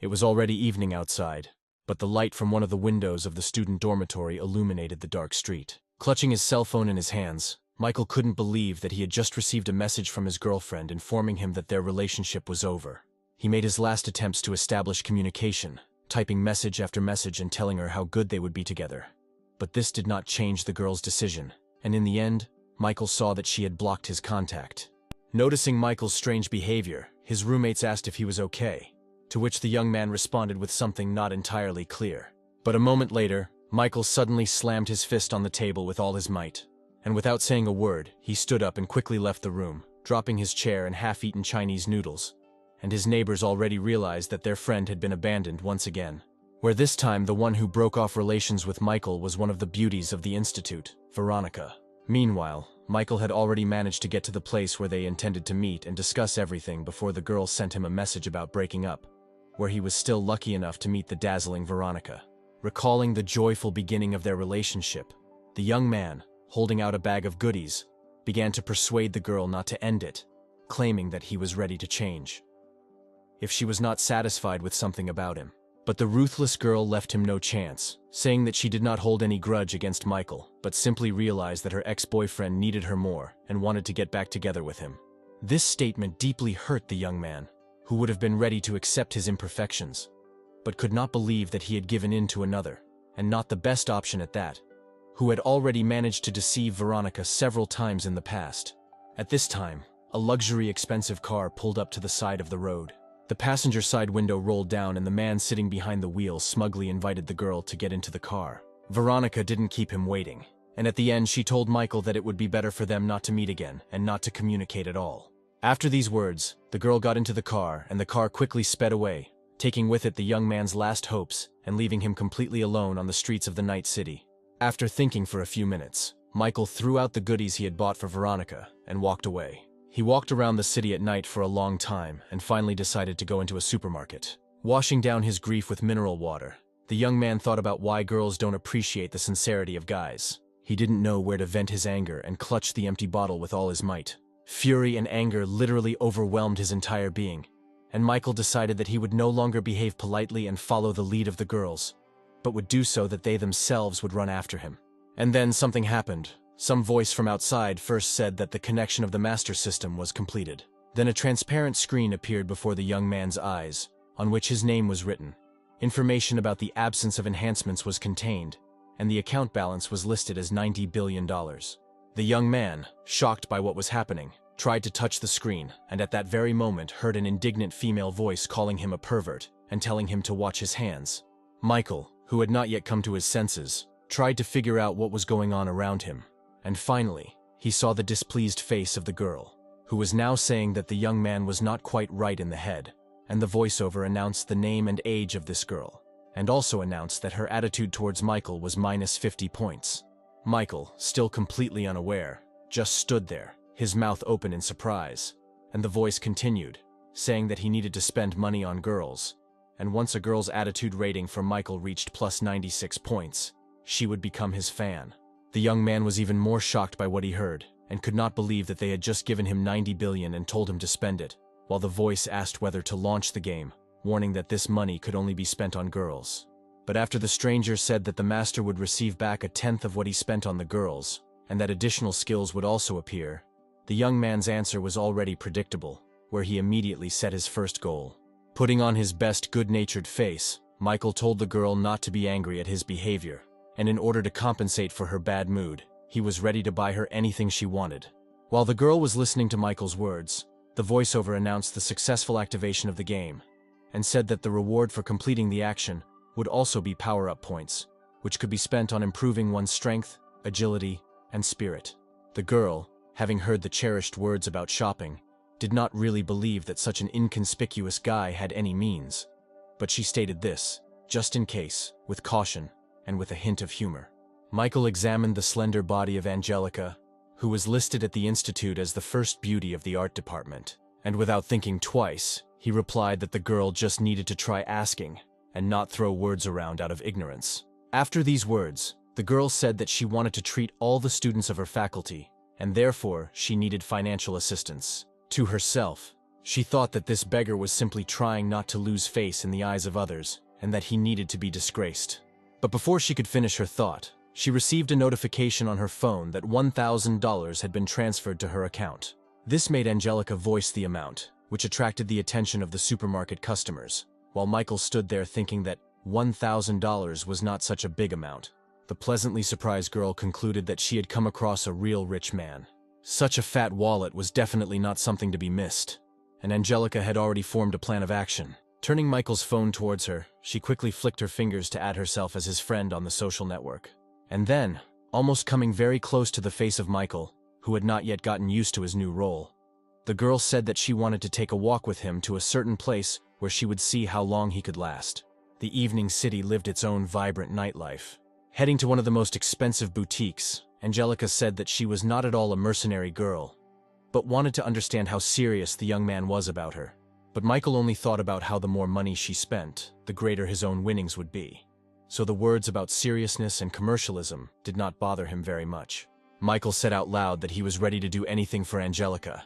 It was already evening outside, but the light from one of the windows of the student dormitory illuminated the dark street. Clutching his cell phone in his hands, Michael couldn't believe that he had just received a message from his girlfriend informing him that their relationship was over. He made his last attempts to establish communication, typing message after message and telling her how good they would be together. But this did not change the girl's decision, and in the end, Michael saw that she had blocked his contact. Noticing Michael's strange behavior, his roommates asked if he was okay, to which the young man responded with something not entirely clear. But a moment later, Michael suddenly slammed his fist on the table with all his might, and without saying a word, he stood up and quickly left the room, dropping his chair and half-eaten Chinese noodles. And his neighbors already realized that their friend had been abandoned once again. Where this time the one who broke off relations with Michael was one of the beauties of the institute, Veronica. Meanwhile, Michael had already managed to get to the place where they intended to meet and discuss everything before the girl sent him a message about breaking up, where he was still lucky enough to meet the dazzling Veronica. Recalling the joyful beginning of their relationship, the young man, holding out a bag of goodies, began to persuade the girl not to end it, claiming that he was ready to change if she was not satisfied with something about him. But the ruthless girl left him no chance, saying that she did not hold any grudge against Michael, but simply realized that her ex-boyfriend needed her more and wanted to get back together with him. This statement deeply hurt the young man, who would have been ready to accept his imperfections, but could not believe that he had given in to another, and not the best option at that, who had already managed to deceive Veronica several times in the past. At this time, a luxury expensive car pulled up to the side of the road. The passenger side window rolled down and the man sitting behind the wheel smugly invited the girl to get into the car. Veronica didn't keep him waiting, and at the end she told Michael that it would be better for them not to meet again and not to communicate at all. After these words, the girl got into the car and the car quickly sped away, taking with it the young man's last hopes and leaving him completely alone on the streets of the night city. After thinking for a few minutes, Michael threw out the goodies he had bought for Veronica and walked away. He walked around the city at night for a long time and finally decided to go into a supermarket. Washing down his grief with mineral water, the young man thought about why girls don't appreciate the sincerity of guys. He didn't know where to vent his anger and clutched the empty bottle with all his might. Fury and anger literally overwhelmed his entire being, and Michael decided that he would no longer behave politely and follow the lead of the girls, but would do so that they themselves would run after him. And then something happened. Some voice from outside first said that the connection of the master system was completed. Then a transparent screen appeared before the young man's eyes, on which his name was written. Information about the absence of enhancements was contained, and the account balance was listed as $90 billion. The young man, shocked by what was happening, tried to touch the screen, and at that very moment heard an indignant female voice calling him a pervert and telling him to watch his hands. Michael, who had not yet come to his senses, tried to figure out what was going on around him. And finally, he saw the displeased face of the girl, who was now saying that the young man was not quite right in the head, and the voiceover announced the name and age of this girl, and also announced that her attitude towards Michael was minus 50 points. Michael, still completely unaware, just stood there, his mouth open in surprise, and the voice continued, saying that he needed to spend money on girls, and once a girl's attitude rating for Michael reached plus 96 points, she would become his fan. The young man was even more shocked by what he heard, and could not believe that they had just given him 90 billion and told him to spend it, while the voice asked whether to launch the game, warning that this money could only be spent on girls. But after the stranger said that the master would receive back a tenth of what he spent on the girls, and that additional skills would also appear, the young man's answer was already predictable, where he immediately set his first goal. Putting on his best good-natured face, Michael told the girl not to be angry at his behavior, and in order to compensate for her bad mood, he was ready to buy her anything she wanted. While the girl was listening to Michael's words, the voiceover announced the successful activation of the game, and said that the reward for completing the action would also be power-up points, which could be spent on improving one's strength, agility, and spirit. The girl, having heard the cherished words about shopping, did not really believe that such an inconspicuous guy had any means, but she stated this, just in case, with caution, and with a hint of humor. Michael examined the slender body of Angelica, who was listed at the institute as the first beauty of the art department, and without thinking twice, he replied that the girl just needed to try asking, and not throw words around out of ignorance. After these words, the girl said that she wanted to treat all the students of her faculty, and therefore she needed financial assistance. To herself, She thought that this beggar was simply trying not to lose face in the eyes of others, and that he needed to be disgraced. But before she could finish her thought, she received a notification on her phone that $1,000 had been transferred to her account. This made Angelica voice the amount, which attracted the attention of the supermarket customers, while Michael stood there thinking that $1,000 was not such a big amount. The pleasantly surprised girl concluded that she had come across a real rich man. Such a fat wallet was definitely not something to be missed, and Angelica had already formed a plan of action. Turning Michael's phone towards her, she quickly flicked her fingers to add herself as his friend on the social network. And then, almost coming very close to the face of Michael, who had not yet gotten used to his new role, the girl said that she wanted to take a walk with him to a certain place where she would see how long he could last. The evening city lived its own vibrant nightlife. Heading to one of the most expensive boutiques, Angelica said that she was not at all a mercenary girl, but wanted to understand how serious the young man was about her. But Michael only thought about how the more money she spent, the greater his own winnings would be. So the words about seriousness and commercialism did not bother him very much. Michael said out loud that he was ready to do anything for Angelica,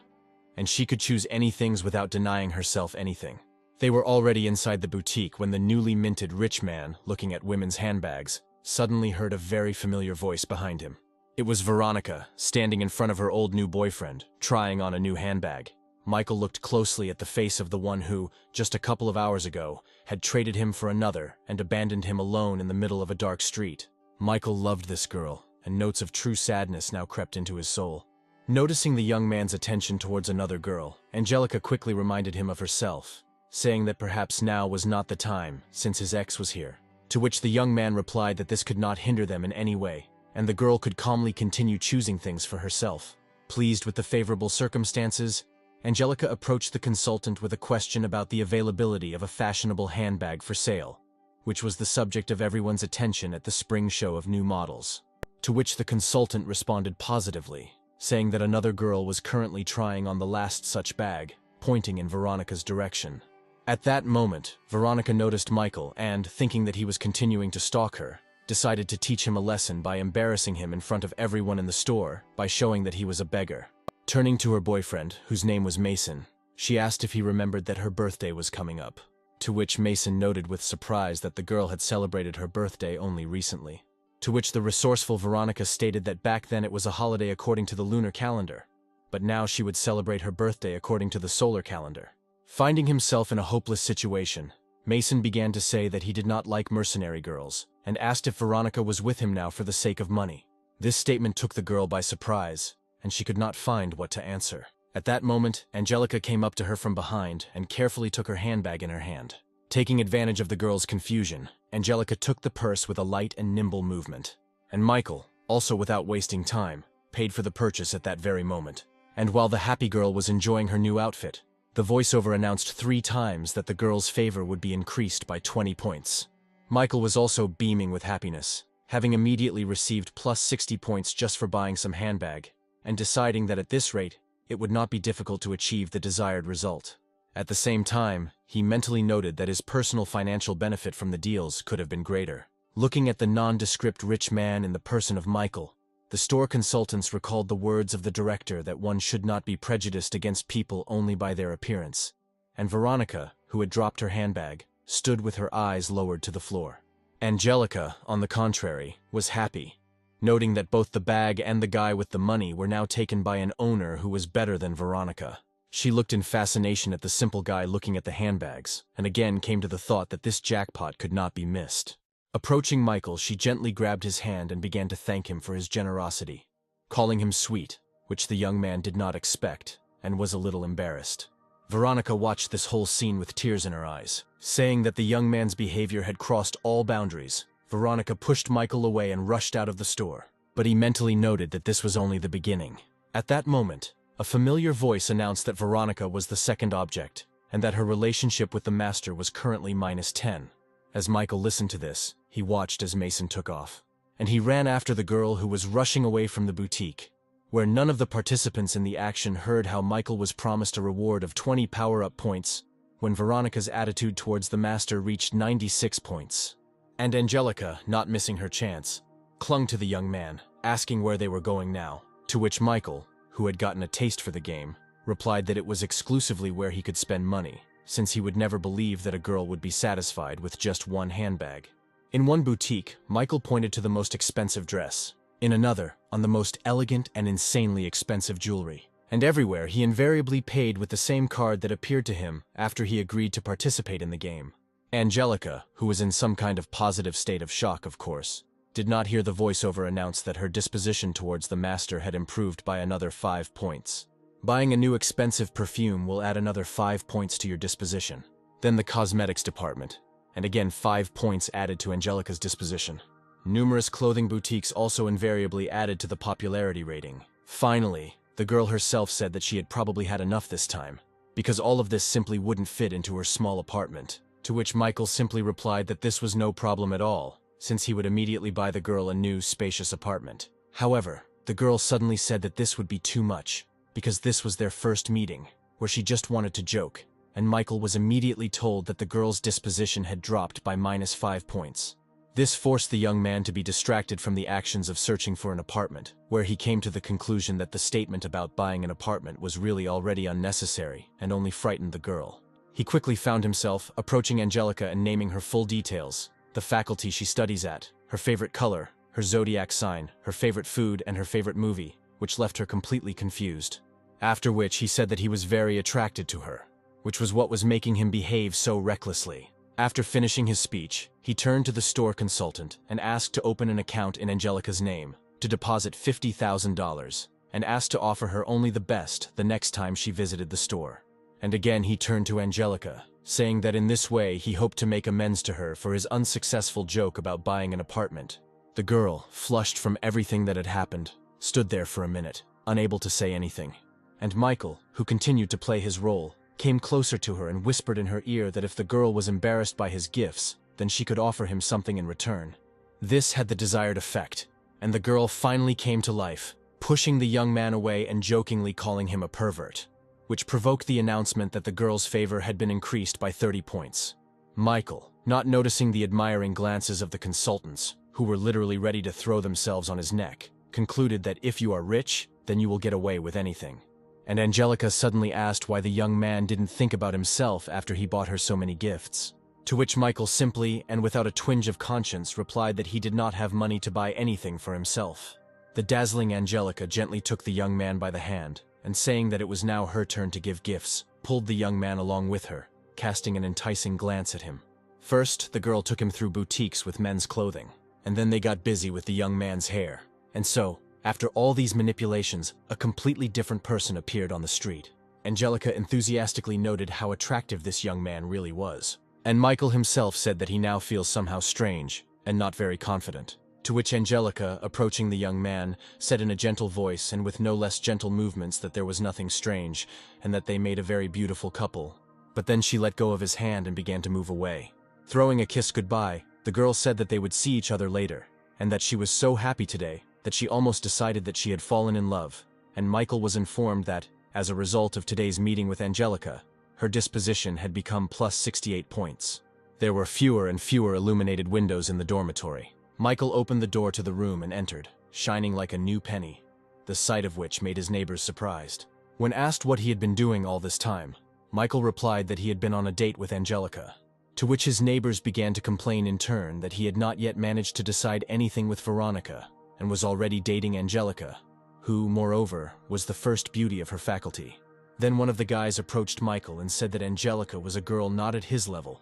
and she could choose any things without denying herself anything. They were already inside the boutique when the newly minted rich man, looking at women's handbags, suddenly heard a very familiar voice behind him. It was Veronica, standing in front of her old new boyfriend, trying on a new handbag. Michael looked closely at the face of the one who, just a couple of hours ago, had traded him for another and abandoned him alone in the middle of a dark street. Michael loved this girl, and notes of true sadness now crept into his soul. Noticing the young man's attention towards another girl, Angelica quickly reminded him of herself, saying that perhaps now was not the time, since his ex was here. To which the young man replied that this could not hinder them in any way, and the girl could calmly continue choosing things for herself. Pleased with the favorable circumstances, Angelica approached the consultant with a question about the availability of a fashionable handbag for sale, which was the subject of everyone's attention at the spring show of new models. To which the consultant responded positively, saying that another girl was currently trying on the last such bag, pointing in Veronica's direction. At that moment, Veronica noticed Michael and, thinking that he was continuing to stalk her, decided to teach him a lesson by embarrassing him in front of everyone in the store by showing that he was a beggar. Turning to her boyfriend, whose name was Mason, she asked if he remembered that her birthday was coming up, to which Mason noted with surprise that the girl had celebrated her birthday only recently. To which the resourceful Veronica stated that back then it was a holiday according to the lunar calendar, but now she would celebrate her birthday according to the solar calendar. Finding himself in a hopeless situation, Mason began to say that he did not like mercenary girls, and asked if Veronica was with him now for the sake of money. This statement took the girl by surprise, and she could not find what to answer. At that moment, Angelica came up to her from behind and carefully took her handbag in her hand. Taking advantage of the girl's confusion, Angelica took the purse with a light and nimble movement. And Michael, also without wasting time, paid for the purchase at that very moment. And while the happy girl was enjoying her new outfit, the voiceover announced 3 times that the girl's favor would be increased by 20 points. Michael was also beaming with happiness, having immediately received plus 60 points just for buying some handbag, and deciding that at this rate, it would not be difficult to achieve the desired result. At the same time, he mentally noted that his personal financial benefit from the deals could have been greater. Looking at the nondescript rich man in the person of Michael, the store consultants recalled the words of the director that one should not be prejudiced against people only by their appearance, and Veronica, who had dropped her handbag, stood with her eyes lowered to the floor. Angelica, on the contrary, was happy, noting that both the bag and the guy with the money were now taken by an owner who was better than Veronica. She looked in fascination at the simple guy looking at the handbags, and again came to the thought that this jackpot could not be missed. Approaching Michael, she gently grabbed his hand and began to thank him for his generosity, calling him sweet, which the young man did not expect, and was a little embarrassed. Veronica watched this whole scene with tears in her eyes, saying that the young man's behavior had crossed all boundaries. Veronica pushed Michael away and rushed out of the store, but he mentally noted that this was only the beginning. At that moment, a familiar voice announced that Veronica was the second object, and that her relationship with the master was currently -10. As Michael listened to this, he watched as Mason took off, and he ran after the girl who was rushing away from the boutique, where none of the participants in the action heard how Michael was promised a reward of 20 power-up points when Veronica's attitude towards the master reached 96 points. And Angelica, not missing her chance, clung to the young man, asking where they were going now, to which Michael, who had gotten a taste for the game, replied that it was exclusively where he could spend money, since he would never believe that a girl would be satisfied with just one handbag. In one boutique, Michael pointed to the most expensive dress. In another, on the most elegant and insanely expensive jewelry. And everywhere, he invariably paid with the same card that appeared to him after he agreed to participate in the game. Angelica, who was in some kind of positive state of shock, of course, did not hear the voiceover announce that her disposition towards the master had improved by another 5 points. Buying a new expensive perfume will add another 5 points to your disposition. Then the cosmetics department, and again 5 points added to Angelica's disposition. Numerous clothing boutiques also invariably added to the popularity rating. Finally, the girl herself said that she had probably had enough this time, because all of this simply wouldn't fit into her small apartment, to which Michael simply replied that this was no problem at all, since he would immediately buy the girl a new, spacious apartment. However, the girl suddenly said that this would be too much, because this was their first meeting, where she just wanted to joke, and Michael was immediately told that the girl's disposition had dropped by -5 points. This forced the young man to be distracted from the actions of searching for an apartment, where he came to the conclusion that the statement about buying an apartment was really already unnecessary and only frightened the girl. He quickly found himself approaching Angelica and naming her full details, the faculty she studies at, her favorite color, her zodiac sign, her favorite food, and her favorite movie, which left her completely confused. After which he said that he was very attracted to her, which was what was making him behave so recklessly. After finishing his speech, he turned to the store consultant and asked to open an account in Angelica's name, to deposit $50,000, and asked to offer her only the best the next time she visited the store. And again he turned to Angelica, saying that in this way he hoped to make amends to her for his unsuccessful joke about buying an apartment. The girl, flushed from everything that had happened, stood there for a minute, unable to say anything. And Michael, who continued to play his role, came closer to her and whispered in her ear that if the girl was embarrassed by his gifts, then she could offer him something in return. This had the desired effect, and the girl finally came to life, pushing the young man away and jokingly calling him a pervert, which provoked the announcement that the girl's favor had been increased by 30 points. Michael, not noticing the admiring glances of the consultants, who were literally ready to throw themselves on his neck, concluded that if you are rich, then you will get away with anything. And Angelica suddenly asked why the young man didn't think about himself after he bought her so many gifts. To which Michael simply, and without a twinge of conscience, replied that he did not have money to buy anything for himself. The dazzling Angelica gently took the young man by the hand, and saying that it was now her turn to give gifts, pulled the young man along with her, casting an enticing glance at him. First, the girl took him through boutiques with men's clothing, and then they got busy with the young man's hair. And so, after all these manipulations, a completely different person appeared on the street. Angelica enthusiastically noted how attractive this young man really was. And Michael himself said that he now feels somehow strange, and not very confident. To which Angelica, approaching the young man, said in a gentle voice and with no less gentle movements that there was nothing strange, and that they made a very beautiful couple. But then she let go of his hand and began to move away. Throwing a kiss goodbye, the girl said that they would see each other later, and that she was so happy today that she almost decided that she had fallen in love, and Michael was informed that, as a result of today's meeting with Angelica, her disposition had become plus 68 points. There were fewer and fewer illuminated windows in the dormitory. Michael opened the door to the room and entered, shining like a new penny, the sight of which made his neighbors surprised. When asked what he had been doing all this time, Michael replied that he had been on a date with Angelica, to which his neighbors began to complain in turn that he had not yet managed to decide anything with Veronica, and was already dating Angelica, who, moreover, was the first beauty of her faculty. Then one of the guys approached Michael and said that Angelica was a girl not at his level,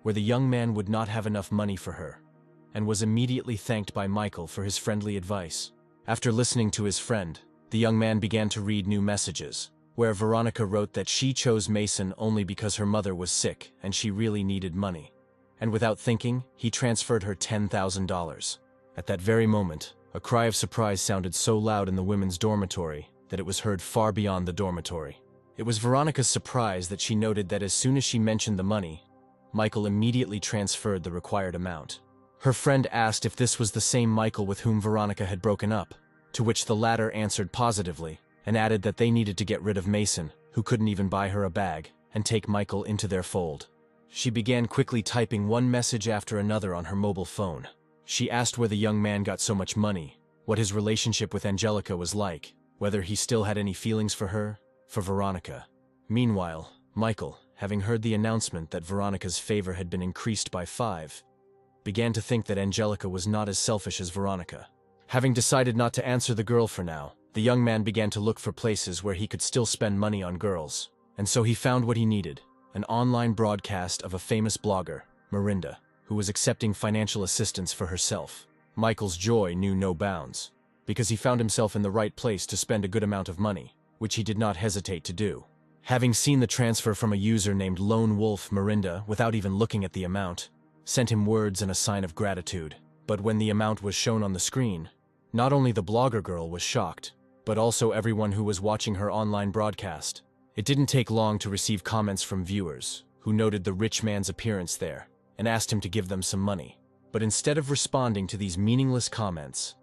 where the young man would not have enough money for her, and was immediately thanked by Michael for his friendly advice. After listening to his friend, the young man began to read new messages, where Veronica wrote that she chose Mason only because her mother was sick and she really needed money. And without thinking, he transferred her $10,000. At that very moment, a cry of surprise sounded so loud in the women's dormitory that it was heard far beyond the dormitory. It was Veronica's surprise that she noted that as soon as she mentioned the money, Michael immediately transferred the required amount. Her friend asked if this was the same Michael with whom Veronica had broken up, to which the latter answered positively and added that they needed to get rid of Mason, who couldn't even buy her a bag, and take Michael into their fold. She began quickly typing one message after another on her mobile phone. She asked where the young man got so much money, what his relationship with Angelica was like, whether he still had any feelings for her, for Veronica. Meanwhile, Michael, having heard the announcement that Veronica's favor had been increased by 5, began to think that Angelica was not as selfish as Veronica. Having decided not to answer the girl for now, the young man began to look for places where he could still spend money on girls. And so he found what he needed, an online broadcast of a famous blogger, Mirinda, who was accepting financial assistance for herself. Michael's joy knew no bounds, because he found himself in the right place to spend a good amount of money, which he did not hesitate to do. Having seen the transfer from a user named Lone Wolf, Mirinda, without even looking at the amount, sent him words and a sign of gratitude. But when the amount was shown on the screen, not only the blogger girl was shocked, but also everyone who was watching her online broadcast. It didn't take long to receive comments from viewers, who noted the rich man's appearance there, and asked him to give them some money. But instead of responding to these meaningless comments,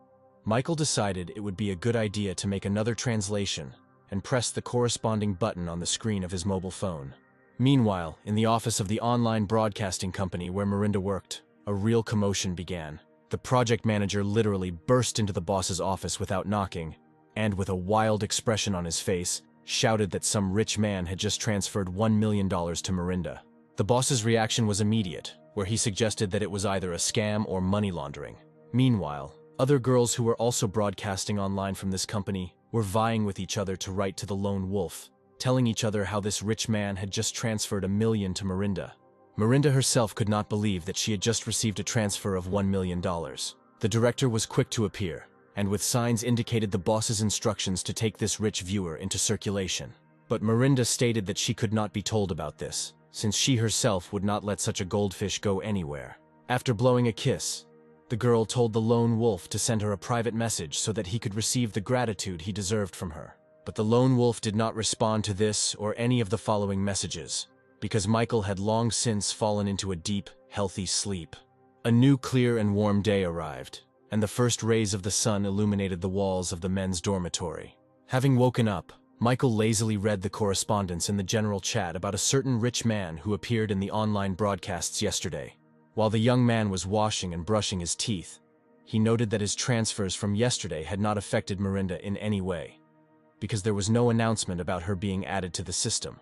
Michael decided it would be a good idea to make another translation and press the corresponding button on the screen of his mobile phone. Meanwhile, in the office of the online broadcasting company where Mirinda worked, a real commotion began. The project manager literally burst into the boss's office without knocking, and with a wild expression on his face, shouted that some rich man had just transferred $1 million to Mirinda. The boss's reaction was immediate, where he suggested that it was either a scam or money laundering. Meanwhile, other girls who were also broadcasting online from this company were vying with each other to write to the Lone Wolf, telling each other how this rich man had just transferred $1 million to Mirinda. Mirinda herself could not believe that she had just received a transfer of $1 million. The director was quick to appear, and with signs indicated the boss's instructions to take this rich viewer into circulation. But Mirinda stated that she could not be told about this, since she herself would not let such a goldfish go anywhere. After blowing a kiss, the girl told the Lone Wolf to send her a private message so that he could receive the gratitude he deserved from her. But the Lone Wolf did not respond to this or any of the following messages, because Michael had long since fallen into a deep, healthy sleep. A new clear and warm day arrived, and the first rays of the sun illuminated the walls of the men's dormitory. Having woken up, Michael lazily read the correspondence in the general chat about a certain rich man who appeared in the online broadcasts yesterday. While the young man was washing and brushing his teeth, he noted that his transfers from yesterday had not affected Mirinda in any way, because there was no announcement about her being added to the system,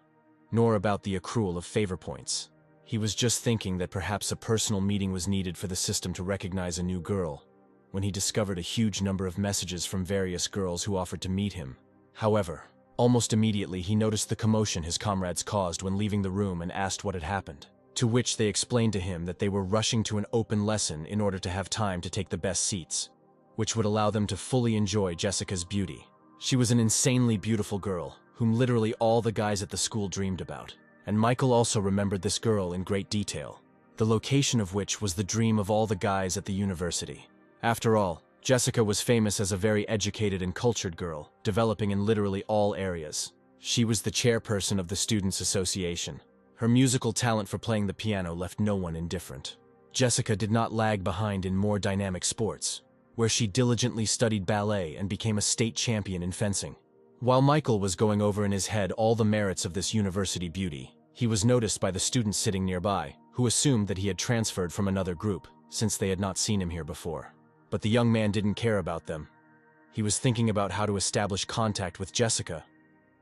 nor about the accrual of favor points. He was just thinking that perhaps a personal meeting was needed for the system to recognize a new girl, when he discovered a huge number of messages from various girls who offered to meet him. However, almost immediately he noticed the commotion his comrades caused when leaving the room and asked what had happened, to which they explained to him that they were rushing to an open lesson in order to have time to take the best seats, which would allow them to fully enjoy Jessica's beauty. She was an insanely beautiful girl, whom literally all the guys at the school dreamed about, and Michael also remembered this girl in great detail, the location of which was the dream of all the guys at the university. After all, Jessica was famous as a very educated and cultured girl, developing in literally all areas. She was the chairperson of the Students' Association. Her musical talent for playing the piano left no one indifferent. Jessica did not lag behind in more dynamic sports, where she diligently studied ballet and became a state champion in fencing. While Michael was going over in his head all the merits of this university beauty, he was noticed by the students sitting nearby, who assumed that he had transferred from another group, since they had not seen him here before. But the young man didn't care about them. He was thinking about how to establish contact with Jessica,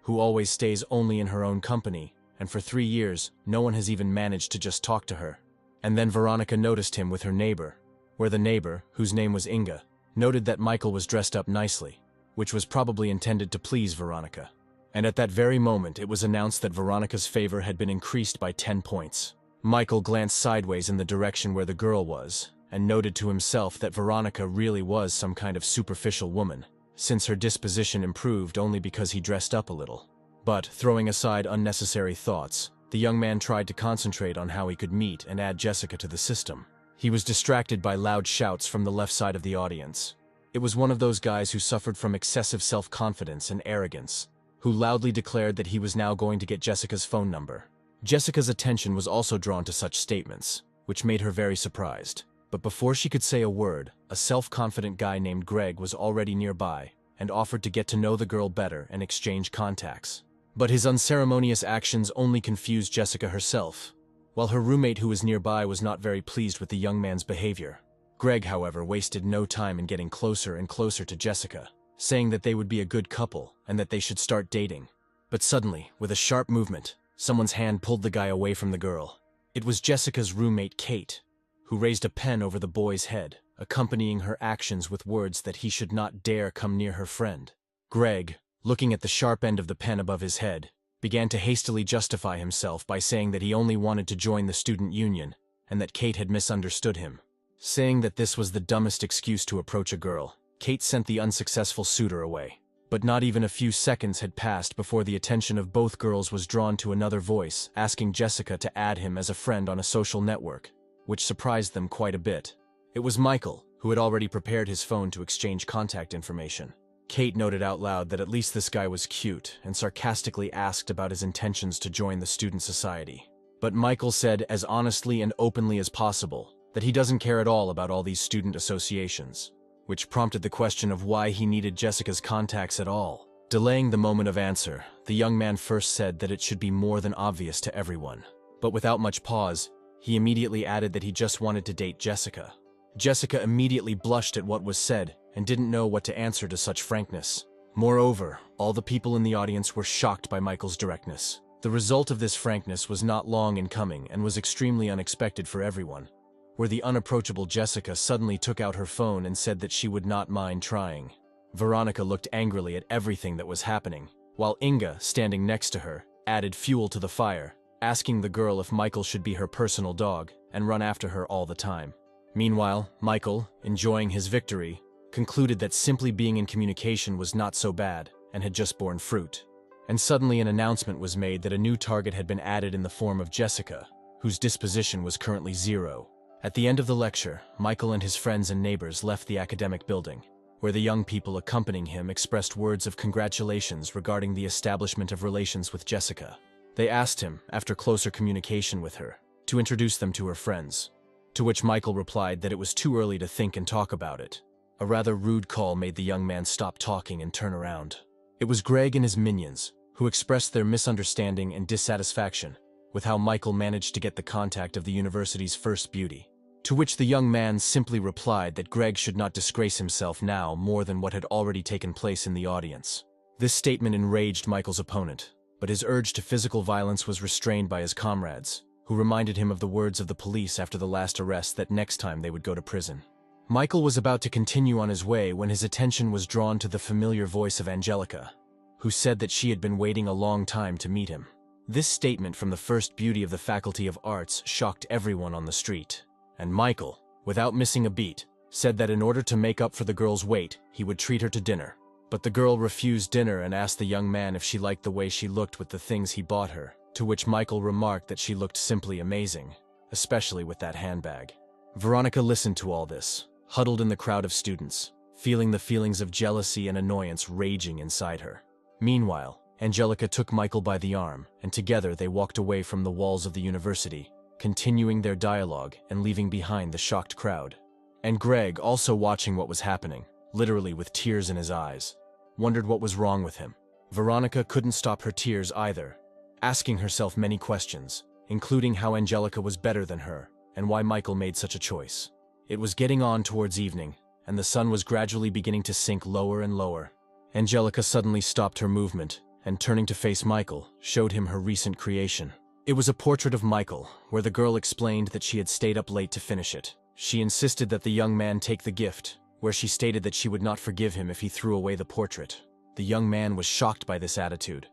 who always stays only in her own company, and for 3 years, no one has even managed to just talk to her. And then Veronica noticed him with her neighbor, where the neighbor, whose name was Inga, noted that Michael was dressed up nicely, which was probably intended to please Veronica. And at that very moment, it was announced that Veronica's favor had been increased by 10 points. Michael glanced sideways in the direction where the girl was, and noted to himself that Veronica really was some kind of superficial woman, since her disposition improved only because he dressed up a little. But, throwing aside unnecessary thoughts, the young man tried to concentrate on how he could meet and add Jessica to the system. He was distracted by loud shouts from the left side of the audience. It was one of those guys who suffered from excessive self-confidence and arrogance, who loudly declared that he was now going to get Jessica's phone number. Jessica's attention was also drawn to such statements, which made her very surprised. But before she could say a word, a self-confident guy named Greg was already nearby and offered to get to know the girl better and exchange contacts. But his unceremonious actions only confused Jessica herself, while her roommate who was nearby was not very pleased with the young man's behavior. Greg, however, wasted no time in getting closer and closer to Jessica, saying that they would be a good couple and that they should start dating. But suddenly, with a sharp movement, someone's hand pulled the guy away from the girl. It was Jessica's roommate, Kate, who raised a pen over the boy's head, accompanying her actions with words that he should not dare come near her friend. Greg, looking at the sharp end of the pen above his head, began to hastily justify himself by saying that he only wanted to join the student union and that Kate had misunderstood him. Saying that this was the dumbest excuse to approach a girl, Kate sent the unsuccessful suitor away. But not even a few seconds had passed before the attention of both girls was drawn to another voice asking Jessica to add him as a friend on a social network, which surprised them quite a bit. It was Michael, who had already prepared his phone to exchange contact information. Kate noted out loud that at least this guy was cute and sarcastically asked about his intentions to join the student society. But Michael said as honestly and openly as possible that he doesn't care at all about all these student associations, which prompted the question of why he needed Jessica's contacts at all. Delaying the moment of answer, the young man first said that it should be more than obvious to everyone. But without much pause, he immediately added that he just wanted to date Jessica. Jessica immediately blushed at what was said and didn't know what to answer to such frankness. Moreover, all the people in the audience were shocked by Michael's directness. The result of this frankness was not long in coming and was extremely unexpected for everyone, where the unapproachable Jessica suddenly took out her phone and said that she would not mind trying. Veronica looked angrily at everything that was happening, while Inga, standing next to her, added fuel to the fire, asking the girl if Michael should be her personal dog and run after her all the time. Meanwhile, Michael, enjoying his victory, concluded that simply being in communication was not so bad and had just borne fruit. And suddenly an announcement was made that a new target had been added in the form of Jessica, whose disposition was currently 0. At the end of the lecture, Michael and his friends and neighbors left the academic building, where the young people accompanying him expressed words of congratulations regarding the establishment of relations with Jessica. They asked him, after closer communication with her, to introduce them to her friends, to which Michael replied that it was too early to think and talk about it. A rather rude call made the young man stop talking and turn around. It was Greg and his minions, who expressed their misunderstanding and dissatisfaction with how Michael managed to get the contact of the university's first beauty. To which the young man simply replied that Greg should not disgrace himself now more than what had already taken place in the audience. This statement enraged Michael's opponent, but his urge to physical violence was restrained by his comrades, who reminded him of the words of the police after the last arrest that next time they would go to prison. Michael was about to continue on his way when his attention was drawn to the familiar voice of Angelica, who said that she had been waiting a long time to meet him. This statement from the first beauty of the Faculty of Arts shocked everyone on the street, and Michael, without missing a beat, said that in order to make up for the girl's wait, he would treat her to dinner. But the girl refused dinner and asked the young man if she liked the way she looked with the things he bought her, to which Michael remarked that she looked simply amazing, especially with that handbag. Veronica listened to all this, huddled in the crowd of students, feeling the feelings of jealousy and annoyance raging inside her. Meanwhile, Angelica took Michael by the arm, and together they walked away from the walls of the university, continuing their dialogue and leaving behind the shocked crowd. And Greg, also watching what was happening, literally with tears in his eyes, wondered what was wrong with him. Veronica couldn't stop her tears either, asking herself many questions, including how Angelica was better than her, and why Michael made such a choice. It was getting on towards evening, and the sun was gradually beginning to sink lower and lower. Angelica suddenly stopped her movement, and turning to face Michael, showed him her recent creation. It was a portrait of Michael, where the girl explained that she had stayed up late to finish it. She insisted that the young man take the gift, where she stated that she would not forgive him if he threw away the portrait. The young man was shocked by this attitude,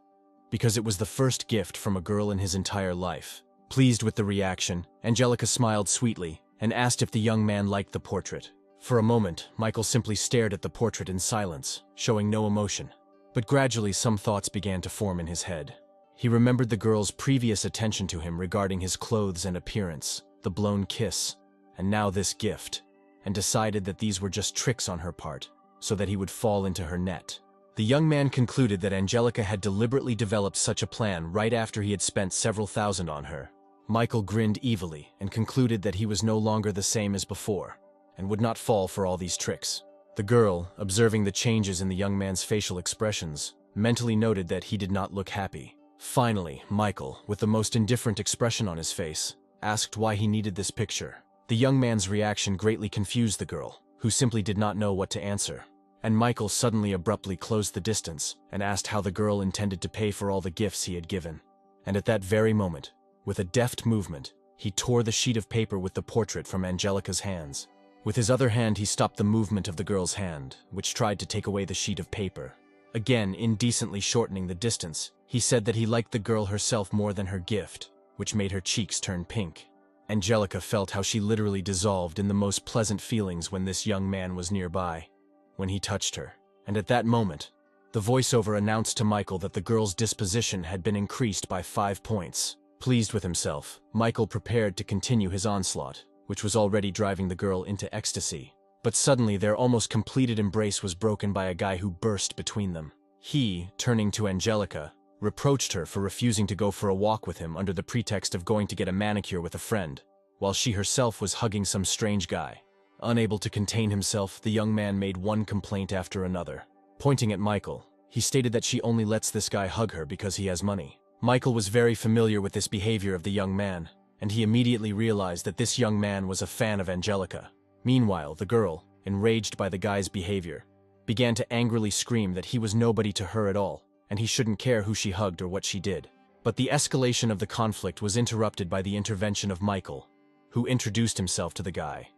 because it was the first gift from a girl in his entire life. Pleased with the reaction, Angelica smiled sweetly and asked if the young man liked the portrait. For a moment, Michael simply stared at the portrait in silence, showing no emotion. But gradually some thoughts began to form in his head. He remembered the girl's previous attention to him regarding his clothes and appearance, the blown kiss, and now this gift, and decided that these were just tricks on her part, so that he would fall into her net. The young man concluded that Angelica had deliberately developed such a plan right after he had spent several thousand on her. Michael grinned evilly and concluded that he was no longer the same as before, and would not fall for all these tricks. The girl, observing the changes in the young man's facial expressions, mentally noted that he did not look happy. Finally, Michael, with the most indifferent expression on his face, asked why he needed this picture. The young man's reaction greatly confused the girl, who simply did not know what to answer. and Michael suddenly abruptly closed the distance and asked how the girl intended to pay for all the gifts he had given. And at that very moment, with a deft movement, he tore the sheet of paper with the portrait from Angelica's hands. With his other hand, he stopped the movement of the girl's hand, which tried to take away the sheet of paper. Again, indecently shortening the distance, he said that he liked the girl herself more than her gift, which made her cheeks turn pink. Angelica felt how she literally dissolved in the most pleasant feelings when this young man was nearby, when he touched her. And at that moment, the voiceover announced to Michael that the girl's disposition had been increased by 5 points. Pleased with himself, Michael prepared to continue his onslaught, which was already driving the girl into ecstasy. But suddenly their almost completed embrace was broken by a guy who burst between them. He, turning to Angelica, reproached her for refusing to go for a walk with him under the pretext of going to get a manicure with a friend, while she herself was hugging some strange guy. Unable to contain himself, the young man made one complaint after another. Pointing at Michael, he stated that she only lets this guy hug her because he has money. Michael was very familiar with this behavior of the young man, and he immediately realized that this young man was a fan of Angelica. Meanwhile, the girl, enraged by the guy's behavior, began to angrily scream that he was nobody to her at all, and he shouldn't care who she hugged or what she did. But the escalation of the conflict was interrupted by the intervention of Michael, who introduced himself to the guy,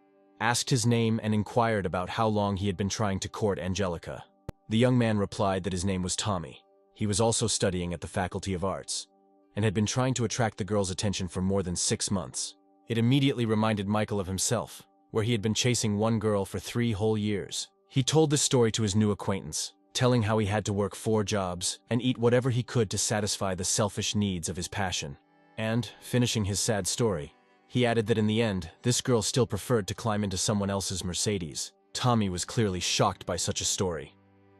asked his name, and inquired about how long he had been trying to court Angelica. The young man replied that his name was Tommy. He was also studying at the Faculty of Arts, and had been trying to attract the girl's attention for more than 6 months. It immediately reminded Michael of himself, where he had been chasing one girl for 3 whole years. He told this story to his new acquaintance, telling how he had to work 4 jobs and eat whatever he could to satisfy the selfish needs of his passion. And, finishing his sad story, he added that in the end, this girl still preferred to climb into someone else's Mercedes. Tommy was clearly shocked by such a story,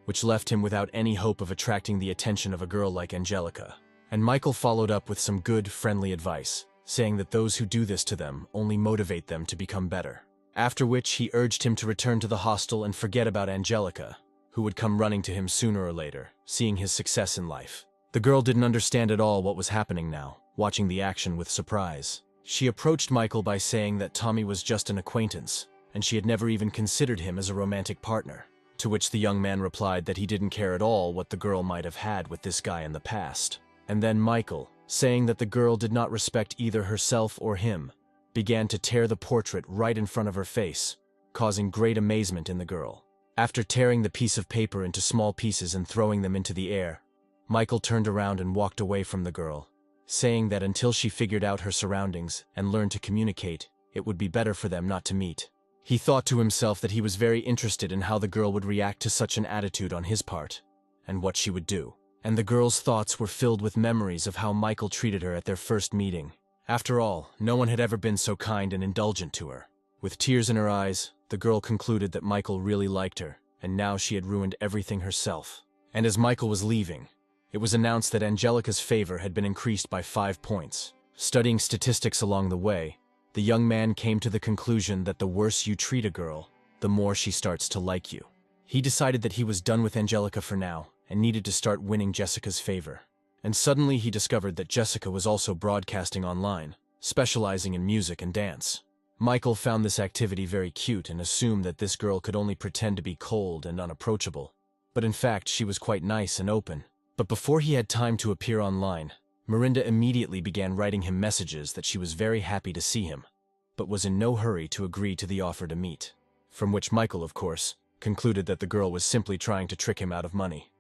which left him without any hope of attracting the attention of a girl like Angelica. And Michael followed up with some good, friendly advice, saying that those who do this to them only motivate them to become better. After which he urged him to return to the hostel and forget about Angelica, who would come running to him sooner or later, seeing his success in life. The girl didn't understand at all what was happening now, watching the action with surprise. She approached Michael by saying that Tommy was just an acquaintance, and she had never even considered him as a romantic partner. To which the young man replied that he didn't care at all what the girl might have had with this guy in the past. And then Michael, saying that the girl did not respect either herself or him, began to tear the portrait right in front of her face, causing great amazement in the girl. After tearing the piece of paper into small pieces and throwing them into the air, Michael turned around and walked away from the girl, saying that until she figured out her surroundings and learned to communicate, it would be better for them not to meet. He thought to himself that he was very interested in how the girl would react to such an attitude on his part, and what she would do. And the girl's thoughts were filled with memories of how Michael treated her at their first meeting. After all, no one had ever been so kind and indulgent to her. With tears in her eyes, the girl concluded that Michael really liked her, and now she had ruined everything herself. And as Michael was leaving, it was announced that Angelica's favor had been increased by 5 points. Studying statistics along the way, the young man came to the conclusion that the worse you treat a girl, the more she starts to like you. He decided that he was done with Angelica for now, and needed to start winning Jessica's favor. And suddenly he discovered that Jessica was also broadcasting online, specializing in music and dance. Michael found this activity very cute and assumed that this girl could only pretend to be cold and unapproachable. But in fact, she was quite nice and open. But before he had time to appear online, Miranda immediately began writing him messages that she was very happy to see him, but was in no hurry to agree to the offer to meet. From which Michael, of course, concluded that the girl was simply trying to trick him out of money,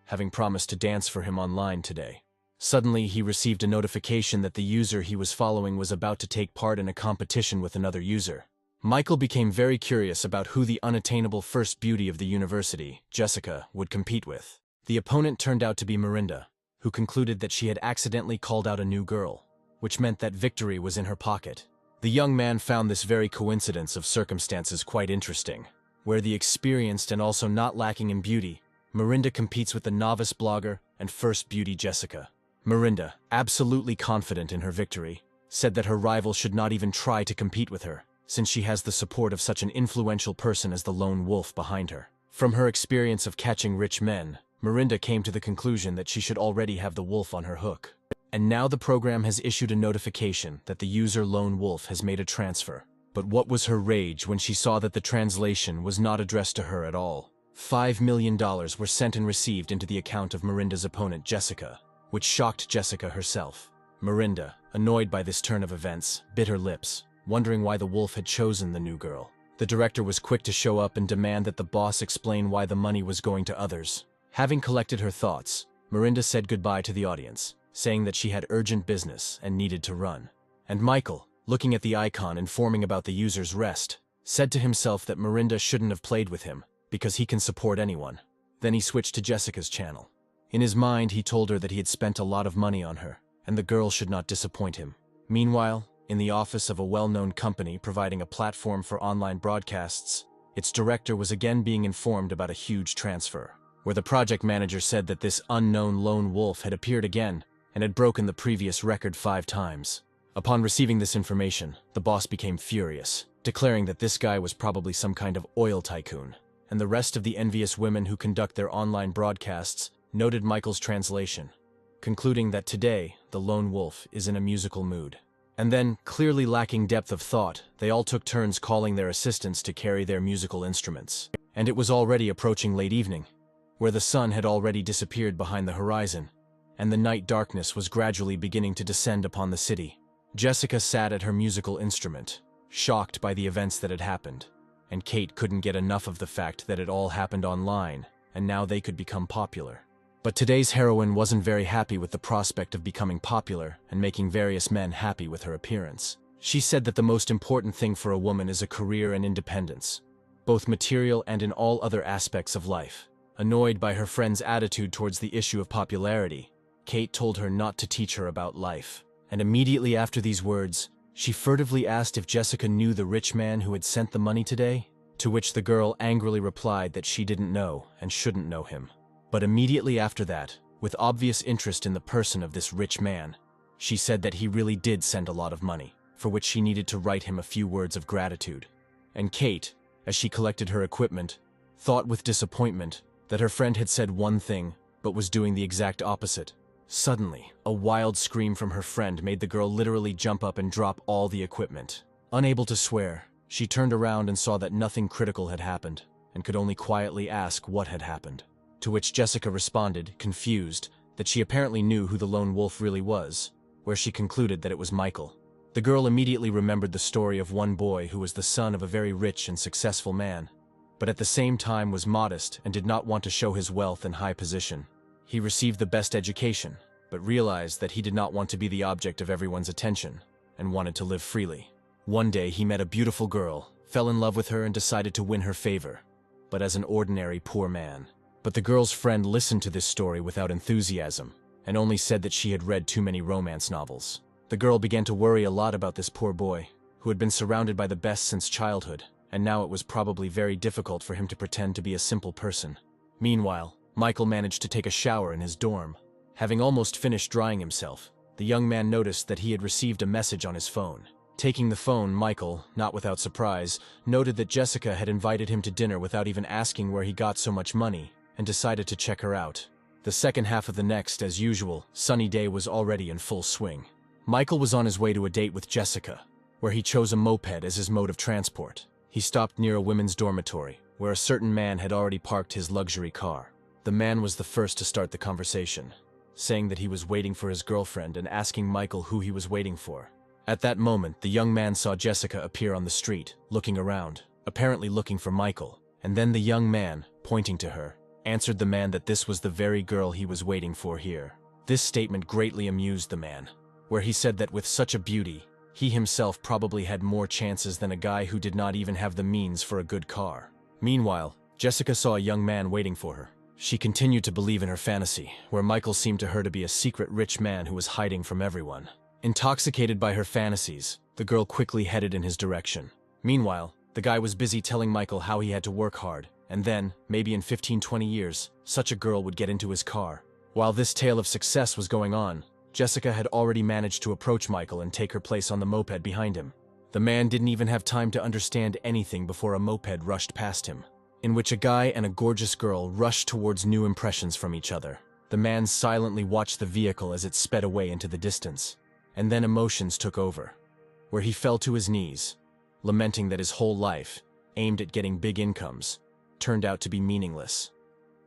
having promised to dance for him online today. Suddenly, he received a notification that the user he was following was about to take part in a competition with another user. Michael became very curious about who the unattainable first beauty of the university, Jessica, would compete with. The opponent turned out to be Miranda, who concluded that she had accidentally called out a new girl, which meant that victory was in her pocket. The young man found this very coincidence of circumstances quite interesting, where the experienced and also not lacking in beauty, Miranda competes with the novice blogger and first beauty Jessica. Miranda, absolutely confident in her victory, said that her rival should not even try to compete with her, since she has the support of such an influential person as the lone wolf behind her. From her experience of catching rich men, Miranda came to the conclusion that she should already have the wolf on her hook. And now the program has issued a notification that the user Lone Wolf has made a transfer. But what was her rage when she saw that the translation was not addressed to her at all? $5 million were sent and received into the account of Miranda's opponent, Jessica, which shocked Jessica herself. Miranda, annoyed by this turn of events, bit her lips, wondering why the wolf had chosen the new girl. The director was quick to show up and demand that the boss explain why the money was going to others. Having collected her thoughts, Miranda said goodbye to the audience, saying that she had urgent business and needed to run. And Michael, looking at the icon informing about the user's rest, said to himself that Miranda shouldn't have played with him, because he can support anyone. Then he switched to Jessica's channel. In his mind, he told her that he had spent a lot of money on her, and the girl should not disappoint him. Meanwhile, in the office of a well-known company providing a platform for online broadcasts, its director was again being informed about a huge transfer, where the project manager said that this unknown lone wolf had appeared again and had broken the previous record 5 times. Upon receiving this information, the boss became furious, declaring that this guy was probably some kind of oil tycoon, and the rest of the envious women who conduct their online broadcasts noted Michael's translation, concluding that today the lone wolf is in a musical mood. And then, clearly lacking depth of thought, they all took turns calling their assistants to carry their musical instruments. And it was already approaching late evening, where the sun had already disappeared behind the horizon, and the night darkness was gradually beginning to descend upon the city. Jessica sat at her musical instrument, shocked by the events that had happened, and Kate couldn't get enough of the fact that it all happened online, and now they could become popular. But today's heroine wasn't very happy with the prospect of becoming popular and making various men happy with her appearance. She said that the most important thing for a woman is a career and independence, both material and in all other aspects of life. Annoyed by her friend's attitude towards the issue of popularity, Kate told her not to teach her about life. And immediately after these words, she furtively asked if Jessica knew the rich man who had sent the money today, to which the girl angrily replied that she didn't know and shouldn't know him. But immediately after that, with obvious interest in the person of this rich man, she said that he really did send a lot of money, for which she needed to write him a few words of gratitude. And Kate, as she collected her equipment, thought with disappointment that her friend had said one thing, but was doing the exact opposite. Suddenly, a wild scream from her friend made the girl literally jump up and drop all the equipment. Unable to swear, she turned around and saw that nothing critical had happened, and could only quietly ask what had happened. To which Jessica responded, confused, that she apparently knew who the lone wolf really was, where she concluded that it was Michael. The girl immediately remembered the story of one boy who was the son of a very rich and successful man, but at the same time was modest and did not want to show his wealth and high position. He received the best education, but realized that he did not want to be the object of everyone's attention, and wanted to live freely. One day he met a beautiful girl, fell in love with her and decided to win her favor, but as an ordinary poor man. But the girl's friend listened to this story without enthusiasm, and only said that she had read too many romance novels. The girl began to worry a lot about this poor boy, who had been surrounded by the best since childhood, and now it was probably very difficult for him to pretend to be a simple person. Meanwhile, Michael managed to take a shower in his dorm. Having almost finished drying himself, the young man noticed that he had received a message on his phone. Taking the phone, Michael, not without surprise, noted that Jessica had invited him to dinner without even asking where he got so much money, and decided to check her out. The second half of the next, as usual, sunny day was already in full swing. Michael was on his way to a date with Jessica, where he chose a moped as his mode of transport. He stopped near a women's dormitory, where a certain man had already parked his luxury car. The man was the first to start the conversation, saying that he was waiting for his girlfriend and asking Michael who he was waiting for. At that moment, the young man saw Jessica appear on the street, looking around, apparently looking for Michael, and then the young man, pointing to her, answered the man that this was the very girl he was waiting for here. This statement greatly amused the man, where he said that with such a beauty, he himself probably had more chances than a guy who did not even have the means for a good car. Meanwhile, Jessica saw a young man waiting for her. She continued to believe in her fantasy, where Michael seemed to her to be a secret rich man who was hiding from everyone. Intoxicated by her fantasies, the girl quickly headed in his direction. Meanwhile, the guy was busy telling Michael how he had to work hard, and then, maybe in 15-20 years, such a girl would get into his car. While this tale of success was going on, Jessica had already managed to approach Michael and take her place on the moped behind him. The man didn't even have time to understand anything before a moped rushed past him, in which a guy and a gorgeous girl rushed towards new impressions from each other. The man silently watched the vehicle as it sped away into the distance, and then emotions took over, where he fell to his knees, lamenting that his whole life, aimed at getting big incomes, turned out to be meaningless,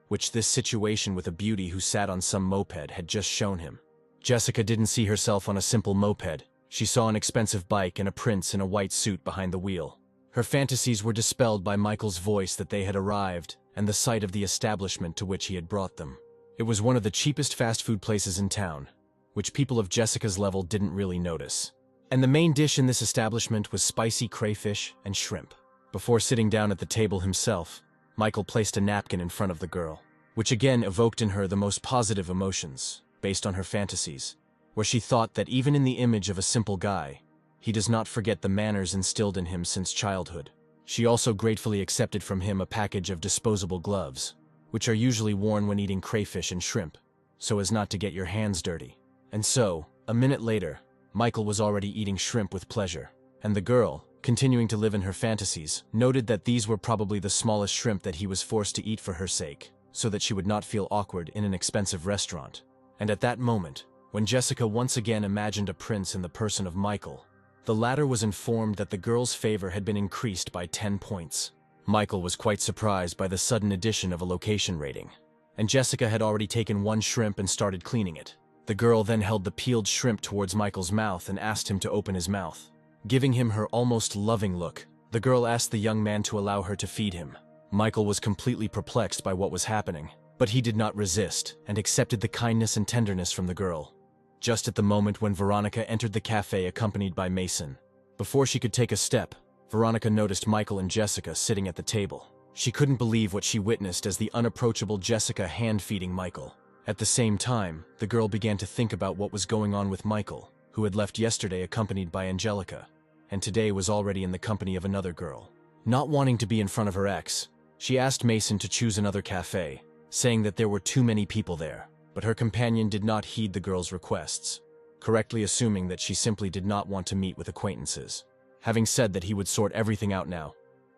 which this situation with a beauty who sat on some moped had just shown him. Jessica didn't see herself on a simple moped. She saw an expensive bike and a prince in a white suit behind the wheel. Her fantasies were dispelled by Michael's voice that they had arrived and the sight of the establishment to which he had brought them. It was one of the cheapest fast food places in town, which people of Jessica's level didn't really notice. And the main dish in this establishment was spicy crayfish and shrimp. Before sitting down at the table himself, Michael placed a napkin in front of the girl, which again evoked in her the most positive emotions, based on her fantasies, where she thought that even in the image of a simple guy, he does not forget the manners instilled in him since childhood. She also gratefully accepted from him a package of disposable gloves, which are usually worn when eating crayfish and shrimp, so as not to get your hands dirty. And so, a minute later, Michael was already eating shrimp with pleasure, and the girl, continuing to live in her fantasies, noted that these were probably the smallest shrimp that he was forced to eat for her sake, so that she would not feel awkward in an expensive restaurant. And at that moment, when Jessica once again imagined a prince in the person of Michael, the latter was informed that the girl's favor had been increased by 10 points. Michael was quite surprised by the sudden addition of a location rating, and Jessica had already taken one shrimp and started cleaning it. The girl then held the peeled shrimp towards Michael's mouth and asked him to open his mouth. Giving him her almost loving look, the girl asked the young man to allow her to feed him. Michael was completely perplexed by what was happening, but he did not resist and accepted the kindness and tenderness from the girl. Just at the moment when Veronica entered the cafe accompanied by Mason. Before she could take a step, Veronica noticed Michael and Jessica sitting at the table. She couldn't believe what she witnessed as the unapproachable Jessica hand-feeding Michael. At the same time, the girl began to think about what was going on with Michael, who had left yesterday accompanied by Angelica, and today was already in the company of another girl. Not wanting to be in front of her ex, she asked Mason to choose another cafe, saying that there were too many people there. But her companion did not heed the girl's requests, correctly assuming that she simply did not want to meet with acquaintances. Having said that he would sort everything out now,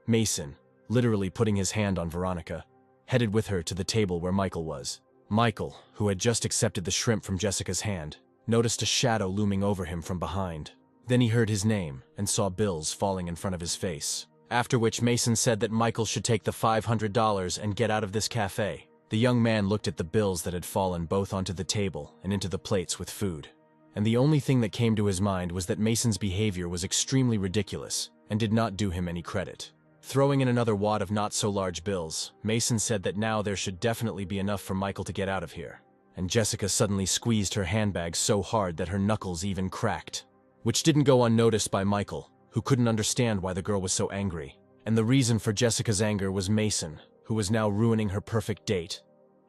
Mason, literally putting his hand on Veronica, headed with her to the table where Michael was. Michael, who had just accepted the shrimp from Jessica's hand, noticed a shadow looming over him from behind. Then he heard his name and saw bills falling in front of his face, after which Mason said that Michael should take the $500 and get out of this cafe. The young man looked at the bills that had fallen both onto the table and into the plates with food. And the only thing that came to his mind was that Mason's behavior was extremely ridiculous and did not do him any credit. Throwing in another wad of not-so-large bills, Mason said that now there should definitely be enough for Michael to get out of here. And Jessica suddenly squeezed her handbag so hard that her knuckles even cracked, which didn't go unnoticed by Michael, who couldn't understand why the girl was so angry. And the reason for Jessica's anger was Mason, who was now ruining her perfect date,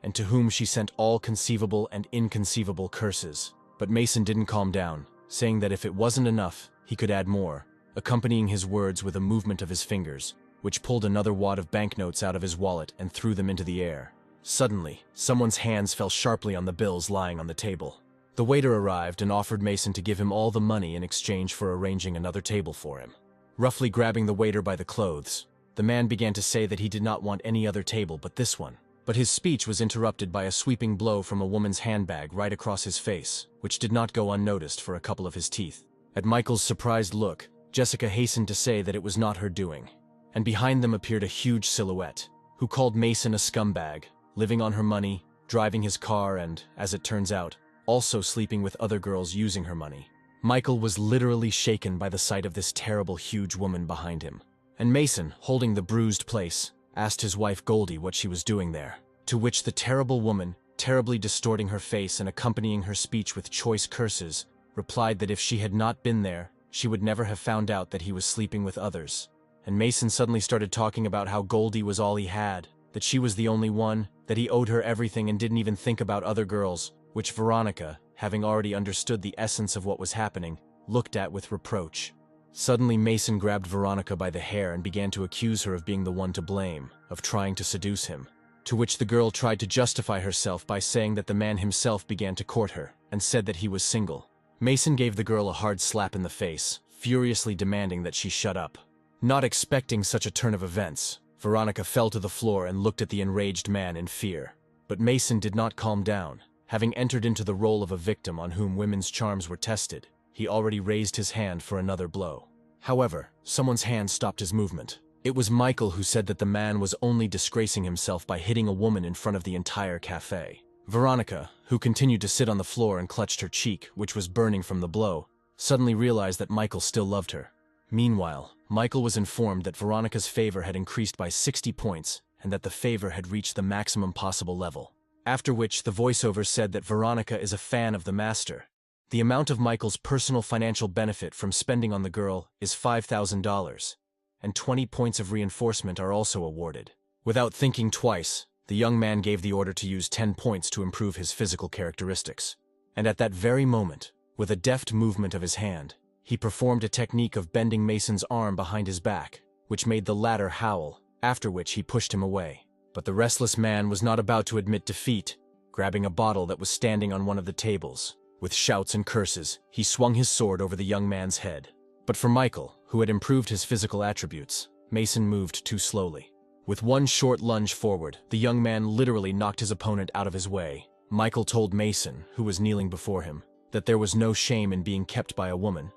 and to whom she sent all conceivable and inconceivable curses. But Mason didn't calm down, saying that if it wasn't enough, he could add more, accompanying his words with a movement of his fingers, which pulled another wad of banknotes out of his wallet and threw them into the air. Suddenly, someone's hands fell sharply on the bills lying on the table. The waiter arrived and offered Mason to give him all the money in exchange for arranging another table for him. Roughly grabbing the waiter by the clothes, the man began to say that he did not want any other table but this one. But his speech was interrupted by a sweeping blow from a woman's handbag right across his face, which did not go unnoticed for a couple of his teeth. At Michael's surprised look, Jessica hastened to say that it was not her doing. And behind them appeared a huge silhouette, who called Mason a scumbag, living on her money, driving his car and, as it turns out, also sleeping with other girls using her money. Michael was literally shaken by the sight of this terrible huge woman behind him. And Mason, holding the bruised place, asked his wife Goldie what she was doing there, to which the terrible woman, terribly distorting her face and accompanying her speech with choice curses, replied that if she had not been there, she would never have found out that he was sleeping with others. And Mason suddenly started talking about how Goldie was all he had, that she was the only one, that he owed her everything and didn't even think about other girls, which Veronica, having already understood the essence of what was happening, looked at with reproach. Suddenly Mason grabbed Veronica by the hair and began to accuse her of being the one to blame, of trying to seduce him, to which the girl tried to justify herself by saying that the man himself began to court her, and said that he was single. Mason gave the girl a hard slap in the face, furiously demanding that she shut up. Not expecting such a turn of events, Veronica fell to the floor and looked at the enraged man in fear. But Mason did not calm down. Having entered into the role of a victim on whom women's charms were tested, he already raised his hand for another blow. However, someone's hand stopped his movement, It was Michael who said that the man was only disgracing himself by hitting a woman in front of the entire cafe. Veronica, who continued to sit on the floor and clutched her cheek, which was burning from the blow, suddenly realized that Michael still loved her. Meanwhile, Michael was informed that Veronica's favor had increased by 60 points and that the favor had reached the maximum possible level. After which, the voiceover said that Veronica is a fan of the master. The amount of Michael's personal financial benefit from spending on the girl is $5,000, and 20 points of reinforcement are also awarded. Without thinking twice, the young man gave the order to use 10 points to improve his physical characteristics. And at that very moment, with a deft movement of his hand, he performed a technique of bending Mason's arm behind his back, which made the latter howl, after which he pushed him away. But the restless man was not about to admit defeat. Grabbing a bottle that was standing on one of the tables, with shouts and curses, he swung his sword over the young man's head. But for Michael, who had improved his physical attributes, Mason moved too slowly. With one short lunge forward, the young man literally knocked his opponent out of his way. Michael told Mason, who was kneeling before him, that there was no shame in being kept by a woman,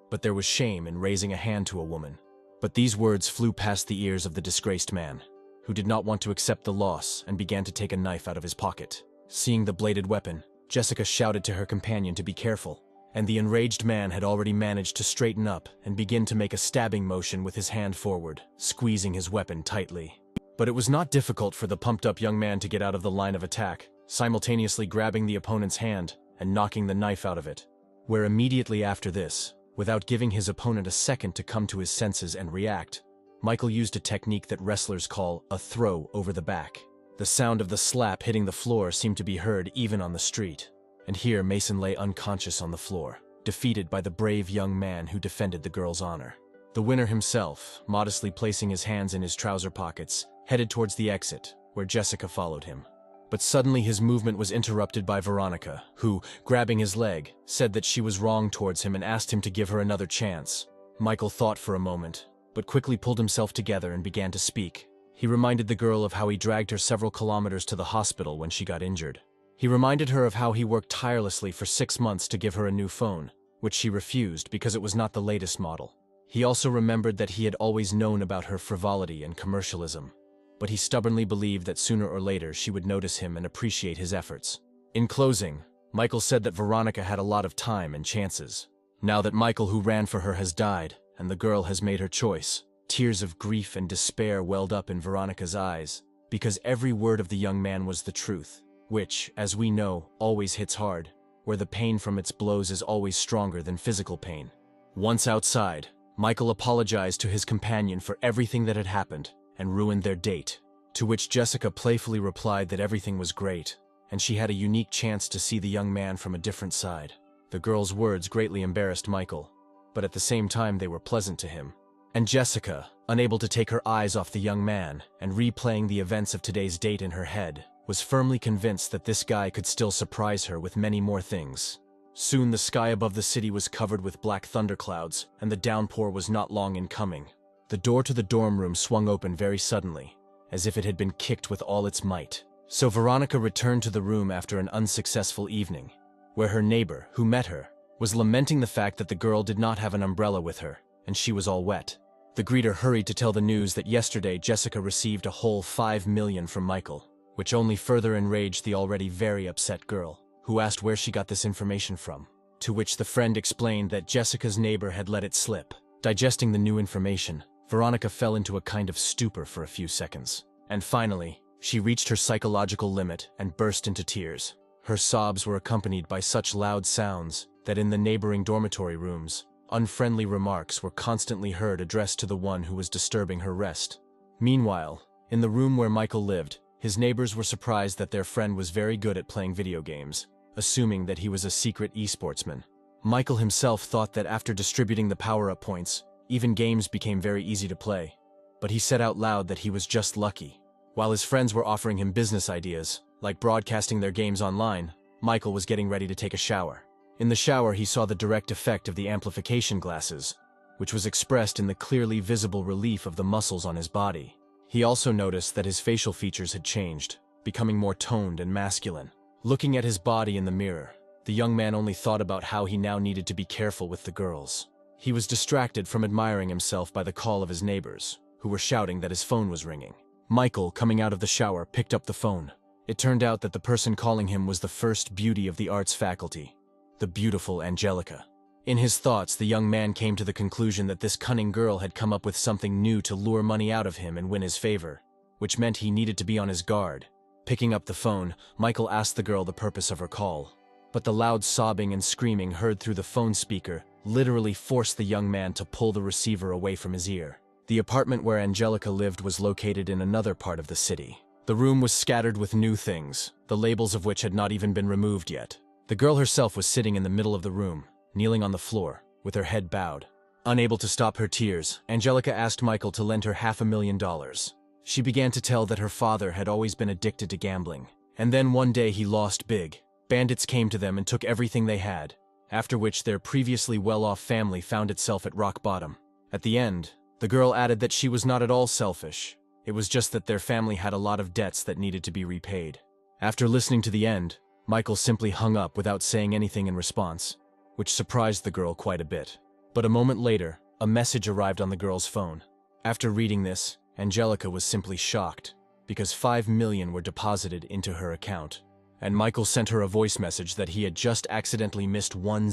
but there was shame in raising a hand to a woman. But these words flew past the ears of the disgraced man, who did not want to accept the loss and began to take a knife out of his pocket. Seeing the bladed weapon, Jessica shouted to her companion to be careful, and the enraged man had already managed to straighten up and begin to make a stabbing motion with his hand forward, squeezing his weapon tightly. But it was not difficult for the pumped-up young man to get out of the line of attack, simultaneously grabbing the opponent's hand and knocking the knife out of it. Where immediately after this, without giving his opponent a second to come to his senses and react, Michael used a technique that wrestlers call a throw over the back. The sound of the slap hitting the floor seemed to be heard even on the street. And here Mason lay unconscious on the floor, defeated by the brave young man who defended the girl's honor. The winner himself, modestly placing his hands in his trouser pockets, headed towards the exit, where Jessica followed him. But suddenly his movement was interrupted by Veronica, who, grabbing his leg, said that she was wrong towards him and asked him to give her another chance. Michael thought for a moment, but quickly pulled himself together and began to speak. He reminded the girl of how he dragged her several kilometers to the hospital when she got injured. He reminded her of how he worked tirelessly for 6 months to give her a new phone, which she refused because it was not the latest model. He also remembered that he had always known about her frivolity and commercialism, but he stubbornly believed that sooner or later she would notice him and appreciate his efforts. In closing, Michael said that Veronica had a lot of time and chances. Now that Michael, who ran for her, has died, and the girl has made her choice, tears of grief and despair welled up in Veronica's eyes, because every word of the young man was the truth, which, as we know, always hits hard, where the pain from its blows is always stronger than physical pain. Once outside, Michael apologized to his companion for everything that had happened and ruined their date, to which Jessica playfully replied that everything was great, and she had a unique chance to see the young man from a different side. The girl's words greatly embarrassed Michael, but at the same time they were pleasant to him. And Jessica, unable to take her eyes off the young man and replaying the events of today's date in her head, was firmly convinced that this guy could still surprise her with many more things. Soon the sky above the city was covered with black thunderclouds, and the downpour was not long in coming. The door to the dorm room swung open very suddenly, as if it had been kicked with all its might. So Veronica returned to the room after an unsuccessful evening, where her neighbor, who met her, was lamenting the fact that the girl did not have an umbrella with her, and she was all wet. The greeter hurried to tell the news that yesterday Jessica received a whole $5 million from Michael, which only further enraged the already very upset girl, who asked where she got this information from, to which the friend explained that Jessica's neighbor had let it slip. Digesting the new information, Veronica fell into a kind of stupor for a few seconds, and finally, she reached her psychological limit and burst into tears. Her sobs were accompanied by such loud sounds that in the neighboring dormitory rooms, unfriendly remarks were constantly heard addressed to the one who was disturbing her rest. Meanwhile, in the room where Michael lived, his neighbors were surprised that their friend was very good at playing video games, assuming that he was a secret esportsman. Michael himself thought that after distributing the power-up points, even games became very easy to play. But he said out loud that he was just lucky. While his friends were offering him business ideas, like broadcasting their games online, Michael was getting ready to take a shower. In the shower, he saw the direct effect of the amplification glasses, which was expressed in the clearly visible relief of the muscles on his body. He also noticed that his facial features had changed, becoming more toned and masculine. Looking at his body in the mirror, the young man only thought about how he now needed to be careful with the girls. He was distracted from admiring himself by the call of his neighbors, who were shouting that his phone was ringing. Michael, coming out of the shower, picked up the phone. It turned out that the person calling him was the first beauty of the arts faculty, the beautiful Angelica. In his thoughts, the young man came to the conclusion that this cunning girl had come up with something new to lure money out of him and win his favor, which meant he needed to be on his guard. Picking up the phone, Michael asked the girl the purpose of her call. But the loud sobbing and screaming heard through the phone speaker literally forced the young man to pull the receiver away from his ear. The apartment where Angelica lived was located in another part of the city. The room was scattered with new things, the labels of which had not even been removed yet. The girl herself was sitting in the middle of the room, kneeling on the floor, with her head bowed. Unable to stop her tears, Angelica asked Michael to lend her $500,000. She began to tell that her father had always been addicted to gambling, and then one day he lost big. Bandits came to them and took everything they had, after which their previously well-off family found itself at rock bottom. At the end, the girl added that she was not at all selfish. It was just that their family had a lot of debts that needed to be repaid. After listening to the end, Michael simply hung up without saying anything in response, which surprised the girl quite a bit. But a moment later, a message arrived on the girl's phone. After reading this, Angelica was simply shocked, because $5 million were deposited into her account. And Michael sent her a voice message that he had just accidentally missed 10.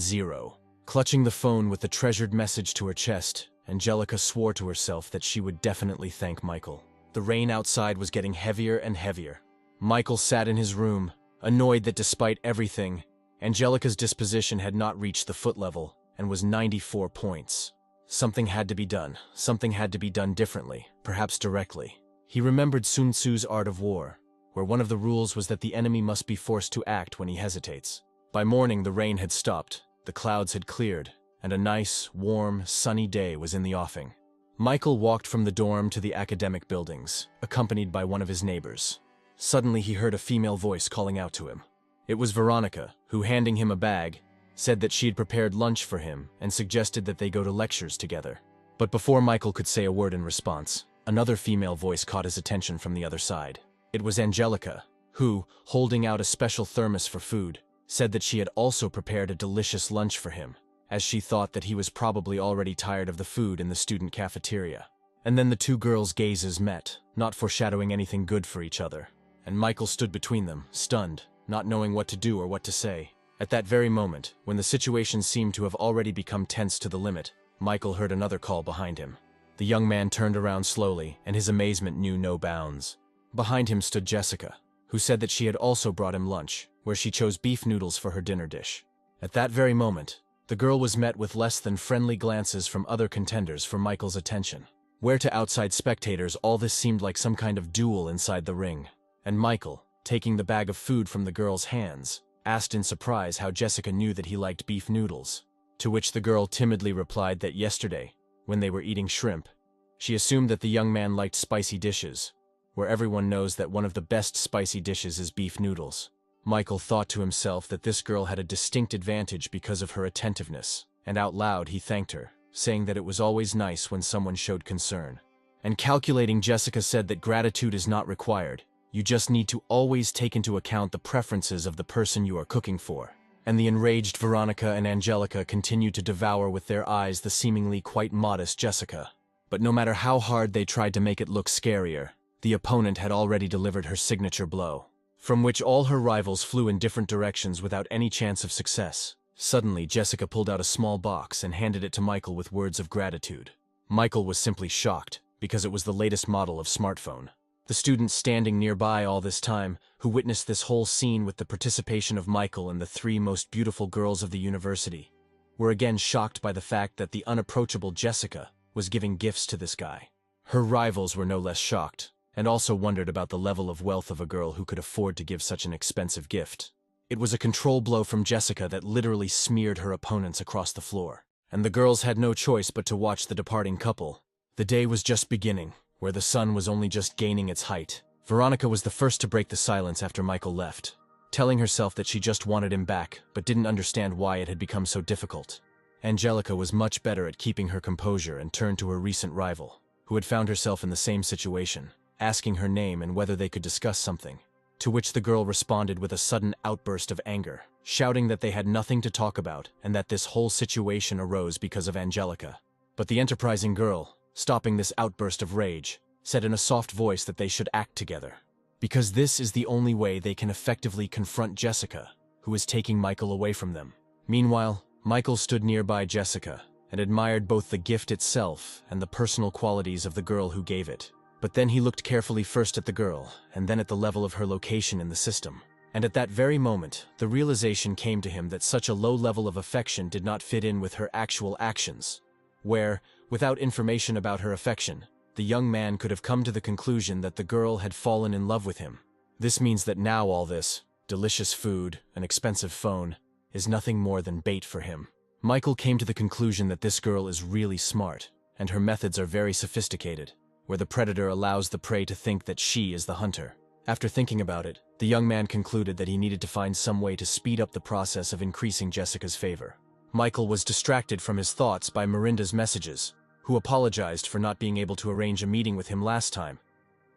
Clutching the phone with the treasured message to her chest, Angelica swore to herself that she would definitely thank Michael. The rain outside was getting heavier and heavier. Michael sat in his room, annoyed that despite everything, Angelica's disposition had not reached the foot level and was 94 points. Something had to be done. Something had to be done differently, perhaps directly. He remembered Sun Tzu's Art of War, where one of the rules was that the enemy must be forced to act when he hesitates. By morning, the rain had stopped, the clouds had cleared, and a nice, warm, sunny day was in the offing. Michael walked from the dorm to the academic buildings, accompanied by one of his neighbors. Suddenly, he heard a female voice calling out to him. It was Veronica, who, handing him a bag, said that she had prepared lunch for him and suggested that they go to lectures together. But before Michael could say a word in response, another female voice caught his attention from the other side. It was Angelica, who, holding out a special thermos for food, said that she had also prepared a delicious lunch for him, as she thought that he was probably already tired of the food in the student cafeteria. And then the two girls' gazes met, not foreshadowing anything good for each other. And Michael stood between them, stunned, not knowing what to do or what to say. At that very moment, when the situation seemed to have already become tense to the limit, Michael heard another call behind him. The young man turned around slowly, and his amazement knew no bounds. Behind him stood Jessica, who said that she had also brought him lunch, where she chose beef noodles for her dinner dish. At that very moment, the girl was met with less than friendly glances from other contenders for Michael's attention. Where to outside spectators, all this seemed like some kind of duel inside the ring. And Michael, taking the bag of food from the girl's hands, asked in surprise how Jessica knew that he liked beef noodles. To which the girl timidly replied that yesterday, when they were eating shrimp, she assumed that the young man liked spicy dishes, where everyone knows that one of the best spicy dishes is beef noodles. Michael thought to himself that this girl had a distinct advantage because of her attentiveness, and out loud he thanked her, saying that it was always nice when someone showed concern. And calculating, Jessica said that gratitude is not required. You just need to always take into account the preferences of the person you are cooking for. And the enraged Veronica and Angelica continued to devour with their eyes the seemingly quite modest Jessica. But no matter how hard they tried to make it look scarier, the opponent had already delivered her signature blow, from which all her rivals flew in different directions without any chance of success. Suddenly, Jessica pulled out a small box and handed it to Michael with words of gratitude. Michael was simply shocked, because it was the latest model of smartphone. The students standing nearby all this time, who witnessed this whole scene with the participation of Michael and the three most beautiful girls of the university, were again shocked by the fact that the unapproachable Jessica was giving gifts to this guy. Her rivals were no less shocked, and also wondered about the level of wealth of a girl who could afford to give such an expensive gift. It was a control blow from Jessica that literally smeared her opponents across the floor, and the girls had no choice but to watch the departing couple. The day was just beginning, where the sun was only just gaining its height. Veronica was the first to break the silence after Michael left, telling herself that she just wanted him back, but didn't understand why it had become so difficult. Angelica was much better at keeping her composure and turned to her recent rival, who had found herself in the same situation, asking her name and whether they could discuss something, to which the girl responded with a sudden outburst of anger, shouting that they had nothing to talk about and that this whole situation arose because of Angelica. But the enterprising girl, stopping this outburst of rage, said in a soft voice that they should act together. Because this is the only way they can effectively confront Jessica, who is taking Michael away from them. Meanwhile, Michael stood nearby Jessica and admired both the gift itself and the personal qualities of the girl who gave it. But then he looked carefully first at the girl and then at the level of her location in the system. And at that very moment, the realization came to him that such a low level of affection did not fit in with her actual actions. Where, without information about her affection, the young man could have come to the conclusion that the girl had fallen in love with him. This means that now all this, delicious food, an expensive phone, is nothing more than bait for him. Michael came to the conclusion that this girl is really smart, and her methods are very sophisticated, where the predator allows the prey to think that she is the hunter. After thinking about it, the young man concluded that he needed to find some way to speed up the process of increasing Jessica's favor. Michael was distracted from his thoughts by Miranda's messages, who apologized for not being able to arrange a meeting with him last time.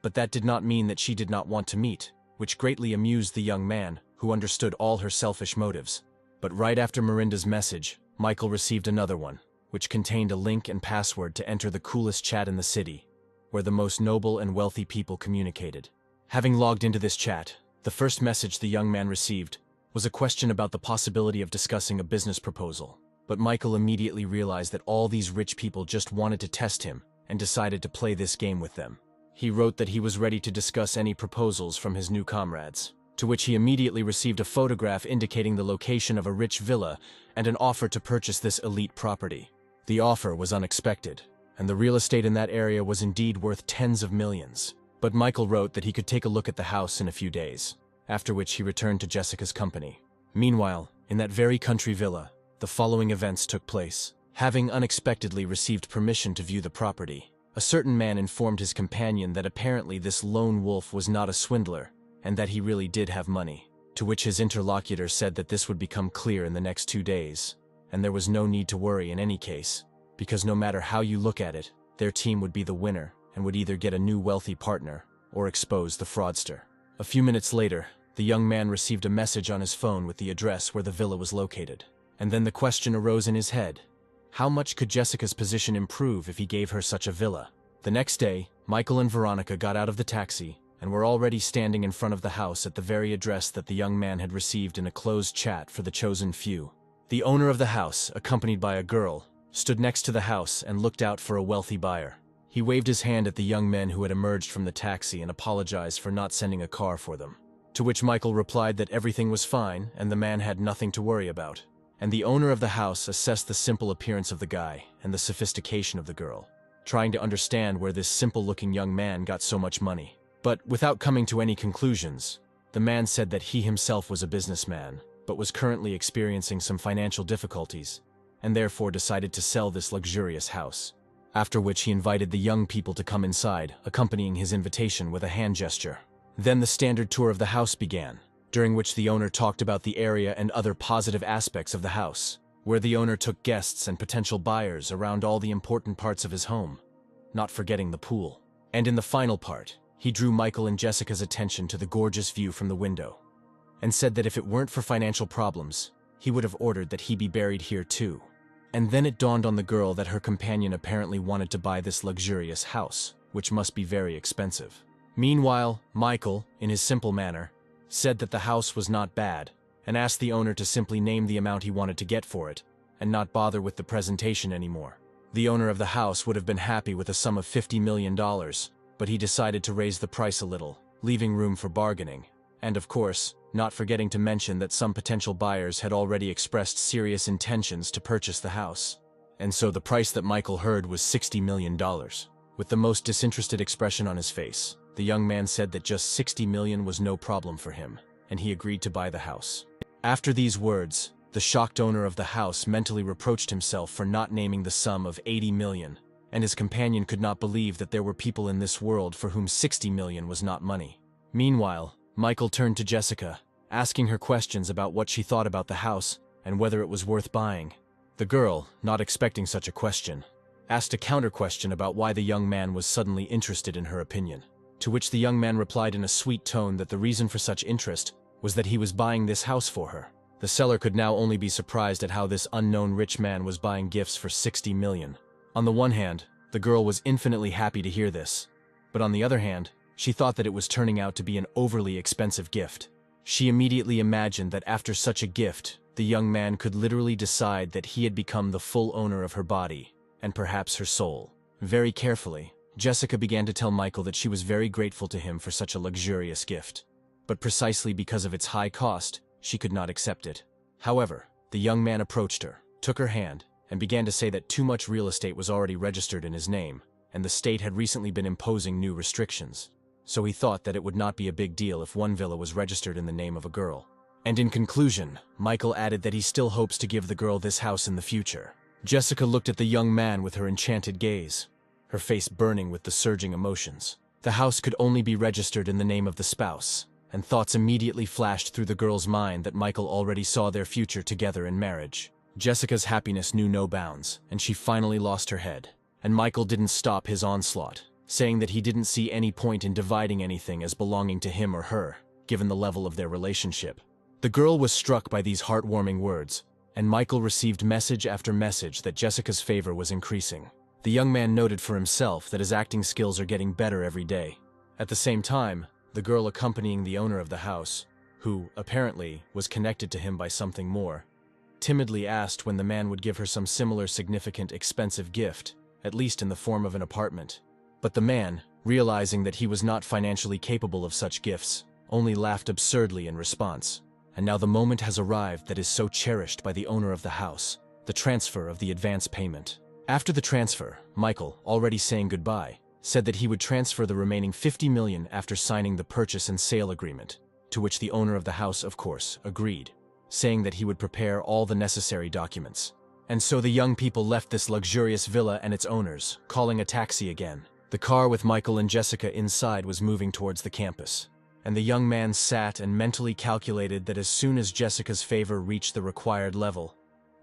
But that did not mean that she did not want to meet, which greatly amused the young man, who understood all her selfish motives. But right after Miranda's message, Michael received another one, which contained a link and password to enter the coolest chat in the city, where the most noble and wealthy people communicated. Having logged into this chat, the first message the young man received was a question about the possibility of discussing a business proposal. But Michael immediately realized that all these rich people just wanted to test him and decided to play this game with them. He wrote that he was ready to discuss any proposals from his new comrades, to which he immediately received a photograph indicating the location of a rich villa and an offer to purchase this elite property. The offer was unexpected, and the real estate in that area was indeed worth tens of millions. But Michael wrote that he could take a look at the house in a few days, after which he returned to Jessica's company. Meanwhile, in that very country villa, the following events took place. Having unexpectedly received permission to view the property, a certain man informed his companion that apparently this lone wolf was not a swindler, and that he really did have money, to which his interlocutor said that this would become clear in the next 2 days, and there was no need to worry in any case, because no matter how you look at it, their team would be the winner and would either get a new wealthy partner or expose the fraudster. A few minutes later, the young man received a message on his phone with the address where the villa was located. And then the question arose in his head: how much could Jessica's position improve if he gave her such a villa? The next day, Michael and Veronica got out of the taxi and were already standing in front of the house at the very address that the young man had received in a closed chat for the chosen few. The owner of the house, accompanied by a girl, stood next to the house and looked out for a wealthy buyer. He waved his hand at the young men who had emerged from the taxi and apologized for not sending a car for them, to which Michael replied that everything was fine and the man had nothing to worry about. And the owner of the house assessed the simple appearance of the guy and the sophistication of the girl, trying to understand where this simple-looking young man got so much money. But without coming to any conclusions, the man said that he himself was a businessman, but was currently experiencing some financial difficulties, and therefore decided to sell this luxurious house. After which he invited the young people to come inside, accompanying his invitation with a hand gesture. Then the standard tour of the house began, during which the owner talked about the area and other positive aspects of the house, where the owner took guests and potential buyers around all the important parts of his home, not forgetting the pool. And in the final part, he drew Michael and Jessica's attention to the gorgeous view from the window, and said that if it weren't for financial problems, he would have ordered that he be buried here too. And then it dawned on the girl that her companion apparently wanted to buy this luxurious house, which must be very expensive. Meanwhile, Michael, in his simple manner, said that the house was not bad, and asked the owner to simply name the amount he wanted to get for it, and not bother with the presentation anymore. The owner of the house would have been happy with a sum of $50 million, but he decided to raise the price a little, leaving room for bargaining, and of course, not forgetting to mention that some potential buyers had already expressed serious intentions to purchase the house. And so the price that Michael heard was $60 million. With the most disinterested expression on his face, the young man said that just $60 million was no problem for him, and he agreed to buy the house. After these words, the shocked owner of the house mentally reproached himself for not naming the sum of $80 million, and his companion could not believe that there were people in this world for whom $60 million was not money. Meanwhile, Michael turned to Jessica, asking her questions about what she thought about the house and whether it was worth buying. The girl, not expecting such a question, asked a counter-question about why the young man was suddenly interested in her opinion, to which the young man replied in a sweet tone that the reason for such interest was that he was buying this house for her. The seller could now only be surprised at how this unknown rich man was buying gifts for $60 million. On the one hand, The girl was infinitely happy to hear this. But on the other hand, she thought that it was turning out to be an overly expensive gift. She immediately imagined that after such a gift, the young man could literally decide that he had become the full owner of her body, and perhaps her soul. Very carefully, Jessica began to tell Michael that she was very grateful to him for such a luxurious gift. But precisely because of its high cost, she could not accept it. However, the young man approached her, took her hand, and began to say that too much real estate was already registered in his name, and the state had recently been imposing new restrictions. So he thought that it would not be a big deal if one villa was registered in the name of a girl. And in conclusion, Michael added that he still hopes to give the girl this house in the future. Jessica looked at the young man with her enchanted gaze, her face burning with the surging emotions. The house could only be registered in the name of the spouse, and thoughts immediately flashed through the girl's mind that Michael already saw their future together in marriage. Jessica's happiness knew no bounds, and she finally lost her head. And Michael didn't stop his onslaught, saying that he didn't see any point in dividing anything as belonging to him or her, given the level of their relationship. The girl was struck by these heartwarming words, and Michael received message after message that Jessica's favor was increasing. The young man noted for himself that his acting skills are getting better every day. At the same time, the girl accompanying the owner of the house, who, apparently, was connected to him by something more, timidly asked when the man would give her some similar significant expensive gift, at least in the form of an apartment. But the man, realizing that he was not financially capable of such gifts, only laughed absurdly in response. And now the moment has arrived that is so cherished by the owner of the house, the transfer of the advance payment. After the transfer, Michael, already saying goodbye, said that he would transfer the remaining $50 million after signing the purchase and sale agreement, to which the owner of the house, of course, agreed, saying that he would prepare all the necessary documents. And so the young people left this luxurious villa and its owners, calling a taxi again. The car with Michael and Jessica inside was moving towards the campus, and the young man sat and mentally calculated that as soon as Jessica's favor reached the required level,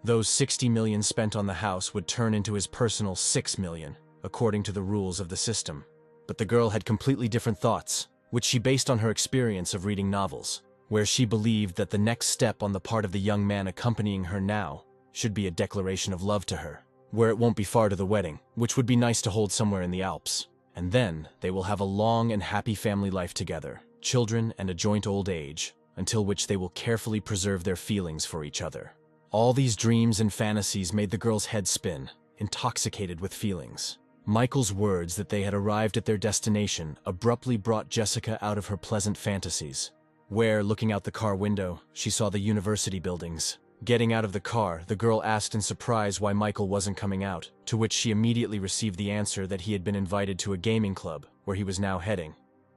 those $60 million spent on the house would turn into his personal $6 million, according to the rules of the system. But the girl had completely different thoughts, which she based on her experience of reading novels, where she believed that the next step on the part of the young man accompanying her now should be a declaration of love to her, where it won't be far to the wedding, which would be nice to hold somewhere in the Alps. And then they will have a long and happy family life together, children and a joint old age, until which they will carefully preserve their feelings for each other. All these dreams and fantasies made the girl's head spin, intoxicated with feelings. Michael's words that they had arrived at their destination abruptly brought Jessica out of her pleasant fantasies, where, looking out the car window, she saw the university buildings. Getting out of the car, the girl asked in surprise why Michael wasn't coming out, to which she immediately received the answer that he had been invited to a gaming club, where he was now heading.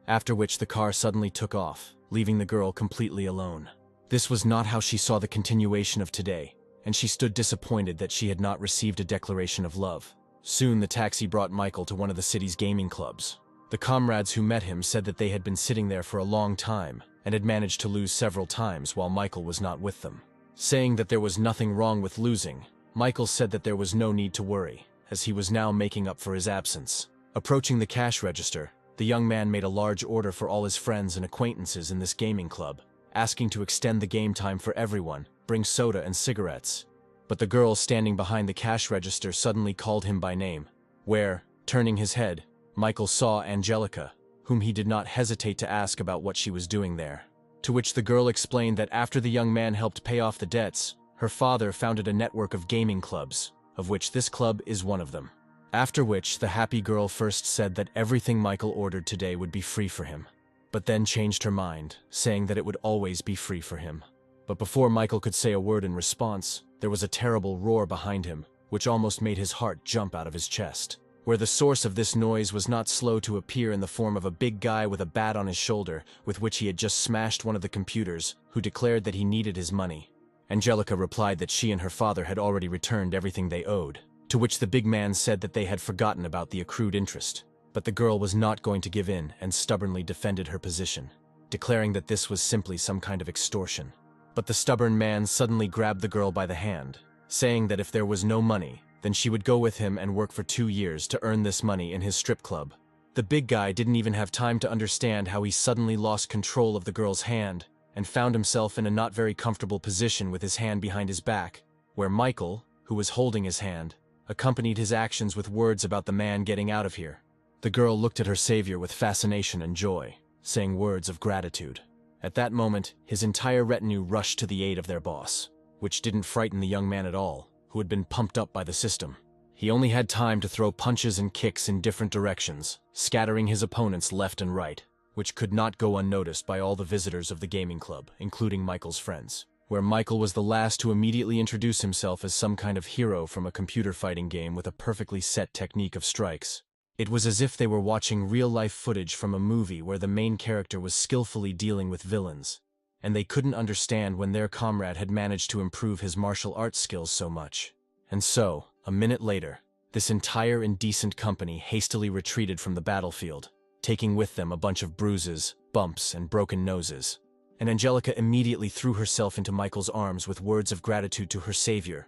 After which the car suddenly took off, leaving the girl completely alone. This was not how she saw the continuation of today, and she stood disappointed that she had not received a declaration of love. Soon the taxi brought Michael to one of the city's gaming clubs. The comrades who met him said that they had been sitting there for a long time, and had managed to lose several times while Michael was not with them. Saying that there was nothing wrong with losing, Michael said that there was no need to worry, as he was now making up for his absence. Approaching the cash register, the young man made a large order for all his friends and acquaintances in this gaming club, asking to extend the game time for everyone, bring soda and cigarettes. But the girl standing behind the cash register suddenly called him by name, where, turning his head, Michael saw Angelica, whom he did not hesitate to ask about what she was doing there. To which the girl explained that after the young man helped pay off the debts, her father founded a network of gaming clubs, of which this club is one of them. After which, the happy girl first said that everything Michael ordered today would be free for him, but then changed her mind, saying that it would always be free for him. But before Michael could say a word in response, there was a terrible roar behind him, which almost made his heart jump out of his chest, where the source of this noise was not slow to appear in the form of a big guy with a bat on his shoulder, with which he had just smashed one of the computers, who declared that he needed his money. Angelica replied that she and her father had already returned everything they owed, to which the big man said that they had forgotten about the accrued interest. But the girl was not going to give in and stubbornly defended her position, declaring that this was simply some kind of extortion. But the stubborn man suddenly grabbed the girl by the hand, saying that if there was no money, then she would go with him and work for 2 years to earn this money in his strip club. The big guy didn't even have time to understand how he suddenly lost control of the girl's hand and found himself in a not very comfortable position with his hand behind his back, where Michael, who was holding his hand, accompanied his actions with words about the man getting out of here. The girl looked at her savior with fascination and joy, saying words of gratitude. At that moment, his entire retinue rushed to the aid of their boss, which didn't frighten the young man at all, who had been pumped up by the system. He only had time to throw punches and kicks in different directions, scattering his opponents left and right, which could not go unnoticed by all the visitors of the gaming club, including Michael's friends, where Michael was the last to immediately introduce himself as some kind of hero from a computer fighting game with a perfectly set technique of strikes. It was as if they were watching real-life footage from a movie where the main character was skillfully dealing with villains, and they couldn't understand when their comrade had managed to improve his martial arts skills so much. And so, a minute later, this entire indecent company hastily retreated from the battlefield, taking with them a bunch of bruises, bumps, and broken noses. And Angelica immediately threw herself into Michael's arms with words of gratitude to her savior.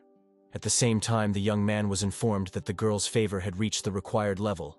At the same time, the young man was informed that the girl's favor had reached the required level,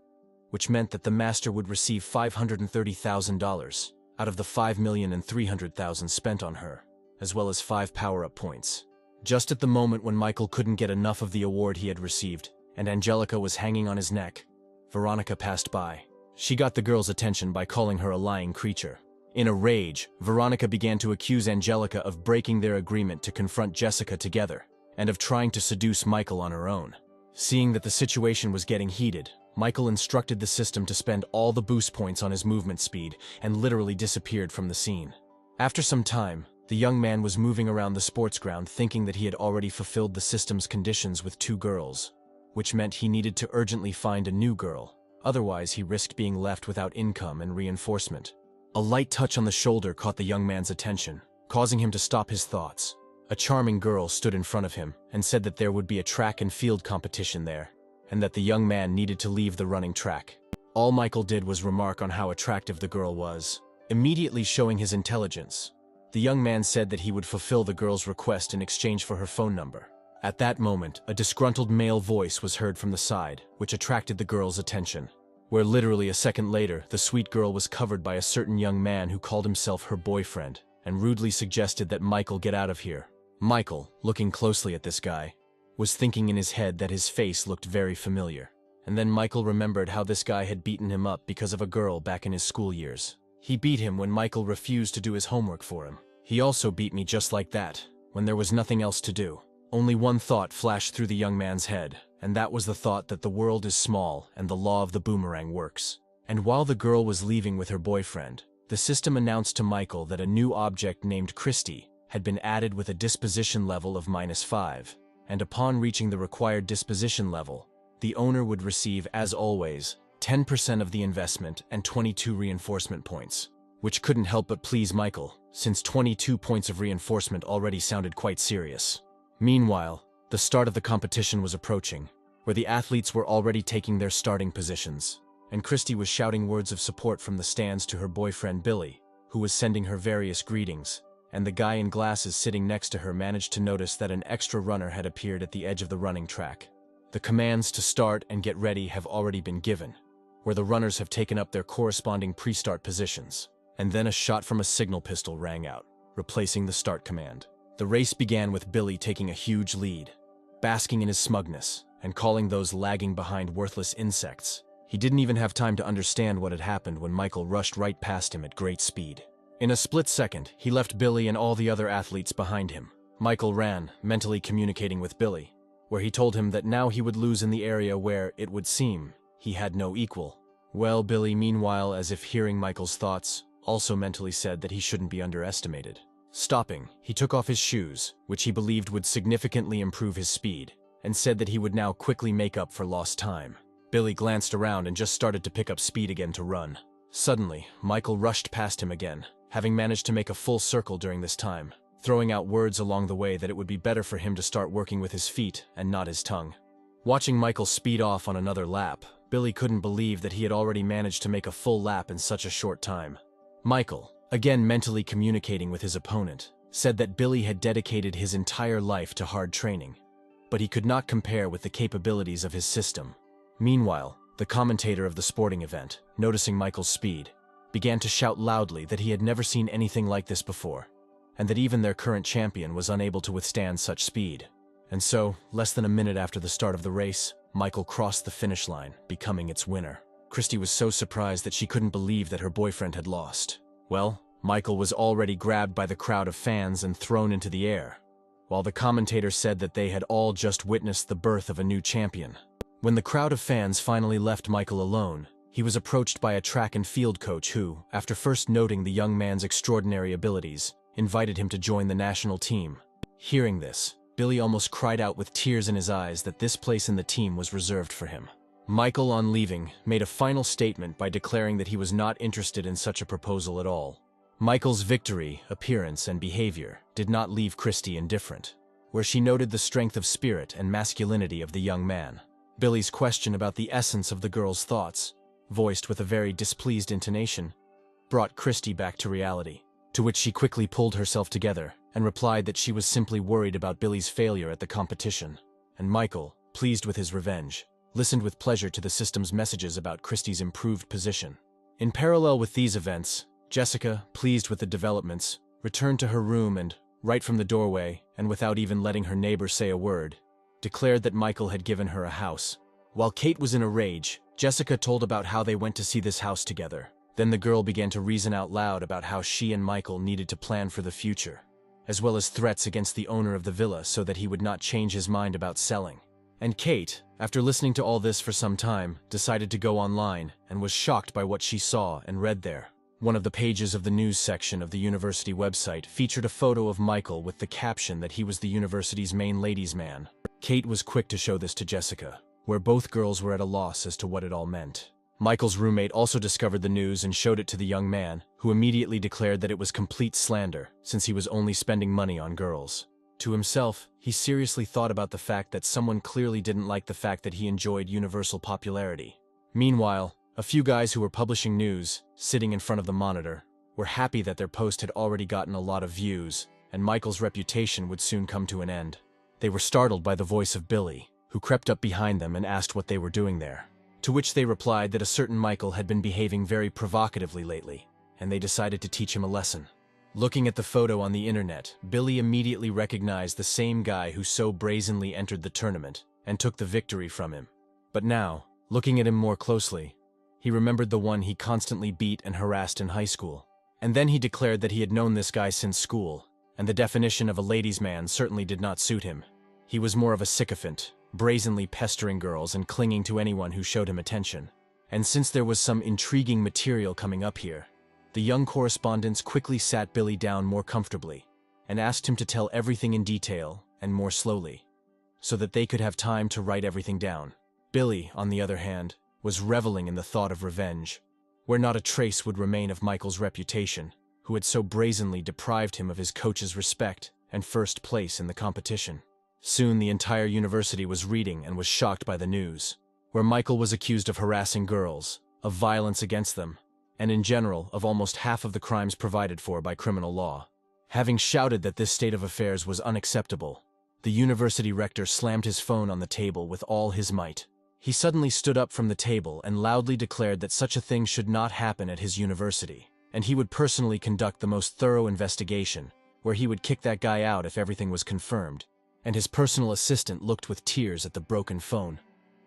which meant that the master would receive $530,000 out of the $5,300,000 spent on her, as well as 5 power-up points. Just at the moment when Michael couldn't get enough of the award he had received, and Angelica was hanging on his neck, Veronica passed by. She got the girl's attention by calling her a lying creature. In a rage, Veronica began to accuse Angelica of breaking their agreement to confront Jessica together, and of trying to seduce Michael on her own. Seeing that the situation was getting heated, Michael instructed the system to spend all the boost points on his movement speed and literally disappeared from the scene. After some time, the young man was moving around the sports ground thinking that he had already fulfilled the system's conditions with 2 girls, which meant he needed to urgently find a new girl, otherwise he risked being left without income and reinforcement. A light touch on the shoulder caught the young man's attention, causing him to stop his thoughts. A charming girl stood in front of him and said that there would be a track and field competition there, and that the young man needed to leave the running track. All Michael did was remark on how attractive the girl was, immediately showing his intelligence. The young man said that he would fulfill the girl's request in exchange for her phone number. At that moment, a disgruntled male voice was heard from the side, which attracted the girl's attention, where literally a second later, the sweet girl was covered by a certain young man who called himself her boyfriend, and rudely suggested that Michael get out of here. Michael, looking closely at this guy, was thinking in his head that his face looked very familiar. And then Michael remembered how this guy had beaten him up because of a girl back in his school years. He beat him when Michael refused to do his homework for him. He also beat me just like that, when there was nothing else to do. Only one thought flashed through the young man's head, and that was the thought that the world is small and the law of the boomerang works. And while the girl was leaving with her boyfriend, the system announced to Michael that a new object named Christy had been added with a disposition level of -5, and upon reaching the required disposition level, the owner would receive, as always, 10% of the investment and 22 reinforcement points, which couldn't help but please Michael, since 22 points of reinforcement already sounded quite serious. Meanwhile, the start of the competition was approaching, where the athletes were already taking their starting positions, and Christy was shouting words of support from the stands to her boyfriend Billy, who was sending her various greetings, and the guy in glasses sitting next to her managed to notice that an extra runner had appeared at the edge of the running track. The commands to start and get ready have already been given, where the runners have taken up their corresponding pre-start positions, and then a shot from a signal pistol rang out, replacing the start command. The race began with Billy taking a huge lead, basking in his smugness, and calling those lagging behind worthless insects. He didn't even have time to understand what had happened when Michael rushed right past him at great speed. In a split second, he left Billy and all the other athletes behind him. Michael ran, mentally communicating with Billy, where he told him that now he would lose in the area where, it would seem, he had no equal. Well, Billy, meanwhile, as if hearing Michael's thoughts, also mentally said that he shouldn't be underestimated. Stopping, he took off his shoes, which he believed would significantly improve his speed, and said that he would now quickly make up for lost time. Billy glanced around and just started to pick up speed again to run. Suddenly, Michael rushed past him again, having managed to make a full circle during this time, throwing out words along the way that it would be better for him to start working with his feet and not his tongue. Watching Michael speed off on another lap, Billy couldn't believe that he had already managed to make a full lap in such a short time. Michael, again mentally communicating with his opponent, said that Billy had dedicated his entire life to hard training, but he could not compare with the capabilities of his system. Meanwhile, the commentator of the sporting event, noticing Michael's speed, began to shout loudly that he had never seen anything like this before, and that even their current champion was unable to withstand such speed. And so, less than a minute after the start of the race, Michael crossed the finish line, becoming its winner. Christy was so surprised that she couldn't believe that her boyfriend had lost. Well, Michael was already grabbed by the crowd of fans and thrown into the air, while the commentator said that they had all just witnessed the birth of a new champion. When the crowd of fans finally left Michael alone, he was approached by a track and field coach who, after first noting the young man's extraordinary abilities, invited him to join the national team. Hearing this, Billy almost cried out with tears in his eyes that this place in the team was reserved for him. Michael, on leaving, made a final statement by declaring that he was not interested in such a proposal at all. Michael's victory, appearance, and behavior did not leave Christy indifferent, where she noted the strength of spirit and masculinity of the young man. Billy's question about the essence of the girl's thoughts, voiced with a very displeased intonation, brought Christy back to reality, to which she quickly pulled herself together and replied that she was simply worried about Billy's failure at the competition. And Michael, pleased with his revenge, listened with pleasure to the system's messages about Christy's improved position. In parallel with these events, Jessica, pleased with the developments, returned to her room and, right from the doorway, and without even letting her neighbor say a word, declared that Michael had given her a house. While Kate was in a rage, Jessica told about how they went to see this house together. Then the girl began to reason out loud about how she and Michael needed to plan for the future, as well as threats against the owner of the villa so that he would not change his mind about selling. And Kate, after listening to all this for some time, decided to go online and was shocked by what she saw and read there. One of the pages of the news section of the university website featured a photo of Michael with the caption that he was the university's main ladies' man. Kate was quick to show this to Jessica, where both girls were at a loss as to what it all meant. Michael's roommate also discovered the news and showed it to the young man, who immediately declared that it was complete slander, since he was only spending money on girls. To himself, he seriously thought about the fact that someone clearly didn't like the fact that he enjoyed universal popularity. Meanwhile, a few guys who were publishing news, sitting in front of the monitor, were happy that their post had already gotten a lot of views, and Michael's reputation would soon come to an end. They were startled by the voice of Billy, who crept up behind them and asked what they were doing there. To which they replied that a certain Michael had been behaving very provocatively lately, and they decided to teach him a lesson. Looking at the photo on the internet, Billy immediately recognized the same guy who so brazenly entered the tournament and took the victory from him. But now, looking at him more closely, he remembered the one he constantly beat and harassed in high school. And then he declared that he had known this guy since school, and the definition of a ladies' man certainly did not suit him. He was more of a sycophant, brazenly pestering girls and clinging to anyone who showed him attention. And since there was some intriguing material coming up here, the young correspondents quickly sat Billy down more comfortably and asked him to tell everything in detail and more slowly, so that they could have time to write everything down. Billy, on the other hand, was reveling in the thought of revenge, where not a trace would remain of Michael's reputation, who had so brazenly deprived him of his coach's respect and first place in the competition. Soon the entire university was reading and was shocked by the news, where Michael was accused of harassing girls, of violence against them, and in general of almost half of the crimes provided for by criminal law. Having shouted that this state of affairs was unacceptable, the university rector slammed his phone on the table with all his might. He suddenly stood up from the table and loudly declared that such a thing should not happen at his university, and he would personally conduct the most thorough investigation, where he would kick that guy out if everything was confirmed. And his personal assistant looked with tears at the broken phone,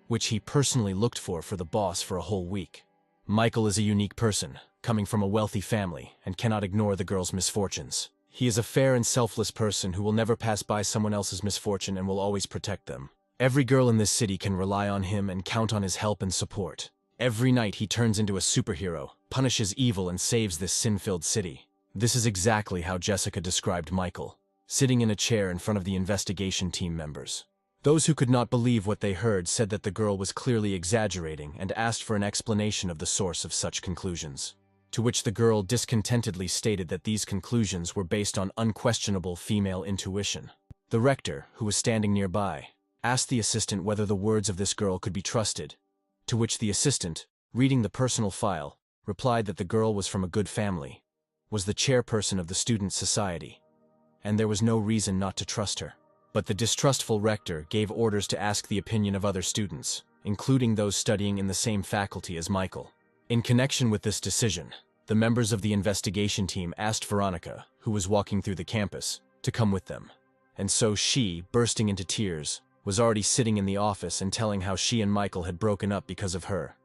which he personally looked for the boss for a whole week. Michael is a unique person, coming from a wealthy family, and cannot ignore the girl's misfortunes. He is a fair and selfless person who will never pass by someone else's misfortune and will always protect them. Every girl in this city can rely on him and count on his help and support. Every night he turns into a superhero, punishes evil, and saves this sin-filled city. This is exactly how Jessica described Michael, sitting in a chair in front of the investigation team members. Those who could not believe what they heard said that the girl was clearly exaggerating and asked for an explanation of the source of such conclusions. To which the girl discontentedly stated that these conclusions were based on unquestionable female intuition. The rector, who was standing nearby, asked the assistant whether the words of this girl could be trusted, to which the assistant, reading the personal file, replied that the girl was from a good family, was the chairperson of the student society, and there was no reason not to trust her. But the distrustful rector gave orders to ask the opinion of other students, including those studying in the same faculty as Michael. In connection with this decision, the members of the investigation team asked Veronica, who was walking through the campus, to come with them, And so she, bursting into tears, was already sitting in the office and telling how she and Michael had broken up because of her.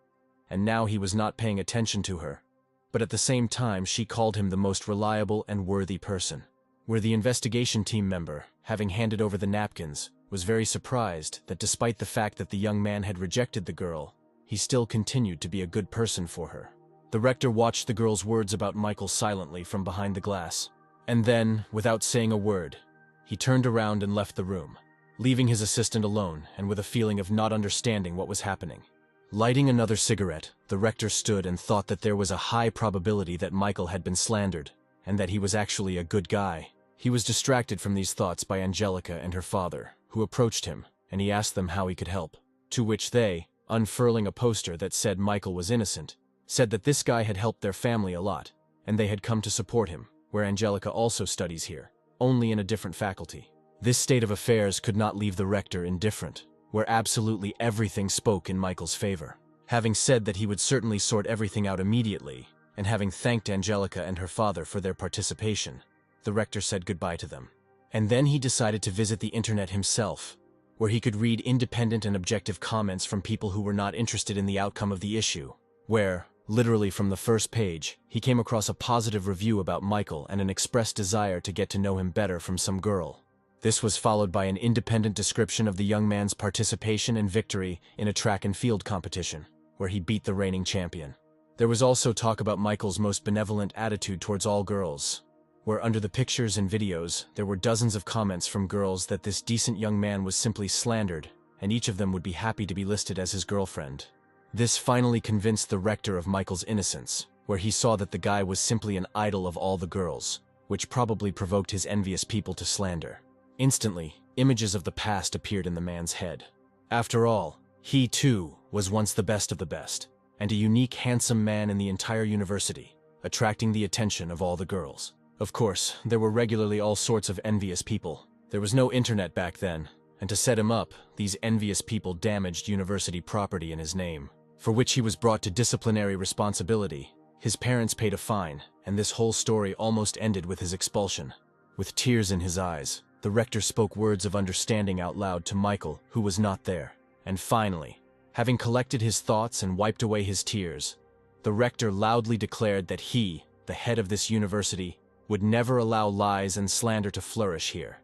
And now he was not paying attention to her. But at the same time, she called him the most reliable and worthy person. Where the investigation team member, having handed over the napkins, was very surprised that despite the fact that the young man had rejected the girl, he still continued to be a good person for her. The rector watched the girl's words about Michael silently from behind the glass. And then, without saying a word, he turned around and left the room, leaving his assistant alone and with a feeling of not understanding what was happening. Lighting another cigarette, the rector stood and thought that there was a high probability that Michael had been slandered, and that he was actually a good guy. He was distracted from these thoughts by Angelica and her father, who approached him, and he asked them how he could help. To which they, unfurling a poster that said Michael was innocent, said that this guy had helped their family a lot, and they had come to support him, where Angelica also studies here, only in a different faculty. This state of affairs could not leave the rector indifferent, where absolutely everything spoke in Michael's favor. Having said that he would certainly sort everything out immediately, and having thanked Angelica and her father for their participation, the rector said goodbye to them. And then he decided to visit the internet himself, where he could read independent and objective comments from people who were not interested in the outcome of the issue, where, literally from the first page, he came across a positive review about Michael and an expressed desire to get to know him better from some girl. This was followed by an independent description of the young man's participation and victory in a track and field competition, where he beat the reigning champion. There was also talk about Michael's most benevolent attitude towards all girls, where under the pictures and videos, there were dozens of comments from girls that this decent young man was simply slandered, and each of them would be happy to be listed as his girlfriend. This finally convinced the rector of Michael's innocence, where he saw that the guy was simply an idol of all the girls, which probably provoked his envious people to slander. Instantly, images of the past appeared in the man's head. After all, he too was once the best of the best, and a unique, handsome man in the entire university, attracting the attention of all the girls. Of course, there were regularly all sorts of envious people. There was no internet back then, and to set him up, these envious people damaged university property in his name, for which he was brought to disciplinary responsibility. His parents paid a fine, and this whole story almost ended with his expulsion. With tears in his eyes, the rector spoke words of understanding out loud to Michael, who was not there. And finally, having collected his thoughts and wiped away his tears, the rector loudly declared that he, the head of this university, would never allow lies and slander to flourish here,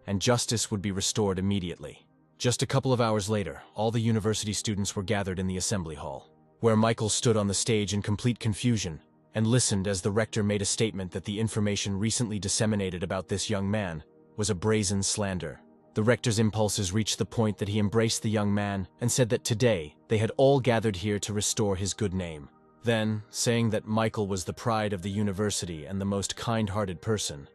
and justice would be restored immediately. Just a couple of hours later, all the university students were gathered in the assembly hall, where Michael stood on the stage in complete confusion and listened as the rector made a statement that the information recently disseminated about this young man was a brazen slander. The rector's impulses reached the point that he embraced the young man and said that today they had all gathered here to restore his good name. Then, saying that Michael was the pride of the university and the most kind-hearted person,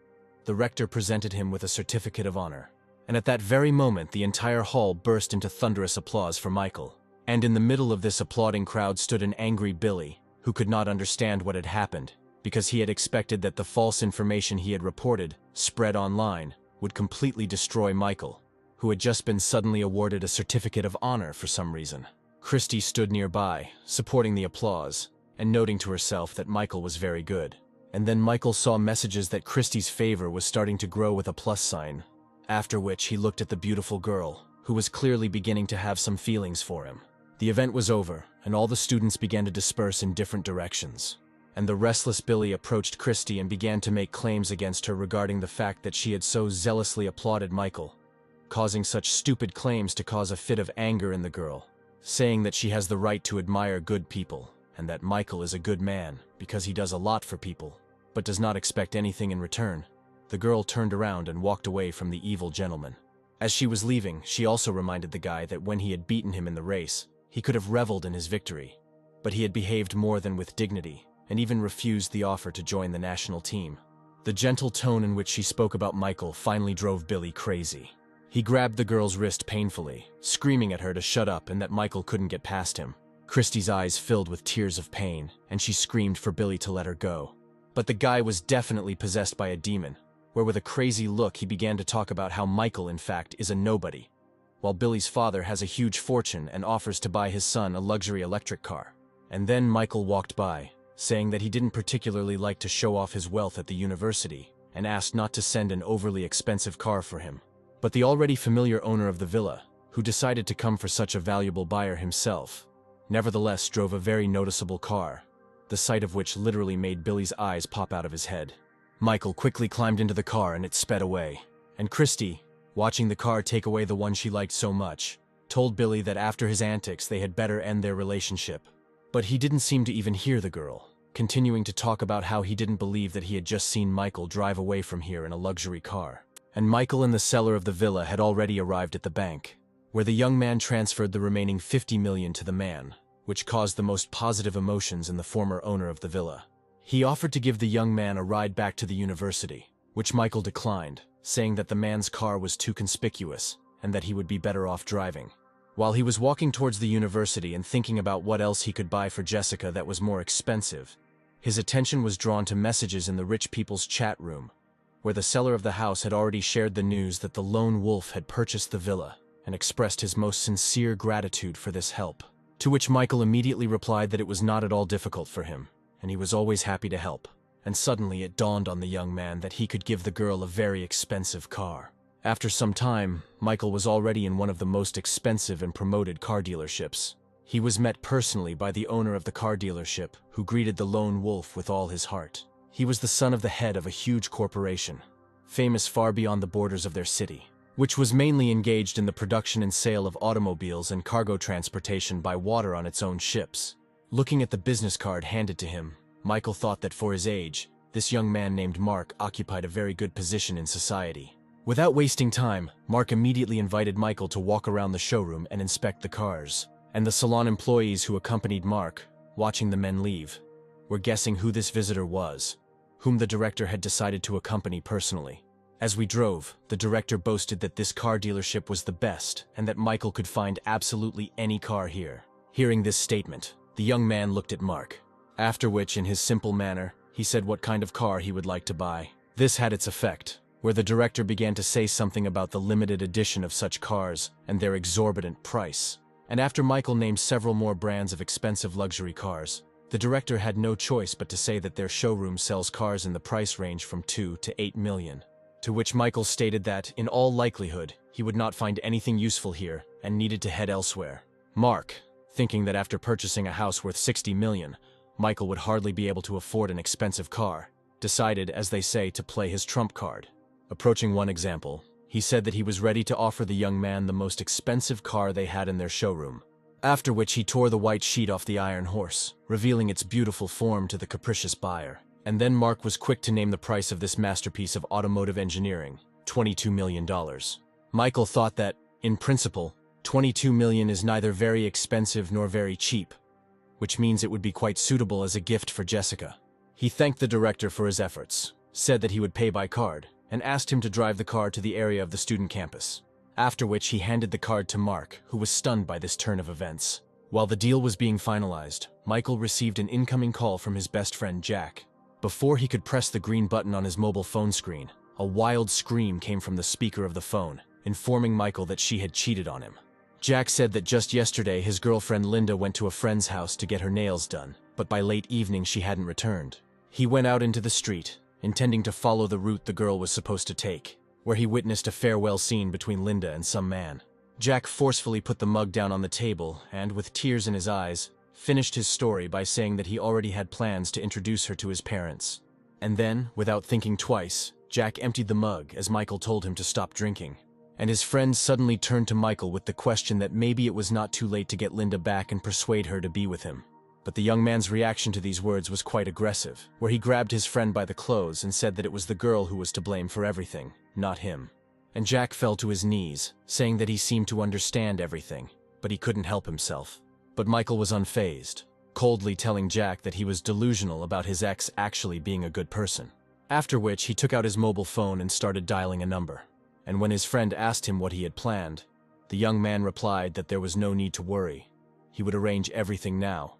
the rector presented him with a certificate of honor. And at that very moment, the entire hall burst into thunderous applause for Michael. And in the middle of this applauding crowd stood an angry Billy, who could not understand what had happened, because he had expected that the false information he had reported, spread online, would completely destroy Michael, who had just been suddenly awarded a certificate of honor for some reason. Christy stood nearby, supporting the applause, and noting to herself that Michael was very good. And then Michael saw messages that Christy's favor was starting to grow with a plus sign, after which he looked at the beautiful girl, who was clearly beginning to have some feelings for him. The event was over, and all the students began to disperse in different directions. And the restless Billy approached Christy and began to make claims against her regarding the fact that she had so zealously applauded Michael, causing such stupid claims to cause a fit of anger in the girl, saying that she has the right to admire good people, and that Michael is a good man because he does a lot for people, but does not expect anything in return. The girl turned around and walked away from the evil gentleman. As she was leaving, she also reminded the guy that when he had beaten him in the race, he could have reveled in his victory, but he had behaved more than with dignity, and even refused the offer to join the national team. The gentle tone in which she spoke about Michael finally drove Billy crazy. He grabbed the girl's wrist painfully, screaming at her to shut up and that Michael couldn't get past him. Christy's eyes filled with tears of pain, and she screamed for Billy to let her go. But the guy was definitely possessed by a demon, where with a crazy look he began to talk about how Michael, in fact, is a nobody, while Billy's father has a huge fortune and offers to buy his son a luxury electric car. And then Michael walked by, saying that he didn't particularly like to show off his wealth at the university, and asked not to send an overly expensive car for him. But the already familiar owner of the villa, who decided to come for such a valuable buyer himself, nevertheless drove a very noticeable car, the sight of which literally made Billy's eyes pop out of his head. Michael quickly climbed into the car and it sped away, and Christy, watching the car take away the one she liked so much, told Billy that after his antics they had better end their relationship. But he didn't seem to even hear the girl, continuing to talk about how he didn't believe that he had just seen Michael drive away from here in a luxury car. And Michael and the seller of the villa had already arrived at the bank, where the young man transferred the remaining $50 million to the man, which caused the most positive emotions in the former owner of the villa. He offered to give the young man a ride back to the university, which Michael declined, saying that the man's car was too conspicuous and that he would be better off driving. While he was walking towards the university and thinking about what else he could buy for Jessica that was more expensive, his attention was drawn to messages in the rich people's chat room, where the seller of the house had already shared the news that the lone wolf had purchased the villa and expressed his most sincere gratitude for this help. To which Michael immediately replied that it was not at all difficult for him, and he was always happy to help. And suddenly it dawned on the young man that he could give the girl a very expensive car. After some time, Michael was already in one of the most expensive and promoted car dealerships. He was met personally by the owner of the car dealership, who greeted the lone wolf with all his heart. He was the son of the head of a huge corporation, famous far beyond the borders of their city, which was mainly engaged in the production and sale of automobiles and cargo transportation by water on its own ships. Looking at the business card handed to him, Michael thought that for his age, this young man named Mark occupied a very good position in society. Without wasting time, Mark immediately invited Michael to walk around the showroom and inspect the cars. And the salon employees who accompanied Mark, watching the men leave, were guessing who this visitor was, whom the director had decided to accompany personally. As we drove, the director boasted that this car dealership was the best and that Michael could find absolutely any car here. Hearing this statement, the young man looked at Mark, after which, in his simple manner, he said what kind of car he would like to buy. This had its effect, where the director began to say something about the limited edition of such cars and their exorbitant price. And after Michael named several more brands of expensive luxury cars, the director had no choice but to say that their showroom sells cars in the price range from $2 to $8 million. To which Michael stated that, in all likelihood, he would not find anything useful here and needed to head elsewhere. Mark, thinking that after purchasing a house worth $60 million, Michael would hardly be able to afford an expensive car, decided, as they say, to play his trump card. Approaching one example, he said that he was ready to offer the young man the most expensive car they had in their showroom, after which he tore the white sheet off the iron horse, revealing its beautiful form to the capricious buyer. And then Mark was quick to name the price of this masterpiece of automotive engineering, $22 million. Michael thought that, in principle, $22 million is neither very expensive nor very cheap, which means it would be quite suitable as a gift for Jessica. He thanked the director for his efforts, said that he would pay by card, and asked him to drive the car to the area of the student campus, after which he handed the card to Mark, who was stunned by this turn of events. While the deal was being finalized, Michael received an incoming call from his best friend Jack. Before he could press the green button on his mobile phone screen, a wild scream came from the speaker of the phone, informing Michael that she had cheated on him. Jack said that just yesterday his girlfriend Linda went to a friend's house to get her nails done, but by late evening she hadn't returned. He went out into the street, intending to follow the route the girl was supposed to take, where he witnessed a farewell scene between Linda and some man. Jack forcefully put the mug down on the table and, with tears in his eyes, finished his story by saying that he already had plans to introduce her to his parents. And then, without thinking twice, Jack emptied the mug as Michael told him to stop drinking. And his friend suddenly turned to Michael with the question that maybe it was not too late to get Linda back and persuade her to be with him. But the young man's reaction to these words was quite aggressive, where he grabbed his friend by the clothes and said that it was the girl who was to blame for everything, not him. And Jack fell to his knees, saying that he seemed to understand everything, but he couldn't help himself. But Michael was unfazed, coldly telling Jack that he was delusional about his ex actually being a good person. After which he took out his mobile phone and started dialing a number. And when his friend asked him what he had planned, the young man replied that there was no need to worry. He would arrange everything now,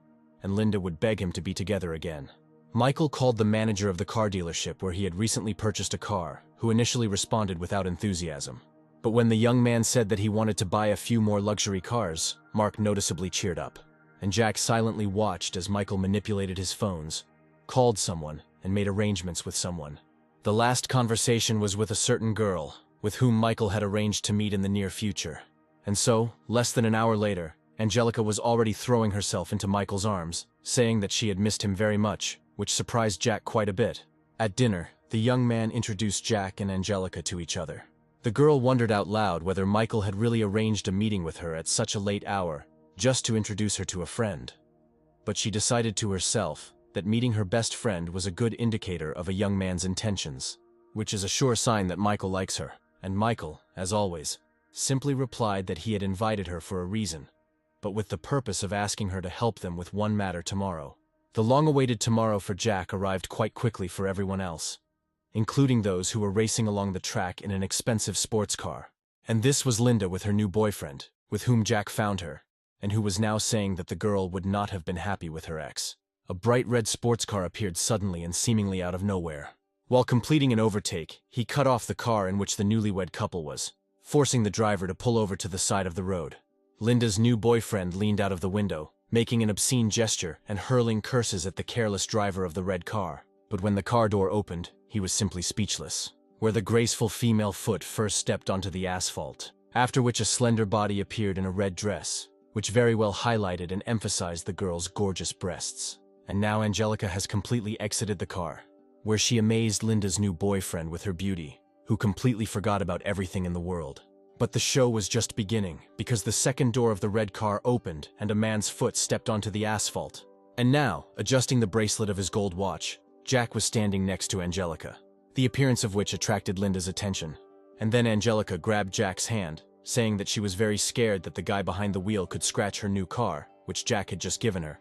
and Linda would beg him to be together again. Michael called the manager of the car dealership where he had recently purchased a car, who initially responded without enthusiasm. But when the young man said that he wanted to buy a few more luxury cars, Mark noticeably cheered up. And Jack silently watched as Michael manipulated his phones, called someone, and made arrangements with someone. The last conversation was with a certain girl, with whom Michael had arranged to meet in the near future. And so, less than an hour later, Angelica was already throwing herself into Michael's arms, saying that she had missed him very much, which surprised Jack quite a bit. At dinner, the young man introduced Jack and Angelica to each other. The girl wondered out loud whether Michael had really arranged a meeting with her at such a late hour, just to introduce her to a friend. But she decided to herself that meeting her best friend was a good indicator of a young man's intentions, which is a sure sign that Michael likes her, and Michael, as always, simply replied that he had invited her for a reason, but with the purpose of asking her to help them with one matter tomorrow. The long-awaited tomorrow for Jack arrived quite quickly for everyone else, including those who were racing along the track in an expensive sports car. And this was Linda with her new boyfriend, with whom Jack found her, and who was now saying that the girl would not have been happy with her ex. A bright red sports car appeared suddenly and seemingly out of nowhere. While completing an overtake, he cut off the car in which the newlywed couple was, forcing the driver to pull over to the side of the road. Linda's new boyfriend leaned out of the window, making an obscene gesture and hurling curses at the careless driver of the red car. But when the car door opened, he was simply speechless, where the graceful female foot first stepped onto the asphalt, after which a slender body appeared in a red dress, which very well highlighted and emphasized the girl's gorgeous breasts. And now Angelica has completely exited the car, where she amazed Linda's new boyfriend with her beauty, who completely forgot about everything in the world. But the show was just beginning, because the second door of the red car opened and a man's foot stepped onto the asphalt. And now, adjusting the bracelet of his gold watch, Jack was standing next to Angelica, the appearance of which attracted Linda's attention. And then Angelica grabbed Jack's hand, saying that she was very scared that the guy behind the wheel could scratch her new car, which Jack had just given her.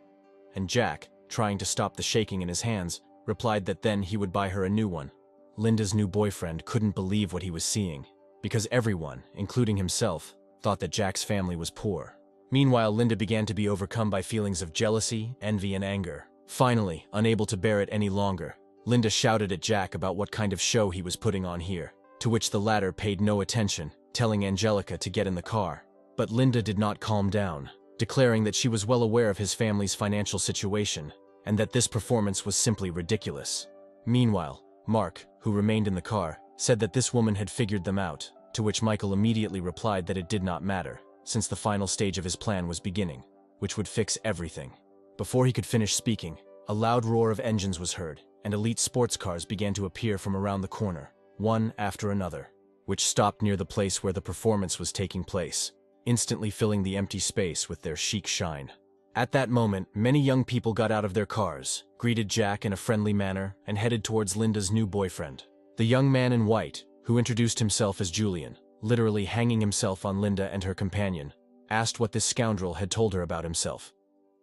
And Jack, trying to stop the shaking in his hands, replied that then he would buy her a new one. Linda's new boyfriend couldn't believe what he was seeing, because everyone, including himself, thought that Jack's family was poor. Meanwhile, Linda began to be overcome by feelings of jealousy, envy, and anger. Finally, unable to bear it any longer, Linda shouted at Jack about what kind of show he was putting on here, to which the latter paid no attention, telling Angelica to get in the car. But Linda did not calm down, declaring that she was well aware of his family's financial situation, and that this performance was simply ridiculous. Meanwhile, Mark, who remained in the car, said that this woman had figured them out, to which Michael immediately replied that it did not matter, since the final stage of his plan was beginning, which would fix everything. Before he could finish speaking, a loud roar of engines was heard, and elite sports cars began to appear from around the corner, one after another, which stopped near the place where the performance was taking place, instantly filling the empty space with their chic shine. At that moment, many young people got out of their cars, greeted Jack in a friendly manner, and headed towards Linda's new boyfriend. The young man in white, who introduced himself as Julian, literally hanging himself on Linda and her companion, asked what this scoundrel had told her about himself,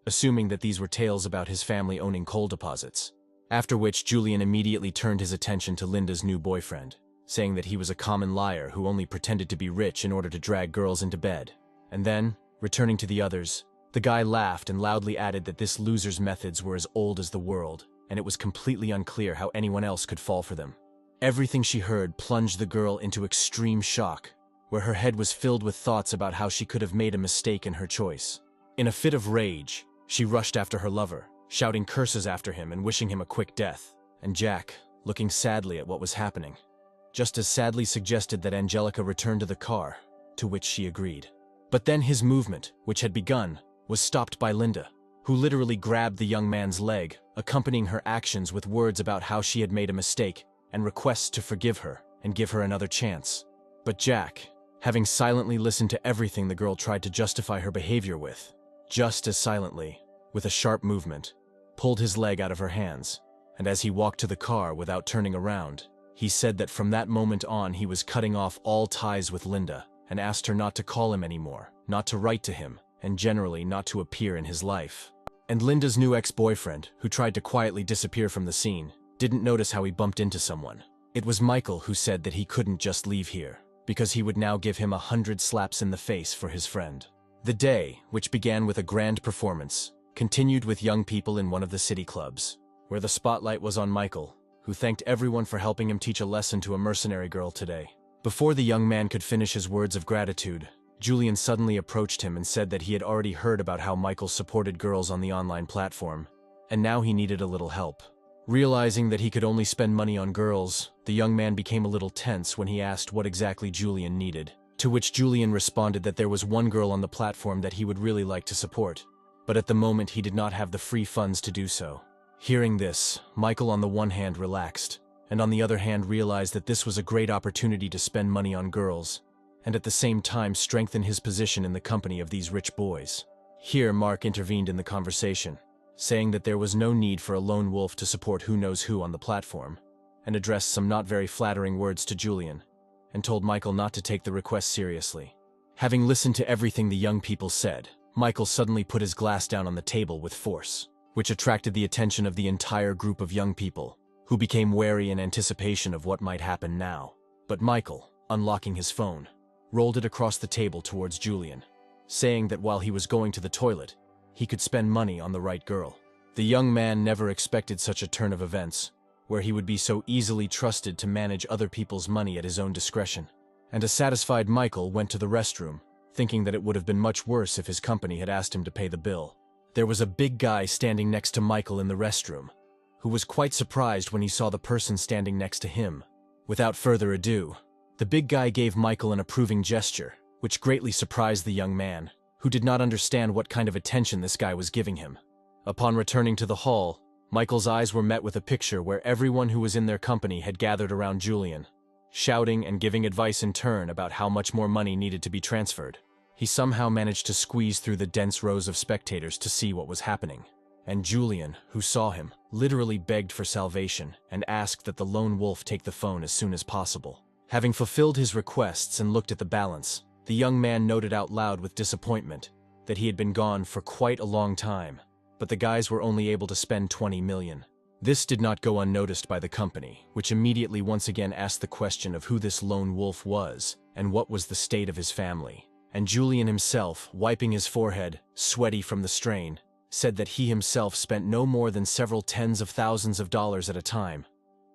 assuming that these were tales about his family owning coal deposits. After which Julian immediately turned his attention to Linda's new boyfriend, saying that he was a common liar who only pretended to be rich in order to drag girls into bed. And then, returning to the others, the guy laughed and loudly added that this loser's methods were as old as the world, and it was completely unclear how anyone else could fall for them. Everything she heard plunged the girl into extreme shock, where her head was filled with thoughts about how she could have made a mistake in her choice. In a fit of rage, she rushed after her lover, shouting curses after him and wishing him a quick death. And Jack, looking sadly at what was happening, just as sadly suggested that Angelica return to the car, to which she agreed. But then his movement, which had begun, was stopped by Linda, who literally grabbed the young man's leg, accompanying her actions with words about how she had made a mistake and requests to forgive her and give her another chance. But Jack, having silently listened to everything the girl tried to justify her behavior with, just as silently, with a sharp movement, pulled his leg out of her hands, and as he walked to the car without turning around, he said that from that moment on he was cutting off all ties with Linda and asked her not to call him anymore, not to write to him, and generally not to appear in his life. And Linda's new ex-boyfriend, who tried to quietly disappear from the scene, didn't notice how he bumped into someone. It was Michael who said that he couldn't just leave here, because he would now give him 100 slaps in the face for his friend. The day, which began with a grand performance, continued with young people in one of the city clubs, where the spotlight was on Michael, who thanked everyone for helping him teach a lesson to a mercenary girl today. Before the young man could finish his words of gratitude, Julian suddenly approached him and said that he had already heard about how Michael supported girls on the online platform, and now he needed a little help. Realizing that he could only spend money on girls, the young man became a little tense when he asked what exactly Julian needed, to which Julian responded that there was one girl on the platform that he would really like to support, but at the moment he did not have the free funds to do so. Hearing this, Michael on the one hand relaxed, and on the other hand realized that this was a great opportunity to spend money on girls, and at the same time strengthen his position in the company of these rich boys. Here Mark intervened in the conversation, saying that there was no need for a lone wolf to support who knows who on the platform, and addressed some not very flattering words to Julian, and told Michael not to take the request seriously. Having listened to everything the young people said, Michael suddenly put his glass down on the table with force, which attracted the attention of the entire group of young people, who became wary in anticipation of what might happen now. But Michael, unlocking his phone, rolled it across the table towards Julian, saying that while he was going to the toilet, he could spend money on the right girl. The young man never expected such a turn of events, where he would be so easily trusted to manage other people's money at his own discretion. And a satisfied Michael went to the restroom, thinking that it would have been much worse if his company had asked him to pay the bill. There was a big guy standing next to Michael in the restroom, who was quite surprised when he saw the person standing next to him. Without further ado, the big guy gave Michael an approving gesture, which greatly surprised the young man, who did not understand what kind of attention this guy was giving him. Upon returning to the hall, Michael's eyes were met with a picture where everyone who was in their company had gathered around Julian, shouting and giving advice in turn about how much more money needed to be transferred. He somehow managed to squeeze through the dense rows of spectators to see what was happening. And Julian, who saw him, literally begged for salvation and asked that the lone wolf take the phone as soon as possible. Having fulfilled his requests and looked at the balance, the young man noted out loud with disappointment that he had been gone for quite a long time, but the guys were only able to spend 20 million. This did not go unnoticed by the company, which immediately once again asked the question of who this lone wolf was and what was the state of his family. And Julian himself, wiping his forehead, sweaty from the strain, said that he himself spent no more than several tens of thousands of dollars at a time,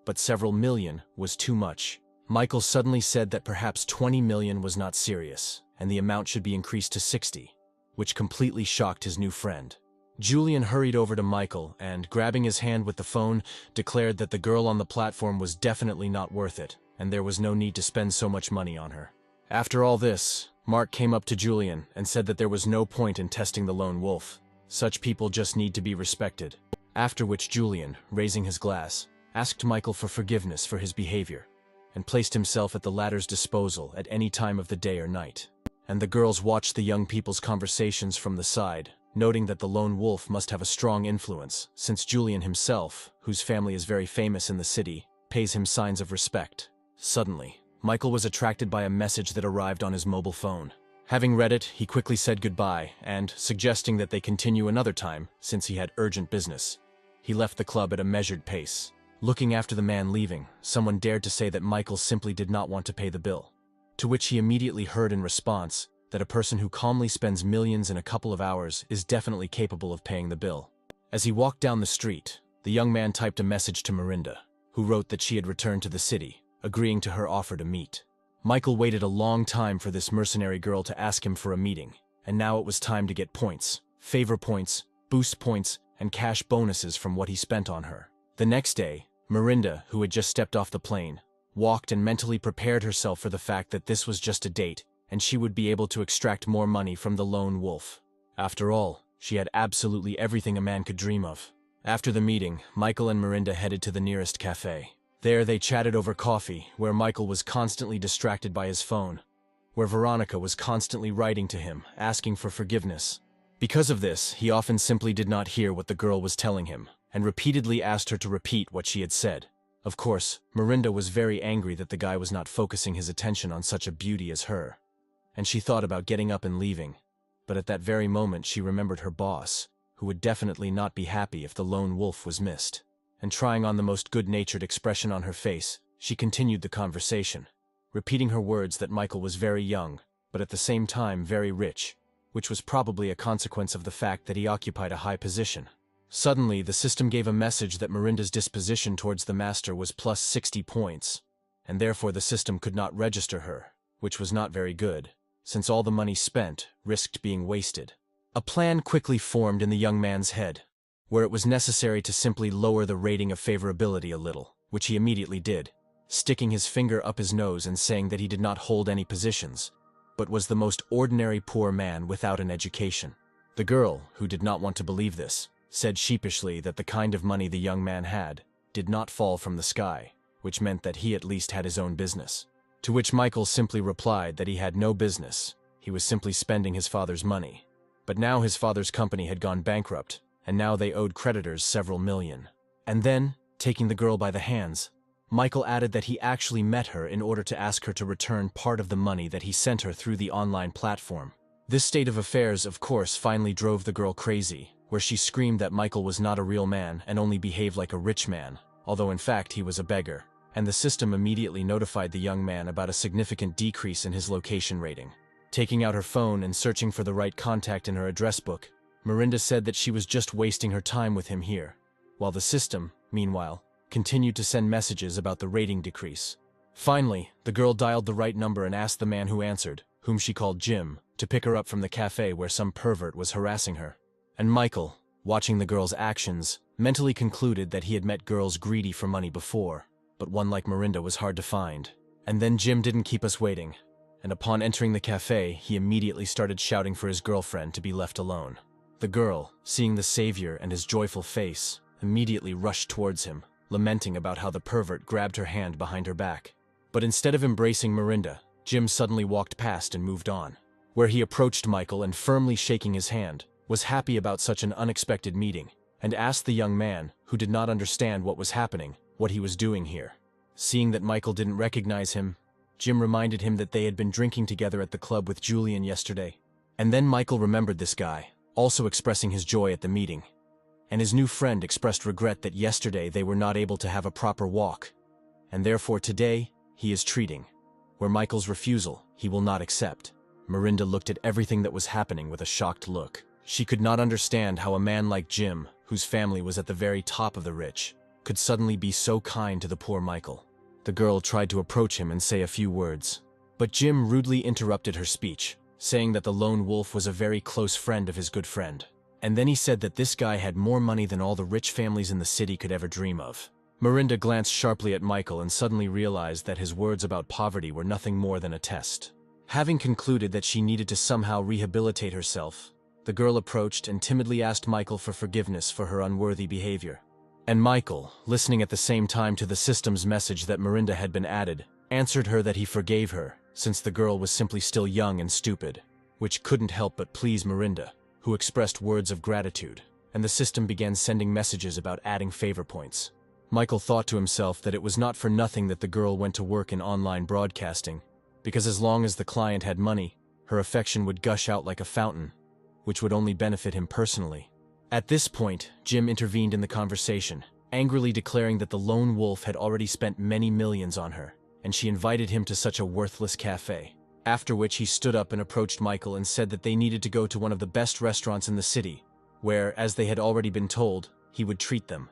but several million was too much. Michael suddenly said that perhaps 20 million was not serious, and the amount should be increased to 60, which completely shocked his new friend. Julian hurried over to Michael and, grabbing his hand with the phone, declared that the girl on the platform was definitely not worth it, and there was no need to spend so much money on her. After all this, Mark came up to Julian and said that there was no point in testing the lone wolf. Such people just need to be respected. After which Julian, raising his glass, asked Michael for forgiveness for his behavior, and placed himself at the latter's disposal at any time of the day or night. And the girls watched the young people's conversations from the side, noting that the lone wolf must have a strong influence, since Julian himself, whose family is very famous in the city, pays him signs of respect. Suddenly, Michael was attracted by a message that arrived on his mobile phone. Having read it, he quickly said goodbye, and, suggesting that they continue another time, since he had urgent business, he left the club at a measured pace. Looking after the man leaving, someone dared to say that Michael simply did not want to pay the bill, to which he immediately heard in response that a person who calmly spends millions in a couple of hours is definitely capable of paying the bill. As he walked down the street, the young man typed a message to Mirinda, who wrote that she had returned to the city, agreeing to her offer to meet. Michael waited a long time for this mercenary girl to ask him for a meeting, and now it was time to get points, favor points, boost points, and cash bonuses from what he spent on her. The next day, Mirinda, who had just stepped off the plane, walked and mentally prepared herself for the fact that this was just a date, and she would be able to extract more money from the lone wolf. After all, she had absolutely everything a man could dream of. After the meeting, Michael and Mirinda headed to the nearest cafe. There they chatted over coffee, where Michael was constantly distracted by his phone, where Veronica was constantly writing to him, asking for forgiveness. Because of this, he often simply did not hear what the girl was telling him, and repeatedly asked her to repeat what she had said. Of course, Mirinda was very angry that the guy was not focusing his attention on such a beauty as her, and she thought about getting up and leaving, but at that very moment she remembered her boss, who would definitely not be happy if the lone wolf was missed. And trying on the most good-natured expression on her face, she continued the conversation, repeating her words that Michael was very young, but at the same time very rich, which was probably a consequence of the fact that he occupied a high position. Suddenly, the system gave a message that Mirinda's disposition towards the master was plus 60 points, and therefore the system could not register her, which was not very good, since all the money spent risked being wasted. A plan quickly formed in the young man's head. where it was necessary to simply lower the rating of favorability a little, which he immediately did, sticking his finger up his nose and saying that he did not hold any positions, but was the most ordinary poor man without an education. The girl, who did not want to believe this, said sheepishly that the kind of money the young man had did not fall from the sky, which meant that he at least had his own business. To which Michael simply replied that he had no business, he was simply spending his father's money. But now his father's company had gone bankrupt, and now they owed creditors several million. And then, taking the girl by the hands, Michael added that he actually met her in order to ask her to return part of the money that he sent her through the online platform. This state of affairs, of course, finally drove the girl crazy, where she screamed that Michael was not a real man and only behaved like a rich man, although in fact he was a beggar, and the system immediately notified the young man about a significant decrease in his location rating. Taking out her phone and searching for the right contact in her address book, Miranda said that she was just wasting her time with him here, while the system, meanwhile, continued to send messages about the rating decrease. Finally, the girl dialed the right number and asked the man who answered, whom she called Jim, to pick her up from the cafe where some pervert was harassing her. And Michael, watching the girl's actions, mentally concluded that he had met girls greedy for money before, but one like Miranda was hard to find. And then Jim didn't keep us waiting, and upon entering the cafe, he immediately started shouting for his girlfriend to be left alone. The girl, seeing the savior and his joyful face, immediately rushed towards him, lamenting about how the pervert grabbed her hand behind her back. But instead of embracing Miranda, Jim suddenly walked past and moved on, where he approached Michael and firmly shaking his hand, was happy about such an unexpected meeting, and asked the young man, who did not understand what was happening, what he was doing here. Seeing that Michael didn't recognize him, Jim reminded him that they had been drinking together at the club with Julian yesterday. And then Michael remembered this guy, also expressing his joy at the meeting. And his new friend expressed regret that yesterday they were not able to have a proper walk, and therefore today he is treating, where Michael's refusal he will not accept. Miranda looked at everything that was happening with a shocked look. She could not understand how a man like Jim, whose family was at the very top of the rich, could suddenly be so kind to the poor Michael. The girl tried to approach him and say a few words, but Jim rudely interrupted her speech, saying that the lone wolf was a very close friend of his good friend. And then he said that this guy had more money than all the rich families in the city could ever dream of. Miranda glanced sharply at Michael and suddenly realized that his words about poverty were nothing more than a test. Having concluded that she needed to somehow rehabilitate herself, the girl approached and timidly asked Michael for forgiveness for her unworthy behavior. And Michael, listening at the same time to the system's message that Miranda had been added, answered her that he forgave her, since the girl was simply still young and stupid, which couldn't help but please Miranda, who expressed words of gratitude, and the system began sending messages about adding favor points. Michael thought to himself that it was not for nothing that the girl went to work in online broadcasting, because as long as the client had money, her affection would gush out like a fountain, which would only benefit him personally. At this point, Jim intervened in the conversation, angrily declaring that the lone wolf had already spent many millions on her, and she invited him to such a worthless cafe. After which he stood up and approached Michael and said that they needed to go to one of the best restaurants in the city, where, as they had already been told, he would treat them.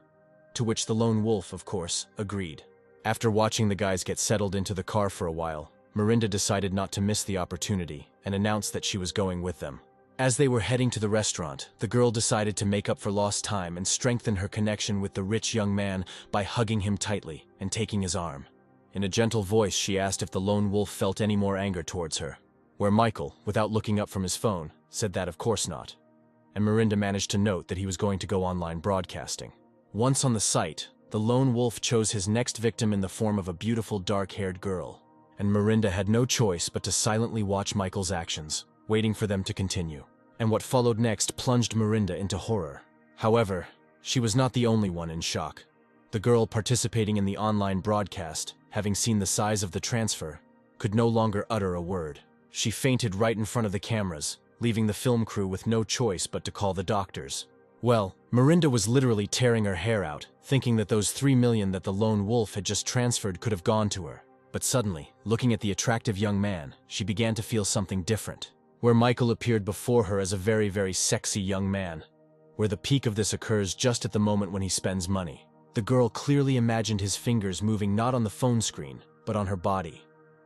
To which the lone wolf, of course, agreed. After watching the guys get settled into the car for a while, Miranda decided not to miss the opportunity and announced that she was going with them. As they were heading to the restaurant, the girl decided to make up for lost time and strengthen her connection with the rich young man by hugging him tightly and taking his arm. In a gentle voice, she asked if the lone wolf felt any more anger towards her, where Michael, without looking up from his phone, said that of course not. And Miranda managed to note that he was going to go online broadcasting. Once on the site, the lone wolf chose his next victim in the form of a beautiful dark-haired girl, and Miranda had no choice but to silently watch Michael's actions, waiting for them to continue. And what followed next plunged Miranda into horror. However, she was not the only one in shock. The girl participating in the online broadcast, having seen the size of the transfer, could no longer utter a word. She fainted right in front of the cameras, leaving the film crew with no choice but to call the doctors. Well, Miranda was literally tearing her hair out, thinking that those 3 million that the lone wolf had just transferred could have gone to her. But suddenly, looking at the attractive young man, she began to feel something different, where Michael appeared before her as a very, very sexy young man, where the peak of this occurs just at the moment when he spends money. The girl clearly imagined his fingers moving not on the phone screen, but on her body,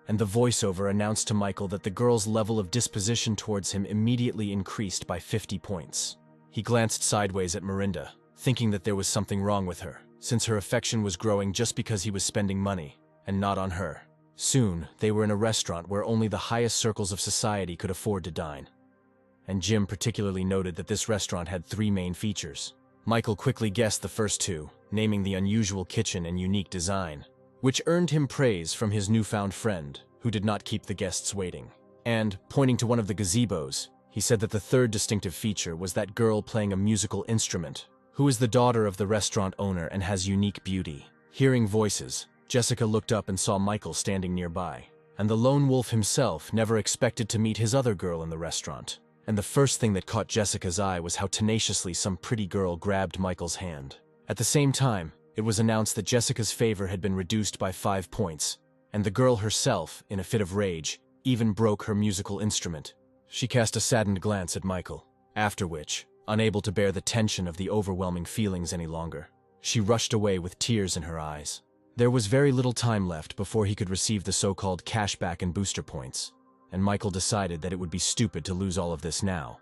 and the voiceover announced to Michael that the girl's level of disposition towards him immediately increased by 50 points. He glanced sideways at Miranda, thinking that there was something wrong with her, since her affection was growing just because he was spending money, and not on her. Soon, they were in a restaurant where only the highest circles of society could afford to dine. And Jim particularly noted that this restaurant had 3 main features. Michael quickly guessed the first 2, naming the unusual kitchen and unique design, which earned him praise from his newfound friend, who did not keep the guests waiting. And, pointing to one of the gazebos, he said that the third distinctive feature was that girl playing a musical instrument, who is the daughter of the restaurant owner and has unique beauty. Hearing voices, Jessica looked up and saw Michael standing nearby, and the lone wolf himself never expected to meet his other girl in the restaurant. And the first thing that caught Jessica's eye was how tenaciously some pretty girl grabbed Michael's hand. At the same time, it was announced that Jessica's favor had been reduced by 5 points, and the girl herself, in a fit of rage, even broke her musical instrument. She cast a saddened glance at Michael, after which, unable to bear the tension of the overwhelming feelings any longer, she rushed away with tears in her eyes. There was very little time left before he could receive the so-called cashback and booster points, and Michael decided that it would be stupid to lose all of this now,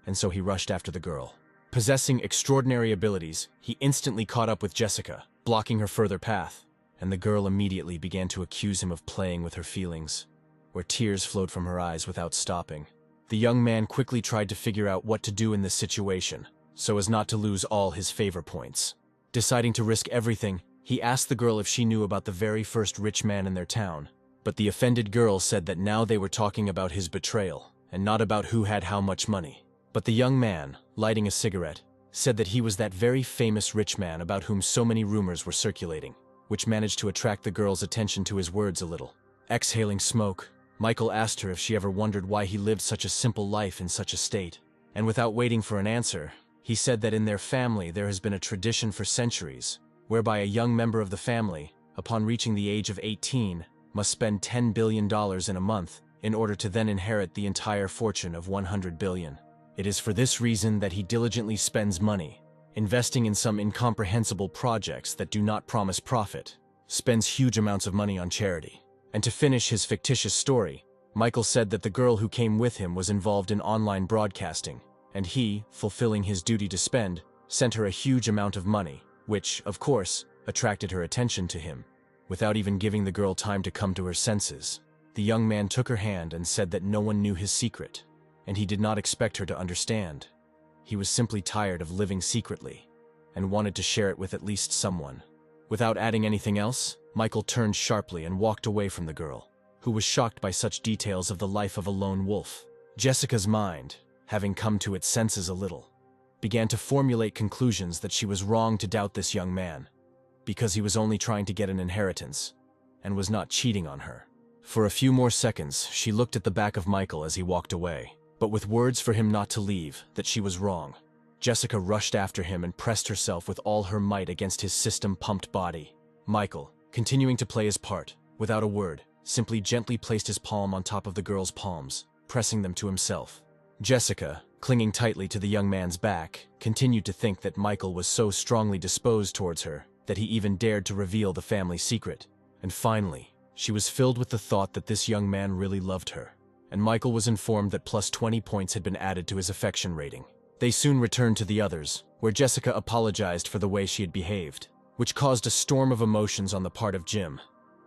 and so he rushed after the girl. Possessing extraordinary abilities, he instantly caught up with Jessica, blocking her further path, and the girl immediately began to accuse him of playing with her feelings, where tears flowed from her eyes without stopping. The young man quickly tried to figure out what to do in this situation, so as not to lose all his favor points. Deciding to risk everything, he asked the girl if she knew about the very first rich man in their town, but the offended girl said that now they were talking about his betrayal, and not about who had how much money. But the young man, lighting a cigarette, said that he was that very famous rich man about whom so many rumors were circulating, which managed to attract the girl's attention to his words a little. Exhaling smoke, Michael asked her if she ever wondered why he lived such a simple life in such a state, and without waiting for an answer, he said that in their family there has been a tradition for centuries, whereby a young member of the family, upon reaching the age of 18, must spend $10 billion in a month in order to then inherit the entire fortune of $100 billion. It is for this reason that he diligently spends money, investing in some incomprehensible projects that do not promise profit, spends huge amounts of money on charity. And to finish his fictitious story, Michael said that the girl who came with him was involved in online broadcasting, and he, fulfilling his duty to spend, sent her a huge amount of money, which, of course, attracted her attention to him. Without even giving the girl time to come to her senses, the young man took her hand and said that no one knew his secret, and he did not expect her to understand. He was simply tired of living secretly, and wanted to share it with at least someone. Without adding anything else, Michael turned sharply and walked away from the girl, who was shocked by such details of the life of a lone wolf. Jessica's mind, having come to its senses a little, began to formulate conclusions that she was wrong to doubt this young man, because he was only trying to get an inheritance, and was not cheating on her. For a few more seconds, she looked at the back of Michael as he walked away, but with words for him not to leave, that she was wrong. Jessica rushed after him and pressed herself with all her might against his system-pumped body. Michael, continuing to play his part, without a word, simply gently placed his palm on top of the girl's palms, pressing them to himself. Jessica, clinging tightly to the young man's back, continued to think that Michael was so strongly disposed towards her that he even dared to reveal the family secret. And finally, she was filled with the thought that this young man really loved her, and Michael was informed that plus 20 points had been added to his affection rating. They soon returned to the others, where Jessica apologized for the way she had behaved, which caused a storm of emotions on the part of Jim,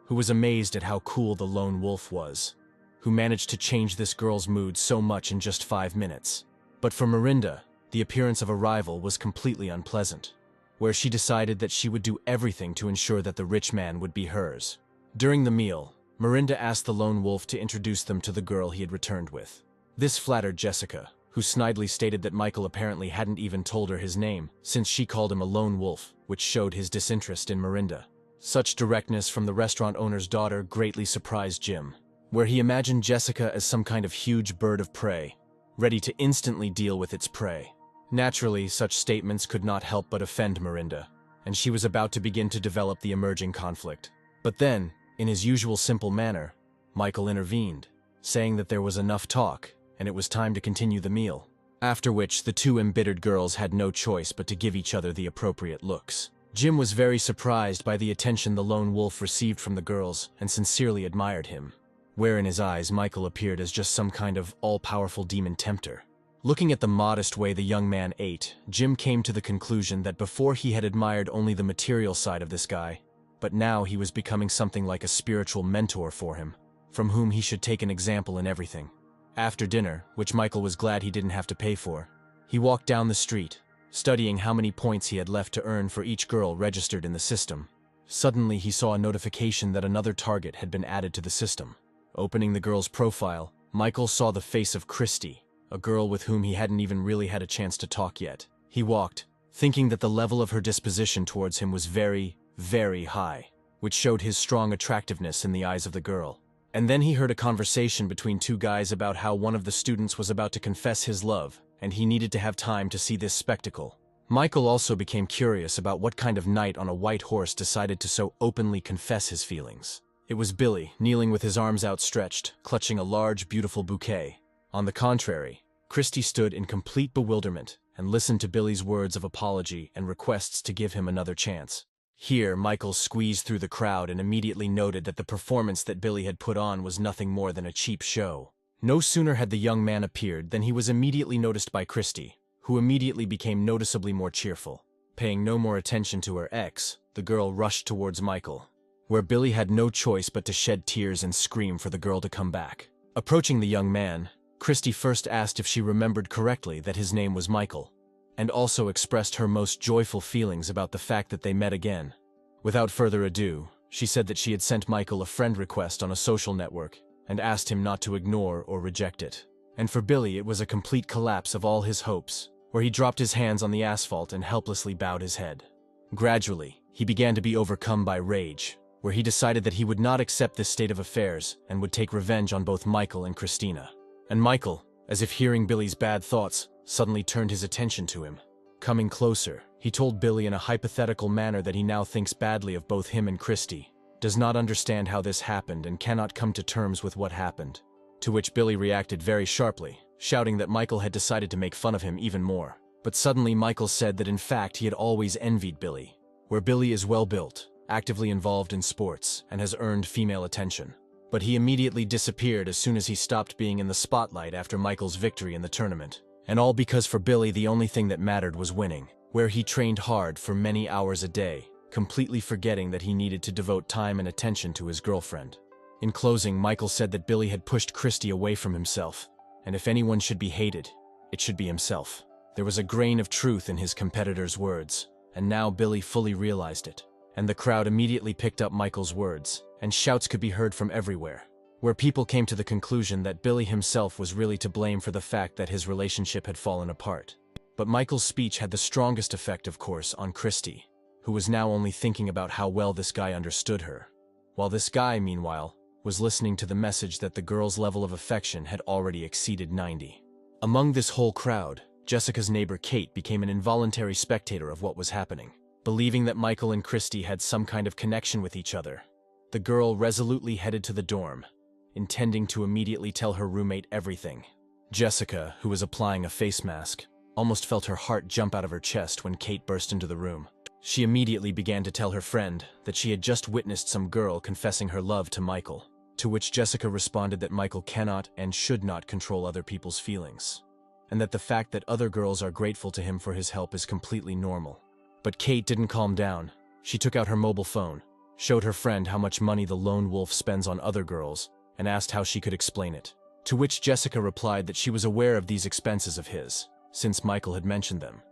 who was amazed at how cool the lone wolf was, who managed to change this girl's mood so much in just 5 minutes. But for Mirinda, the appearance of a rival was completely unpleasant, where she decided that she would do everything to ensure that the rich man would be hers. During the meal, Mirinda asked the lone wolf to introduce them to the girl he had returned with. This flattered Jessica, who snidely stated that Michael apparently hadn't even told her his name, since she called him a lone wolf, which showed his disinterest in Mirinda. Such directness from the restaurant owner's daughter greatly surprised Jim, where he imagined Jessica as some kind of huge bird of prey, ready to instantly deal with its prey. Naturally, such statements could not help but offend Mirinda, and she was about to begin to develop the emerging conflict. But then, in his usual simple manner, Michael intervened, saying that there was enough talk, and it was time to continue the meal. After which, the two embittered girls had no choice but to give each other the appropriate looks. Jim was very surprised by the attention the lone wolf received from the girls and sincerely admired him, where in his eyes Michael appeared as just some kind of all-powerful demon tempter. Looking at the modest way the young man ate, Jim came to the conclusion that before he had admired only the material side of this guy, but now he was becoming something like a spiritual mentor for him, from whom he should take an example in everything. After dinner, which Michael was glad he didn't have to pay for, he walked down the street, studying how many points he had left to earn for each girl registered in the system. Suddenly he saw a notification that another target had been added to the system. Opening the girl's profile, Michael saw the face of Christy, a girl with whom he hadn't even really had a chance to talk yet. He walked, thinking that the level of her disposition towards him was very, very high, which showed his strong attractiveness in the eyes of the girl. And then he heard a conversation between two guys about how one of the students was about to confess his love, and he needed to have time to see this spectacle. Michael also became curious about what kind of knight on a white horse decided to so openly confess his feelings. It was Billy, kneeling with his arms outstretched, clutching a large, beautiful bouquet. On the contrary, Christy stood in complete bewilderment and listened to Billy's words of apology and requests to give him another chance. Here, Michael squeezed through the crowd and immediately noted that the performance that Billy had put on was nothing more than a cheap show. No sooner had the young man appeared than he was immediately noticed by Christy, who immediately became noticeably more cheerful. Paying no more attention to her ex, the girl rushed towards Michael, where Billy had no choice but to shed tears and scream for the girl to come back. Approaching the young man, Christy first asked if she remembered correctly that his name was Michael, and also expressed her most joyful feelings about the fact that they met again. Without further ado, she said that she had sent Michael a friend request on a social network and asked him not to ignore or reject it. And for Billy, it was a complete collapse of all his hopes, where he dropped his hands on the asphalt and helplessly bowed his head. Gradually, he began to be overcome by rage, where he decided that he would not accept this state of affairs and would take revenge on both Michael and Christina. And Michael, as if hearing Billy's bad thoughts, suddenly turned his attention to him. Coming closer, he told Billy in a hypothetical manner that he now thinks badly of both him and Christy, does not understand how this happened and cannot come to terms with what happened. To which Billy reacted very sharply, shouting that Michael had decided to make fun of him even more. But suddenly Michael said that in fact he had always envied Billy, where Billy is well built, actively involved in sports, and has earned female attention. But he immediately disappeared as soon as he stopped being in the spotlight after Michael's victory in the tournament. And all because for Billy the only thing that mattered was winning, where he trained hard for many hours a day, completely forgetting that he needed to devote time and attention to his girlfriend. In closing, Michael said that Billy had pushed Christy away from himself, and if anyone should be hated, it should be himself. There was a grain of truth in his competitor's words, and now Billy fully realized it. And the crowd immediately picked up Michael's words, and shouts could be heard from everywhere, where people came to the conclusion that Billy himself was really to blame for the fact that his relationship had fallen apart. But Michael's speech had the strongest effect, of course, on Christy, who was now only thinking about how well this guy understood her, while this guy, meanwhile, was listening to the message that the girl's level of affection had already exceeded 90. Among this whole crowd, Jessica's neighbor Kate became an involuntary spectator of what was happening. Believing that Michael and Christy had some kind of connection with each other, the girl resolutely headed to the dorm, intending to immediately tell her roommate everything. Jessica, who was applying a face mask, almost felt her heart jump out of her chest when Kate burst into the room. She immediately began to tell her friend that she had just witnessed some girl confessing her love to Michael, to which Jessica responded that Michael cannot and should not control other people's feelings, and that the fact that other girls are grateful to him for his help is completely normal. But Kate didn't calm down. She took out her mobile phone, showed her friend how much money the lone wolf spends on other girls, and asked how she could explain it. To which Jessica replied that she was aware of these expenses of his, since Michael had mentioned them,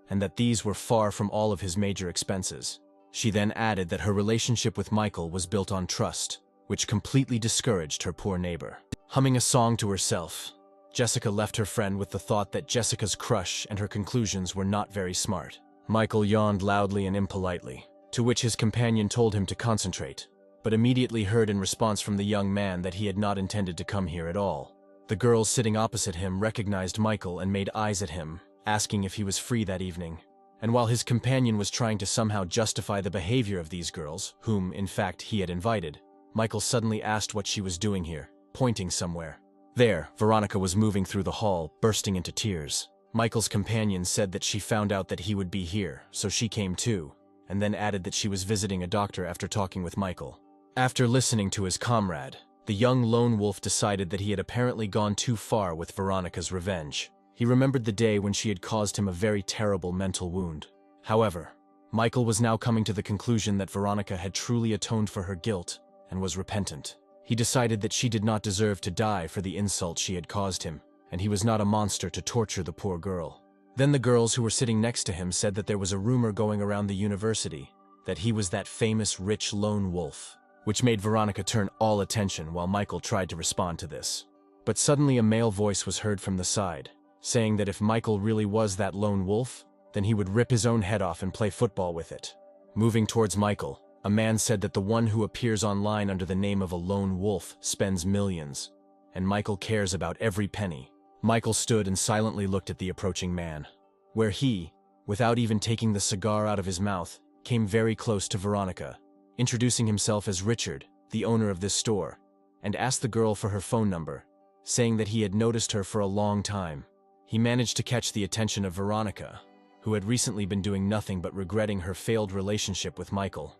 and that these were far from all of his major expenses. She then added that her relationship with Michael was built on trust, which completely discouraged her poor neighbor. Humming a song to herself, Jessica left her friend with the thought that Jessica's crush and her conclusions were not very smart. Michael yawned loudly and impolitely, to which his companion told him to concentrate, but immediately heard in response from the young man that he had not intended to come here at all. The girls sitting opposite him recognized Michael and made eyes at him, asking if he was free that evening. And while his companion was trying to somehow justify the behavior of these girls, whom, in fact, he had invited, Michael suddenly asked what she was doing here, pointing somewhere. There, Veronica was moving through the hall, bursting into tears. Michael's companion said that she found out that he would be here, so she came too, and then added that she was visiting a doctor after talking with Michael. After listening to his comrade, the young lone wolf decided that he had apparently gone too far with Veronica's revenge. He remembered the day when she had caused him a very terrible mental wound. However, Michael was now coming to the conclusion that Veronica had truly atoned for her guilt and was repentant. He decided that she did not deserve to die for the insult she had caused him, and he was not a monster to torture the poor girl. Then the girls who were sitting next to him said that there was a rumor going around the university that he was that famous rich lone wolf, which made Veronica turn all attention while Michael tried to respond to this. But suddenly a male voice was heard from the side, saying that if Michael really was that lone wolf, then he would rip his own head off and play football with it. Moving towards Michael, a man said that the one who appears online under the name of a lone wolf spends millions, and Michael cares about every penny. Michael stood and silently looked at the approaching man, where he, without even taking the cigar out of his mouth, came very close to Veronica, introducing himself as Richard, the owner of this store, and asked the girl for her phone number, saying that he had noticed her for a long time. He managed to catch the attention of Veronica, who had recently been doing nothing but regretting her failed relationship with Michael,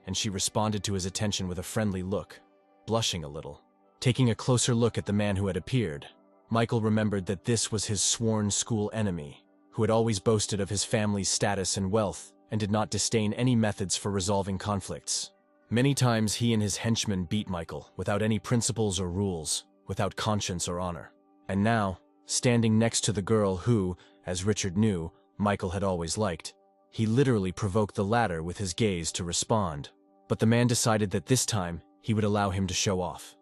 and she responded to his attention with a friendly look, blushing a little. Taking a closer look at the man who had appeared, Michael remembered that this was his sworn school enemy, who had always boasted of his family's status and wealth and did not disdain any methods for resolving conflicts. Many times he and his henchmen beat Michael without any principles or rules, without conscience or honor. And now, standing next to the girl who, as Richard knew, Michael had always liked, he literally provoked the latter with his gaze to respond. But the man decided that this time he would allow him to show off,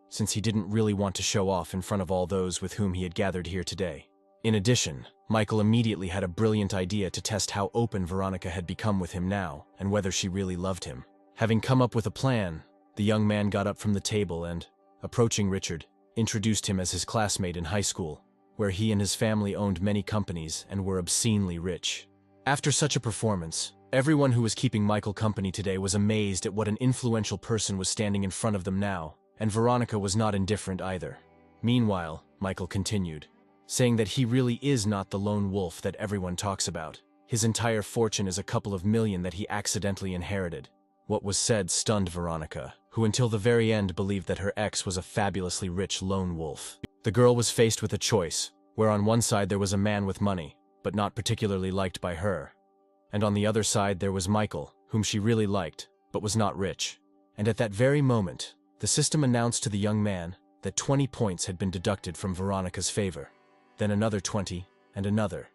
since he didn't really want to show off in front of all those with whom he had gathered here today. In addition, Michael immediately had a brilliant idea to test how open Veronica had become with him now and whether she really loved him. Having come up with a plan, the young man got up from the table and, approaching Richard, introduced him as his classmate in high school, where he and his family owned many companies and were obscenely rich. After such a performance, everyone who was keeping Michael company today was amazed at what an influential person was standing in front of them now, and Veronica was not indifferent either. Meanwhile, Michael continued, saying that he really is not the lone wolf that everyone talks about. His entire fortune is a couple of million that he accidentally inherited. What was said stunned Veronica, who until the very end believed that her ex was a fabulously rich lone wolf. The girl was faced with a choice, where on one side there was a man with money, but not particularly liked by her, and on the other side there was Michael, whom she really liked, but was not rich. And at that very moment, the system announced to the young man that 20 points had been deducted from Veronica's favor, then another 20, and another,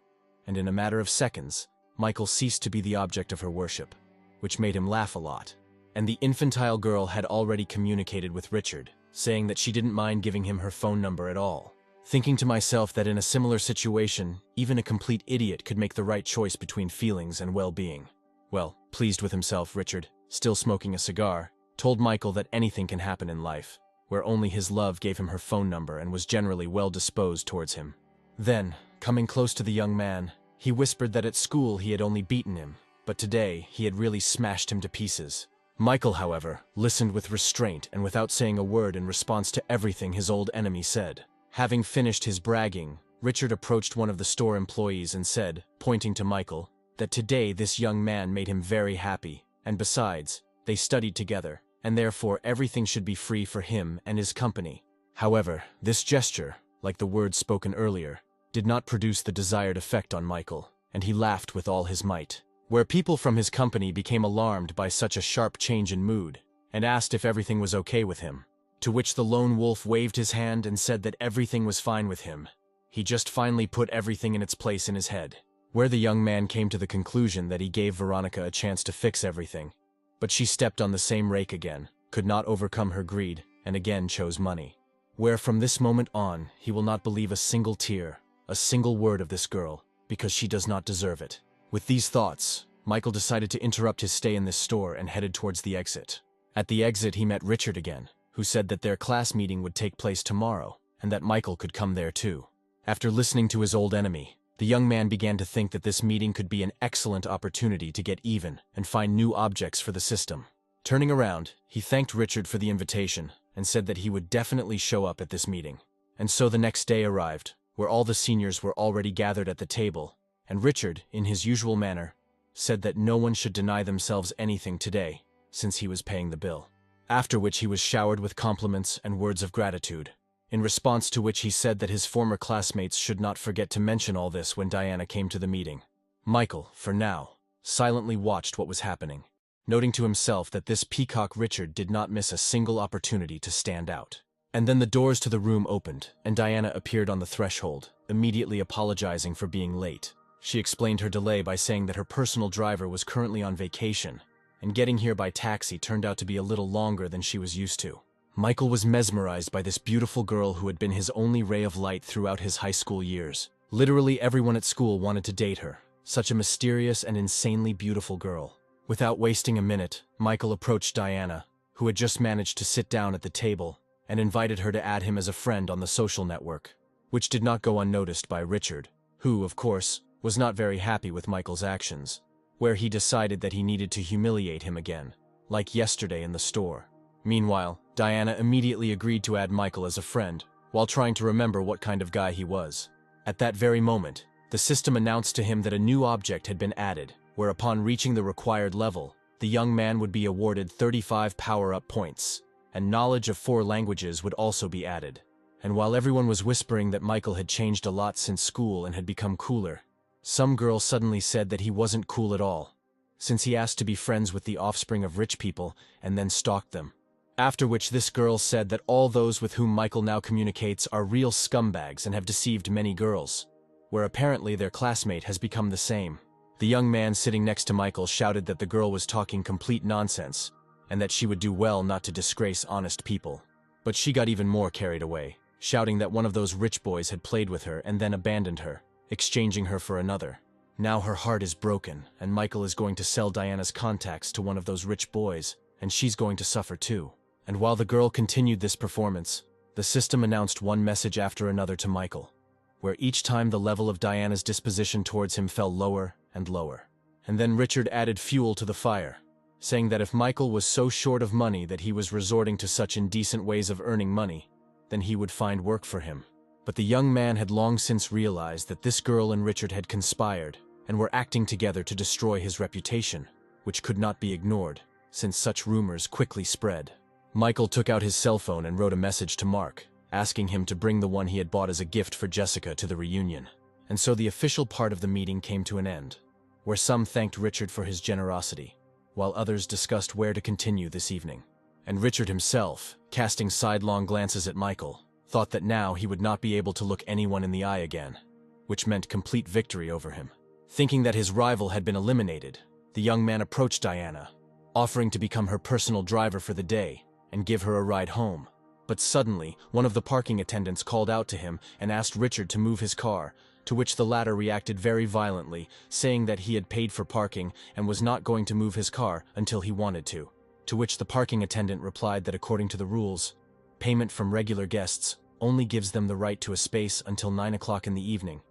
and in a matter of seconds, Michael ceased to be the object of her worship, which made him laugh a lot. And the infantile girl had already communicated with Richard, saying that she didn't mind giving him her phone number at all. Thinking to myself that in a similar situation, even a complete idiot could make the right choice between feelings and well-being. Well, pleased with himself, Richard, still smoking a cigar, told Michael that anything can happen in life, where only his love gave him her phone number and was generally well-disposed towards him. Then, coming close to the young man, he whispered that at school he had only beaten him, but today he had really smashed him to pieces. Michael, however, listened with restraint and without saying a word in response to everything his old enemy said. Having finished his bragging, Richard approached one of the store employees and said, pointing to Michael, that today this young man made him very happy, and besides, they studied together, and therefore everything should be free for him and his company. However, this gesture, like the words spoken earlier, did not produce the desired effect on Michael, and he laughed with all his might. Where people from his company became alarmed by such a sharp change in mood, and asked if everything was okay with him, to which the lone wolf waved his hand and said that everything was fine with him. He just finally put everything in its place in his head, where the young man came to the conclusion that he gave Veronica a chance to fix everything. But she stepped on the same rake again, could not overcome her greed, and again chose money. Where from this moment on, he will not believe a single tear, a single word of this girl, because she does not deserve it. With these thoughts, Michael decided to interrupt his stay in this store and headed towards the exit. At the exit he met Richard again, who said that their class meeting would take place tomorrow, and that Michael could come there too. After listening to his old enemy, the young man began to think that this meeting could be an excellent opportunity to get even and find new objects for the system. Turning around, he thanked Richard for the invitation and said that he would definitely show up at this meeting. And so the next day arrived, where all the seniors were already gathered at the table, and Richard, in his usual manner, said that no one should deny themselves anything today, since he was paying the bill. After which he was showered with compliments and words of gratitude, in response to which he said that his former classmates should not forget to mention all this when Diana came to the meeting. Michael, for now, silently watched what was happening, noting to himself that this peacock Richard did not miss a single opportunity to stand out. And then the doors to the room opened, and Diana appeared on the threshold, immediately apologizing for being late. She explained her delay by saying that her personal driver was currently on vacation, and getting here by taxi turned out to be a little longer than she was used to. Michael was mesmerized by this beautiful girl who had been his only ray of light throughout his high school years. Literally everyone at school wanted to date her. Such a mysterious and insanely beautiful girl. Without wasting a minute, Michael approached Diana, who had just managed to sit down at the table, and invited her to add him as a friend on the social network, which did not go unnoticed by Richard, who, of course, was not very happy with Michael's actions, where he decided that he needed to humiliate him again, like yesterday in the store. Meanwhile, Diana immediately agreed to add Michael as a friend, while trying to remember what kind of guy he was. At that very moment, the system announced to him that a new object had been added, where upon reaching the required level, the young man would be awarded 35 power-up points, and knowledge of 4 languages would also be added. And while everyone was whispering that Michael had changed a lot since school and had become cooler, some girl suddenly said that he wasn't cool at all, since he asked to be friends with the offspring of rich people and then stalked them. After which this girl said that all those with whom Michael now communicates are real scumbags and have deceived many girls, where apparently their classmate has become the same. The young man sitting next to Michael shouted that the girl was talking complete nonsense, and that she would do well not to disgrace honest people. But she got even more carried away, shouting that one of those rich boys had played with her and then abandoned her, exchanging her for another. Now her heart is broken, and Michael is going to sell Diana's contacts to one of those rich boys, and she's going to suffer too. And while the girl continued this performance, the system announced one message after another to Michael, where each time the level of Diana's disposition towards him fell lower and lower. And then Richard added fuel to the fire, saying that if Michael was so short of money that he was resorting to such indecent ways of earning money, then he would find work for him. But the young man had long since realized that this girl and Richard had conspired and were acting together to destroy his reputation, which could not be ignored, since such rumors quickly spread. Michael took out his cell phone and wrote a message to Mark, asking him to bring the one he had bought as a gift for Jessica to the reunion. And so the official part of the meeting came to an end, where some thanked Richard for his generosity, while others discussed where to continue this evening. And Richard himself, casting sidelong glances at Michael, thought that now he would not be able to look anyone in the eye again, which meant complete victory over him. Thinking that his rival had been eliminated, the young man approached Diana, offering to become her personal driver for the day and give her a ride home. But suddenly, one of the parking attendants called out to him and asked Richard to move his car, to which the latter reacted very violently, saying that he had paid for parking and was not going to move his car until he wanted to which the parking attendant replied that according to the rules, payment from regular guests only gives them the right to a space until 9 o'clock in the evening,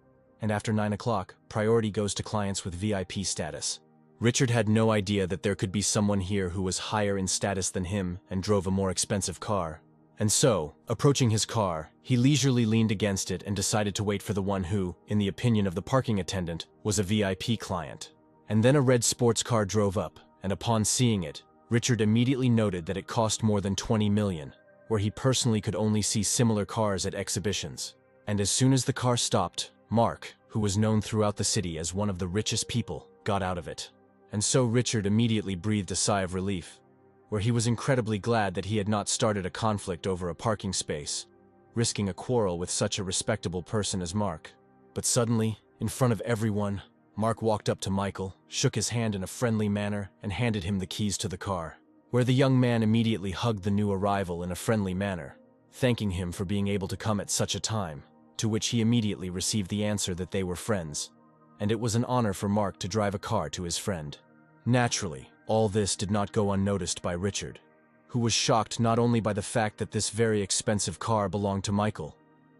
and after 9 o'clock, priority goes to clients with VIP status. Richard had no idea that there could be someone here who was higher in status than him and drove a more expensive car. And so, approaching his car, he leisurely leaned against it and decided to wait for the one who, in the opinion of the parking attendant, was a VIP client. And then a red sports car drove up, and upon seeing it, Richard immediately noted that it cost more than 20 million, where he personally could only see similar cars at exhibitions. And as soon as the car stopped, Mark, who was known throughout the city as one of the richest people, got out of it. And so Richard immediately breathed a sigh of relief, where he was incredibly glad that he had not started a conflict over a parking space, risking a quarrel with such a respectable person as Mark. But suddenly, in front of everyone, Mark walked up to Michael, shook his hand in a friendly manner, and handed him the keys to the car, where the young man immediately hugged the new arrival in a friendly manner, thanking him for being able to come at such a time, to which he immediately received the answer that they were friends, and it was an honor for Mark to drive a car to his friend. Naturally, all this did not go unnoticed by Richard, who was shocked not only by the fact that this very expensive car belonged to Michael,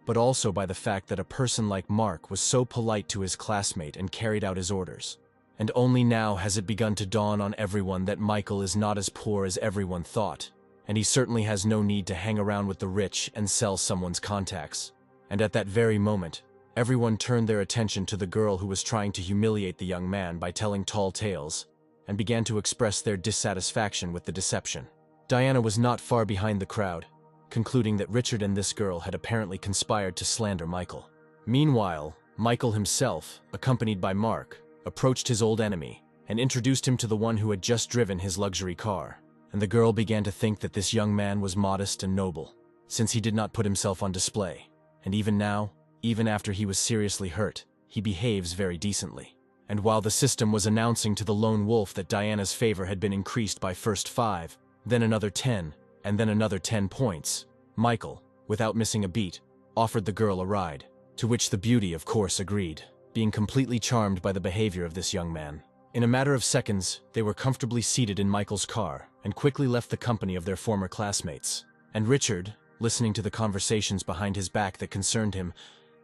but also by the fact that a person like Mark was so polite to his classmate and carried out his orders. And only now has it begun to dawn on everyone that Michael is not as poor as everyone thought, and he certainly has no need to hang around with the rich and sell someone's contacts. And at that very moment, everyone turned their attention to the girl who was trying to humiliate the young man by telling tall tales, and began to express their dissatisfaction with the deception. Diana was not far behind the crowd, concluding that Richard and this girl had apparently conspired to slander Michael. Meanwhile, Michael himself, accompanied by Mark, approached his old enemy and introduced him to the one who had just driven his luxury car. And the girl began to think that this young man was modest and noble, since he did not put himself on display. And even now, even after he was seriously hurt, he behaves very decently. And while the system was announcing to the lone wolf that Diana's favor had been increased by first 5, then another 10, and then another 10 points, Michael, without missing a beat, offered the girl a ride, to which the beauty of course agreed, being completely charmed by the behavior of this young man. In a matter of seconds, they were comfortably seated in Michael's car and quickly left the company of their former classmates. And Richard, listening to the conversations behind his back that concerned him,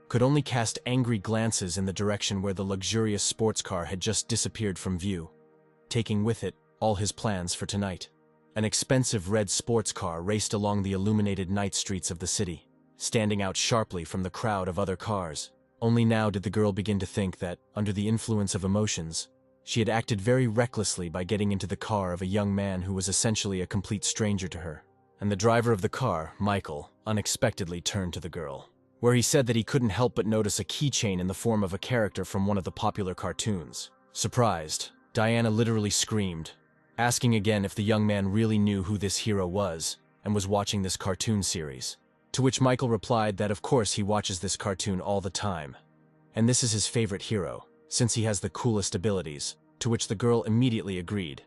could only cast angry glances in the direction where the luxurious sports car had just disappeared from view, taking with it all his plans for tonight. An expensive red sports car raced along the illuminated night streets of the city, standing out sharply from the crowd of other cars. Only now did the girl begin to think that, under the influence of emotions, she had acted very recklessly by getting into the car of a young man who was essentially a complete stranger to her. And the driver of the car, Michael, unexpectedly turned to the girl, where he said that he couldn't help but notice a keychain in the form of a character from one of the popular cartoons. Surprised, Diana literally screamed, asking again if the young man really knew who this hero was and was watching this cartoon series. To which Michael replied that of course he watches this cartoon all the time, and this is his favorite hero, since he has the coolest abilities, to which the girl immediately agreed,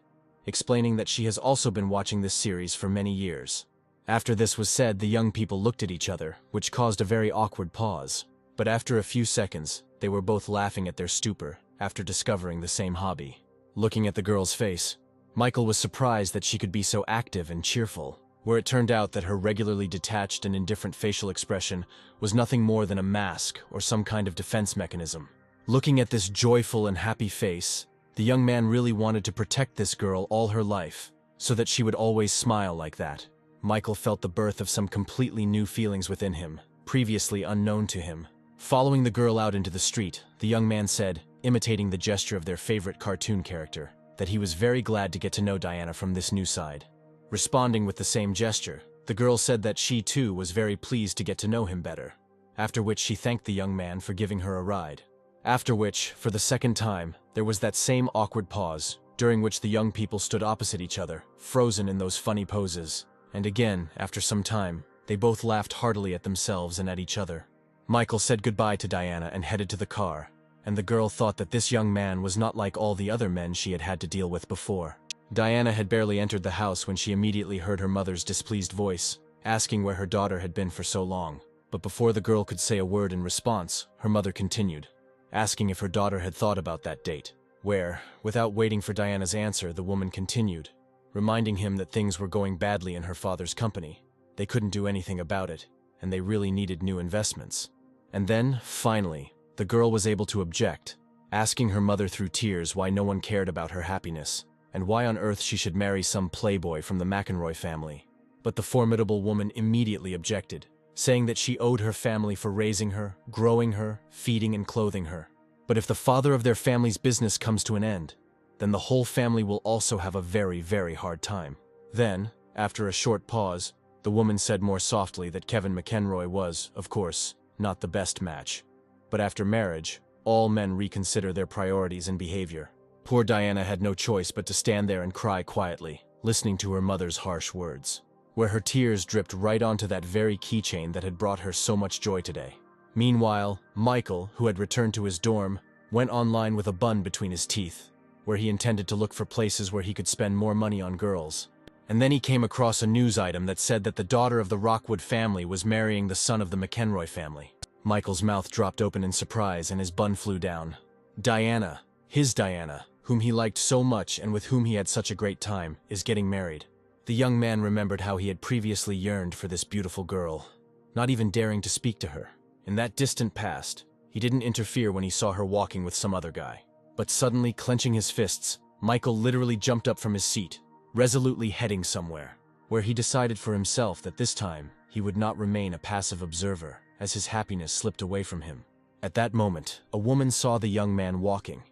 explaining that she has also been watching this series for many years. After this was said, the young people looked at each other, which caused a very awkward pause. But after a few seconds, they were both laughing at their stupor after discovering the same hobby. Looking at the girl's face, Michael was surprised that she could be so active and cheerful, where it turned out that her regularly detached and indifferent facial expression was nothing more than a mask or some kind of defense mechanism. Looking at this joyful and happy face, the young man really wanted to protect this girl all her life, so that she would always smile like that. Michael felt the birth of some completely new feelings within him, previously unknown to him. Following the girl out into the street, the young man said, imitating the gesture of their favorite cartoon character, that he was very glad to get to know Diana from this new side. Responding with the same gesture, the girl said that she too was very pleased to get to know him better, after which she thanked the young man for giving her a ride. After which, for the second time, there was that same awkward pause, during which the young people stood opposite each other, frozen in those funny poses. And again, after some time, they both laughed heartily at themselves and at each other. Michael said goodbye to Diana and headed to the car, and the girl thought that this young man was not like all the other men she had had to deal with before. Diana had barely entered the house when she immediately heard her mother's displeased voice, asking where her daughter had been for so long. But before the girl could say a word in response, her mother continued, asking if her daughter had thought about that date, where, without waiting for Diana's answer, the woman continued, reminding him that things were going badly in her father's company. They couldn't do anything about it, and they really needed new investments. And then, finally, the girl was able to object, asking her mother through tears why no one cared about her happiness, and why on earth she should marry some playboy from the McEnroy family. But the formidable woman immediately objected, saying that she owed her family for raising her, growing her, feeding and clothing her. But if the father of their family's business comes to an end, then the whole family will also have a very, very hard time. Then, after a short pause, the woman said more softly that Kevin McEnroy was, of course, not the best match. But after marriage, all men reconsider their priorities and behavior. Poor Diana had no choice but to stand there and cry quietly, listening to her mother's harsh words, where her tears dripped right onto that very keychain that had brought her so much joy today. Meanwhile, Michael, who had returned to his dorm, went online with a bun between his teeth, where he intended to look for places where he could spend more money on girls. And then he came across a news item that said that the daughter of the Rockwood family was marrying the son of the McEnroy family. Michael's mouth dropped open in surprise and his bun flew down. Diana, his Diana, whom he liked so much and with whom he had such a great time, is getting married. The young man remembered how he had previously yearned for this beautiful girl, not even daring to speak to her. In that distant past, he didn't interfere when he saw her walking with some other guy. But suddenly, clenching his fists, Michael literally jumped up from his seat, resolutely heading somewhere, where he decided for himself that this time he would not remain a passive observer as his happiness slipped away from him. At that moment, a woman saw the young man walking,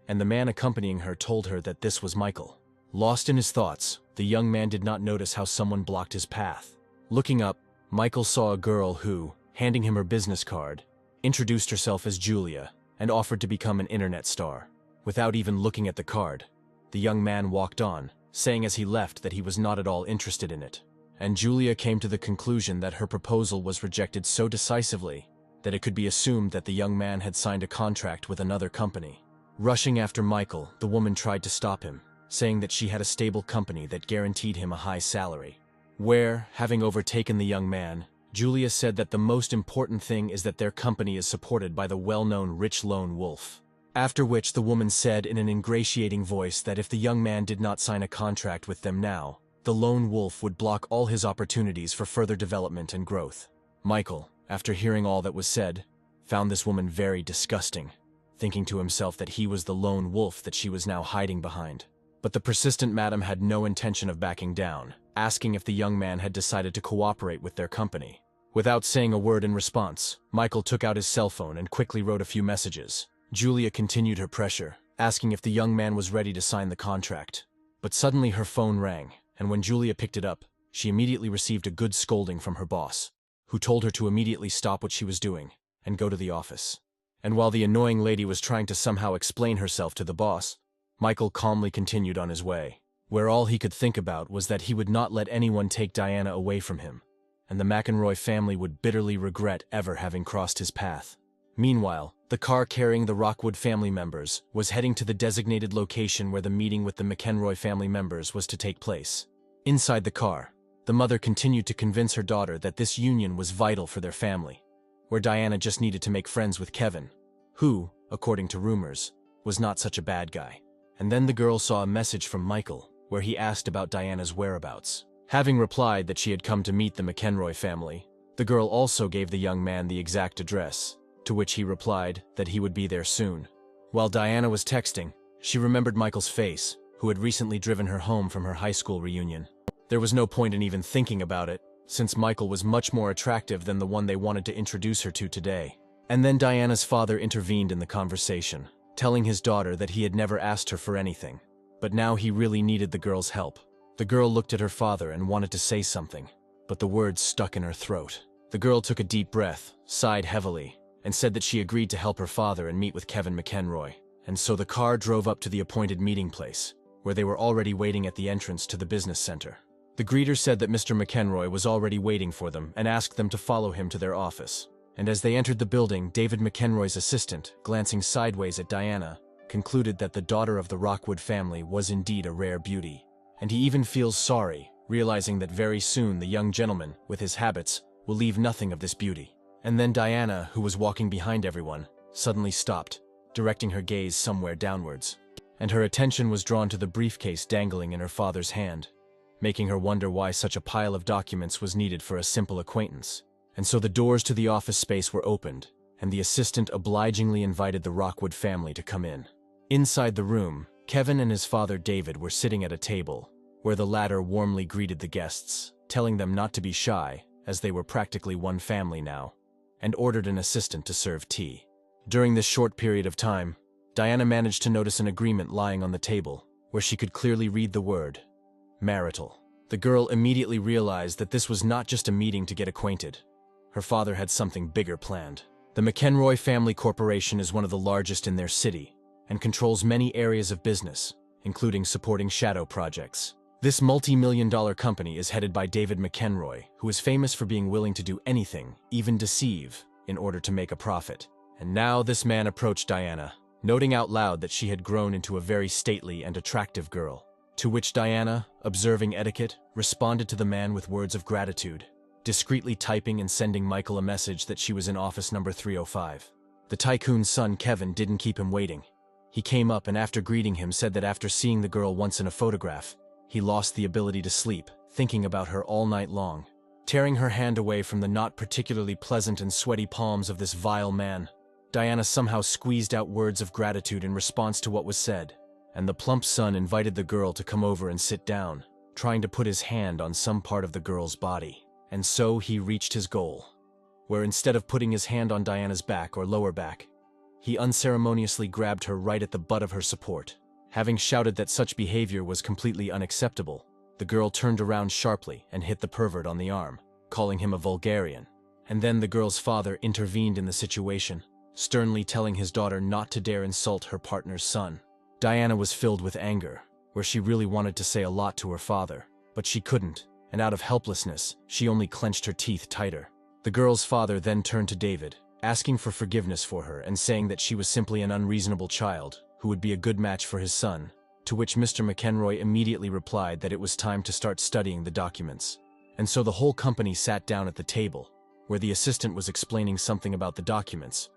and the man accompanying her told her that this was Michael. Lost in his thoughts, the young man did not notice how someone blocked his path. Looking up, Michael saw a girl who, handing him her business card, introduced herself as Julia and offered to become an internet star. Without even looking at the card, the young man walked on, saying as he left that he was not at all interested in it. And Julia came to the conclusion that her proposal was rejected so decisively that it could be assumed that the young man had signed a contract with another company. Rushing after Michael, the woman tried to stop him, saying that she had a stable company that guaranteed him a high salary. Where, having overtaken the young man, Julia said that the most important thing is that their company is supported by the well-known rich lone wolf. After which the woman said in an ingratiating voice that if the young man did not sign a contract with them now, the lone wolf would block all his opportunities for further development and growth. Michael, after hearing all that was said, found this woman very disgusting, thinking to himself that he was the lone wolf that she was now hiding behind. But the persistent madam had no intention of backing down, asking if the young man had decided to cooperate with their company. Without saying a word in response, Michael took out his cell phone and quickly wrote a few messages. Julia continued her pressure, asking if the young man was ready to sign the contract. But suddenly her phone rang, and when Julia picked it up, she immediately received a good scolding from her boss, who told her to immediately stop what she was doing and go to the office. And while the annoying lady was trying to somehow explain herself to the boss, Michael calmly continued on his way, where all he could think about was that he would not let anyone take Diana away from him, and the McEnroy family would bitterly regret ever having crossed his path. Meanwhile, the car carrying the Rockwood family members was heading to the designated location where the meeting with the McEnroy family members was to take place. Inside the car, the mother continued to convince her daughter that this union was vital for their family, where Diana just needed to make friends with Kevin, who, according to rumors, was not such a bad guy. And then the girl saw a message from Michael, where he asked about Diana's whereabouts. Having replied that she had come to meet the McEnroy family, the girl also gave the young man the exact address, to which he replied that he would be there soon. While Diana was texting, she remembered Michael's face, who had recently driven her home from her high school reunion. There was no point in even thinking about it, since Michael was much more attractive than the one they wanted to introduce her to today. And then Diana's father intervened in the conversation, telling his daughter that he had never asked her for anything, but now he really needed the girl's help. The girl looked at her father and wanted to say something, but the words stuck in her throat. The girl took a deep breath, sighed heavily, and said that she agreed to help her father and meet with Kevin McEnroy. And so the car drove up to the appointed meeting place, where they were already waiting at the entrance to the business center. The greeter said that Mr. McEnroy was already waiting for them and asked them to follow him to their office. And as they entered the building, David McEnroy's assistant, glancing sideways at Diana, concluded that the daughter of the Rockwood family was indeed a rare beauty. And he even feels sorry, realizing that very soon the young gentleman, with his habits, will leave nothing of this beauty. And then Diana, who was walking behind everyone, suddenly stopped, directing her gaze somewhere downwards. And her attention was drawn to the briefcase dangling in her father's hand, making her wonder why such a pile of documents was needed for a simple acquaintance. And so the doors to the office space were opened, and the assistant obligingly invited the Rockwood family to come in. Inside the room, Kevin and his father David were sitting at a table, where the latter warmly greeted the guests, telling them not to be shy, as they were practically one family now, and ordered an assistant to serve tea. During this short period of time, Diana managed to notice an agreement lying on the table, where she could clearly read the word, marital. The girl immediately realized that this was not just a meeting to get acquainted. Her father had something bigger planned. The McEnroy Family Corporation is one of the largest in their city, and controls many areas of business, including supporting shadow projects. This multi-million-dollar company is headed by David McEnroy, who is famous for being willing to do anything, even deceive, in order to make a profit. And now this man approached Diana, noting out loud that she had grown into a very stately and attractive girl. To which Diana, observing etiquette, responded to the man with words of gratitude, discreetly typing and sending Michael a message that she was in office number 305. The tycoon's son Kevin didn't keep him waiting. He came up and after greeting him said that after seeing the girl once in a photograph, he lost the ability to sleep, thinking about her all night long. Tearing her hand away from the not particularly pleasant and sweaty palms of this vile man, Diana somehow squeezed out words of gratitude in response to what was said, and the plump son invited the girl to come over and sit down, trying to put his hand on some part of the girl's body. And so he reached his goal, where instead of putting his hand on Diana's back or lower back, he unceremoniously grabbed her right at the butt of her support. Having shouted that such behavior was completely unacceptable, the girl turned around sharply and hit the pervert on the arm, calling him a vulgarian. And then the girl's father intervened in the situation, sternly telling his daughter not to dare insult her partner's son. Diana was filled with anger, where she really wanted to say a lot to her father, but she couldn't, and out of helplessness, she only clenched her teeth tighter. The girl's father then turned to David, asking for forgiveness for her and saying that she was simply an unreasonable child who would be a good match for his son, to which Mr. McEnroy immediately replied that it was time to start studying the documents. And so the whole company sat down at the table, where the assistant was explaining something about the documents,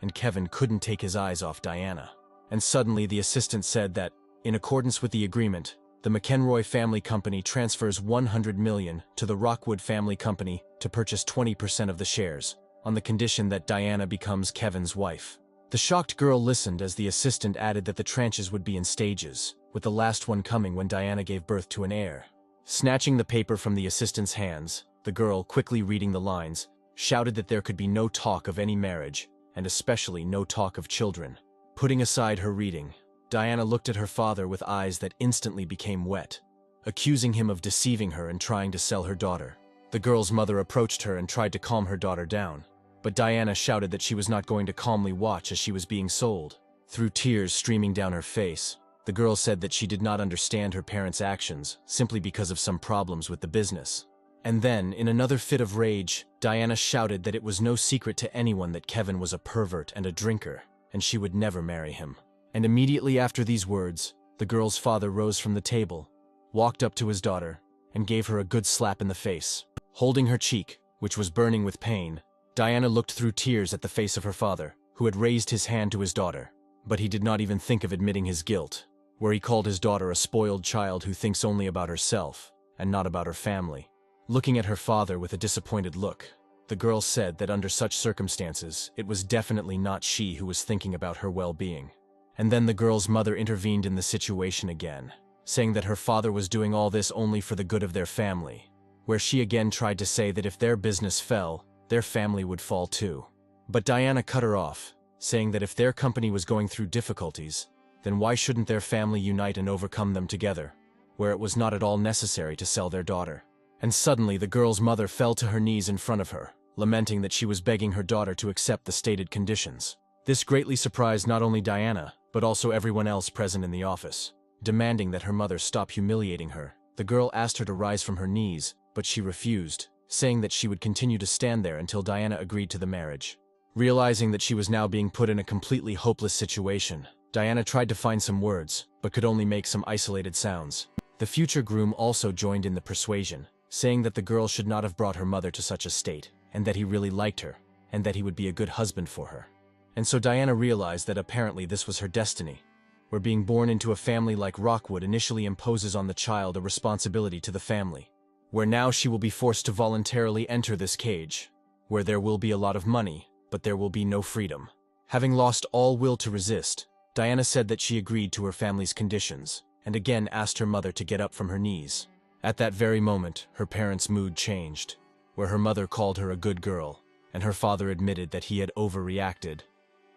and Kevin couldn't take his eyes off Diana. And suddenly the assistant said that, in accordance with the agreement, the McEnroy family company transfers $100 million to the Rockwood family company to purchase 20% of the shares, on the condition that Diana becomes Kevin's wife. The shocked girl listened as the assistant added that the tranches would be in stages, with the last one coming when Diana gave birth to an heir. Snatching the paper from the assistant's hands, the girl, quickly reading the lines, shouted that there could be no talk of any marriage, and especially no talk of children. Putting aside her reading, Diana looked at her father with eyes that instantly became wet, accusing him of deceiving her and trying to sell her daughter. The girl's mother approached her and tried to calm her daughter down, but Diana shouted that she was not going to calmly watch as she was being sold. Through tears streaming down her face, the girl said that she did not understand her parents' actions simply because of some problems with the business. And then, in another fit of rage, Diana shouted that it was no secret to anyone that Kevin was a pervert and a drinker, and she would never marry him. And immediately after these words, the girl's father rose from the table, walked up to his daughter, and gave her a good slap in the face. Holding her cheek, which was burning with pain, Diana looked through tears at the face of her father, who had raised his hand to his daughter. But he did not even think of admitting his guilt, where he called his daughter a spoiled child who thinks only about herself, and not about her family. Looking at her father with a disappointed look, the girl said that under such circumstances, it was definitely not she who was thinking about her well-being. And then the girl's mother intervened in the situation again, saying that her father was doing all this only for the good of their family, where she again tried to say that if their business fell, their family would fall too. But Diana cut her off, saying that if their company was going through difficulties, then why shouldn't their family unite and overcome them together, where it was not at all necessary to sell their daughter. And suddenly the girl's mother fell to her knees in front of her, lamenting that she was begging her daughter to accept the stated conditions. This greatly surprised not only Diana, but also everyone else present in the office. Demanding that her mother stop humiliating her, the girl asked her to rise from her knees, but she refused, saying that she would continue to stand there until Diana agreed to the marriage. Realizing that she was now being put in a completely hopeless situation, Diana tried to find some words, but could only make some isolated sounds. The future groom also joined in the persuasion, saying that the girl should not have brought her mother to such a state, and that he really liked her, and that he would be a good husband for her. And so Diana realized that apparently this was her destiny, where being born into a family like Rockwood initially imposes on the child a responsibility to the family, where now she will be forced to voluntarily enter this cage, where there will be a lot of money, but there will be no freedom. Having lost all will to resist, Diana said that she agreed to her family's conditions, and again asked her mother to get up from her knees. At that very moment, her parents' mood changed, where her mother called her a good girl, and her father admitted that he had overreacted,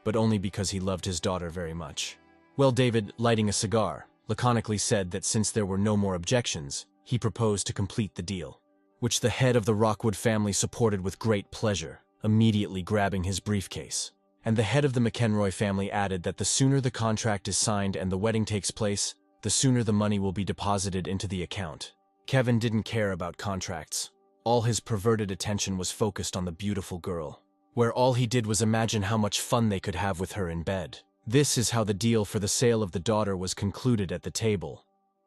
but only because he loved his daughter very much. Well, David, lighting a cigar, laconically said that since there were no more objections, he proposed to complete the deal, which the head of the Rockwood family supported with great pleasure, immediately grabbing his briefcase. And the head of the McEnroy family added that the sooner the contract is signed and the wedding takes place, the sooner the money will be deposited into the account. Kevin didn't care about contracts. All his perverted attention was focused on the beautiful girl, where all he did was imagine how much fun they could have with her in bed. This is how the deal for the sale of the daughter was concluded at the table,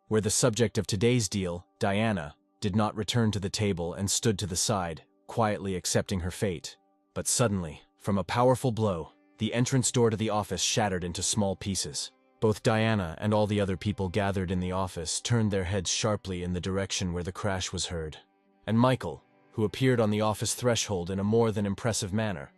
where the subject of today's deal, Diana, did not return to the table and stood to the side, quietly accepting her fate. But suddenly, from a powerful blow, the entrance door to the office shattered into small pieces. Both Diana and all the other people gathered in the office turned their heads sharply in the direction where the crash was heard. And Michael, who appeared on the office threshold in a more than impressive manner,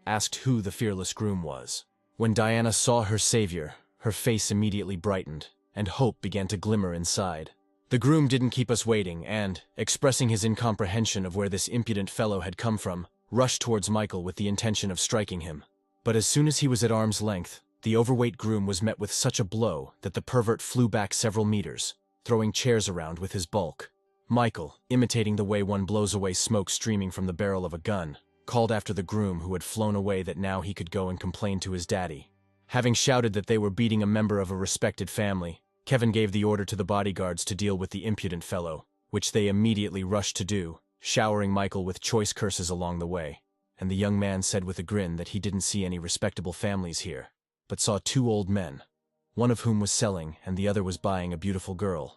asked who the fearless groom was. When Diana saw her savior, her face immediately brightened, and hope began to glimmer inside. The groom didn't keep us waiting and, expressing his incomprehension of where this impudent fellow had come from, rushed towards Michael with the intention of striking him. But as soon as he was at arm's length, the overweight groom was met with such a blow that the pervert flew back several meters, throwing chairs around with his bulk. Michael, imitating the way one blows away smoke streaming from the barrel of a gun, called after the groom who had flown away that now he could go and complain to his daddy. Having shouted that they were beating a member of a respected family, Kevin gave the order to the bodyguards to deal with the impudent fellow, which they immediately rushed to do, showering Michael with choice curses along the way. And the young man said with a grin that he didn't see any respectable families here, but saw two old men, one of whom was selling and the other was buying a beautiful girl.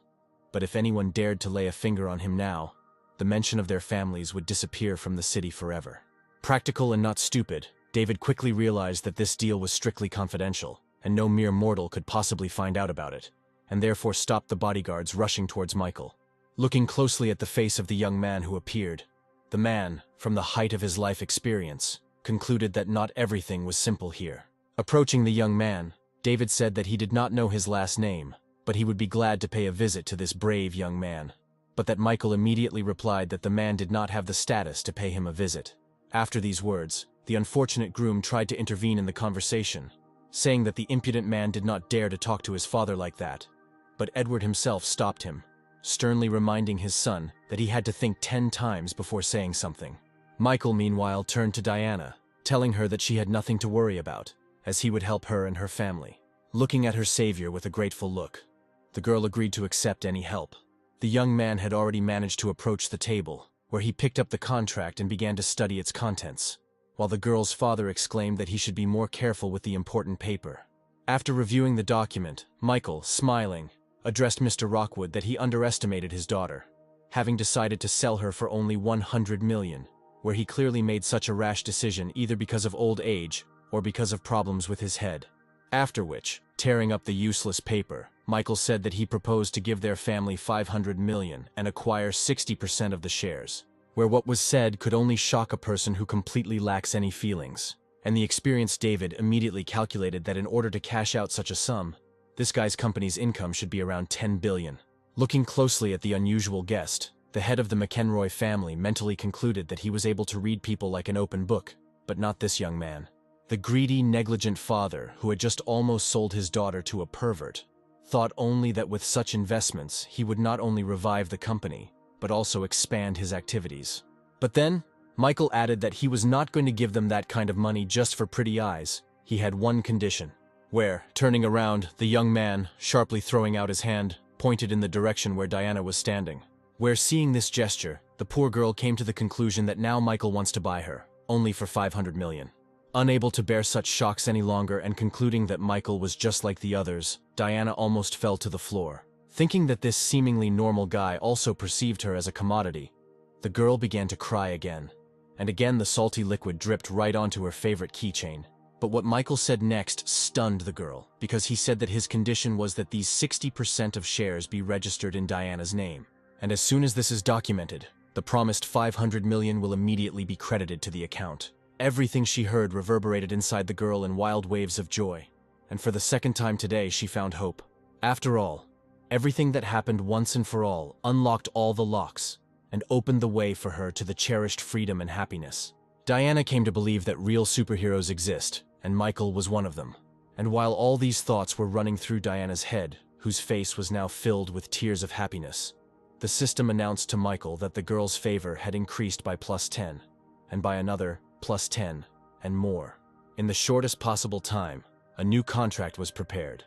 But if anyone dared to lay a finger on him now, the mention of their families would disappear from the city forever. Practical and not stupid, David quickly realized that this deal was strictly confidential, and no mere mortal could possibly find out about it, and therefore stopped the bodyguards rushing towards Michael. Looking closely at the face of the young man who appeared, the man, from the height of his life experience, concluded that not everything was simple here. Approaching the young man, David said that he did not know his last name, but he would be glad to pay a visit to this brave young man. But that Michael immediately replied that the man did not have the status to pay him a visit. After these words, the unfortunate groom tried to intervene in the conversation, saying that the impudent man did not dare to talk to his father like that. But Edward himself stopped him, sternly reminding his son that he had to think 10 times before saying something. Michael, meanwhile, turned to Diana, telling her that she had nothing to worry about, as he would help her and her family. Looking at her savior with a grateful look, the girl agreed to accept any help. The young man had already managed to approach the table, where he picked up the contract and began to study its contents, while the girl's father exclaimed that he should be more careful with the important paper. After reviewing the document, Michael, smiling, addressed Mr. Rockwood that he underestimated his daughter, having decided to sell her for only 100 million, where he clearly made such a rash decision either because of old age or because of problems with his head. After which, tearing up the useless paper, Michael said that he proposed to give their family 500 million and acquire 60% of the shares, where what was said could only shock a person who completely lacks any feelings. And the experienced David immediately calculated that in order to cash out such a sum, this guy's company's income should be around 10 billion. Looking closely at the unusual guest, the head of the McEnroy family mentally concluded that he was able to read people like an open book, but not this young man. The greedy, negligent father, who had just almost sold his daughter to a pervert, thought only that with such investments he would not only revive the company, but also expand his activities. But then, Michael added that he was not going to give them that kind of money just for pretty eyes. He had one condition, where, turning around, the young man, sharply throwing out his hand, pointed in the direction where Diana was standing. Where, seeing this gesture, the poor girl came to the conclusion that now Michael wants to buy her, only for 500 million. Unable to bear such shocks any longer and concluding that Michael was just like the others, Diana almost fell to the floor. Thinking that this seemingly normal guy also perceived her as a commodity, the girl began to cry again. And again the salty liquid dripped right onto her favorite keychain. But what Michael said next stunned the girl, because he said that his condition was that these 60% of shares be registered in Diana's name. And as soon as this is documented, the promised 500 million will immediately be credited to the account. Everything she heard reverberated inside the girl in wild waves of joy, and for the second time today she found hope. After all, everything that happened once and for all unlocked all the locks and opened the way for her to the cherished freedom and happiness. Diana came to believe that real superheroes exist, and Michael was one of them. And while all these thoughts were running through Diana's head, whose face was now filled with tears of happiness, the system announced to Michael that the girl's favor had increased by +10, and by another +10, and more. In the shortest possible time, a new contract was prepared,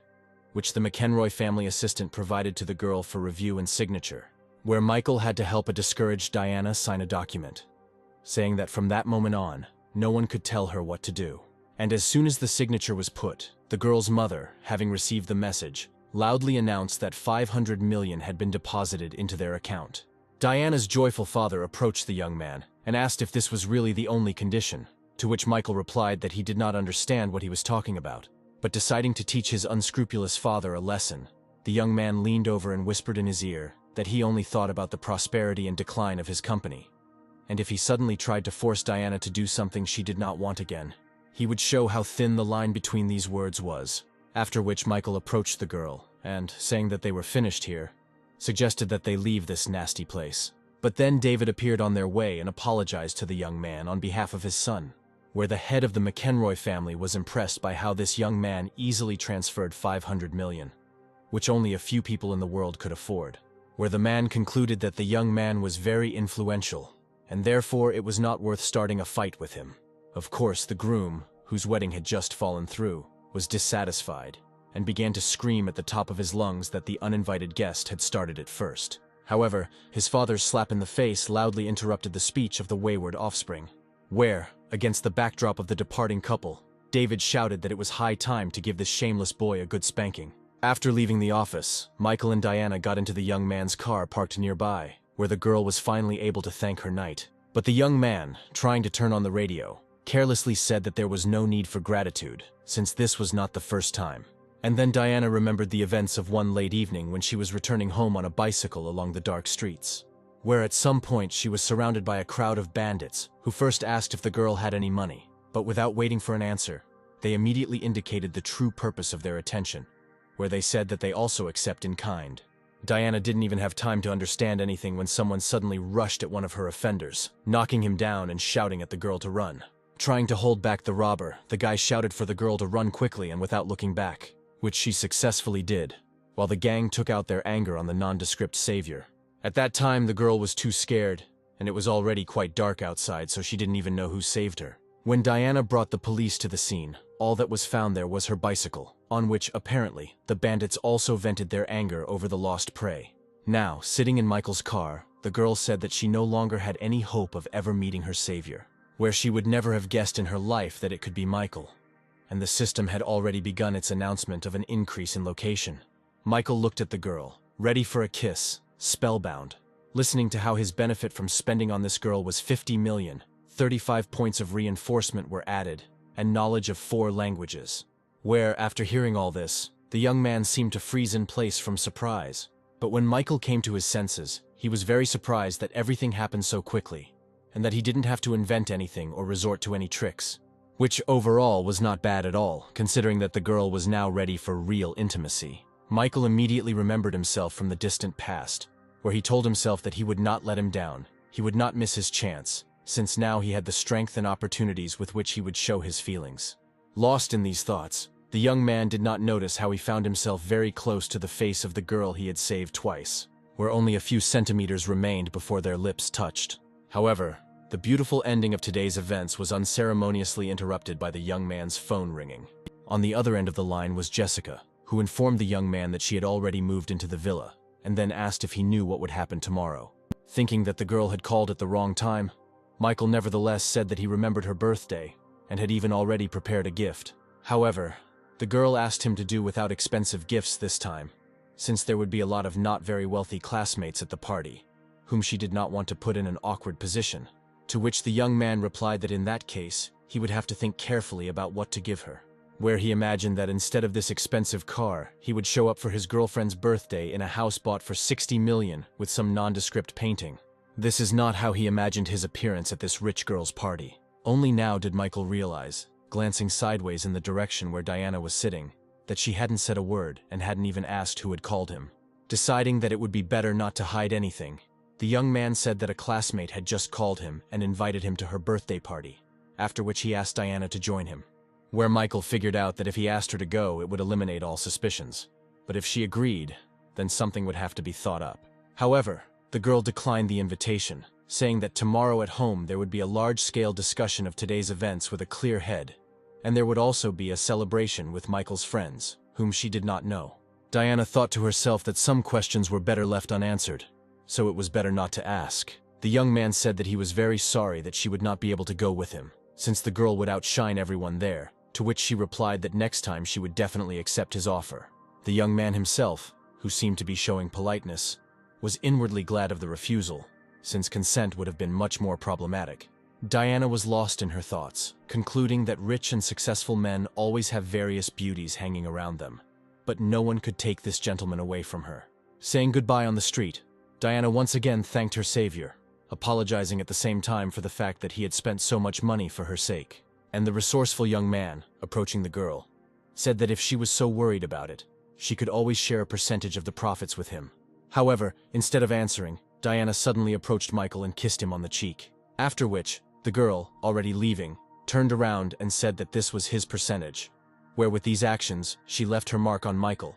which the McEnroy family assistant provided to the girl for review and signature, where Michael had to help a discouraged Diana sign a document, saying that from that moment on, no one could tell her what to do. And as soon as the signature was put, the girl's mother, having received the message, loudly announced that 500 million had been deposited into their account. Diana's joyful father approached the young man and asked if this was really the only condition, to which Michael replied that he did not understand what he was talking about. But deciding to teach his unscrupulous father a lesson, the young man leaned over and whispered in his ear that he only thought about the prosperity and decline of his company. And if he suddenly tried to force Diana to do something she did not want again, he would show how thin the line between these words was. After which Michael approached the girl and, saying that they were finished here, suggested that they leave this nasty place. But then David appeared on their way and apologized to the young man on behalf of his son, where the head of the McEnroy family was impressed by how this young man easily transferred 500 million, which only a few people in the world could afford. where the man concluded that the young man was very influential, and therefore it was not worth starting a fight with him. Of course, the groom, whose wedding had just fallen through, was dissatisfied, and began to scream at the top of his lungs that the uninvited guest had started it first. However, his father's slap in the face loudly interrupted the speech of the wayward offspring, where, against the backdrop of the departing couple, David shouted that it was high time to give this shameless boy a good spanking. After leaving the office, Michael and Diana got into the young man's car parked nearby, where the girl was finally able to thank her knight. But the young man, trying to turn on the radio, carelessly said that there was no need for gratitude, since this was not the first time. And then Diana remembered the events of one late evening when she was returning home on a bicycle along the dark streets, where at some point she was surrounded by a crowd of bandits who first asked if the girl had any money, but without waiting for an answer, they immediately indicated the true purpose of their attention, where they said that they also accept in kind. Diana didn't even have time to understand anything when someone suddenly rushed at one of her offenders, knocking him down and shouting at the girl to run. Trying to hold back the robber, the guy shouted for the girl to run quickly and without looking back, which she successfully did, while the gang took out their anger on the nondescript savior. At that time, the girl was too scared, and it was already quite dark outside, so she didn't even know who saved her. When Diana brought the police to the scene, all that was found there was her bicycle, on which, apparently, the bandits also vented their anger over the lost prey. Now, sitting in Michael's car, the girl said that she no longer had any hope of ever meeting her savior, where she would never have guessed in her life that it could be Michael. And the system had already begun its announcement of an increase in location. Michael looked at the girl, ready for a kiss, spellbound, listening to how his benefit from spending on this girl was 50 million, 35 points of reinforcement were added, and knowledge of 4 languages. Where, after hearing all this, the young man seemed to freeze in place from surprise. But when Michael came to his senses, he was very surprised that everything happened so quickly, and that he didn't have to invent anything or resort to any tricks. Which overall was not bad at all, considering that the girl was now ready for real intimacy. Michael immediately remembered himself from the distant past, where he told himself that he would not let him down, he would not miss his chance, since now he had the strength and opportunities with which he would show his feelings. Lost in these thoughts, the young man did not notice how he found himself very close to the face of the girl he had saved twice, where only a few centimeters remained before their lips touched. However, the beautiful ending of today's events was unceremoniously interrupted by the young man's phone ringing. On the other end of the line was Jessica, who informed the young man that she had already moved into the villa, and then asked if he knew what would happen tomorrow. Thinking that the girl had called at the wrong time, Michael nevertheless said that he remembered her birthday, and had even already prepared a gift. However, the girl asked him to do without expensive gifts this time, since there would be a lot of not very wealthy classmates at the party, whom she did not want to put in an awkward position. To which the young man replied that in that case, he would have to think carefully about what to give her, where he imagined that instead of this expensive car, he would show up for his girlfriend's birthday in a house bought for 60 million with some nondescript painting. This is not how he imagined his appearance at this rich girl's party. Only now did Michael realize, glancing sideways in the direction where Diana was sitting, that she hadn't said a word and hadn't even asked who had called him. Deciding that it would be better not to hide anything, the young man said that a classmate had just called him and invited him to her birthday party, after which he asked Diana to join him. Where Michael figured out that if he asked her to go, it would eliminate all suspicions. But if she agreed, then something would have to be thought up. However, the girl declined the invitation, saying that tomorrow at home there would be a large-scale discussion of today's events with a clear head, and there would also be a celebration with Michael's friends, whom she did not know. Diana thought to herself that some questions were better left unanswered, so it was better not to ask. The young man said that he was very sorry that she would not be able to go with him, since the girl would outshine everyone there, to which she replied that next time she would definitely accept his offer. The young man himself, who seemed to be showing politeness, was inwardly glad of the refusal, since consent would have been much more problematic. Diana was lost in her thoughts, concluding that rich and successful men always have various beauties hanging around them, but no one could take this gentleman away from her. Saying goodbye on the street, Diana once again thanked her savior, apologizing at the same time for the fact that he had spent so much money for her sake. And the resourceful young man, approaching the girl, said that if she was so worried about it, she could always share a percentage of the profits with him. However, instead of answering, Diana suddenly approached Michael and kissed him on the cheek. After which, the girl, already leaving, turned around and said that this was his percentage, where with these actions, she left her mark on Michael,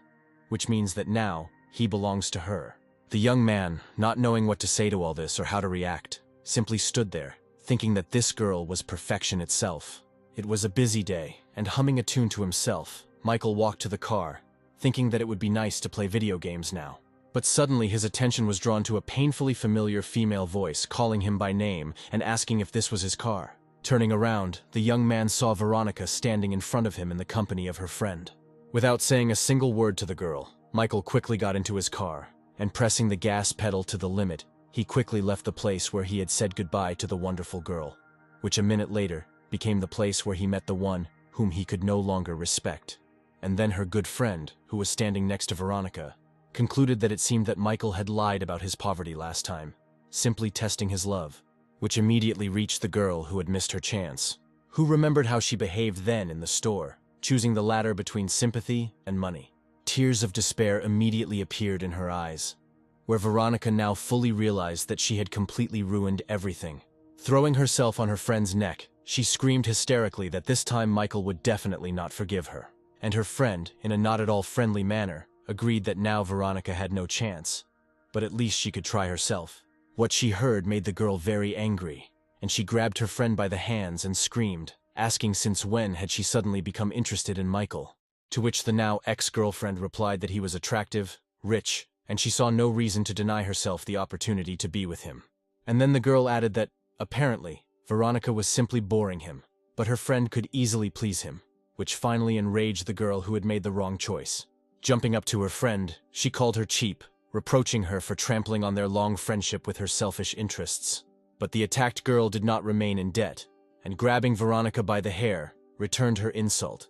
which means that now, he belongs to her. The young man, not knowing what to say to all this or how to react, simply stood there, thinking that this girl was perfection itself. It was a busy day, and humming a tune to himself, Michael walked to the car, thinking that it would be nice to play video games now. But suddenly his attention was drawn to a painfully familiar female voice calling him by name and asking if this was his car. Turning around, the young man saw Veronica standing in front of him in the company of her friend. Without saying a single word to the girl, Michael quickly got into his car, and pressing the gas pedal to the limit, he quickly left the place where he had said goodbye to the wonderful girl, which a minute later became the place where he met the one whom he could no longer respect. And then her good friend, who was standing next to Veronica, concluded that it seemed that Michael had lied about his poverty last time, simply testing his love, which immediately reached the girl who had missed her chance, who remembered how she behaved then in the store, choosing the latter between sympathy and money. Tears of despair immediately appeared in her eyes, where Veronica now fully realized that she had completely ruined everything. Throwing herself on her friend's neck, she screamed hysterically that this time Michael would definitely not forgive her. And her friend, in a not at all friendly manner, agreed that now Veronica had no chance, but at least she could try herself. What she heard made the girl very angry, and she grabbed her friend by the hands and screamed, asking since when had she suddenly become interested in Michael. To which the now ex-girlfriend replied that he was attractive, rich, and she saw no reason to deny herself the opportunity to be with him. And then the girl added that, apparently, Veronica was simply boring him, but her friend could easily please him, which finally enraged the girl who had made the wrong choice. Jumping up to her friend, she called her cheap, reproaching her for trampling on their long friendship with her selfish interests. But the attacked girl did not remain in debt, and grabbing Veronica by the hair, returned her insult,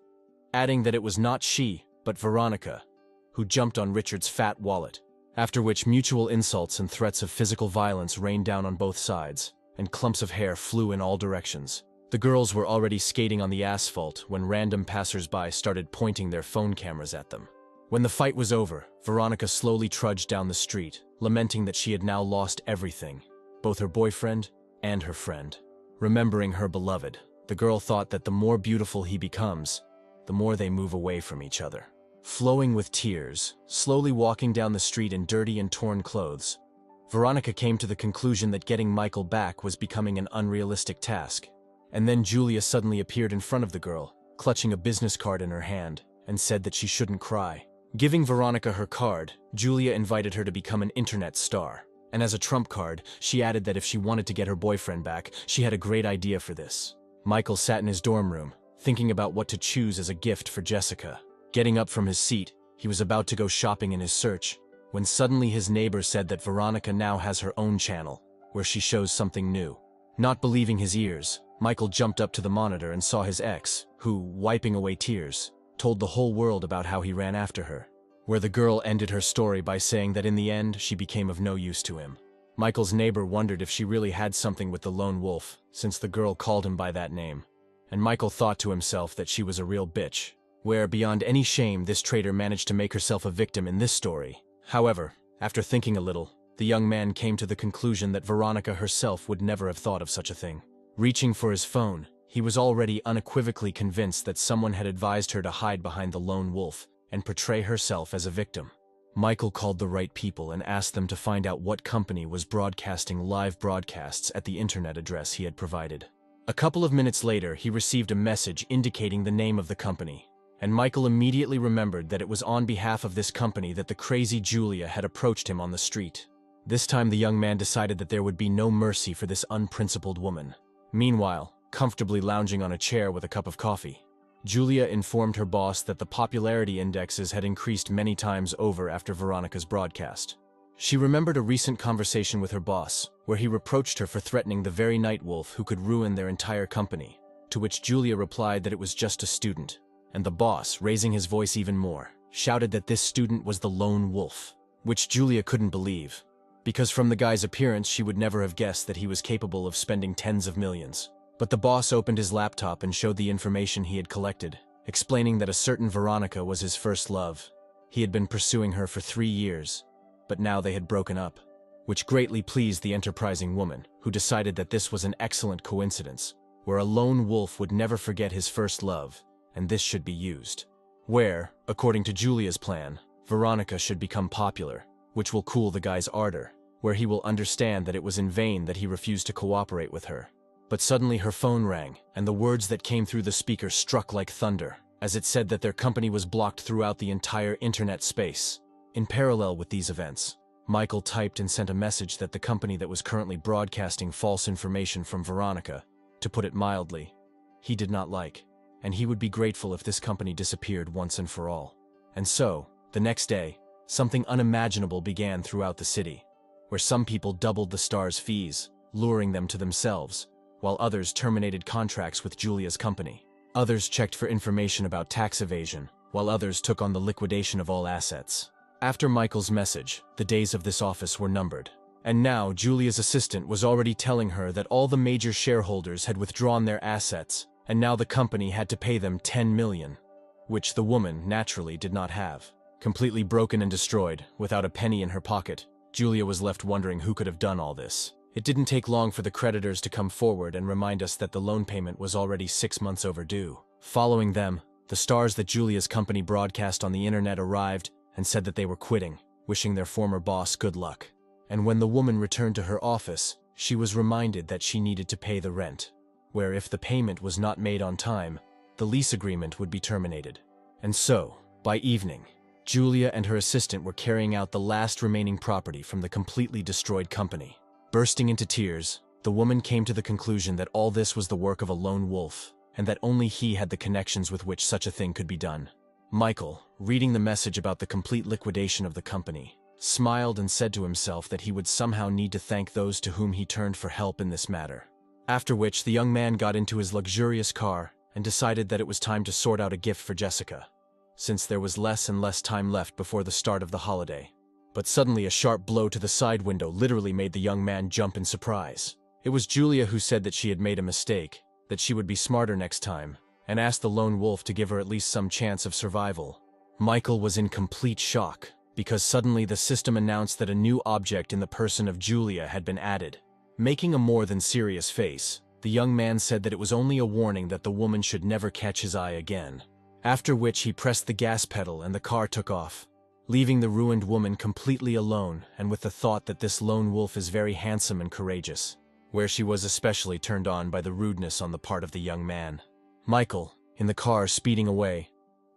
adding that it was not she, but Veronica, who jumped on Richard's fat wallet, after which mutual insults and threats of physical violence rained down on both sides, and clumps of hair flew in all directions. The girls were already skating on the asphalt when random passers-by started pointing their phone cameras at them. When the fight was over, Veronica slowly trudged down the street, lamenting that she had now lost everything, both her boyfriend and her friend. Remembering her beloved, the girl thought that the more beautiful he becomes, the more they move away from each other. Flowing with tears, slowly walking down the street in dirty and torn clothes, Veronica came to the conclusion that getting Michael back was becoming an unrealistic task. And then Julia suddenly appeared in front of the girl, clutching a business card in her hand, and said that she shouldn't cry. Giving Veronica her card, Julia invited her to become an internet star. And as a trump card, she added that if she wanted to get her boyfriend back, she had a great idea for this. Michael sat in his dorm room, thinking about what to choose as a gift for Jessica. Getting up from his seat, he was about to go shopping in his search, when suddenly his neighbor said that Veronica now has her own channel, where she shows something new. Not believing his ears, Michael jumped up to the monitor and saw his ex, who, wiping away tears, told the whole world about how he ran after her, where the girl ended her story by saying that in the end she became of no use to him. Michael's neighbor wondered if she really had something with the lone wolf, since the girl called him by that name, and Michael thought to himself that she was a real bitch, where beyond any shame this traitor managed to make herself a victim in this story. However, after thinking a little, the young man came to the conclusion that Veronica herself would never have thought of such a thing. Reaching for his phone, he was already unequivocally convinced that someone had advised her to hide behind the lone wolf and portray herself as a victim. Michael called the right people and asked them to find out what company was broadcasting live broadcasts at the internet address he had provided. A couple of minutes later, he received a message indicating the name of the company, and Michael immediately remembered that it was on behalf of this company that the crazy Julia had approached him on the street. This time the young man decided that there would be no mercy for this unprincipled woman. Meanwhile, comfortably lounging on a chair with a cup of coffee, Julia informed her boss that the popularity indexes had increased many times over after Veronica's broadcast. She remembered a recent conversation with her boss, where he reproached her for threatening the very night wolf who could ruin their entire company, to which Julia replied that it was just a student. And the boss, raising his voice even more, shouted that this student was the lone wolf, which Julia couldn't believe, because from the guy's appearance she would never have guessed that he was capable of spending tens of millions. But the boss opened his laptop and showed the information he had collected, explaining that a certain Veronica was his first love. He had been pursuing her for 3 years, but now they had broken up, which greatly pleased the enterprising woman, who decided that this was an excellent coincidence, where a lone wolf would never forget his first love, and this should be used. Where, according to Julia's plan, Veronica should become popular, which will cool the guy's ardor, where he will understand that it was in vain that he refused to cooperate with her. But suddenly her phone rang, and the words that came through the speaker struck like thunder, as it said that their company was blocked throughout the entire internet space. In parallel with these events, Michael typed and sent a message that the company that was currently broadcasting false information from Veronica, to put it mildly, he did not like, and he would be grateful if this company disappeared once and for all. And so, the next day, something unimaginable began throughout the city, where some people doubled the star's fees, luring them to themselves, while others terminated contracts with Julia's company. Others checked for information about tax evasion, while others took on the liquidation of all assets. After Michael's message, the days of this office were numbered. And now Julia's assistant was already telling her that all the major shareholders had withdrawn their assets, and now the company had to pay them $10 million, which the woman naturally did not have. Completely broken and destroyed, without a penny in her pocket, Julia was left wondering who could have done all this. It didn't take long for the creditors to come forward and remind us that the loan payment was already 6 months overdue. Following them, the stars that Julia's company broadcast on the internet arrived and said that they were quitting, wishing their former boss good luck. And when the woman returned to her office, she was reminded that she needed to pay the rent, where if the payment was not made on time, the lease agreement would be terminated. And so, by evening, Julia and her assistant were carrying out the last remaining property from the completely destroyed company. Bursting into tears, the woman came to the conclusion that all this was the work of a lone wolf, and that only he had the connections with which such a thing could be done. Michael, reading the message about the complete liquidation of the company, smiled and said to himself that he would somehow need to thank those to whom he turned for help in this matter. After which, the young man got into his luxurious car and decided that it was time to sort out a gift for Jessica, since there was less and less time left before the start of the holiday. But suddenly a sharp blow to the side window literally made the young man jump in surprise. It was Julia who said that she had made a mistake, that she would be smarter next time, and asked the lone wolf to give her at least some chance of survival. Michael was in complete shock, because suddenly the system announced that a new object in the person of Julia had been added. Making a more than serious face, the young man said that it was only a warning that the woman should never catch his eye again. After which he pressed the gas pedal and the car took off, leaving the ruined woman completely alone and with the thought that this lone wolf is very handsome and courageous, where she was especially turned on by the rudeness on the part of the young man. Michael, in the car speeding away,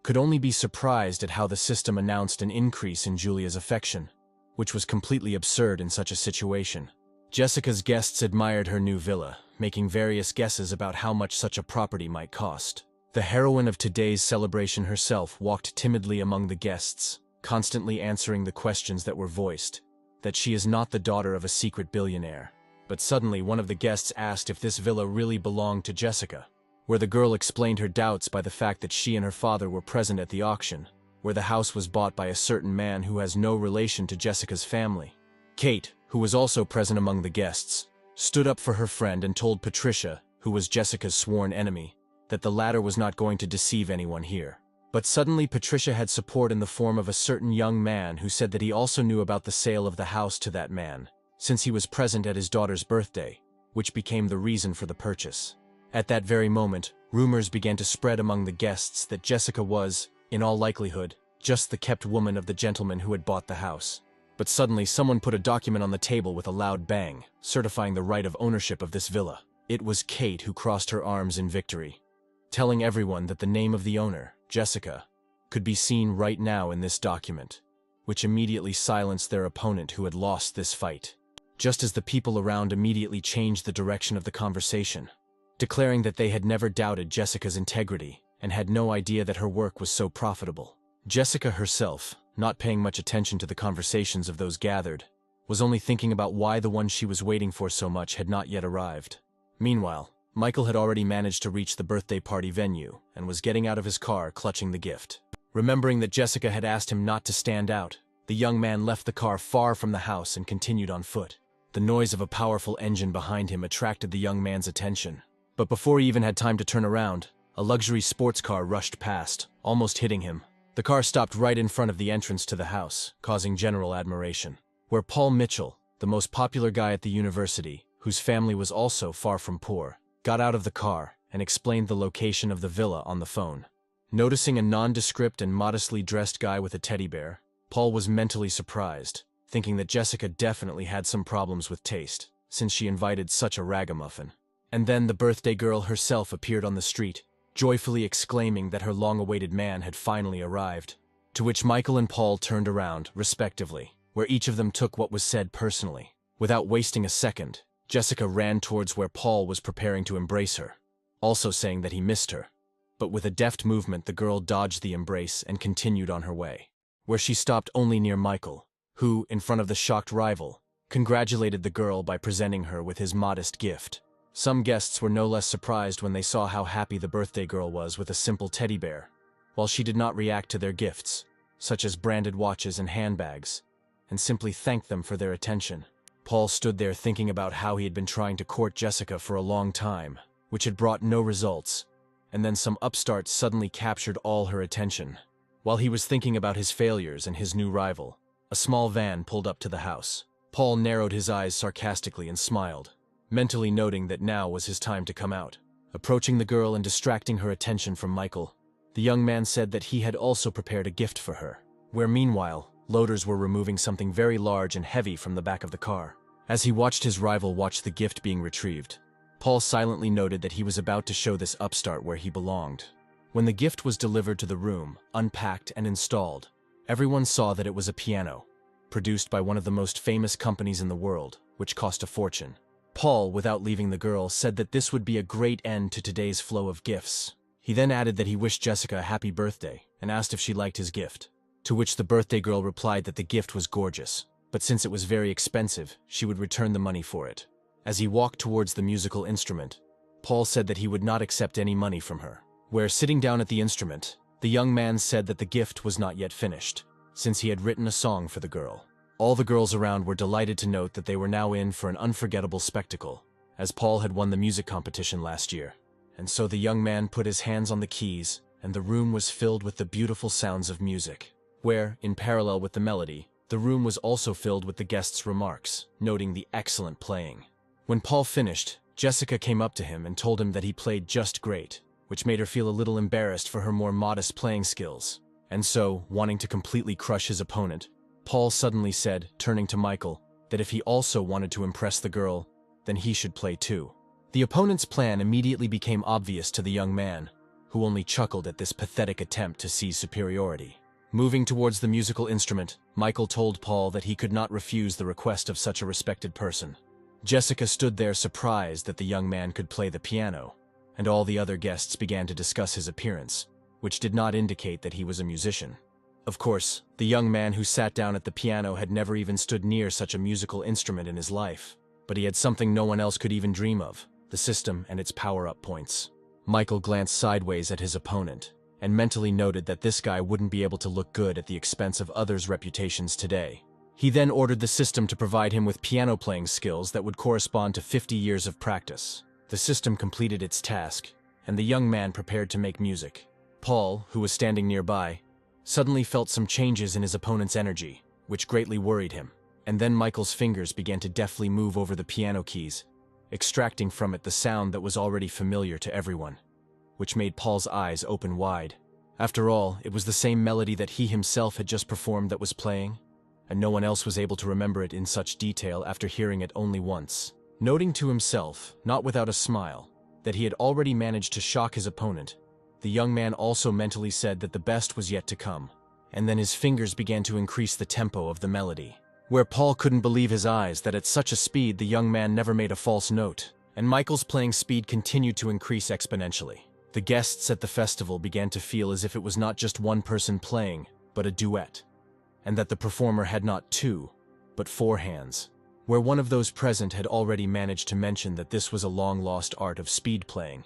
could only be surprised at how the system announced an increase in Julia's affection, which was completely absurd in such a situation. Jessica's guests admired her new villa, making various guesses about how much such a property might cost. The heroine of today's celebration herself walked timidly among the guests, constantly answering the questions that were voiced, that she is not the daughter of a secret billionaire. But suddenly one of the guests asked if this villa really belonged to Jessica, where the girl explained her doubts by the fact that she and her father were present at the auction, where the house was bought by a certain man who has no relation to Jessica's family. Kate, who was also present among the guests, stood up for her friend and told Patricia, who was Jessica's sworn enemy, that the latter was not going to deceive anyone here. But suddenly Patricia had support in the form of a certain young man who said that he also knew about the sale of the house to that man, since he was present at his daughter's birthday, which became the reason for the purchase. At that very moment, rumors began to spread among the guests that Jessica was, in all likelihood, just the kept woman of the gentleman who had bought the house. But suddenly someone put a document on the table with a loud bang, certifying the right of ownership of this villa. It was Kate who crossed her arms in victory, telling everyone that the name of the owner, Jessica, could be seen right now in this document, which immediately silenced their opponent who had lost this fight, just as the people around immediately changed the direction of the conversation, declaring that they had never doubted Jessica's integrity and had no idea that her work was so profitable. Jessica herself, not paying much attention to the conversations of those gathered, was only thinking about why the one she was waiting for so much had not yet arrived. Meanwhile, Michael had already managed to reach the birthday party venue and was getting out of his car clutching the gift. Remembering that Jessica had asked him not to stand out, the young man left the car far from the house and continued on foot. The noise of a powerful engine behind him attracted the young man's attention. But before he even had time to turn around, a luxury sports car rushed past, almost hitting him. The car stopped right in front of the entrance to the house, causing general admiration, where Paul Mitchell, the most popular guy at the university, whose family was also far from poor, got out of the car and explained the location of the villa on the phone. Noticing a nondescript and modestly dressed guy with a teddy bear, Paul was mentally surprised, thinking that Jessica definitely had some problems with taste, since she invited such a ragamuffin. And then the birthday girl herself appeared on the street, joyfully exclaiming that her long-awaited man had finally arrived. To which Michael and Paul turned around, respectively, where each of them took what was said personally. Without wasting a second, Jessica ran towards where Paul was preparing to embrace her, also saying that he missed her. But with a deft movement, the girl dodged the embrace and continued on her way, where she stopped only near Michael, who, in front of the shocked rival, congratulated the girl by presenting her with his modest gift. Some guests were no less surprised when they saw how happy the birthday girl was with a simple teddy bear, while she did not react to their gifts, such as branded watches and handbags, and simply thanked them for their attention. Paul stood there thinking about how he had been trying to court Jessica for a long time, which had brought no results, and then some upstart suddenly captured all her attention. While he was thinking about his failures and his new rival, a small van pulled up to the house. Paul narrowed his eyes sarcastically and smiled, mentally noting that now was his time to come out. Approaching the girl and distracting her attention from Michael, the young man said that he had also prepared a gift for her, where meanwhile, loaders were removing something very large and heavy from the back of the car. As he watched his rival watch the gift being retrieved, Paul silently noted that he was about to show this upstart where he belonged. When the gift was delivered to the room, unpacked and installed, everyone saw that it was a piano, produced by one of the most famous companies in the world, which cost a fortune. Paul, without leaving the girl, said that this would be a great end to today's flow of gifts. He then added that he wished Jessica a happy birthday and asked if she liked his gift, to which the birthday girl replied that the gift was gorgeous, but since it was very expensive, she would return the money for it. As he walked towards the musical instrument, Paul said that he would not accept any money from her, where, sitting down at the instrument, the young man said that the gift was not yet finished, since he had written a song for the girl. All the girls around were delighted to note that they were now in for an unforgettable spectacle, as Paul had won the music competition last year. And so the young man put his hands on the keys, and the room was filled with the beautiful sounds of music, where, in parallel with the melody, the room was also filled with the guests' remarks, noting the excellent playing. When Paul finished, Jessica came up to him and told him that he played just great, which made her feel a little embarrassed for her more modest playing skills. And so, wanting to completely crush his opponent, Paul suddenly said, turning to Michael, that if he also wanted to impress the girl, then he should play too. The opponent's plan immediately became obvious to the young man, who only chuckled at this pathetic attempt to seize superiority. Moving towards the musical instrument, Michael told Paul that he could not refuse the request of such a respected person. Jessica stood there surprised that the young man could play the piano, and all the other guests began to discuss his appearance, which did not indicate that he was a musician. Of course, the young man who sat down at the piano had never even stood near such a musical instrument in his life, but he had something no one else could even dream of: the system and its power-up points. Michael glanced sideways at his opponent, and mentally noted that this guy wouldn't be able to look good at the expense of others' reputations today. He then ordered the system to provide him with piano-playing skills that would correspond to 50 years of practice. The system completed its task, and the young man prepared to make music. Paul, who was standing nearby, suddenly felt some changes in his opponent's energy, which greatly worried him. And then Michael's fingers began to deftly move over the piano keys, extracting from it the sound that was already familiar to everyone, which made Paul's eyes open wide. After all, it was the same melody that he himself had just performed that was playing, and no one else was able to remember it in such detail after hearing it only once. Noting to himself, not without a smile, that he had already managed to shock his opponent, the young man also mentally said that the best was yet to come, and then his fingers began to increase the tempo of the melody, where Paul couldn't believe his eyes that at such a speed the young man never made a false note, and Michael's playing speed continued to increase exponentially. The guests at the festival began to feel as if it was not just one person playing, but a duet, and that the performer had not two, but four hands, where one of those present had already managed to mention that this was a long-lost art of speed playing,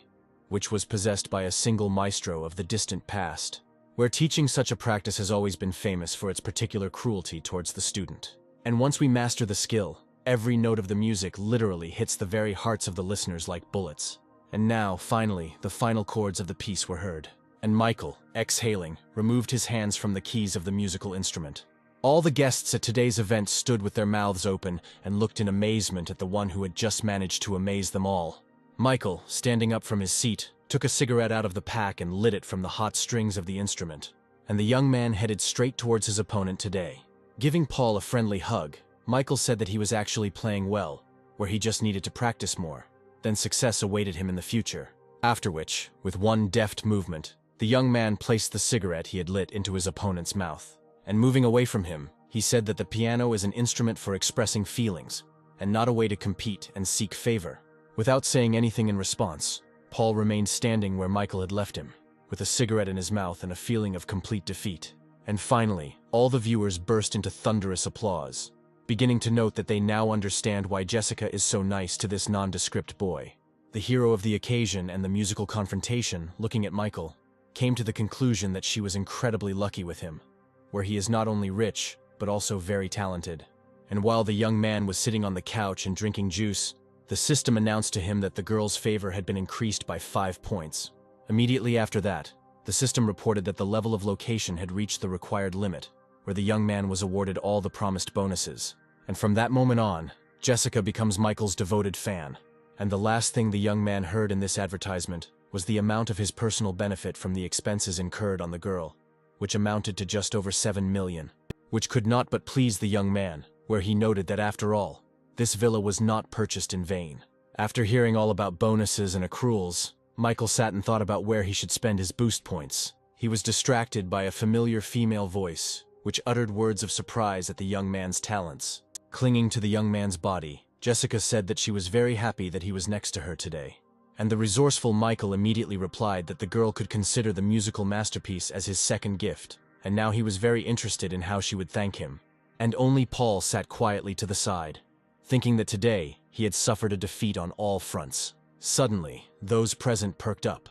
which was possessed by a single maestro of the distant past, where teaching such a practice has always been famous for its particular cruelty towards the student. And once we master the skill, every note of the music literally hits the very hearts of the listeners like bullets. And now, finally, the final chords of the piece were heard, and Michael, exhaling, removed his hands from the keys of the musical instrument. All the guests at today's event stood with their mouths open and looked in amazement at the one who had just managed to amaze them all. Michael, standing up from his seat, took a cigarette out of the pack and lit it from the hot strings of the instrument, and the young man headed straight towards his opponent today, Giving Paul a friendly hug, Michael said that he was actually playing well, where he just needed to practice more. Then success awaited him in the future. After which, with one deft movement, the young man placed the cigarette he had lit into his opponent's mouth. And moving away from him, he said that the piano is an instrument for expressing feelings, and not a way to compete and seek favor. Without saying anything in response, Paul remained standing where Michael had left him, with a cigarette in his mouth and a feeling of complete defeat. And finally, all the viewers burst into thunderous applause, beginning to note that they now understand why Jessica is so nice to this nondescript boy. The hero of the occasion and the musical confrontation, looking at Michael, came to the conclusion that she was incredibly lucky with him, where he is not only rich, but also very talented. And while the young man was sitting on the couch and drinking juice, the system announced to him that the girl's favor had been increased by 5 points. Immediately after that, the system reported that the level of location had reached the required limit, where the young man was awarded all the promised bonuses. And from that moment on, Jessica becomes Michael's devoted fan. And the last thing the young man heard in this advertisement was the amount of his personal benefit from the expenses incurred on the girl, which amounted to just over 7 million, which could not but please the young man, where he noted that after all, this villa was not purchased in vain. After hearing all about bonuses and accruals, Michael sat and thought about where he should spend his boost points. He was distracted by a familiar female voice, which uttered words of surprise at the young man's talents. Clinging to the young man's body, Jessica said that she was very happy that he was next to her today. And the resourceful Michael immediately replied that the girl could consider the musical masterpiece as his second gift, and now he was very interested in how she would thank him. And only Paul sat quietly to the side, thinking that today he had suffered a defeat on all fronts. Suddenly, those present perked up,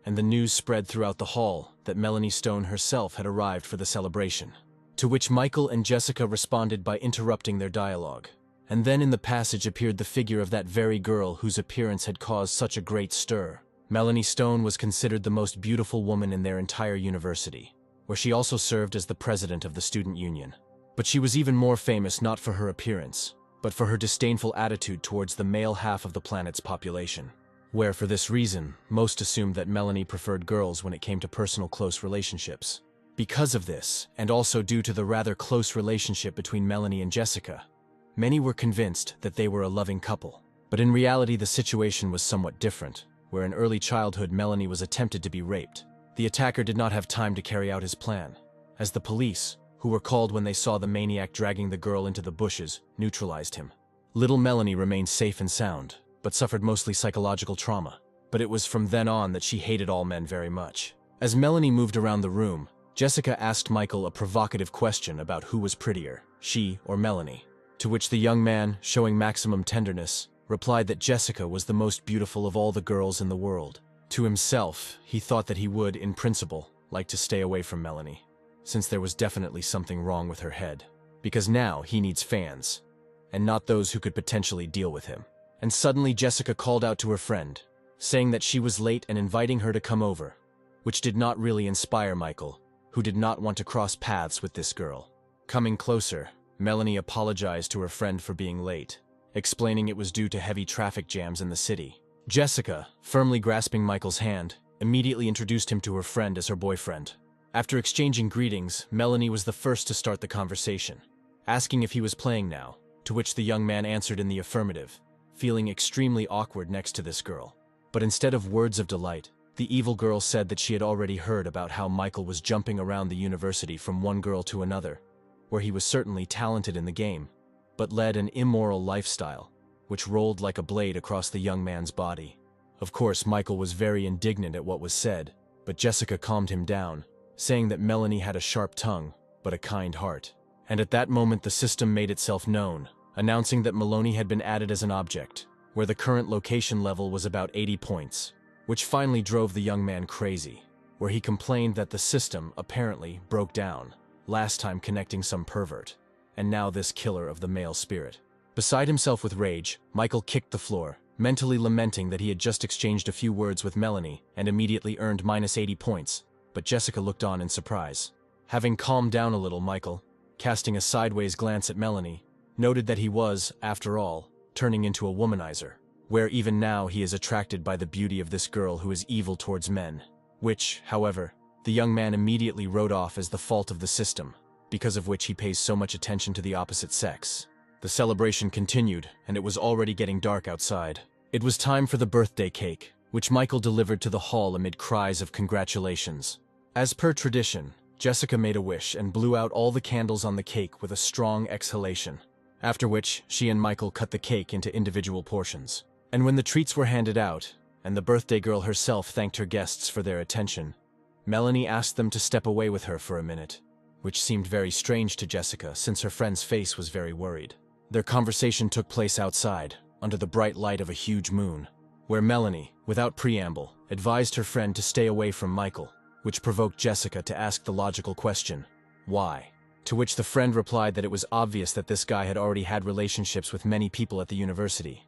and the news spread throughout the hall that Melanie Stone herself had arrived for the celebration, to which Michael and Jessica responded by interrupting their dialogue. And then in the passage appeared the figure of that very girl whose appearance had caused such a great stir. Melanie Stone was considered the most beautiful woman in their entire university, where she also served as the president of the student union. But she was even more famous not for her appearance, but for her disdainful attitude towards the male half of the planet's population, where for this reason, most assumed that Melanie preferred girls when it came to personal close relationships. Because of this, and also due to the rather close relationship between Melanie and Jessica, many were convinced that they were a loving couple. But in reality, the situation was somewhat different, where in early childhood Melanie was attempted to be raped. The attacker did not have time to carry out his plan, as the police, who were called when they saw the maniac dragging the girl into the bushes, neutralized him. Little Melanie remained safe and sound, but suffered mostly psychological trauma. But it was from then on that she hated all men very much. As Melanie moved around the room, Jessica asked Michael a provocative question about who was prettier, she or Melanie, to which the young man, showing maximum tenderness, replied that Jessica was the most beautiful of all the girls in the world. To himself, he thought that he would, in principle, like to stay away from Melanie, since there was definitely something wrong with her head, because now he needs fans, and not those who could potentially deal with him. And suddenly Jessica called out to her friend, saying that she was late and inviting her to come over, which did not really inspire Michael, who did not want to cross paths with this girl. Coming closer, Melanie apologized to her friend for being late, explaining it was due to heavy traffic jams in the city. Jessica, firmly grasping Michael's hand, immediately introduced him to her friend as her boyfriend. After exchanging greetings, Melanie was the first to start the conversation, asking if he was playing now, to which the young man answered in the affirmative, feeling extremely awkward next to this girl. But instead of words of delight, the evil girl said that she had already heard about how Michael was jumping around the university from one girl to another, where he was certainly talented in the game, but led an immoral lifestyle, which rolled like a blade across the young man's body. Of course, Michael was very indignant at what was said, but Jessica calmed him down, saying that Melanie had a sharp tongue, but a kind heart. And at that moment the system made itself known, announcing that Maloney had been added as an object, where the current location level was about 80 points, which finally drove the young man crazy, where he complained that the system, apparently, broke down, last time connecting some pervert, and now this killer of the male spirit. Beside himself with rage, Michael kicked the floor, mentally lamenting that he had just exchanged a few words with Melanie and immediately earned minus 80 points, but Jessica looked on in surprise. Having calmed down a little, Michael, casting a sideways glance at Melanie, noted that he was, after all, turning into a womanizer, where even now he is attracted by the beauty of this girl who is evil towards men, which, however, the young man immediately wrote off as the fault of the system, because of which he pays so much attention to the opposite sex. The celebration continued, and it was already getting dark outside. It was time for the birthday cake, which Michael delivered to the hall amid cries of congratulations. As per tradition, Jessica made a wish and blew out all the candles on the cake with a strong exhalation, after which she and Michael cut the cake into individual portions. And when the treats were handed out, and the birthday girl herself thanked her guests for their attention, Melanie asked them to step away with her for a minute, which seemed very strange to Jessica since her friend's face was very worried. Their conversation took place outside, under the bright light of a huge moon, where Melanie, without preamble, advised her friend to stay away from Michael, which provoked Jessica to ask the logical question, why? To which the friend replied that it was obvious that this guy had already had relationships with many people at the university,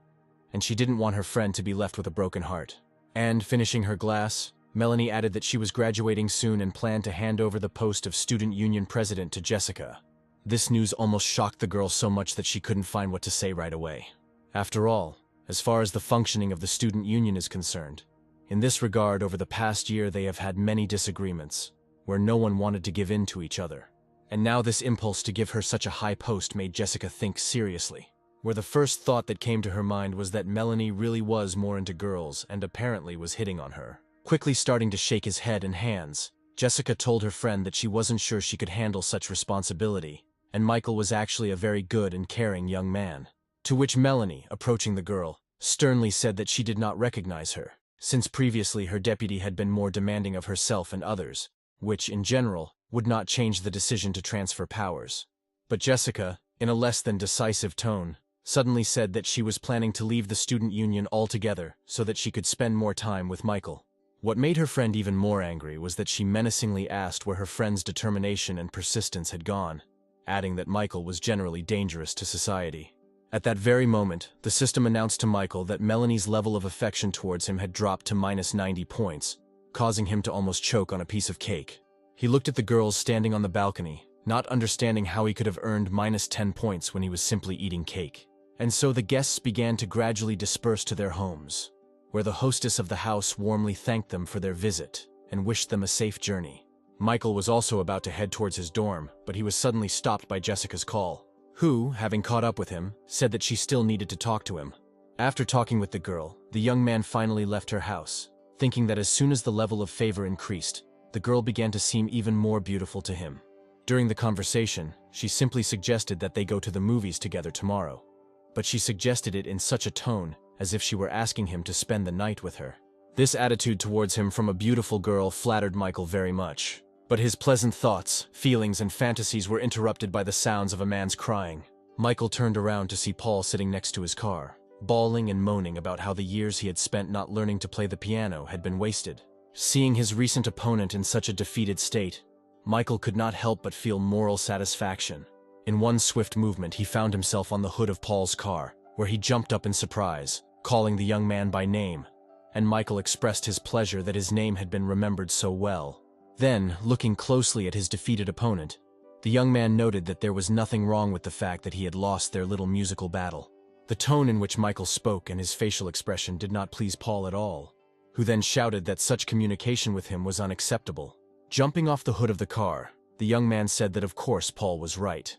and she didn't want her friend to be left with a broken heart. And, finishing her glass, Melanie added that she was graduating soon and planned to hand over the post of student union president to Jessica. This news almost shocked the girl so much that she couldn't find what to say right away. After all, as far as the functioning of the student union is concerned, in this regard over the past year they have had many disagreements, where no one wanted to give in to each other. And now this impulse to give her such a high post made Jessica think seriously, where the first thought that came to her mind was that Melanie really was more into girls and apparently was hitting on her. Quickly starting to shake his head and hands, Jessica told her friend that she wasn't sure she could handle such responsibility, and Michael was actually a very good and caring young man. To which Melanie, approaching the girl, sternly said that she did not recognize her, since previously her deputy had been more demanding of herself and others, which, in general, would not change the decision to transfer powers. But Jessica, in a less than decisive tone, suddenly said that she was planning to leave the student union altogether so that she could spend more time with Michael. What made her friend even more angry was that she menacingly asked where her friend's determination and persistence had gone, adding that Michael was generally dangerous to society. At that very moment, the system announced to Michael that Melanie's level of affection towards him had dropped to -90 points, causing him to almost choke on a piece of cake. He looked at the girls standing on the balcony, not understanding how he could have earned -10 points when he was simply eating cake. And so the guests began to gradually disperse to their homes, where the hostess of the house warmly thanked them for their visit and wished them a safe journey. Michael was also about to head towards his dorm, but he was suddenly stopped by Jessica's call, who, having caught up with him, said that she still needed to talk to him. After talking with the girl, the young man finally left her house, thinking that as soon as the level of favor increased, the girl began to seem even more beautiful to him. During the conversation, she simply suggested that they go to the movies together tomorrow, but she suggested it in such a tone as if she were asking him to spend the night with her. This attitude towards him from a beautiful girl flattered Michael very much, but his pleasant thoughts, feelings, and fantasies were interrupted by the sounds of a man's crying. Michael turned around to see Paul sitting next to his car, bawling and moaning about how the years he had spent not learning to play the piano had been wasted. Seeing his recent opponent in such a defeated state, Michael could not help but feel moral satisfaction. In one swift movement, he found himself on the hood of Paul's car, where he jumped up in surprise, calling the young man by name, and Michael expressed his pleasure that his name had been remembered so well. Then, looking closely at his defeated opponent, the young man noted that there was nothing wrong with the fact that he had lost their little musical battle. The tone in which Michael spoke and his facial expression did not please Paul at all, who then shouted that such communication with him was unacceptable. Jumping off the hood of the car, the young man said that of course Paul was right,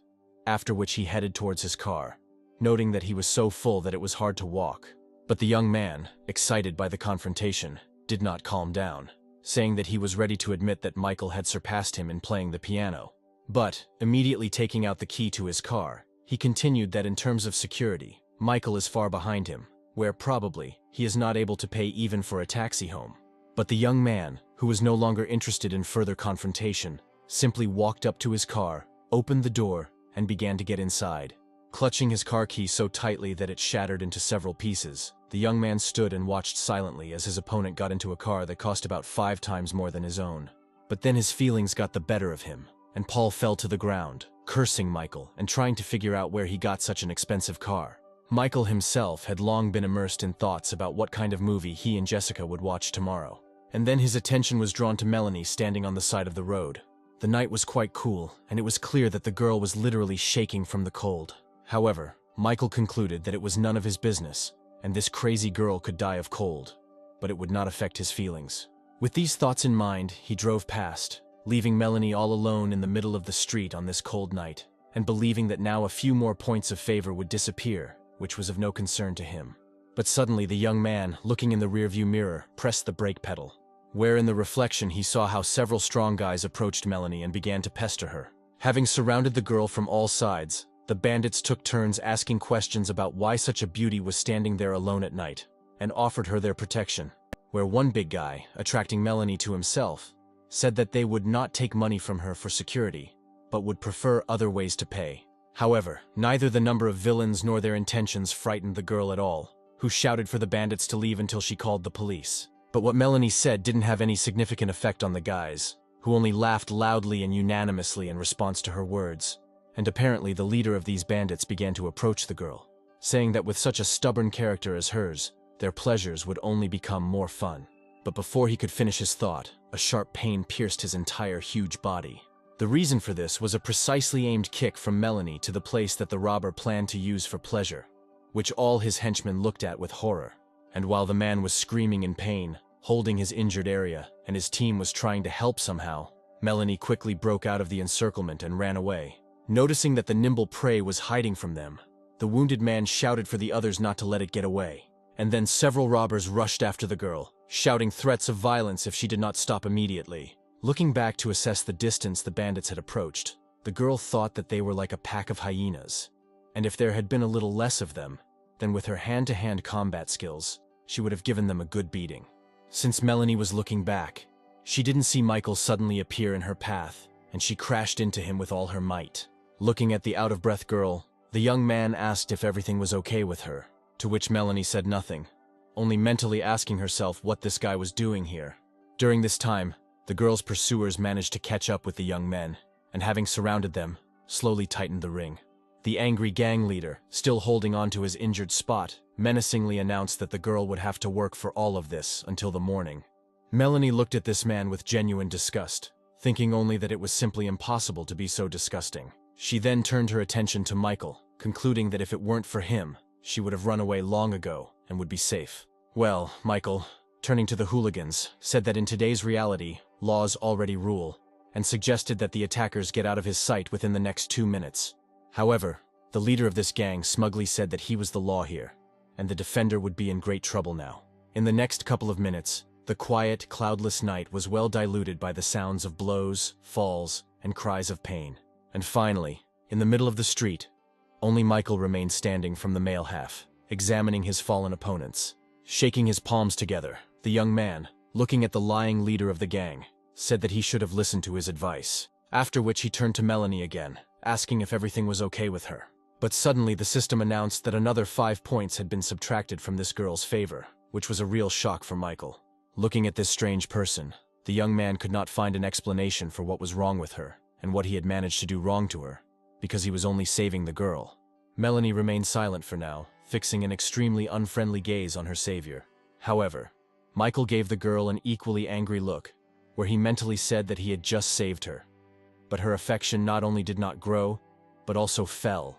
after which he headed towards his car, noting that he was so full that it was hard to walk. But the young man, excited by the confrontation, did not calm down, saying that he was ready to admit that Michael had surpassed him in playing the piano. But, immediately taking out the key to his car, he continued that in terms of security, Michael is far behind him, where probably he is not able to pay even for a taxi home. But the young man, who was no longer interested in further confrontation, simply walked up to his car, opened the door, and began to get inside. Clutching his car key so tightly that it shattered into several pieces, the young man stood and watched silently as his opponent got into a car that cost about 5 times more than his own. But then his feelings got the better of him, and Paul fell to the ground, cursing Michael and trying to figure out where he got such an expensive car. Michael himself had long been immersed in thoughts about what kind of movie he and Jessica would watch tomorrow. And then his attention was drawn to Melanie standing on the side of the road. The night was quite cool, and it was clear that the girl was literally shaking from the cold. However, Michael concluded that it was none of his business, and this crazy girl could die of cold, but it would not affect his feelings. With these thoughts in mind, he drove past, leaving Melanie all alone in the middle of the street on this cold night, and believing that now a few more points of favor would disappear, which was of no concern to him. But suddenly the young man, looking in the rearview mirror, pressed the brake pedal, where in the reflection he saw how several strong guys approached Melanie and began to pester her. Having surrounded the girl from all sides, the bandits took turns asking questions about why such a beauty was standing there alone at night, and offered her their protection, where one big guy, attracting Melanie to himself, said that they would not take money from her for security, but would prefer other ways to pay. However, neither the number of villains nor their intentions frightened the girl at all, who shouted for the bandits to leave until she called the police. But what Melanie said didn't have any significant effect on the guys, who only laughed loudly and unanimously in response to her words. And apparently the leader of these bandits began to approach the girl, saying that with such a stubborn character as hers, their pleasures would only become more fun. But before he could finish his thought, a sharp pain pierced his entire huge body. The reason for this was a precisely aimed kick from Melanie to the place that the robber planned to use for pleasure, which all his henchmen looked at with horror. And while the man was screaming in pain, holding his injured area, and his team was trying to help somehow, Melanie quickly broke out of the encirclement and ran away. Noticing that the nimble prey was hiding from them, the wounded man shouted for the others not to let it get away. And then several robbers rushed after the girl, shouting threats of violence if she did not stop immediately. Looking back to assess the distance the bandits had approached, the girl thought that they were like a pack of hyenas. And if there had been a little less of them, then with her hand-to-hand combat skills, she would have given them a good beating. Since Melanie was looking back, she didn't see Michael suddenly appear in her path, and she crashed into him with all her might. Looking at the out-of-breath girl, the young man asked if everything was okay with her, to which Melanie said nothing, only mentally asking herself what this guy was doing here. During this time, the girl's pursuers managed to catch up with the young men, and having surrounded them, slowly tightened the ring. The angry gang leader, still holding on to his injured spot, menacingly announced that the girl would have to work for all of this until the morning. Melanie looked at this man with genuine disgust, thinking only that it was simply impossible to be so disgusting. She then turned her attention to Michael, concluding that if it weren't for him, she would have run away long ago and would be safe. Well, Michael, turning to the hooligans, said that in today's reality, laws already rule, and suggested that the attackers get out of his sight within the next 2 minutes. However, the leader of this gang smugly said that he was the law here, and the defender would be in great trouble now. In the next couple of minutes, the quiet, cloudless night was well diluted by the sounds of blows, falls, and cries of pain. And finally, in the middle of the street, only Michael remained standing from the male half, examining his fallen opponents. Shaking his palms together, the young man, looking at the lying leader of the gang, said that he should have listened to his advice, after which he turned to Melanie again, asking if everything was okay with her. But suddenly the system announced that another 5 points had been subtracted from this girl's favor, which was a real shock for Michael. Looking at this strange person, the young man could not find an explanation for what was wrong with her, and what he had managed to do wrong to her, because he was only saving the girl. Melanie remained silent for now, fixing an extremely unfriendly gaze on her savior. However, Michael gave the girl an equally angry look, where he mentally said that he had just saved her. But her affection not only did not grow, but also fell,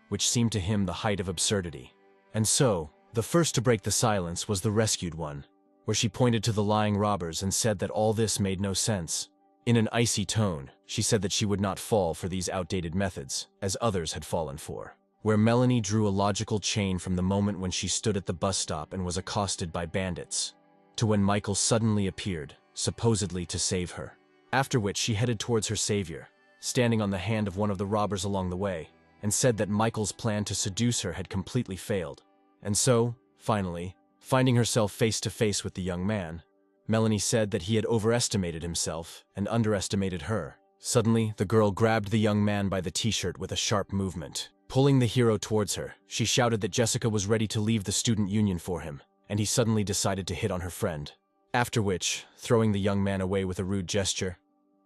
which seemed to him the height of absurdity. And so, the first to break the silence was the rescued one, where she pointed to the lying robbers and said that all this made no sense. In an icy tone, she said that she would not fall for these outdated methods, as others had fallen for. Where Melanie drew a logical chain from the moment when she stood at the bus stop and was accosted by bandits, to when Michael suddenly appeared, supposedly to save her. After which she headed towards her savior, standing on the hand of one of the robbers along the way, and said that Michael's plan to seduce her had completely failed. And so, finally, finding herself face to face with the young man, Melanie said that he had overestimated himself and underestimated her. Suddenly, the girl grabbed the young man by the t-shirt with a sharp movement. Pulling the hero towards her, she shouted that Jessica was ready to leave the student union for him, and he suddenly decided to hit on her friend. After which, throwing the young man away with a rude gesture,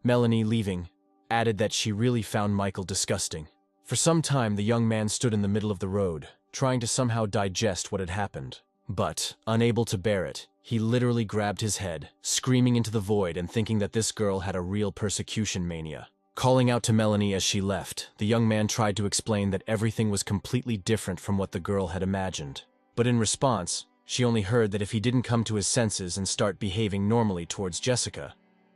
Melanie, leaving, added that she really found Michael disgusting. For some time, the young man stood in the middle of the road, trying to somehow digest what had happened. But, unable to bear it, he literally grabbed his head, screaming into the void and thinking that this girl had a real persecution mania. Calling out to Melanie as she left, the young man tried to explain that everything was completely different from what the girl had imagined. But in response, she only heard that if he didn't come to his senses and start behaving normally towards Jessica,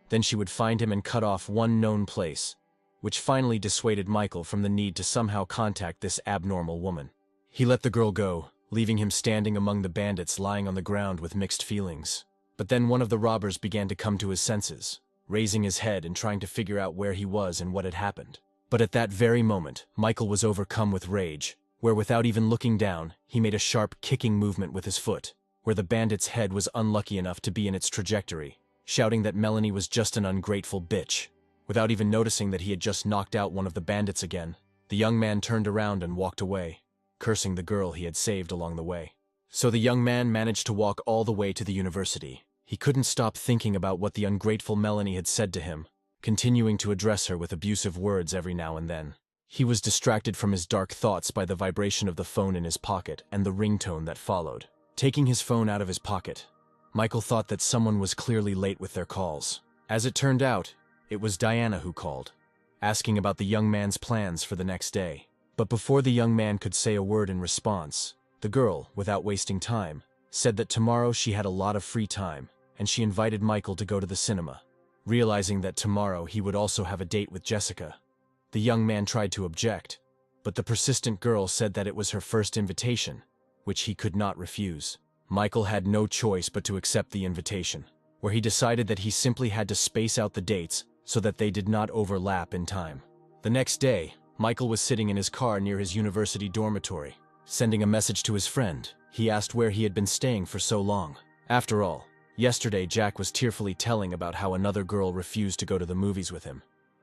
Then she would find him and cut off one known place, which finally dissuaded Michael from the need to somehow contact this abnormal woman. He let the girl go, leaving him standing among the bandits lying on the ground with mixed feelings. But then one of the robbers began to come to his senses, raising his head and trying to figure out where he was and what had happened. But at that very moment, Michael was overcome with rage, where without even looking down, he made a sharp kicking movement with his foot, where the bandit's head was unlucky enough to be in its trajectory, shouting that Melanie was just an ungrateful bitch. Without even noticing that he had just knocked out one of the bandits again, the young man turned around and walked away, cursing the girl he had saved along the way. So the young man managed to walk all the way to the university. He couldn't stop thinking about what the ungrateful Melanie had said to him, continuing to address her with abusive words every now and then. He was distracted from his dark thoughts by the vibration of the phone in his pocket and the ringtone that followed. Taking his phone out of his pocket, Michael thought that someone was clearly late with their calls. As it turned out, it was Diana who called, asking about the young man's plans for the next day. But before the young man could say a word in response, the girl, without wasting time, said that tomorrow she had a lot of free time, and she invited Michael to go to the cinema. Realizing that tomorrow he would also have a date with Jessica, the young man tried to object, but the persistent girl said that it was her first invitation, which he could not refuse. Michael had no choice but to accept the invitation, where he decided that he simply had to space out the dates so that they did not overlap in time. The next day, Michael was sitting in his car near his university dormitory, sending a message to his friend. He asked where he had been staying for so long. After all, yesterday Jack was tearfully telling about how another girl refused to go to the movies with him,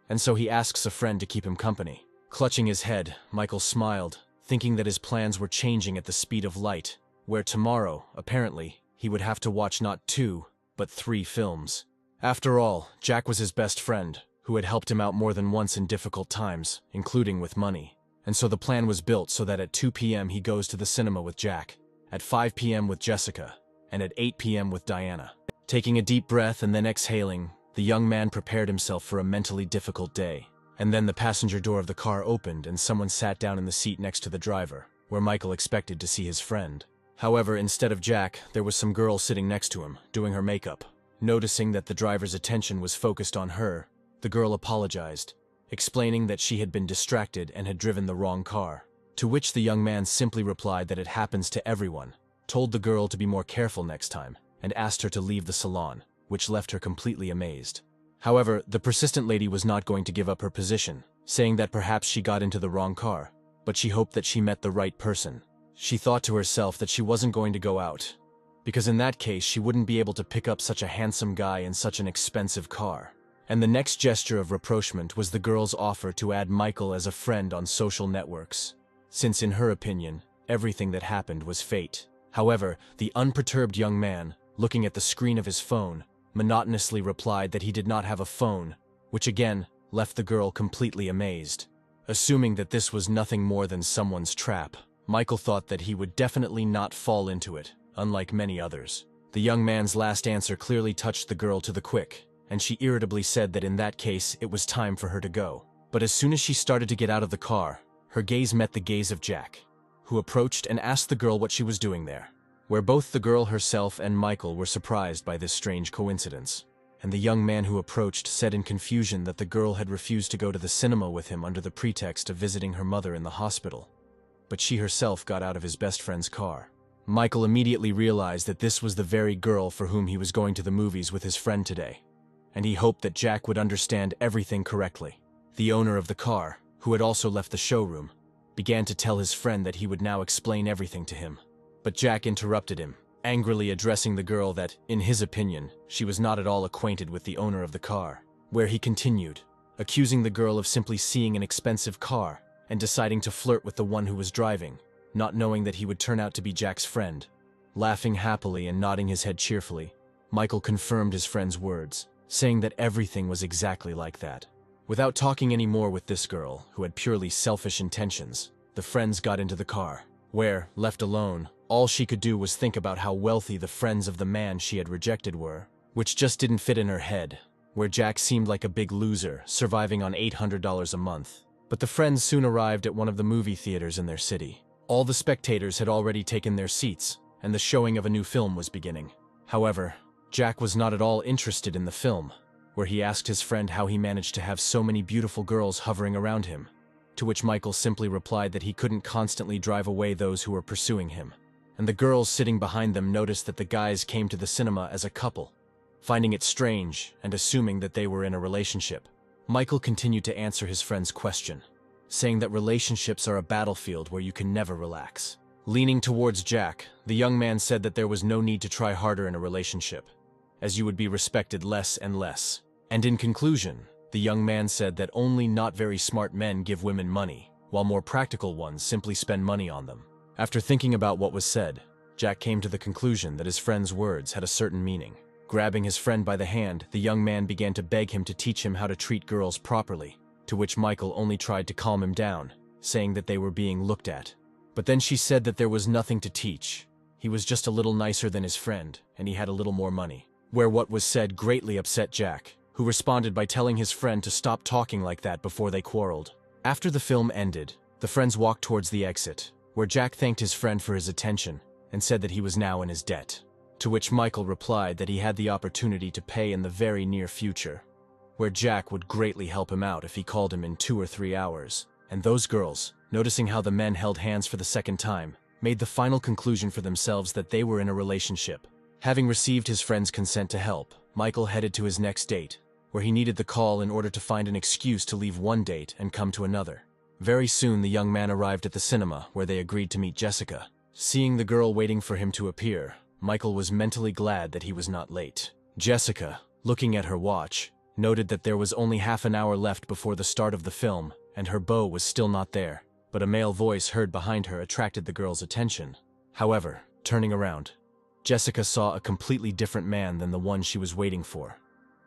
and so he asks a friend to keep him company. Clutching his head, Michael smiled, thinking that his plans were changing at the speed of light, where tomorrow, apparently, he would have to watch not 2, but 3 films. After all, Jack was his best friend, who had helped him out more than once in difficult times, including with money. And so the plan was built so that at 2 p.m. he goes to the cinema with Jack, at 5 p.m. with Jessica, and at 8 p.m. with Diana. Taking a deep breath and then exhaling, the young man prepared himself for a mentally difficult day. And then the passenger door of the car opened and someone sat down in the seat next to the driver, where Michael expected to see his friend. However, instead of Jack, there was some girl sitting next to him, doing her makeup. Noticing that the driver's attention was focused on her, the girl apologized, explaining that she had been distracted and had driven the wrong car. To which the young man simply replied that it happens to everyone, told the girl to be more careful next time, and asked her to leave the salon, which left her completely amazed. However, the persistent lady was not going to give up her position, saying that perhaps she got into the wrong car, but she hoped that she met the right person. She thought to herself that she wasn't going to go out, because in that case she wouldn't be able to pick up such a handsome guy in such an expensive car. And the next gesture of rapprochement was the girl's offer to add Michael as a friend on social networks, since in her opinion, everything that happened was fate. However, the unperturbed young man, looking at the screen of his phone, monotonously replied that he did not have a phone, which again left the girl completely amazed. Assuming that this was nothing more than someone's trap, Michael thought that he would definitely not fall into it, unlike many others. The young man's last answer clearly touched the girl to the quick, and she irritably said that in that case it was time for her to go. But as soon as she started to get out of the car, her gaze met the gaze of Jack, who approached and asked the girl what she was doing there, where both the girl herself and Michael were surprised by this strange coincidence. And the young man who approached said in confusion that the girl had refused to go to the cinema with him under the pretext of visiting her mother in the hospital, but she herself got out of his best friend's car. Michael immediately realized that this was the very girl for whom he was going to the movies with his friend today, and he hoped that Jack would understand everything correctly. The owner of the car, who had also left the showroom, began to tell his friend that he would now explain everything to him. But Jack interrupted him, angrily addressing the girl that, in his opinion, she was not at all acquainted with the owner of the car, where he continued, accusing the girl of simply seeing an expensive car and deciding to flirt with the one who was driving, not knowing that he would turn out to be Jack's friend. Laughing happily and nodding his head cheerfully, Michael confirmed his friend's words, saying that everything was exactly like that. Without talking any more with this girl, who had purely selfish intentions, the friends got into the car, where, left alone, all she could do was think about how wealthy the friends of the man she had rejected were, which just didn't fit in her head, where Jack seemed like a big loser, surviving on $800 a month. But the friends soon arrived at one of the movie theaters in their city. All the spectators had already taken their seats, and the showing of a new film was beginning. However, Jack was not at all interested in the film, where he asked his friend how he managed to have so many beautiful girls hovering around him, to which Michael simply replied that he couldn't constantly drive away those who were pursuing him. And the girls sitting behind them noticed that the guys came to the cinema as a couple, finding it strange and assuming that they were in a relationship. Michael continued to answer his friend's question, saying that relationships are a battlefield where you can never relax. Leaning towards Jack, the young man said that there was no need to try harder in a relationship, as you would be respected less and less. And in conclusion, the young man said that only not very smart men give women money, while more practical ones simply spend money on them. After thinking about what was said, Jack came to the conclusion that his friend's words had a certain meaning. Grabbing his friend by the hand, the young man began to beg him to teach him how to treat girls properly, to which Michael only tried to calm him down, saying that they were being looked at. But then she said that there was nothing to teach. He was just a little nicer than his friend, and he had a little more money. Where what was said greatly upset Jack, who responded by telling his friend to stop talking like that before they quarreled. After the film ended, the friends walked towards the exit, where Jack thanked his friend for his attention and said that he was now in his debt. To which Michael replied that he had the opportunity to pay in the very near future, where Jack would greatly help him out if he called him in 2 or 3 hours. And those girls, noticing how the men held hands for the second time, made the final conclusion for themselves that they were in a relationship. Having received his friend's consent to help, Michael headed to his next date, where he needed the call in order to find an excuse to leave one date and come to another. Very soon the young man arrived at the cinema, where they agreed to meet Jessica. Seeing the girl waiting for him to appear, Michael was mentally glad that he was not late. Jessica, looking at her watch, noted that there was only half an hour left before the start of the film, and her beau was still not there. But a male voice heard behind her attracted the girl's attention. However, turning around, Jessica saw a completely different man than the one she was waiting for,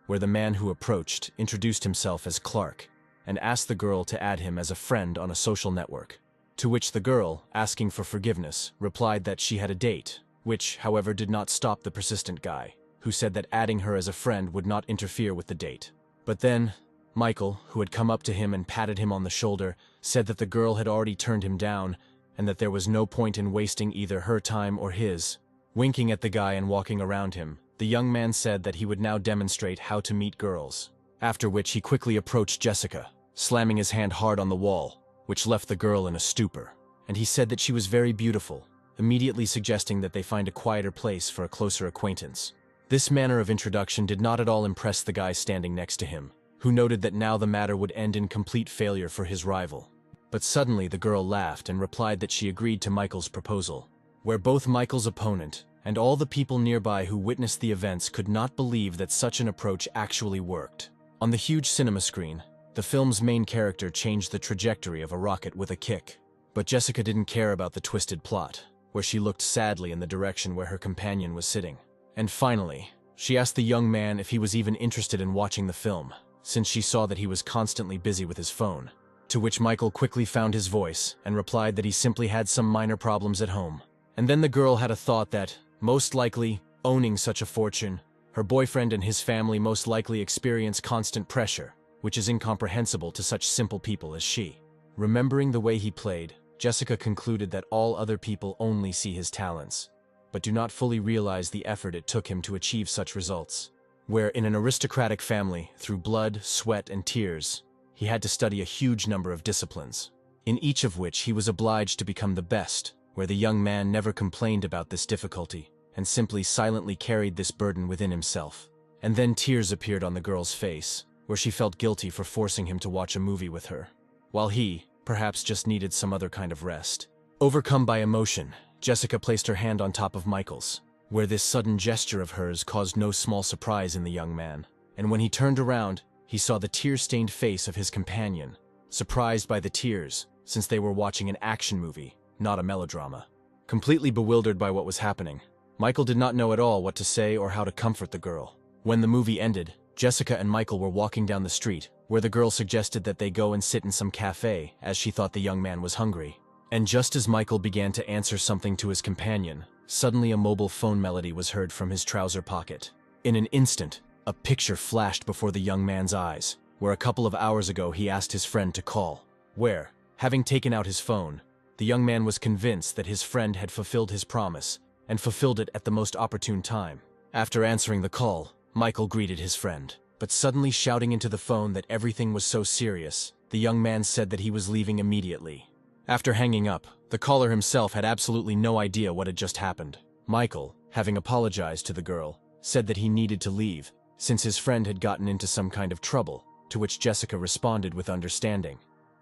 where the man who approached introduced himself as Clark and asked the girl to add him as a friend on a social network. To which the girl, asking for forgiveness, replied that she had a date, which, however, did not stop the persistent guy, who said that adding her as a friend would not interfere with the date. But then, Michael, who had come up to him and patted him on the shoulder, said that the girl had already turned him down and that there was no point in wasting either her time or his. Winking at the guy and walking around him, the young man said that he would now demonstrate how to meet girls, after which he quickly approached Jessica, slamming his hand hard on the wall, which left the girl in a stupor. And he said that she was very beautiful, immediately suggesting that they find a quieter place for a closer acquaintance. This manner of introduction did not at all impress the guy standing next to him, who noted that now the matter would end in complete failure for his rival. But suddenly the girl laughed and replied that she agreed to Michael's proposal, where both Michael's opponent and all the people nearby who witnessed the events could not believe that such an approach actually worked. On the huge cinema screen, the film's main character changed the trajectory of a rocket with a kick. But Jessica didn't care about the twisted plot, where she looked sadly in the direction where her companion was sitting. And finally, she asked the young man if he was even interested in watching the film, since she saw that he was constantly busy with his phone. To which Michael quickly found his voice and replied that he simply had some minor problems at home. And then the girl had a thought that, most likely, owning such a fortune, her boyfriend and his family most likely experience constant pressure, which is incomprehensible to such simple people as she. Remembering the way he played, Jessica concluded that all other people only see his talents, but do not fully realize the effort it took him to achieve such results. Where in an aristocratic family, through blood, sweat, and tears, he had to study a huge number of disciplines, in each of which he was obliged to become the best, where the young man never complained about this difficulty, and simply silently carried this burden within himself. And then tears appeared on the girl's face, where she felt guilty for forcing him to watch a movie with her, while he, perhaps, just needed some other kind of rest. Overcome by emotion, Jessica placed her hand on top of Michael's, where this sudden gesture of hers caused no small surprise in the young man. And when he turned around, he saw the tear-stained face of his companion, surprised by the tears, since they were watching an action movie, not a melodrama. Completely bewildered by what was happening, Michael did not know at all what to say or how to comfort the girl. When the movie ended, Jessica and Michael were walking down the street, where the girl suggested that they go and sit in some cafe, as she thought the young man was hungry. And just as Michael began to answer something to his companion, suddenly a mobile phone melody was heard from his trouser pocket. In an instant, a picture flashed before the young man's eyes, where a couple of hours ago he asked his friend to call. Where, having taken out his phone, the young man was convinced that his friend had fulfilled his promise, and fulfilled it at the most opportune time. After answering the call, Michael greeted his friend, but suddenly shouting into the phone that everything was so serious, the young man said that he was leaving immediately. After hanging up, the caller himself had absolutely no idea what had just happened. Michael, having apologized to the girl, said that he needed to leave, since his friend had gotten into some kind of trouble, to which Jessica responded with understanding.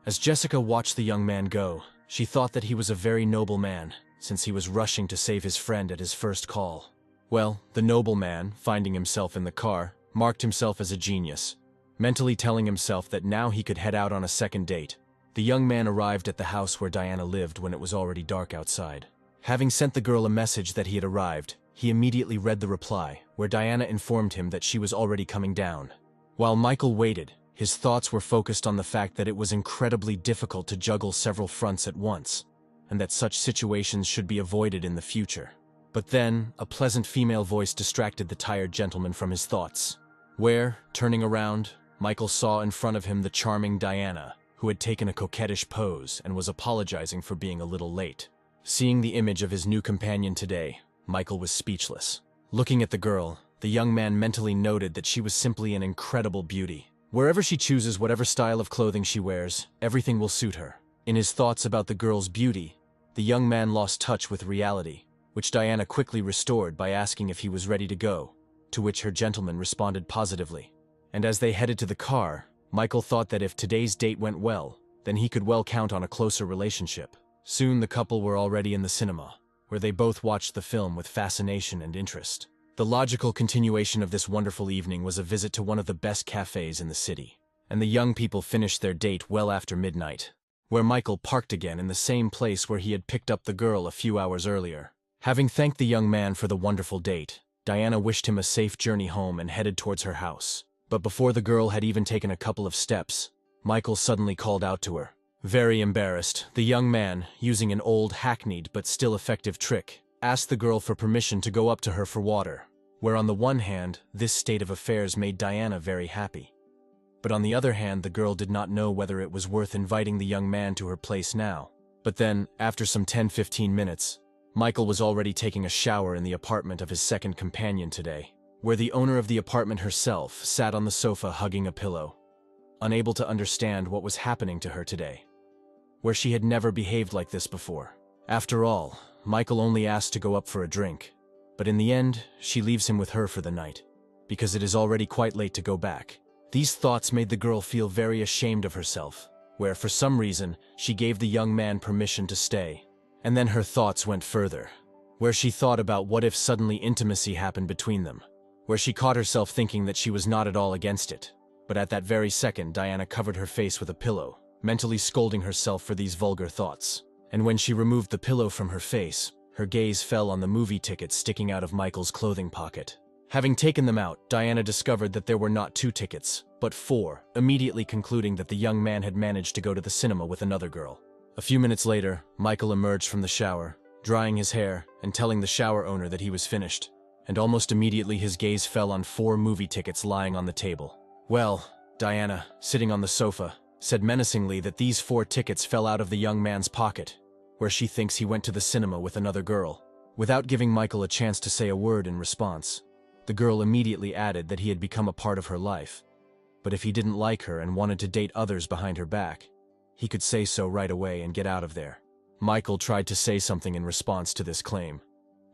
As Jessica watched the young man go, she thought that he was a very noble man, since he was rushing to save his friend at his first call. Well, the noble man, finding himself in the car, marked himself as a genius, mentally telling himself that now he could head out on a second date. The young man arrived at the house where Diana lived when it was already dark outside. Having sent the girl a message that he had arrived, he immediately read the reply, where Diana informed him that she was already coming down. While Michael waited, his thoughts were focused on the fact that it was incredibly difficult to juggle several fronts at once, and that such situations should be avoided in the future. But then, a pleasant female voice distracted the tired gentleman from his thoughts, where, turning around, Michael saw in front of him the charming Diana, who had taken a coquettish pose and was apologizing for being a little late. Seeing the image of his new companion today, Michael was speechless. Looking at the girl, the young man mentally noted that she was simply an incredible beauty. Wherever she chooses whatever style of clothing she wears, everything will suit her. In his thoughts about the girl's beauty, the young man lost touch with reality, which Diana quickly restored by asking if he was ready to go, to which her gentleman responded positively. And as they headed to the car, Michael thought that if today's date went well, then he could well count on a closer relationship. Soon the couple were already in the cinema, where they both watched the film with fascination and interest. The logical continuation of this wonderful evening was a visit to one of the best cafes in the city, and the young people finished their date well after midnight, where Michael parked again in the same place where he had picked up the girl a few hours earlier. Having thanked the young man for the wonderful date, Diana wished him a safe journey home and headed towards her house. But before the girl had even taken a couple of steps, Michael suddenly called out to her. Very embarrassed, the young man, using an old, hackneyed but still effective trick, asked the girl for permission to go up to her for water, where on the one hand, this state of affairs made Diana very happy. But on the other hand, the girl did not know whether it was worth inviting the young man to her place now. But then, after some 10-15 minutes, Michael was already taking a shower in the apartment of his second companion today, where the owner of the apartment herself sat on the sofa hugging a pillow, unable to understand what was happening to her today, where she had never behaved like this before. After all, Michael only asked to go up for a drink, but in the end, she leaves him with her for the night, because it is already quite late to go back. These thoughts made the girl feel very ashamed of herself, where for some reason, she gave the young man permission to stay. And then her thoughts went further, where she thought about what if suddenly intimacy happened between them, where she caught herself thinking that she was not at all against it. But at that very second, Diana covered her face with a pillow, mentally scolding herself for these vulgar thoughts. And when she removed the pillow from her face, her gaze fell on the movie tickets sticking out of Michael's clothing pocket. Having taken them out, Diana discovered that there were not 2 tickets, but 4, immediately concluding that the young man had managed to go to the cinema with another girl. A few minutes later, Michael emerged from the shower, drying his hair and telling the shower owner that he was finished. And almost immediately his gaze fell on 4 movie tickets lying on the table. Well, Diana, sitting on the sofa, said menacingly that these 4 tickets fell out of the young man's pocket, where she thinks he went to the cinema with another girl. Without giving Michael a chance to say a word in response, the girl immediately added that he had become a part of her life. But if he didn't like her and wanted to date others behind her back, he could say so right away and get out of there. Michael tried to say something in response to this claim,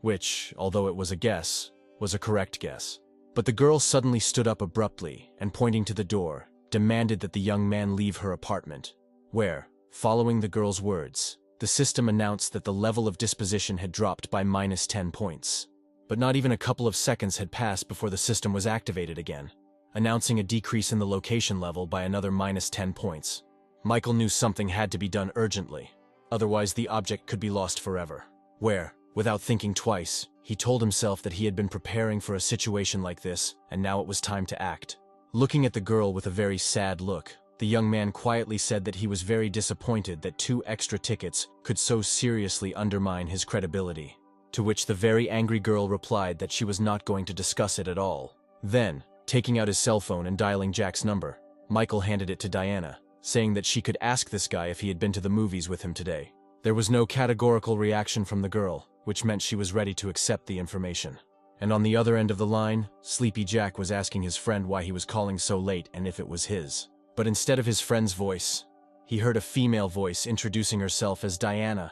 which, although it was a guess, was a correct guess. But the girl suddenly stood up abruptly and, pointing to the door, demanded that the young man leave her apartment, where, following the girl's words, the system announced that the level of disposition had dropped by -10 points. But not even a couple of seconds had passed before the system was activated again, announcing a decrease in the location level by another -10 points. Michael knew something had to be done urgently, otherwise the object could be lost forever. Where, without thinking twice, he told himself that he had been preparing for a situation like this, and now it was time to act. Looking at the girl with a very sad look, the young man quietly said that he was very disappointed that 2 extra tickets could so seriously undermine his credibility, to which the very angry girl replied that she was not going to discuss it at all. Then, taking out his cell phone and dialing Jack's number, Michael handed it to Diana, saying that she could ask this guy if he had been to the movies with him today. There was no categorical reaction from the girl, which meant she was ready to accept the information. And on the other end of the line, Sleepy Jack was asking his friend why he was calling so late and if it was his. But instead of his friend's voice, he heard a female voice introducing herself as Diana,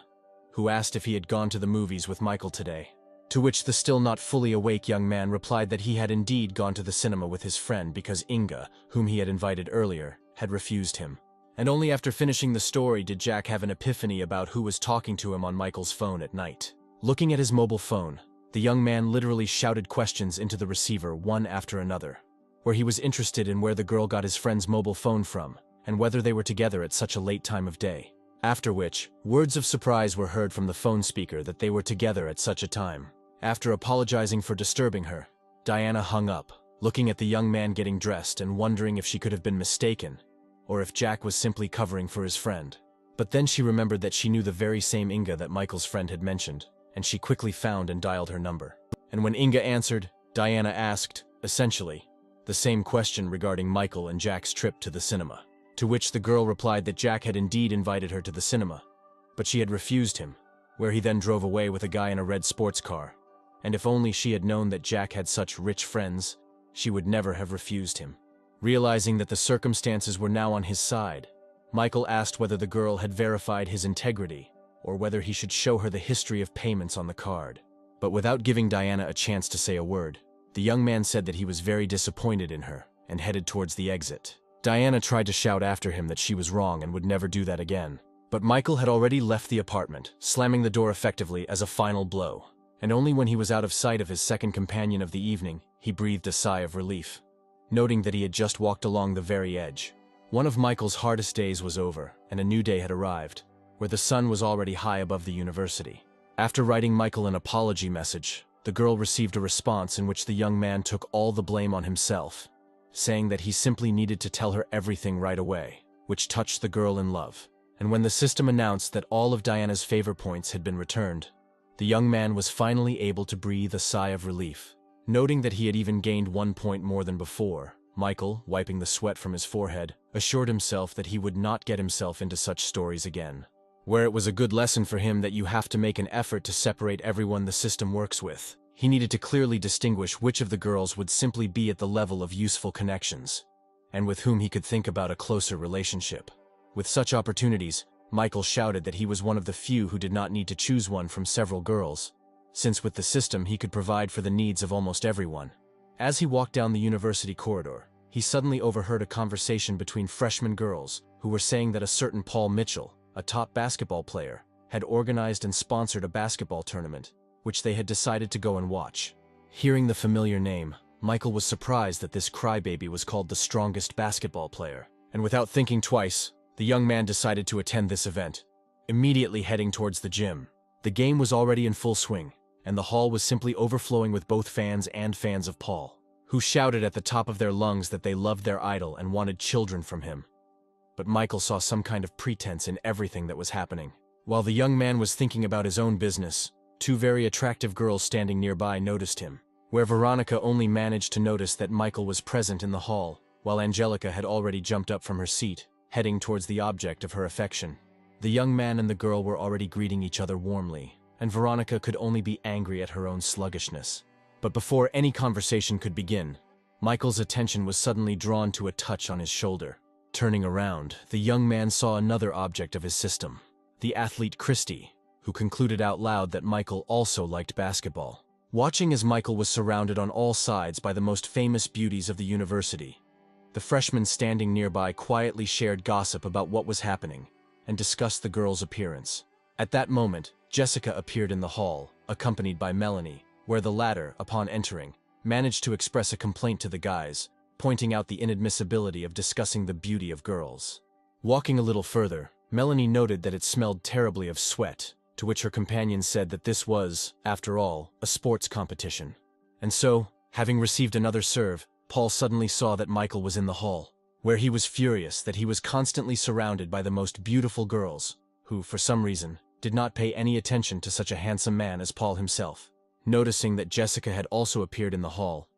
who asked if he had gone to the movies with Michael today. To which the still not fully awake young man replied that he had indeed gone to the cinema with his friend because Inga, whom he had invited earlier, had refused him. And only after finishing the story did Jack have an epiphany about who was talking to him on Michael's phone at night. Looking at his mobile phone, the young man literally shouted questions into the receiver one after another, where he was interested in where the girl got his friend's mobile phone from, and whether they were together at such a late time of day. After which, words of surprise were heard from the phone speaker that they were together at such a time. After apologizing for disturbing her, Diana hung up, looking at the young man getting dressed and wondering if she could have been mistaken, or if Jack was simply covering for his friend. But then she remembered that she knew the very same Inga that Michael's friend had mentioned, and she quickly found and dialed her number. And when Inga answered, Diana asked, essentially, the same question regarding Michael and Jack's trip to the cinema. To which the girl replied that Jack had indeed invited her to the cinema, but she had refused him, where he then drove away with a guy in a red sports car. And if only she had known that Jack had such rich friends, she would never have refused him. Realizing that the circumstances were now on his side, Michael asked whether the girl had verified his integrity, or whether he should show her the history of payments on the card. But without giving Diana a chance to say a word, the young man said that he was very disappointed in her, and headed towards the exit. Diana tried to shout after him that she was wrong and would never do that again. But Michael had already left the apartment, slamming the door effectively as a final blow. And only when he was out of sight of his second companion of the evening, he breathed a sigh of relief, noting that he had just walked along the very edge. One of Michael's hardest days was over, and a new day had arrived, where the sun was already high above the university. After writing Michael an apology message, the girl received a response in which the young man took all the blame on himself, saying that he simply needed to tell her everything right away, which touched the girl in love. And when the system announced that all of Diana's favor points had been returned, the young man was finally able to breathe a sigh of relief. Noting that he had even gained 1 point more than before, Michael, wiping the sweat from his forehead, assured himself that he would not get himself into such stories again. Where it was a good lesson for him that you have to make an effort to separate everyone the system works with. He needed to clearly distinguish which of the girls would simply be at the level of useful connections, and with whom he could think about a closer relationship. With such opportunities, Michael shouted that he was one of the few who did not need to choose one from several girls, since with the system he could provide for the needs of almost everyone. As he walked down the university corridor, he suddenly overheard a conversation between freshman girls who were saying that a certain Paul Mitchell, a top basketball player, had organized and sponsored a basketball tournament, which they had decided to go and watch. Hearing the familiar name, Michael was surprised that this crybaby was called the strongest basketball player, and without thinking twice, the young man decided to attend this event, immediately heading towards the gym. The game was already in full swing, and the hall was simply overflowing with both fans and fans of Paul, who shouted at the top of their lungs that they loved their idol and wanted children from him. But Michael saw some kind of pretense in everything that was happening. While the young man was thinking about his own business, two very attractive girls standing nearby noticed him, where Veronica only managed to notice that Michael was present in the hall, while Angelica had already jumped up from her seat, heading towards the object of her affection. The young man and the girl were already greeting each other warmly, and Veronica could only be angry at her own sluggishness. But before any conversation could begin, Michael's attention was suddenly drawn to a touch on his shoulder. Turning around, the young man saw another object of his system, the athlete Christy, who concluded out loud that Michael also liked basketball. Watching as Michael was surrounded on all sides by the most famous beauties of the university, the freshmen standing nearby quietly shared gossip about what was happening and discussed the girl's appearance. At that moment, Jessica appeared in the hall, accompanied by Melanie, where the latter, upon entering, managed to express a complaint to the guys, pointing out the inadmissibility of discussing the beauty of girls. Walking a little further, Melanie noted that it smelled terribly of sweat, to which her companion said that this was, after all, a sports competition. And so, having received another serve, Paul suddenly saw that Michael was in the hall, where he was furious that he was constantly surrounded by the most beautiful girls, who, for some reason, did not pay any attention to such a handsome man as Paul himself. Noticing that Jessica had also appeared in the hall,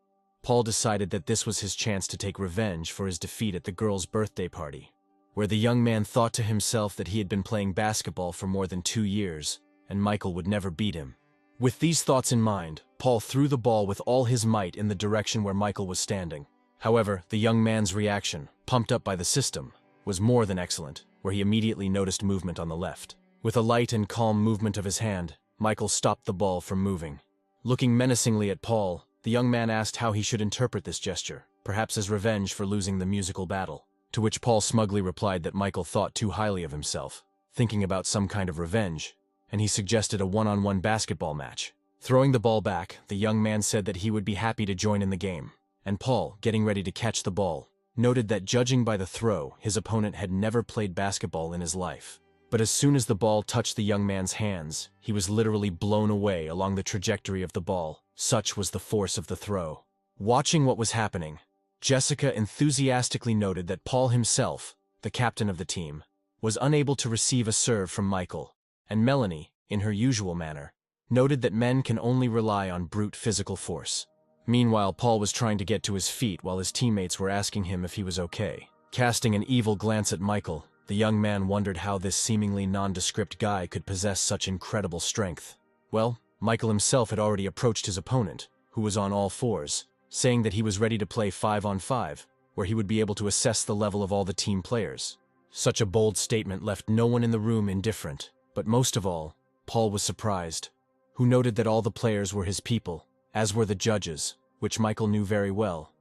Paul decided that this was his chance to take revenge for his defeat at the girl's birthday party, where the young man thought to himself that he had been playing basketball for more than 2 years, and Michael would never beat him. With these thoughts in mind, Paul threw the ball with all his might in the direction where Michael was standing. However, the young man's reaction, pumped up by the system, was more than excellent, where he immediately noticed movement on the left. With a light and calm movement of his hand, Michael stopped the ball from moving. Looking menacingly at Paul, the young man asked how he should interpret this gesture, perhaps as revenge for losing the musical battle. To which Paul smugly replied that Michael thought too highly of himself, thinking about some kind of revenge, and he suggested a one-on-one basketball match. Throwing the ball back, the young man said that he would be happy to join in the game, and Paul, getting ready to catch the ball, noted that judging by the throw, his opponent had never played basketball in his life. But as soon as the ball touched the young man's hands, he was literally blown away along the trajectory of the ball. Such was the force of the throw. Watching what was happening, Jessica enthusiastically noted that Paul himself, the captain of the team, was unable to receive a serve from Michael, and Melanie, in her usual manner, noted that men can only rely on brute physical force. Meanwhile, Paul was trying to get to his feet while his teammates were asking him if he was okay. Casting an evil glance at Michael, the young man wondered how this seemingly nondescript guy could possess such incredible strength. Well, Michael himself had already approached his opponent, who was on all fours, saying that he was ready to play 5-on-5, where he would be able to assess the level of all the team players. Such a bold statement left no one in the room indifferent, but most of all, Paul was surprised, who noted that all the players were his people, as were the judges, which Michael knew very well,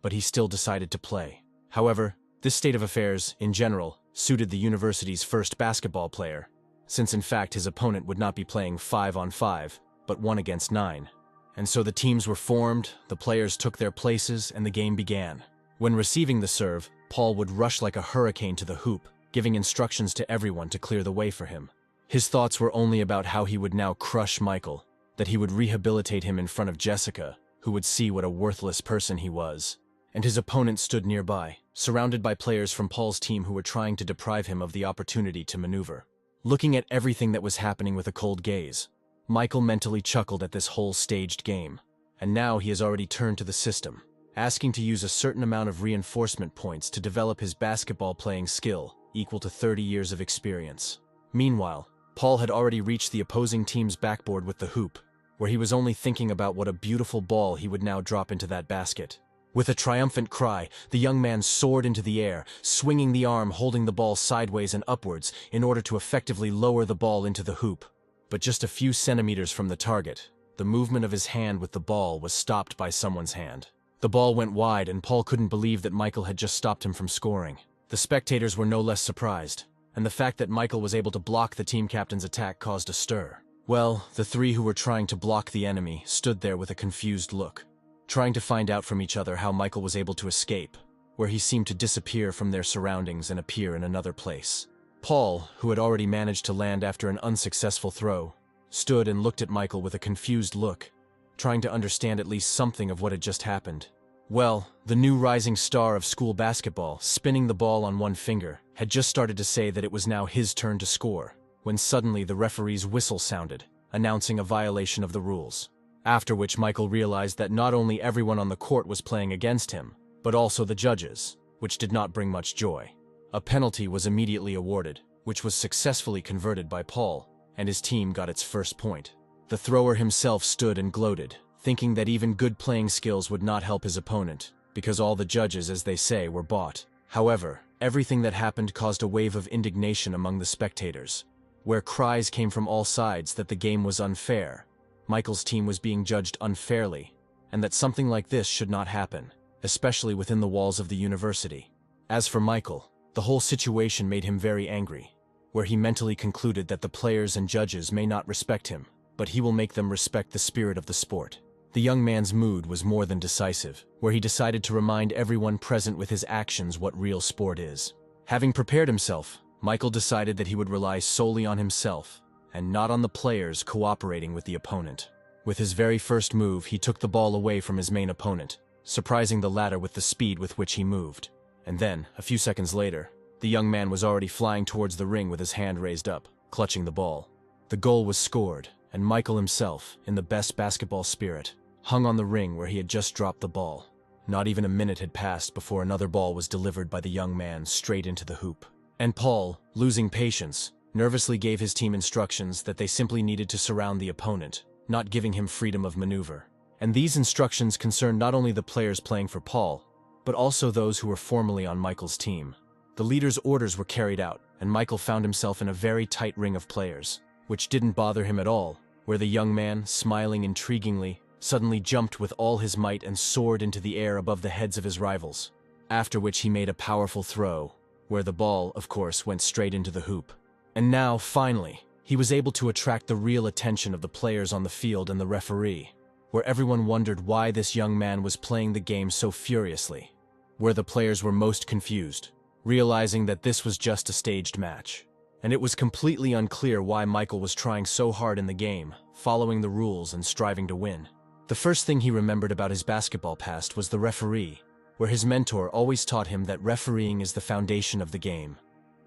but he still decided to play. However, this state of affairs, in general, suited the university's first basketball player, since in fact his opponent would not be playing 5-on-5, but 1-against-9. And so the teams were formed, the players took their places, and the game began. When receiving the serve, Paul would rush like a hurricane to the hoop, giving instructions to everyone to clear the way for him. His thoughts were only about how he would now crush Michael, that he would rehabilitate him in front of Jessica, who would see what a worthless person he was. And his opponent stood nearby, surrounded by players from Paul's team who were trying to deprive him of the opportunity to maneuver. Looking at everything that was happening with a cold gaze, Michael mentally chuckled at this whole staged game. And now he has already turned to the system, asking to use a certain amount of reinforcement points to develop his basketball playing skill, equal to 30 years of experience. Meanwhile, Paul had already reached the opposing team's backboard with the hoop, where he was only thinking about what a beautiful ball he would now drop into that basket. With a triumphant cry, the young man soared into the air, swinging the arm holding the ball sideways and upwards in order to effectively lower the ball into the hoop. But just a few centimeters from the target, the movement of his hand with the ball was stopped by someone's hand. The ball went wide and Paul couldn't believe that Michael had just stopped him from scoring. The spectators were no less surprised, and the fact that Michael was able to block the team captain's attack caused a stir. Well, the three who were trying to block the enemy stood there with a confused look, trying to find out from each other how Michael was able to escape, where he seemed to disappear from their surroundings and appear in another place. Paul, who had already managed to land after an unsuccessful throw, stood and looked at Michael with a confused look, trying to understand at least something of what had just happened. Well, the new rising star of school basketball, spinning the ball on one finger, had just started to say that it was now his turn to score, when suddenly the referee's whistle sounded, announcing a violation of the rules. After which Michael realized that not only everyone on the court was playing against him, but also the judges, which did not bring much joy. A penalty was immediately awarded, which was successfully converted by Paul, and his team got its first point. The thrower himself stood and gloated, thinking that even good playing skills would not help his opponent, because all the judges, as they say, were bought. However, everything that happened caused a wave of indignation among the spectators, where cries came from all sides that the game was unfair, Michael's team was being judged unfairly, and that something like this should not happen, especially within the walls of the university. As for Michael, the whole situation made him very angry, where he mentally concluded that the players and judges may not respect him, but he will make them respect the spirit of the sport. The young man's mood was more than decisive, where he decided to remind everyone present with his actions what real sport is. Having prepared himself, Michael decided that he would rely solely on himself, and not on the players cooperating with the opponent. With his very first move, he took the ball away from his main opponent, surprising the latter with the speed with which he moved. And then, a few seconds later, the young man was already flying towards the ring with his hand raised up, clutching the ball. The goal was scored, and Michael himself, in the best basketball spirit, hung on the ring where he had just dropped the ball. Not even a minute had passed before another ball was delivered by the young man straight into the hoop. And Paul, losing patience, nervously gave his team instructions that they simply needed to surround the opponent, not giving him freedom of maneuver. And these instructions concerned not only the players playing for Paul, but also those who were formerly on Michael's team. The leader's orders were carried out, and Michael found himself in a very tight ring of players, which didn't bother him at all, where the young man, smiling intriguingly, suddenly jumped with all his might and soared into the air above the heads of his rivals, after which he made a powerful throw, where the ball, of course, went straight into the hoop. And now, finally, he was able to attract the real attention of the players on the field and the referee, where everyone wondered why this young man was playing the game so furiously, where the players were most confused, realizing that this was just a staged match. And it was completely unclear why Michael was trying so hard in the game, following the rules and striving to win. The first thing he remembered about his basketball past was the referee, where his mentor always taught him that refereeing is the foundation of the game,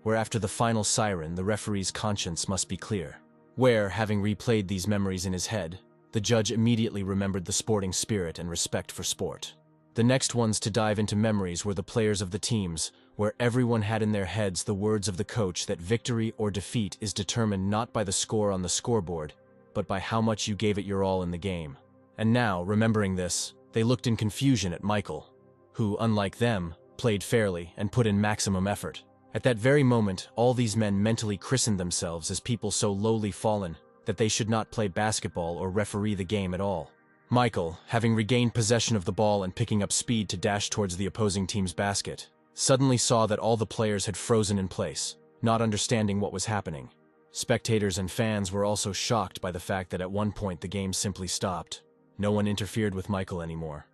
where after the final siren, the referee's conscience must be clear. Where, having replayed these memories in his head, the judge immediately remembered the sporting spirit and respect for sport. The next ones to dive into memories were the players of the teams, where everyone had in their heads the words of the coach that victory or defeat is determined not by the score on the scoreboard, but by how much you gave it your all in the game. And now, remembering this, they looked in confusion at Michael, who, unlike them, played fairly and put in maximum effort. At that very moment, all these men mentally christened themselves as people so lowly fallen that they should not play basketball or referee the game at all. Michael, having regained possession of the ball and picking up speed to dash towards the opposing team's basket, suddenly saw that all the players had frozen in place, not understanding what was happening. Spectators and fans were also shocked by the fact that at one point the game simply stopped. No one interfered with Michael anymore.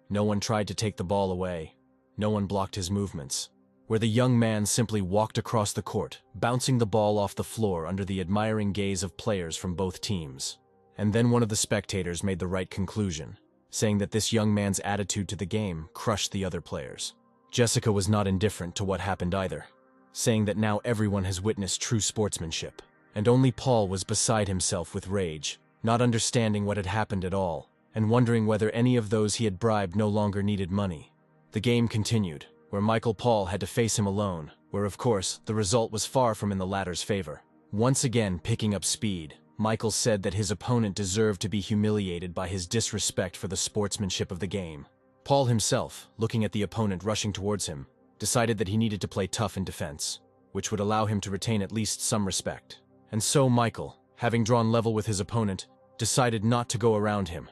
No one tried to take the ball away. No one blocked his movements, where the young man simply walked across the court, bouncing the ball off the floor under the admiring gaze of players from both teams. And then one of the spectators made the right conclusion, saying that this young man's attitude to the game crushed the other players. Jessica was not indifferent to what happened either, saying that now everyone has witnessed true sportsmanship, and only Paul was beside himself with rage, not understanding what had happened at all, and wondering whether any of those he had bribed no longer needed money. The game continued, where Michael Paul had to face him alone, where of course the result was far from in the latter's favor. Once again picking up speed, Michael said that his opponent deserved to be humiliated by his disrespect for the sportsmanship of the game. Paul himself, looking at the opponent rushing towards him, decided that he needed to play tough in defense, which would allow him to retain at least some respect. And so Michael, having drawn level with his opponent, decided not to go around him,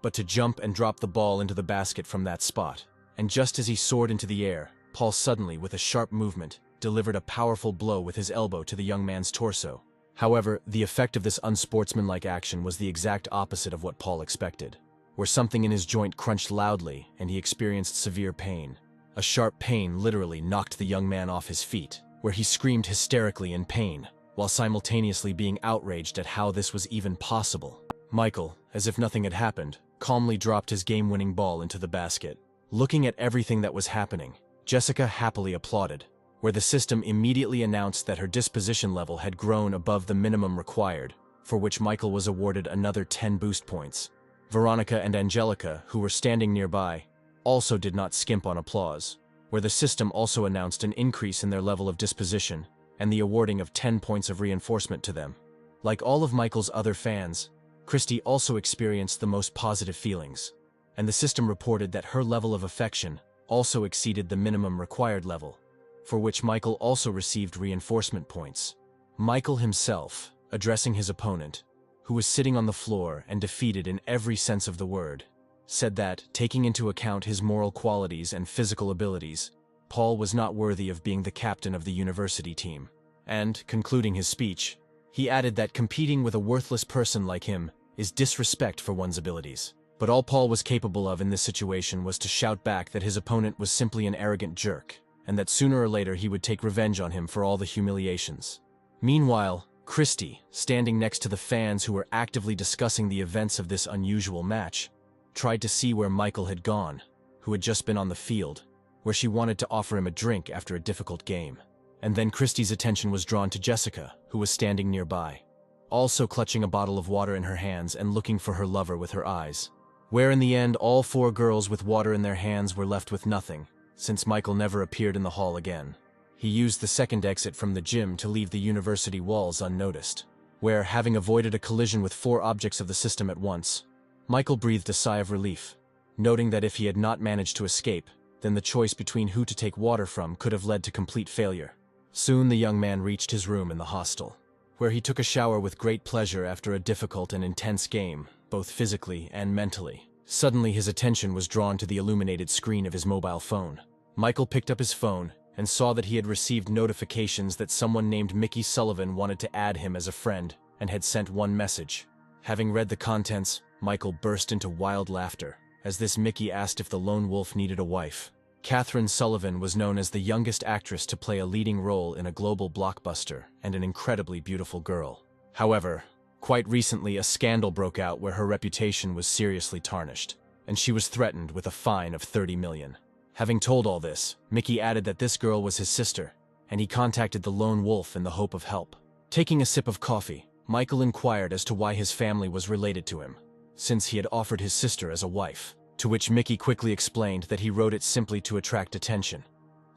but to jump and drop the ball into the basket from that spot. And just as he soared into the air, Paul suddenly, with a sharp movement, delivered a powerful blow with his elbow to the young man's torso. However, the effect of this unsportsmanlike action was the exact opposite of what Paul expected, where something in his joint crunched loudly and he experienced severe pain. A sharp pain literally knocked the young man off his feet, where he screamed hysterically in pain, while simultaneously being outraged at how this was even possible. Michael, as if nothing had happened, calmly dropped his game-winning ball into the basket. Looking at everything that was happening, Jessica happily applauded, where the system immediately announced that her disposition level had grown above the minimum required, for which Michael was awarded another 10 boost points. Veronica and Angelica, who were standing nearby, also did not skimp on applause, where the system also announced an increase in their level of disposition and the awarding of 10 points of reinforcement to them. Like all of Michael's other fans, Christy also experienced the most positive feelings, and the system reported that her level of affection also exceeded the minimum required level, for which Michael also received reinforcement points. Michael himself, addressing his opponent, who was sitting on the floor and defeated in every sense of the word, said that, taking into account his moral qualities and physical abilities, Paul was not worthy of being the captain of the university team. And, concluding his speech, he added that competing with a worthless person like him is disrespect for one's abilities. But all Paul was capable of in this situation was to shout back that his opponent was simply an arrogant jerk, and that sooner or later he would take revenge on him for all the humiliations. Meanwhile, Christy, standing next to the fans who were actively discussing the events of this unusual match, tried to see where Michael had gone, who had just been on the field, where she wanted to offer him a drink after a difficult game. And then Christy's attention was drawn to Jessica, who was standing nearby, also clutching a bottle of water in her hands and looking for her lover with her eyes. Where in the end all 4 girls with water in their hands were left with nothing, since Michael never appeared in the hall again. He used the second exit from the gym to leave the university walls unnoticed, where, having avoided a collision with 4 objects of the system at once, Michael breathed a sigh of relief, noting that if he had not managed to escape, then the choice between who to take water from could have led to complete failure. Soon the young man reached his room in the hostel, where he took a shower with great pleasure after a difficult and intense game, both physically and mentally. Suddenly his attention was drawn to the illuminated screen of his mobile phone. Michael picked up his phone and saw that he had received notifications that someone named Mickey Sullivan wanted to add him as a friend and had sent one message. Having read the contents, Michael burst into wild laughter, as this Mickey asked if the lone wolf needed a wife. Catherine Sullivan was known as the youngest actress to play a leading role in a global blockbuster and an incredibly beautiful girl. However, quite recently a scandal broke out where her reputation was seriously tarnished, and she was threatened with a fine of $30 million. Having told all this, Mickey added that this girl was his sister, and he contacted the lone wolf in the hope of help. Taking a sip of coffee, Michael inquired as to why his family was related to him, since he had offered his sister as a wife, to which Mickey quickly explained that he wrote it simply to attract attention,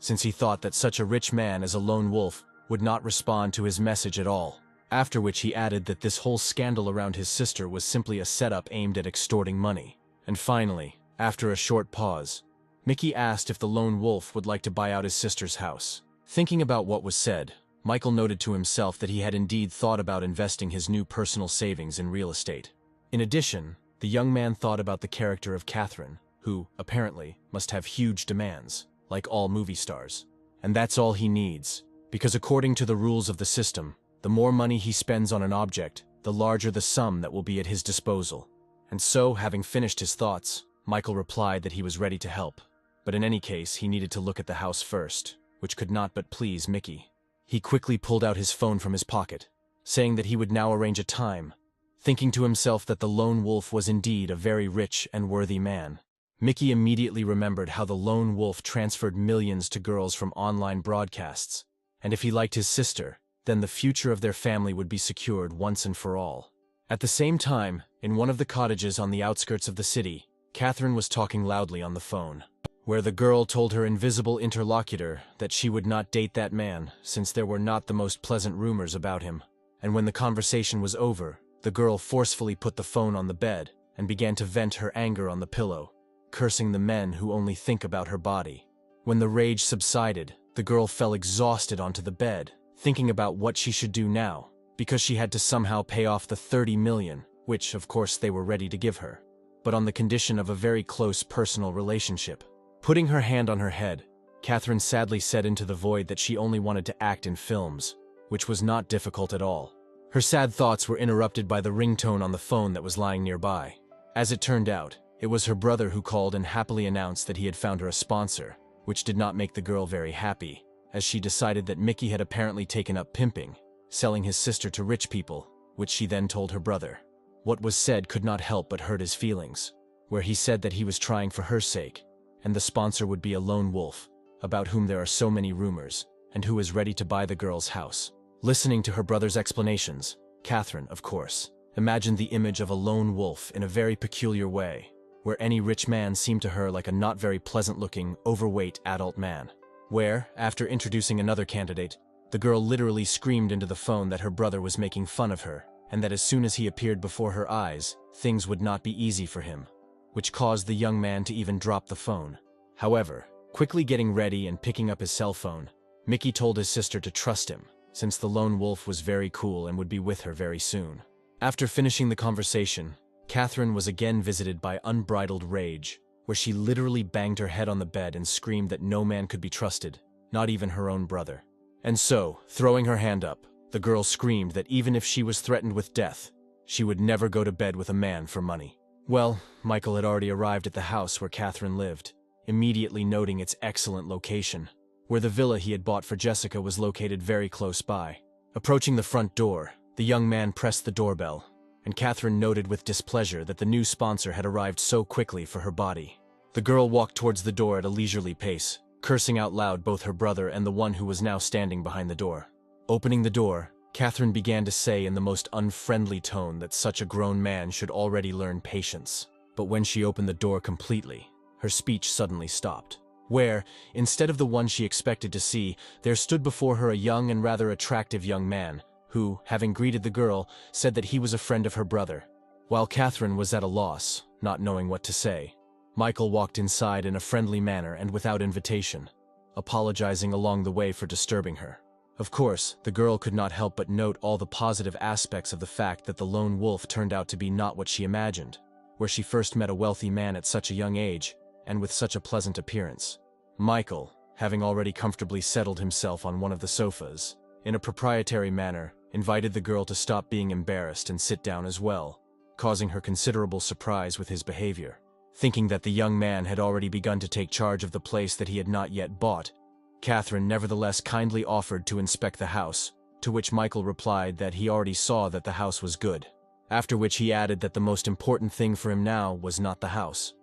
since he thought that such a rich man as a lone wolf would not respond to his message at all. After which he added that this whole scandal around his sister was simply a setup aimed at extorting money. And finally, after a short pause, Mickey asked if the lone wolf would like to buy out his sister's house. Thinking about what was said, Michael noted to himself that he had indeed thought about investing his new personal savings in real estate. In addition, the young man thought about the character of Catherine, who, apparently, must have huge demands, like all movie stars. And that's all he needs, because according to the rules of the system, the more money he spends on an object, the larger the sum that will be at his disposal. And so, having finished his thoughts, Michael replied that he was ready to help. But in any case, he needed to look at the house first, which could not but please Mickey. He quickly pulled out his phone from his pocket, saying that he would now arrange a time, thinking to himself that the lone wolf was indeed a very rich and worthy man. Mickey immediately remembered how the lone wolf transferred millions to girls from online broadcasts, and if he liked his sister, then the future of their family would be secured once and for all. At the same time, in one of the cottages on the outskirts of the city, Catherine was talking loudly on the phone, where the girl told her invisible interlocutor that she would not date that man since there were not the most pleasant rumors about him. And when the conversation was over, the girl forcefully put the phone on the bed and began to vent her anger on the pillow, cursing the men who only think about her body. When the rage subsided, the girl fell exhausted onto the bed, thinking about what she should do now, because she had to somehow pay off the $30 million, which, of course, they were ready to give her, but on the condition of a very close personal relationship. Putting her hand on her head, Catherine sadly said into the void that she only wanted to act in films, which was not difficult at all. Her sad thoughts were interrupted by the ringtone on the phone that was lying nearby. As it turned out, it was her brother who called and happily announced that he had found her a sponsor, which did not make the girl very happy, as she decided that Mickey had apparently taken up pimping, selling his sister to rich people, which she then told her brother. What was said could not help but hurt his feelings, where he said that he was trying for her sake, and the sponsor would be a lone wolf, about whom there are so many rumors, and who is ready to buy the girl's house. Listening to her brother's explanations, Catherine, of course, imagined the image of a lone wolf in a very peculiar way, where any rich man seemed to her like a not very pleasant-looking, overweight adult man. Where, after introducing another candidate, the girl literally screamed into the phone that her brother was making fun of her, and that as soon as he appeared before her eyes, things would not be easy for him, which caused the young man to even drop the phone. However, quickly getting ready and picking up his cell phone, Mickey told his sister to trust him, since the lone wolf was very cool and would be with her very soon. After finishing the conversation, Catherine was again visited by unbridled rage, where she literally banged her head on the bed and screamed that no man could be trusted, not even her own brother. And so, throwing her hand up, the girl screamed that even if she was threatened with death, she would never go to bed with a man for money. Well, Michael had already arrived at the house where Catherine lived, immediately noting its excellent location, where the villa he had bought for Jessica was located very close by. Approaching the front door, the young man pressed the doorbell, and Catherine noted with displeasure that the new sponsor had arrived so quickly for her body. The girl walked towards the door at a leisurely pace, cursing out loud both her brother and the one who was now standing behind the door. Opening the door, Catherine began to say in the most unfriendly tone that such a grown man should already learn patience. But when she opened the door completely, her speech suddenly stopped, where, instead of the one she expected to see, there stood before her a young and rather attractive young man, who, having greeted the girl, said that he was a friend of her brother. While Catherine was at a loss, not knowing what to say, Michael walked inside in a friendly manner and without invitation, apologizing along the way for disturbing her. Of course, the girl could not help but note all the positive aspects of the fact that the lone wolf turned out to be not what she imagined, where she first met a wealthy man at such a young age, and with such a pleasant appearance. Michael, having already comfortably settled himself on one of the sofas, in a proprietary manner, invited the girl to stop being embarrassed and sit down as well, causing her considerable surprise with his behavior. Thinking that the young man had already begun to take charge of the place that he had not yet bought, Catherine nevertheless kindly offered to inspect the house, to which Michael replied that he already saw that the house was good, after which he added that the most important thing for him now was not the house.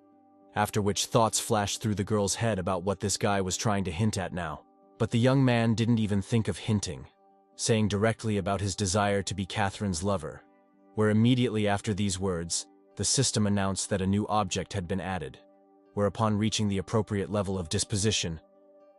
After which thoughts flashed through the girl's head about what this guy was trying to hint at now. But the young man didn't even think of hinting, saying directly about his desire to be Catherine's lover, where immediately after these words, the system announced that a new object had been added, where upon reaching the appropriate level of disposition,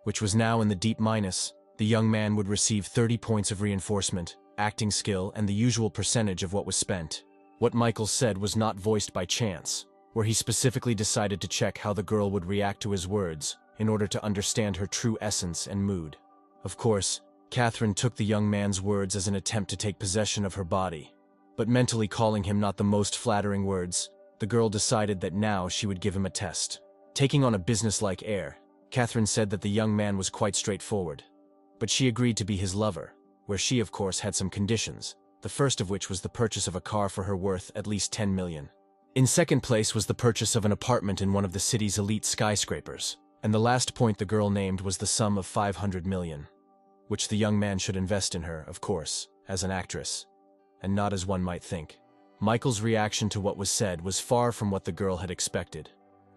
which was now in the deep minus, the young man would receive 30 points of reinforcement, acting skill, and the usual percentage of what was spent. What Michael said was not voiced by chance, where he specifically decided to check how the girl would react to his words in order to understand her true essence and mood. Of course, Catherine took the young man's words as an attempt to take possession of her body, but mentally calling him not the most flattering words, the girl decided that now she would give him a test. Taking on a businesslike air, Catherine said that the young man was quite straightforward, but she agreed to be his lover, where she of course had some conditions, the first of which was the purchase of a car for her worth at least 10 million. In second place was the purchase of an apartment in one of the city's elite skyscrapers, and the last point the girl named was the sum of 500 million, which the young man should invest in her, of course, as an actress, and not as one might think. Michael's reaction to what was said was far from what the girl had expected,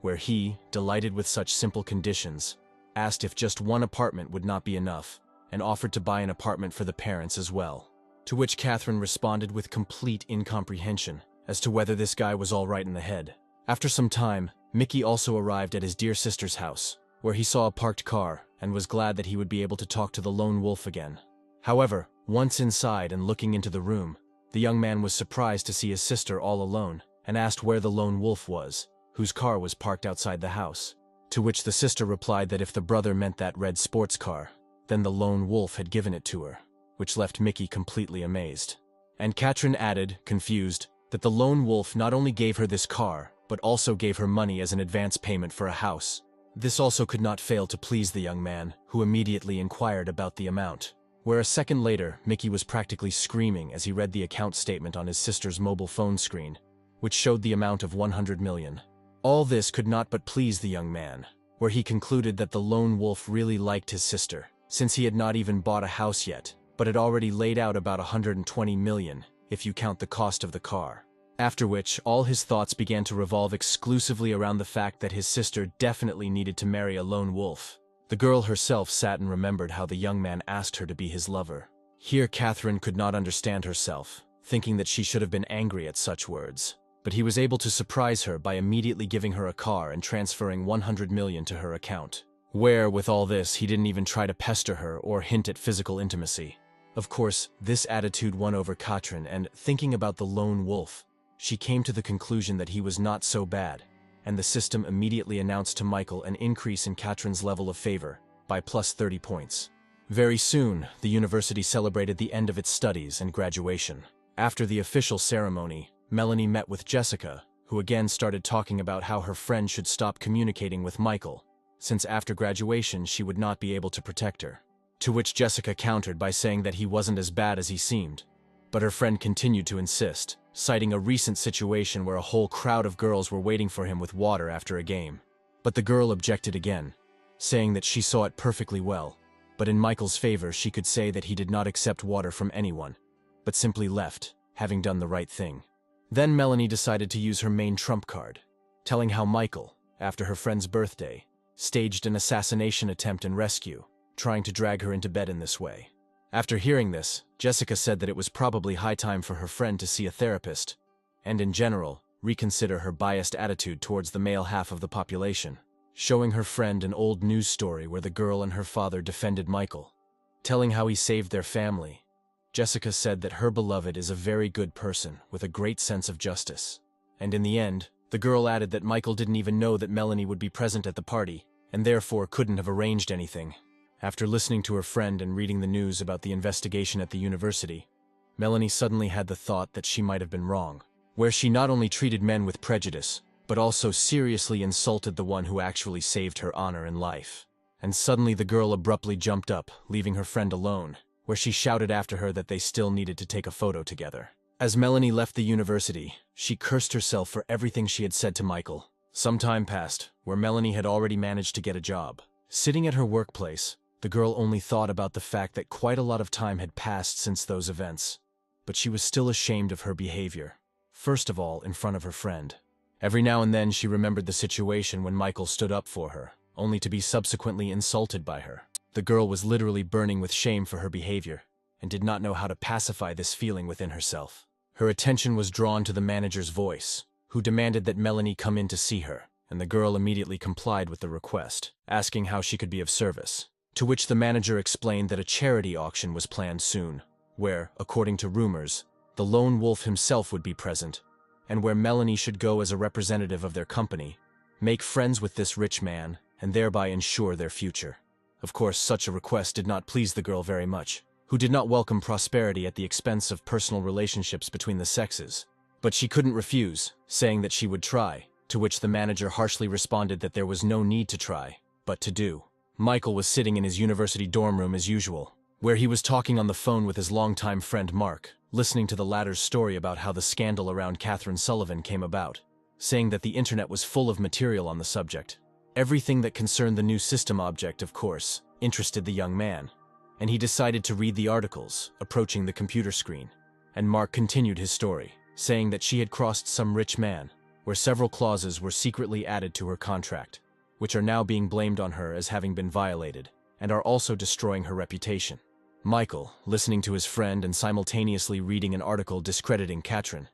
where he, delighted with such simple conditions, asked if just one apartment would not be enough, and offered to buy an apartment for the parents as well. To which Catherine responded with complete incomprehension as to whether this guy was all right in the head. After some time, Mickey also arrived at his dear sister's house, where he saw a parked car and was glad that he would be able to talk to the lone wolf again. However, once inside and looking into the room, the young man was surprised to see his sister all alone and asked where the lone wolf was, whose car was parked outside the house. To which the sister replied that if the brother meant that red sports car, then the lone wolf had given it to her, which left Mickey completely amazed. And Catherine added, confused, that the lone wolf not only gave her this car, but also gave her money as an advance payment for a house. This also could not fail to please the young man, who immediately inquired about the amount, where a second later, Mickey was practically screaming as he read the account statement on his sister's mobile phone screen, which showed the amount of 100 million. All this could not but please the young man, where he concluded that the lone wolf really liked his sister, since he had not even bought a house yet, but had already laid out about 120 million, if you count the cost of the car. After which, all his thoughts began to revolve exclusively around the fact that his sister definitely needed to marry a lone wolf. The girl herself sat and remembered how the young man asked her to be his lover. Here Catherine could not understand herself, thinking that she should have been angry at such words. But he was able to surprise her by immediately giving her a car and transferring 100 million to her account. Where, with all this, he didn't even try to pester her or hint at physical intimacy. Of course, this attitude won over Catherine, and thinking about the lone wolf, she came to the conclusion that he was not so bad, and the system immediately announced to Michael an increase in Catherine's level of favor by plus 30 points. Very soon, the university celebrated the end of its studies and graduation. After the official ceremony, Melanie met with Jessica, who again started talking about how her friend should stop communicating with Michael, since after graduation she would not be able to protect her. To which Jessica countered by saying that he wasn't as bad as he seemed. But her friend continued to insist, citing a recent situation where a whole crowd of girls were waiting for him with water after a game. But the girl objected again, saying that she saw it perfectly well, but in Michael's favor she could say that he did not accept water from anyone, but simply left, having done the right thing. Then Melanie decided to use her main trump card, telling how Michael, after her friend's birthday, staged an assassination attempt and rescue, trying to drag her into bed in this way. After hearing this, Jessica said that it was probably high time for her friend to see a therapist, and in general, reconsider her biased attitude towards the male half of the population, showing her friend an old news story where the girl and her father defended Michael, telling how he saved their family, Jessica said that her beloved is a very good person with a great sense of justice. And in the end, the girl added that Michael didn't even know that Melanie would be present at the party, and therefore couldn't have arranged anything. After listening to her friend and reading the news about the investigation at the university, Melanie suddenly had the thought that she might have been wrong, where she not only treated men with prejudice, but also seriously insulted the one who actually saved her honor in life. And suddenly the girl abruptly jumped up, leaving her friend alone, where she shouted after her that they still needed to take a photo together. As Melanie left the university, she cursed herself for everything she had said to Michael. Some time passed, where Melanie had already managed to get a job. Sitting at her workplace, the girl only thought about the fact that quite a lot of time had passed since those events. But she was still ashamed of her behavior, first of all in front of her friend. Every now and then she remembered the situation when Michael stood up for her, only to be subsequently insulted by her. The girl was literally burning with shame for her behavior, and did not know how to pacify this feeling within herself. Her attention was drawn to the manager's voice, who demanded that Melanie come in to see her, and the girl immediately complied with the request, asking how she could be of service. To which the manager explained that a charity auction was planned soon, where, according to rumors, the lone wolf himself would be present, and where Melanie should go as a representative of their company, make friends with this rich man, and thereby ensure their future. Of course, such a request did not please the girl very much, who did not welcome prosperity at the expense of personal relationships between the sexes. But she couldn't refuse, saying that she would try, to which the manager harshly responded that there was no need to try, but to do. Michael was sitting in his university dorm room as usual, where he was talking on the phone with his longtime friend Mark, listening to the latter's story about how the scandal around Catherine Sullivan came about, saying that the internet was full of material on the subject. Everything that concerned the new system object, of course, interested the young man, and he decided to read the articles, approaching the computer screen. And Mark continued his story, saying that she had crossed some rich man, where several clauses were secretly added to her contract, which are now being blamed on her as having been violated, and are also destroying her reputation. Michael, listening to his friend and simultaneously reading an article discrediting Catherine,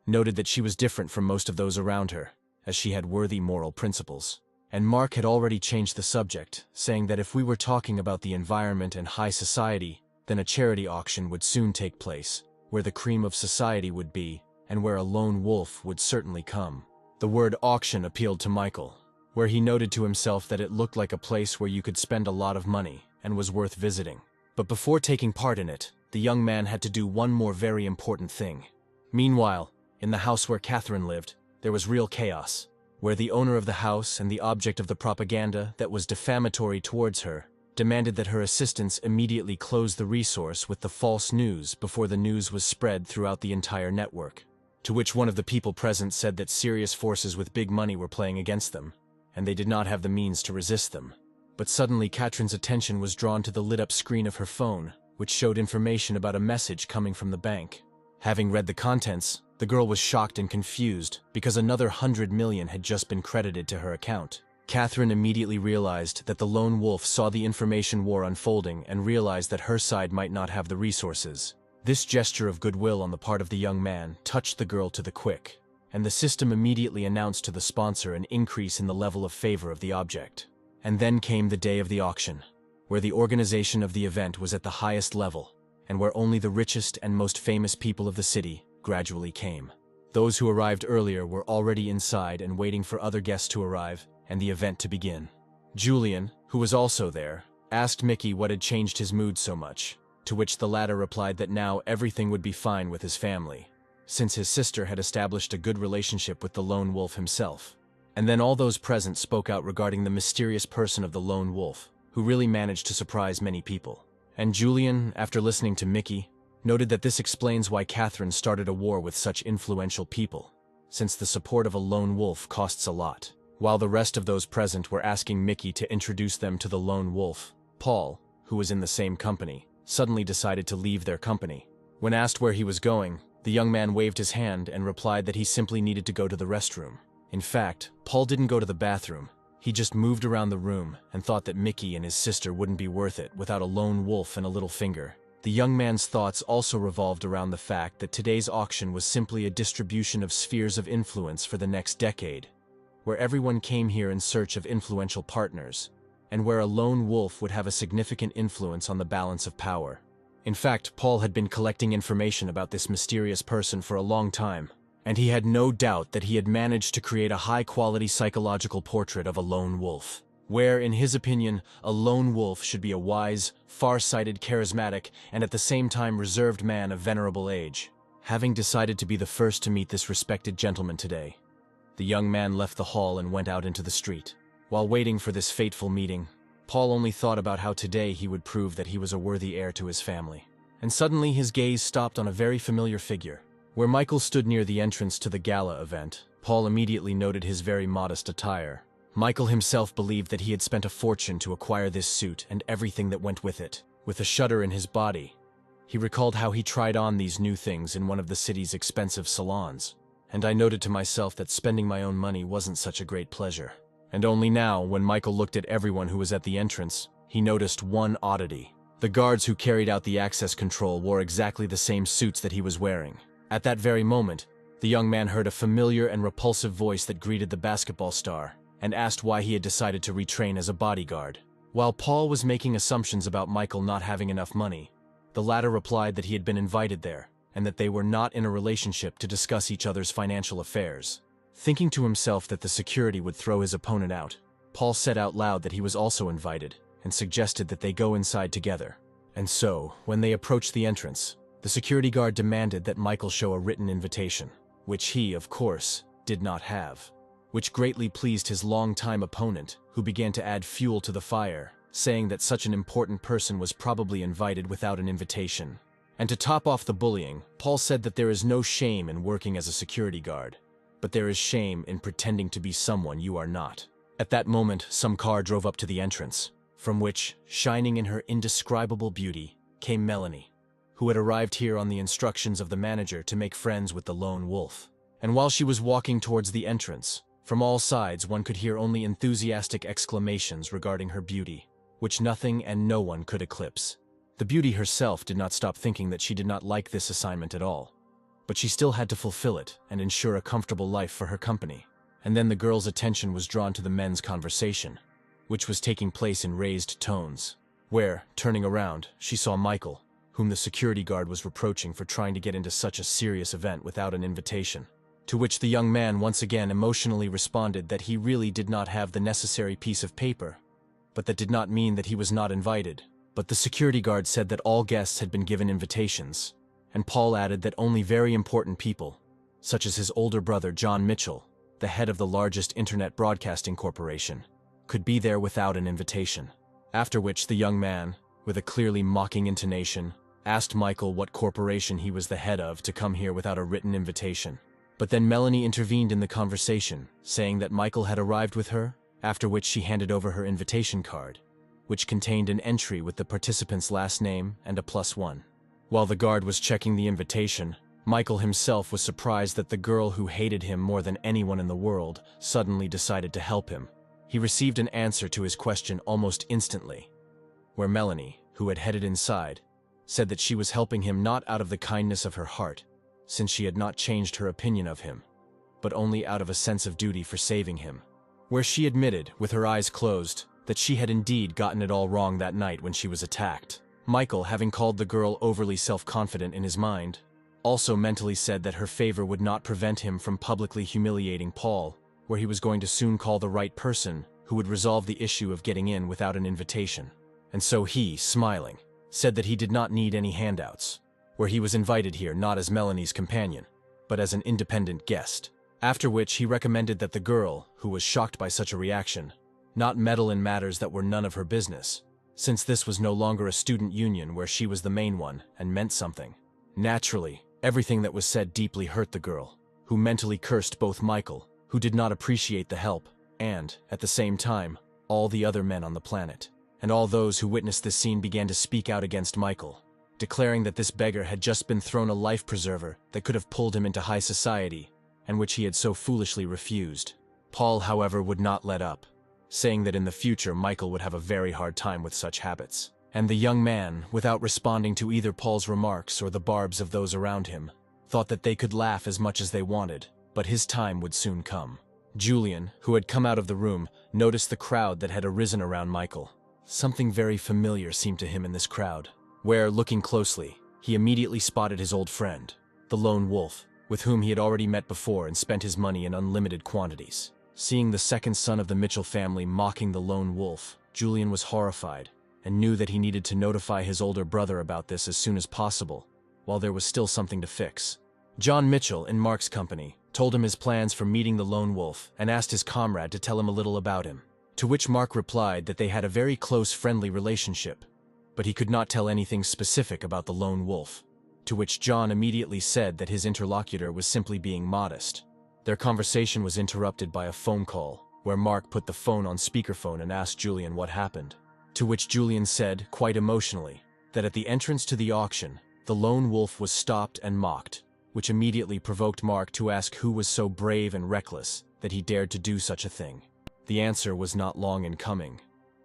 noted that she was different from most of those around her, as she had worthy moral principles. And Mark had already changed the subject, saying that if we were talking about the environment and high society, then a charity auction would soon take place, where the cream of society would be, and where a lone wolf would certainly come. The word auction appealed to Michael, where he noted to himself that it looked like a place where you could spend a lot of money and was worth visiting. But before taking part in it, the young man had to do one more very important thing. Meanwhile, in the house where Catherine lived, there was real chaos, where the owner of the house and the object of the propaganda that was defamatory towards her demanded that her assistants immediately close the resource with the false news before the news was spread throughout the entire network. To which one of the people present said that serious forces with big money were playing against them, and they did not have the means to resist them. But suddenly Catherine's attention was drawn to the lit-up screen of her phone, which showed information about a message coming from the bank. Having read the contents, the girl was shocked and confused because another 100 million had just been credited to her account. Catherine immediately realized that the lone wolf saw the information war unfolding and realized that her side might not have the resources. This gesture of goodwill on the part of the young man touched the girl to the quick, and the system immediately announced to the sponsor an increase in the level of favor of the object. And then came the day of the auction, where the organization of the event was at the highest level, and where only the richest and most famous people of the city gradually came. Those who arrived earlier were already inside and waiting for other guests to arrive and the event to begin. Julian, who was also there, asked Mickey what had changed his mood so much, to which the latter replied that now everything would be fine with his family, since his sister had established a good relationship with the lone wolf himself. And then all those present spoke out regarding the mysterious person of the lone wolf, who really managed to surprise many people. And Julian, after listening to Mickey, noted that this explains why Catherine started a war with such influential people, since the support of a lone wolf costs a lot. While the rest of those present were asking Mickey to introduce them to the lone wolf, Paul, who was in the same company, suddenly decided to leave their company. When asked where he was going, the young man waved his hand and replied that he simply needed to go to the restroom. In fact, Paul didn't go to the bathroom. He just moved around the room and thought that Mickey and his sister wouldn't be worth it without a lone wolf and a little finger. The young man's thoughts also revolved around the fact that today's auction was simply a distribution of spheres of influence for the next decade, where everyone came here in search of influential partners, and where a lone wolf would have a significant influence on the balance of power. In fact, Paul had been collecting information about this mysterious person for a long time, and he had no doubt that he had managed to create a high-quality psychological portrait of a lone wolf, where, in his opinion, a lone wolf should be a wise, far-sighted, charismatic, and at the same time reserved man of venerable age. Having decided to be the first to meet this respected gentleman today, the young man left the hall and went out into the street. While waiting for this fateful meeting, Paul only thought about how today he would prove that he was a worthy heir to his family. And suddenly his gaze stopped on a very familiar figure. Where Michael stood near the entrance to the gala event, Paul immediately noted his very modest attire. Michael himself believed that he had spent a fortune to acquire this suit and everything that went with it. With a shudder in his body, he recalled how he tried on these new things in one of the city's expensive salons. And I noted to myself that spending my own money wasn't such a great pleasure. And only now, when Michael looked at everyone who was at the entrance, he noticed one oddity. The guards who carried out the access control wore exactly the same suits that he was wearing. At that very moment, the young man heard a familiar and repulsive voice that greeted the basketball star and asked why he had decided to retrain as a bodyguard. While Paul was making assumptions about Michael not having enough money, the latter replied that he had been invited there and that they were not in a relationship to discuss each other's financial affairs. Thinking to himself that the security would throw his opponent out, Paul said out loud that he was also invited and suggested that they go inside together. And so, when they approached the entrance, the security guard demanded that Michael show a written invitation, which he, of course, did not have, which greatly pleased his longtime opponent, who began to add fuel to the fire, saying that such an important person was probably invited without an invitation. And to top off the bullying, Paul said that there is no shame in working as a security guard, but there is shame in pretending to be someone you are not. At that moment, some car drove up to the entrance, from which, shining in her indescribable beauty, came Melanie, who had arrived here on the instructions of the manager to make friends with the lone wolf. And while she was walking towards the entrance, from all sides one could hear only enthusiastic exclamations regarding her beauty, which nothing and no one could eclipse. The beauty herself did not stop thinking that she did not like this assignment at all, but she still had to fulfill it and ensure a comfortable life for her company. And then the girl's attention was drawn to the men's conversation, which was taking place in raised tones, where, turning around, she saw Michael, whom the security guard was reproaching for trying to get into such a serious event without an invitation. To which the young man once again emotionally responded that he really did not have the necessary piece of paper, but that did not mean that he was not invited. But the security guard said that all guests had been given invitations, and Paul added that only very important people, such as his older brother John Mitchell, the head of the largest internet broadcasting corporation, could be there without an invitation. After which the young man, with a clearly mocking intonation, asked Michael what corporation he was the head of to come here without a written invitation. But then Melanie intervened in the conversation, saying that Michael had arrived with her, after which she handed over her invitation card, which contained an entry with the participant's last name and a +1. While the guard was checking the invitation, Michael himself was surprised that the girl who hated him more than anyone in the world suddenly decided to help him. He received an answer to his question almost instantly, where Melanie, who had headed inside, said that she was helping him not out of the kindness of her heart, since she had not changed her opinion of him, but only out of a sense of duty for saving him. Where she admitted, with her eyes closed, that she had indeed gotten it all wrong that night when she was attacked. Michael, having called the girl overly self-confident in his mind, also mentally said that her favor would not prevent him from publicly humiliating Paul, where he was going to soon call the right person who would resolve the issue of getting in without an invitation. And so he, smiling, said that he did not need any handouts, where he was invited here not as Melanie's companion, but as an independent guest. After which he recommended that the girl, who was shocked by such a reaction, not meddle in matters that were none of her business, since this was no longer a student union where she was the main one and meant something. Naturally, everything that was said deeply hurt the girl, who mentally cursed both Michael, who did not appreciate the help, and, at the same time, all the other men on the planet. And all those who witnessed this scene began to speak out against Michael, declaring that this beggar had just been thrown a life preserver that could have pulled him into high society, and which he had so foolishly refused. Paul, however, would not let up, saying that in the future Michael would have a very hard time with such habits. And the young man, without responding to either Paul's remarks or the barbs of those around him, thought that they could laugh as much as they wanted, but his time would soon come. Julian, who had come out of the room, noticed the crowd that had arisen around Michael. Something very familiar seemed to him in this crowd. where, looking closely, he immediately spotted his old friend, the lone wolf, with whom he had already met before and spent his money in unlimited quantities. Seeing the second son of the Mitchell family mocking the lone wolf, Julian was horrified and knew that he needed to notify his older brother about this as soon as possible, while there was still something to fix. John Mitchell, in Mark's company, told him his plans for meeting the lone wolf and asked his comrade to tell him a little about him, to which Mark replied that they had a very close friendly relationship, but he could not tell anything specific about the lone wolf, to which John immediately said that his interlocutor was simply being modest. Their conversation was interrupted by a phone call, where Mark put the phone on speakerphone and asked Julian what happened, to which Julian said, quite emotionally, that at the entrance to the auction, the lone wolf was stopped and mocked, which immediately provoked Mark to ask who was so brave and reckless that he dared to do such a thing. The answer was not long in coming,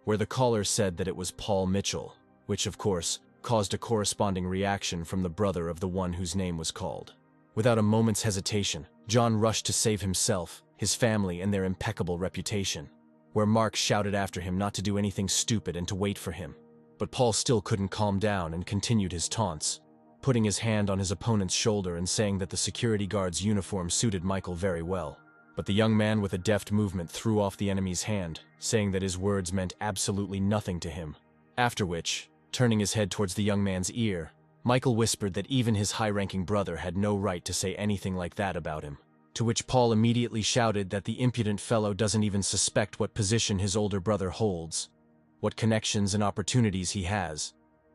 where the caller said that it was Paul Mitchell, which, of course, caused a corresponding reaction from the brother of the one whose name was called. Without a moment's hesitation, John rushed to save himself, his family, and their impeccable reputation, where Mark shouted after him not to do anything stupid and to wait for him. But Paul still couldn't calm down and continued his taunts, putting his hand on his opponent's shoulder and saying that the security guard's uniform suited Michael very well. But the young man with a deft movement threw off the enemy's hand, saying that his words meant absolutely nothing to him. After which, turning his head towards the young man's ear, Michael whispered that even his high-ranking brother had no right to say anything like that about him, to which Paul immediately shouted that the impudent fellow doesn't even suspect what position his older brother holds, what connections and opportunities he has,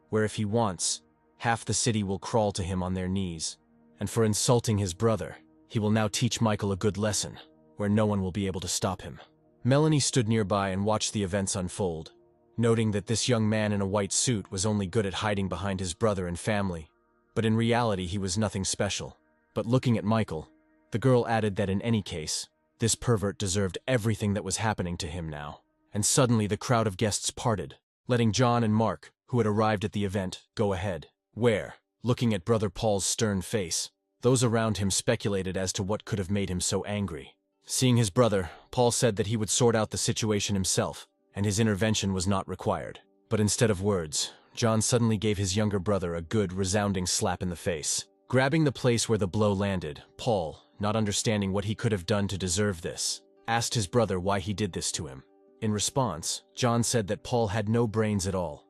where if he wants, half the city will crawl to him on their knees, and for insulting his brother, he will now teach Michael a good lesson, where no one will be able to stop him. Melanie stood nearby and watched the events unfold, noting that this young man in a white suit was only good at hiding behind his brother and family, but in reality he was nothing special. But looking at Michael, the girl added that in any case, this pervert deserved everything that was happening to him now. And suddenly the crowd of guests parted, letting John and Mark, who had arrived at the event, go ahead, where, looking at Brother Paul's stern face, those around him speculated as to what could have made him so angry. Seeing his brother, Paul said that he would sort out the situation himself, and his intervention was not required. But instead of words, John suddenly gave his younger brother a good, resounding slap in the face. Grabbing the place where the blow landed, Paul, not understanding what he could have done to deserve this, asked his brother why he did this to him. In response, John said that Paul had no brains at all,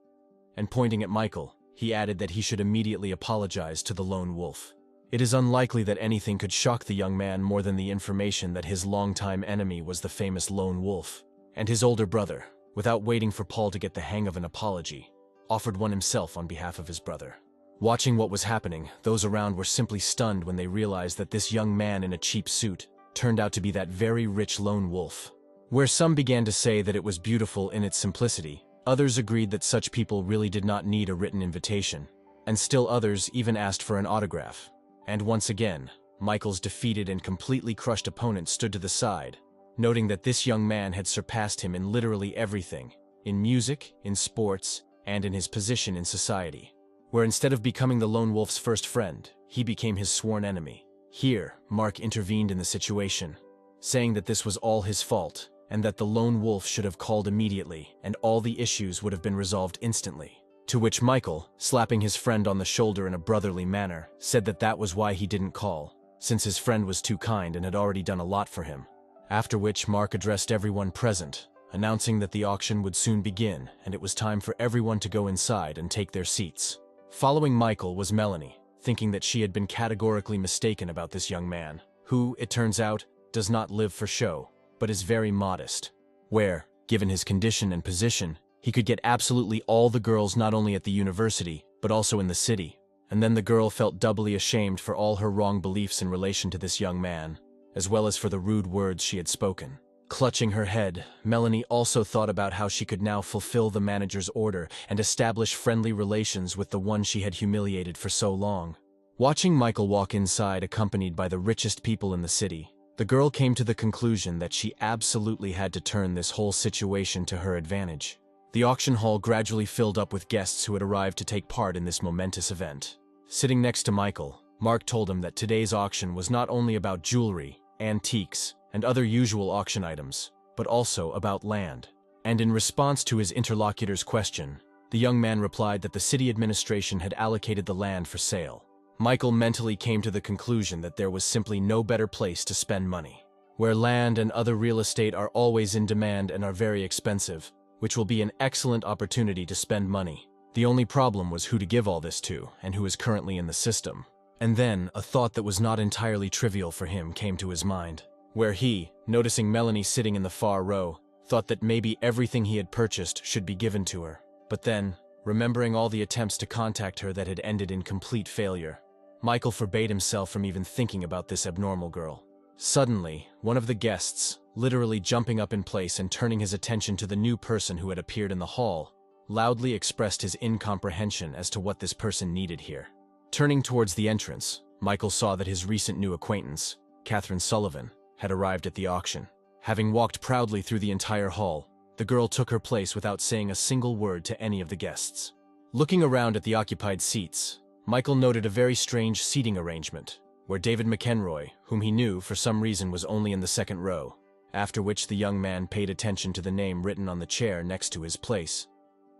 and pointing at Michael, he added that he should immediately apologize to the lone wolf. It is unlikely that anything could shock the young man more than the information that his longtime enemy was the famous lone wolf, and his older brother, without waiting for Paul to get the hang of an apology, offered one himself on behalf of his brother. Watching what was happening, those around were simply stunned when they realized that this young man in a cheap suit turned out to be that very rich lone wolf. Where some began to say that it was beautiful in its simplicity, others agreed that such people really did not need a written invitation, and still others even asked for an autograph. And once again, Michael's defeated and completely crushed opponent stood to the side, noting that this young man had surpassed him in literally everything, in music, in sports, and in his position in society, where instead of becoming the lone wolf's first friend, he became his sworn enemy. Here, Mark intervened in the situation, saying that this was all his fault, and that the lone wolf should have called immediately, and all the issues would have been resolved instantly. To which Michael, slapping his friend on the shoulder in a brotherly manner, said that that was why he didn't call, since his friend was too kind and had already done a lot for him. After which Mark addressed everyone present, announcing that the auction would soon begin and it was time for everyone to go inside and take their seats. Following Michael was Melanie, thinking that she had been categorically mistaken about this young man, who, it turns out, does not live for show, but is very modest, where, given his condition and position, he could get absolutely all the girls not only at the university, but also in the city. And then the girl felt doubly ashamed for all her wrong beliefs in relation to this young man, as well as for the rude words she had spoken. Clutching her head, Melanie also thought about how she could now fulfill the manager's order and establish friendly relations with the one she had humiliated for so long. Watching Michael walk inside accompanied by the richest people in the city, the girl came to the conclusion that she absolutely had to turn this whole situation to her advantage. The auction hall gradually filled up with guests who had arrived to take part in this momentous event. Sitting next to Michael, Mark told him that today's auction was not only about jewelry, antiques, and other usual auction items, but also about land. And in response to his interlocutor's question, The young man replied that the city administration had allocated the land for sale. Michael mentally came to the conclusion that there was simply no better place to spend money, where land and other real estate are always in demand and are very expensive, which will be an excellent opportunity to spend money. The only problem was who to give all this to and who is currently in the system. And then, a thought that was not entirely trivial for him came to his mind, where he, noticing Melanie sitting in the far row, thought that maybe everything he had purchased should be given to her. But then, remembering all the attempts to contact her that had ended in complete failure, Michael forbade himself from even thinking about this abnormal girl. Suddenly, one of the guests, literally jumping up in place and turning his attention to the new person who had appeared in the hall, loudly expressed his incomprehension as to what this person needed here. Turning towards the entrance, Michael saw that his recent new acquaintance, Catherine Sullivan, had arrived at the auction. Having walked proudly through the entire hall, the girl took her place without saying a single word to any of the guests. Looking around at the occupied seats, Michael noted a very strange seating arrangement, where David McEnroy, whom he knew for some reason was only in the second row, after which the young man paid attention to the name written on the chair next to his place,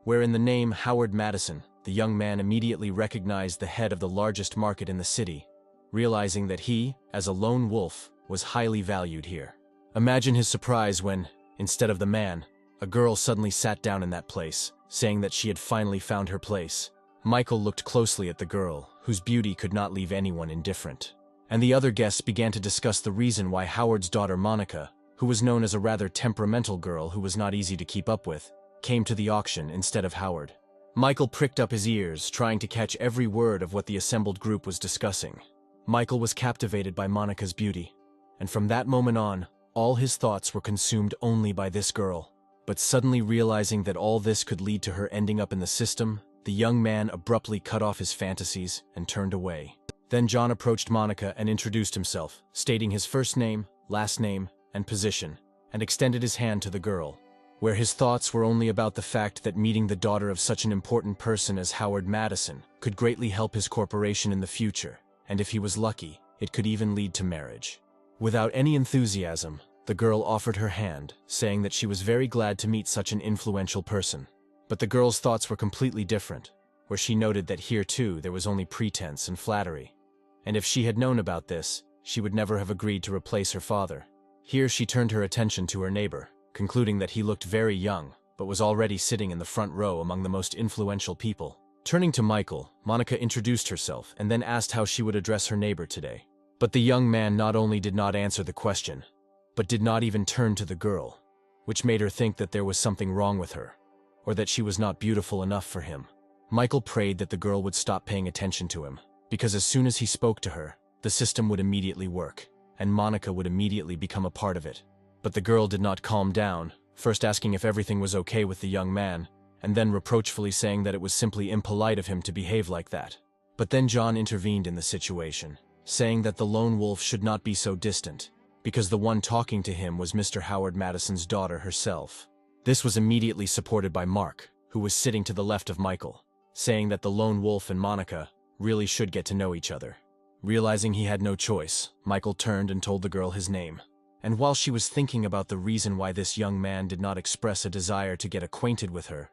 where in the name Howard Madison, the young man immediately recognized the head of the largest market in the city, realizing that he, as a lone wolf, was highly valued here. Imagine his surprise when, instead of the man, a girl suddenly sat down in that place, saying that she had finally found her place. Michael looked closely at the girl, whose beauty could not leave anyone indifferent. And the other guests began to discuss the reason why Howard's daughter Monica, who was known as a rather temperamental girl who was not easy to keep up with, came to the auction instead of Howard. Michael pricked up his ears, trying to catch every word of what the assembled group was discussing. Michael was captivated by Monica's beauty, and from that moment on, all his thoughts were consumed only by this girl. But suddenly realizing that all this could lead to her ending up in the system, the young man abruptly cut off his fantasies and turned away. Then John approached Monica and introduced himself, stating his first name, last name, and position, and extended his hand to the girl, where his thoughts were only about the fact that meeting the daughter of such an important person as Howard Madison could greatly help his corporation in the future, and if he was lucky, it could even lead to marriage. Without any enthusiasm, the girl offered her hand, saying that she was very glad to meet such an influential person. But the girl's thoughts were completely different, where she noted that here too there was only pretense and flattery. And if she had known about this, she would never have agreed to replace her father. Here she turned her attention to her neighbor, concluding that he looked very young, but was already sitting in the front row among the most influential people. Turning to Michael, Monica introduced herself and then asked how she would address her neighbor today. But the young man not only did not answer the question, but did not even turn to the girl, which made her think that there was something wrong with her, or that she was not beautiful enough for him. Michael prayed that the girl would stop paying attention to him, because as soon as he spoke to her, the system would immediately work, and Monica would immediately become a part of it. But the girl did not calm down, first asking if everything was okay with the young man, and then reproachfully saying that it was simply impolite of him to behave like that. But then John intervened in the situation, saying that the lone wolf should not be so distant, because the one talking to him was Mr. Howard Madison's daughter herself. This was immediately supported by Mark, who was sitting to the left of Michael, saying that the lone wolf and Monica really should get to know each other. Realizing he had no choice, Michael turned and told the girl his name. And while she was thinking about the reason why this young man did not express a desire to get acquainted with her,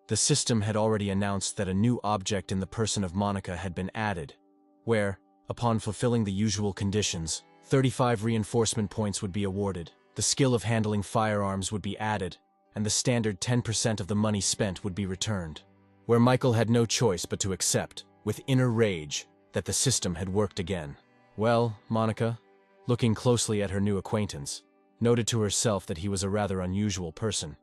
the system had already announced that a new object in the person of Monica had been added, where, upon fulfilling the usual conditions, 35 reinforcement points would be awarded, the skill of handling firearms would be added, and the standard 10% of the money spent would be returned. Where Michael had no choice but to accept, with inner rage, that the system had worked again. Well, Monica, looking closely at her new acquaintance, noted to herself that he was a rather unusual person,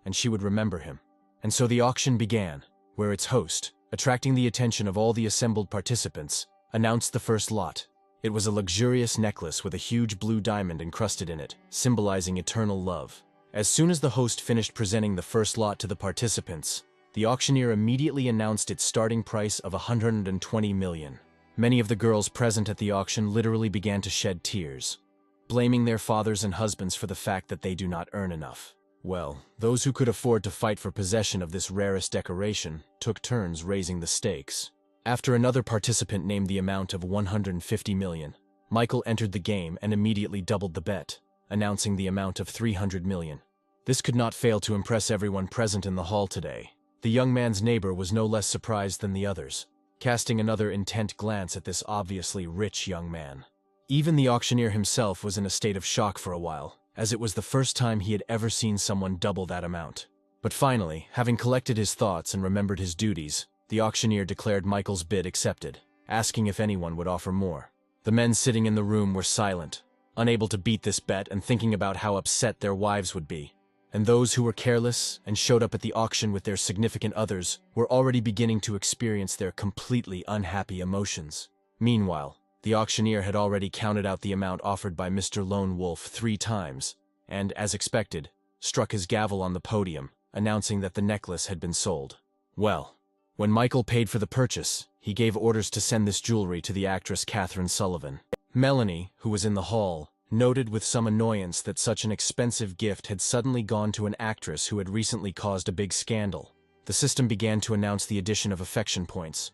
and she would remember him. And so the auction began, where its host, attracting the attention of all the assembled participants, announced the first lot. It was a luxurious necklace with a huge blue diamond encrusted in it, symbolizing eternal love. As soon as the host finished presenting the first lot to the participants, the auctioneer immediately announced its starting price of 120 million. Many of the girls present at the auction literally began to shed tears, blaming their fathers and husbands for the fact that they do not earn enough. Well, those who could afford to fight for possession of this rarest decoration took turns raising the stakes. After another participant named the amount of 150 million, Michael entered the game and immediately doubled the bet, announcing the amount of 300 million. This could not fail to impress everyone present in the hall today, The young man's neighbor was no less surprised than the others, casting another intent glance at this obviously rich young man. Even the auctioneer himself was in a state of shock for a while, as it was the first time he had ever seen someone double that amount. But finally, having collected his thoughts and remembered his duties, the auctioneer declared Michael's bid accepted, asking if anyone would offer more. The men sitting in the room were silent, unable to beat this bet and thinking about how upset their wives would be. And those who were careless and showed up at the auction with their significant others were already beginning to experience their completely unhappy emotions. Meanwhile, the auctioneer had already counted out the amount offered by Mr. Lone Wolf 3 times, and, as expected, struck his gavel on the podium, announcing that the necklace had been sold. Well, when Michael paid for the purchase, he gave orders to send this jewelry to the actress Catherine Sullivan. Melanie, who was in the hall, noted with some annoyance that such an expensive gift had suddenly gone to an actress who had recently caused a big scandal. The system began to announce the addition of affection points,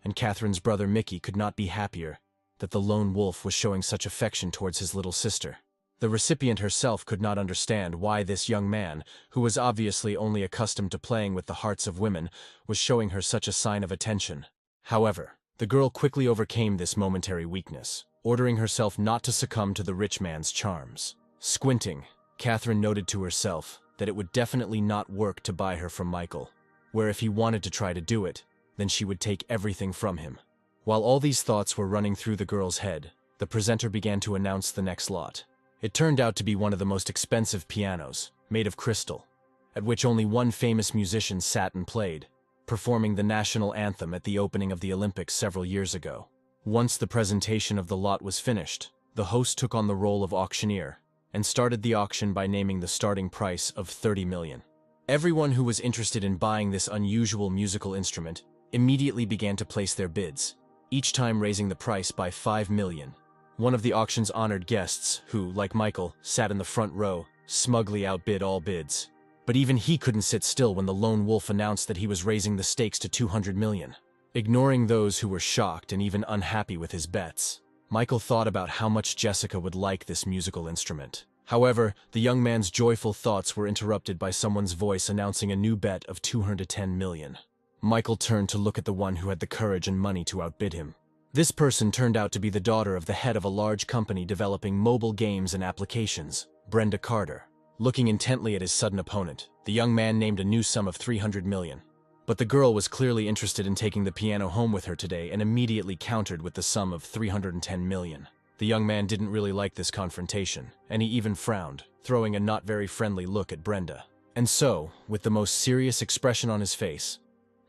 and Catherine's brother Mickey could not be happier that the lone wolf was showing such affection towards his little sister. The recipient herself could not understand why this young man, who was obviously only accustomed to playing with the hearts of women, was showing her such a sign of attention. However, the girl quickly overcame this momentary weakness, ordering herself not to succumb to the rich man's charms. Squinting, Catherine noted to herself that it would definitely not work to buy her from Michael, where if he wanted to try to do it, then she would take everything from him. While all these thoughts were running through the girl's head, the presenter began to announce the next lot. It turned out to be one of the most expensive pianos, made of crystal, at which only one famous musician sat and played, performing the national anthem at the opening of the Olympics several years ago. Once the presentation of the lot was finished, the host took on the role of auctioneer and started the auction by naming the starting price of 30 million. Everyone who was interested in buying this unusual musical instrument immediately began to place their bids, each time raising the price by 5 million. One of the auction's honored guests, who, like Michael, sat in the front row, smugly outbid all bids. But even he couldn't sit still when the lone wolf announced that he was raising the stakes to 200 million. Ignoring those who were shocked and even unhappy with his bets, Michael thought about how much Jessica would like this musical instrument. However, the young man's joyful thoughts were interrupted by someone's voice announcing a new bet of 210 million. Michael turned to look at the one who had the courage and money to outbid him. This person turned out to be the daughter of the head of a large company developing mobile games and applications, Brenda Carter. Looking intently at his sudden opponent, the young man named a new sum of 300 million. But the girl was clearly interested in taking the piano home with her today and immediately countered with the sum of 310 million. The young man didn't really like this confrontation, and he even frowned, throwing a not very friendly look at Brenda. And so, with the most serious expression on his face,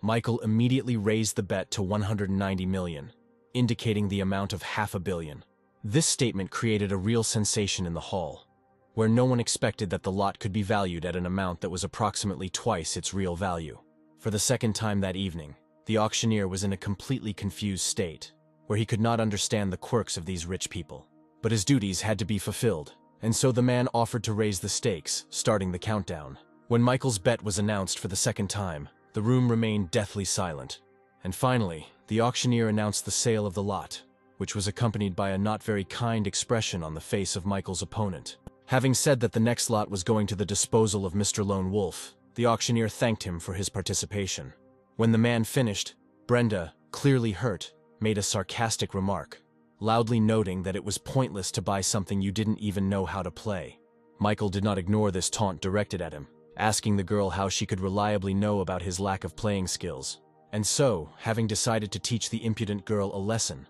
Michael immediately raised the bet to 190 million, indicating the amount of $500 million. This statement created a real sensation in the hall, where no one expected that the lot could be valued at an amount that was approximately twice its real value. For the second time that evening, the auctioneer was in a completely confused state, where he could not understand the quirks of these rich people. But his duties had to be fulfilled, and so the man offered to raise the stakes, starting the countdown. When Michael's bet was announced for the second time, the room remained deathly silent. And finally, the auctioneer announced the sale of the lot, which was accompanied by a not very kind expression on the face of Michael's opponent. Having said that the next lot was going to the disposal of Mr. Lone Wolf, the auctioneer thanked him for his participation. When the man finished, Brenda, clearly hurt, made a sarcastic remark, loudly noting that it was pointless to buy something you didn't even know how to play. Michael did not ignore this taunt directed at him, asking the girl how she could reliably know about his lack of playing skills. And so, having decided to teach the impudent girl a lesson,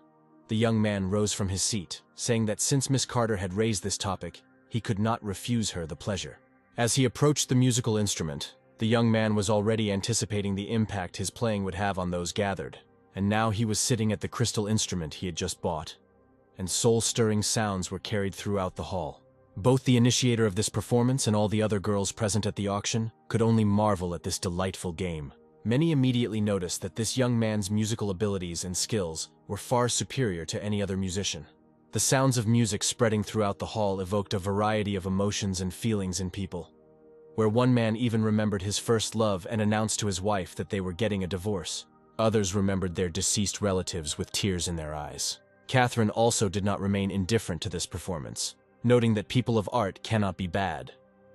the young man rose from his seat, saying that since Miss Carter had raised this topic, he could not refuse her the pleasure. As he approached the musical instrument, the young man was already anticipating the impact his playing would have on those gathered, and now he was sitting at the crystal instrument he had just bought, and soul-stirring sounds were carried throughout the hall. Both the initiator of this performance and all the other girls present at the auction could only marvel at this delightful game. Many immediately noticed that this young man's musical abilities and skills were far superior to any other musician. The sounds of music spreading throughout the hall evoked a variety of emotions and feelings in people, where one man even remembered his first love and announced to his wife that they were getting a divorce. Others remembered their deceased relatives with tears in their eyes. Catherine also did not remain indifferent to this performance, noting that people of art cannot be bad,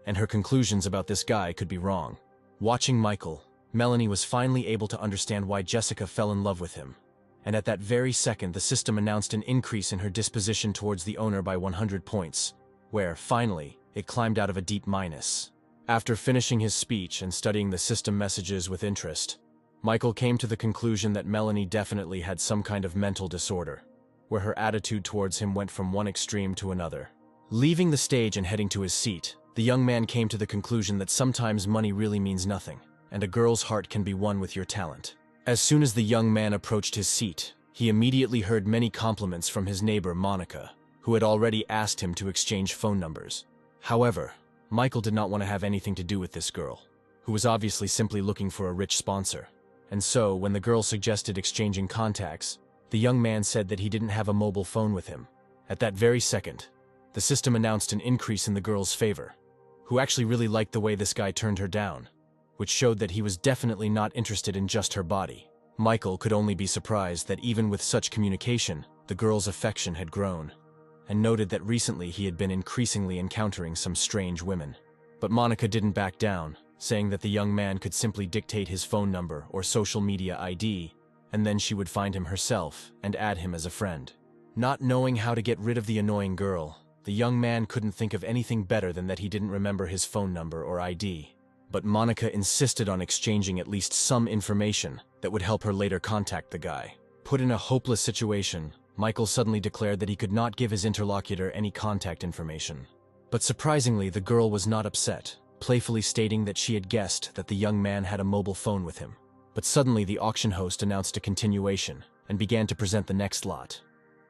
and her conclusions about this guy could be wrong. Watching Michael, Melanie was finally able to understand why Jessica fell in love with him. And at that very second, the system announced an increase in her disposition towards the owner by 100 points, where, finally, it climbed out of a deep minus. After finishing his speech and studying the system messages with interest, Michael came to the conclusion that Melanie definitely had some kind of mental disorder, where her attitude towards him went from one extreme to another. Leaving the stage and heading to his seat, the young man came to the conclusion that sometimes money really means nothing, and a girl's heart can be won with your talent. As soon as the young man approached his seat, he immediately heard many compliments from his neighbor Monica, who had already asked him to exchange phone numbers. However, Michael did not want to have anything to do with this girl, who was obviously simply looking for a rich sponsor. And so, when the girl suggested exchanging contacts, the young man said that he didn't have a mobile phone with him. At that very second, the system announced an increase in the girl's favor, who actually really liked the way this guy turned her down, which showed that he was definitely not interested in just her body. Michael could only be surprised that even with such communication, the girl's affection had grown, and noted that recently he had been increasingly encountering some strange women. But Monica didn't back down, saying that the young man could simply dictate his phone number or social media ID, and then she would find him herself and add him as a friend. Not knowing how to get rid of the annoying girl, the young man couldn't think of anything better than that he didn't remember his phone number or ID. But Monica insisted on exchanging at least some information that would help her later contact the guy. Put in a hopeless situation, Michael suddenly declared that he could not give his interlocutor any contact information. But surprisingly, the girl was not upset, playfully stating that she had guessed that the young man had a mobile phone with him. But suddenly the auction host announced a continuation and began to present the next lot,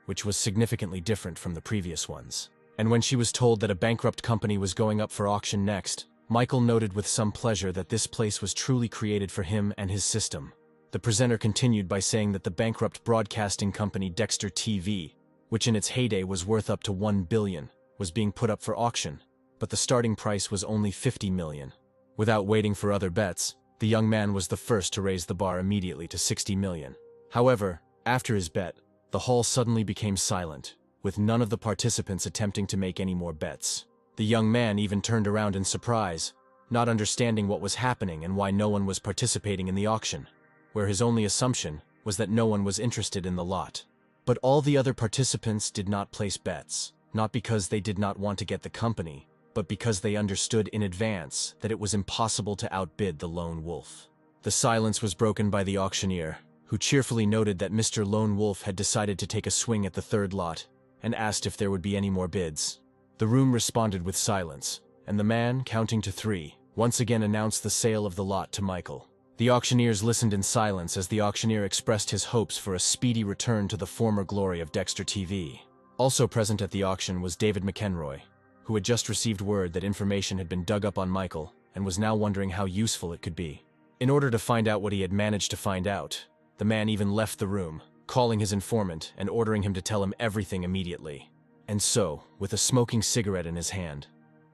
which was significantly different from the previous ones. And when she was told that a bankrupt company was going up for auction next, Michael noted with some pleasure that this place was truly created for him and his system. The presenter continued by saying that the bankrupt broadcasting company Dexter TV, which in its heyday was worth up to $1 billion, was being put up for auction, but the starting price was only $50 million. Without waiting for other bets, the young man was the first to raise the bar immediately to $60 million. However, after his bet, the hall suddenly became silent, with none of the participants attempting to make any more bets. The young man even turned around in surprise, not understanding what was happening and why no one was participating in the auction, where his only assumption was that no one was interested in the lot. But all the other participants did not place bets, not because they did not want to get the company, but because they understood in advance that it was impossible to outbid the Lone Wolf. The silence was broken by the auctioneer, who cheerfully noted that Mr. Lone Wolf had decided to take a swing at the third lot, and asked if there would be any more bids. The room responded with silence, and the man, counting to 3, once again announced the sale of the lot to Michael. The auctioneers listened in silence as the auctioneer expressed his hopes for a speedy return to the former glory of Dexter TV. Also present at the auction was David McEnroy, who had just received word that information had been dug up on Michael and was now wondering how useful it could be. In order to find out what he had managed to find out, the man even left the room, calling his informant and ordering him to tell him everything immediately. And so, with a smoking cigarette in his hand,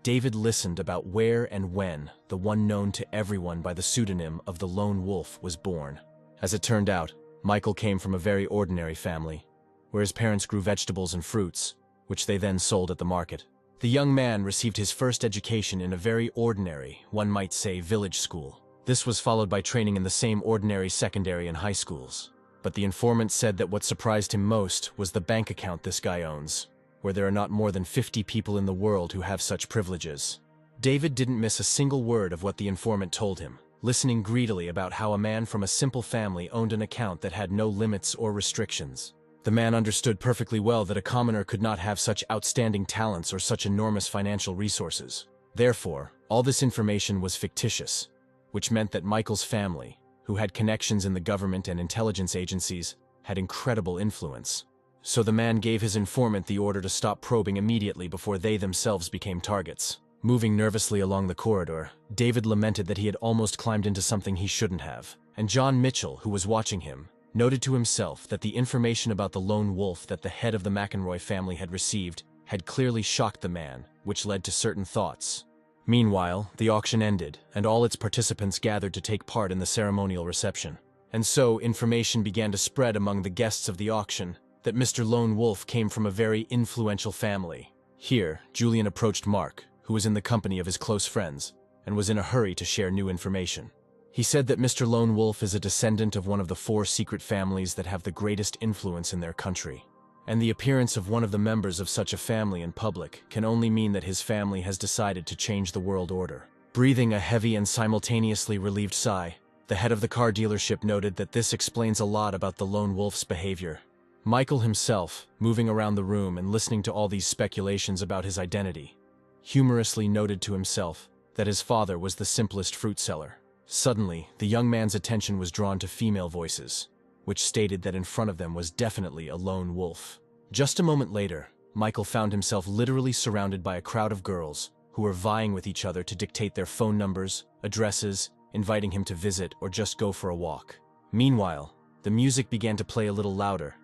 David listened about where and when the one known to everyone by the pseudonym of the Lone Wolf was born. As it turned out, Michael came from a very ordinary family, where his parents grew vegetables and fruits, which they then sold at the market. The young man received his first education in a very ordinary, one might say, village school. This was followed by training in the same ordinary secondary and high schools. But the informant said that what surprised him most was the bank account this guy owns, where there are not more than 50 people in the world who have such privileges. David didn't miss a single word of what the informant told him, listening greedily about how a man from a simple family owned an account that had no limits or restrictions. The man understood perfectly well that a commoner could not have such outstanding talents or such enormous financial resources. Therefore, all this information was fictitious, which meant that Michael's family, who had connections in the government and intelligence agencies, had incredible influence. So the man gave his informant the order to stop probing immediately before they themselves became targets. Moving nervously along the corridor, David lamented that he had almost climbed into something he shouldn't have, and John Mitchell, who was watching him, noted to himself that the information about the Lone Wolf that the head of the McEnroy family had received had clearly shocked the man, which led to certain thoughts. Meanwhile, the auction ended, and all its participants gathered to take part in the ceremonial reception. And so, information began to spread among the guests of the auction that Mr. Lone Wolf came from a very influential family. Here, Julian approached Mark, who was in the company of his close friends, and was in a hurry to share new information. He said that Mr. Lone Wolf is a descendant of one of the 4 secret families that have the greatest influence in their country. And the appearance of one of the members of such a family in public can only mean that his family has decided to change the world order. Breathing a heavy and simultaneously relieved sigh, the head of the car dealership noted that this explains a lot about the Lone Wolf's behavior. Michael himself, moving around the room and listening to all these speculations about his identity, humorously noted to himself that his father was the simplest fruit seller. Suddenly, the young man's attention was drawn to female voices, which stated that in front of them was definitely a lone wolf. Just a moment later, Michael found himself literally surrounded by a crowd of girls who were vying with each other to dictate their phone numbers, addresses, inviting him to visit or just go for a walk. Meanwhile, the music began to play a little louder,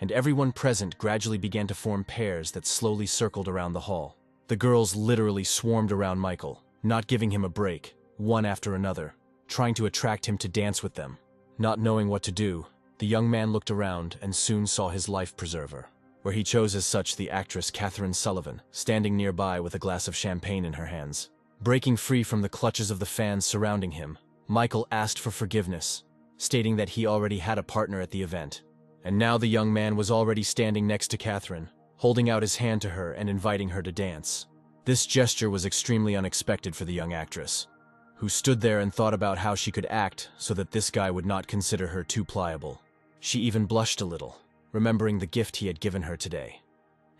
and everyone present gradually began to form pairs that slowly circled around the hall. The girls literally swarmed around Michael, not giving him a break, one after another, trying to attract him to dance with them. Not knowing what to do, the young man looked around and soon saw his life preserver, where he chose as such the actress Catherine Sullivan, standing nearby with a glass of champagne in her hands. Breaking free from the clutches of the fans surrounding him, Michael asked for forgiveness, stating that he already had a partner at the event. And now the young man was already standing next to Catherine, holding out his hand to her and inviting her to dance. This gesture was extremely unexpected for the young actress, who stood there and thought about how she could act so that this guy would not consider her too pliable. She even blushed a little, remembering the gift he had given her today,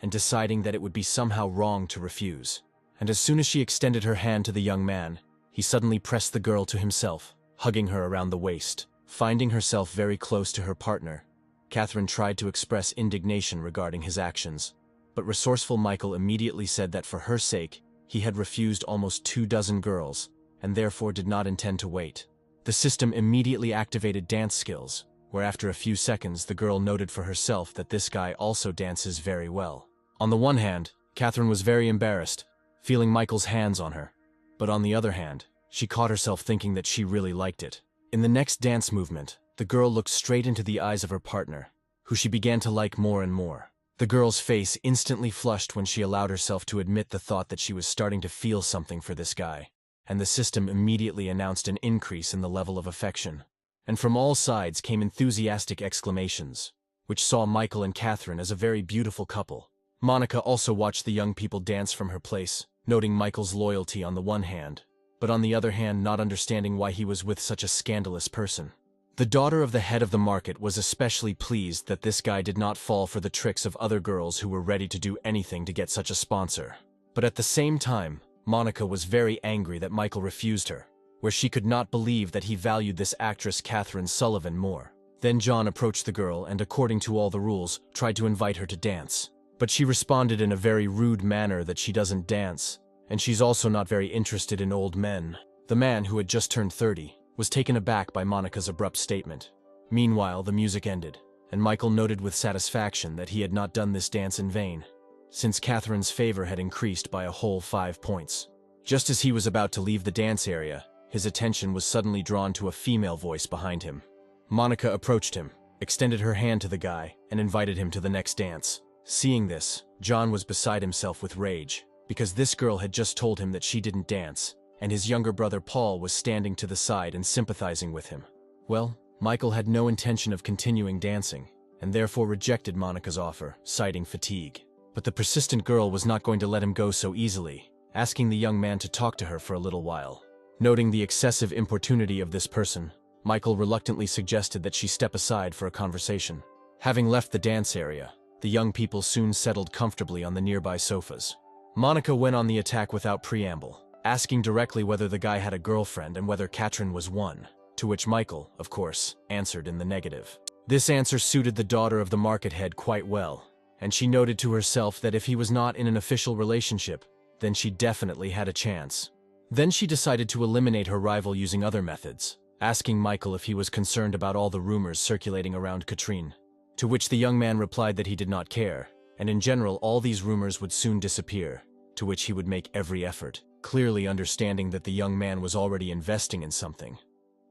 and deciding that it would be somehow wrong to refuse. And as soon as she extended her hand to the young man, he suddenly pressed the girl to himself, hugging her around the waist. Finding herself very close to her partner, Catherine tried to express indignation regarding his actions, but resourceful Michael immediately said that for her sake, he had refused almost 24 girls, and therefore did not intend to wait. The system immediately activated dance skills, where after a few seconds the girl noted for herself that this guy also dances very well. On the one hand, Catherine was very embarrassed, feeling Michael's hands on her, but on the other hand, she caught herself thinking that she really liked it. In the next dance movement, the girl looked straight into the eyes of her partner, who she began to like more and more. The girl's face instantly flushed when she allowed herself to admit the thought that she was starting to feel something for this guy, and the system immediately announced an increase in the level of affection. And from all sides came enthusiastic exclamations, which saw Michael and Catherine as a very beautiful couple. Monica also watched the young people dance from her place, noting Michael's loyalty on the one hand, but on the other hand not understanding why he was with such a scandalous person. The daughter of the head of the market was especially pleased that this guy did not fall for the tricks of other girls who were ready to do anything to get such a sponsor. But at the same time, Monica was very angry that Michael refused her, where she could not believe that he valued this actress Catherine Sullivan more. Then John approached the girl and, according to all the rules, tried to invite her to dance. But she responded in a very rude manner that she doesn't dance, and she's also not very interested in old men. The man, who had just turned 30, was taken aback by Monica's abrupt statement. Meanwhile, the music ended, and Michael noted with satisfaction that he had not done this dance in vain, since Catherine's favor had increased by a whole 5 points. Just as he was about to leave the dance area, his attention was suddenly drawn to a female voice behind him. Monica approached him, extended her hand to the guy, and invited him to the next dance. Seeing this, John was beside himself with rage, because this girl had just told him that she didn't dance, and his younger brother Paul was standing to the side and sympathizing with him. Well, Michael had no intention of continuing dancing, and therefore rejected Monica's offer, citing fatigue. But the persistent girl was not going to let him go so easily, asking the young man to talk to her for a little while. Noting the excessive importunity of this person, Michael reluctantly suggested that she step aside for a conversation. Having left the dance area, the young people soon settled comfortably on the nearby sofas. Monica went on the attack without preamble, asking directly whether the guy had a girlfriend and whether Catherine was one, to which Michael, of course, answered in the negative. This answer suited the daughter of the market head quite well, and she noted to herself that if he was not in an official relationship, then she definitely had a chance. Then she decided to eliminate her rival using other methods, asking Michael if he was concerned about all the rumors circulating around Katrine, to which the young man replied that he did not care, and in general all these rumors would soon disappear, to which he would make every effort, clearly understanding that the young man was already investing in something.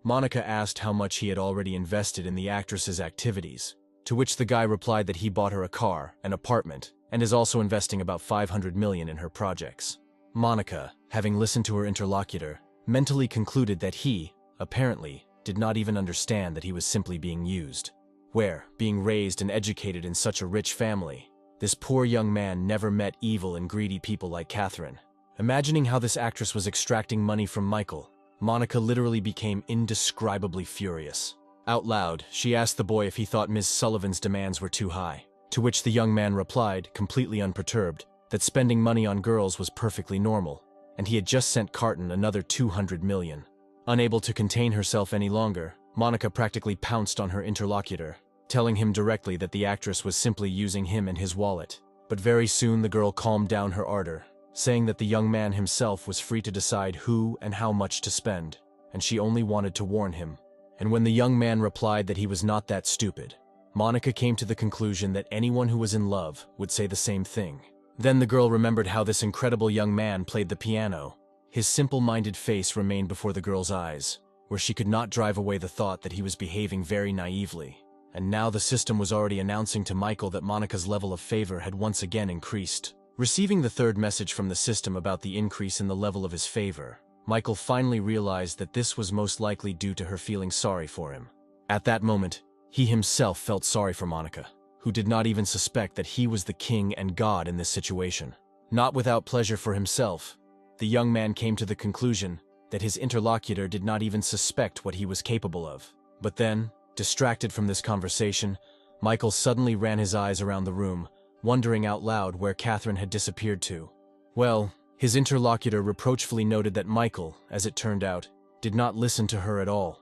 Monica asked how much he had already invested in the actress's activities, to which the guy replied that he bought her a car, an apartment, and is also investing about 500 million in her projects. Monica, having listened to her interlocutor, mentally concluded that he, apparently, did not even understand that he was simply being used. Where, being raised and educated in such a rich family, this poor young man never met evil and greedy people like Catherine. Imagining how this actress was extracting money from Michael, Monica literally became indescribably furious. Out loud, she asked the boy if he thought Ms. Sullivan's demands were too high, to which the young man replied, completely unperturbed, that spending money on girls was perfectly normal, and he had just sent Carton another 200 million. Unable to contain herself any longer, Monica practically pounced on her interlocutor, telling him directly that the actress was simply using him and his wallet. But very soon the girl calmed down her ardor, saying that the young man himself was free to decide who and how much to spend, and she only wanted to warn him. And when the young man replied that he was not that stupid, Monica came to the conclusion that anyone who was in love would say the same thing. Then the girl remembered how this incredible young man played the piano. His simple-minded face remained before the girl's eyes, where she could not drive away the thought that he was behaving very naively. And now the system was already announcing to Michael that Monica's level of favor had once again increased. Receiving the third message from the system about the increase in the level of his favor, Michael finally realized that this was most likely due to her feeling sorry for him. At that moment, he himself felt sorry for Monica, who did not even suspect that he was the king and god in this situation. Not without pleasure for himself, the young man came to the conclusion that his interlocutor did not even suspect what he was capable of. But then, distracted from this conversation, Michael suddenly ran his eyes around the room, wondering out loud where Catherine had disappeared to. Well, his interlocutor reproachfully noted that Michael, as it turned out, did not listen to her at all,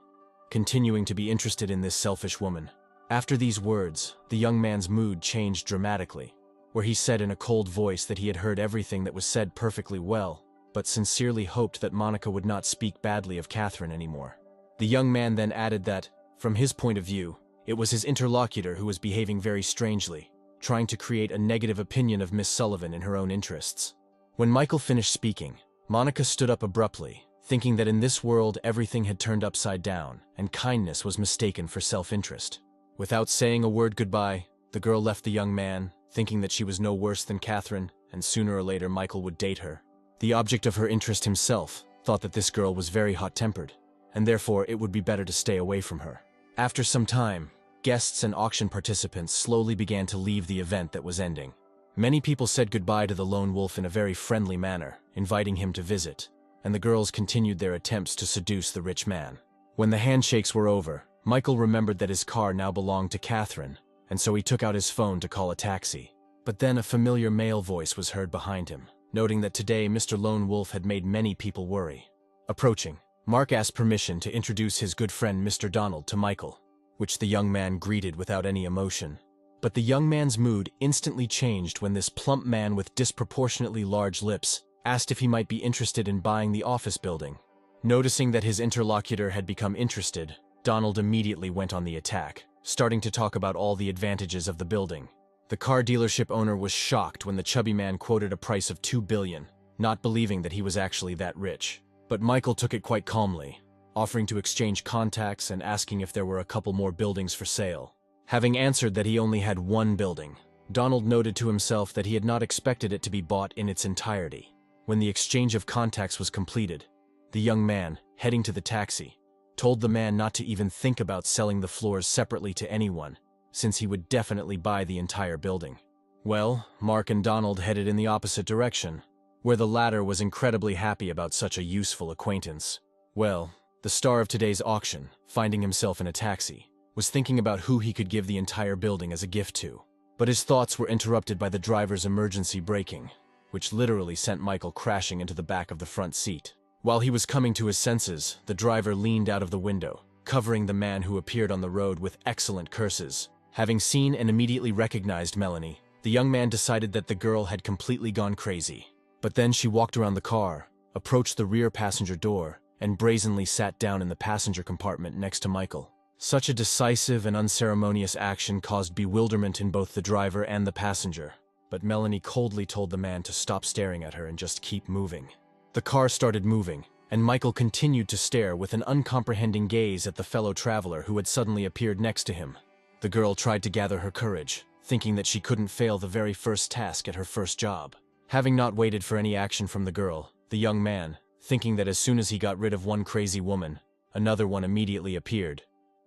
continuing to be interested in this selfish woman. After these words, the young man's mood changed dramatically, where he said in a cold voice that he had heard everything that was said perfectly well, but sincerely hoped that Monica would not speak badly of Catherine anymore. The young man then added that, from his point of view, it was his interlocutor who was behaving very strangely, trying to create a negative opinion of Miss Sullivan in her own interests. When Michael finished speaking, Monica stood up abruptly, thinking that in this world everything had turned upside down, and kindness was mistaken for self-interest. Without saying a word goodbye, the girl left the young man, thinking that she was no worse than Catherine, and sooner or later Michael would date her. The object of her interest himself thought that this girl was very hot-tempered, and therefore it would be better to stay away from her. After some time, guests and auction participants slowly began to leave the event that was ending. Many people said goodbye to the lone wolf in a very friendly manner, inviting him to visit, and the girls continued their attempts to seduce the rich man. When the handshakes were over, Michael remembered that his car now belonged to Catherine, and so he took out his phone to call a taxi. But then a familiar male voice was heard behind him, noting that today Mr. Lone Wolf had made many people worry. Approaching, Mark asked permission to introduce his good friend Mr. Donald to Michael, which the young man greeted without any emotion. But the young man's mood instantly changed when this plump man with disproportionately large lips asked if he might be interested in buying the office building. Noticing that his interlocutor had become interested, Donald immediately went on the attack, starting to talk about all the advantages of the building. The car dealership owner was shocked when the chubby man quoted a price of $2 billion, not believing that he was actually that rich. But Michael took it quite calmly, offering to exchange contacts and asking if there were a couple more buildings for sale. Having answered that he only had one building, Donald noted to himself that he had not expected it to be bought in its entirety. When the exchange of contacts was completed, the young man, heading to the taxi, told the man not to even think about selling the floors separately to anyone, since he would definitely buy the entire building. Well, Mark and Donald headed in the opposite direction, where the latter was incredibly happy about such a useful acquaintance. Well, the star of today's auction, finding himself in a taxi, was thinking about who he could give the entire building as a gift to. But his thoughts were interrupted by the driver's emergency braking, which literally sent Michael crashing into the back of the front seat. While he was coming to his senses, the driver leaned out of the window, covering the man who appeared on the road with excellent curses. Having seen and immediately recognized Melanie, the young man decided that the girl had completely gone crazy. But then she walked around the car, approached the rear passenger door, and brazenly sat down in the passenger compartment next to Michael. Such a decisive and unceremonious action caused bewilderment in both the driver and the passenger, but Melanie coldly told the man to stop staring at her and just keep moving. The car started moving, and Michael continued to stare with an uncomprehending gaze at the fellow traveler who had suddenly appeared next to him. The girl tried to gather her courage, thinking that she couldn't fail the very first task at her first job. Having not waited for any action from the girl, the young man, thinking that as soon as he got rid of one crazy woman, Another one immediately appeared,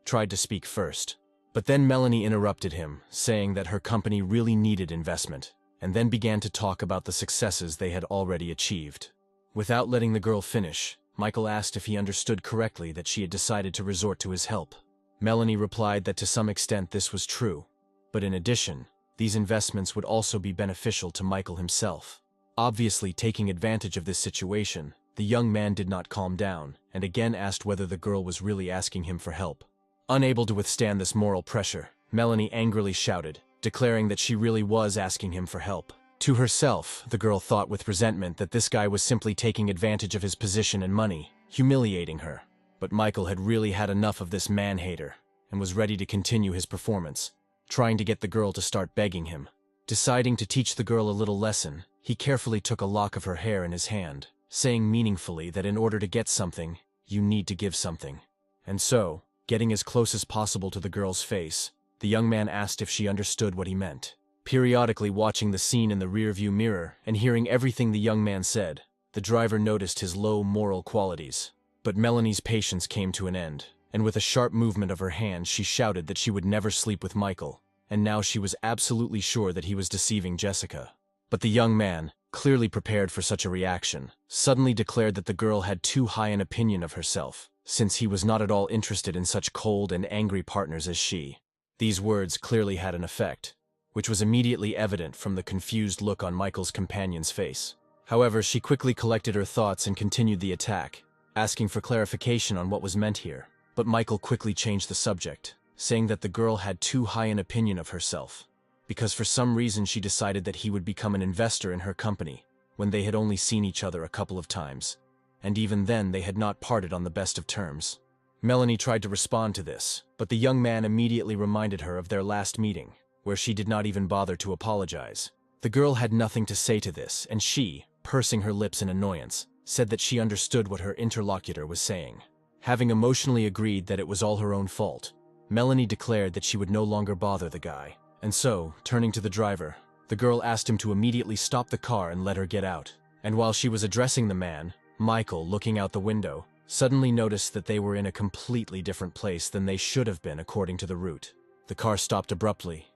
tried to speak first. But then Melanie interrupted him, saying that her company really needed investment, and then began to talk about the successes they had already achieved. Without letting the girl finish, Michael asked if he understood correctly that she had decided to resort to his help. Melanie replied that to some extent this was true, but in addition, these investments would also be beneficial to Michael himself. Obviously taking advantage of this situation, the young man did not calm down, and again asked whether the girl was really asking him for help. Unable to withstand this moral pressure, Melanie angrily shouted, declaring that she really was asking him for help. To herself, the girl thought with resentment that this guy was simply taking advantage of his position and money, humiliating her. But Michael had really had enough of this man-hater, and was ready to continue his performance, trying to get the girl to start begging him. Deciding to teach the girl a little lesson, he carefully took a lock of her hair in his hand, saying meaningfully that in order to get something, you need to give something. And so, getting as close as possible to the girl's face, the young man asked if she understood what he meant. Periodically watching the scene in the rearview mirror and hearing everything the young man said, the driver noticed his low moral qualities. But Melanie's patience came to an end, and with a sharp movement of her hand she shouted that she would never sleep with Michael, and now she was absolutely sure that he was deceiving Jessica. But the young man, clearly prepared for such a reaction, suddenly declared that the girl had too high an opinion of herself, since he was not at all interested in such cold and angry partners as she. These words clearly had an effect, which was immediately evident from the confused look on Michael's companion's face. However, she quickly collected her thoughts and continued the attack, asking for clarification on what was meant here. But Michael quickly changed the subject, saying that the girl had too high an opinion of herself, because for some reason she decided that he would become an investor in her company, when they had only seen each other a couple of times, and even then they had not parted on the best of terms. Melanie tried to respond to this, but the young man immediately reminded her of their last meeting, where she did not even bother to apologize. The girl had nothing to say to this, and she, pursing her lips in annoyance, said that she understood what her interlocutor was saying. Having emotionally agreed that it was all her own fault, Melanie declared that she would no longer bother the guy. And so, turning to the driver, the girl asked him to immediately stop the car and let her get out. And while she was addressing the man, Michael, looking out the window, suddenly noticed that they were in a completely different place than they should have been according to the route. The car stopped abruptly,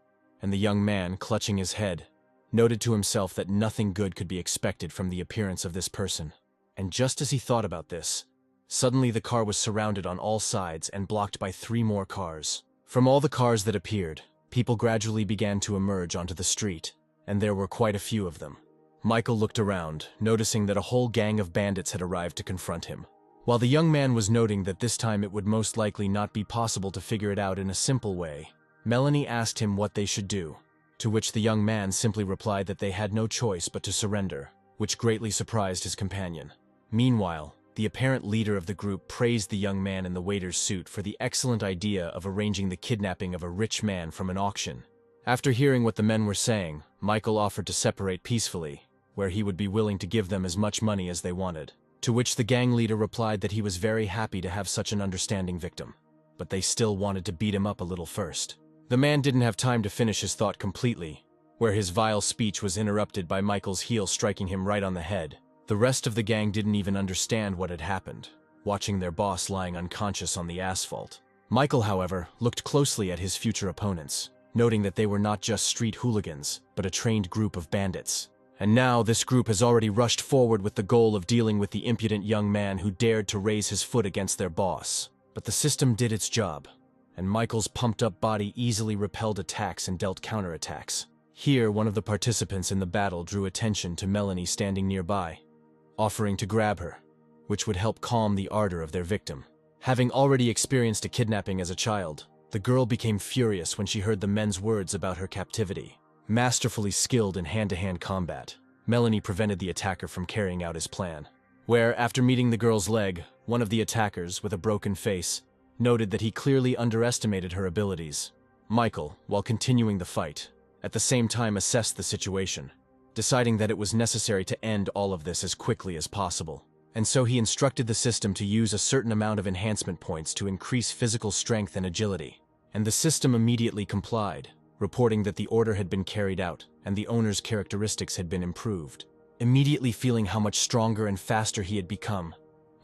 and the young man, clutching his head, noted to himself that nothing good could be expected from the appearance of this person. And just as he thought about this, suddenly the car was surrounded on all sides and blocked by 3 more cars. From all the cars that appeared, people gradually began to emerge onto the street, and there were quite a few of them. Michael looked around, noticing that a whole gang of bandits had arrived to confront him. While the young man was noting that this time it would most likely not be possible to figure it out in a simple way, Melanie asked him what they should do, to which the young man simply replied that they had no choice but to surrender, which greatly surprised his companion. Meanwhile, the apparent leader of the group praised the young man in the waiter's suit for the excellent idea of arranging the kidnapping of a rich man from an auction. After hearing what the men were saying, Michael offered to separate peacefully, where he would be willing to give them as much money as they wanted, to which the gang leader replied that he was very happy to have such an understanding victim, but they still wanted to beat him up a little first. The man didn't have time to finish his thought completely, where his vile speech was interrupted by Michael's heel striking him right on the head. The rest of the gang didn't even understand what had happened, watching their boss lying unconscious on the asphalt. Michael, however, looked closely at his future opponents, noting that they were not just street hooligans, but a trained group of bandits. And now this group has already rushed forward with the goal of dealing with the impudent young man who dared to raise his foot against their boss. But the system did its job, and Michael's pumped-up body easily repelled attacks and dealt counterattacks. Here, one of the participants in the battle drew attention to Melanie standing nearby, offering to grab her, which would help calm the ardor of their victim. Having already experienced a kidnapping as a child, the girl became furious when she heard the men's words about her captivity. Masterfully skilled in hand-to-hand combat, Melanie prevented the attacker from carrying out his plan, where, after meeting the girl's leg, one of the attackers, with a broken face, noted that he clearly underestimated her abilities. Michael, while continuing the fight, at the same time assessed the situation, deciding that it was necessary to end all of this as quickly as possible. And so he instructed the system to use a certain amount of enhancement points to increase physical strength and agility. And the system immediately complied, reporting that the order had been carried out and the owner's characteristics had been improved. Immediately feeling how much stronger and faster he had become,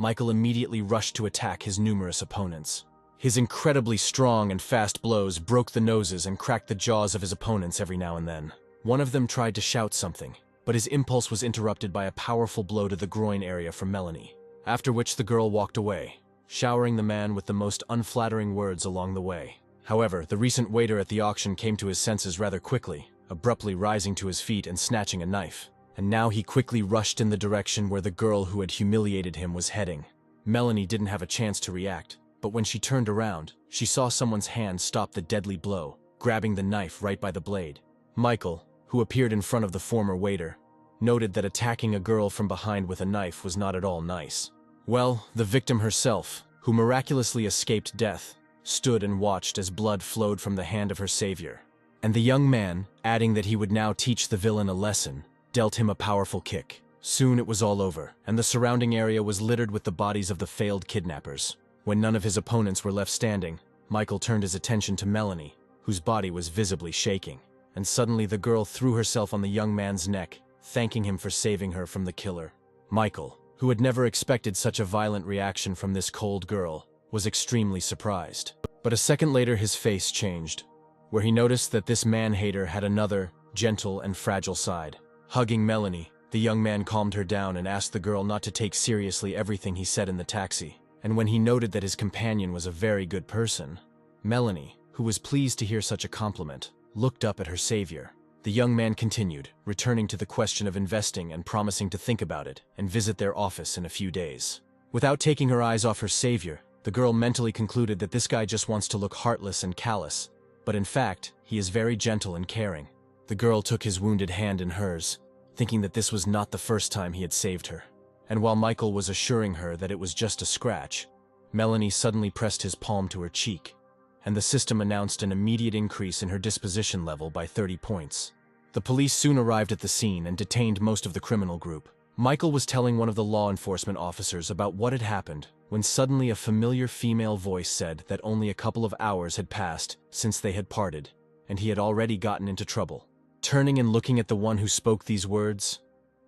Michael immediately rushed to attack his numerous opponents. His incredibly strong and fast blows broke the noses and cracked the jaws of his opponents every now and then. One of them tried to shout something, but his impulse was interrupted by a powerful blow to the groin area from Melanie, after which the girl walked away, showering the man with the most unflattering words along the way. However, the recent waiter at the auction came to his senses rather quickly, abruptly rising to his feet and snatching a knife. And now he quickly rushed in the direction where the girl who had humiliated him was heading. Melanie didn't have a chance to react, but when she turned around, she saw someone's hand stop the deadly blow, grabbing the knife right by the blade. Michael, who appeared in front of the former waiter, noted that attacking a girl from behind with a knife was not at all nice. Well, the victim herself, who miraculously escaped death, stood and watched as blood flowed from the hand of her savior. And the young man, adding that he would now teach the villain a lesson, dealt him a powerful kick. Soon it was all over, and the surrounding area was littered with the bodies of the failed kidnappers. When none of his opponents were left standing, Michael turned his attention to Melanie, whose body was visibly shaking. And suddenly the girl threw herself on the young man's neck, thanking him for saving her from the killer. Michael, who had never expected such a violent reaction from this cold girl, was extremely surprised. But a second later his face changed, where he noticed that this man-hater had another, gentle and fragile side. Hugging Melanie, the young man calmed her down and asked the girl not to take seriously everything he said in the taxi. And when he noted that his companion was a very good person, Melanie, who was pleased to hear such a compliment, looked up at her savior. The young man continued, returning to the question of investing and promising to think about it and visit their office in a few days. Without taking her eyes off her savior, the girl mentally concluded that this guy just wants to look heartless and callous, but in fact, he is very gentle and caring. The girl took his wounded hand in hers, thinking that this was not the first time he had saved her. And while Michael was assuring her that it was just a scratch, Melanie suddenly pressed his palm to her cheek, and the system announced an immediate increase in her disposition level by 30 points. The police soon arrived at the scene and detained most of the criminal group. Michael was telling one of the law enforcement officers about what had happened when suddenly a familiar female voice said that only a couple of hours had passed since they had parted, and he had already gotten into trouble. Turning and looking at the one who spoke these words,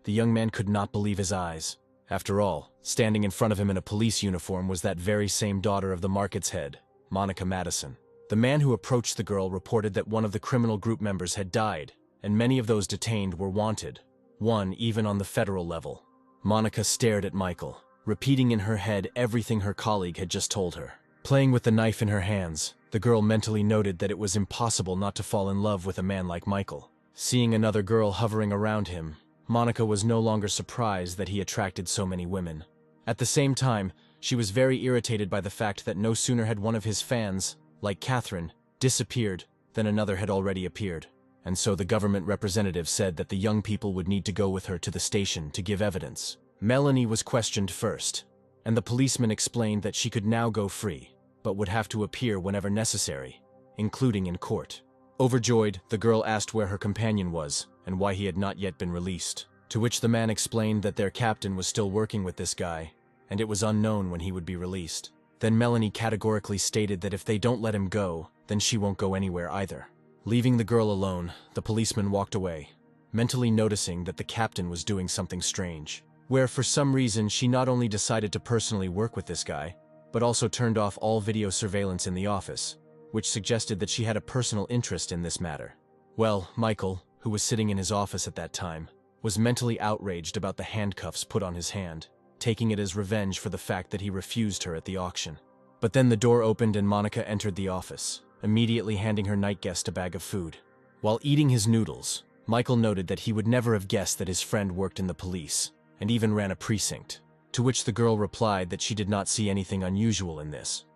the young man could not believe his eyes. After all, standing in front of him in a police uniform was that very same daughter of the market's head, Monica Madison. The man who approached the girl reported that one of the criminal group members had died, and many of those detained were wanted, one even on the federal level. Monica stared at Michael, repeating in her head everything her colleague had just told her. Playing with the knife in her hands, the girl mentally noted that it was impossible not to fall in love with a man like Michael. Seeing another girl hovering around him, Monica was no longer surprised that he attracted so many women. At the same time, she was very irritated by the fact that no sooner had one of his fans, like Catherine, disappeared than another had already appeared. And so the government representative said that the young people would need to go with her to the station to give evidence. Melanie was questioned first, and the policeman explained that she could now go free, but would have to appear whenever necessary, including in court. Overjoyed, the girl asked where her companion was and why he had not yet been released, to which the man explained that their captain was still working with this guy, and it was unknown when he would be released. Then Melanie categorically stated that if they don't let him go, then she won't go anywhere either. Leaving the girl alone, the policeman walked away, mentally noticing that the captain was doing something strange, where for some reason she not only decided to personally work with this guy, but also turned off all video surveillance in the office, which suggested that she had a personal interest in this matter. Well, Michael, who was sitting in his office at that time, was mentally outraged about the handcuffs put on his hand, taking it as revenge for the fact that he refused her at the auction. But then the door opened and Monica entered the office, immediately handing her night guest a bag of food. While eating his noodles, Michael noted that he would never have guessed that his friend worked in the police, and even ran a precinct, to which the girl replied that she did not see anything unusual in this.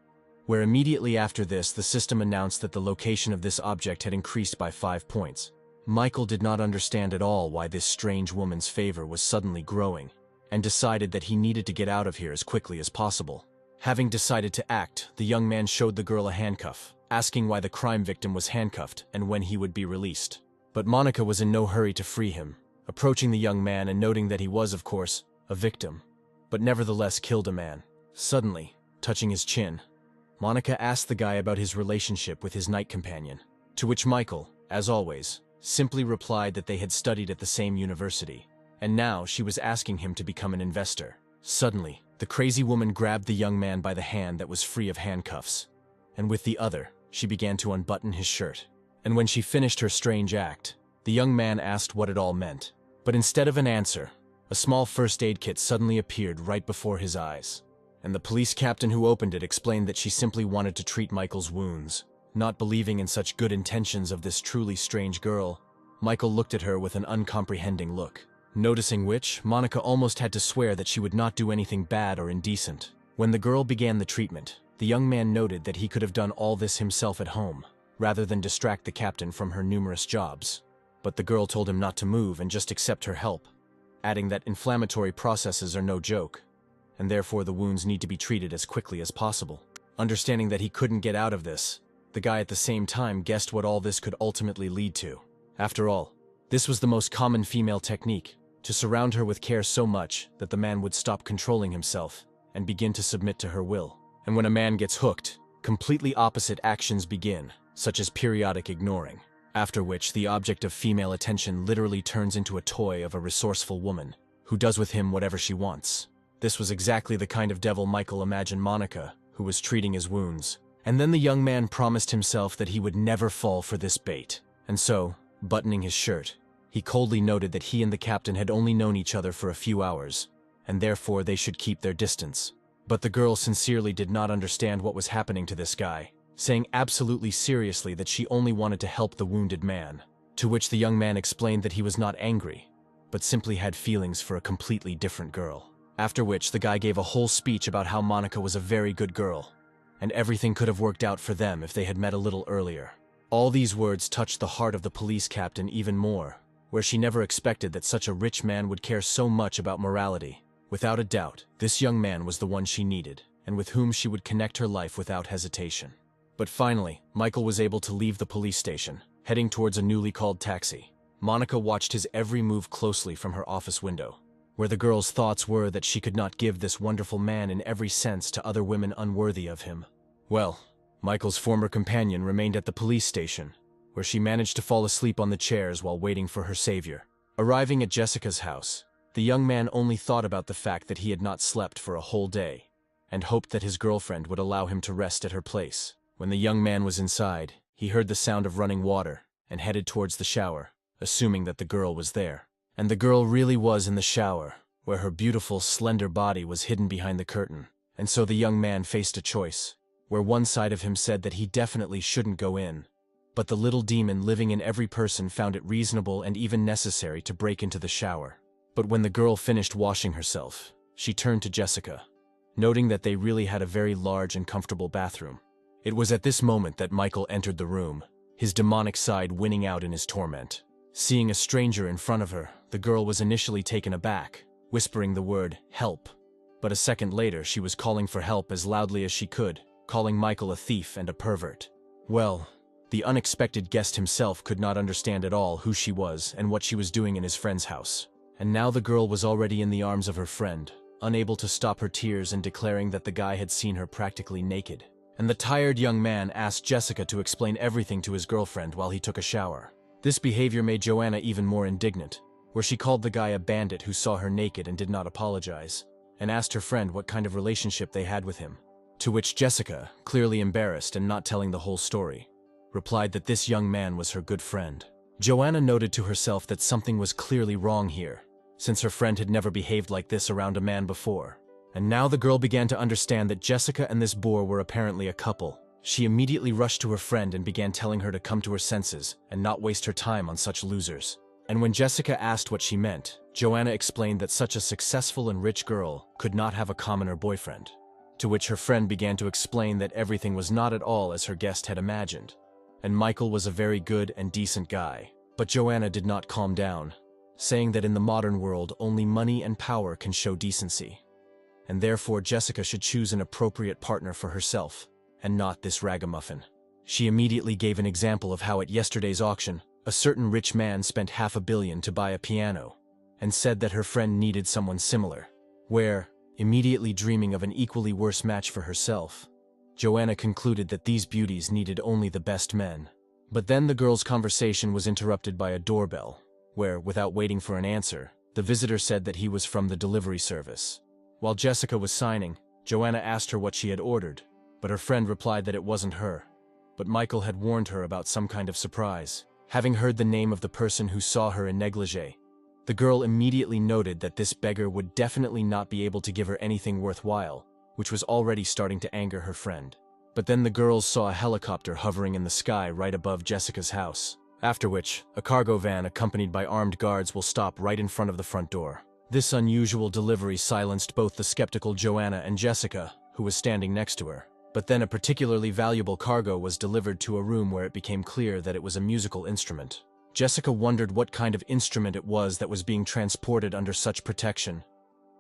Where immediately after this, the system announced that the location of this object had increased by 5 points. Michael did not understand at all why this strange woman's favor was suddenly growing, and decided that he needed to get out of here as quickly as possible. Having decided to act, the young man showed the girl a handcuff, asking why the crime victim was handcuffed and when he would be released. But Monica was in no hurry to free him, approaching the young man and noting that he was, of course, a victim, but nevertheless killed a man. Suddenly, touching his chin, Monica asked the guy about his relationship with his night companion, to which Michael, as always, simply replied that they had studied at the same university, and now she was asking him to become an investor. Suddenly, The crazy woman grabbed the young man by the hand that was free of handcuffs, and with the other, she began to unbutton his shirt. And when she finished her strange act, the young man asked what it all meant. But instead of an answer, a small first aid kit suddenly appeared right before his eyes. And the police captain who opened it explained that she simply wanted to treat Michael's wounds. Not believing in such good intentions of this truly strange girl, Michael looked at her with an uncomprehending look. Noticing which, Monica almost had to swear that she would not do anything bad or indecent. When the girl began the treatment, the young man noted that he could have done all this himself at home, rather than distract the captain from her numerous jobs. But the girl told him not to move and just accept her help, adding that inflammatory processes are no joke, and therefore the wounds need to be treated as quickly as possible. Understanding that he couldn't get out of this, the guy at the same time guessed what all this could ultimately lead to. After all, this was the most common female technique, to surround her with care so much that the man would stop controlling himself and begin to submit to her will. And when a man gets hooked, completely opposite actions begin, such as periodic ignoring, after which the object of female attention literally turns into a toy of a resourceful woman, who does with him whatever she wants. This was exactly the kind of devil Michael imagined Monica, who was treating his wounds. And then the young man promised himself that he would never fall for this bait. And so, buttoning his shirt, he coldly noted that he and the captain had only known each other for a few hours, and therefore they should keep their distance. But the girl sincerely did not understand what was happening to this guy, saying absolutely seriously that she only wanted to help the wounded man, to which the young man explained that he was not angry, but simply had feelings for a completely different girl. After which the guy gave a whole speech about how Monica was a very good girl, and everything could have worked out for them if they had met a little earlier. All these words touched the heart of the police captain even more, where she never expected that such a rich man would care so much about morality. Without a doubt, this young man was the one she needed, and with whom she would connect her life without hesitation. But finally, Michael was able to leave the police station, heading towards a newly called taxi. Monica watched his every move closely from her office window, where the girl's thoughts were that she could not give this wonderful man in every sense to other women unworthy of him. Well, Michael's former companion remained at the police station, where she managed to fall asleep on the chairs while waiting for her savior. Arriving at Jessica's house, the young man only thought about the fact that he had not slept for a whole day, and hoped that his girlfriend would allow him to rest at her place. When the young man was inside, he heard the sound of running water, and headed towards the shower, assuming that the girl was there. And the girl really was in the shower, where her beautiful, slender body was hidden behind the curtain. And so the young man faced a choice, where one side of him said that he definitely shouldn't go in, but the little demon living in every person found it reasonable and even necessary to break into the shower. But when the girl finished washing herself, she turned to Jessica, noting that they really had a very large and comfortable bathroom. It was at this moment that Michael entered the room, his demonic side winning out in his torment. Seeing a stranger in front of her, the girl was initially taken aback, whispering the word, "help." But a second later, she was calling for help as loudly as she could, calling Michael a thief and a pervert. Well, the unexpected guest himself could not understand at all who she was and what she was doing in his friend's house. And now the girl was already in the arms of her friend, unable to stop her tears and declaring that the guy had seen her practically naked. And the tired young man asked Jessica to explain everything to his girlfriend while he took a shower. This behavior made Joanna even more indignant, where she called the guy a bandit who saw her naked and did not apologize, and asked her friend what kind of relationship they had with him. To which Jessica, clearly embarrassed and not telling the whole story, replied that this young man was her good friend. Joanna noted to herself that something was clearly wrong here, since her friend had never behaved like this around a man before. And now the girl began to understand that Jessica and this boor were apparently a couple. She immediately rushed to her friend and began telling her to come to her senses and not waste her time on such losers. And when Jessica asked what she meant, Joanna explained that such a successful and rich girl could not have a commoner boyfriend. To which her friend began to explain that everything was not at all as her guest had imagined, and Michael was a very good and decent guy. But Joanna did not calm down, saying that in the modern world only money and power can show decency, and therefore Jessica should choose an appropriate partner for herself, and not this ragamuffin. She immediately gave an example of how at yesterday's auction, a certain rich man spent $500 million to buy a piano, and said that her friend needed someone similar, where, immediately dreaming of an equally worse match for herself, Joanna concluded that these beauties needed only the best men. But then the girl's conversation was interrupted by a doorbell, where, without waiting for an answer, the visitor said that he was from the delivery service, While Jessica was signing, Joanna asked her what she had ordered, but her friend replied that it wasn't her. But Michael had warned her about some kind of surprise. Having heard the name of the person who saw her in negligee, the girl immediately noted that this beggar would definitely not be able to give her anything worthwhile, which was already starting to anger her friend. But then the girls saw a helicopter hovering in the sky right above Jessica's house, after which a cargo van accompanied by armed guards will stop right in front of the front door. This unusual delivery silenced both the skeptical Joanna and Jessica, who was standing next to her. But then a particularly valuable cargo was delivered to a room where it became clear that it was a musical instrument. Jessica wondered what kind of instrument it was that was being transported under such protection.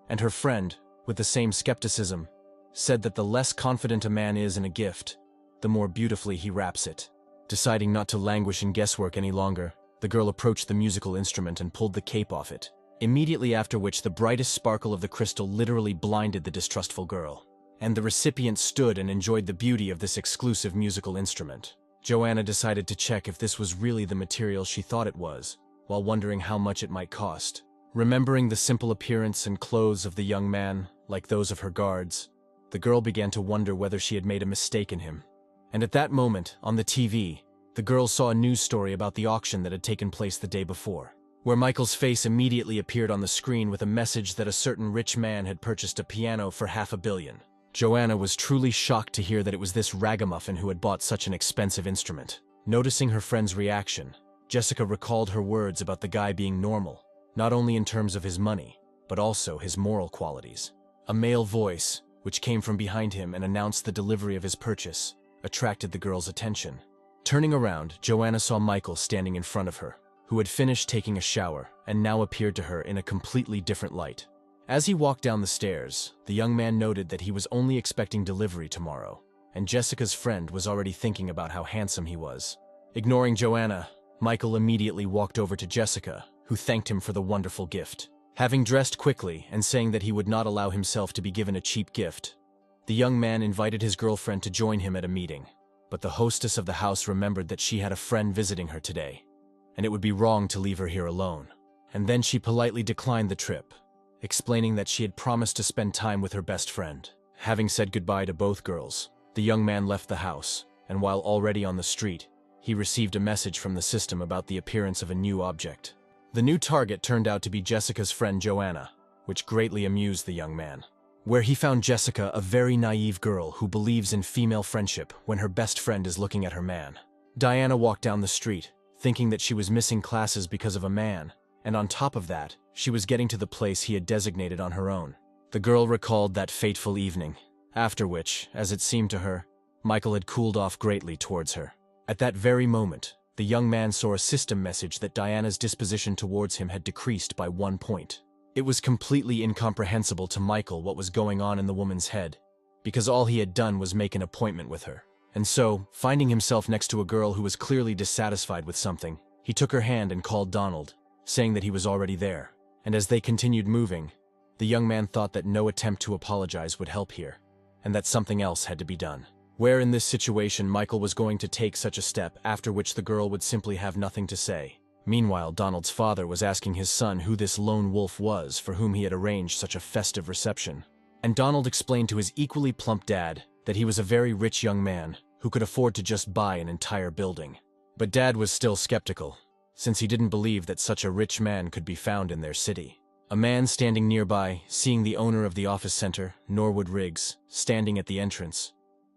And her friend, with the same skepticism, said that the less confident a man is in a gift, the more beautifully he wraps it. Deciding not to languish in guesswork any longer, the girl approached the musical instrument and pulled the cape off it, immediately after which the brightest sparkle of the crystal literally blinded the distrustful girl. And the recipient stood and enjoyed the beauty of this exclusive musical instrument. Joanna decided to check if this was really the material she thought it was, while wondering how much it might cost. Remembering the simple appearance and clothes of the young man, like those of her guards, the girl began to wonder whether she had made a mistake in him. And at that moment, on the TV, the girl saw a news story about the auction that had taken place the day before, where Michael's face immediately appeared on the screen with a message that a certain rich man had purchased a piano for $500 million. Joanna was truly shocked to hear that it was this ragamuffin who had bought such an expensive instrument. Noticing her friend's reaction, Jessica recalled her words about the guy being normal, not only in terms of his money, but also his moral qualities. A male voice, which came from behind him and announced the delivery of his purchase, attracted the girl's attention. Turning around, Joanna saw Michael standing in front of her, who had finished taking a shower and now appeared to her in a completely different light. As he walked down the stairs, the young man noted that he was only expecting delivery tomorrow, and Jessica's friend was already thinking about how handsome he was. Ignoring Joanna, Michael immediately walked over to Jessica, who thanked him for the wonderful gift. Having dressed quickly and saying that he would not allow himself to be given a cheap gift, the young man invited his girlfriend to join him at a meeting. But the hostess of the house remembered that she had a friend visiting her today, and it would be wrong to leave her here alone. And then she politely declined the trip, explaining that she had promised to spend time with her best friend. Having said goodbye to both girls, the young man left the house, and while already on the street, he received a message from the system about the appearance of a new object. The new target turned out to be Jessica's friend Joanna, which greatly amused the young man, where he found Jessica a very naive girl who believes in female friendship when her best friend is looking at her man. Diana walked down the street, thinking that she was missing classes because of a man, and on top of that, she was getting to the place he had designated on her own. The girl recalled that fateful evening, after which, as it seemed to her, Michael had cooled off greatly towards her. At that very moment, the young man saw a system message that Diana's disposition towards him had decreased by 1 point. It was completely incomprehensible to Michael what was going on in the woman's head, because all he had done was make an appointment with her. And so, finding himself next to a girl who was clearly dissatisfied with something, he took her hand and called Donald, saying that he was already there. And as they continued moving, the young man thought that no attempt to apologize would help here, and that something else had to be done. Where in this situation Michael was going to take such a step after which the girl would simply have nothing to say. Meanwhile, Donald's father was asking his son who this lone wolf was for whom he had arranged such a festive reception. And Donald explained to his equally plump dad that he was a very rich young man who could afford to just buy an entire building. But Dad was still skeptical, since he didn't believe that such a rich man could be found in their city. A man standing nearby, seeing the owner of the office center, Norwood Riggs, standing at the entrance,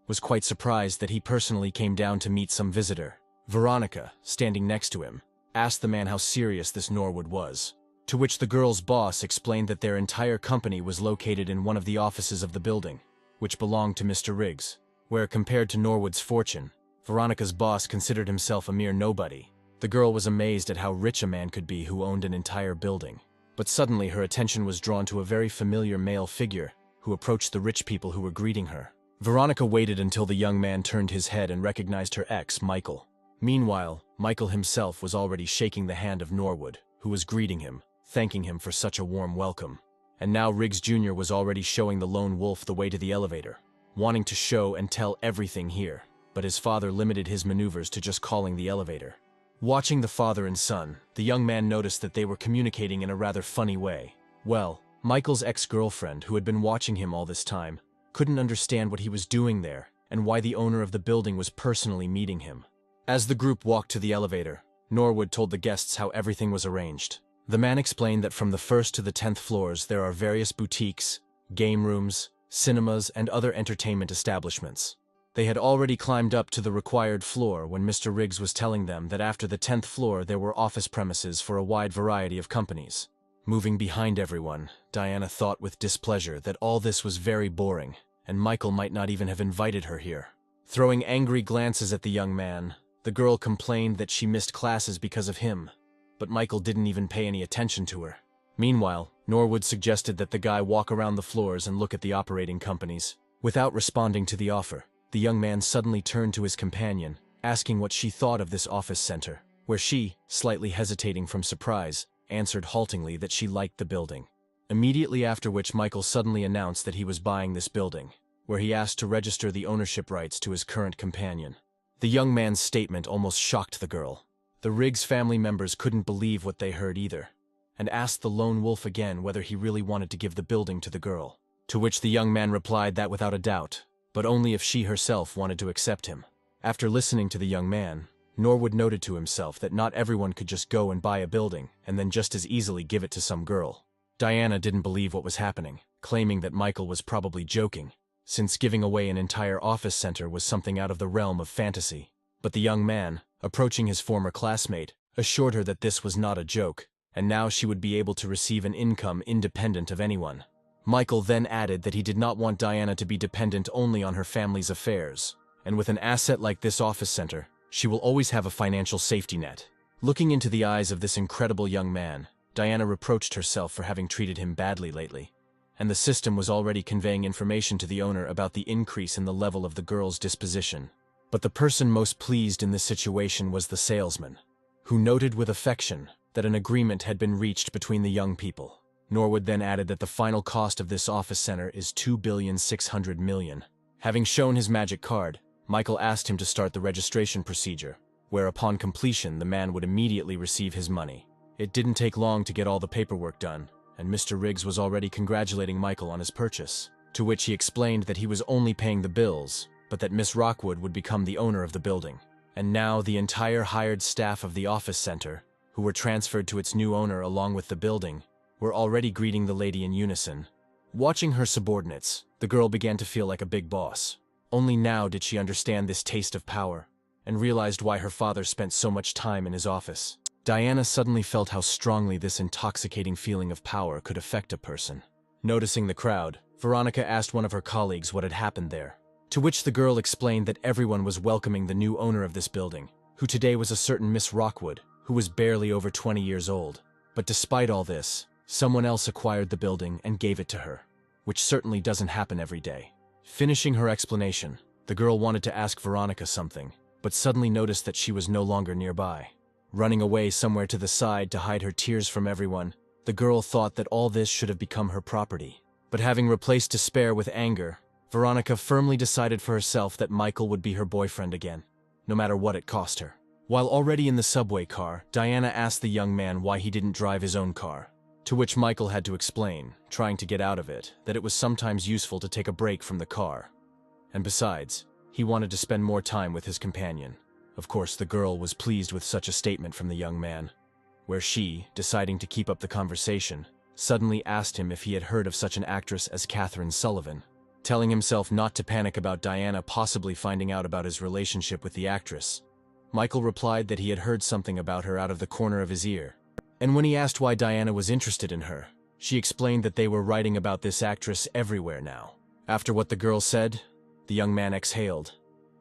was quite surprised that he personally came down to meet some visitor. Veronica, standing next to him, asked the man how serious this Norwood was, to which the girl's boss explained that their entire company was located in one of the offices of the building, which belonged to Mr. Riggs, where compared to Norwood's fortune, Veronica's boss considered himself a mere nobody. The girl was amazed at how rich a man could be who owned an entire building. But suddenly her attention was drawn to a very familiar male figure who approached the rich people who were greeting her. Veronica waited until the young man turned his head and recognized her ex, Michael. Meanwhile, Michael himself was already shaking the hand of Norwood, who was greeting him, thanking him for such a warm welcome. And now Riggs Jr. was already showing the lone wolf the way to the elevator, wanting to show and tell everything here, but his father limited his maneuvers to just calling the elevator. Watching the father and son, the young man noticed that they were communicating in a rather funny way. Well, Michael's ex-girlfriend, who had been watching him all this time, couldn't understand what he was doing there and why the owner of the building was personally meeting him. As the group walked to the elevator, Norwood told the guests how everything was arranged. The man explained that from the 1st to the 10th floors there are various boutiques, game rooms, cinemas, and other entertainment establishments. They had already climbed up to the required floor when Mr. Riggs was telling them that after the 10th floor there were office premises for a wide variety of companies. Moving behind everyone, Diana thought with displeasure that all this was very boring, and Michael might not even have invited her here. Throwing angry glances at the young man, the girl complained that she missed classes because of him, but Michael didn't even pay any attention to her. Meanwhile, Norwood suggested that the guy walk around the floors and look at the operating companies. Without responding to the offer, the young man suddenly turned to his companion, asking what she thought of this office center, where she, slightly hesitating from surprise, answered haltingly that she liked the building. Immediately after which Michael suddenly announced that he was buying this building, where he asked to register the ownership rights to his current companion. The young man's statement almost shocked the girl. The Riggs family members couldn't believe what they heard either, and asked the lone wolf again whether he really wanted to give the building to the girl, to which the young man replied that without a doubt, but only if she herself wanted to accept him. After listening to the young man, Norwood noted to himself that not everyone could just go and buy a building and then just as easily give it to some girl. Diana didn't believe what was happening, claiming that Michael was probably joking, since giving away an entire office center was something out of the realm of fantasy. But the young man, approaching his former classmate, assured her that this was not a joke, and now she would be able to receive an income independent of anyone. Michael then added that he did not want Diana to be dependent only on her family's affairs, and with an asset like this office center, she will always have a financial safety net. Looking into the eyes of this incredible young man, Diana reproached herself for having treated him badly lately, and the system was already conveying information to the owner about the increase in the level of the girl's disposition. But the person most pleased in this situation was the salesman, who noted with affection that an agreement had been reached between the young people. Norwood then added that the final cost of this office center is $2,600,000,000. Having shown his magic card, Michael asked him to start the registration procedure, where upon completion the man would immediately receive his money. It didn't take long to get all the paperwork done, and Mr. Riggs was already congratulating Michael on his purchase, to which he explained that he was only paying the bills, but that Miss Rockwood would become the owner of the building. And now the entire hired staff of the office center, who were transferred to its new owner along with the building, were already greeting the lady in unison. Watching her subordinates, the girl began to feel like a big boss. Only now did she understand this taste of power, and realized why her father spent so much time in his office. Diana suddenly felt how strongly this intoxicating feeling of power could affect a person. Noticing the crowd, Veronica asked one of her colleagues what had happened there, to which the girl explained that everyone was welcoming the new owner of this building, who today was a certain Miss Rockwood, who was barely over 20 years old. But despite all this, someone else acquired the building and gave it to her, which certainly doesn't happen every day. Finishing her explanation, the girl wanted to ask Veronica something, but suddenly noticed that she was no longer nearby. Running away somewhere to the side to hide her tears from everyone, the girl thought that all this should have become her property. But having replaced despair with anger, Veronica firmly decided for herself that Michael would be her boyfriend again, no matter what it cost her. While already in the subway car, Diana asked the young man why he didn't drive his own car, to which Michael had to explain, trying to get out of it, that it was sometimes useful to take a break from the car. And besides, he wanted to spend more time with his companion. Of course, the girl was pleased with such a statement from the young man, where she, deciding to keep up the conversation, suddenly asked him if he had heard of such an actress as Catherine Sullivan. Telling himself not to panic about Diana possibly finding out about his relationship with the actress, Michael replied that he had heard something about her out of the corner of his ear. And when he asked why Diana was interested in her, she explained that they were writing about this actress everywhere now. After what the girl said, the young man exhaled,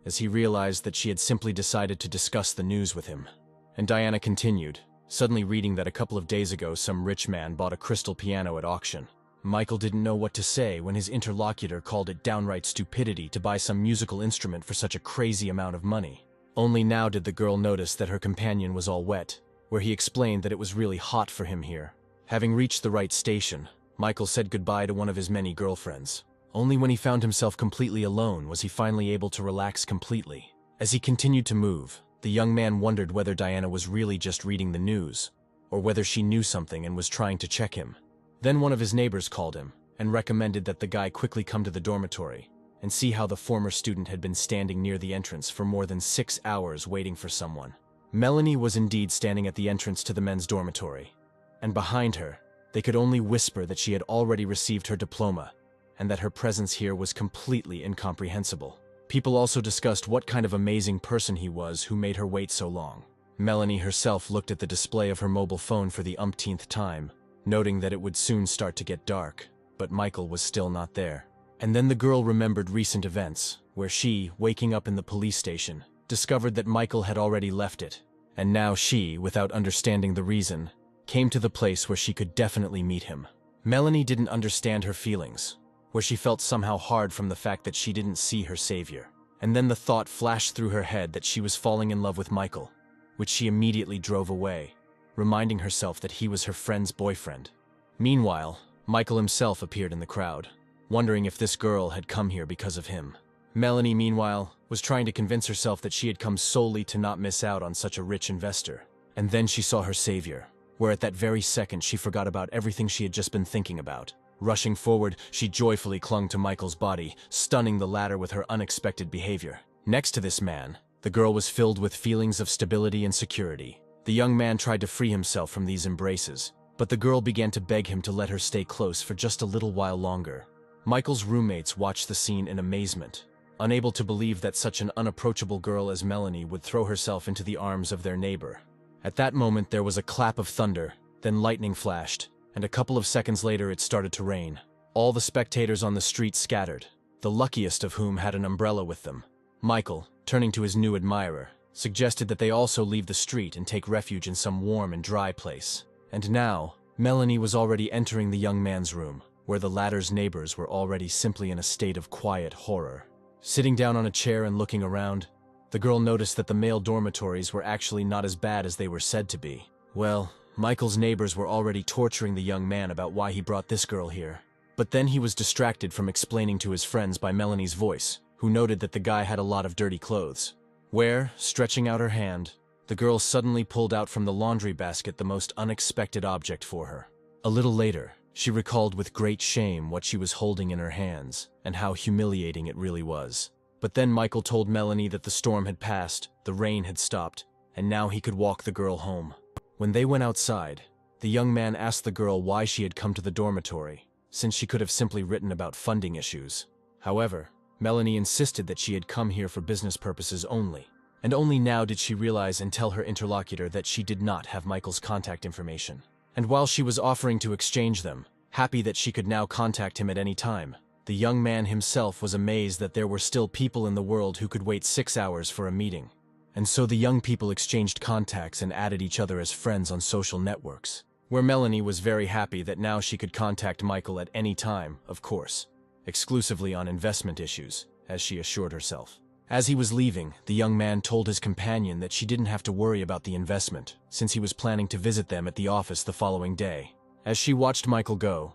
as he realized that she had simply decided to discuss the news with him. And Diana continued, suddenly reading that a couple of days ago some rich man bought a crystal piano at auction. Michael didn't know what to say when his interlocutor called it downright stupidity to buy some musical instrument for such a crazy amount of money. Only now did the girl notice that her companion was all wet, where he explained that it was really hot for him here. Having reached the right station, Michael said goodbye to one of his many girlfriends. Only when he found himself completely alone was he finally able to relax completely. As he continued to move, the young man wondered whether Diana was really just reading the news, or whether she knew something and was trying to check him. Then one of his neighbors called him and recommended that the guy quickly come to the dormitory and see how the former student had been standing near the entrance for more than 6 hours waiting for someone. Melanie was indeed standing at the entrance to the men's dormitory, and behind her, they could only whisper that she had already received her diploma and that her presence here was completely incomprehensible. People also discussed what kind of amazing person he was who made her wait so long. Melanie herself looked at the display of her mobile phone for the umpteenth time, noting that it would soon start to get dark, but Michael was still not there. And then the girl remembered recent events, where she, waking up in the police station, discovered that Michael had already left it, and now she, without understanding the reason, came to the place where she could definitely meet him. Melanie didn't understand her feelings, where she felt somehow hard from the fact that she didn't see her savior. And then the thought flashed through her head that she was falling in love with Michael, which she immediately drove away, reminding herself that he was her friend's boyfriend. Meanwhile, Michael himself appeared in the crowd, wondering if this girl had come here because of him. Melanie, meanwhile, was trying to convince herself that she had come solely to not miss out on such a rich investor. And then she saw her savior, where at that very second she forgot about everything she had just been thinking about. Rushing forward, she joyfully clung to Michael's body, stunning the latter with her unexpected behavior. Next to this man, the girl was filled with feelings of stability and security. The young man tried to free himself from these embraces, but the girl began to beg him to let her stay close for just a little while longer. Michael's roommates watched the scene in amazement, unable to believe that such an unapproachable girl as Melanie would throw herself into the arms of their neighbor. At that moment there was a clap of thunder, then lightning flashed, and a couple of seconds later it started to rain. All the spectators on the street scattered, the luckiest of whom had an umbrella with them. Michael, turning to his new admirer, suggested that they also leave the street and take refuge in some warm and dry place. And now, Melanie was already entering the young man's room, where the latter's neighbors were already simply in a state of quiet horror. Sitting down on a chair and looking around, the girl noticed that the male dormitories were actually not as bad as they were said to be. Well, Michael's neighbors were already torturing the young man about why he brought this girl here. But then he was distracted from explaining to his friends by Melanie's voice, who noted that the guy had a lot of dirty clothes. Where, stretching out her hand, the girl suddenly pulled out from the laundry basket the most unexpected object for her. A little later, she recalled with great shame what she was holding in her hands, and how humiliating it really was. But then Michael told Melanie that the storm had passed, the rain had stopped, and now he could walk the girl home. When they went outside, the young man asked the girl why she had come to the dormitory, since she could have simply written about funding issues. However, Melanie insisted that she had come here for business purposes only, and only now did she realize and tell her interlocutor that she did not have Michael's contact information. And while she was offering to exchange them, happy that she could now contact him at any time, the young man himself was amazed that there were still people in the world who could wait 6 hours for a meeting. And so the young people exchanged contacts and added each other as friends on social networks, where Melanie was very happy that now she could contact Michael at any time, of course, exclusively on investment issues, as she assured herself. As he was leaving, the young man told his companion that she didn't have to worry about the investment, since he was planning to visit them at the office the following day. As she watched Michael go,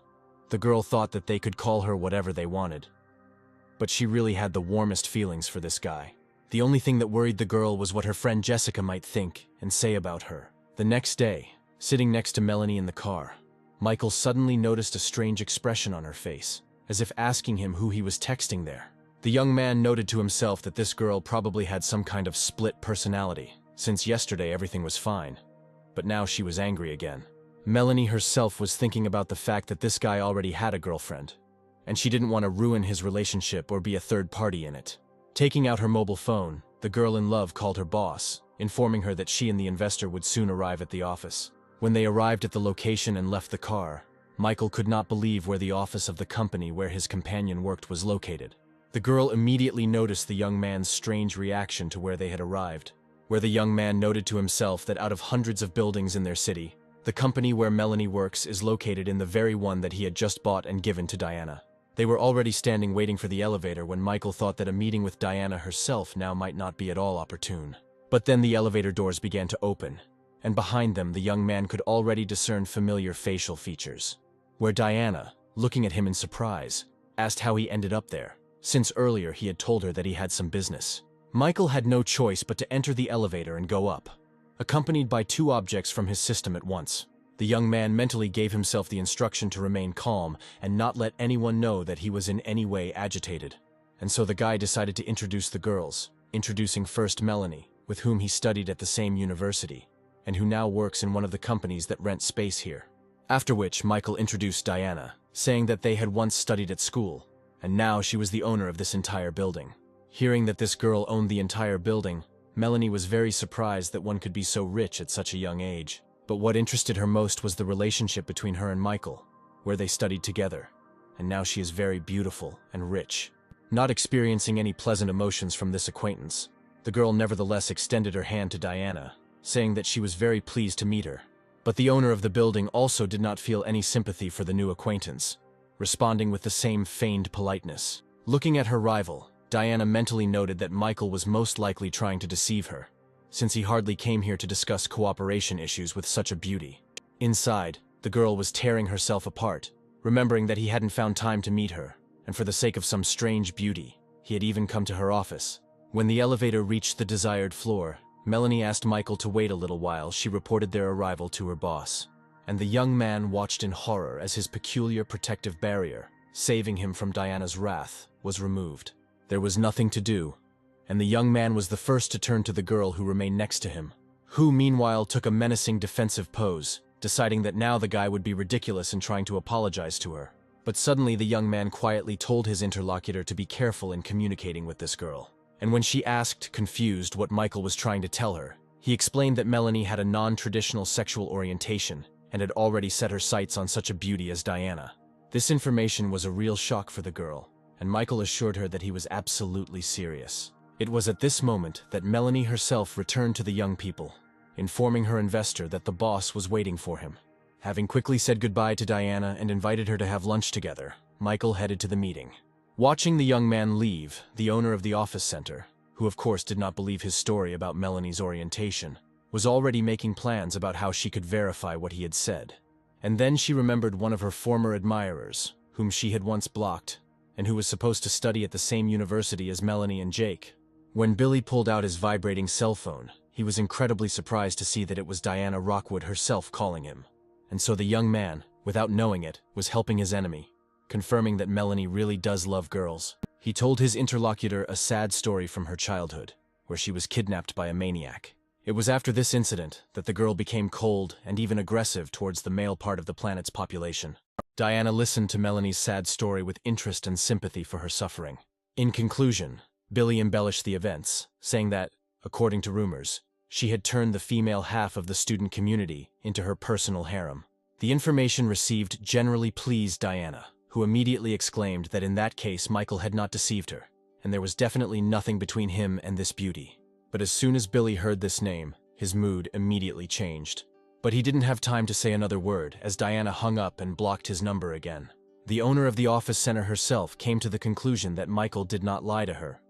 the girl thought that they could call her whatever they wanted. But she really had the warmest feelings for this guy. The only thing that worried the girl was what her friend Jessica might think and say about her. The next day, sitting next to Melanie in the car, Michael suddenly noticed a strange expression on her face, as if asking him who he was texting there. The young man noted to himself that this girl probably had some kind of split personality, since yesterday everything was fine, but now she was angry again. Melanie herself was thinking about the fact that this guy already had a girlfriend, and she didn't want to ruin his relationship or be a third party in it. Taking out her mobile phone, the girl in love called her boss, informing her that she and the investor would soon arrive at the office. When they arrived at the location and left the car, Michael could not believe where the office of the company where his companion worked was located. The girl immediately noticed the young man's strange reaction to where they had arrived, where the young man noted to himself that out of hundreds of buildings in their city, the company where Melanie works is located in the very one that he had just bought and given to Diana. They were already standing waiting for the elevator when Michael thought that a meeting with Diana herself now might not be at all opportune. But then the elevator doors began to open, and behind them the young man could already discern familiar facial features, where Diana, looking at him in surprise, asked how he ended up there, since earlier he had told her that he had some business. Michael had no choice but to enter the elevator and go up, accompanied by 2 objects from his system at once. The young man mentally gave himself the instruction to remain calm and not let anyone know that he was in any way agitated. And so the guy decided to introduce the girls, introducing first Melanie, with whom he studied at the same university, and who now works in one of the companies that rent space here. After which, Michael introduced Diana, saying that they had once studied at school, and now she was the owner of this entire building. Hearing that this girl owned the entire building, Melanie was very surprised that one could be so rich at such a young age. But what interested her most was the relationship between her and Michael, where they studied together, and now she is very beautiful and rich. Not experiencing any pleasant emotions from this acquaintance, the girl nevertheless extended her hand to Diana, saying that she was very pleased to meet her. But the owner of the building also did not feel any sympathy for the new acquaintance, responding with the same feigned politeness. Looking at her rival, Diana mentally noted that Michael was most likely trying to deceive her, since he hardly came here to discuss cooperation issues with such a beauty. Inside, the girl was tearing herself apart, remembering that he hadn't found time to meet her, and for the sake of some strange beauty, he had even come to her office. When the elevator reached the desired floor, Melanie asked Michael to wait a little while she reported their arrival to her boss, and the young man watched in horror as his peculiar protective barrier, saving him from Diana's wrath, was removed. There was nothing to do, and the young man was the first to turn to the girl who remained next to him, who meanwhile took a menacing defensive pose, deciding that now the guy would be ridiculous in trying to apologize to her. But suddenly the young man quietly told his interlocutor to be careful in communicating with this girl. And when she asked, confused, what Michael was trying to tell her, he explained that Melanie had a non-traditional sexual orientation and had already set her sights on such a beauty as Diana. This information was a real shock for the girl, and Michael assured her that he was absolutely serious. It was at this moment that Melanie herself returned to the young people, informing her investor that the boss was waiting for him. Having quickly said goodbye to Diana and invited her to have lunch together, Michael headed to the meeting. Watching the young man leave, the owner of the office center, who of course did not believe his story about Melanie's orientation, was already making plans about how she could verify what he had said. And then she remembered one of her former admirers, whom she had once blocked, and who was supposed to study at the same university as Melanie and Jake. When Billy pulled out his vibrating cell phone, he was incredibly surprised to see that it was Diana Rockwood herself calling him. And so the young man, without knowing it, was helping his enemy, confirming that Melanie really does love girls. He told his interlocutor a sad story from her childhood, where she was kidnapped by a maniac. It was after this incident that the girl became cold and even aggressive towards the male part of the planet's population. Diana listened to Melanie's sad story with interest and sympathy for her suffering. In conclusion, Billy embellished the events, saying that, according to rumors, she had turned the female half of the student community into her personal harem. The information received generally pleased Diana, who immediately exclaimed that in that case Michael had not deceived her, and there was definitely nothing between him and this beauty. But as soon as Billy heard this name, his mood immediately changed. But he didn't have time to say another word, as Diana hung up and blocked his number again. The owner of the office center herself came to the conclusion that Michael did not lie to her,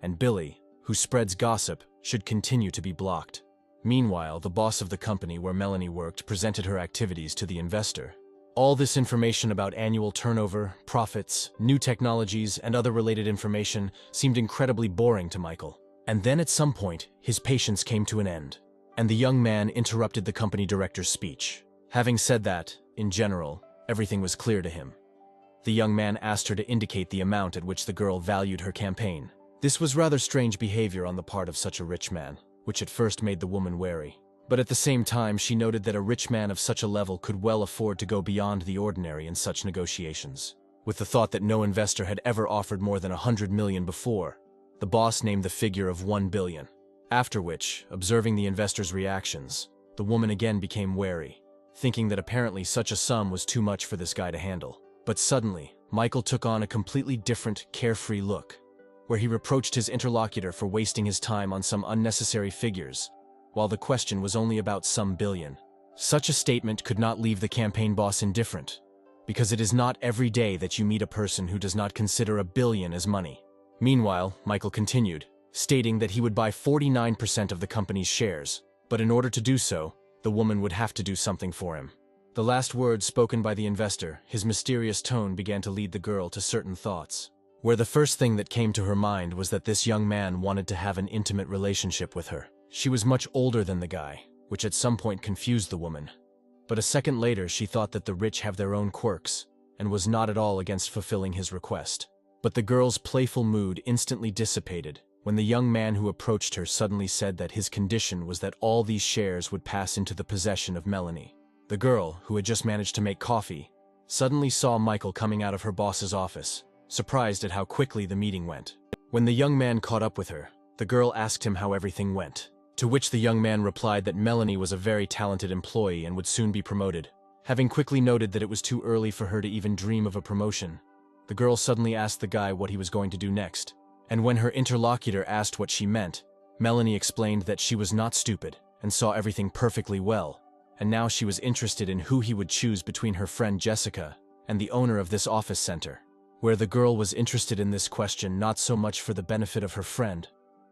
and Billy, who spreads gossip, should continue to be blocked. Meanwhile, the boss of the company where Melanie worked presented her activities to the investor. All this information about annual turnover, profits, new technologies, and other related information seemed incredibly boring to Michael. And then at some point, his patience came to an end, and the young man interrupted the company director's speech. Having said that, in general, everything was clear to him. The young man asked her to indicate the amount at which the girl valued her campaign. This was rather strange behavior on the part of such a rich man, which at first made the woman wary. But at the same time, she noted that a rich man of such a level could well afford to go beyond the ordinary in such negotiations. With the thought that no investor had ever offered more than 100 million before, the boss named the figure of 1 billion. After which, observing the investor's reactions, the woman again became wary, thinking that apparently such a sum was too much for this guy to handle. But suddenly, Michael took on a completely different, carefree look, where he reproached his interlocutor for wasting his time on some unnecessary figures, while the question was only about some billion. Such a statement could not leave the campaign boss indifferent, because it is not every day that you meet a person who does not consider a billion as money. Meanwhile, Michael continued, stating that he would buy 49% of the company's shares, but in order to do so, the woman would have to do something for him. The last words spoken by the investor, his mysterious tone began to lead the girl to certain thoughts, where the first thing that came to her mind was that this young man wanted to have an intimate relationship with her. She was much older than the guy, which at some point confused the woman. But a second later she thought that the rich have their own quirks, and was not at all against fulfilling his request. But the girl's playful mood instantly dissipated when the young man who approached her suddenly said that his condition was that all these shares would pass into the possession of Melanie. The girl, who had just managed to make coffee, suddenly saw Michael coming out of her boss's office, surprised at how quickly the meeting went. When the young man caught up with her, the girl asked him how everything went, to which the young man replied that Melanie was a very talented employee and would soon be promoted. Having quickly noted that it was too early for her to even dream of a promotion, the girl suddenly asked the guy what he was going to do next. And when her interlocutor asked what she meant, Melanie explained that she was not stupid and saw everything perfectly well, and now she was interested in who he would choose between her friend Jessica and the owner of this office center, where the girl was interested in this question not so much for the benefit of her friend,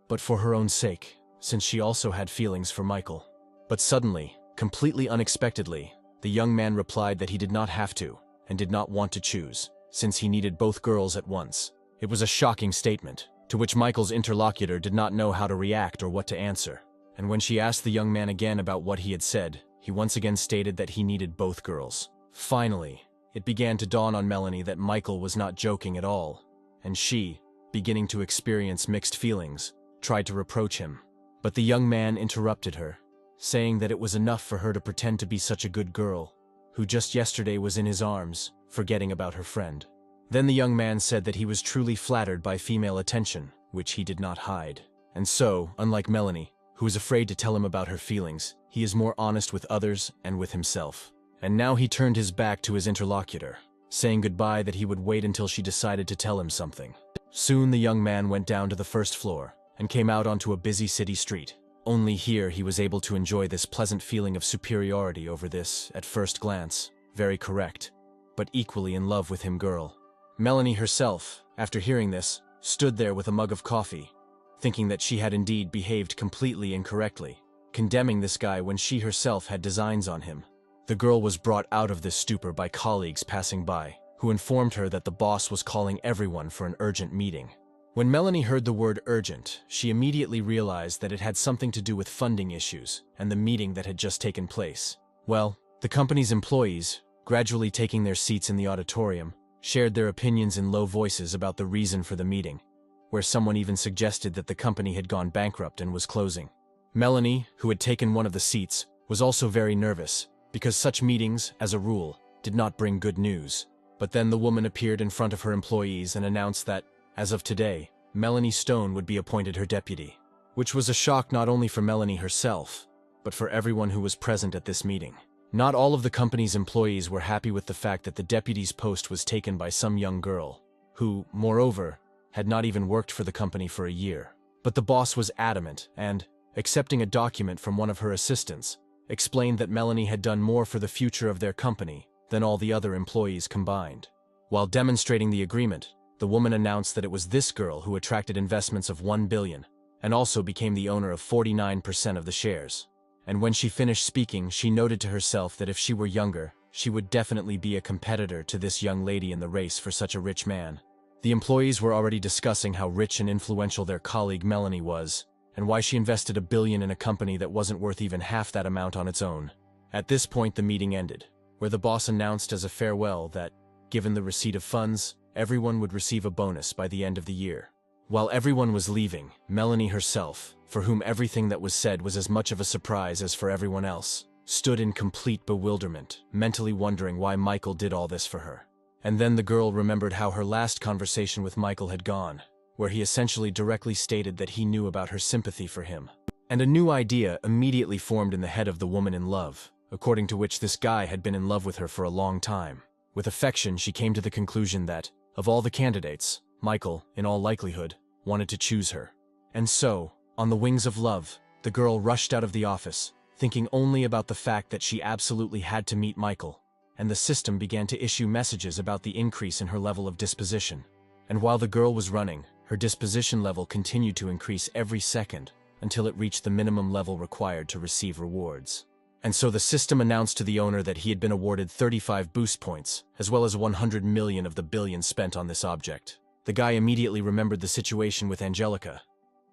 but for her own sake, since she also had feelings for Michael. But suddenly, completely unexpectedly, the young man replied that he did not have to and did not want to choose, since he needed both girls at once. It was a shocking statement, to which Michael's interlocutor did not know how to react or what to answer. And when she asked the young man again about what he had said, he once again stated that he needed both girls. Finally, it began to dawn on Melanie that Michael was not joking at all, and she, beginning to experience mixed feelings, tried to reproach him. But the young man interrupted her, saying that it was enough for her to pretend to be such a good girl, who just yesterday was in his arms, forgetting about her friend. Then the young man said that he was truly flattered by female attention, which he did not hide. And so, unlike Melanie, who was afraid to tell him about her feelings, he is more honest with others and with himself. And now he turned his back to his interlocutor, saying goodbye that he would wait until she decided to tell him something. Soon the young man went down to the first floor and came out onto a busy city street. Only here he was able to enjoy this pleasant feeling of superiority over this, at first glance, very correct, but equally in love with him girl. Melanie herself, after hearing this, stood there with a mug of coffee, thinking that she had indeed behaved completely incorrectly, condemning this guy when she herself had designs on him. The girl was brought out of this stupor by colleagues passing by, who informed her that the boss was calling everyone for an urgent meeting. When Melanie heard the word urgent, she immediately realized that it had something to do with funding issues and the meeting that had just taken place. Well, the company's employees, gradually taking their seats in the auditorium, shared their opinions in low voices about the reason for the meeting, where someone even suggested that the company had gone bankrupt and was closing. Melanie, who had taken one of the seats, was also very nervous, because such meetings, as a rule, did not bring good news. But then the woman appeared in front of her employees and announced that, as of today, Melanie Stone would be appointed her deputy, which was a shock not only for Melanie herself, but for everyone who was present at this meeting. Not all of the company's employees were happy with the fact that the deputy's post was taken by some young girl, who, moreover, had not even worked for the company for a year. But the boss was adamant and, accepting a document from one of her assistants, explained that Melanie had done more for the future of their company than all the other employees combined. While demonstrating the agreement, the woman announced that it was this girl who attracted investments of $1 billion and also became the owner of 49% of the shares. And when she finished speaking, she noted to herself that if she were younger, she would definitely be a competitor to this young lady in the race for such a rich man. The employees were already discussing how rich and influential their colleague Melanie was, and why she invested $1 billion in a company that wasn't worth even half that amount on its own. At this point the meeting ended, where the boss announced as a farewell that, given the receipt of funds, everyone would receive a bonus by the end of the year. While everyone was leaving, Melanie herself, for whom everything that was said was as much of a surprise as for everyone else, stood in complete bewilderment, mentally wondering why Michael did all this for her. And then the girl remembered how her last conversation with Michael had gone, where he essentially directly stated that he knew about her sympathy for him. And a new idea immediately formed in the head of the woman in love, according to which this guy had been in love with her for a long time. With affection, she came to the conclusion that, of all the candidates, Michael, in all likelihood, wanted to choose her. And so, on the wings of love, the girl rushed out of the office, thinking only about the fact that she absolutely had to meet Michael, and the system began to issue messages about the increase in her level of disposition. And while the girl was running, her disposition level continued to increase every second until it reached the minimum level required to receive rewards. And so the system announced to the owner that he had been awarded 35 boost points, as well as 100 million of the billion spent on this object. The guy immediately remembered the situation with Angelica,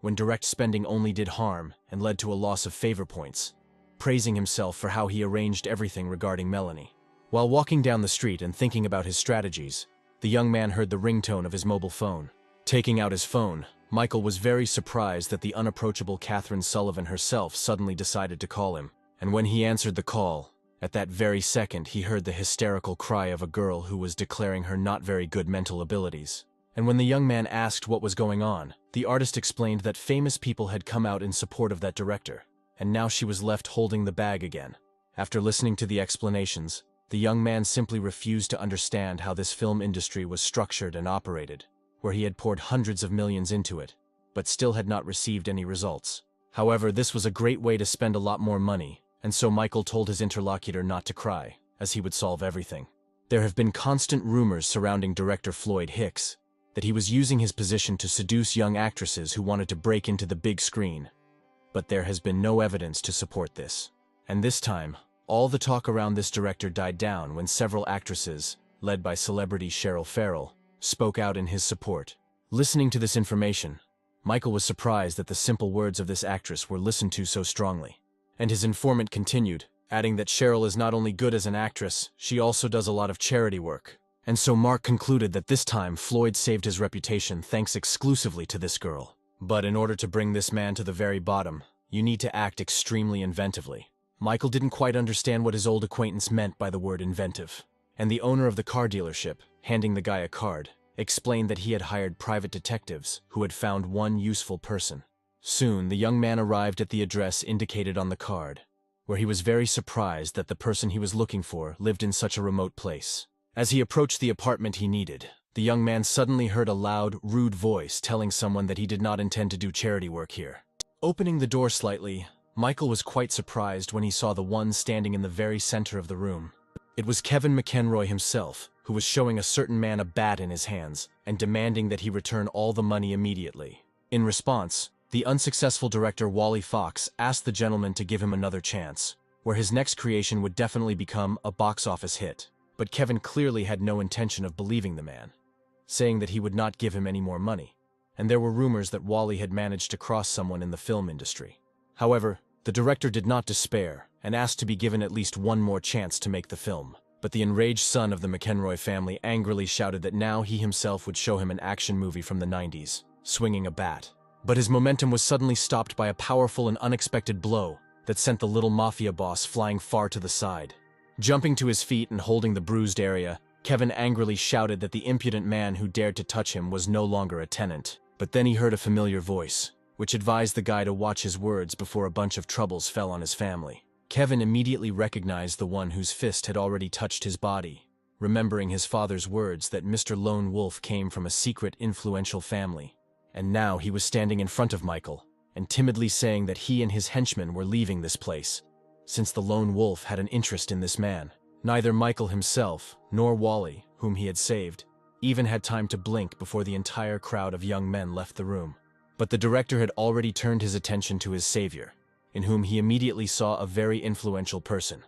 when direct spending only did harm and led to a loss of favor points. praising himself for how he arranged everything regarding Melanie. While walking down the street and thinking about his strategies, the young man heard the ringtone of his mobile phone. Taking out his phone, Michael was very surprised that the unapproachable Catherine Sullivan herself suddenly decided to call him. And when he answered the call, at that very second he heard the hysterical cry of a girl who was declaring her not very good mental abilities. And when the young man asked what was going on, the artist explained that famous people had come out in support of that director, and now she was left holding the bag again. After listening to the explanations, the young man simply refused to understand how this film industry was structured and operated, where he had poured hundreds of millions into it, but still had not received any results. However, this was a great way to spend a lot more money, and so Michael told his interlocutor not to cry, as he would solve everything. There have been constant rumors surrounding director Floyd Hicks, that he was using his position to seduce young actresses who wanted to break into the big screen. But there has been no evidence to support this. And this time, all the talk around this director died down when several actresses, led by celebrity Cheryl Farrell, spoke out in his support. Listening to this information, Michael was surprised that the simple words of this actress were listened to so strongly. And his informant continued, adding that Cheryl is not only good as an actress, she also does a lot of charity work. And so Mark concluded that this time Floyd saved his reputation thanks exclusively to this girl. But in order to bring this man to the very bottom, you need to act extremely inventively. Michael didn't quite understand what his old acquaintance meant by the word inventive. And the owner of the car dealership, handing the guy a card, explained that he had hired private detectives who had found one useful person. Soon, the young man arrived at the address indicated on the card, where he was very surprised that the person he was looking for lived in such a remote place. As he approached the apartment he needed, the young man suddenly heard a loud, rude voice telling someone that he did not intend to do charity work here. Opening the door slightly, Michael was quite surprised when he saw the one standing in the very center of the room. It was Kevin McEnroy himself, who was showing a certain man a bat in his hands and demanding that he return all the money immediately. In response, the unsuccessful director Wally Fox asked the gentleman to give him another chance, where his next creation would definitely become a box office hit. But Kevin clearly had no intention of believing the man, saying that he would not give him any more money, and there were rumors that Wally had managed to cross someone in the film industry. However, the director did not despair and asked to be given at least one more chance to make the film. But the enraged son of the McEnroy family angrily shouted that now he himself would show him an action movie from the 90s, swinging a bat. But his momentum was suddenly stopped by a powerful and unexpected blow that sent the little mafia boss flying far to the side. Jumping to his feet and holding the bruised area, Kevin angrily shouted that the impudent man who dared to touch him was no longer a tenant. But then he heard a familiar voice, which advised the guy to watch his words before a bunch of troubles fell on his family. Kevin immediately recognized the one whose fist had already touched his body, remembering his father's words that Mr. Lone Wolf came from a secret, influential family. And now he was standing in front of Michael, and timidly saying that he and his henchmen were leaving this place, since the Lone Wolf had an interest in this man. Neither Michael himself, nor Wally, whom he had saved, even had time to blink before the entire crowd of young men left the room. But the director had already turned his attention to his savior, in whom he immediately saw a very influential person,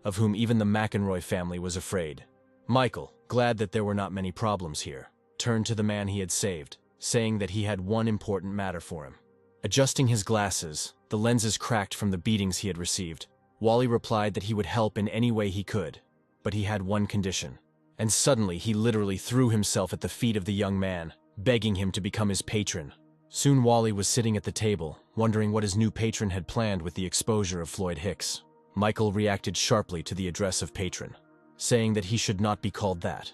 of whom even the McEnroy family was afraid. Michael, glad that there were not many problems here, turned to the man he had saved, saying that he had one important matter for him. Adjusting his glasses, the lenses cracked from the beatings he had received, Wally replied that he would help in any way he could, but he had one condition. And suddenly he literally threw himself at the feet of the young man, begging him to become his patron. Soon Wally was sitting at the table, wondering what his new patron had planned with the exposure of Floyd Hicks. Michael reacted sharply to the address of patron, saying that he should not be called that,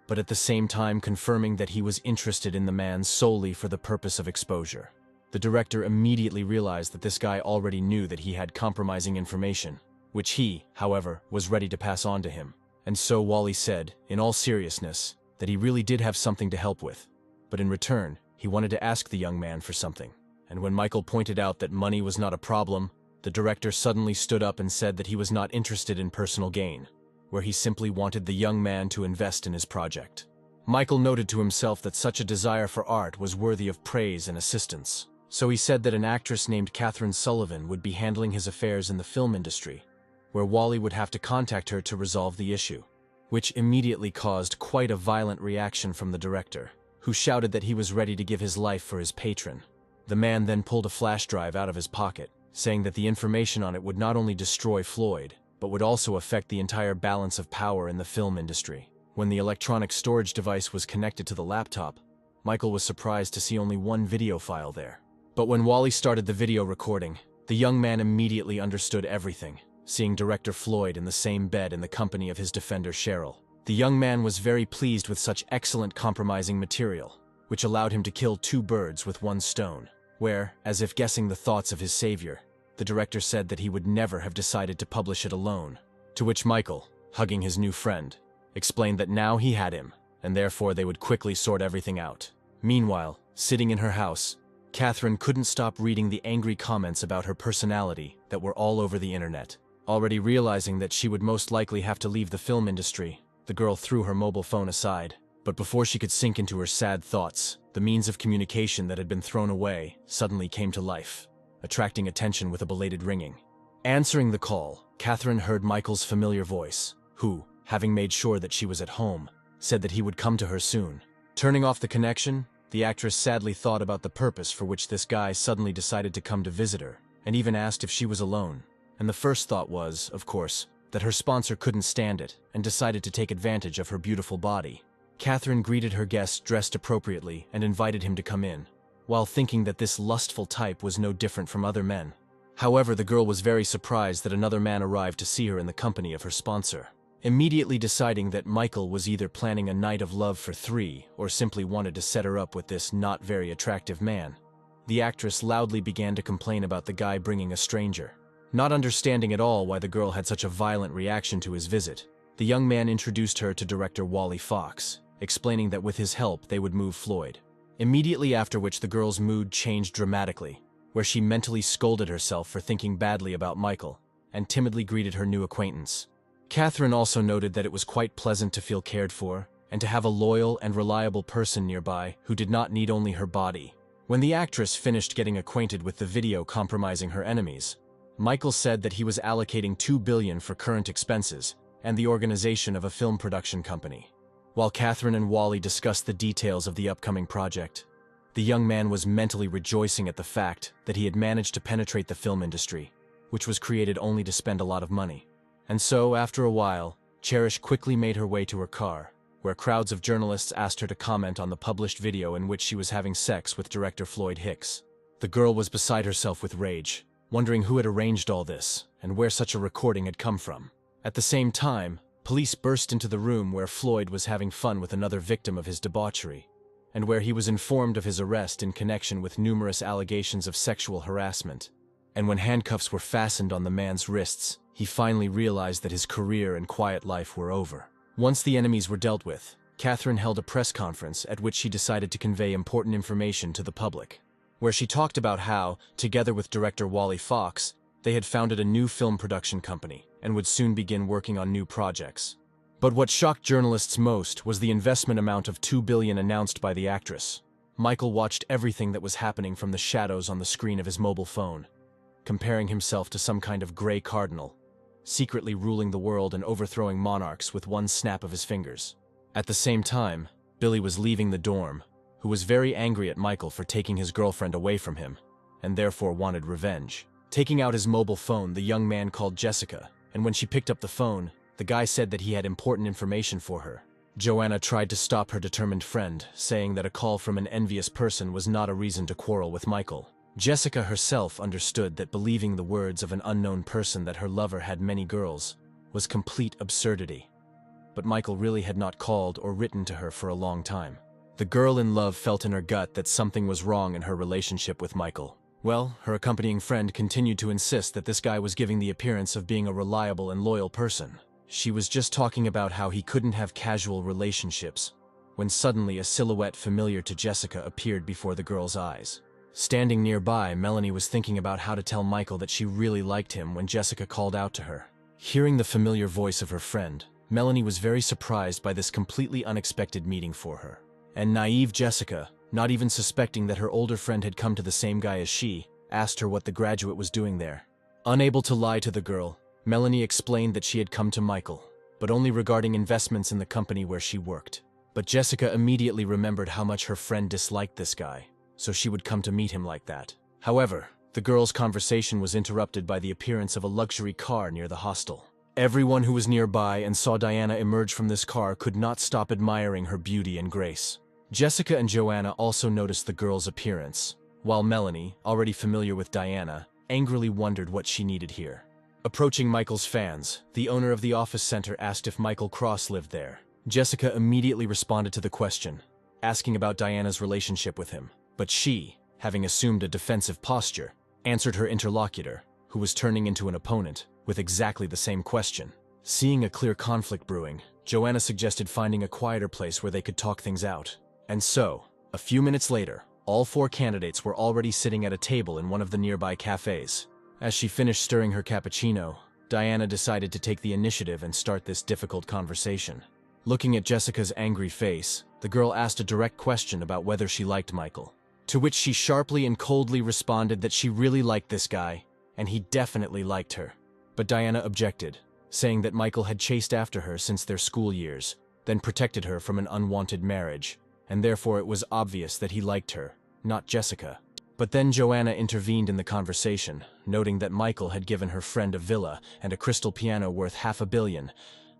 but at the same time confirming that he was interested in the man solely for the purpose of exposure. The director immediately realized that this guy already knew that he had compromising information, which he, however, was ready to pass on to him. And so Wally said, in all seriousness, that he really did have something to help with, but in return, he wanted to ask the young man for something. And when Michael pointed out that money was not a problem, the director suddenly stood up and said that he was not interested in personal gain, where he simply wanted the young man to invest in his project. Michael noted to himself that such a desire for art was worthy of praise and assistance. So he said that an actress named Catherine Sullivan would be handling his affairs in the film industry, where Wally would have to contact her to resolve the issue, which immediately caused quite a violent reaction from the director, who shouted that he was ready to give his life for his patron. The man then pulled a flash drive out of his pocket, saying that the information on it would not only destroy Floyd, but would also affect the entire balance of power in the film industry. When the electronic storage device was connected to the laptop, Michael was surprised to see only one video file there. But when Wally started the video recording, the young man immediately understood everything, seeing director Floyd in the same bed in the company of his defender Cheryl. The young man was very pleased with such excellent compromising material, which allowed him to kill two birds with one stone, where, as if guessing the thoughts of his savior, the director said that he would never have decided to publish it alone, to which Michael, hugging his new friend, explained that now he had him, and therefore they would quickly sort everything out. Meanwhile, sitting in her house, Catherine couldn't stop reading the angry comments about her personality that were all over the internet. Already realizing that she would most likely have to leave the film industry, the girl threw her mobile phone aside. But before she could sink into her sad thoughts, the means of communication that had been thrown away suddenly came to life, attracting attention with a belated ringing. Answering the call, Catherine heard Michael's familiar voice, who, having made sure that she was at home, said that he would come to her soon. Turning off the connection, the actress sadly thought about the purpose for which this guy suddenly decided to come to visit her, and even asked if she was alone. And the first thought was, of course, that her sponsor couldn't stand it and decided to take advantage of her beautiful body. Catherine greeted her guest dressed appropriately and invited him to come in, while thinking that this lustful type was no different from other men. However, the girl was very surprised that another man arrived to see her in the company of her sponsor, immediately deciding that Michael was either planning a night of love for three or simply wanted to set her up with this not very attractive man. The actress loudly began to complain about the guy bringing a stranger. Not understanding at all why the girl had such a violent reaction to his visit, the young man introduced her to director Wally Fox, explaining that with his help they would move Floyd. Immediately after which the girl's mood changed dramatically, where she mentally scolded herself for thinking badly about Michael, and timidly greeted her new acquaintance. Catherine also noted that it was quite pleasant to feel cared for, and to have a loyal and reliable person nearby who did not need only her body. When the actress finished getting acquainted with the video compromising her enemies, Michael said that he was allocating $2 billion for current expenses and the organization of a film production company. While Catherine and Wally discussed the details of the upcoming project, the young man was mentally rejoicing at the fact that he had managed to penetrate the film industry, which was created only to spend a lot of money. And so, after a while, Cherish quickly made her way to her car, where crowds of journalists asked her to comment on the published video in which she was having sex with director Floyd Hicks. The girl was beside herself with rage, wondering who had arranged all this and where such a recording had come from. At the same time, police burst into the room where Floyd was having fun with another victim of his debauchery, and where he was informed of his arrest in connection with numerous allegations of sexual harassment. And when handcuffs were fastened on the man's wrists, he finally realized that his career and quiet life were over. Once the enemies were dealt with, Catherine held a press conference at which she decided to convey important information to the public, where she talked about how, together with director Wally Fox, they had founded a new film production company and would soon begin working on new projects. But what shocked journalists most was the investment amount of $2 billion announced by the actress. Michael watched everything that was happening from the shadows on the screen of his mobile phone, comparing himself to some kind of gray cardinal, secretly ruling the world and overthrowing monarchs with one snap of his fingers. At the same time, Billy was leaving the dorm, who was very angry at Michael for taking his girlfriend away from him, and therefore wanted revenge. Taking out his mobile phone, the young man called Jessica, and when she picked up the phone, the guy said that he had important information for her. Joanna tried to stop her determined friend, saying that a call from an envious person was not a reason to quarrel with Michael. Jessica herself understood that believing the words of an unknown person that her lover had many girls was complete absurdity. But Michael really had not called or written to her for a long time. The girl in love felt in her gut that something was wrong in her relationship with Michael. Well, her accompanying friend continued to insist that this guy was giving the appearance of being a reliable and loyal person. She was just talking about how he couldn't have casual relationships, when suddenly a silhouette familiar to Jessica appeared before the girl's eyes. Standing nearby, Melanie was thinking about how to tell Michael that she really liked him when Jessica called out to her. Hearing the familiar voice of her friend, Melanie was very surprised by this completely unexpected meeting for her. And naive Jessica, not even suspecting that her older friend had come to the same guy as she, asked her what the graduate was doing there. Unable to lie to the girl, Melanie explained that she had come to Michael, but only regarding investments in the company where she worked. But Jessica immediately remembered how much her friend disliked this guy, so she would come to meet him like that. However, the girls' conversation was interrupted by the appearance of a luxury car near the hostel. Everyone who was nearby and saw Diana emerge from this car could not stop admiring her beauty and grace. Jessica and Joanna also noticed the girl's appearance, while Melanie, already familiar with Diana, angrily wondered what she needed here. Approaching Michael's fans, the owner of the office center asked if Michael Cross lived there. Jessica immediately responded to the question, asking about Diana's relationship with him. But she, having assumed a defensive posture, answered her interlocutor, who was turning into an opponent, with exactly the same question. Seeing a clear conflict brewing, Joanna suggested finding a quieter place where they could talk things out. And so, a few minutes later, all 4 candidates were already sitting at a table in one of the nearby cafes. As she finished stirring her cappuccino, Diana decided to take the initiative and start this difficult conversation. Looking at Jessica's angry face, the girl asked a direct question about whether she liked Michael, to which she sharply and coldly responded that she really liked this guy, and he definitely liked her. But Diana objected, saying that Michael had chased after her since their school years, then protected her from an unwanted marriage, and therefore it was obvious that he liked her, not Jessica. But then Joanna intervened in the conversation, noting that Michael had given her friend a villa and a crystal piano worth $500 million,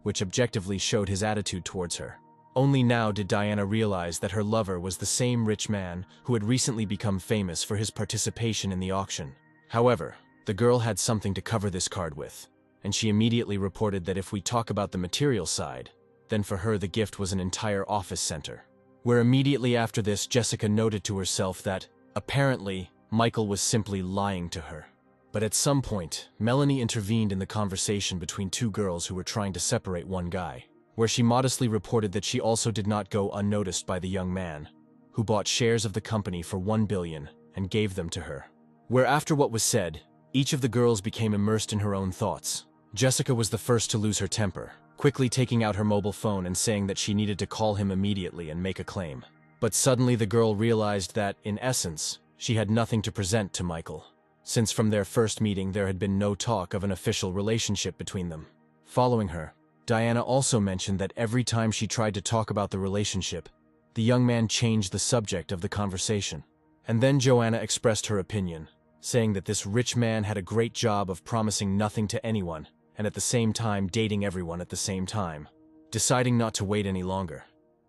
which objectively showed his attitude towards her. Only now did Diana realize that her lover was the same rich man who had recently become famous for his participation in the auction. However, the girl had something to cover this card with, and she immediately reported that if we talk about the material side, then for her the gift was an entire office center. Where immediately after this, Jessica noted to herself that, apparently, Michael was simply lying to her. But at some point, Melanie intervened in the conversation between 2 girls who were trying to separate one guy, where she modestly reported that she also did not go unnoticed by the young man, who bought shares of the company for $1 billion and gave them to her. Where after what was said, each of the girls became immersed in her own thoughts. Jessica was the first to lose her temper, quickly taking out her mobile phone and saying that she needed to call him immediately and make a claim. But suddenly the girl realized that, in essence, she had nothing to present to Michael, since from their first meeting there had been no talk of an official relationship between them. Following her, Diana also mentioned that every time she tried to talk about the relationship, the young man changed the subject of the conversation. And then Joanna expressed her opinion, saying that this rich man had a great job of promising nothing to anyone, and at the same time dating everyone at the same time. Deciding not to wait any longer,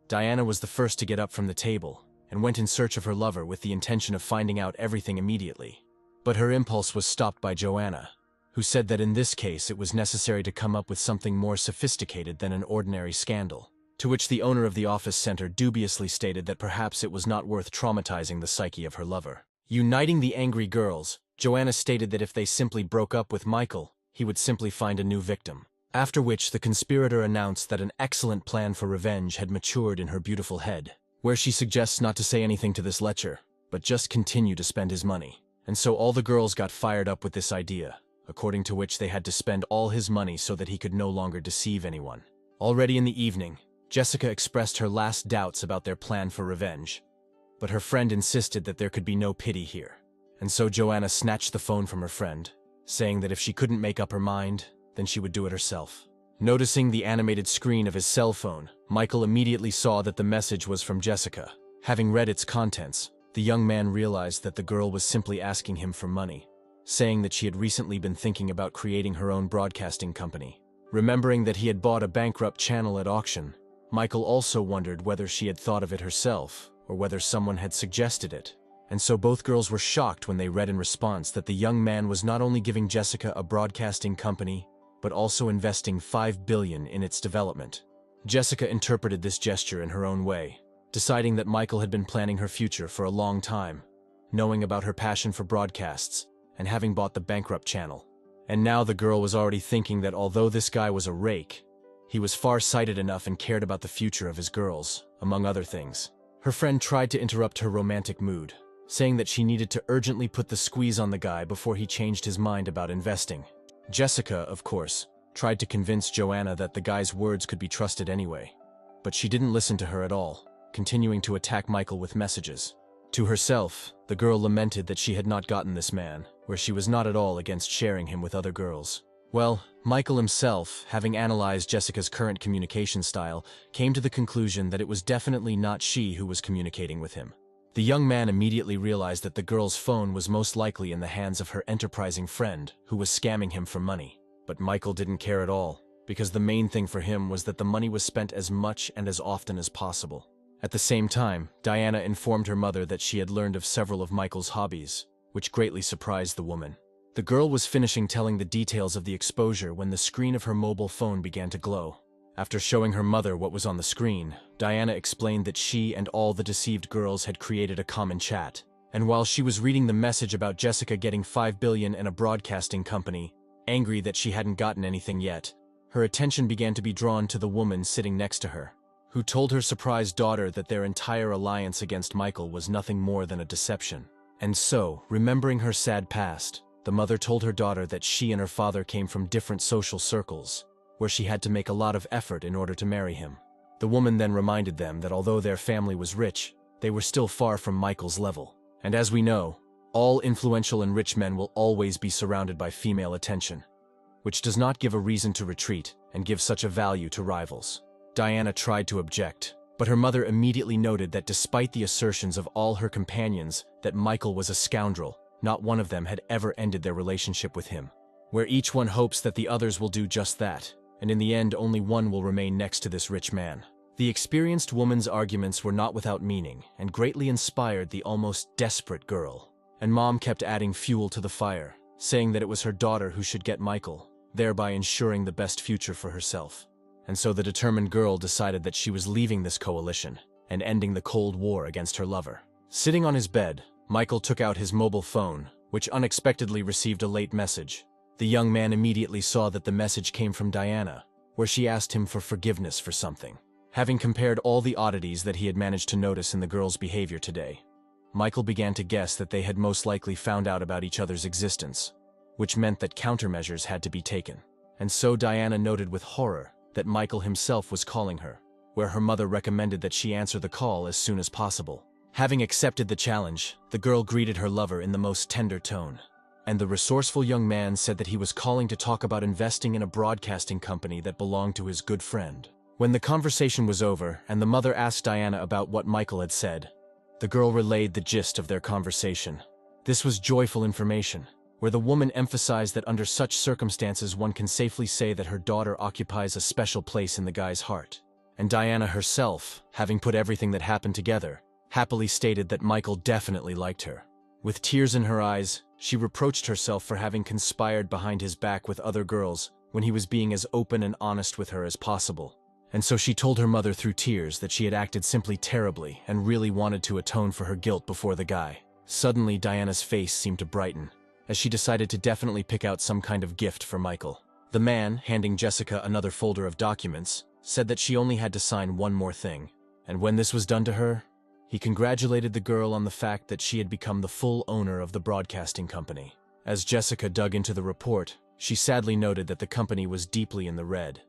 Diana was the first to get up from the table and went in search of her lover with the intention of finding out everything immediately. But her impulse was stopped by Joanna, who said that in this case it was necessary to come up with something more sophisticated than an ordinary scandal, to which the owner of the office center dubiously stated that perhaps it was not worth traumatizing the psyche of her lover. Uniting the angry girls, Joanna stated that if they simply broke up with Michael, he would simply find a new victim. After which the conspirator announced that an excellent plan for revenge had matured in her beautiful head, where she suggests not to say anything to this lecher, but just continue to spend his money. And so all the girls got fired up with this idea, according to which they had to spend all his money so that he could no longer deceive anyone. Already in the evening, Jessica expressed her last doubts about their plan for revenge, but her friend insisted that there could be no pity here. And so Joanna snatched the phone from her friend, saying that if she couldn't make up her mind, then she would do it herself. Noticing the animated screen of his cell phone, Michael immediately saw that the message was from Jessica. Having read its contents, the young man realized that the girl was simply asking him for money, saying that she had recently been thinking about creating her own broadcasting company. Remembering that he had bought a bankrupt channel at auction, Michael also wondered whether she had thought of it herself, or whether someone had suggested it. And so both girls were shocked when they read in response that the young man was not only giving Jessica a broadcasting company, but also investing $5 billion in its development. Jessica interpreted this gesture in her own way, deciding that Michael had been planning her future for a long time, knowing about her passion for broadcasts, and having bought the bankrupt channel. And now the girl was already thinking that although this guy was a rake, he was far-sighted enough and cared about the future of his girls, among other things. Her friend tried to interrupt her romantic mood, saying that she needed to urgently put the squeeze on the guy before he changed his mind about investing. Jessica, of course, tried to convince Joanna that the guy's words could be trusted anyway, but she didn't listen to her at all, continuing to attack Michael with messages. To herself, the girl lamented that she had not gotten this man, where she was not at all against sharing him with other girls. Well, Michael himself, having analyzed Jessica's current communication style, came to the conclusion that it was definitely not she who was communicating with him. The young man immediately realized that the girl's phone was most likely in the hands of her enterprising friend, who was scamming him for money. But Michael didn't care at all, because the main thing for him was that the money was spent as much and as often as possible. At the same time, Diana informed her mother that she had learned of several of Michael's hobbies, which greatly surprised the woman. The girl was finishing telling the details of the exposure when the screen of her mobile phone began to glow. After showing her mother what was on the screen, Diana explained that she and all the deceived girls had created a common chat. And while she was reading the message about Jessica getting $5 billion and a broadcasting company, angry that she hadn't gotten anything yet, her attention began to be drawn to the woman sitting next to her, who told her surprised daughter that their entire alliance against Michael was nothing more than a deception. And so, remembering her sad past, the mother told her daughter that she and her father came from different social circles, where she had to make a lot of effort in order to marry him. The woman then reminded them that although their family was rich, they were still far from Michael's level. And as we know, all influential and rich men will always be surrounded by female attention, which does not give a reason to retreat and give such a value to rivals. Diana tried to object, but her mother immediately noted that despite the assertions of all her companions that Michael was a scoundrel, not one of them had ever ended their relationship with him, where each one hopes that the others will do just that, and in the end only one will remain next to this rich man. The experienced woman's arguments were not without meaning and greatly inspired the almost desperate girl. And Mom kept adding fuel to the fire, saying that it was her daughter who should get Michael, thereby ensuring the best future for herself. And so the determined girl decided that she was leaving this coalition and ending the Cold War against her lover. Sitting on his bed, Michael took out his mobile phone, which unexpectedly received a late message. The young man immediately saw that the message came from Diana, where she asked him for forgiveness for something. Having compared all the oddities that he had managed to notice in the girl's behavior today, Michael began to guess that they had most likely found out about each other's existence, which meant that countermeasures had to be taken. And so Diana noted with horror that Michael himself was calling her, where her mother recommended that she answer the call as soon as possible. Having accepted the challenge, the girl greeted her lover in the most tender tone. And the resourceful young man said that he was calling to talk about investing in a broadcasting company that belonged to his good friend. When the conversation was over and the mother asked Diana about what Michael had said, the girl relayed the gist of their conversation. This was joyful information, where the woman emphasized that under such circumstances one can safely say that her daughter occupies a special place in the guy's heart. And Diana herself, having put everything that happened together, happily stated that Michael definitely liked her. With tears in her eyes, she reproached herself for having conspired behind his back with other girls when he was being as open and honest with her as possible. And so she told her mother through tears that she had acted simply terribly and really wanted to atone for her guilt before the guy. Suddenly, Diana's face seemed to brighten, as she decided to definitely pick out some kind of gift for Michael. The man, handing Jessica another folder of documents, said that she only had to sign one more thing. And when this was done to her, he congratulated the girl on the fact that she had become the full owner of the broadcasting company. As Jessica dug into the report, she sadly noted that the company was deeply in the red.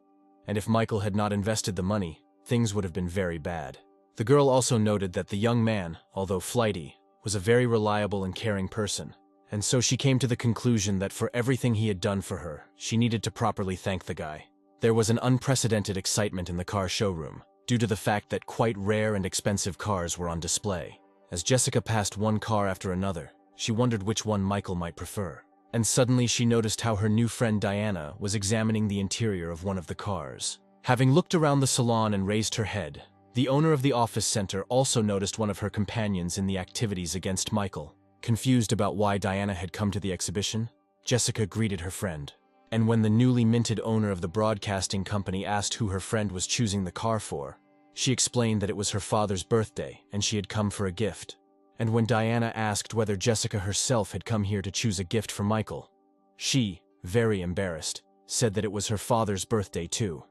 And if Michael had not invested the money, things would have been very bad. The girl also noted that the young man, although flighty, was a very reliable and caring person. And so she came to the conclusion that for everything he had done for her, she needed to properly thank the guy. There was an unprecedented excitement in the car showroom, due to the fact that quite rare and expensive cars were on display. As Jessica passed one car after another, she wondered which one Michael might prefer. And suddenly she noticed how her new friend Diana was examining the interior of one of the cars. Having looked around the salon and raised her head, the owner of the office center also noticed one of her companions in the activities against Michael. Confused about why Diana had come to the exhibition, Jessica greeted her friend. And when the newly minted owner of the broadcasting company asked who her friend was choosing the car for, she explained that it was her father's birthday and she had come for a gift. And when Diana asked whether Jessica herself had come here to choose a gift for Michael, she, very embarrassed, said that it was her father's birthday too,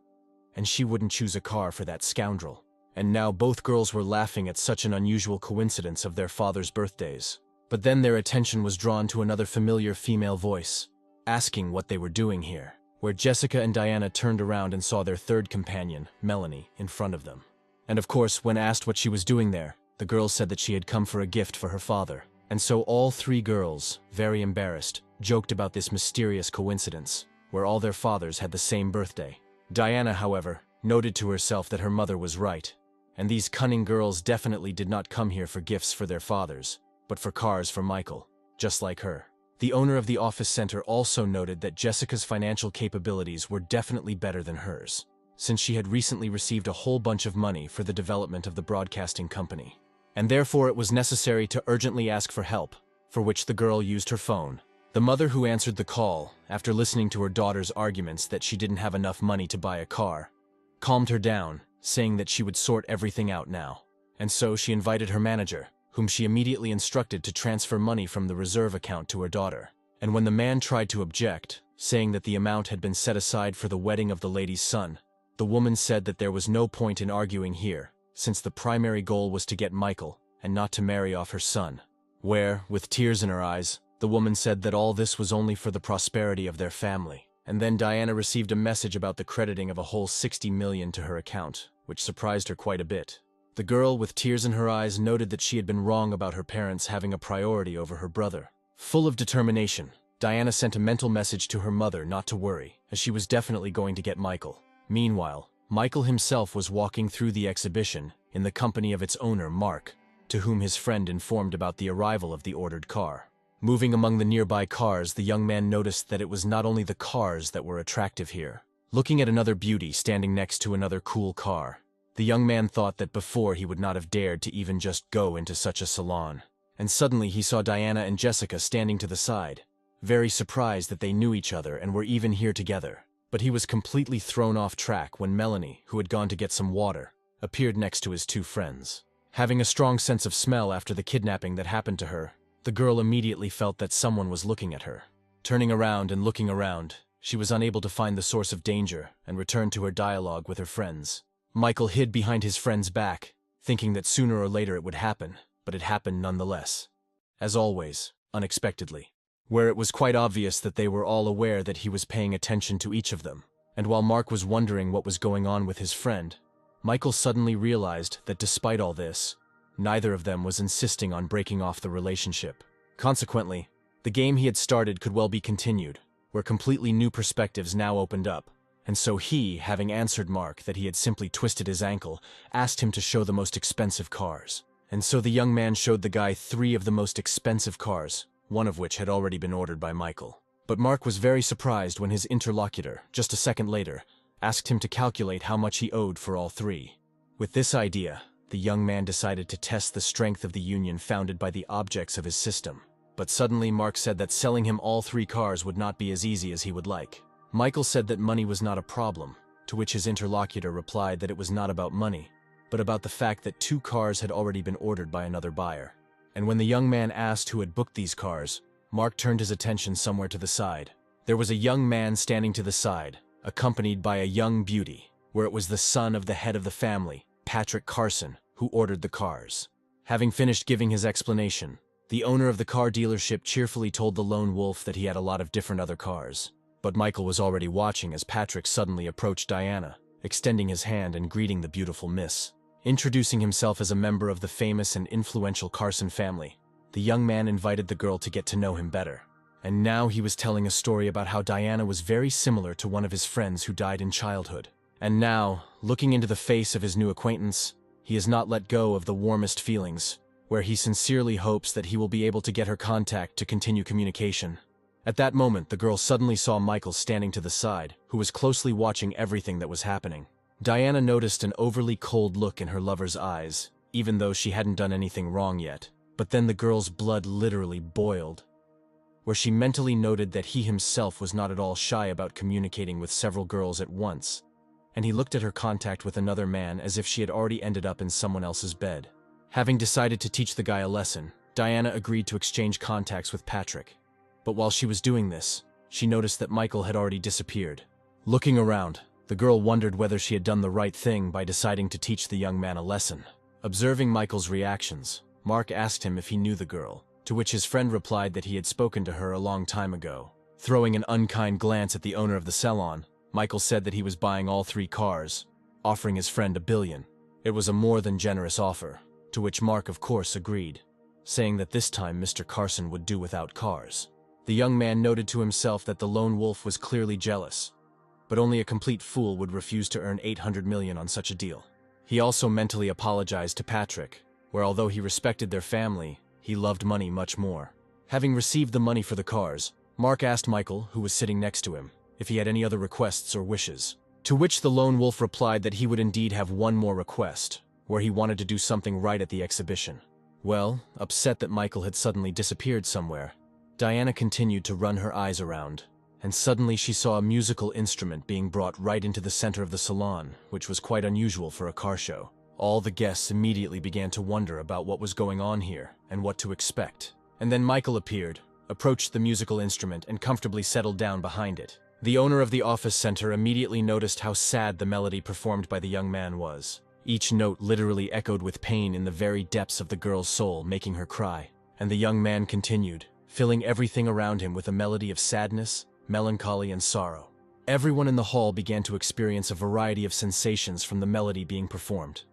and she wouldn't choose a car for that scoundrel. And now both girls were laughing at such an unusual coincidence of their father's birthdays. But then their attention was drawn to another familiar female voice, asking what they were doing here, where Jessica and Diana turned around and saw their third companion, Melanie, in front of them. And of course, when asked what she was doing there, the girl said that she had come for a gift for her father. And so all three girls, very embarrassed, joked about this mysterious coincidence, where all their fathers had the same birthday. Diana, however, noted to herself that her mother was right, And these cunning girls definitely did not come here for gifts for their fathers, but for cars for Michael, just like her. The owner of the office center also noted that Jessica's financial capabilities were definitely better than hers, since she had recently received a whole bunch of money for the development of the broadcasting company. And therefore it was necessary to urgently ask for help, for which the girl used her phone. The mother who answered the call, after listening to her daughter's arguments that she didn't have enough money to buy a car, calmed her down, saying that she would sort everything out now. And so she invited her manager, whom she immediately instructed to transfer money from the reserve account to her daughter. And when the man tried to object, saying that the amount had been set aside for the wedding of the lady's son, the woman said that there was no point in arguing here, since the primary goal was to get Michael, and not to marry off her son. Where, with tears in her eyes, the woman said that all this was only for the prosperity of their family. And then Diana received a message about the crediting of a whole 60 million to her account, which surprised her quite a bit. The girl, with tears in her eyes, noted that she had been wrong about her parents having a priority over her brother. Full of determination, Diana sent a mental message to her mother not to worry, as she was definitely going to get Michael. Meanwhile, Michael himself was walking through the exhibition in the company of its owner, Mark, to whom his friend informed about the arrival of the ordered car. Moving among the nearby cars, the young man noticed that it was not only the cars that were attractive here. Looking at another beauty standing next to another cool car, the young man thought that before he would not have dared to even just go into such a salon. And suddenly he saw Diana and Jessica standing to the side, very surprised that they knew each other and were even here together. But he was completely thrown off track when Melanie, who had gone to get some water, appeared next to his two friends. Having a strong sense of smell after the kidnapping that happened to her, the girl immediately felt that someone was looking at her. Turning around and looking around, she was unable to find the source of danger and returned to her dialogue with her friends. Michael hid behind his friend's back, thinking that sooner or later it would happen, but it happened nonetheless. As always, unexpectedly. Where it was quite obvious that they were all aware that he was paying attention to each of them. And while Mark was wondering what was going on with his friend, Michael suddenly realized that despite all this, neither of them was insisting on breaking off the relationship. Consequently, the game he had started could well be continued, where completely new perspectives now opened up. And so he, having answered Mark that he had simply twisted his ankle, asked him to show the most expensive cars. And so the young man showed the guy 3 of the most expensive cars, one of which had already been ordered by Michael. But Mark was very surprised when his interlocutor, just a second later, asked him to calculate how much he owed for all 3. With this idea, the young man decided to test the strength of the union founded by the objects of his system. But suddenly Mark said that selling him all 3 cars would not be as easy as he would like. Michael said that money was not a problem, to which his interlocutor replied that it was not about money, but about the fact that 2 cars had already been ordered by another buyer. And when the young man asked who had booked these cars, Mark turned his attention somewhere to the side. There was a young man standing to the side, accompanied by a young beauty, where it was the son of the head of the family, Patrick Carson, who ordered the cars. Having finished giving his explanation, the owner of the car dealership cheerfully told the lone wolf that he had a lot of different other cars. But Michael was already watching as Patrick suddenly approached Diana, extending his hand and greeting the beautiful miss. Introducing himself as a member of the famous and influential Carson family, the young man invited the girl to get to know him better. And now he was telling a story about how Diana was very similar to one of his friends who died in childhood. And now, looking into the face of his new acquaintance, he has not let go of the warmest feelings, where he sincerely hopes that he will be able to get her contact to continue communication. At that moment, the girl suddenly saw Michael standing to the side, who was closely watching everything that was happening. Diana noticed an overly cold look in her lover's eyes, even though she hadn't done anything wrong yet. But then the girl's blood literally boiled, where she mentally noted that he himself was not at all shy about communicating with several girls at once, and he looked at her contact with another man as if she had already ended up in someone else's bed. Having decided to teach the guy a lesson, Diana agreed to exchange contacts with Patrick. But while she was doing this, she noticed that Michael had already disappeared. Looking around, the girl wondered whether she had done the right thing by deciding to teach the young man a lesson. Observing Michael's reactions, Mark asked him if he knew the girl, to which his friend replied that he had spoken to her a long time ago. Throwing an unkind glance at the owner of the salon, Michael said that he was buying all 3 cars, offering his friend $1 billion. It was a more than generous offer, to which Mark of course agreed, saying that this time Mr. Carson would do without cars. The young man noted to himself that the lone wolf was clearly jealous, but only a complete fool would refuse to earn $800 million on such a deal. He also mentally apologized to Patrick, where although he respected their family, he loved money much more. Having received the money for the cars, Mark asked Michael, who was sitting next to him, if he had any other requests or wishes. To which the lone wolf replied that he would indeed have one more request, where he wanted to do something right at the exhibition. Well, upset that Michael had suddenly disappeared somewhere, Diana continued to run her eyes around, and suddenly she saw a musical instrument being brought right into the center of the salon, which was quite unusual for a car show. All the guests immediately began to wonder about what was going on here and what to expect. And then Michael appeared, approached the musical instrument, and comfortably settled down behind it. The owner of the office center immediately noticed how sad the melody performed by the young man was. Each note literally echoed with pain in the very depths of the girl's soul, making her cry. And the young man continued, filling everything around him with a melody of sadness, melancholy, and sorrow. Everyone in the hall began to experience a variety of sensations from the melody being performed.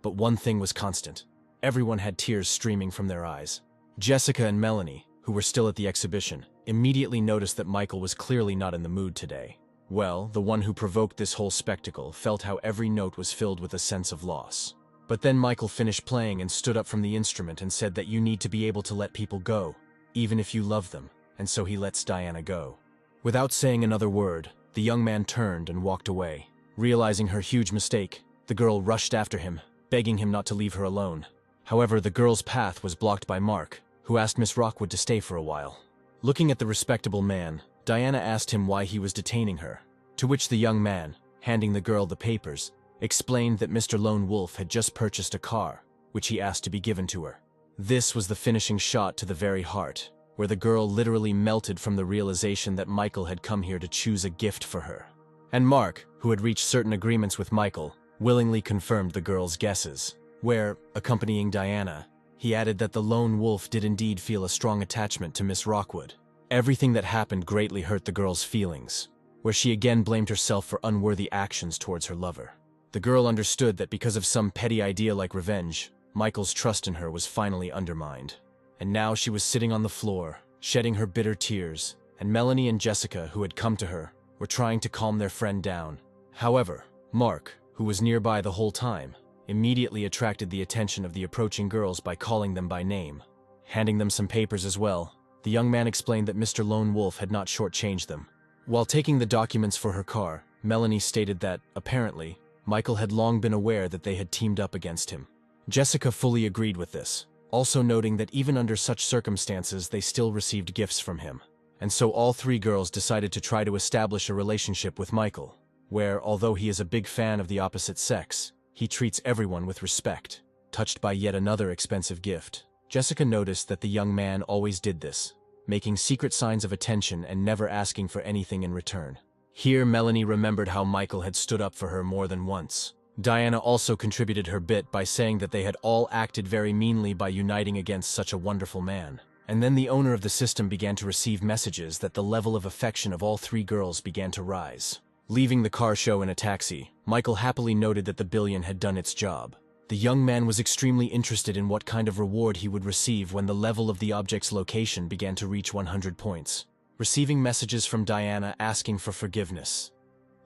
But one thing was constant. Everyone had tears streaming from their eyes. Jessica and Melanie, who were still at the exhibition, immediately noticed that Michael was clearly not in the mood today. Well, the one who provoked this whole spectacle felt how every note was filled with a sense of loss. But then Michael finished playing and stood up from the instrument and said that you need to be able to let people go, even if you love them, and so he lets Diana go. Without saying another word, the young man turned and walked away. Realizing her huge mistake, the girl rushed after him, begging him not to leave her alone. However, the girl's path was blocked by Mark, who asked Miss Rockwood to stay for a while. Looking at the respectable man, Diana asked him why he was detaining her, to which the young man, handing the girl the papers, explained that Mr. Lone Wolf had just purchased a car, which he asked to be given to her. This was the finishing shot to the very heart, where the girl literally melted from the realization that Michael had come here to choose a gift for her. And Mark, who had reached certain agreements with Michael, willingly confirmed the girl's guesses, where, accompanying Diana, he added that the lone wolf did indeed feel a strong attachment to Miss Rockwood. Everything that happened greatly hurt the girl's feelings, where she again blamed herself for unworthy actions towards her lover. The girl understood that because of some petty idea like revenge, Michael's trust in her was finally undermined. And now she was sitting on the floor, shedding her bitter tears, and Melanie and Jessica, who had come to her, were trying to calm their friend down. However, Mark, who was nearby the whole time, immediately attracted the attention of the approaching girls by calling them by name. Handing them some papers as well, the young man explained that Mr. Lone Wolf had not shortchanged them. While taking the documents for her car, Melanie stated that, apparently, Michael had long been aware that they had teamed up against him. Jessica fully agreed with this, also noting that even under such circumstances they still received gifts from him. And so all three girls decided to try to establish a relationship with Michael, where, although he is a big fan of the opposite sex, he treats everyone with respect. Touched by yet another expensive gift, Jessica noticed that the young man always did this, making secret signs of attention and never asking for anything in return. Here Melanie remembered how Michael had stood up for her more than once. Diana also contributed her bit by saying that they had all acted very meanly by uniting against such a wonderful man. And then the owner of the system began to receive messages that the level of affection of all three girls began to rise. Leaving the car show in a taxi, Michael happily noted that the billion had done its job. The young man was extremely interested in what kind of reward he would receive when the level of the object's location began to reach 100 points. Receiving messages from Diana asking for forgiveness,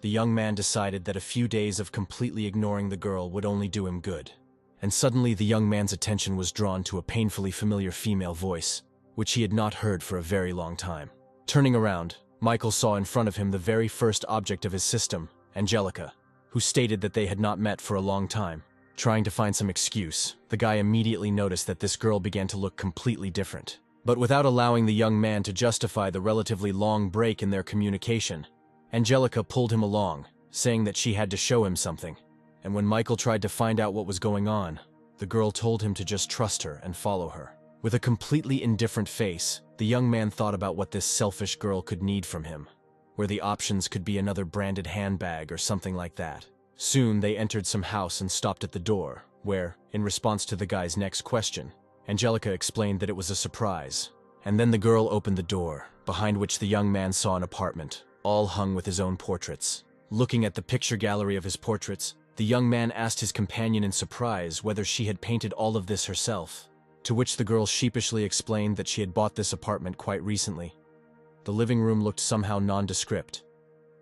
the young man decided that a few days of completely ignoring the girl would only do him good. And suddenly the young man's attention was drawn to a painfully familiar female voice, which he had not heard for a very long time. Turning around, Michael saw in front of him the very first object of his system, Angelica, who stated that they had not met for a long time. Trying to find some excuse, the guy immediately noticed that this girl began to look completely different. But without allowing the young man to justify the relatively long break in their communication, Angelica pulled him along, saying that she had to show him something. And when Michael tried to find out what was going on, the girl told him to just trust her and follow her. With a completely indifferent face, the young man thought about what this selfish girl could need from him, where the options could be another branded handbag or something like that. Soon they entered some house and stopped at the door, where, in response to the guy's next question, Angelica explained that it was a surprise. And then the girl opened the door, behind which the young man saw an apartment, all hung with his own portraits. Looking at the picture gallery of his portraits, the young man asked his companion in surprise whether she had painted all of this herself, to which the girl sheepishly explained that she had bought this apartment quite recently. The living room looked somehow nondescript,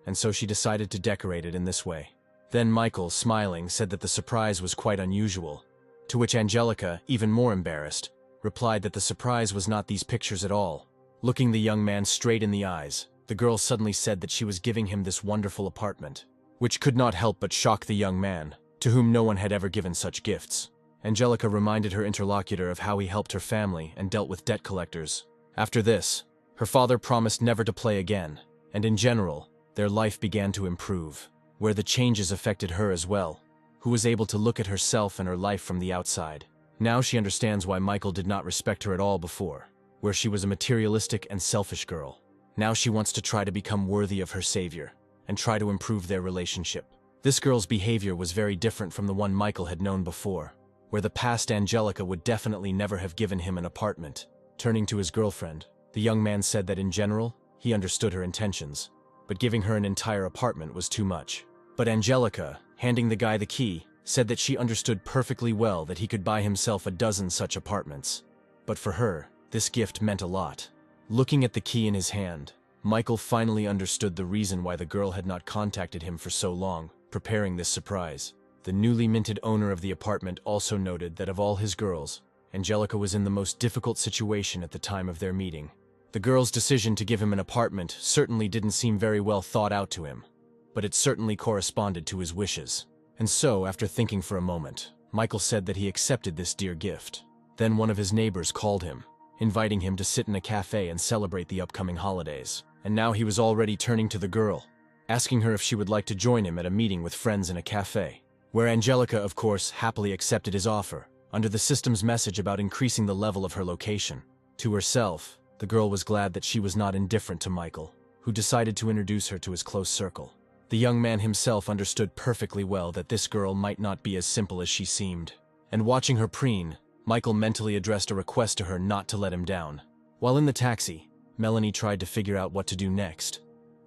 and so she decided to decorate it in this way. Then Michael, smiling, said that the surprise was quite unusual, to which Angelica, even more embarrassed, replied that the surprise was not these pictures at all. Looking the young man straight in the eyes, the girl suddenly said that she was giving him this wonderful apartment, which could not help but shock the young man, to whom no one had ever given such gifts. Angelica reminded her interlocutor of how he helped her family and dealt with debt collectors. After this, her father promised never to play again, and in general, their life began to improve, where the changes affected her as well, who was able to look at herself and her life from the outside. Now she understands why Michael did not respect her at all before, where she was a materialistic and selfish girl. Now she wants to try to become worthy of her savior, and try to improve their relationship. This girl's behavior was very different from the one Michael had known before, where the past Angelica would definitely never have given him an apartment. Turning to his girlfriend, the young man said that in general, he understood her intentions, but giving her an entire apartment was too much. But Angelica, handing the guy the key, said that she understood perfectly well that he could buy himself a dozen such apartments. But for her, this gift meant a lot. Looking at the key in his hand, Michael finally understood the reason why the girl had not contacted him for so long, preparing this surprise. The newly minted owner of the apartment also noted that of all his girls, Angelica was in the most difficult situation at the time of their meeting. The girl's decision to give him an apartment certainly didn't seem very well thought out to him, but it certainly corresponded to his wishes. And so, after thinking for a moment, Michael said that he accepted this dear gift. Then one of his neighbors called him, inviting him to sit in a cafe and celebrate the upcoming holidays. And now he was already turning to the girl, asking her if she would like to join him at a meeting with friends in a cafe, where Angelica, of course, happily accepted his offer, under the system's message about increasing the level of her location. To herself, the girl was glad that she was not indifferent to Michael, who decided to introduce her to his close circle. The young man himself understood perfectly well that this girl might not be as simple as she seemed. And watching her preen, Michael mentally addressed a request to her not to let him down. While in the taxi, Melanie tried to figure out what to do next,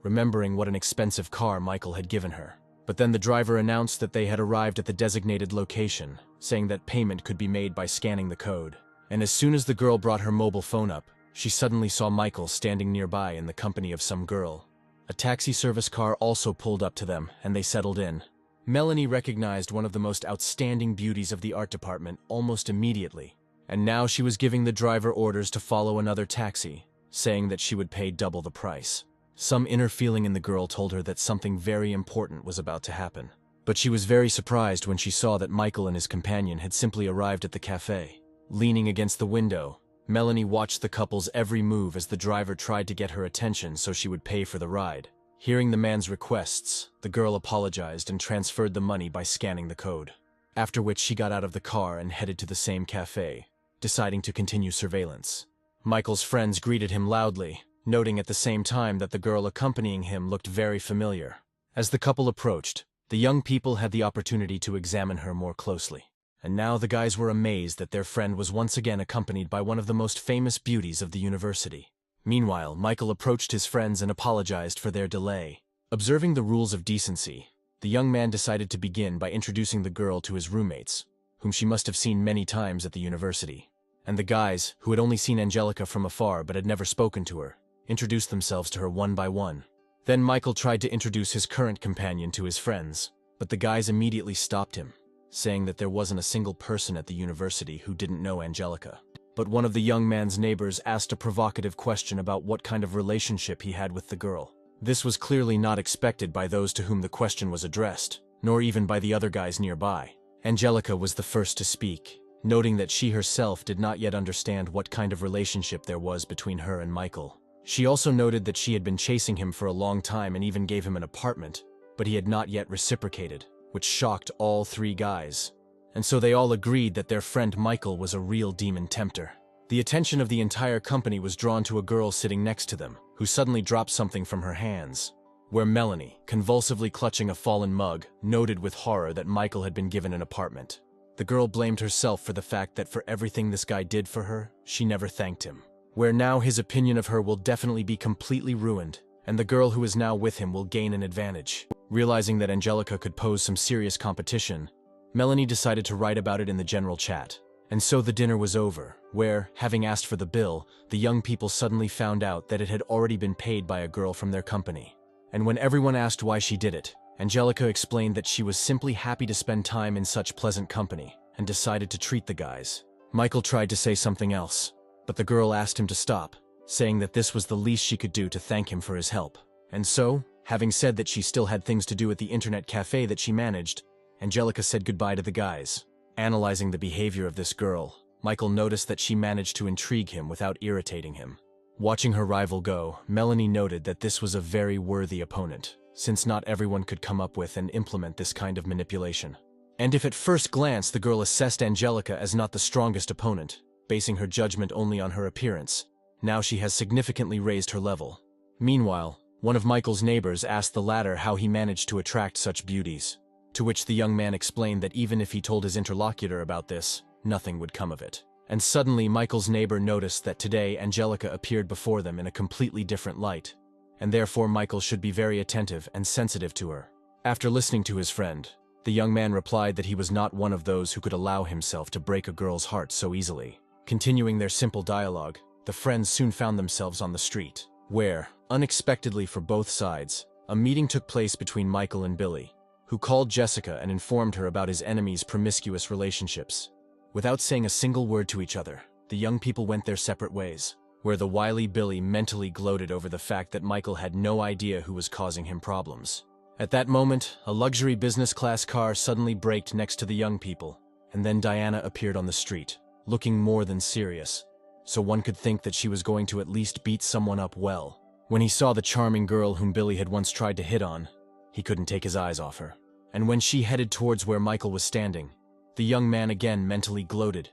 remembering what an expensive car Michael had given her. But then the driver announced that they had arrived at the designated location, saying that payment could be made by scanning the code. And as soon as the girl brought her mobile phone up, she suddenly saw Michael standing nearby in the company of some girl. A taxi service car also pulled up to them, and they settled in. Melanie recognized one of the most outstanding beauties of the art department almost immediately, and now she was giving the driver orders to follow another taxi, saying that she would pay double the price. Some inner feeling in the girl told her that something very important was about to happen. But she was very surprised when she saw that Michael and his companion had simply arrived at the cafe. Leaning against the window, Melanie watched the couple's every move as the driver tried to get her attention so she would pay for the ride. Hearing the man's requests, the girl apologized and transferred the money by scanning the code. After which she got out of the car and headed to the same cafe, deciding to continue surveillance. Michael's friends greeted him loudly, noting at the same time that the girl accompanying him looked very familiar. As the couple approached, the young people had the opportunity to examine her more closely. And now the guys were amazed that their friend was once again accompanied by one of the most famous beauties of the university. Meanwhile, Michael approached his friends and apologized for their delay. Observing the rules of decency, the young man decided to begin by introducing the girl to his roommates, whom she must have seen many times at the university. And the guys, who had only seen Angelica from afar but had never spoken to her, introduced themselves to her one by one. Then Michael tried to introduce his current companion to his friends, but the guys immediately stopped him, saying that there wasn't a single person at the university who didn't know Angelica. But one of the young man's neighbors asked a provocative question about what kind of relationship he had with the girl. This was clearly not expected by those to whom the question was addressed, nor even by the other guys nearby. Angelica was the first to speak, noting that she herself did not yet understand what kind of relationship there was between her and Michael. She also noted that she had been chasing him for a long time and even gave him an apartment, but he had not yet reciprocated, which shocked all three guys. And so they all agreed that their friend Michael was a real demon tempter. The attention of the entire company was drawn to a girl sitting next to them, who suddenly dropped something from her hands, where Melanie, convulsively clutching a fallen mug, noted with horror that Michael had been given an apartment. The girl blamed herself for the fact that for everything this guy did for her, she never thanked him. Where now his opinion of her will definitely be completely ruined, and the girl who is now with him will gain an advantage. Realizing that Angelica could pose some serious competition, Melanie decided to write about it in the general chat. And so the dinner was over, where, having asked for the bill, the young people suddenly found out that it had already been paid by a girl from their company. And when everyone asked why she did it, Angelica explained that she was simply happy to spend time in such pleasant company and decided to treat the guys. Michael tried to say something else, but the girl asked him to stop, saying that this was the least she could do to thank him for his help. And so, having said that she still had things to do at the internet cafe that she managed, Angelica said goodbye to the guys. Analyzing the behavior of this girl, Michael noticed that she managed to intrigue him without irritating him. Watching her rival go, Melanie noted that this was a very worthy opponent, since not everyone could come up with and implement this kind of manipulation. And if at first glance the girl assessed Angelica as not the strongest opponent, basing her judgment only on her appearance, now she has significantly raised her level. Meanwhile, one of Michael's neighbors asked the latter how he managed to attract such beauties, to which the young man explained that even if he told his interlocutor about this, nothing would come of it. And suddenly Michael's neighbor noticed that today Angelica appeared before them in a completely different light, and therefore Michael should be very attentive and sensitive to her. After listening to his friend, the young man replied that he was not one of those who could allow himself to break a girl's heart so easily. Continuing their simple dialogue, the friends soon found themselves on the street, where, unexpectedly for both sides, a meeting took place between Michael and Billy, who called Jessica and informed her about his enemy's promiscuous relationships. Without saying a single word to each other, the young people went their separate ways, where the wily Billy mentally gloated over the fact that Michael had no idea who was causing him problems. At that moment, a luxury business-class car suddenly braked next to the young people, and then Diana appeared on the street, looking more than serious, so one could think that she was going to at least beat someone up well. When he saw the charming girl whom Billy had once tried to hit on, he couldn't take his eyes off her. And when she headed towards where Michael was standing, the young man again mentally gloated,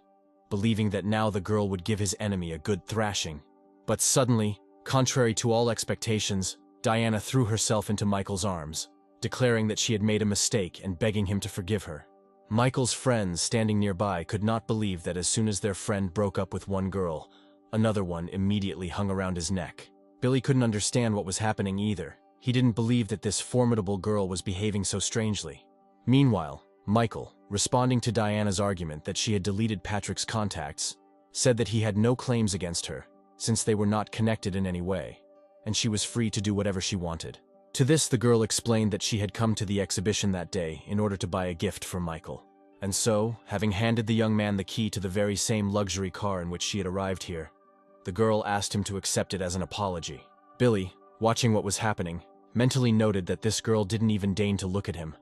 believing that now the girl would give his enemy a good thrashing. But suddenly, contrary to all expectations, Diana threw herself into Michael's arms, declaring that she had made a mistake and begging him to forgive her. Michael's friends standing nearby could not believe that as soon as their friend broke up with one girl, another one immediately hung around his neck. Billy couldn't understand what was happening either. He didn't believe that this formidable girl was behaving so strangely. Meanwhile, Michael, responding to Diana's argument that she had deleted Patrick's contacts, said that he had no claims against her, since they were not connected in any way, and she was free to do whatever she wanted. To this, the girl explained that she had come to the exhibition that day in order to buy a gift for Michael. And so, having handed the young man the key to the very same luxury car in which she had arrived here, the girl asked him to accept it as an apology. Billy, watching what was happening, mentally noted that this girl didn't even deign to look at him,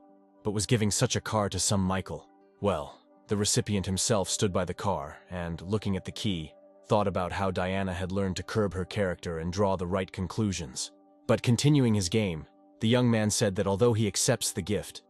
but was giving such a car to some Michael. Well, the recipient himself stood by the car and, looking at the key, thought about how Diana had learned to curb her character and draw the right conclusions. But continuing his game, the young man said that although he accepts the gift,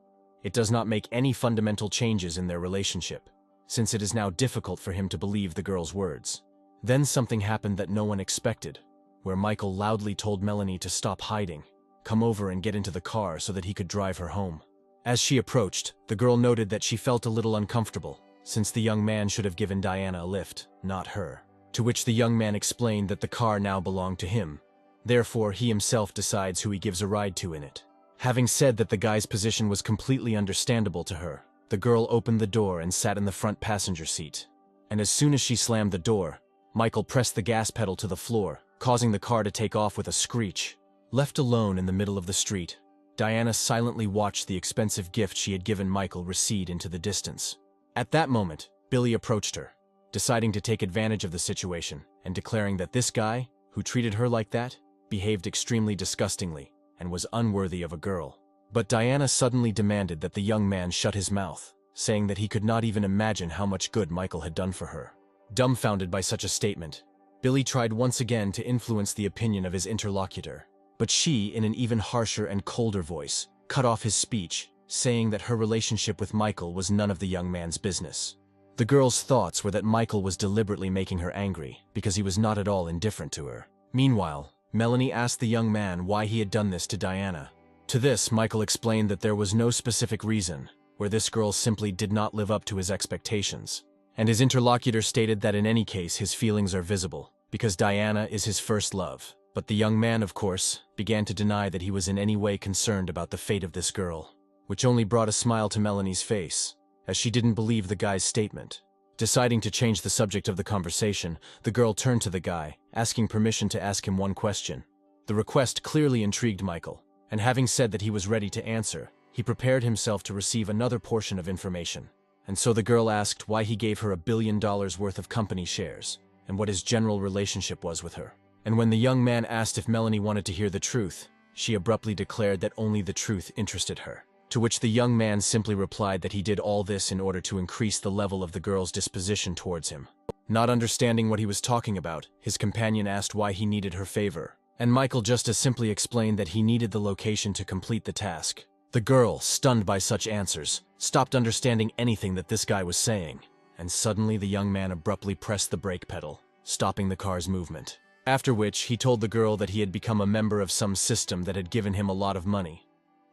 it does not make any fundamental changes in their relationship, since it is now difficult for him to believe the girl's words. Then something happened that no one expected, where Michael loudly told Melanie to stop hiding, come over and get into the car so that he could drive her home. As she approached, the girl noted that she felt a little uncomfortable, since the young man should have given Diana a lift, not her. To which the young man explained that the car now belonged to him. Therefore, he himself decides who he gives a ride to in it. Having said that the guy's position was completely understandable to her, the girl opened the door and sat in the front passenger seat. And as soon as she slammed the door, Michael pressed the gas pedal to the floor, causing the car to take off with a screech. Left alone in the middle of the street, Diana silently watched the expensive gift she had given Michael recede into the distance. At that moment, Billy approached her, deciding to take advantage of the situation and declaring that this guy, who treated her like that, behaved extremely disgustingly and was unworthy of a girl. But Diana suddenly demanded that the young man shut his mouth, saying that he could not even imagine how much good Michael had done for her. Dumbfounded by such a statement, Billy tried once again to influence the opinion of his interlocutor, but she, in an even harsher and colder voice, cut off his speech, saying that her relationship with Michael was none of the young man's business. The girl's thoughts were that Michael was deliberately making her angry because he was not at all indifferent to her. Meanwhile, Melanie asked the young man why he had done this to Diana. To this, Michael explained that there was no specific reason, where this girl simply did not live up to his expectations. And his interlocutor stated that in any case his feelings are visible, because Diana is his first love. But the young man, of course, began to deny that he was in any way concerned about the fate of this girl, which only brought a smile to Melanie's face, as she didn't believe the guy's statement. Deciding to change the subject of the conversation, the girl turned to the guy, asking permission to ask him one question. The request clearly intrigued Michael, and having said that he was ready to answer, he prepared himself to receive another portion of information. And so the girl asked why he gave her $1 billion worth of company shares, and what his general relationship was with her. And when the young man asked if Melanie wanted to hear the truth, she abruptly declared that only the truth interested her. To which the young man simply replied that he did all this in order to increase the level of the girl's disposition towards him. Not understanding what he was talking about, his companion asked why he needed her favor, and Michael just as simply explained that he needed the location to complete the task. The girl, stunned by such answers, stopped understanding anything that this guy was saying, and suddenly the young man abruptly pressed the brake pedal, stopping the car's movement. After which, he told the girl that he had become a member of some system that had given him a lot of money,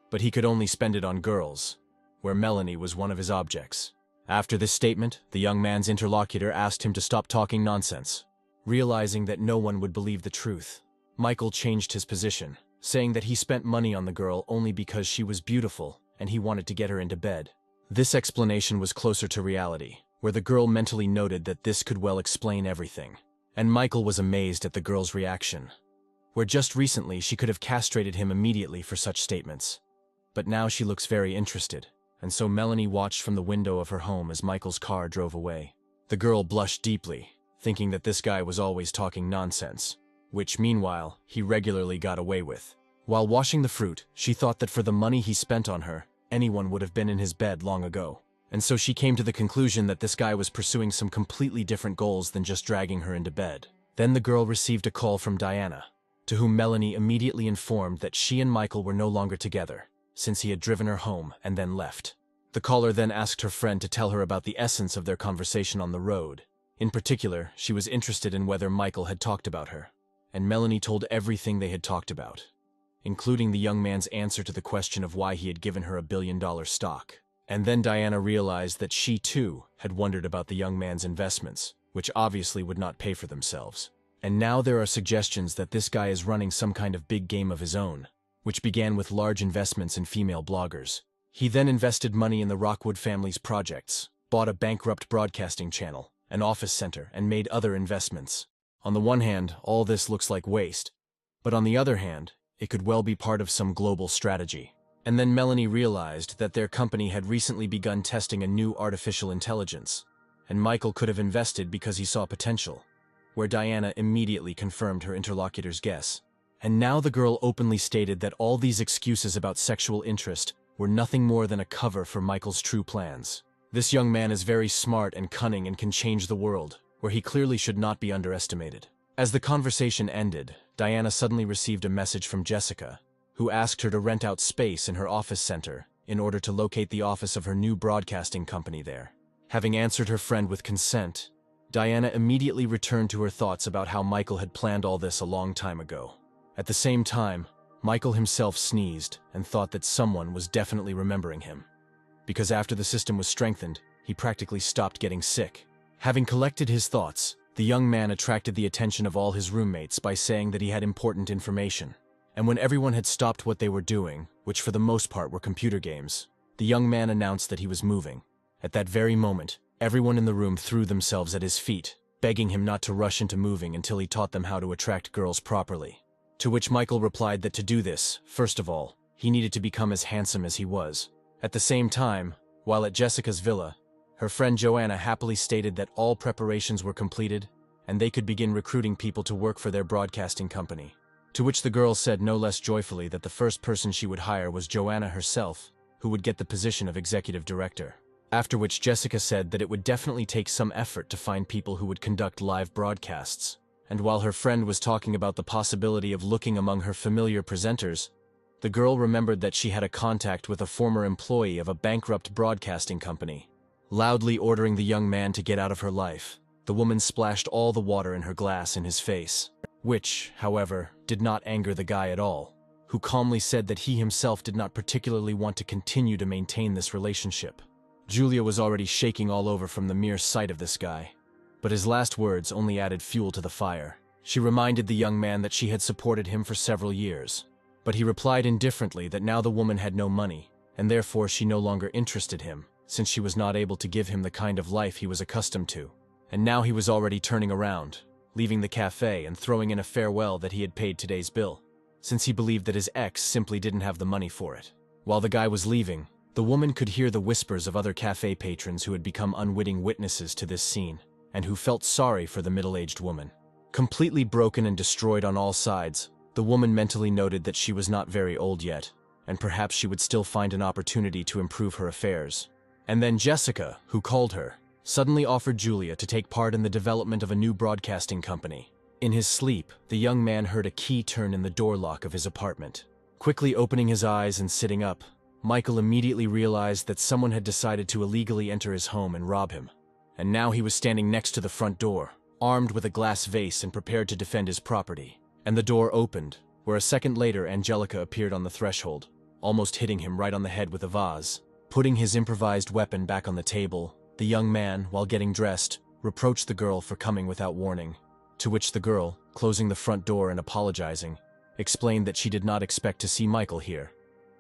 but he could only spend it on girls, where Melanie was one of his objects. After this statement, the young man's interlocutor asked him to stop talking nonsense. Realizing that no one would believe the truth, Michael changed his position, saying that he spent money on the girl only because she was beautiful and he wanted to get her into bed. This explanation was closer to reality, where the girl mentally noted that this could well explain everything. And Michael was amazed at the girl's reaction, where just recently she could have castrated him immediately for such statements. But now she looks very interested, and so Melanie watched from the window of her home as Michael's car drove away. The girl blushed deeply, thinking that this guy was always talking nonsense, which meanwhile, he regularly got away with. While washing the fruit, she thought that for the money he spent on her, anyone would have been in his bed long ago. And so she came to the conclusion that this guy was pursuing some completely different goals than just dragging her into bed. Then the girl received a call from Diana, to whom Melanie immediately informed that she and Michael were no longer together, since he had driven her home and then left. The caller then asked her friend to tell her about the essence of their conversation on the road. In particular, she was interested in whether Michael had talked about her, and Melanie told everything they had talked about, including the young man's answer to the question of why he had given her $1 billion stock. And then Diana realized that she too had wondered about the young man's investments, which obviously would not pay for themselves. And now there are suggestions that this guy is running some kind of big game of his own, which began with large investments in female bloggers. He then invested money in the Rockwood family's projects, bought a bankrupt broadcasting channel, an office center, and made other investments. On the one hand, all this looks like waste, but on the other hand, it could well be part of some global strategy. And then Melanie realized that their company had recently begun testing a new artificial intelligence, and Michael could have invested because he saw potential, where Diana immediately confirmed her interlocutor's guess. And now the girl openly stated that all these excuses about sexual interest were nothing more than a cover for Michael's true plans. This young man is very smart and cunning and can change the world, where he clearly should not be underestimated. As the conversation ended, Diana suddenly received a message from Jessica, who asked her to rent out space in her office center in order to locate the office of her new broadcasting company there. Having answered her friend with consent, Diana immediately returned to her thoughts about how Michael had planned all this a long time ago. At the same time, Michael himself sneezed and thought that someone was definitely remembering him, because after the system was strengthened, he practically stopped getting sick. Having collected his thoughts, the young man attracted the attention of all his roommates by saying that he had important information. And when everyone had stopped what they were doing, which for the most part were computer games, the young man announced that he was moving. At that very moment, everyone in the room threw themselves at his feet, begging him not to rush into moving until he taught them how to attract girls properly. To which Michael replied that to do this, first of all, he needed to become as handsome as he was. At the same time, while at Jessica's villa, her friend Joanna happily stated that all preparations were completed and they could begin recruiting people to work for their broadcasting company. To which the girl said no less joyfully that the first person she would hire was Joanna herself, who would get the position of executive director. After which Jessica said that it would definitely take some effort to find people who would conduct live broadcasts. And while her friend was talking about the possibility of looking among her familiar presenters, the girl remembered that she had a contact with a former employee of a bankrupt broadcasting company. Loudly ordering the young man to get out of her life, the woman splashed all the water in her glass in his face. Which, however, did not anger the guy at all, who calmly said that he himself did not particularly want to continue to maintain this relationship. Julia was already shaking all over from the mere sight of this guy, but his last words only added fuel to the fire. She reminded the young man that she had supported him for several years, but he replied indifferently that now the woman had no money, and therefore she no longer interested him, since she was not able to give him the kind of life he was accustomed to. And now he was already turning around, leaving the cafe and throwing in a farewell that he had paid today's bill, since he believed that his ex simply didn't have the money for it. While the guy was leaving, the woman could hear the whispers of other cafe patrons who had become unwitting witnesses to this scene, and who felt sorry for the middle-aged woman. Completely broken and destroyed on all sides, the woman mentally noted that she was not very old yet, and perhaps she would still find an opportunity to improve her affairs. And then Jessica, who called her, suddenly offered Julia to take part in the development of a new broadcasting company. In his sleep, the young man heard a key turn in the door lock of his apartment. Quickly opening his eyes and sitting up, Michael immediately realized that someone had decided to illegally enter his home and rob him. And now he was standing next to the front door, armed with a glass vase and prepared to defend his property. And the door opened, where a second later Angelica appeared on the threshold, almost hitting him right on the head with a vase. Putting his improvised weapon back on the table, the young man, while getting dressed, reproached the girl for coming without warning, to which the girl, closing the front door and apologizing, explained that she did not expect to see Michael here,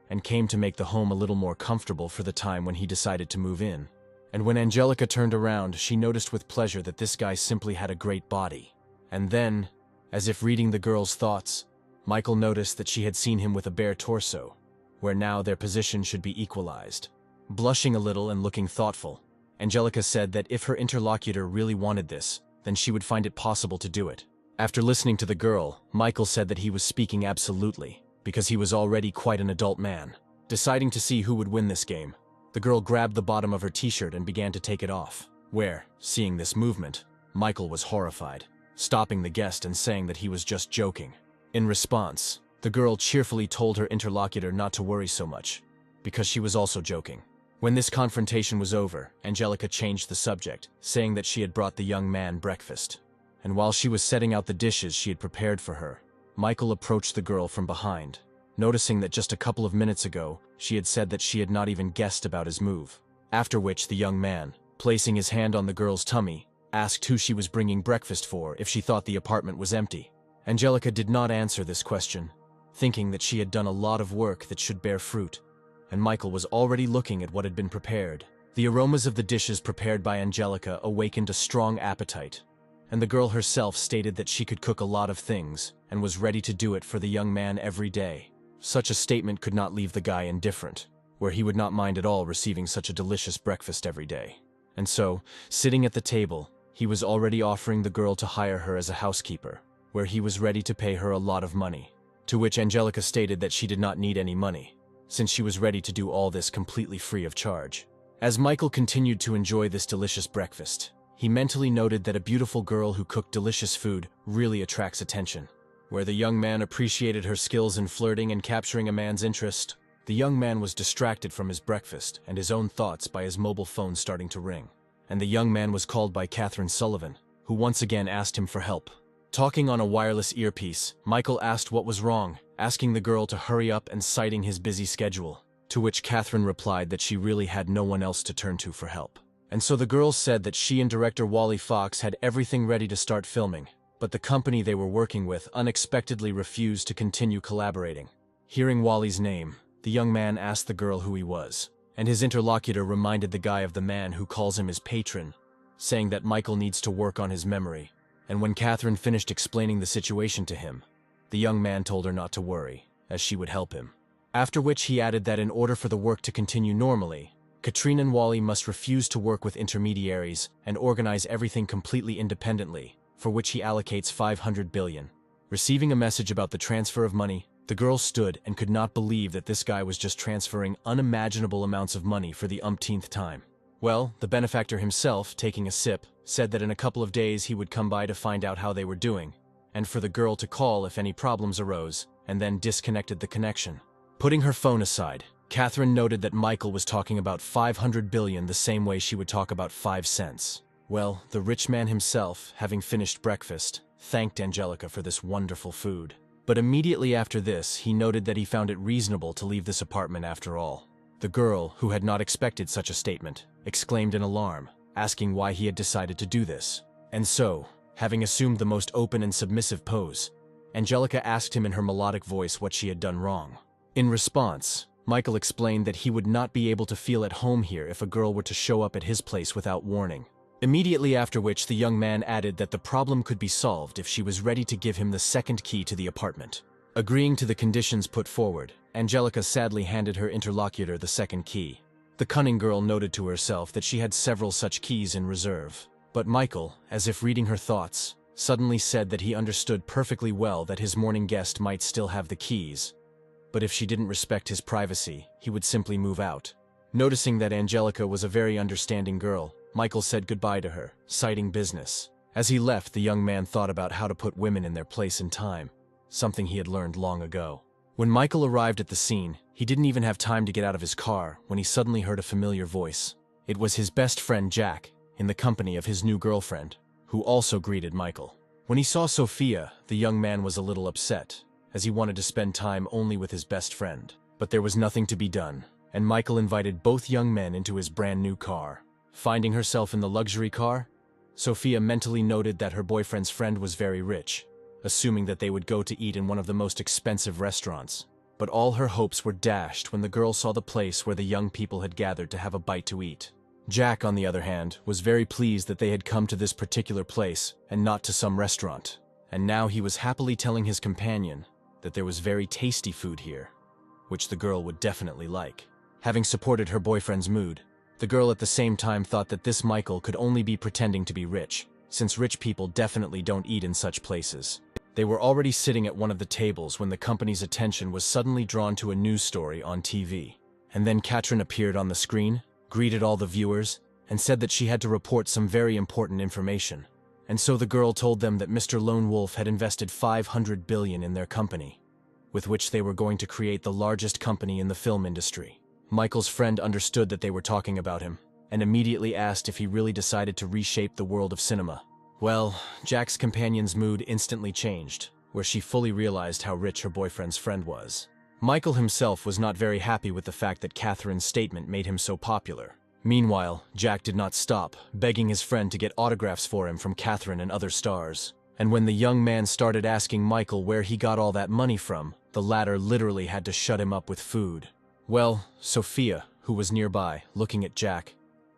and came to make the home a little more comfortable for the time when he decided to move in. And when Angelica turned around, she noticed with pleasure that this guy simply had a great body. And then, as if reading the girl's thoughts, Michael noticed that she had seen him with a bare torso, where now their position should be equalized. Blushing a little and looking thoughtful, Angelica said that if her interlocutor really wanted this, then she would find it possible to do it. After listening to the girl, Michael said that he was speaking absolutely, because he was already quite an adult man. Deciding to see who would win this game, the girl grabbed the bottom of her t-shirt and began to take it off, where, seeing this movement, Michael was horrified, stopping the guest and saying that he was just joking. In response, the girl cheerfully told her interlocutor not to worry so much, because she was also joking. When this confrontation was over, Angelica changed the subject, saying that she had brought the young man breakfast. And while she was setting out the dishes she had prepared for her, Michael approached the girl from behind, noticing that just a couple of minutes ago, she had said that she had not even guessed about his move. After which the young man, placing his hand on the girl's tummy, asked who she was bringing breakfast for if she thought the apartment was empty. Angelica did not answer this question, thinking that she had done a lot of work that should bear fruit, and Michael was already looking at what had been prepared. The aromas of the dishes prepared by Angelica awakened a strong appetite, and the girl herself stated that she could cook a lot of things and was ready to do it for the young man every day. Such a statement could not leave the guy indifferent, where he would not mind at all receiving such a delicious breakfast every day. And so, sitting at the table, he was already offering the girl to hire her as a housekeeper, where he was ready to pay her a lot of money, to which Angelica stated that she did not need any money, since she was ready to do all this completely free of charge. As Michael continued to enjoy this delicious breakfast, he mentally noted that a beautiful girl who cooked delicious food really attracts attention. Where the young man appreciated her skills in flirting and capturing a man's interest, the young man was distracted from his breakfast and his own thoughts by his mobile phone starting to ring. And the young man was called by Catherine Sullivan, who once again asked him for help. Talking on a wireless earpiece, Michael asked what was wrong, asking the girl to hurry up and citing his busy schedule, to which Catherine replied that she really had no one else to turn to for help. And so the girl said that she and director Wally Fox had everything ready to start filming, but the company they were working with unexpectedly refused to continue collaborating. Hearing Wally's name, the young man asked the girl who he was, and his interlocutor reminded the guy of the man who calls him his patron, saying that Michael needs to work on his memory. And when Catherine finished explaining the situation to him, the young man told her not to worry, as she would help him. After which he added that in order for the work to continue normally, Katrina and Wally must refuse to work with intermediaries and organize everything completely independently, for which he allocates $500 billion. Receiving a message about the transfer of money, the girl stood and could not believe that this guy was just transferring unimaginable amounts of money for the umpteenth time. Well, the benefactor himself, taking a sip, said that in a couple of days he would come by to find out how they were doing, and for the girl to call if any problems arose, and then disconnected the connection. Putting her phone aside, Catherine noted that Michael was talking about $500 billion the same way she would talk about 5 cents. Well, the rich man himself, having finished breakfast, thanked Angelica for this wonderful food. But immediately after this, he noted that he found it reasonable to leave this apartment after all. The girl, who had not expected such a statement, exclaimed in alarm, asking why he had decided to do this. And so, having assumed the most open and submissive pose, Angelica asked him in her melodic voice what she had done wrong. In response, Michael explained that he would not be able to feel at home here if a girl were to show up at his place without warning. Immediately after which the young man added that the problem could be solved if she was ready to give him the second key to the apartment. Agreeing to the conditions put forward, Angelica sadly handed her interlocutor the second key. The cunning girl noted to herself that she had several such keys in reserve. But Michael, as if reading her thoughts, suddenly said that he understood perfectly well that his morning guest might still have the keys. But if she didn't respect his privacy, he would simply move out. Noticing that Angelica was a very understanding girl, Michael said goodbye to her, citing business. As he left, the young man thought about how to put women in their place in time, something he had learned long ago. When Michael arrived at the scene, he didn't even have time to get out of his car when he suddenly heard a familiar voice. It was his best friend Jack, in the company of his new girlfriend, who also greeted Michael. When he saw Sophia, the young man was a little upset, as he wanted to spend time only with his best friend. But there was nothing to be done, and Michael invited both young men into his brand new car. Finding herself in the luxury car, Sophia mentally noted that her boyfriend's friend was very rich, assuming that they would go to eat in one of the most expensive restaurants. But all her hopes were dashed when the girl saw the place where the young people had gathered to have a bite to eat. Jack, on the other hand, was very pleased that they had come to this particular place and not to some restaurant. And now he was happily telling his companion that there was very tasty food here, which the girl would definitely like. Having supported her boyfriend's mood, the girl at the same time thought that this Michael could only be pretending to be rich, since rich people definitely don't eat in such places. They were already sitting at one of the tables when the company's attention was suddenly drawn to a news story on TV. And then Katrin appeared on the screen, greeted all the viewers, and said that she had to report some very important information. And so the girl told them that Mr. Lone Wolf had invested $500 billion in their company, with which they were going to create the largest company in the film industry. Michael's friend understood that they were talking about him, and immediately asked if he really decided to reshape the world of cinema. Well, Jack's companion's mood instantly changed, where she fully realized how rich her boyfriend's friend was. Michael himself was not very happy with the fact that Catherine's statement made him so popular. Meanwhile, Jack did not stop, begging his friend to get autographs for him from Catherine and other stars. And when the young man started asking Michael where he got all that money from, the latter literally had to shut him up with food. Well, Sophia, who was nearby, looking at Jack,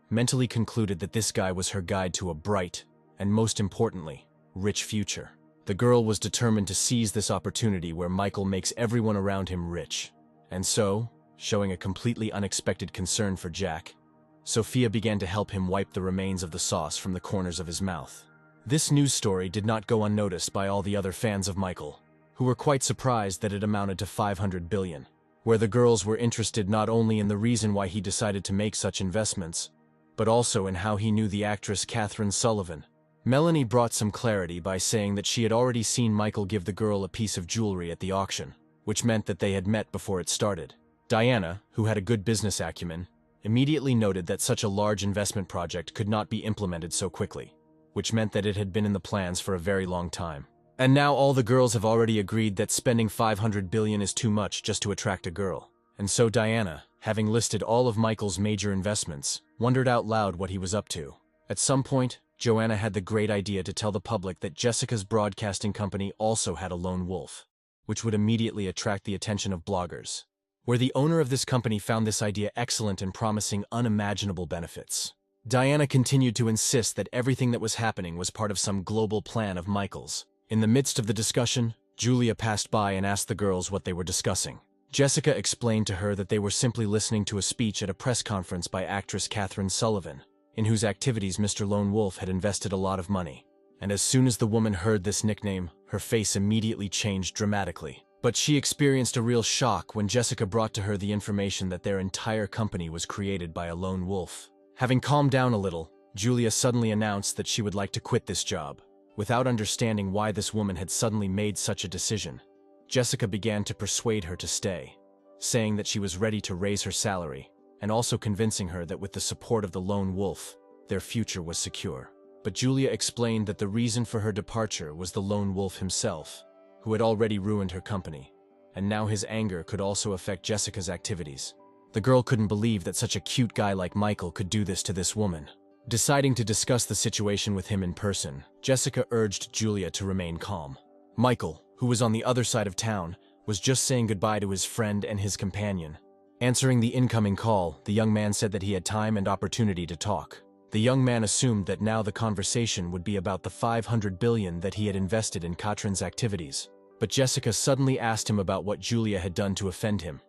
mentally concluded that this guy was her guide to a bright, and most importantly, rich future. The girl was determined to seize this opportunity where Michael makes everyone around him rich. And so, showing a completely unexpected concern for Jack, Sophia began to help him wipe the remains of the sauce from the corners of his mouth. This news story did not go unnoticed by all the other fans of Michael, who were quite surprised that it amounted to $500 billion, where the girls were interested not only in the reason why he decided to make such investments, but also in how he knew the actress Catherine Sullivan. Melanie brought some clarity by saying that she had already seen Michael give the girl a piece of jewelry at the auction, which meant that they had met before it started. Diana, who had a good business acumen, immediately noted that such a large investment project could not be implemented so quickly, which meant that it had been in the plans for a very long time. And now all the girls have already agreed that spending $500 billion is too much just to attract a girl. And so Diana, having listed all of Michael's major investments, wondered out loud what he was up to. At some point, Joanna had the great idea to tell the public that Jessica's broadcasting company also had a lone wolf, which would immediately attract the attention of bloggers, where the owner of this company found this idea excellent and promising unimaginable benefits. Diana continued to insist that everything that was happening was part of some global plan of Michael's. In the midst of the discussion, Julia passed by and asked the girls what they were discussing. Jessica explained to her that they were simply listening to a speech at a press conference by actress Catherine Sullivan, in whose activities Mr. Lone Wolf had invested a lot of money. And as soon as the woman heard this nickname, her face immediately changed dramatically. But she experienced a real shock when Jessica brought to her the information that their entire company was created by a lone wolf. Having calmed down a little, Julia suddenly announced that she would like to quit this job. Without understanding why this woman had suddenly made such a decision, Jessica began to persuade her to stay, saying that she was ready to raise her salary, and also convincing her that with the support of the lone wolf, their future was secure. But Julia explained that the reason for her departure was the lone wolf himself, who had already ruined her company, and now his anger could also affect Jessica's activities. The girl couldn't believe that such a cute guy like Michael could do this to this woman. Deciding to discuss the situation with him in person, Jessica urged Julia to remain calm. Michael, who was on the other side of town, was just saying goodbye to his friend and his companion. Answering the incoming call, the young man said that he had time and opportunity to talk. The young man assumed that now the conversation would be about the $500 billion that he had invested in Katrine's activities. But Jessica suddenly asked him about what Julia had done to offend him,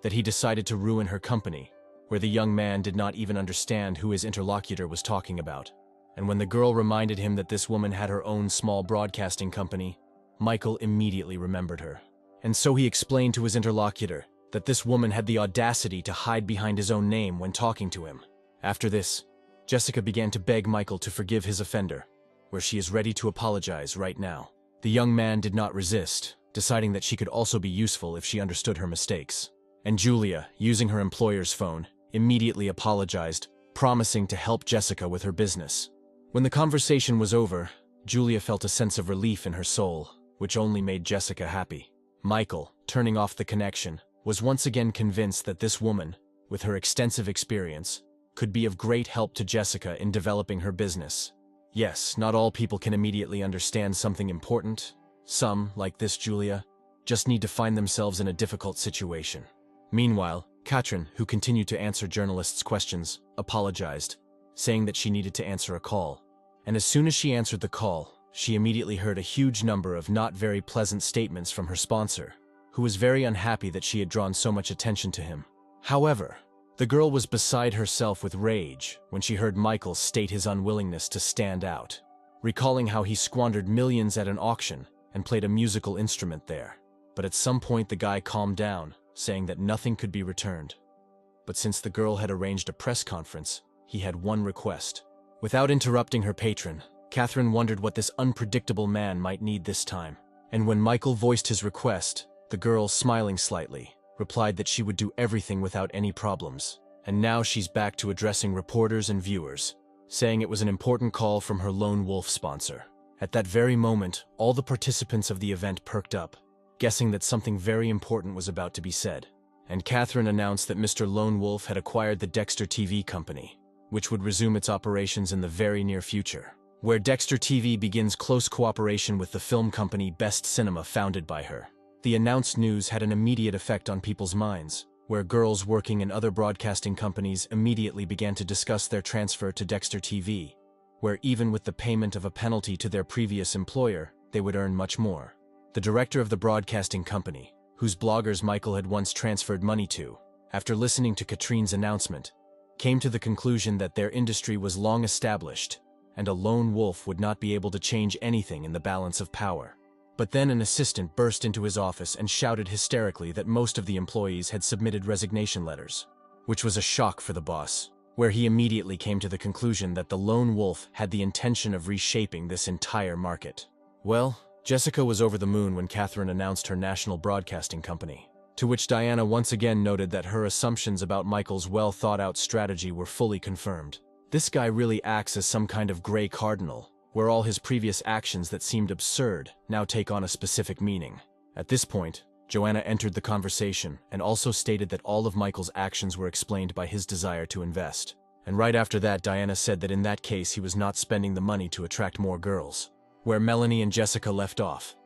that he decided to ruin her company, where the young man did not even understand who his interlocutor was talking about. And when the girl reminded him that this woman had her own small broadcasting company, Michael immediately remembered her. And so he explained to his interlocutor that this woman had the audacity to hide behind his own name when talking to him. After this, Jessica began to beg Michael to forgive his offender, where she is ready to apologize right now. The young man did not resist, deciding that she could also be useful if she understood her mistakes. And Julia, using her employer's phone, immediately apologized, promising to help Jessica with her business. When the conversation was over, Julia felt a sense of relief in her soul, which only made Jessica happy. Michael, turning off the connection, was once again convinced that this woman, with her extensive experience, could be of great help to Jessica in developing her business. Yes, not all people can immediately understand something important. Some, like this Julia, just need to find themselves in a difficult situation. Meanwhile, Katrin, who continued to answer journalists' questions, apologized, saying that she needed to answer a call. And as soon as she answered the call, she immediately heard a huge number of not very pleasant statements from her sponsor, who was very unhappy that she had drawn so much attention to him. However, the girl was beside herself with rage when she heard Michael state his unwillingness to stand out, recalling how he squandered millions at an auction and played a musical instrument there. But at some point the guy calmed down, saying that nothing could be returned. But since the girl had arranged a press conference, he had one request. Without interrupting her patron, Catherine wondered what this unpredictable man might need this time. And when Michael voiced his request, the girl, smiling slightly, replied that she would do everything without any problems. And now she's back to addressing reporters and viewers, saying it was an important call from her lone wolf sponsor. At that very moment, all the participants of the event perked up, guessing that something very important was about to be said. And Catherine announced that Mr. Lone Wolf had acquired the Dexter TV company, which would resume its operations in the very near future, where Dexter TV begins close cooperation with the film company Best Cinema founded by her. The announced news had an immediate effect on people's minds, where girls working in other broadcasting companies immediately began to discuss their transfer to Dexter TV, where even with the payment of a penalty to their previous employer, they would earn much more. The director of the broadcasting company, whose bloggers Michael had once transferred money to, after listening to Katrine's announcement, came to the conclusion that their industry was long established, and a lone wolf would not be able to change anything in the balance of power. But then an assistant burst into his office and shouted hysterically that most of the employees had submitted resignation letters, which was a shock for the boss, where he immediately came to the conclusion that the lone wolf had the intention of reshaping this entire market. Well, Jessica was over the moon when Catherine announced her national broadcasting company, to which Diana once again noted that her assumptions about Michael's well-thought-out strategy were fully confirmed. This guy really acts as some kind of gray cardinal, where all his previous actions that seemed absurd now take on a specific meaning. At this point, Joanna entered the conversation and also stated that all of Michael's actions were explained by his desire to invest. And right after that, Diana said that in that case he was not spending the money to attract more girls, where Melanie and Jessica left off,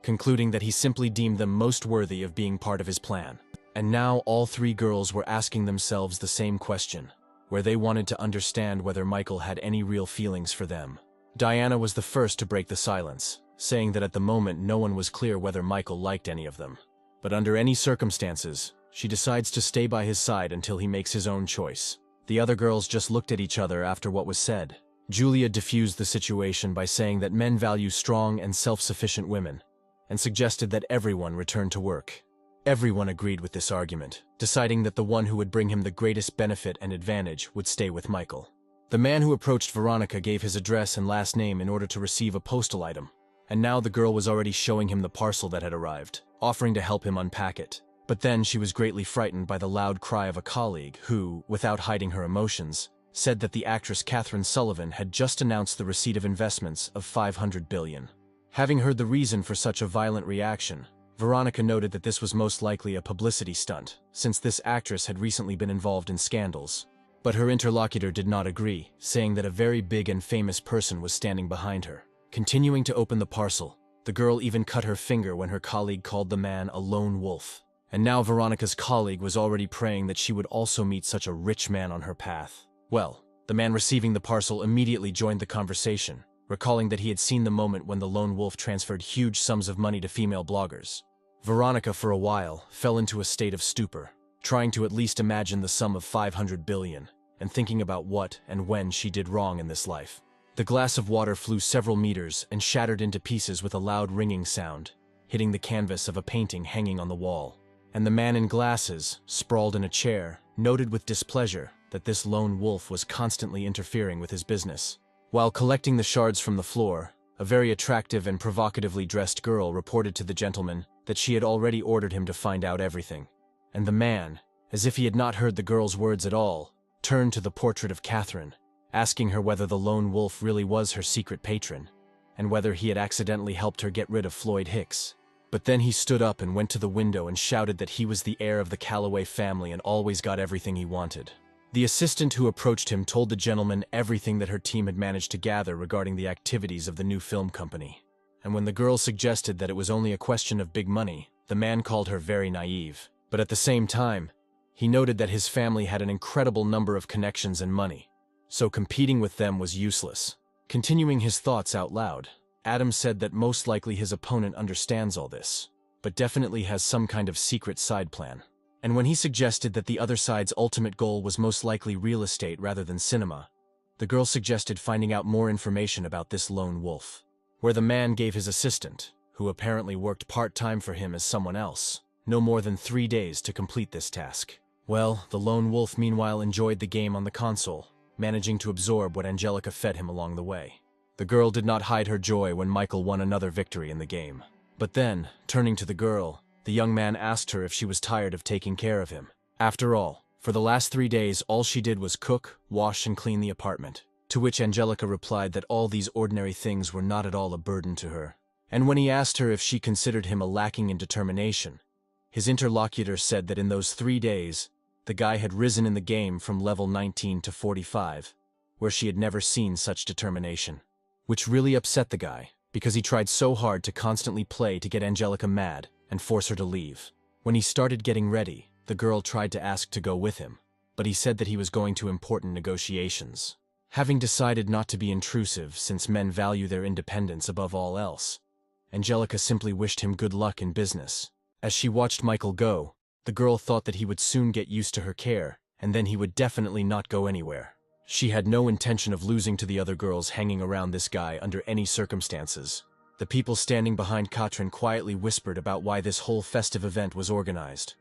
concluding that he simply deemed them most worthy of being part of his plan. And now all three girls were asking themselves the same question, where they wanted to understand whether Michael had any real feelings for them. Diana was the first to break the silence, saying that at the moment no one was clear whether Michael liked any of them. But under any circumstances, she decides to stay by his side until he makes his own choice. The other girls just looked at each other after what was said. Julia diffused the situation by saying that men value strong and self-sufficient women, and suggested that everyone return to work. Everyone agreed with this argument, deciding that the one who would bring him the greatest benefit and advantage would stay with Michael. The man who approached Veronica gave his address and last name in order to receive a postal item, and now the girl was already showing him the parcel that had arrived, offering to help him unpack it. But then she was greatly frightened by the loud cry of a colleague who, without hiding her emotions, said that the actress Catherine Sullivan had just announced the receipt of investments of $500 billion. Having heard the reason for such a violent reaction, Veronica noted that this was most likely a publicity stunt, since this actress had recently been involved in scandals. But her interlocutor did not agree, saying that a very big and famous person was standing behind her. Continuing to open the parcel, the girl even cut her finger when her colleague called the man a lone wolf. And now Veronica's colleague was already praying that she would also meet such a rich man on her path. Well, the man receiving the parcel immediately joined the conversation, recalling that he had seen the moment when the lone wolf transferred huge sums of money to female bloggers. Veronica, for a while, fell into a state of stupor, trying to at least imagine the sum of 500 billion, and thinking about what and when she did wrong in this life. The glass of water flew several meters and shattered into pieces with a loud ringing sound, hitting the canvas of a painting hanging on the wall. And the man in glasses, sprawled in a chair, noted with displeasure that this lone wolf was constantly interfering with his business. While collecting the shards from the floor, a very attractive and provocatively dressed girl reported to the gentleman that she had already ordered him to find out everything. And the man, as if he had not heard the girl's words at all, turned to the portrait of Catherine, asking her whether the lone wolf really was her secret patron, and whether he had accidentally helped her get rid of Floyd Hicks. But then he stood up and went to the window and shouted that he was the heir of the Calloway family and always got everything he wanted. The assistant who approached him told the gentleman everything that her team had managed to gather regarding the activities of the new film company. And when the girl suggested that it was only a question of big money, the man called her very naive. But at the same time, he noted that his family had an incredible number of connections and money, so competing with them was useless. Continuing his thoughts out loud, Adam said that most likely his opponent understands all this, but definitely has some kind of secret side plan. And when he suggested that the other side's ultimate goal was most likely real estate rather than cinema, the girl suggested finding out more information about this lone wolf, where the man gave his assistant, who apparently worked part-time for him as someone else, no more than 3 days to complete this task. Well, the lone wolf meanwhile enjoyed the game on the console, managing to absorb what Angelica fed him along the way. The girl did not hide her joy when Michael won another victory in the game. But then, turning to the girl, the young man asked her if she was tired of taking care of him. After all, for the last 3 days all she did was cook, wash, and clean the apartment, to which Angelica replied that all these ordinary things were not at all a burden to her. And when he asked her if she considered him a lacking in determination, his interlocutor said that in those 3 days, the guy had risen in the game from level 19 to 45, where she had never seen such determination. Which really upset the guy, because he tried so hard to constantly play to get Angelica mad and force her to leave. When he started getting ready, the girl tried to ask to go with him, but he said that he was going to important negotiations. Having decided not to be intrusive since men value their independence above all else, Angelica simply wished him good luck in business. As she watched Michael go, the girl thought that he would soon get used to her care, and then he would definitely not go anywhere. She had no intention of losing to the other girls hanging around this guy under any circumstances. The people standing behind Katrin quietly whispered about why this whole festive event was organized,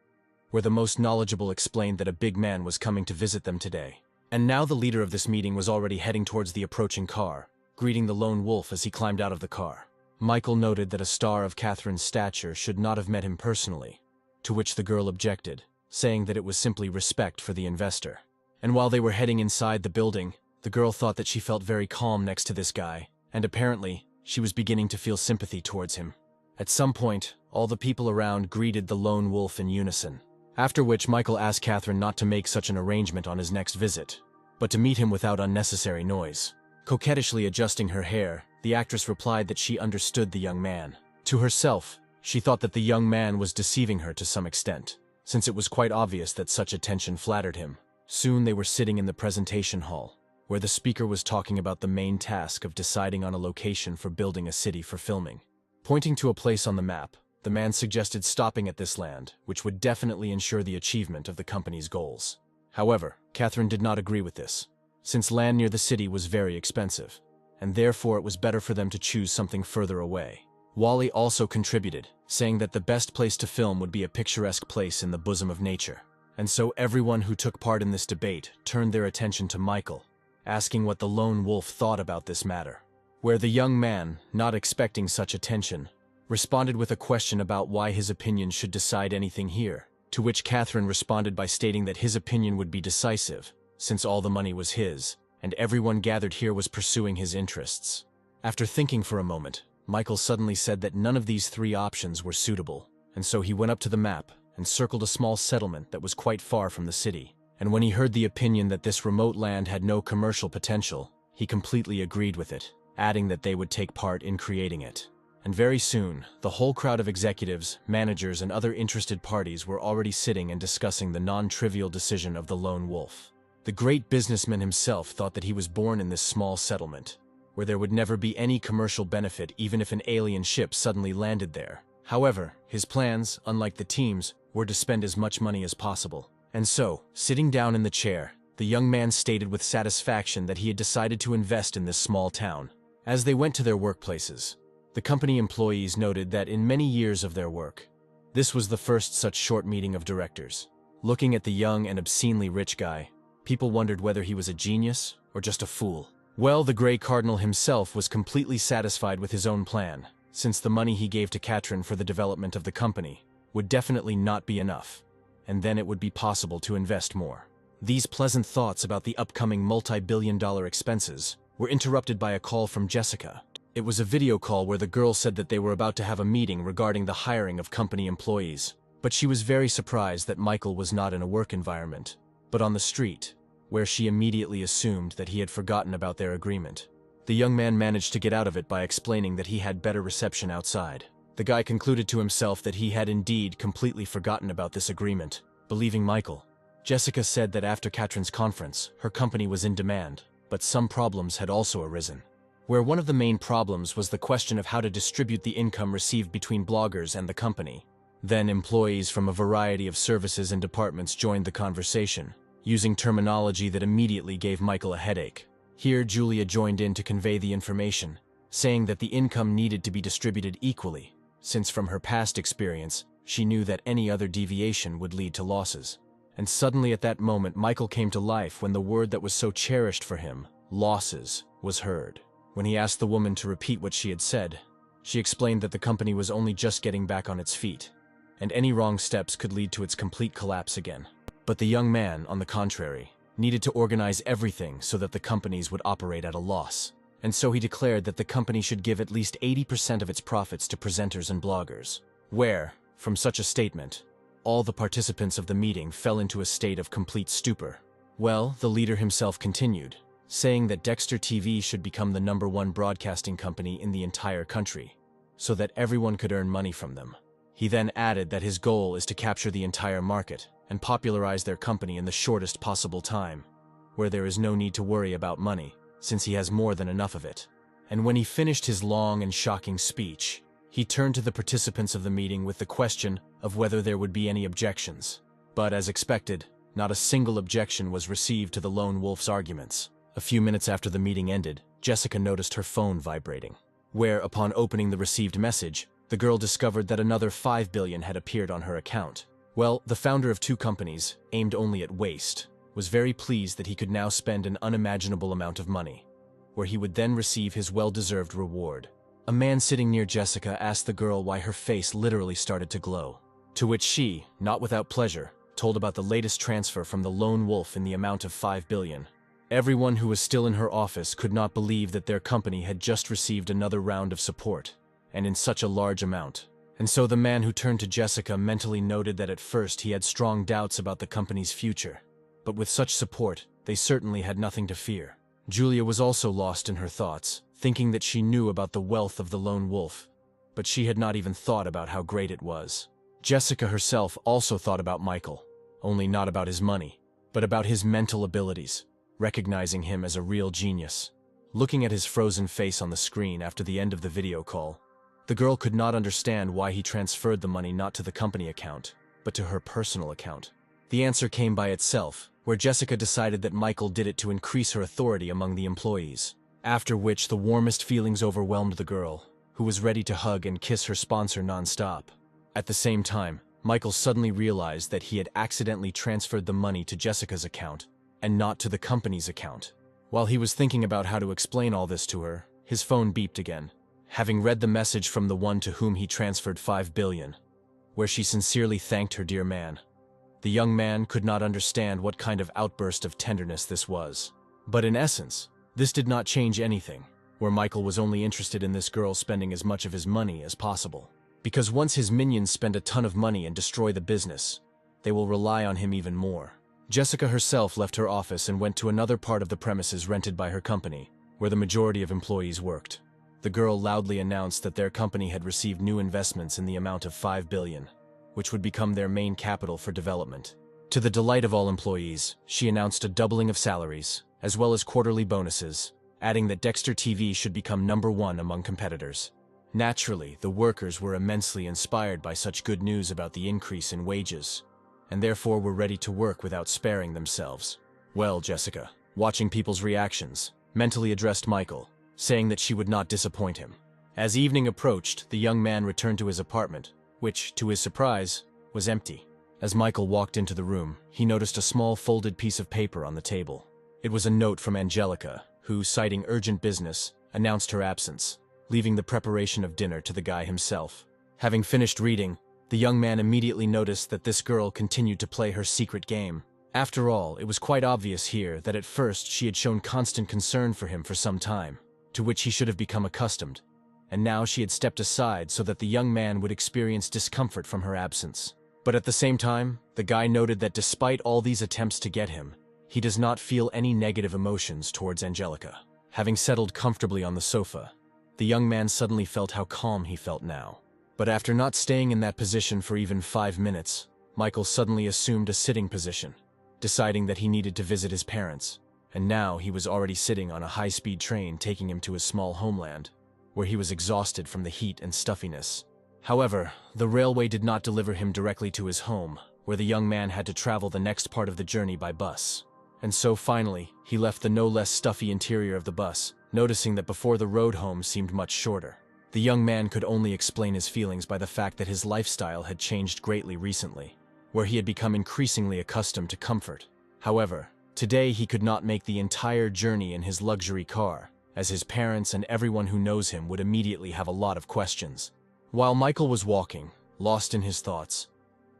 where the most knowledgeable explained that a big man was coming to visit them today. And now the leader of this meeting was already heading towards the approaching car, greeting the lone wolf as he climbed out of the car. Michael noted that a star of Catherine's stature should not have met him personally, to which the girl objected, saying that it was simply respect for the investor. And while they were heading inside the building, the girl thought that she felt very calm next to this guy, and apparently, she was beginning to feel sympathy towards him. At some point, all the people around greeted the lone wolf in unison, after which Michael asked Catherine not to make such an arrangement on his next visit, but to meet him without unnecessary noise. Coquettishly adjusting her hair, the actress replied that she understood the young man. To herself, she thought that the young man was deceiving her to some extent, since it was quite obvious that such attention flattered him. Soon they were sitting in the presentation hall, where the speaker was talking about the main task of deciding on a location for building a city for filming. Pointing to a place on the map, the man suggested stopping at this land, which would definitely ensure the achievement of the company's goals. However, Catherine did not agree with this, since land near the city was very expensive, and therefore it was better for them to choose something further away. Wally also contributed, saying that the best place to film would be a picturesque place in the bosom of nature. And so everyone who took part in this debate turned their attention to Michael, asking what the lone wolf thought about this matter. Where the young man, not expecting such attention, responded with a question about why his opinion should decide anything here, to which Catherine responded by stating that his opinion would be decisive, since all the money was his, and everyone gathered here was pursuing his interests. After thinking for a moment, Michael suddenly said that none of these 3 options were suitable, and so he went up to the map and circled a small settlement that was quite far from the city. And when he heard the opinion that this remote land had no commercial potential, he completely agreed with it, adding that they would take part in creating it. And very soon, the whole crowd of executives, managers, and other interested parties were already sitting and discussing the non-trivial decision of the lone wolf. The great businessman himself thought that he was born in this small settlement, where there would never be any commercial benefit even if an alien ship suddenly landed there. However, his plans, unlike the team's, were to spend as much money as possible. And so, sitting down in the chair, the young man stated with satisfaction that he had decided to invest in this small town. As they went to their workplaces, the company employees noted that in many years of their work, this was the first such short meeting of directors. Looking at the young and obscenely rich guy, people wondered whether he was a genius or just a fool. Well, the Grey Cardinal himself was completely satisfied with his own plan, since the money he gave to Katrin for the development of the company would definitely not be enough, and then it would be possible to invest more. These pleasant thoughts about the upcoming multi-billion-dollar expenses were interrupted by a call from Jessica. It was a video call where the girl said that they were about to have a meeting regarding the hiring of company employees, but she was very surprised that Michael was not in a work environment, but on the street, where she immediately assumed that he had forgotten about their agreement. The young man managed to get out of it by explaining that he had better reception outside. The guy concluded to himself that he had indeed completely forgotten about this agreement, believing Michael. Jessica said that after Katrin's conference, her company was in demand, but some problems had also arisen, where one of the main problems was the question of how to distribute the income received between bloggers and the company. Then employees from a variety of services and departments joined the conversation, using terminology that immediately gave Michael a headache. Here, Julia joined in to convey the information, saying that the income needed to be distributed equally, since from her past experience, she knew that any other deviation would lead to losses. And suddenly at that moment, Michael came to life when the word that was so cherished for him, losses, was heard. When he asked the woman to repeat what she had said, she explained that the company was only just getting back on its feet, and any wrong steps could lead to its complete collapse again. But the young man, on the contrary, needed to organize everything so that the companies would operate at a loss. And so he declared that the company should give at least 80% of its profits to presenters and bloggers. Where, from such a statement, all the participants of the meeting fell into a state of complete stupor. Well, the leader himself continued, saying that Dexter TV should become the #1 broadcasting company in the entire country, so that everyone could earn money from them. He then added that his goal is to capture the entire market and popularize their company in the shortest possible time, where there is no need to worry about money, since he has more than enough of it. And when he finished his long and shocking speech, he turned to the participants of the meeting with the question of whether there would be any objections. But as expected, not a single objection was received to the lone wolf's arguments. A few minutes after the meeting ended, Jessica noticed her phone vibrating, where, upon opening the received message, the girl discovered that another 5 billion had appeared on her account. Well, the founder of 2 companies, aimed only at waste, was very pleased that he could now spend an unimaginable amount of money, where he would then receive his well-deserved reward. A man sitting near Jessica asked the girl why her face literally started to glow, to which she, not without pleasure, told about the latest transfer from the lone wolf in the amount of 5 billion. Everyone who was still in her office could not believe that their company had just received another round of support, and in such a large amount. And so the man who turned to Jessica mentally noted that at first he had strong doubts about the company's future, but with such support, they certainly had nothing to fear. Julia was also lost in her thoughts, thinking that she knew about the wealth of the lone wolf, but she had not even thought about how great it was. Jessica herself also thought about Michael, only not about his money, but about his mental abilities, recognizing him as a real genius. Looking at his frozen face on the screen after the end of the video call, the girl could not understand why he transferred the money not to the company account, but to her personal account. The answer came by itself, where Jessica decided that Michael did it to increase her authority among the employees, after which the warmest feelings overwhelmed the girl, who was ready to hug and kiss her sponsor non-stop. At the same time, Michael suddenly realized that he had accidentally transferred the money to Jessica's account, and not to the company's account. While he was thinking about how to explain all this to her, his phone beeped again, having read the message from the one to whom he transferred 5 billion, where she sincerely thanked her dear man. The young man could not understand what kind of outburst of tenderness this was. But in essence, this did not change anything, where Michael was only interested in this girl spending as much of his money as possible. Because once his minions spend a ton of money and destroy the business, they will rely on him even more. Jessica herself left her office and went to another part of the premises rented by her company, where the majority of employees worked. The girl loudly announced that their company had received new investments in the amount of 5 billion, which would become their main capital for development. To the delight of all employees, she announced a doubling of salaries, as well as quarterly bonuses, adding that Dexter TV should become #1 among competitors. Naturally, the workers were immensely inspired by such good news about the increase in wages, and therefore were ready to work without sparing themselves. Well, Jessica, watching people's reactions, mentally addressed Michael, saying that she would not disappoint him. As evening approached, the young man returned to his apartment, which, to his surprise, was empty. As Michael walked into the room, he noticed a small folded piece of paper on the table. It was a note from Angelica, who, citing urgent business, announced her absence, leaving the preparation of dinner to the guy himself. Having finished reading, the young man immediately noticed that this girl continued to play her secret game. After all, it was quite obvious here that at first she had shown constant concern for him for some time, to which he should have become accustomed, and now she had stepped aside so that the young man would experience discomfort from her absence. But at the same time, the guy noted that despite all these attempts to get him, he does not feel any negative emotions towards Angelica. Having settled comfortably on the sofa, the young man suddenly felt how calm he felt now. But after not staying in that position for even 5 minutes, Michael suddenly assumed a sitting position, deciding that he needed to visit his parents, and now he was already sitting on a high-speed train taking him to his small homeland, where he was exhausted from the heat and stuffiness. However, the railway did not deliver him directly to his home, where the young man had to travel the next part of the journey by bus. And so finally, he left the no less stuffy interior of the bus, noticing that before the road home seemed much shorter. The young man could only explain his feelings by the fact that his lifestyle had changed greatly recently, where he had become increasingly accustomed to comfort. However, today he could not make the entire journey in his luxury car, as his parents and everyone who knows him would immediately have a lot of questions. While Michael was walking, lost in his thoughts,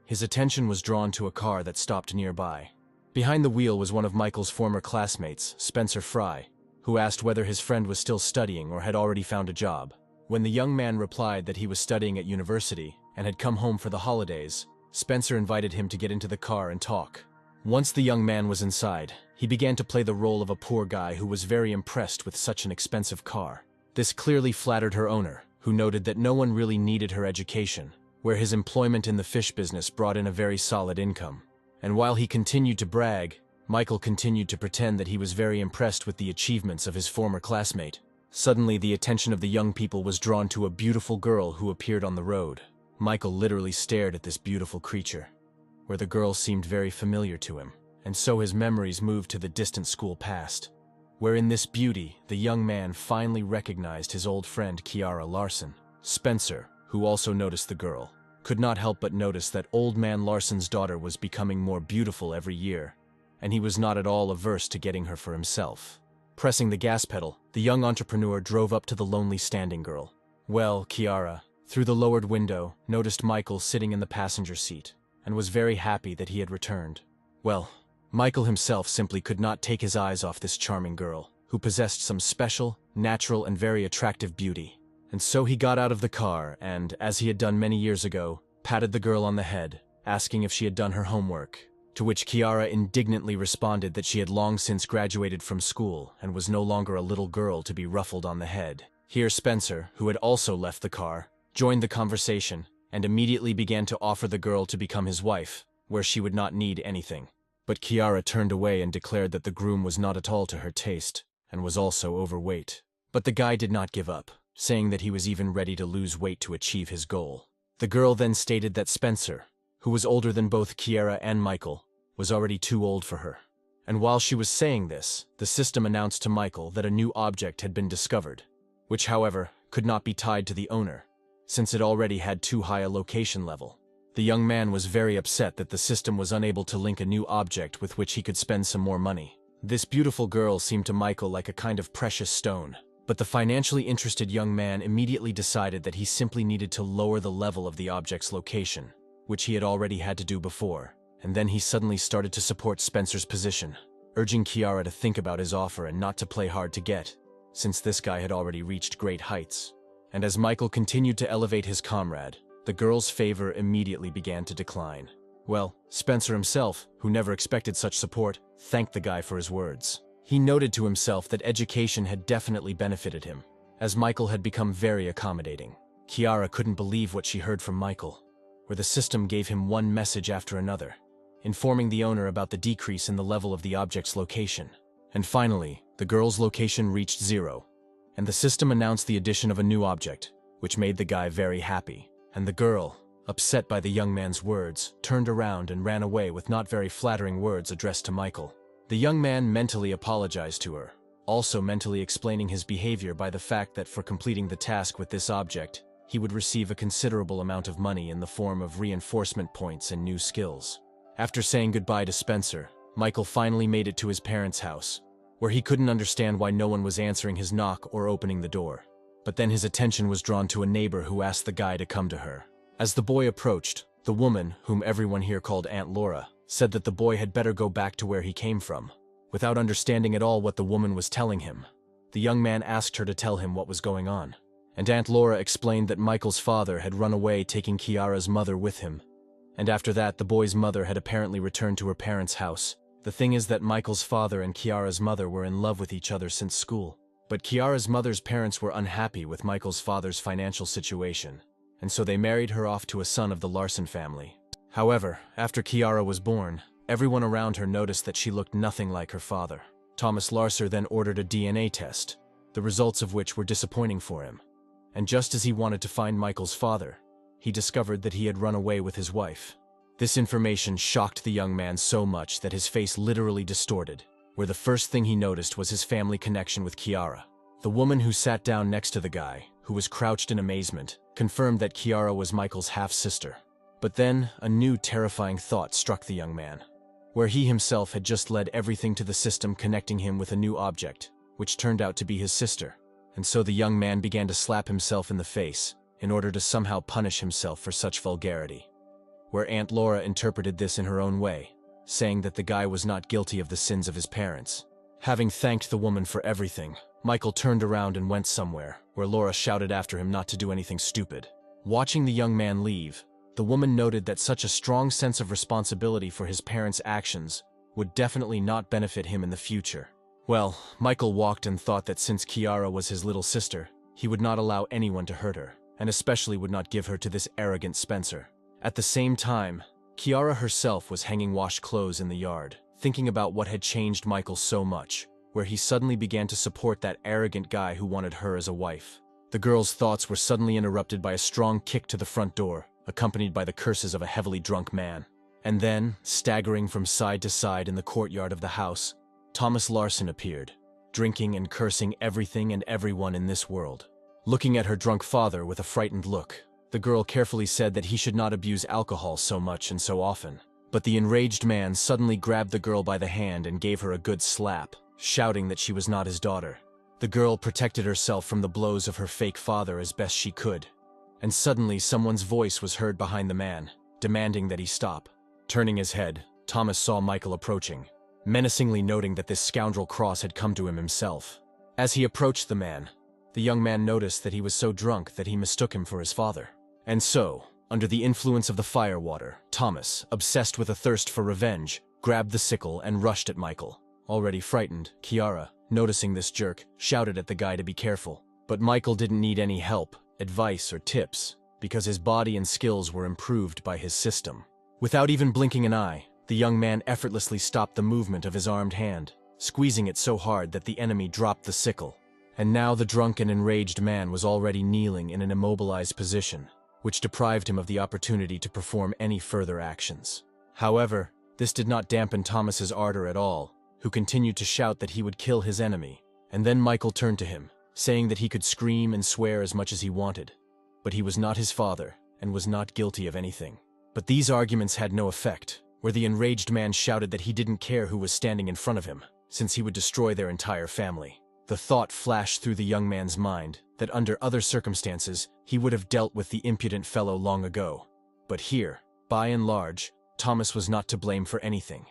his attention was drawn to a car that stopped nearby. Behind the wheel was one of Michael's former classmates, Spencer Fry, who asked whether his friend was still studying or had already found a job. When the young man replied that he was studying at university and had come home for the holidays, Spencer invited him to get into the car and talk. Once the young man was inside, he began to play the role of a poor guy who was very impressed with such an expensive car. This clearly flattered her owner, who noted that no one really needed her education, where his employment in the fish business brought in a very solid income. And while he continued to brag, Michael continued to pretend that he was very impressed with the achievements of his former classmate. Suddenly, the attention of the young people was drawn to a beautiful girl who appeared on the road. Michael literally stared at this beautiful creature, where the girl seemed very familiar to him, and so his memories moved to the distant school past, where in this beauty, the young man finally recognized his old friend Kiara Larson. Spencer, who also noticed the girl, could not help but notice that old man Larson's daughter was becoming more beautiful every year, and he was not at all averse to getting her for himself. Pressing the gas pedal, the young entrepreneur drove up to the lonely standing girl. Well, Kiara, through the lowered window, noticed Michael sitting in the passenger seat, and was very happy that he had returned. Well, Michael himself simply could not take his eyes off this charming girl, who possessed some special, natural, and very attractive beauty. And so he got out of the car and, as he had done many years ago, patted the girl on the head, asking if she had done her homework, to which Kiara indignantly responded that she had long since graduated from school and was no longer a little girl to be ruffled on the head. Here Spencer, who had also left the car, joined the conversation and immediately began to offer the girl to become his wife, where she would not need anything. But Kiara turned away and declared that the groom was not at all to her taste and was also overweight. But the guy did not give up, saying that he was even ready to lose weight to achieve his goal. The girl then stated that Spencer, who was older than both Kiara and Michael, was already too old for her. And while she was saying this, the system announced to Michael that a new object had been discovered, which, however, could not be tied to the owner, since it already had too high a location level. The young man was very upset that the system was unable to link a new object with which he could spend some more money. This beautiful girl seemed to Michael like a kind of precious stone, but the financially interested young man immediately decided that he simply needed to lower the level of the object's location, which he had already had to do before. And then he suddenly started to support Spencer's position, urging Kiara to think about his offer and not to play hard to get, since this guy had already reached great heights. And as Michael continued to elevate his comrade, the girl's favor immediately began to decline. Well, Spencer himself, who never expected such support, thanked the guy for his words. He noted to himself that education had definitely benefited him, as Michael had become very accommodating. Kiara couldn't believe what she heard from Michael, where the system gave him one message after another, informing the owner about the decrease in the level of the object's location, And finally, the girl's location reached 0, and the system announced the addition of a new object, which made the guy very happy. And the girl, upset by the young man's words, turned around and ran away with not very flattering words addressed to Michael. The young man mentally apologized to her, also mentally explaining his behavior by the fact that for completing the task with this object, he would receive a considerable amount of money in the form of reinforcement points and new skills. After saying goodbye to Spencer, Michael finally made it to his parents' house, where he couldn't understand why no one was answering his knock or opening the door. But then his attention was drawn to a neighbor who asked the guy to come to her. As the boy approached, the woman, whom everyone here called Aunt Laura, said that the boy had better go back to where he came from. Without understanding at all what the woman was telling him, the young man asked her to tell him what was going on. And Aunt Laura explained that Michael's father had run away, taking Kiara's mother with him. And after that, the boy's mother had apparently returned to her parents' house. The thing is that Michael's father and Kiara's mother were in love with each other since school. But Kiara's mother's parents were unhappy with Michael's father's financial situation, and so they married her off to a son of the Larson family. However, after Kiara was born, everyone around her noticed that she looked nothing like her father. Thomas Larser then ordered a DNA test, the results of which were disappointing for him. And just as he wanted to find Michael's father, he discovered that he had run away with his wife. This information shocked the young man so much that his face literally distorted, where the first thing he noticed was his family connection with Kiara. The woman who sat down next to the guy, who was crouched in amazement, confirmed that Kiara was Michael's half-sister. But then, a new terrifying thought struck the young man, where he himself had just led everything to the system connecting him with a new object, which turned out to be his sister. And so the young man began to slap himself in the face, in order to somehow punish himself for such vulgarity. Where Aunt Laura interpreted this in her own way, saying that the guy was not guilty of the sins of his parents. Having thanked the woman for everything, Michael turned around and went somewhere, where Laura shouted after him not to do anything stupid. Watching the young man leave, the woman noted that such a strong sense of responsibility for his parents' actions would definitely not benefit him in the future. Well, Michael walked and thought that since Kiara was his little sister, he would not allow anyone to hurt her, and especially would not give her to this arrogant Spencer. At the same time, Kiara herself was hanging washed clothes in the yard, thinking about what had changed Michael so much, where he suddenly began to support that arrogant guy who wanted her as a wife. The girl's thoughts were suddenly interrupted by a strong kick to the front door, accompanied by the curses of a heavily drunk man. And then, staggering from side to side in the courtyard of the house, Thomas Larson appeared, drinking and cursing everything and everyone in this world. Looking at her drunk father with a frightened look, the girl carefully said that he should not abuse alcohol so much and so often. But the enraged man suddenly grabbed the girl by the hand and gave her a good slap, shouting that she was not his daughter. The girl protected herself from the blows of her fake father as best she could. And suddenly someone's voice was heard behind the man, demanding that he stop. Turning his head, Thomas saw Michael approaching, menacingly noting that this scoundrel Cross had come to him himself. As he approached the young man noticed that he was so drunk that he mistook him for his father. And so, under the influence of the firewater, Thomas, obsessed with a thirst for revenge, grabbed the sickle and rushed at Michael. Already frightened, Kiara, noticing this jerk, shouted at the guy to be careful. But Michael didn't need any help, advice, or tips, because his body and skills were improved by his system. Without even blinking an eye, the young man effortlessly stopped the movement of his armed hand, squeezing it so hard that the enemy dropped the sickle. And now the drunk and enraged man was already kneeling in an immobilized position, which deprived him of the opportunity to perform any further actions. However, this did not dampen Thomas's ardor at all, who continued to shout that he would kill his enemy. And then Michael turned to him, saying that he could scream and swear as much as he wanted, but he was not his father and was not guilty of anything. But these arguments had no effect, where the enraged man shouted that he didn't care who was standing in front of him, since he would destroy their entire family. The thought flashed through the young man's mind that under other circumstances he would have dealt with the impudent fellow long ago. But here, by and large, Thomas was not to blame for anything.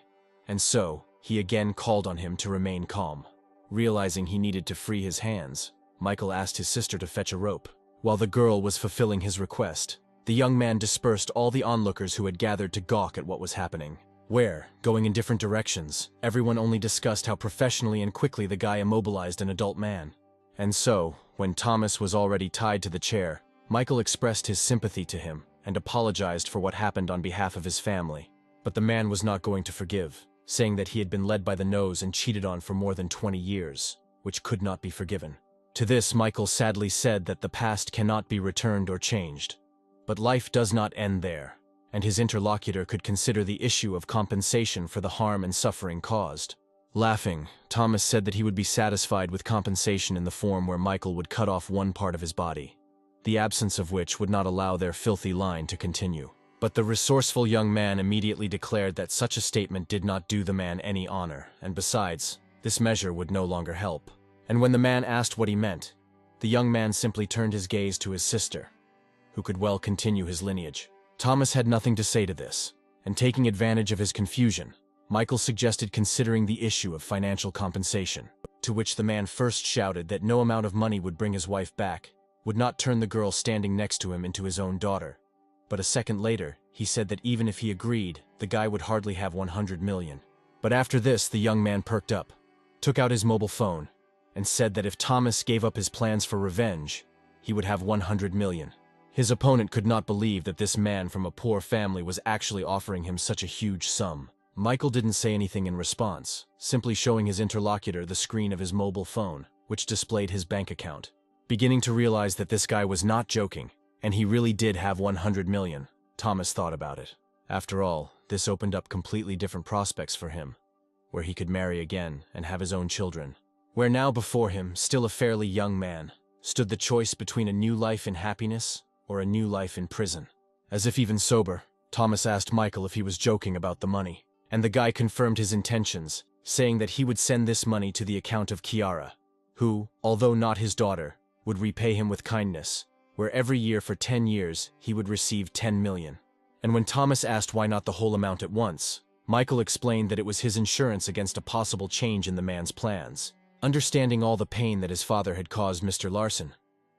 And so, he again called on him to remain calm. Realizing he needed to free his hands, Michael asked his sister to fetch a rope. While the girl was fulfilling his request, the young man dispersed all the onlookers who had gathered to gawk at what was happening. Where, going in different directions, everyone only discussed how professionally and quickly the guy immobilized an adult man. And so, when Thomas was already tied to the chair, Michael expressed his sympathy to him and apologized for what happened on behalf of his family. But the man was not going to forgive. saying that he had been led by the nose and cheated on for more than 20 years, which could not be forgiven. To this, Michael sadly said that the past cannot be returned or changed. But life does not end there, and his interlocutor could consider the issue of compensation for the harm and suffering caused. Laughing, Thomas said that he would be satisfied with compensation in the form where Michael would cut off one part of his body, the absence of which would not allow their filthy line to continue. But the resourceful young man immediately declared that such a statement did not do the man any honor, and besides, this measure would no longer help. And when the man asked what he meant, the young man simply turned his gaze to his sister, who could well continue his lineage. Thomas had nothing to say to this, and taking advantage of his confusion, Michael suggested considering the issue of financial compensation, to which the man first shouted that no amount of money would bring his wife back, would not turn the girl standing next to him into his own daughter. But a second later, he said that even if he agreed, the guy would hardly have 100 million. But after this, the young man perked up, took out his mobile phone, and said that if Thomas gave up his plans for revenge, he would have 100 million. His opponent could not believe that this man from a poor family was actually offering him such a huge sum. Michael didn't say anything in response, simply showing his interlocutor the screen of his mobile phone, which displayed his bank account. Beginning to realize that this guy was not joking, and he really did have 100 million, Thomas thought about it. After all, this opened up completely different prospects for him, where he could marry again and have his own children. Where now before him, still a fairly young man, stood the choice between a new life in happiness or a new life in prison. As if even sober, Thomas asked Michael if he was joking about the money, and the guy confirmed his intentions, saying that he would send this money to the account of Kiara, who, although not his daughter, would repay him with kindness, where every year for 10 years he would receive 10 million. And when Thomas asked why not the whole amount at once, Michael explained that it was his insurance against a possible change in the man's plans. Understanding all the pain that his father had caused Mr. Larson,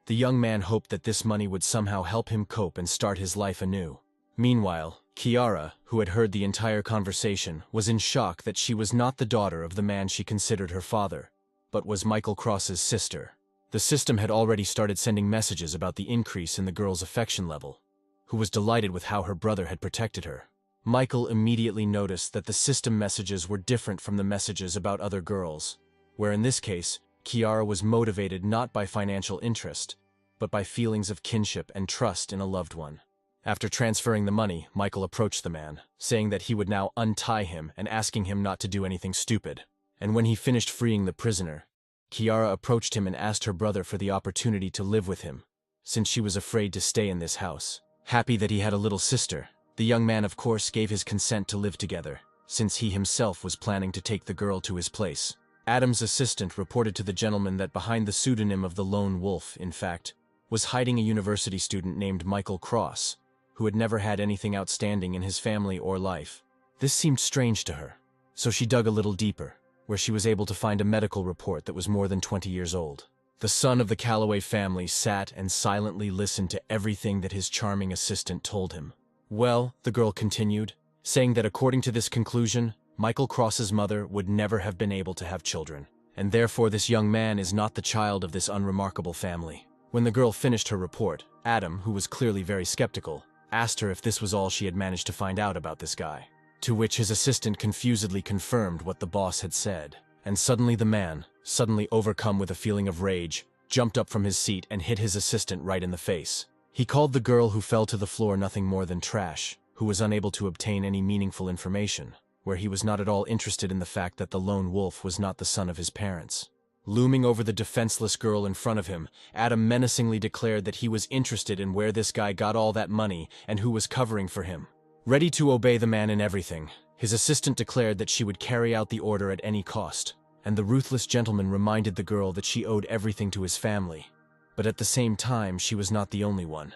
the young man hoped that this money would somehow help him cope and start his life anew. Meanwhile, Kiara, who had heard the entire conversation, was in shock that she was not the daughter of the man she considered her father, but was Michael Cross's sister. The system had already started sending messages about the increase in the girl's affection level, who was delighted with how her brother had protected her. Michael immediately noticed that the system messages were different from the messages about other girls, where in this case, Kiara was motivated not by financial interest, but by feelings of kinship and trust in a loved one. After transferring the money, Michael approached the man, saying that he would now untie him and asking him not to do anything stupid. And when he finished freeing the prisoner, Kiara approached him and asked her brother for the opportunity to live with him, since she was afraid to stay in this house. Happy that he had a little sister, the young man of course gave his consent to live together, since he himself was planning to take the girl to his place. Adam's assistant reported to the gentleman that behind the pseudonym of the Lone Wolf, in fact, was hiding a university student named Michael Cross, who had never had anything outstanding in his family or life. This seemed strange to her, so she dug a little deeper, where she was able to find a medical report that was more than 20 years old. The son of the Calloway family sat and silently listened to everything that his charming assistant told him. Well, the girl continued, saying that according to this conclusion, Michael Cross's mother would never have been able to have children, and therefore this young man is not the child of this unremarkable family. When the girl finished her report, Adam, who was clearly very skeptical, asked her if this was all she had managed to find out about this guy, to which his assistant confusedly confirmed what the boss had said. And suddenly the man, suddenly overcome with a feeling of rage, jumped up from his seat and hit his assistant right in the face. He called the girl who fell to the floor nothing more than trash, who was unable to obtain any meaningful information, where he was not at all interested in the fact that the lone wolf was not the son of his parents. Looming over the defenseless girl in front of him, Adam menacingly declared that he was interested in where this guy got all that money and who was covering for him. Ready to obey the man in everything, his assistant declared that she would carry out the order at any cost, and the ruthless gentleman reminded the girl that she owed everything to his family. But at the same time, she was not the only one,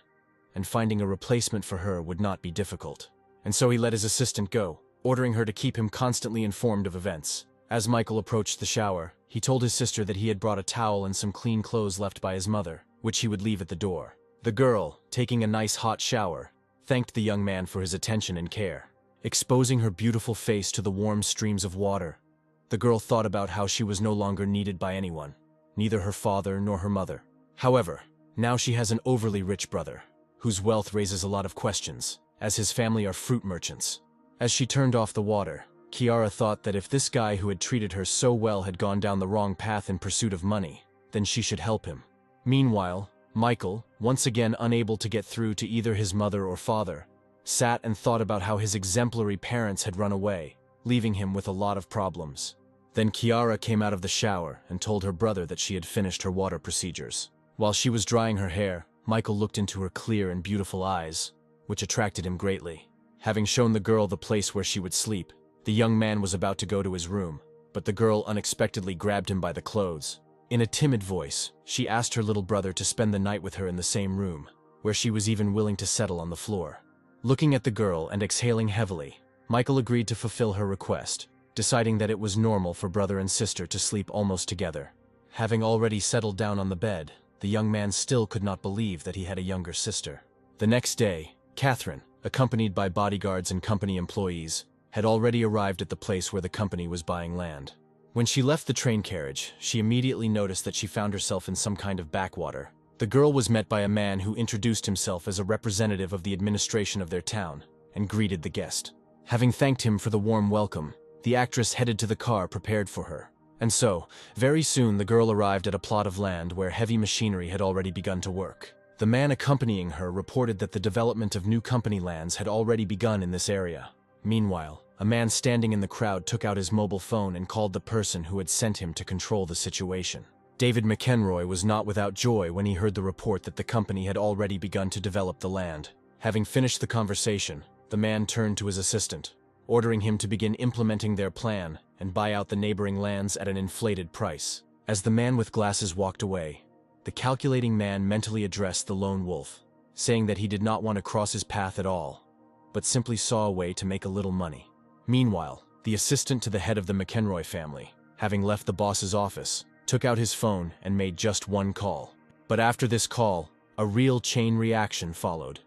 and finding a replacement for her would not be difficult. And so he let his assistant go, ordering her to keep him constantly informed of events. As Michael approached the shower, he told his sister that he had brought a towel and some clean clothes left by his mother, which he would leave at the door. The girl, taking a nice hot shower, thanked the young man for his attention and care. Exposing her beautiful face to the warm streams of water, the girl thought about how she was no longer needed by anyone, neither her father nor her mother. However, now she has an overly rich brother, whose wealth raises a lot of questions, as his family are fruit merchants. As she turned off the water, Kiara thought that if this guy who had treated her so well had gone down the wrong path in pursuit of money, then she should help him. Meanwhile, Michael, once again unable to get through to either his mother or father, sat and thought about how his exemplary parents had run away, leaving him with a lot of problems. Then Kiara came out of the shower and told her brother that she had finished her water procedures. While she was drying her hair, Michael looked into her clear and beautiful eyes, which attracted him greatly. Having shown the girl the place where she would sleep, the young man was about to go to his room, but the girl unexpectedly grabbed him by the clothes. In a timid voice, she asked her little brother to spend the night with her in the same room, where she was even willing to settle on the floor. Looking at the girl and exhaling heavily, Michael agreed to fulfill her request, deciding that it was normal for brother and sister to sleep almost together. Having already settled down on the bed, the young man still could not believe that he had a younger sister. The next day, Catherine, accompanied by bodyguards and company employees, had already arrived at the place where the company was buying land. When she left the train carriage, she immediately noticed that she found herself in some kind of backwater. The girl was met by a man who introduced himself as a representative of the administration of their town and greeted the guest. Having thanked him for the warm welcome, the actress headed to the car prepared for her. And so, very soon the girl arrived at a plot of land where heavy machinery had already begun to work. The man accompanying her reported that the development of new company lands had already begun in this area. Meanwhile, a man standing in the crowd took out his mobile phone and called the person who had sent him to control the situation. David McEnroy was not without joy when he heard the report that the company had already begun to develop the land. Having finished the conversation, the man turned to his assistant, ordering him to begin implementing their plan and buy out the neighboring lands at an inflated price. As the man with glasses walked away, the calculating man mentally addressed the lone wolf, saying that he did not want to cross his path at all, but simply saw a way to make a little money. Meanwhile, the assistant to the head of the McEnroy family, having left the boss's office, took out his phone and made just one call. But after this call, a real chain reaction followed,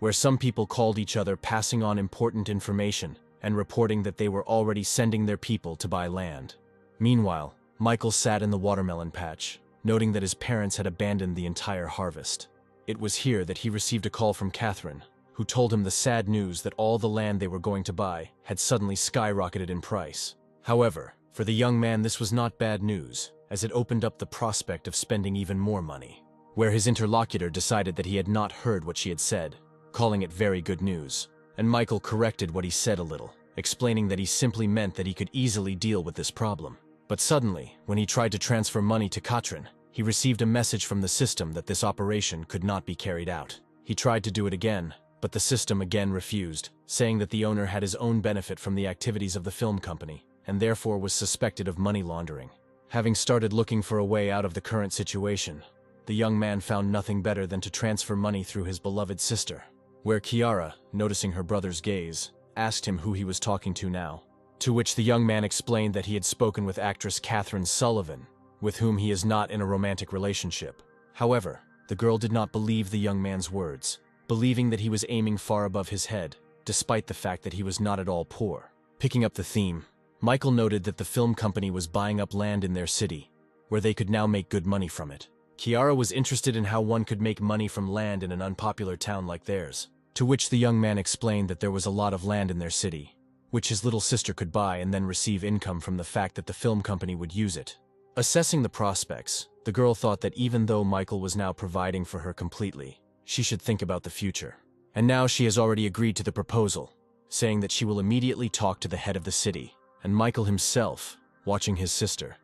where some people called each other passing on important information and reporting that they were already sending their people to buy land. Meanwhile, Michael sat in the watermelon patch, noting that his parents had abandoned the entire harvest. It was here that he received a call from Catherine, who told him the sad news that all the land they were going to buy had suddenly skyrocketed in price. However, for the young man this was not bad news, as it opened up the prospect of spending even more money, where his interlocutor decided that he had not heard what she had said, calling it very good news. And Michael corrected what he said a little, explaining that he simply meant that he could easily deal with this problem. But suddenly, when he tried to transfer money to Katrin, he received a message from the system that this operation could not be carried out. He tried to do it again, but the system again refused, saying that the owner had his own benefit from the activities of the film company, and therefore was suspected of money laundering. Having started looking for a way out of the current situation, the young man found nothing better than to transfer money through his beloved sister, where Kiara, noticing her brother's gaze, asked him who he was talking to now, to which the young man explained that he had spoken with actress Catherine Sullivan, with whom he is not in a romantic relationship. However, the girl did not believe the young man's words, believing that he was aiming far above his head, despite the fact that he was not at all poor. Picking up the theme, Michael noted that the film company was buying up land in their city, where they could now make good money from it. Kiara was interested in how one could make money from land in an unpopular town like theirs, to which the young man explained that there was a lot of land in their city, which his little sister could buy and then receive income from the fact that the film company would use it. Assessing the prospects, the girl thought that even though Michael was now providing for her completely, she should think about the future. And now she has already agreed to the proposal, saying that she will immediately talk to the head of the city. And Michael himself, watching his sister,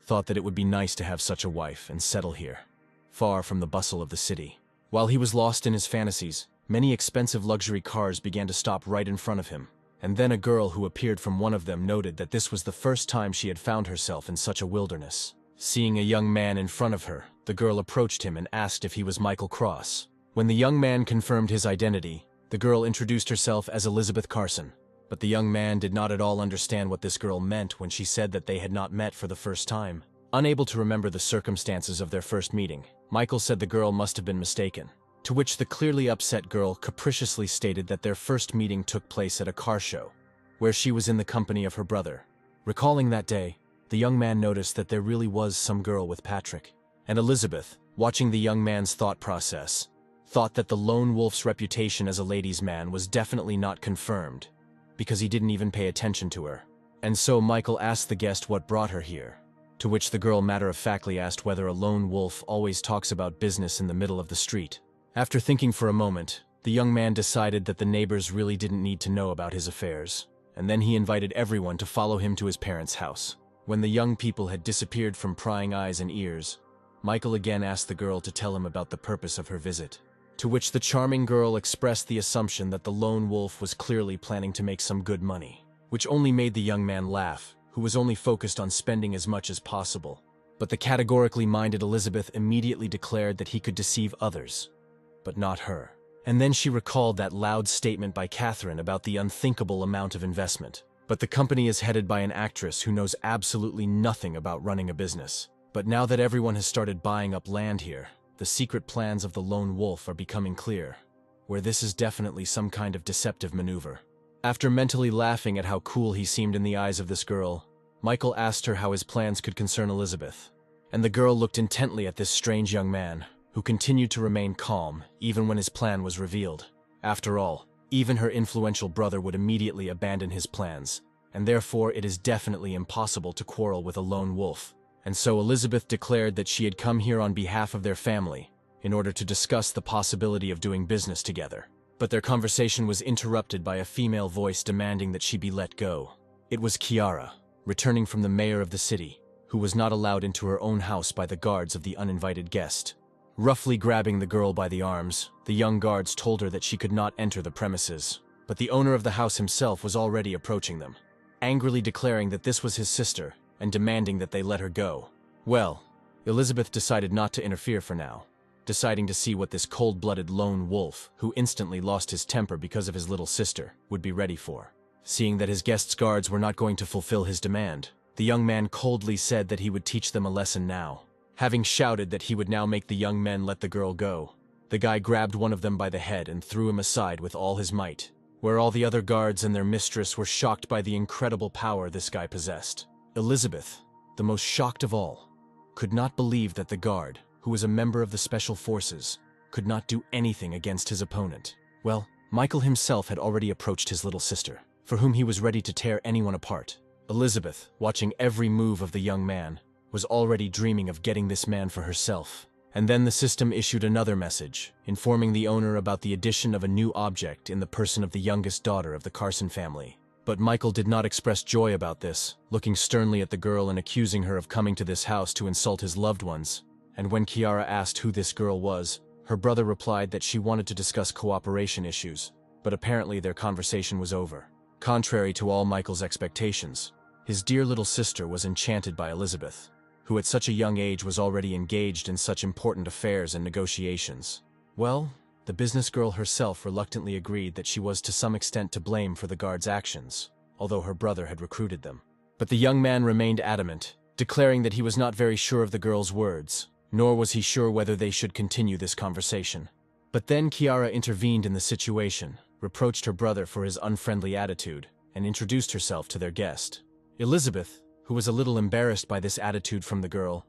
thought that it would be nice to have such a wife and settle here, far from the bustle of the city. While he was lost in his fantasies, many expensive luxury cars began to stop right in front of him, and then a girl who appeared from one of them noted that this was the first time she had found herself in such a wilderness. Seeing a young man in front of her, the girl approached him and asked if he was Michael Cross. When the young man confirmed his identity, the girl introduced herself as Elizabeth Carson, but the young man did not at all understand what this girl meant when she said that they had not met for the first time. Unable to remember the circumstances of their first meeting, Michael said the girl must have been mistaken, to which the clearly upset girl capriciously stated that their first meeting took place at a car show, where she was in the company of her brother. Recalling that day, the young man noticed that there really was some girl with Patrick, and Elizabeth, watching the young man's thought process, thought that the lone wolf's reputation as a ladies' man was definitely not confirmed, because he didn't even pay attention to her. And so Michael asked the guest what brought her here, to which the girl matter-of-factly asked whether a lone wolf always talks about business in the middle of the street. After thinking for a moment, the young man decided that the neighbors really didn't need to know about his affairs, and then he invited everyone to follow him to his parents' house. When the young people had disappeared from prying eyes and ears, Michael again asked the girl to tell him about the purpose of her visit, to which the charming girl expressed the assumption that the lone wolf was clearly planning to make some good money, which only made the young man laugh, who was only focused on spending as much as possible. But the categorically minded Elizabeth immediately declared that he could deceive others, but not her. And then she recalled that loud statement by Catherine about the unthinkable amount of investment. But the company is headed by an actress who knows absolutely nothing about running a business. But now that everyone has started buying up land here, the secret plans of the lone wolf are becoming clear, where this is definitely some kind of deceptive maneuver. After mentally laughing at how cool he seemed in the eyes of this girl, Michael asked her how his plans could concern Elizabeth. And the girl looked intently at this strange young man, who continued to remain calm even when his plan was revealed. After all, even her influential brother would immediately abandon his plans, and therefore it is definitely impossible to quarrel with a lone wolf. And so Elizabeth declared that she had come here on behalf of their family, in order to discuss the possibility of doing business together. But their conversation was interrupted by a female voice demanding that she be let go. It was Kiara, returning from the mayor of the city, who was not allowed into her own house by the guards of the uninvited guest. Roughly grabbing the girl by the arms, the young guards told her that she could not enter the premises, but the owner of the house himself was already approaching them, angrily declaring that this was his sister and demanding that they let her go. Well, Elizabeth decided not to interfere for now, deciding to see what this cold-blooded lone wolf, who instantly lost his temper because of his little sister, would be ready for. Seeing that his guest's guards were not going to fulfill his demand, the young man coldly said that he would teach them a lesson now. Having shouted that he would now make the young men let the girl go, the guy grabbed one of them by the head and threw him aside with all his might, where all the other guards and their mistress were shocked by the incredible power this guy possessed. Elizabeth, the most shocked of all, could not believe that the guard, who was a member of the special forces, could not do anything against his opponent. Well, Michael himself had already approached his little sister, for whom he was ready to tear anyone apart. Elizabeth, watching every move of the young man, was already dreaming of getting this man for herself. And then the system issued another message, informing the owner about the addition of a new object in the person of the youngest daughter of the Carson family. But Michael did not express joy about this, looking sternly at the girl and accusing her of coming to this house to insult his loved ones. And when Kiara asked who this girl was, her brother replied that she wanted to discuss cooperation issues, but apparently their conversation was over. Contrary to all Michael's expectations, his dear little sister was enchanted by Elizabeth, who at such a young age was already engaged in such important affairs and negotiations. Well, the business girl herself reluctantly agreed that she was to some extent to blame for the guards' actions, although her brother had recruited them. But the young man remained adamant, declaring that he was not very sure of the girl's words, nor was he sure whether they should continue this conversation. But then Kiara intervened in the situation, reproached her brother for his unfriendly attitude, and introduced herself to their guest. Elizabeth, who was a little embarrassed by this attitude from the girl,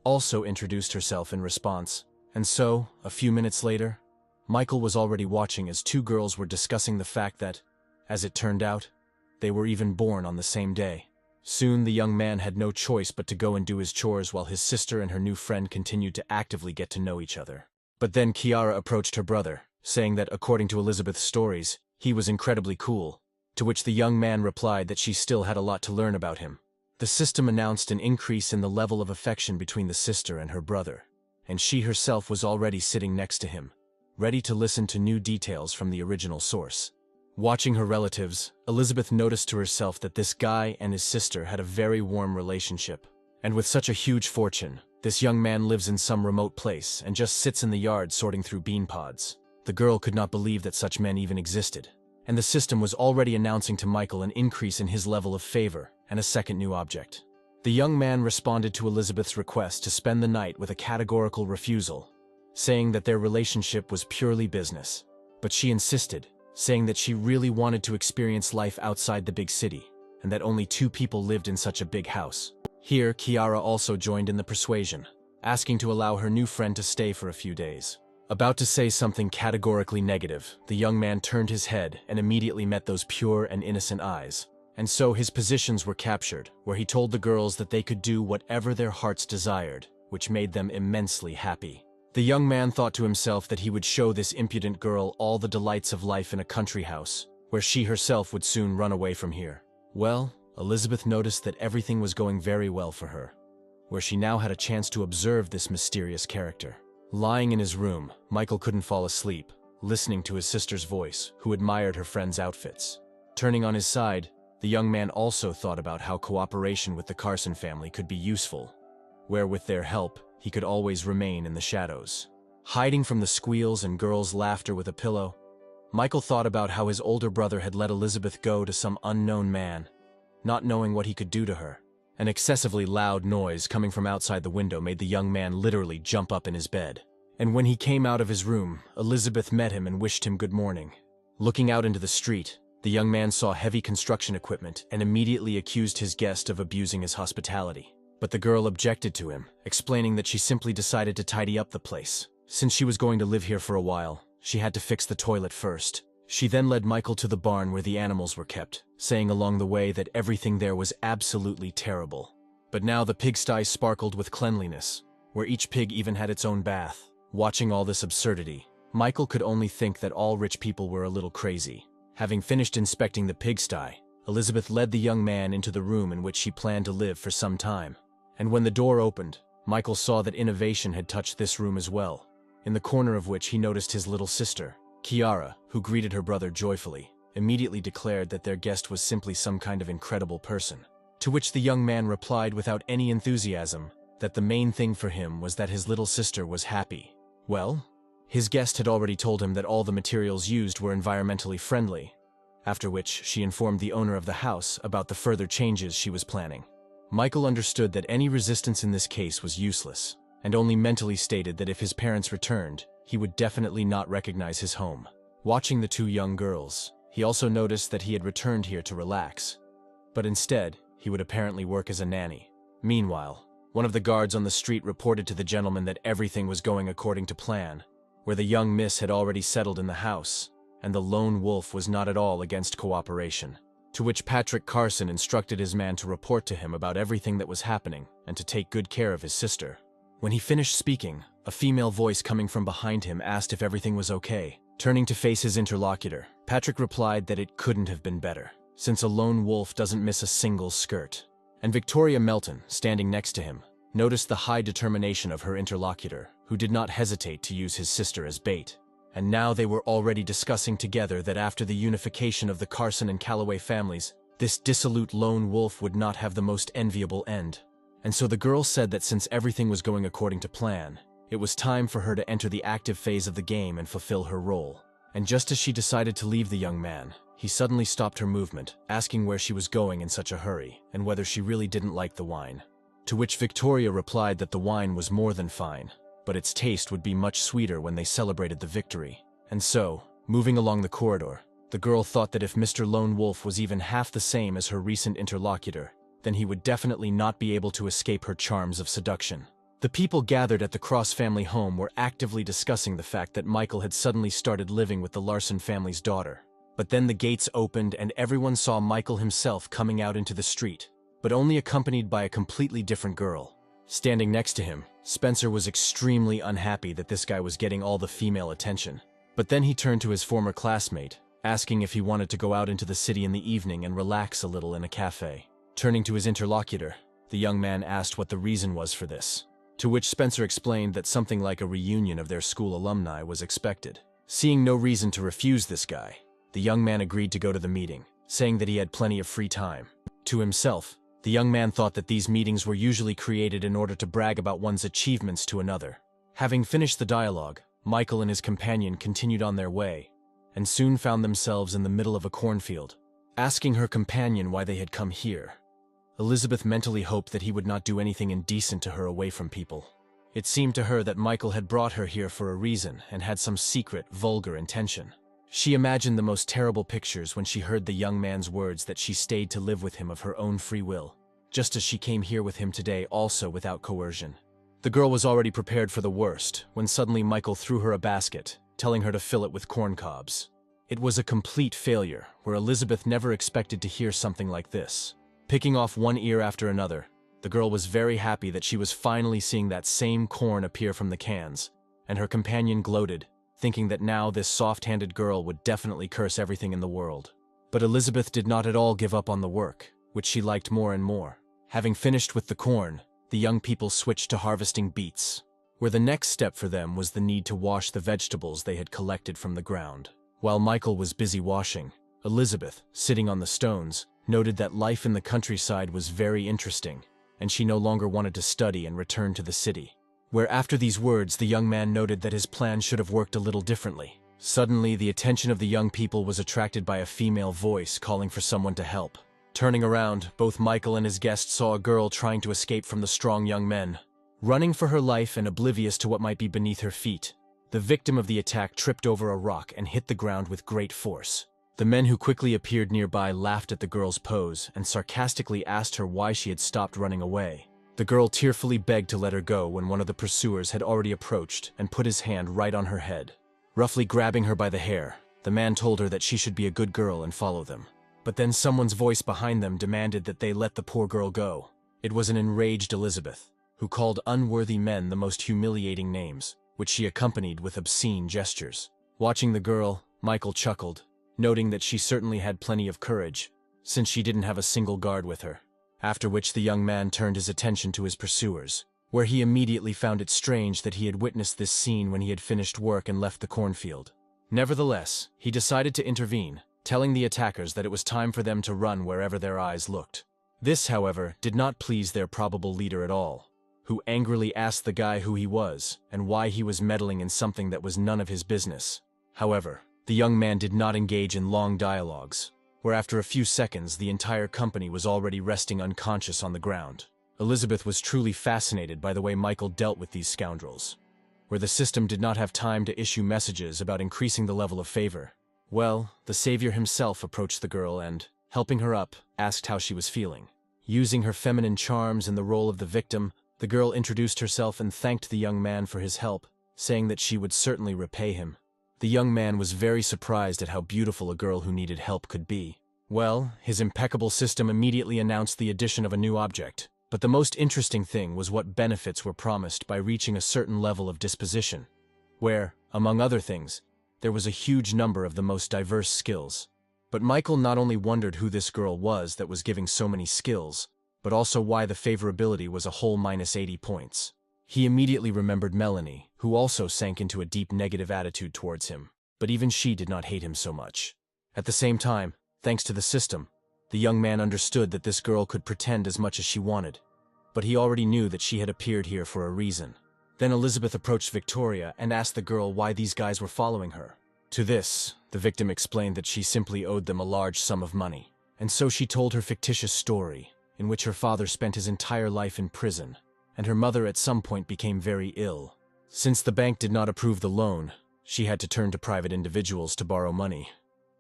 also introduced herself in response. And so, a few minutes later, Michael was already watching as two girls were discussing the fact that, as it turned out, they were even born on the same day. Soon the young man had no choice but to go and do his chores while his sister and her new friend continued to actively get to know each other. But then Kiara approached her brother, saying that according to Elizabeth's stories, he was incredibly cool, to which the young man replied that she still had a lot to learn about him. The system announced an increase in the level of affection between the sister and her brother, and she herself was already sitting next to him, ready to listen to new details from the original source. Watching her relatives, Elizabeth noticed to herself that this guy and his sister had a very warm relationship. And with such a huge fortune, this young man lives in some remote place and just sits in the yard sorting through bean pods. The girl could not believe that such men even existed. And the system was already announcing to Michael an increase in his level of favor and a second new object. The young man responded to Elizabeth's request to spend the night with a categorical refusal, saying that their relationship was purely business. But she insisted, saying that she really wanted to experience life outside the big city, and that only two people lived in such a big house. Here, Kiara also joined in the persuasion, asking to allow her new friend to stay for a few days. About to say something categorically negative, the young man turned his head and immediately met those pure and innocent eyes. And so his positions were captured, where he told the girls that they could do whatever their hearts desired, which made them immensely happy. The young man thought to himself that he would show this impudent girl all the delights of life in a country house, where she herself would soon run away from here. Well, Elizabeth noticed that everything was going very well for her, where she now had a chance to observe this mysterious character. Lying in his room, Michael couldn't fall asleep, listening to his sister's voice, who admired her friend's outfits. Turning on his side, the young man also thought about how cooperation with the Carson family could be useful, where with their help, he could always remain in the shadows. Hiding from the squeals and girls' laughter with a pillow, Michael thought about how his older brother had let Elizabeth go to some unknown man, not knowing what he could do to her. An excessively loud noise coming from outside the window made the young man literally jump up in his bed. And when he came out of his room, Elizabeth met him and wished him good morning. Looking out into the street, the young man saw heavy construction equipment and immediately accused his guest of abusing his hospitality. But the girl objected to him, explaining that she simply decided to tidy up the place. Since she was going to live here for a while, she had to fix the toilet first. She then led Michael to the barn where the animals were kept, saying along the way that everything there was absolutely terrible. But now the pigsty sparkled with cleanliness, where each pig even had its own bath. Watching all this absurdity, Michael could only think that all rich people were a little crazy. Having finished inspecting the pigsty, Elizabeth led the young man into the room in which she planned to live for some time. And when the door opened, Michael saw that innovation had touched this room as well, in the corner of which he noticed his little sister, Kiara, who greeted her brother joyfully, immediately declared that their guest was simply some kind of incredible person. To which the young man replied without any enthusiasm that the main thing for him was that his little sister was happy. Well, his guest had already told him that all the materials used were environmentally friendly, after which she informed the owner of the house about the further changes she was planning. Michael understood that any resistance in this case was useless, and only mentally stated that if his parents returned, he would definitely not recognize his home. Watching the two young girls, he also noticed that he had returned here to relax, but instead, he would apparently work as a nanny. Meanwhile, one of the guards on the street reported to the gentleman that everything was going according to plan, where the young miss had already settled in the house, and the lone wolf was not at all against cooperation. To which Patrick Carson instructed his man to report to him about everything that was happening and to take good care of his sister. When he finished speaking, a female voice coming from behind him asked if everything was okay. Turning to face his interlocutor, Patrick replied that it couldn't have been better, since a lone wolf doesn't miss a single skirt. And Victoria Melton, standing next to him, noticed the high determination of her interlocutor, who did not hesitate to use his sister as bait. And now they were already discussing together that after the unification of the Carson and Calloway families, this dissolute lone wolf would not have the most enviable end. And so the girl said that since everything was going according to plan, it was time for her to enter the active phase of the game and fulfill her role. And just as she decided to leave the young man, he suddenly stopped her movement, asking where she was going in such a hurry, and whether she really didn't like the wine. To which Victoria replied that the wine was more than fine, but its taste would be much sweeter when they celebrated the victory. And so, moving along the corridor, the girl thought that if Mr. Lone Wolf was even half the same as her recent interlocutor, then he would definitely not be able to escape her charms of seduction. The people gathered at the Cross family home were actively discussing the fact that Michael had suddenly started living with the Larson family's daughter. But then the gates opened and everyone saw Michael himself coming out into the street, but only accompanied by a completely different girl. Standing next to him, Spencer was extremely unhappy that this guy was getting all the female attention. But then he turned to his former classmate, asking if he wanted to go out into the city in the evening and relax a little in a cafe. Turning to his interlocutor, the young man asked what the reason was for this, to which Spencer explained that something like a reunion of their school alumni was expected. Seeing no reason to refuse this guy, the young man agreed to go to the meeting, saying that he had plenty of free time. To himself, the young man thought that these meetings were usually created in order to brag about one's achievements to another. Having finished the dialogue, Michael and his companion continued on their way, and soon found themselves in the middle of a cornfield. Asking her companion why they had come here, Elizabeth mentally hoped that he would not do anything indecent to her away from people. It seemed to her that Michael had brought her here for a reason and had some secret, vulgar intention. She imagined the most terrible pictures when she heard the young man's words that she stayed to live with him of her own free will, just as she came here with him today also without coercion. The girl was already prepared for the worst when suddenly Michael threw her a basket, telling her to fill it with corn cobs. It was a complete failure, where Elizabeth never expected to hear something like this. Picking off one ear after another, the girl was very happy that she was finally seeing that same corn appear from the cans, and her companion gloated, thinking that now this soft-handed girl would definitely curse everything in the world. But Elizabeth did not at all give up on the work, which she liked more and more. Having finished with the corn, the young people switched to harvesting beets, where the next step for them was the need to wash the vegetables they had collected from the ground. While Michael was busy washing, Elizabeth, sitting on the stones, noted that life in the countryside was very interesting, and she no longer wanted to study and return to the city. Where after these words, the young man noted that his plan should have worked a little differently. Suddenly, the attention of the young people was attracted by a female voice calling for someone to help. Turning around, both Michael and his guest saw a girl trying to escape from the strong young men. Running for her life and oblivious to what might be beneath her feet, the victim of the attack tripped over a rock and hit the ground with great force. The men who quickly appeared nearby laughed at the girl's pose and sarcastically asked her why she had stopped running away. The girl tearfully begged to let her go when one of the pursuers had already approached and put his hand right on her head. Roughly grabbing her by the hair, the man told her that she should be a good girl and follow them. But then someone's voice behind them demanded that they let the poor girl go. It was an enraged Elizabeth, who called unworthy men the most humiliating names, which she accompanied with obscene gestures. Watching the girl, Michael chuckled, noting that she certainly had plenty of courage, since she didn't have a single guard with her. After which the young man turned his attention to his pursuers, where he immediately found it strange that he had witnessed this scene when he had finished work and left the cornfield. Nevertheless, he decided to intervene, telling the attackers that it was time for them to run wherever their eyes looked. This, however, did not please their probable leader at all, who angrily asked the guy who he was and why he was meddling in something that was none of his business. However, the young man did not engage in long dialogues, where after a few seconds the entire company was already resting unconscious on the ground. Elizabeth was truly fascinated by the way Michael dealt with these scoundrels, where the system did not have time to issue messages about increasing the level of favor. Well, the savior himself approached the girl and, helping her up, asked how she was feeling. Using her feminine charms in the role of the victim, the girl introduced herself and thanked the young man for his help, saying that she would certainly repay him. The young man was very surprised at how beautiful a girl who needed help could be. Well, his impeccable system immediately announced the addition of a new object, but the most interesting thing was what benefits were promised by reaching a certain level of disposition, where, among other things, there was a huge number of the most diverse skills. But Michael not only wondered who this girl was that was giving so many skills, but also why the favorability was a whole -80 points. He immediately remembered Melanie, who also sank into a deep negative attitude towards him, but even she did not hate him so much. At the same time, thanks to the system, the young man understood that this girl could pretend as much as she wanted, but he already knew that she had appeared here for a reason. Then Elizabeth approached Victoria and asked the girl why these guys were following her. To this, the victim explained that she simply owed them a large sum of money, and so she told her fictitious story, in which her father spent his entire life in prison, and her mother at some point became very ill. Since the bank did not approve the loan, she had to turn to private individuals to borrow money.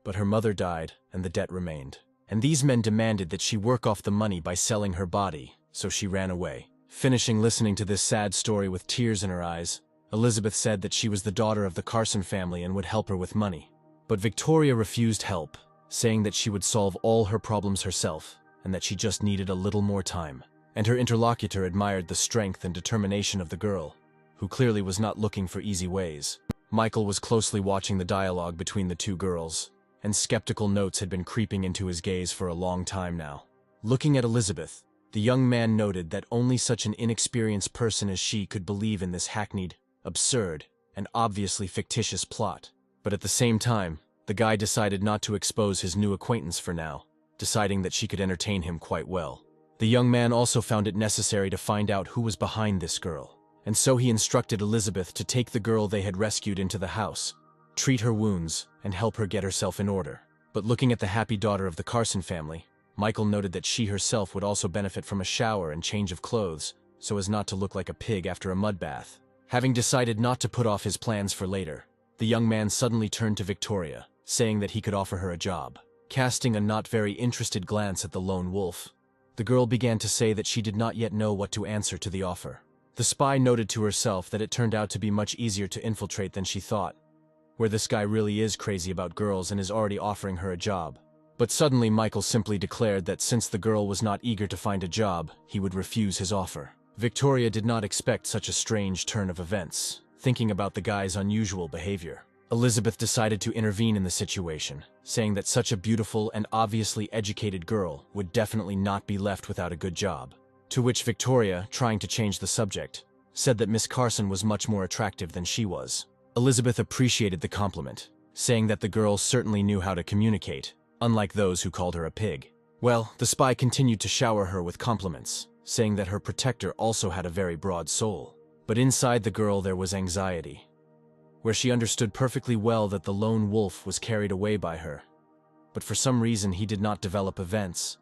But her mother died, and the debt remained. And these men demanded that she work off the money by selling her body, so she ran away. Finishing listening to this sad story with tears in her eyes, Elizabeth said that she was the daughter of the Carson family and would help her with money. But Victoria refused help, saying that she would solve all her problems herself, and that she just needed a little more time. And her interlocutor admired the strength and determination of the girl, who clearly was not looking for easy ways. Michael was closely watching the dialogue between the two girls, and skeptical notes had been creeping into his gaze for a long time now. Looking at Elizabeth, the young man noted that only such an inexperienced person as she could believe in this hackneyed, absurd, and obviously fictitious plot. But at the same time, the guy decided not to expose his new acquaintance for now, deciding that she could entertain him quite well. The young man also found it necessary to find out who was behind this girl, and so he instructed Elizabeth to take the girl they had rescued into the house, treat her wounds, and help her get herself in order. But looking at the happy daughter of the Carson family, Michael noted that she herself would also benefit from a shower and change of clothes, so as not to look like a pig after a mud bath. Having decided not to put off his plans for later, the young man suddenly turned to Victoria, saying that he could offer her a job. Casting a not very interested glance at the lone wolf, the girl began to say that she did not yet know what to answer to the offer. The spy noted to herself that it turned out to be much easier to infiltrate than she thought, where this guy really is crazy about girls and is already offering her a job. But suddenly Michael simply declared that since the girl was not eager to find a job, he would refuse his offer. Victoria did not expect such a strange turn of events, thinking about the guy's unusual behavior. Elizabeth decided to intervene in the situation, saying that such a beautiful and obviously educated girl would definitely not be left without a good job. To which Victoria, trying to change the subject, said that Miss Carson was much more attractive than she was. Elizabeth appreciated the compliment, saying that the girl certainly knew how to communicate, unlike those who called her a pig. Well, the spy continued to shower her with compliments, saying that her protector also had a very broad soul. But inside the girl there was anxiety, where she understood perfectly well that the lone wolf was carried away by her. But for some reason he did not develop events,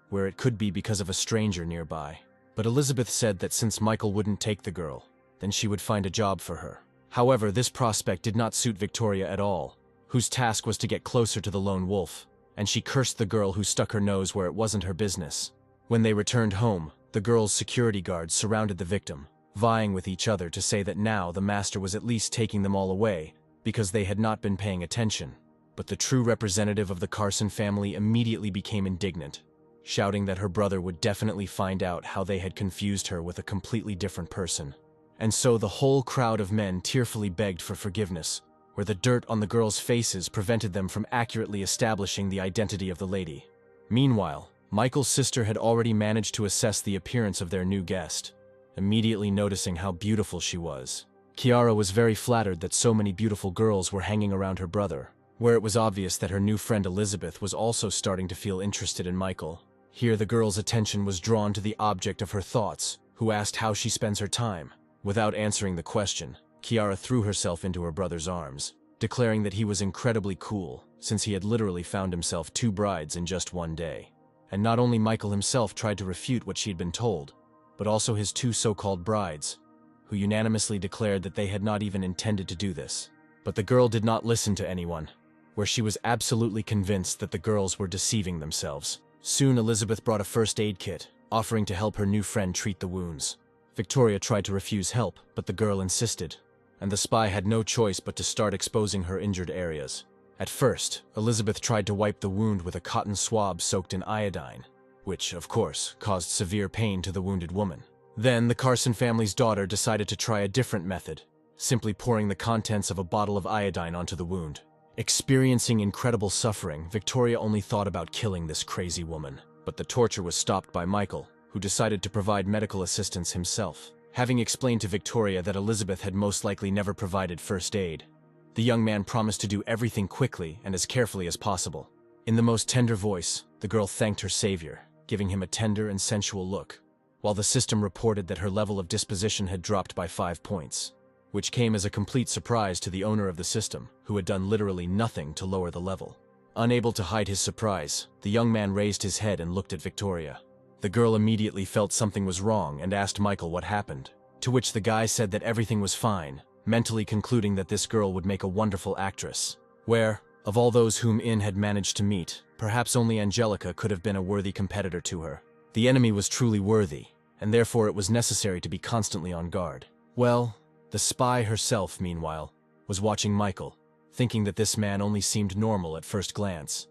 where it could be because of a stranger nearby. But Elizabeth said that since Michael wouldn't take the girl, then she would find a job for her. However, this prospect did not suit Victoria at all, whose task was to get closer to the lone wolf, and she cursed the girl who stuck her nose where it wasn't her business. When they returned home, the girl's security guards surrounded the victim, vying with each other to say that now the master was at least taking them all away because they had not been paying attention. But the true representative of the Carson family immediately became indignant, shouting that her brother would definitely find out how they had confused her with a completely different person. And so the whole crowd of men tearfully begged for forgiveness, where the dirt on the girls' faces prevented them from accurately establishing the identity of the lady. Meanwhile, Michael's sister had already managed to assess the appearance of their new guest, immediately noticing how beautiful she was. Kiara was very flattered that so many beautiful girls were hanging around her brother, where it was obvious that her new friend Elizabeth was also starting to feel interested in Michael. Here the girl's attention was drawn to the object of her thoughts, who asked how she spends her time. Without answering the question, Kiara threw herself into her brother's arms, declaring that he was incredibly cool, since he had literally found himself 2 brides in just one day. And not only Michael himself tried to refute what she had been told, but also his 2 so-called brides, who unanimously declared that they had not even intended to do this. But the girl did not listen to anyone, where she was absolutely convinced that the girls were deceiving themselves. Soon Elizabeth brought a first aid kit, offering to help her new friend treat the wounds. Victoria tried to refuse help, but the girl insisted, and the spy had no choice but to start exposing her injured areas. At first, Elizabeth tried to wipe the wound with a cotton swab soaked in iodine, which, of course, caused severe pain to the wounded woman. Then the Carson family's daughter decided to try a different method, simply pouring the contents of a bottle of iodine onto the wound. Experiencing incredible suffering, Victoria only thought about killing this crazy woman. But the torture was stopped by Michael, who decided to provide medical assistance himself. Having explained to Victoria that Elizabeth had most likely never provided first aid, the young man promised to do everything quickly and as carefully as possible. In the most tender voice, the girl thanked her savior, giving him a tender and sensual look, while the system reported that her level of disposition had dropped by 5 points, which came as a complete surprise to the owner of the system, who had done literally nothing to lower the level. Unable to hide his surprise, the young man raised his head and looked at Victoria. The girl immediately felt something was wrong and asked Michael what happened, to which the guy said that everything was fine, mentally concluding that this girl would make a wonderful actress. Where, of all those whom In had managed to meet, perhaps only Angelica could have been a worthy competitor to her. The enemy was truly worthy, and therefore it was necessary to be constantly on guard. Well, the spy herself, meanwhile, was watching Michael, thinking that this man only seemed normal at first glance.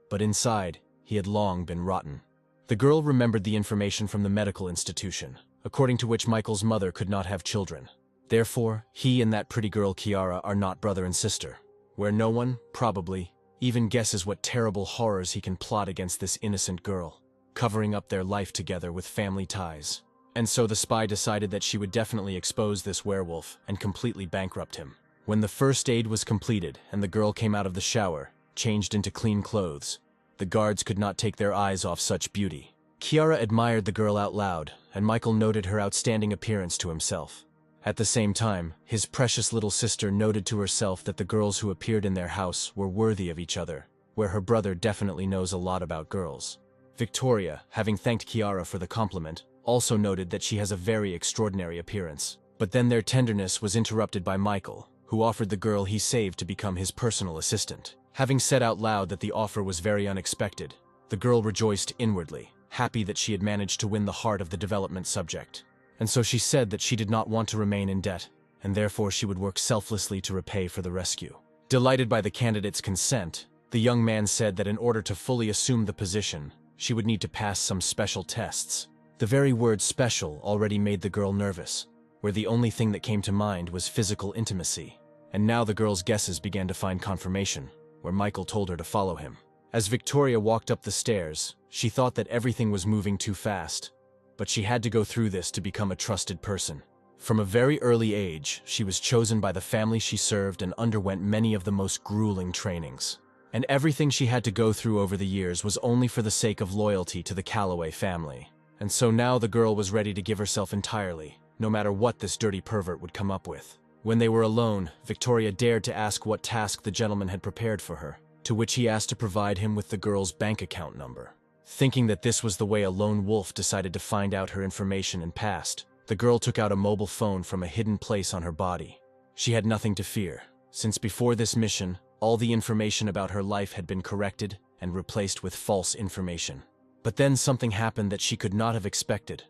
But inside, he had long been rotten. The girl remembered the information from the medical institution, according to which Michael's mother could not have children. Therefore, he and that pretty girl Kiara are not brother and sister, where no one, probably, even guesses what terrible horrors he can plot against this innocent girl, covering up their life together with family ties. And so the spy decided that she would definitely expose this werewolf and completely bankrupt him. When the first aid was completed and the girl came out of the shower, changed into clean clothes, the guards could not take their eyes off such beauty. Kiara admired the girl out loud, and Michael noted her outstanding appearance to himself. At the same time, his precious little sister noted to herself that the girls who appeared in their house were worthy of each other, where her brother definitely knows a lot about girls. Victoria, having thanked Kiara for the compliment, also noted that she has a very extraordinary appearance. But then their tenderness was interrupted by Michael, who offered the girl he saved to become his personal assistant. Having said out loud that the offer was very unexpected, the girl rejoiced inwardly, happy that she had managed to win the heart of the development subject. And so she said that she did not want to remain in debt, and therefore she would work selflessly to repay for the rescue. Delighted by the candidate's consent, the young man said that in order to fully assume the position, she would need to pass some special tests. The very word special already made the girl nervous, where the only thing that came to mind was physical intimacy. And now the girl's guesses began to find confirmation, where Michael told her to follow him. As Victoria walked up the stairs, she thought that everything was moving too fast, but she had to go through this to become a trusted person. From a very early age, she was chosen by the family she served and underwent many of the most grueling trainings. And everything she had to go through over the years was only for the sake of loyalty to the Calloway family. And so now the girl was ready to give herself entirely, no matter what this dirty pervert would come up with. When they were alone, Victoria dared to ask what task the gentleman had prepared for her, to which he asked to provide him with the girl's bank account number. Thinking that this was the way a lone wolf decided to find out her information and passed, the girl took out a mobile phone from a hidden place on her body. She had nothing to fear, since before this mission, all the information about her life had been corrected and replaced with false information. But then something happened that she could not have expected,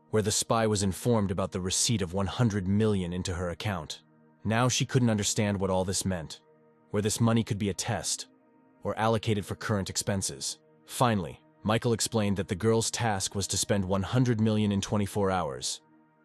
where the spy was informed about the receipt of 100 million into her account. Now she couldn't understand what all this meant, where this money could be a test, or allocated for current expenses. Finally, Michael explained that the girl's task was to spend 100 million in 24 hours,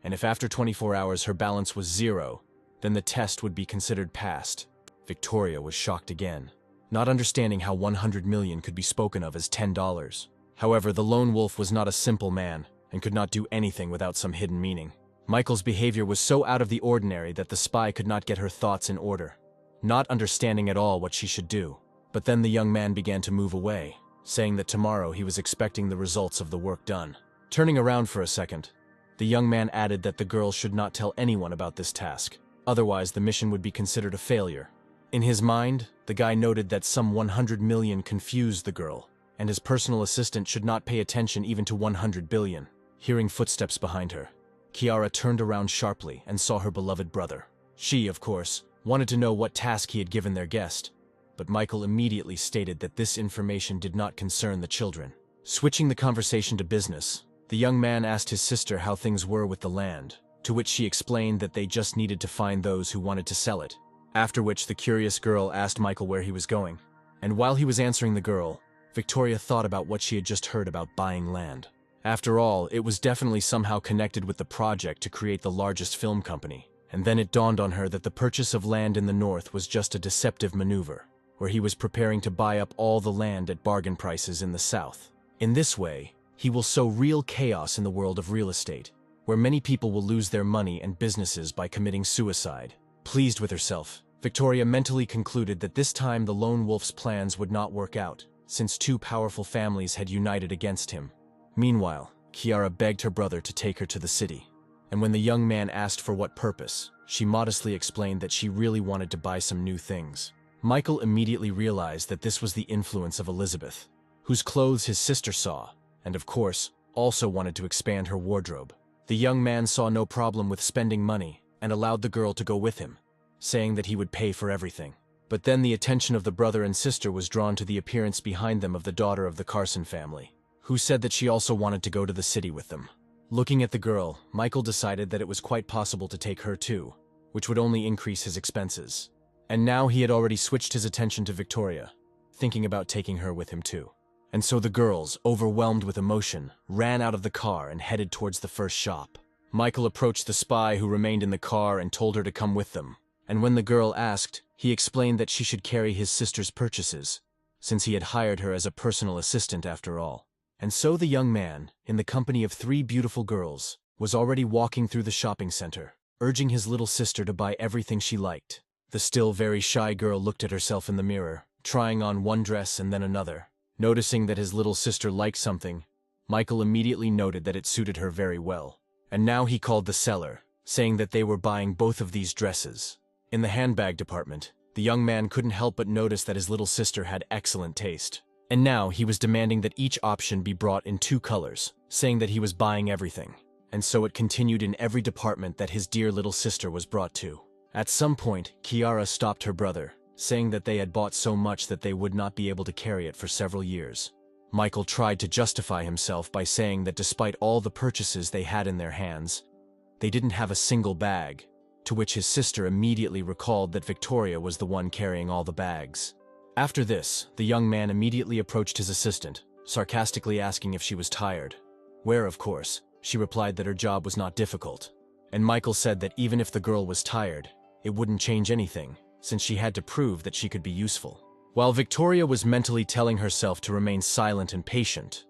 and if after 24 hours her balance was zero, then the test would be considered passed. Victoria was shocked again, not understanding how 100 million could be spoken of as $10. However, the lone wolf was not a simple man, and could not do anything without some hidden meaning. Michael's behavior was so out of the ordinary that the spy could not get her thoughts in order, not understanding at all what she should do. But then the young man began to move away, saying that tomorrow he was expecting the results of the work done. Turning around for a second, the young man added that the girl should not tell anyone about this task, otherwise the mission would be considered a failure. In his mind, the guy noted that some 100 million confused the girl, and his personal assistant should not pay attention even to 100 billion. Hearing footsteps behind her, Kiara turned around sharply and saw her beloved brother. She, of course, wanted to know what task he had given their guest, but Michael immediately stated that this information did not concern the children. Switching the conversation to business, the young man asked his sister how things were with the land, to which she explained that they just needed to find those who wanted to sell it. After which the curious girl asked Michael where he was going, and while he was answering the girl, Victoria thought about what she had just heard about buying land. After all, it was definitely somehow connected with the project to create the largest film company, and then it dawned on her that the purchase of land in the north was just a deceptive maneuver, where he was preparing to buy up all the land at bargain prices in the south. In this way, he will sow real chaos in the world of real estate, where many people will lose their money and businesses by committing suicide. Pleased with herself, Victoria mentally concluded that this time the lone wolf's plans would not work out, since two powerful families had united against him. Meanwhile, Kiara begged her brother to take her to the city, and when the young man asked for what purpose, she modestly explained that she really wanted to buy some new things. Michael immediately realized that this was the influence of Elizabeth, whose clothes his sister saw, and of course, also wanted to expand her wardrobe. The young man saw no problem with spending money and allowed the girl to go with him, saying that he would pay for everything. But then the attention of the brother and sister was drawn to the appearance behind them of the daughter of the Carson family, who said that she also wanted to go to the city with them. Looking at the girl, Michael decided that it was quite possible to take her too, which would only increase his expenses. And now he had already switched his attention to Victoria, thinking about taking her with him too. And so the girls, overwhelmed with emotion, ran out of the car and headed towards the first shop. Michael approached the spy who remained in the car and told her to come with them. And when the girl asked, he explained that she should carry his sister's purchases, since he had hired her as a personal assistant after all. And so the young man, in the company of 3 beautiful girls, was already walking through the shopping center, urging his little sister to buy everything she liked. The still very shy girl looked at herself in the mirror, trying on one dress and then another. Noticing that his little sister liked something, Michael immediately noted that it suited her very well. And now he called the seller, saying that they were buying both of these dresses. In the handbag department, the young man couldn't help but notice that his little sister had excellent taste. And now he was demanding that each option be brought in 2 colors, saying that he was buying everything. And so it continued in every department that his dear little sister was brought to. At some point, Kiara stopped her brother, saying that they had bought so much that they would not be able to carry it for several years. Michael tried to justify himself by saying that despite all the purchases they had in their hands, they didn't have a single bag, to which his sister immediately recalled that Victoria was the one carrying all the bags. After this, the young man immediately approached his assistant, sarcastically asking if she was tired, where, of course, she replied that her job was not difficult. And Michael said that even if the girl was tired, it wouldn't change anything, since she had to prove that she could be useful. While Victoria was mentally telling herself to remain silent and patient,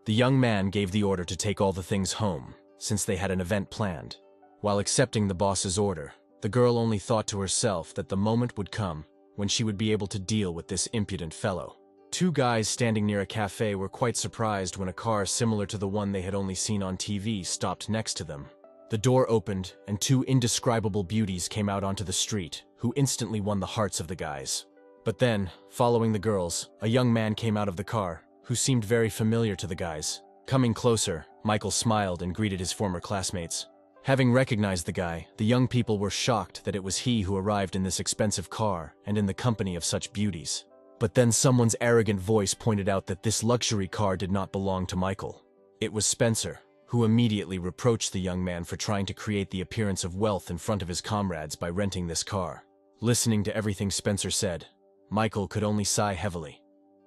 the young man gave the order to take all the things home, since they had an event planned. While accepting the boss's order, the girl only thought to herself that the moment would come when she would be able to deal with this impudent fellow. Two guys standing near a cafe were quite surprised when a car similar to the one they had only seen on TV stopped next to them. The door opened, and two indescribable beauties came out onto the street, who instantly won the hearts of the guys. But then, following the girls, a young man came out of the car, who seemed very familiar to the guys. Coming closer, Michael smiled and greeted his former classmates. Having recognized the guy, the young people were shocked that it was he who arrived in this expensive car and in the company of such beauties. But then someone's arrogant voice pointed out that this luxury car did not belong to Michael. It was Spencer, who immediately reproached the young man for trying to create the appearance of wealth in front of his comrades by renting this car. Listening to everything Spencer said, Michael could only sigh heavily,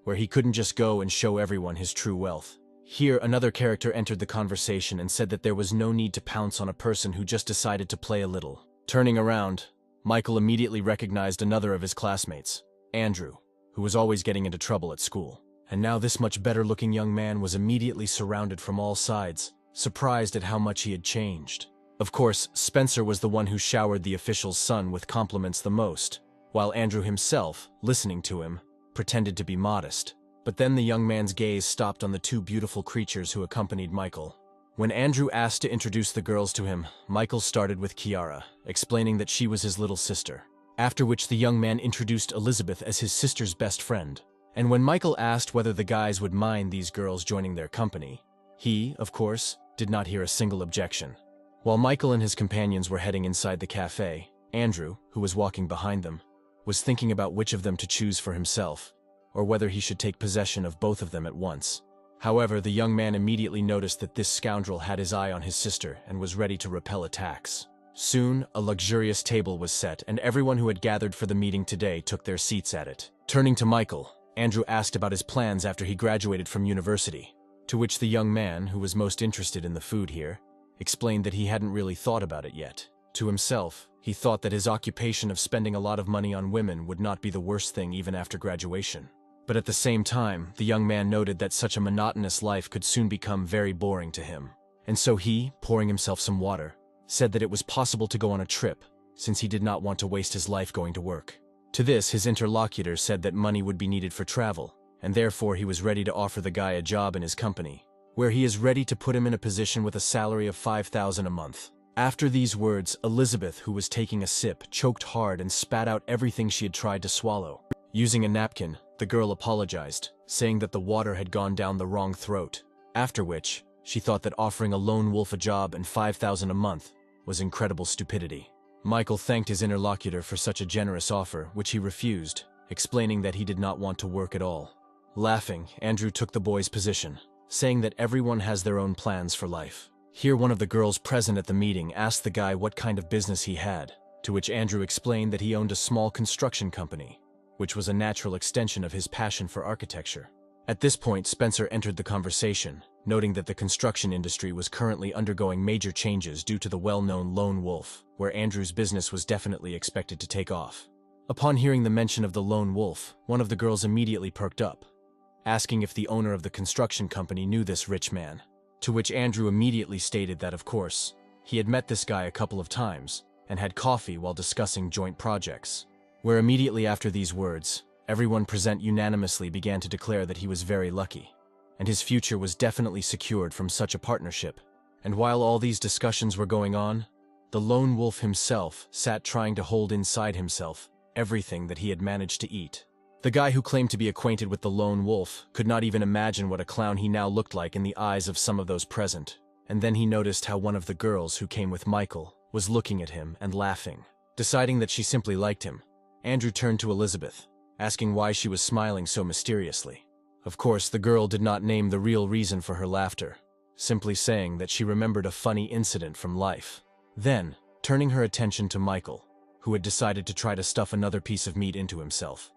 where he couldn't just go and show everyone his true wealth. Here, another character entered the conversation and said that there was no need to pounce on a person who just decided to play a little. Turning around, Michael immediately recognized another of his classmates, Andrew, who was always getting into trouble at school. And now this much better-looking young man was immediately surrounded from all sides, surprised at how much he had changed. Of course, Spencer was the one who showered the official's son with compliments the most, while Andrew himself, listening to him, pretended to be modest. But then the young man's gaze stopped on the two beautiful creatures who accompanied Michael. When Andrew asked to introduce the girls to him, Michael started with Kiara, explaining that she was his little sister. After which the young man introduced Elizabeth as his sister's best friend. And when Michael asked whether the guys would mind these girls joining their company, he, of course, did not hear a single objection. While Michael and his companions were heading inside the cafe, Andrew, who was walking behind them, was thinking about which of them to choose for himself, or whether he should take possession of both of them at once. However, the young man immediately noticed that this scoundrel had his eye on his sister and was ready to repel attacks. Soon, a luxurious table was set, and everyone who had gathered for the meeting today took their seats at it. Turning to Michael, Andrew asked about his plans after he graduated from university, to which the young man, who was most interested in the food here, explained that he hadn't really thought about it yet. To himself, he thought that his occupation of spending a lot of money on women would not be the worst thing even after graduation. But at the same time, the young man noted that such a monotonous life could soon become very boring to him. And so he, pouring himself some water, said that it was possible to go on a trip, since he did not want to waste his life going to work. To this, his interlocutor said that money would be needed for travel, and therefore he was ready to offer the guy a job in his company, where he is ready to put him in a position with a salary of $5,000 a month. After these words, Elizabeth, who was taking a sip, choked hard and spat out everything she had tried to swallow. Using a napkin, the girl apologized, saying that the water had gone down the wrong throat, after which she thought that offering a lone wolf a job and $5,000 a month was incredible stupidity. Michael thanked his interlocutor for such a generous offer, which he refused, explaining that he did not want to work at all. Laughing, Andrew took the boy's position, saying that everyone has their own plans for life. Here, one of the girls present at the meeting asked the guy what kind of business he had, to which Andrew explained that he owned a small construction company, which was a natural extension of his passion for architecture. At this point, Spencer entered the conversation, noting that the construction industry was currently undergoing major changes due to the well-known lone wolf, where Andrew's business was definitely expected to take off. Upon hearing the mention of the lone wolf, one of the girls immediately perked up, asking if the owner of the construction company knew this rich man, to which Andrew immediately stated that, of course, he had met this guy a couple of times and had coffee while discussing joint projects. Where immediately after these words, everyone present unanimously began to declare that he was very lucky, and his future was definitely secured from such a partnership. And while all these discussions were going on, the lone wolf himself sat trying to hold inside himself everything that he had managed to eat. The guy who claimed to be acquainted with the lone wolf could not even imagine what a clown he now looked like in the eyes of some of those present, and then he noticed how one of the girls who came with Michael was looking at him and laughing. Deciding that she simply liked him, Andrew turned to Elizabeth, asking why she was smiling so mysteriously. Of course, the girl did not name the real reason for her laughter, simply saying that she remembered a funny incident from life. Then, turning her attention to Michael, who had decided to try to stuff another piece of meat into himself.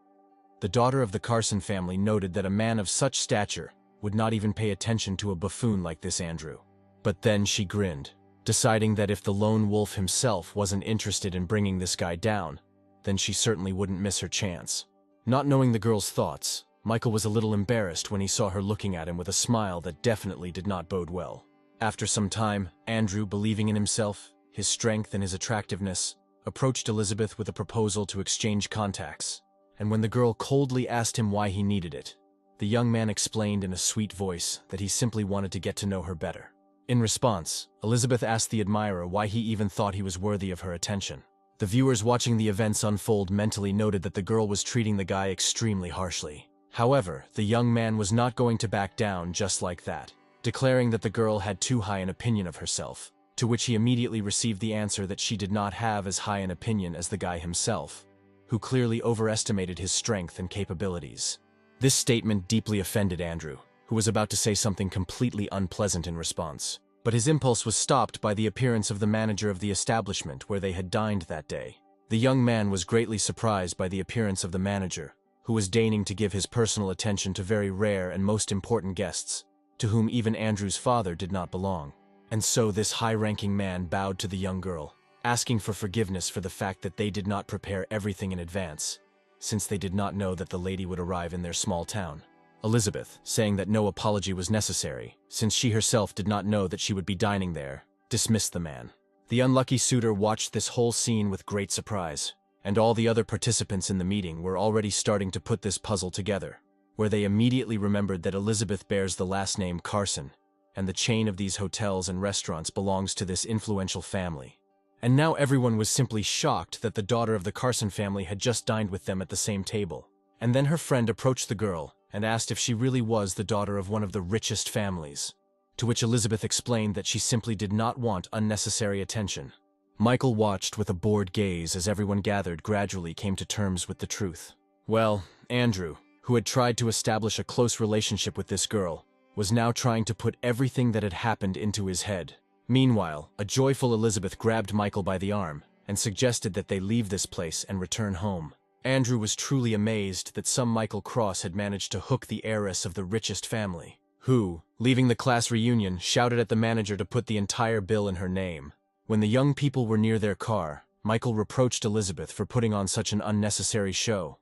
The daughter of the Carson family noted that a man of such stature would not even pay attention to a buffoon like this Andrew. But then she grinned, deciding that if the lone wolf himself wasn't interested in bringing this guy down, then she certainly wouldn't miss her chance. Not knowing the girl's thoughts, Michael was a little embarrassed when he saw her looking at him with a smile that definitely did not bode well. After some time, Andrew, believing in himself, his strength and his attractiveness, approached Elizabeth with a proposal to exchange contacts, and when the girl coldly asked him why he needed it, the young man explained in a sweet voice that he simply wanted to get to know her better. In response, Elizabeth asked the admirer why he even thought he was worthy of her attention. The viewers watching the events unfold mentally noted that the girl was treating the guy extremely harshly. However, the young man was not going to back down just like that, declaring that the girl had too high an opinion of herself, to which he immediately received the answer that she did not have as high an opinion as the guy himself, who clearly overestimated his strength and capabilities. This statement deeply offended Andrew, who was about to say something completely unpleasant in response. But his impulse was stopped by the appearance of the manager of the establishment where they had dined that day. The young man was greatly surprised by the appearance of the manager, who was deigning to give his personal attention to very rare and most important guests, to whom even Andrew's father did not belong. And so this high-ranking man bowed to the young girl, asking for forgiveness for the fact that they did not prepare everything in advance, since they did not know that the lady would arrive in their small town. Elizabeth, saying that no apology was necessary, since she herself did not know that she would be dining there, dismissed the man. The unlucky suitor watched this whole scene with great surprise, and all the other participants in the meeting were already starting to put this puzzle together, where they immediately remembered that Elizabeth bears the last name Carson, and the chain of these hotels and restaurants belongs to this influential family. And now everyone was simply shocked that the daughter of the Carson family had just dined with them at the same table. And then her friend approached the girl and asked if she really was the daughter of one of the richest families, to which Elizabeth explained that she simply did not want unnecessary attention. Michael watched with a bored gaze as everyone gathered gradually came to terms with the truth. Well, Andrew, who had tried to establish a close relationship with this girl, was now trying to put everything that had happened into his head. Meanwhile, a joyful Elizabeth grabbed Michael by the arm and suggested that they leave this place and return home. Andrew was truly amazed that some Michael Cross had managed to hook the heiress of the richest family, who, leaving the class reunion, shouted at the manager to put the entire bill in her name. When the young people were near their car, Michael reproached Elizabeth for putting on such an unnecessary show.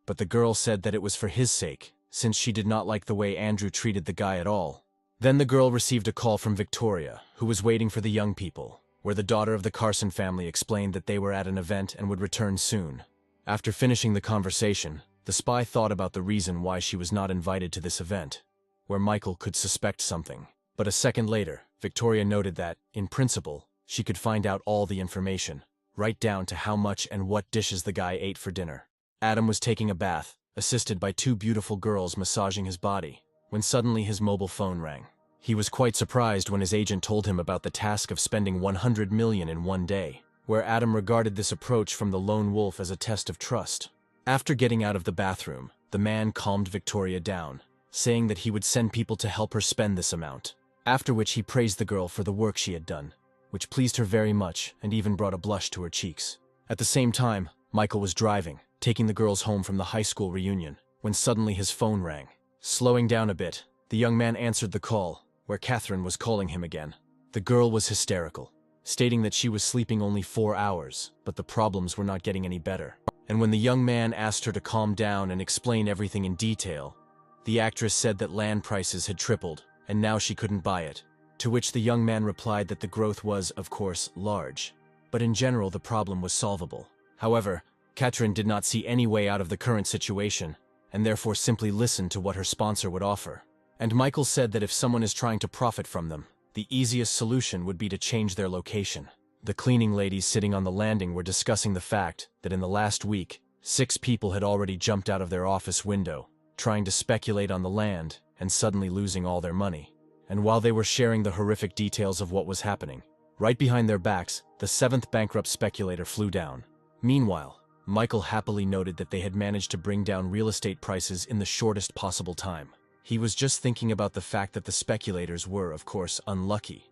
But the girl said that it was for his sake, since she did not like the way Andrew treated the guy at all. Then the girl received a call from Victoria, who was waiting for the young people, where the daughter of the Carson family explained that they were at an event and would return soon. After finishing the conversation, the spy thought about the reason why she was not invited to this event, where Michael could suspect something. But a second later, Victoria noted that, in principle, she could find out all the information, right down to how much and what dishes the guy ate for dinner. Adam was taking a bath, assisted by two beautiful girls massaging his body, when suddenly his mobile phone rang. He was quite surprised when his agent told him about the task of spending 100 million in one day, where Adam regarded this approach from the lone wolf as a test of trust. After getting out of the bathroom, the man calmed Victoria down, saying that he would send people to help her spend this amount, after which he praised the girl for the work she had done, which pleased her very much and even brought a blush to her cheeks. At the same time, Michael was driving, taking the girls home from the high school reunion, when suddenly his phone rang. Slowing down a bit, the young man answered the call, where Catherine was calling him again. The girl was hysterical, stating that she was sleeping only 4 hours, but the problems were not getting any better. And when the young man asked her to calm down and explain everything in detail, the actress said that land prices had tripled, and now she couldn't buy it, to which the young man replied that the growth was, of course, large, but in general the problem was solvable. However, Catherine did not see any way out of the current situation, and therefore simply listened to what her sponsor would offer. And Michael said that if someone is trying to profit from them, the easiest solution would be to change their location. The cleaning ladies sitting on the landing were discussing the fact that in the last week, 6 people had already jumped out of their office window, trying to speculate on the land and suddenly losing all their money. And while they were sharing the horrific details of what was happening, right behind their backs, the 7th bankrupt speculator flew down. Meanwhile, Michael happily noted that they had managed to bring down real estate prices in the shortest possible time. He was just thinking about the fact that the speculators were, of course, unlucky,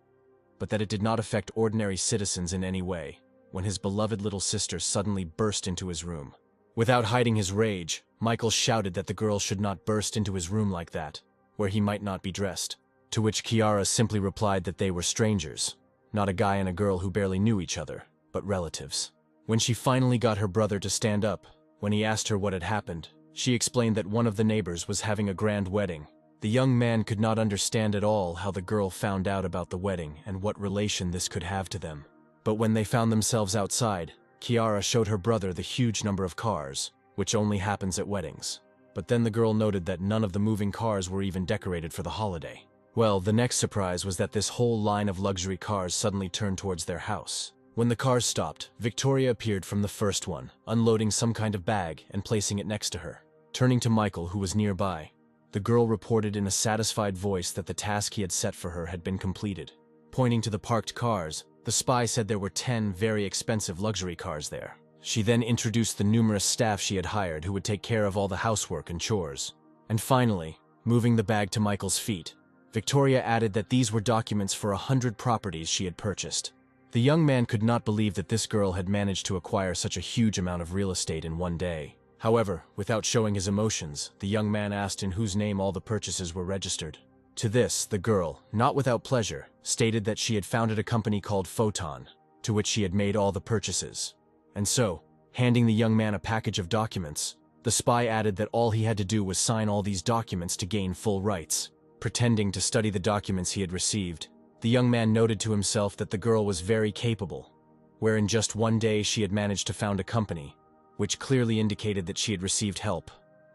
but that it did not affect ordinary citizens in any way. when his beloved little sister suddenly burst into his room. Without hiding his rage, Michael shouted that the girl should not burst into his room like that, where he might not be dressed. To which Kiara simply replied that they were strangers, not a guy and a girl who barely knew each other, but relatives. When she finally got her brother to stand up, when he asked her what had happened, she explained that one of the neighbors was having a grand wedding. The young man could not understand at all how the girl found out about the wedding and what relation this could have to them. But when they found themselves outside, Kiara showed her brother the huge number of cars, which only happens at weddings. But then the girl noted that none of the moving cars were even decorated for the holiday. Well, the next surprise was that this whole line of luxury cars suddenly turned towards their house. When the cars stopped, Victoria appeared from the first one, unloading some kind of bag and placing it next to her. Turning to Michael, who was nearby, the girl reported in a satisfied voice that the task he had set for her had been completed. Pointing to the parked cars, the spy said there were 10 very expensive luxury cars there. She then introduced the numerous staff she had hired who would take care of all the housework and chores. And finally, moving the bag to Michael's feet, Victoria added that these were documents for 100 properties she had purchased. The young man could not believe that this girl had managed to acquire such a huge amount of real estate in one day. However, without showing his emotions, the young man asked in whose name all the purchases were registered. To this, the girl, not without pleasure, stated that she had founded a company called Photon, to which she had made all the purchases. And so, handing the young man a package of documents, the spy added that all he had to do was sign all these documents to gain full rights. Pretending to study the documents he had received, the young man noted to himself that the girl was very capable, where in just one day she had managed to found a company, which clearly indicated that she had received help.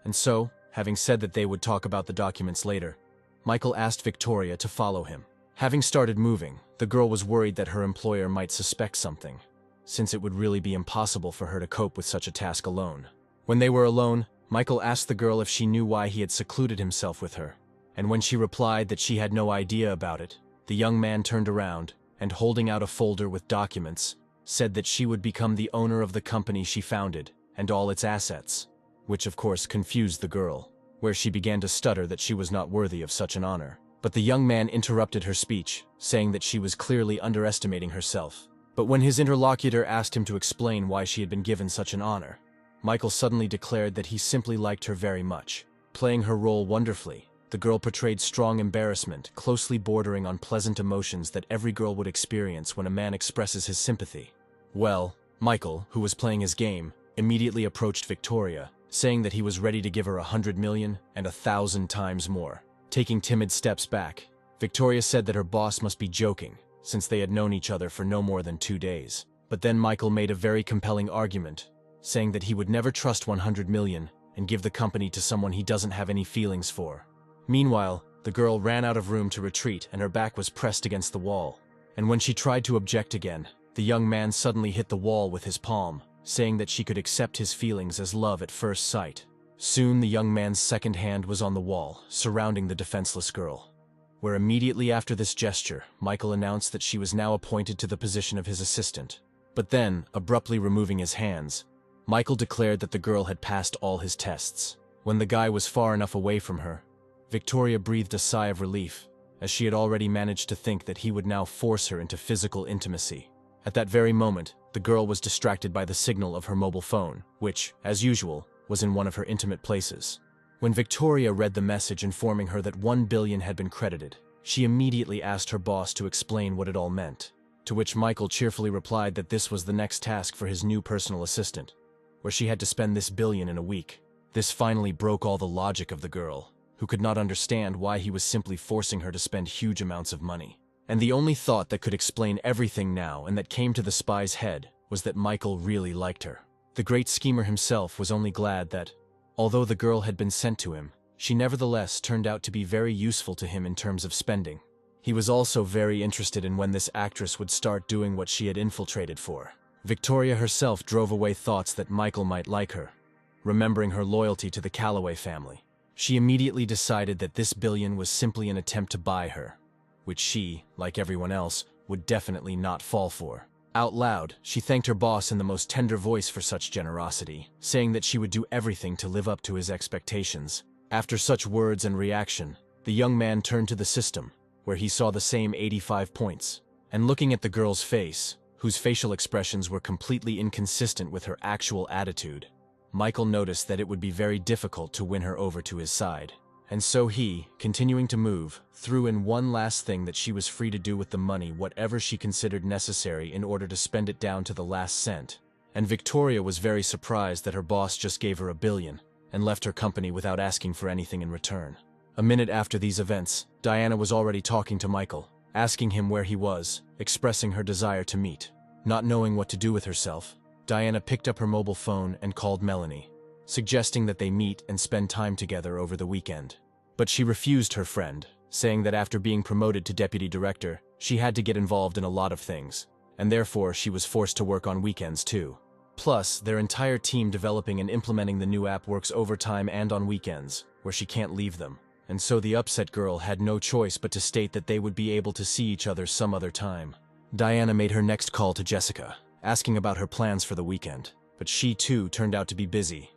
And so, having said that they would talk about the documents later, Michael asked Victoria to follow him. Having started moving, the girl was worried that her employer might suspect something, since it would really be impossible for her to cope with such a task alone. When they were alone, Michael asked the girl if she knew why he had secluded himself with her, and when she replied that she had no idea about it, the young man turned around and, holding out a folder with documents, said that she would become the owner of the company she founded and all its assets, which of course confused the girl, where she began to stutter that she was not worthy of such an honor. But the young man interrupted her speech, saying that she was clearly underestimating herself. But when his interlocutor asked him to explain why she had been given such an honor, Michael suddenly declared that he simply liked her very much. Playing her role wonderfully, the girl portrayed strong embarrassment, closely bordering on pleasant emotions that every girl would experience when a man expresses his sympathy. Well, Michael, who was playing his game, immediately approached Victoria, saying that he was ready to give her 100 million and 1,000 times more. Taking timid steps back, Victoria said that her boss must be joking, since they had known each other for no more than 2 days. But then Michael made a very compelling argument, saying that he would never trust 100 million and give the company to someone he doesn't have any feelings for. Meanwhile, the girl ran out of room to retreat and her back was pressed against the wall. And when she tried to object again, the young man suddenly hit the wall with his palm, saying that she could accept his feelings as love at first sight. Soon the young man's second hand was on the wall, surrounding the defenseless girl, where immediately after this gesture, Michael announced that she was now appointed to the position of his assistant. But then, abruptly removing his hands, Michael declared that the girl had passed all his tests. When the guy was far enough away from her, Victoria breathed a sigh of relief, as she had already managed to think that he would now force her into physical intimacy. At that very moment, the girl was distracted by the signal of her mobile phone, which, as usual, was in one of her intimate places. When Victoria read the message informing her that 1 billion had been credited, she immediately asked her boss to explain what it all meant, to which Michael cheerfully replied that this was the next task for his new personal assistant, where she had to spend this billion in a week. This finally broke all the logic of the girl, who could not understand why he was simply forcing her to spend huge amounts of money. And the only thought that could explain everything now and that came to the spy's head was that Michael really liked her. The great schemer himself was only glad that, although the girl had been sent to him, she nevertheless turned out to be very useful to him in terms of spending. He was also very interested in when this actress would start doing what she had infiltrated for. Victoria herself drove away thoughts that Michael might like her, remembering her loyalty to the Calloway family. She immediately decided that this billion was simply an attempt to buy her, which she, like everyone else, would definitely not fall for. Out loud, she thanked her boss in the most tender voice for such generosity, saying that she would do everything to live up to his expectations. After such words and reaction, the young man turned to the system, where he saw the same 85 points. And looking at the girl's face, whose facial expressions were completely inconsistent with her actual attitude. Michael noticed that it would be very difficult to win her over to his side. And so he, continuing to move, threw in one last thing that she was free to do with the money, whatever she considered necessary in order to spend it down to the last cent. And Victoria was very surprised that her boss just gave her $1 billion and left her company without asking for anything in return. A minute after these events, Diana was already talking to Michael, asking him where he was, expressing her desire to meet. Not knowing what to do with herself, Diana picked up her mobile phone and called Melanie, suggesting that they meet and spend time together over the weekend. But she refused her friend, saying that after being promoted to deputy director, she had to get involved in a lot of things, and therefore she was forced to work on weekends too. Plus, their entire team developing and implementing the new app works overtime and on weekends, where she can't leave them. And so the upset girl had no choice but to state that they would be able to see each other some other time. Diana made her next call to Jessica, asking about her plans for the weekend, but she too turned out to be busy,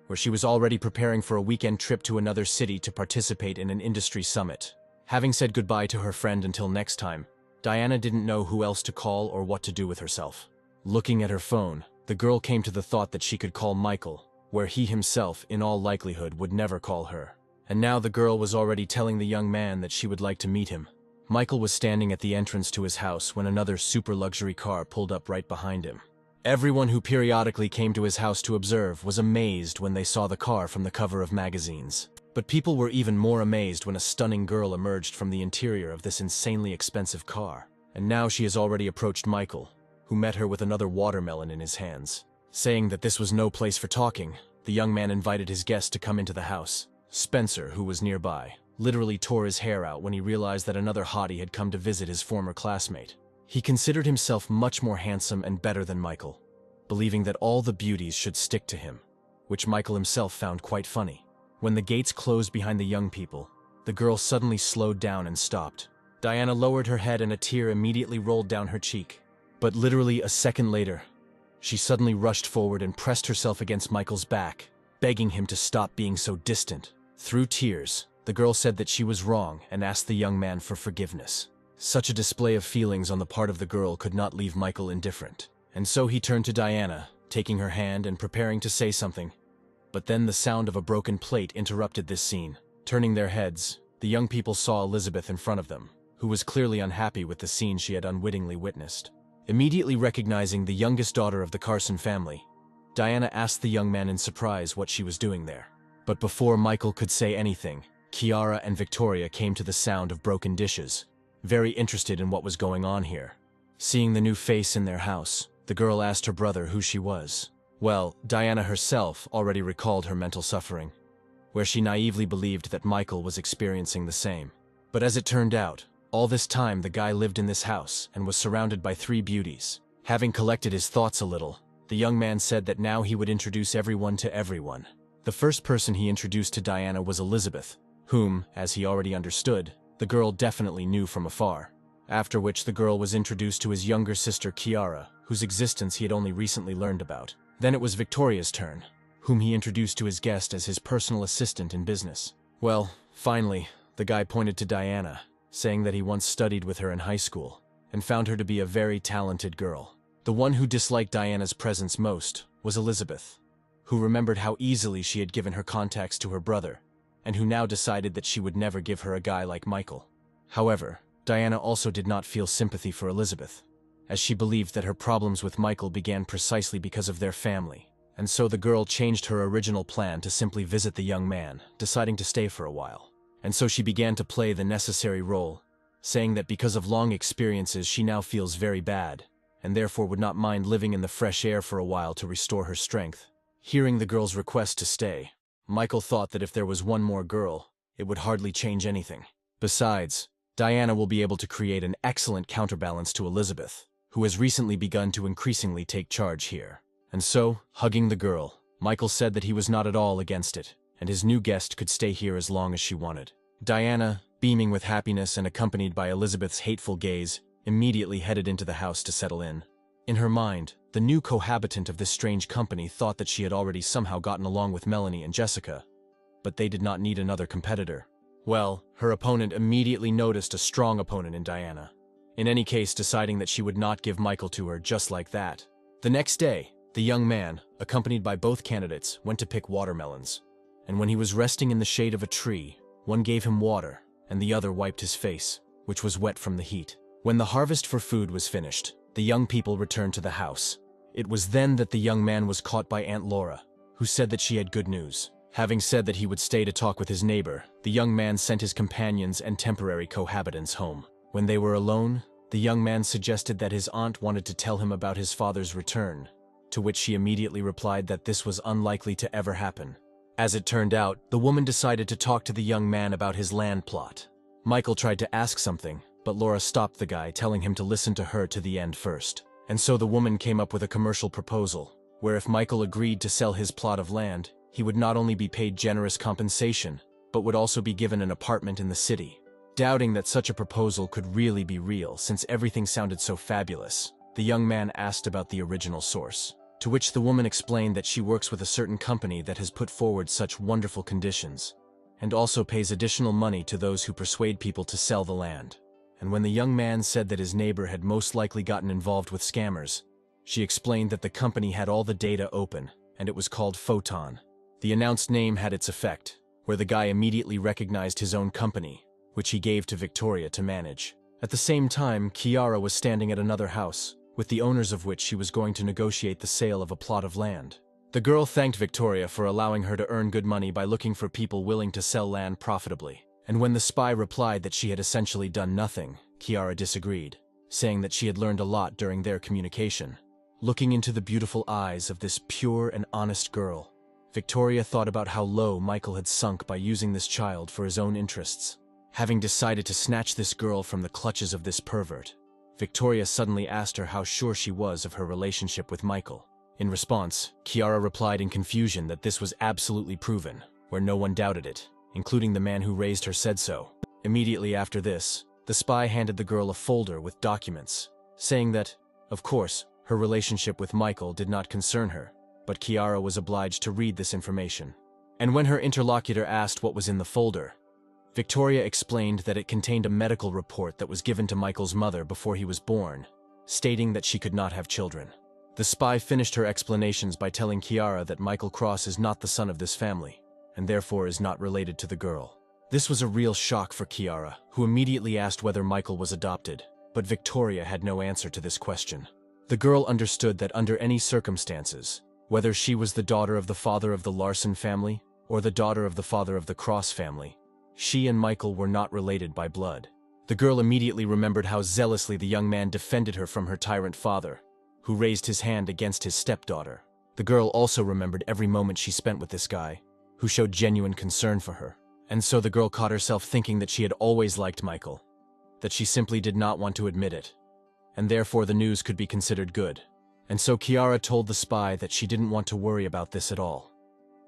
where she was already preparing for a weekend trip to another city to participate in an industry summit. Having said goodbye to her friend until next time, Diana didn't know who else to call or what to do with herself. Looking at her phone, the girl came to the thought that she could call Michael, where he himself, in all likelihood, would never call her. And now the girl was already telling the young man that she would like to meet him. Michael was standing at the entrance to his house when another super luxury car pulled up right behind him. Everyone who periodically came to his house to observe was amazed when they saw the car from the cover of magazines. But people were even more amazed when a stunning girl emerged from the interior of this insanely expensive car. And now she has already approached Michael, who met her with another watermelon in his hands. Saying that this was no place for talking, the young man invited his guest to come into the house. Spencer, who was nearby, literally tore his hair out when he realized that another hottie had come to visit his former classmate. He considered himself much more handsome and better than Michael, believing that all the beauties should stick to him, which Michael himself found quite funny. When the gates closed behind the young people, the girl suddenly slowed down and stopped. Diana lowered her head and a tear immediately rolled down her cheek. But literally a second later, she suddenly rushed forward and pressed herself against Michael's back, begging him to stop being so distant. Through tears, the girl said that she was wrong and asked the young man for forgiveness. Such a display of feelings on the part of the girl could not leave Michael indifferent. And so he turned to Diana, taking her hand and preparing to say something. But then the sound of a broken plate interrupted this scene. Turning their heads, the young people saw Elizabeth in front of them, who was clearly unhappy with the scene she had unwittingly witnessed. Immediately recognizing the youngest daughter of the Carson family, Diana asked the young man in surprise what she was doing there. But before Michael could say anything, Kiara and Victoria came to the sound of broken dishes, very interested in what was going on here. Seeing the new face in their house, the girl asked her brother who she was. Well, Diana herself already recalled her mental suffering, where she naively believed that Michael was experiencing the same. But as it turned out, all this time the guy lived in this house and was surrounded by 3 beauties. Having collected his thoughts a little, the young man said that now he would introduce everyone to everyone. The first person he introduced to Diana was Elizabeth, whom, as he already understood, the girl definitely knew from afar. After which the girl was introduced to his younger sister Kiara, whose existence he had only recently learned about. Then it was Victoria's turn, whom he introduced to his guest as his personal assistant in business. Well, finally, the guy pointed to Diana, saying that he once studied with her in high school, and found her to be a very talented girl. The one who disliked Diana's presence most was Elizabeth, who remembered how easily she had given her contacts to her brother, and who now decided that she would never give her a guy like Michael. However, Diana also did not feel sympathy for Elizabeth, as she believed that her problems with Michael began precisely because of their family, and so the girl changed her original plan to simply visit the young man, deciding to stay for a while. And so she began to play the necessary role, saying that because of long experiences she now feels very bad, and therefore would not mind living in the fresh air for a while to restore her strength. Hearing the girl's request to stay, Michael thought that if there was one more girl, it would hardly change anything. Besides, Diana will be able to create an excellent counterbalance to Elizabeth, who has recently begun to increasingly take charge here. And so, hugging the girl, Michael said that he was not at all against it, and his new guest could stay here as long as she wanted. Diana, beaming with happiness and accompanied by Elizabeth's hateful gaze, immediately headed into the house to settle in. In her mind, the new cohabitant of this strange company thought that she had already somehow gotten along with Melanie and Jessica, but they did not need another competitor. Well, her opponent immediately noticed a strong opponent in Diana, in any case deciding that she would not give Michael to her just like that. The next day, the young man, accompanied by both candidates, went to pick watermelons. And when he was resting in the shade of a tree, one gave him water, and the other wiped his face, which was wet from the heat. When the harvest for food was finished, the young people returned to the house. It was then that the young man was caught by Aunt Laura, who said that she had good news. Having said that he would stay to talk with his neighbor, the young man sent his companions and temporary cohabitants home. When they were alone, the young man suggested that his aunt wanted to tell him about his father's return, to which she immediately replied that this was unlikely to ever happen. As it turned out, the woman decided to talk to the young man about his land plot. Michael tried to ask something, but Laura stopped the guy, telling him to listen to her to the end first. And so the woman came up with a commercial proposal, where if Michael agreed to sell his plot of land, he would not only be paid generous compensation, but would also be given an apartment in the city. Doubting that such a proposal could really be real since everything sounded so fabulous, the young man asked about the original source, to which the woman explained that she works with a certain company that has put forward such wonderful conditions, and also pays additional money to those who persuade people to sell the land. And when the young man said that his neighbor had most likely gotten involved with scammers, she explained that the company had all the data open, and it was called Photon. The announced name had its effect, where the guy immediately recognized his own company, which he gave to Victoria to manage. At the same time, Kiara was standing at another house, with the owners of which she was going to negotiate the sale of a plot of land. The girl thanked Victoria for allowing her to earn good money by looking for people willing to sell land profitably. And when the spy replied that she had essentially done nothing, Kiara disagreed, saying that she had learned a lot during their communication. Looking into the beautiful eyes of this pure and honest girl, Victoria thought about how low Michael had sunk by using this child for his own interests. Having decided to snatch this girl from the clutches of this pervert, Victoria suddenly asked her how sure she was of her relationship with Michael. In response, Kiara replied in confusion that this was absolutely proven, where no one doubted it, including the man who raised her said so. Immediately after this, the spy handed the girl a folder with documents, saying that, of course, her relationship with Michael did not concern her, but Kiara was obliged to read this information. And when her interlocutor asked what was in the folder, Victoria explained that it contained a medical report that was given to Michael's mother before he was born, stating that she could not have children. The spy finished her explanations by telling Kiara that Michael Cross is not the son of this family, and therefore is not related to the girl. This was a real shock for Kiara, who immediately asked whether Michael was adopted, but Victoria had no answer to this question. The girl understood that under any circumstances, whether she was the daughter of the father of the Larson family or the daughter of the father of the Cross family, she and Michael were not related by blood. The girl immediately remembered how zealously the young man defended her from her tyrant father, who raised his hand against his stepdaughter. The girl also remembered every moment she spent with this guy, who showed genuine concern for her. And so the girl caught herself thinking that she had always liked Michael, that she simply did not want to admit it, and therefore the news could be considered good. And so Kiara told the spy that she didn't want to worry about this at all,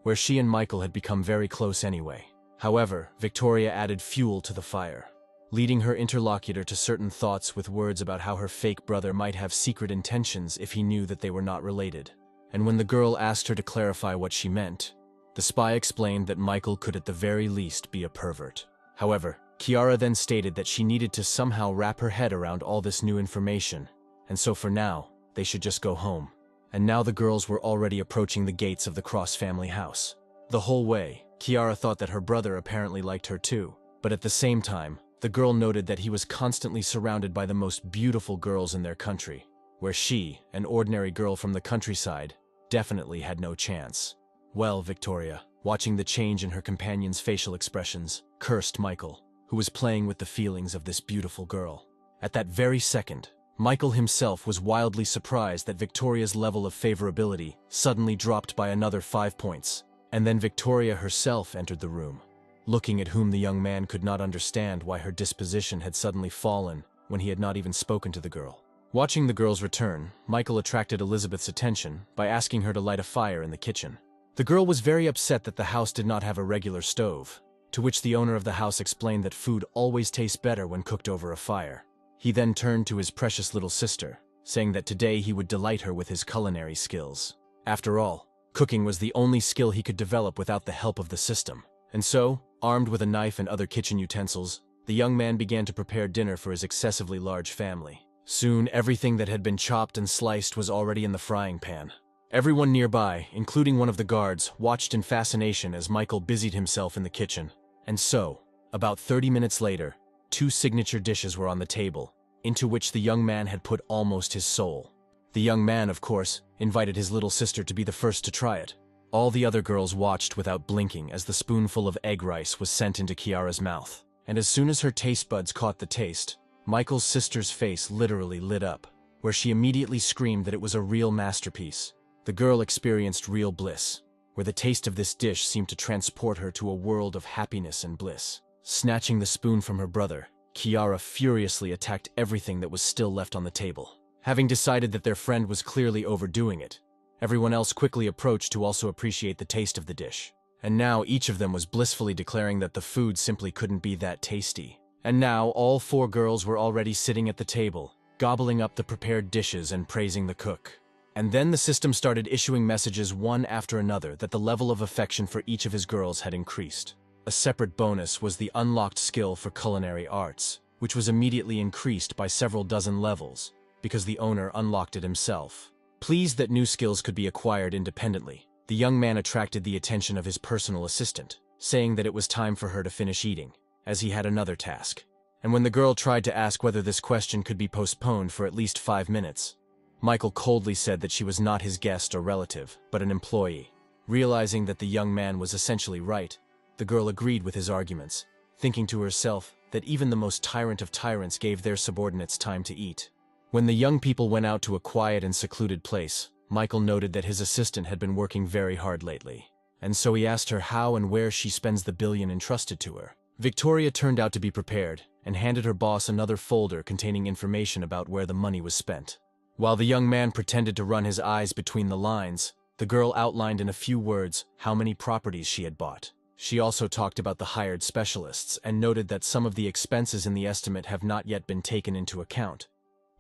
where she and Michael had become very close anyway. However, Victoria added fuel to the fire, leading her interlocutor to certain thoughts with words about how her fake brother might have secret intentions if he knew that they were not related. And when the girl asked her to clarify what she meant, the spy explained that Michael could at the very least be a pervert. However, Kiara then stated that she needed to somehow wrap her head around all this new information, and so for now, they should just go home. And now the girls were already approaching the gates of the Cross family house. The whole way, Kiara thought that her brother apparently liked her too, but at the same time, the girl noted that he was constantly surrounded by the most beautiful girls in their country, where she, an ordinary girl from the countryside, definitely had no chance. Well, Victoria, watching the change in her companion's facial expressions, cursed Michael, who was playing with the feelings of this beautiful girl. At that very second, Michael himself was wildly surprised that Victoria's level of favorability suddenly dropped by another 5 points, and then Victoria herself entered the room, looking at whom the young man could not understand why her disposition had suddenly fallen when he had not even spoken to the girl. Watching the girl's return, Michael attracted Elizabeth's attention by asking her to light a fire in the kitchen. The girl was very upset that the house did not have a regular stove, to which the owner of the house explained that food always tastes better when cooked over a fire. He then turned to his precious little sister, saying that today he would delight her with his culinary skills. After all, cooking was the only skill he could develop without the help of the system. And so, armed with a knife and other kitchen utensils, the young man began to prepare dinner for his excessively large family. Soon, everything that had been chopped and sliced was already in the frying pan. Everyone nearby, including one of the guards, watched in fascination as Michael busied himself in the kitchen. And so, about 30 minutes later, 2 signature dishes were on the table, into which the young man had put almost his soul. The young man, of course, invited his little sister to be the first to try it. All the other girls watched without blinking as the spoonful of egg rice was sent into Kiara's mouth. And as soon as her taste buds caught the taste, Michael's sister's face literally lit up, where she immediately screamed that it was a real masterpiece. The girl experienced real bliss, where the taste of this dish seemed to transport her to a world of happiness and bliss. Snatching the spoon from her brother, Kiara furiously attacked everything that was still left on the table. Having decided that their friend was clearly overdoing it, everyone else quickly approached to also appreciate the taste of the dish. And now each of them was blissfully declaring that the food simply couldn't be that tasty. And now all 4 girls were already sitting at the table, gobbling up the prepared dishes and praising the cook. And then the system started issuing messages one after another that the level of affection for each of his girls had increased. A separate bonus was the unlocked skill for culinary arts, which was immediately increased by several dozen levels, because the owner unlocked it himself. Pleased that new skills could be acquired independently, the young man attracted the attention of his personal assistant, saying that it was time for her to finish eating, as he had another task. And when the girl tried to ask whether this question could be postponed for at least 5 minutes, Michael coldly said that she was not his guest or relative, but an employee. Realizing that the young man was essentially right, the girl agreed with his arguments, thinking to herself that even the most tyrant of tyrants gave their subordinates time to eat. When the young people went out to a quiet and secluded place, Michael noted that his assistant had been working very hard lately, and so he asked her how and where she spends the billion entrusted to her. Victoria turned out to be prepared, and handed her boss another folder containing information about where the money was spent. While the young man pretended to run his eyes between the lines, the girl outlined in a few words how many properties she had bought. She also talked about the hired specialists and noted that some of the expenses in the estimate have not yet been taken into account,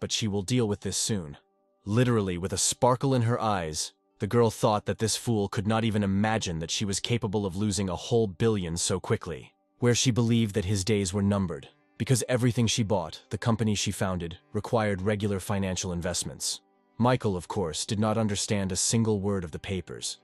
but she will deal with this soon. Literally, with a sparkle in her eyes, the girl thought that this fool could not even imagine that she was capable of losing a whole billion so quickly, where she believed that his days were numbered, because everything she bought, the company she founded, required regular financial investments. Michael, of course, did not understand a single word of the papers,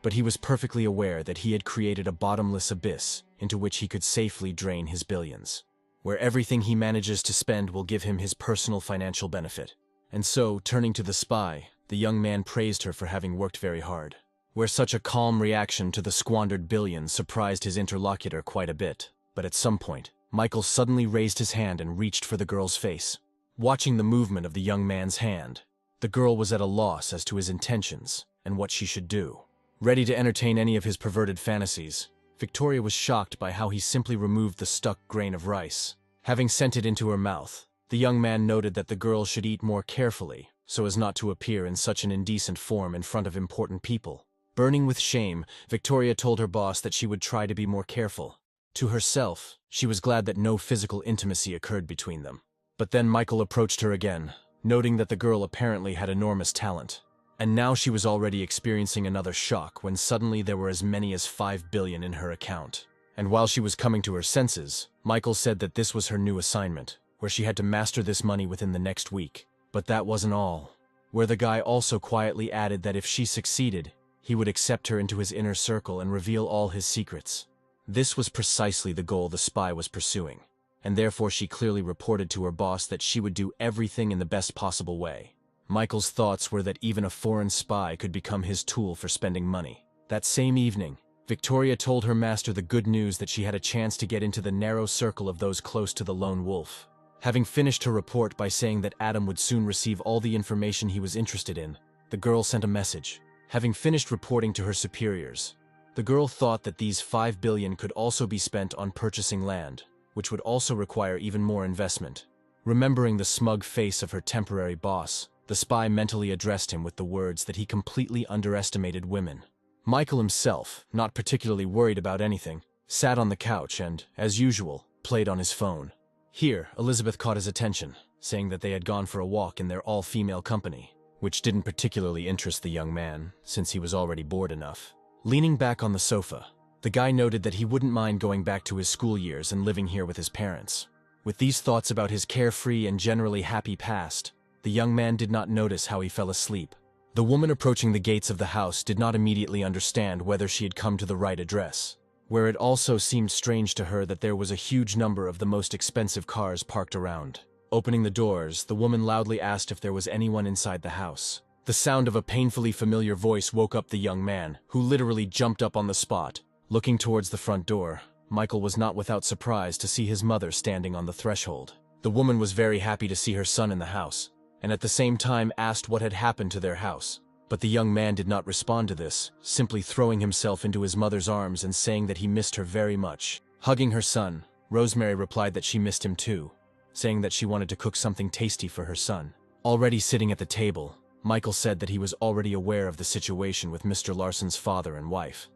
but he was perfectly aware that he had created a bottomless abyss into which he could safely drain his billions, where everything he manages to spend will give him his personal financial benefit. And so, turning to the spy, the young man praised her for having worked very hard, where such a calm reaction to the squandered billions surprised his interlocutor quite a bit. But at some point, Michael suddenly raised his hand and reached for the girl's face. Watching the movement of the young man's hand, the girl was at a loss as to his intentions and what she should do. Ready to entertain any of his perverted fantasies, Victoria was shocked by how he simply removed the stuck grain of rice. Having sent it into her mouth, the young man noted that the girl should eat more carefully, so as not to appear in such an indecent form in front of important people. Burning with shame, Victoria told her boss that she would try to be more careful. To herself, she was glad that no physical intimacy occurred between them. But then Michael approached her again, noting that the girl apparently had enormous talent. And now she was already experiencing another shock when suddenly there were as many as 5 billion in her account. And while she was coming to her senses, Michael said that this was her new assignment, where she had to master this money within the next week. But that wasn't all, where the guy also quietly added that if she succeeded, he would accept her into his inner circle and reveal all his secrets. This was precisely the goal the spy was pursuing, and therefore she clearly reported to her boss that she would do everything in the best possible way. Michael's thoughts were that even a foreign spy could become his tool for spending money. That same evening, Victoria told her master the good news that she had a chance to get into the narrow circle of those close to the lone wolf. Having finished her report by saying that Adam would soon receive all the information he was interested in, the girl sent a message. Having finished reporting to her superiors, the girl thought that these 5 billion could also be spent on purchasing land, which would also require even more investment. Remembering the smug face of her temporary boss, the spy mentally addressed him with the words that he completely underestimated women. Michael himself, not particularly worried about anything, sat on the couch and, as usual, played on his phone. Here, Elizabeth caught his attention, saying that they had gone for a walk in their all-female company, which didn't particularly interest the young man, since he was already bored enough. Leaning back on the sofa, The guy noted that he wouldn't mind going back to his school years and living here with his parents. With these thoughts about his carefree and generally happy past, the young man did not notice how he fell asleep. The woman approaching the gates of the house did not immediately understand whether she had come to the right address, where it also seemed strange to her that there was a huge number of the most expensive cars parked around. Opening the doors, the woman loudly asked if there was anyone inside the house. The sound of a painfully familiar voice woke up the young man, who literally jumped up on the spot. Looking towards the front door, Michael was not without surprise to see his mother standing on the threshold. The woman was very happy to see her son in the house, and at the same time asked what had happened to their house. But the young man did not respond to this, simply throwing himself into his mother's arms and saying that he missed her very much. Hugging her son, Rosemary replied that she missed him too, saying that she wanted to cook something tasty for her son. Already sitting at the table, Michael said that he was already aware of the situation with Mr. Larson's father and wife,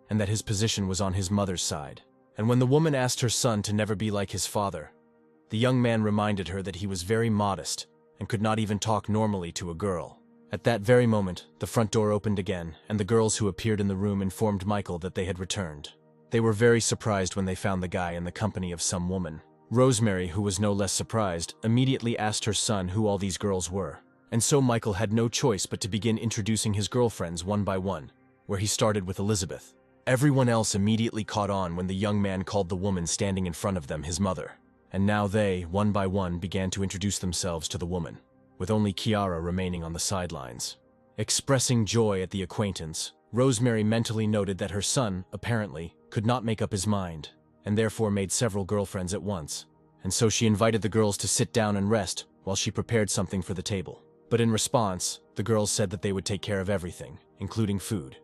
and that his position was on his mother's side. And when the woman asked her son to never be like his father, the young man reminded her that he was very modest and could not even talk normally to a girl. At that very moment, the front door opened again, and the girls who appeared in the room informed Michael that they had returned. They were very surprised when they found the guy in the company of some woman. Rosemary, who was no less surprised, immediately asked her son who all these girls were. And so Michael had no choice but to begin introducing his girlfriends one by one, where he started with Elizabeth. Everyone else immediately caught on when the young man called the woman standing in front of them his mother. And now they, one by one, began to introduce themselves to the woman, with only Kiara remaining on the sidelines. Expressing joy at the acquaintance, Rosemary mentally noted that her son, apparently, could not make up his mind, and therefore made several girlfriends at once. And so she invited the girls to sit down and rest while she prepared something for the table. But in response, the girls said that they would take care of everything, including food,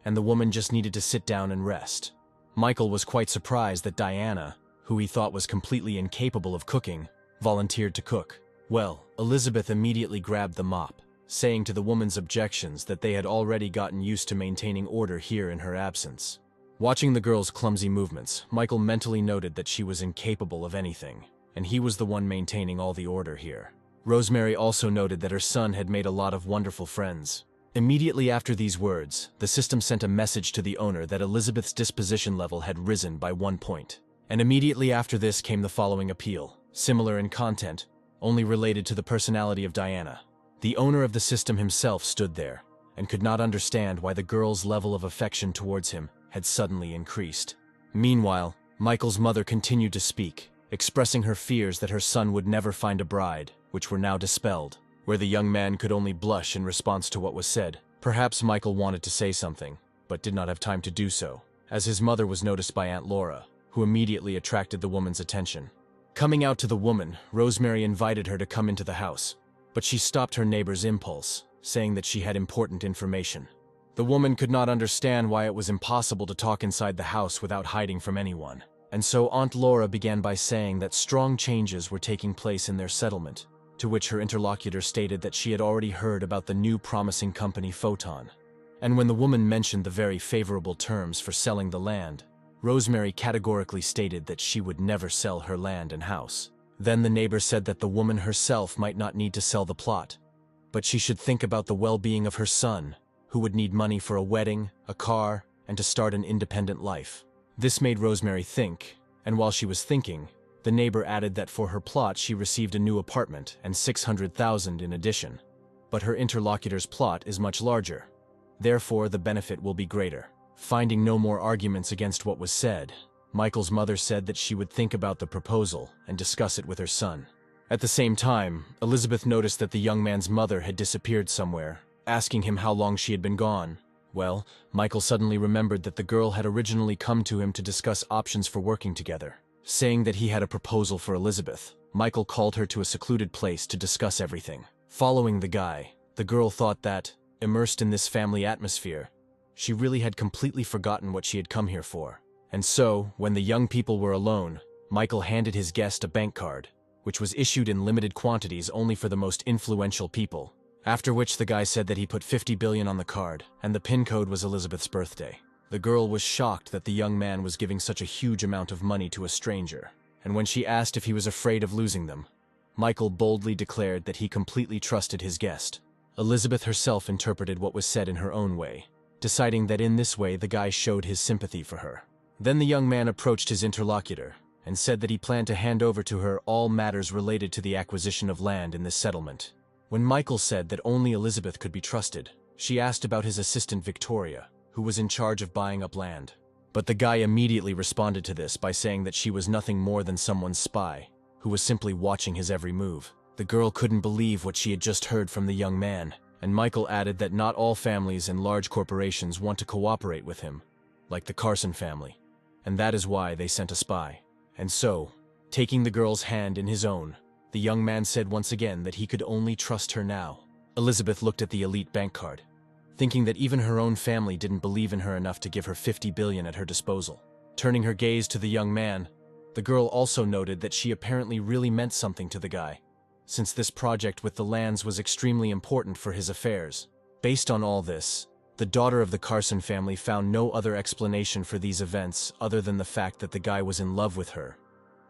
and the woman just needed to sit down and rest. Michael was quite surprised that Diana, who he thought was completely incapable of cooking, volunteered to cook. Well, Elizabeth immediately grabbed the mop, saying to the woman's objections that they had already gotten used to maintaining order here in her absence. Watching the girl's clumsy movements, Michael mentally noted that she was incapable of anything, and he was the one maintaining all the order here. Rosemary also noted that her son had made a lot of wonderful friends. Immediately after these words, the system sent a message to the owner that Elizabeth's disposition level had risen by 1 point. And immediately after this came the following appeal, similar in content, only related to the personality of Diana. The owner of the system himself stood there, and could not understand why the girl's level of affection towards him had suddenly increased. Meanwhile, Michael's mother continued to speak, expressing her fears that her son would never find a bride, which were now dispelled, where the young man could only blush in response to what was said. Perhaps Michael wanted to say something, but did not have time to do so, as his mother was noticed by Aunt Laura, who immediately attracted the woman's attention. Coming out to the woman, Rosemary invited her to come into the house, but she stopped her neighbor's impulse, saying that she had important information. The woman could not understand why it was impossible to talk inside the house without hiding from anyone, and so Aunt Laura began by saying that strong changes were taking place in their settlement, to which her interlocutor stated that she had already heard about the new promising company Photon. And when the woman mentioned the very favorable terms for selling the land, Rosemary categorically stated that she would never sell her land and house. Then the neighbor said that the woman herself might not need to sell the plot, but she should think about the well-being of her son, who would need money for a wedding, a car, and to start an independent life. This made Rosemary think, and while she was thinking, the neighbor added that for her plot she received a new apartment and 600,000 in addition. But her interlocutor's plot is much larger. Therefore, the benefit will be greater. Finding no more arguments against what was said, Michael's mother said that she would think about the proposal and discuss it with her son. At the same time, Elizabeth noticed that the young man's mother had disappeared somewhere, asking him how long she had been gone. Well, Michael suddenly remembered that the girl had originally come to him to discuss options for working together. Saying that he had a proposal for Elizabeth, Michael called her to a secluded place to discuss everything. Following the guy, the girl thought that, immersed in this family atmosphere, she really had completely forgotten what she had come here for. And so, when the young people were alone, Michael handed his guest a bank card, which was issued in limited quantities only for the most influential people. After which the guy said that he put 50 billion on the card, and the PIN code was Elizabeth's birthday. The girl was shocked that the young man was giving such a huge amount of money to a stranger, and when she asked if he was afraid of losing them, Michael boldly declared that he completely trusted his guest. Elizabeth herself interpreted what was said in her own way, deciding that in this way the guy showed his sympathy for her. Then the young man approached his interlocutor and said that he planned to hand over to her all matters related to the acquisition of land in this settlement. When Michael said that only Elizabeth could be trusted, she asked about his assistant Victoria, who was in charge of buying up land. But the guy immediately responded to this by saying that she was nothing more than someone's spy, who was simply watching his every move. The girl couldn't believe what she had just heard from the young man, and Michael added that not all families and large corporations want to cooperate with him, like the Carson family, and that is why they sent a spy. And so, taking the girl's hand in his own, the young man said once again that he could only trust her now. Elizabeth looked at the elite bank card, thinking that even her own family didn't believe in her enough to give her 50 billion at her disposal. Turning her gaze to the young man, the girl also noted that she apparently really meant something to the guy, since this project with the lands was extremely important for his affairs. Based on all this, the daughter of the Carson family found no other explanation for these events other than the fact that the guy was in love with her.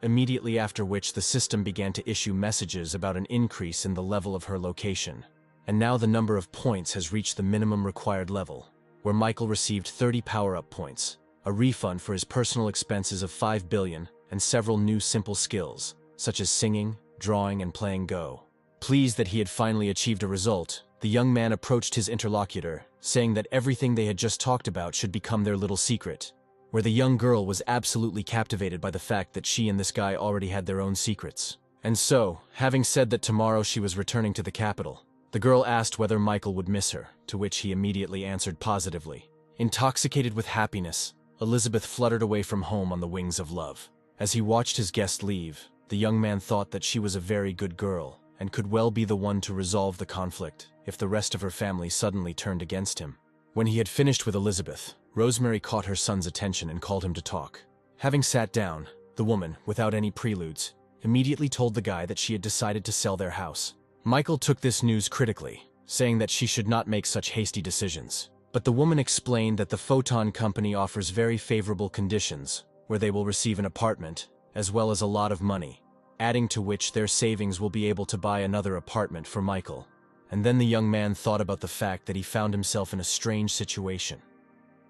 Immediately after which the system began to issue messages about an increase in the level of her location. And now the number of points has reached the minimum required level, where Michael received 30 power-up points, a refund for his personal expenses of 5 billion, and several new simple skills, such as singing, drawing, and playing Go. Pleased that he had finally achieved a result, the young man approached his interlocutor, saying that everything they had just talked about should become their little secret, where the young girl was absolutely captivated by the fact that she and this guy already had their own secrets. And so, having said that tomorrow she was returning to the capital, the girl asked whether Michael would miss her, to which he immediately answered positively. Intoxicated with happiness, Elizabeth fluttered away from home on the wings of love. As he watched his guest leave, the young man thought that she was a very good girl, and could well be the one to resolve the conflict if the rest of her family suddenly turned against him. When he had finished with Elizabeth, Rosemary caught her son's attention and called him to talk. Having sat down, the woman, without any preludes, immediately told the guy that she had decided to sell their house. Michael took this news critically, saying that she should not make such hasty decisions. But the woman explained that the Photon company offers very favorable conditions, where they will receive an apartment, as well as a lot of money, adding to which their savings will be able to buy another apartment for Michael. And then the young man thought about the fact that he found himself in a strange situation,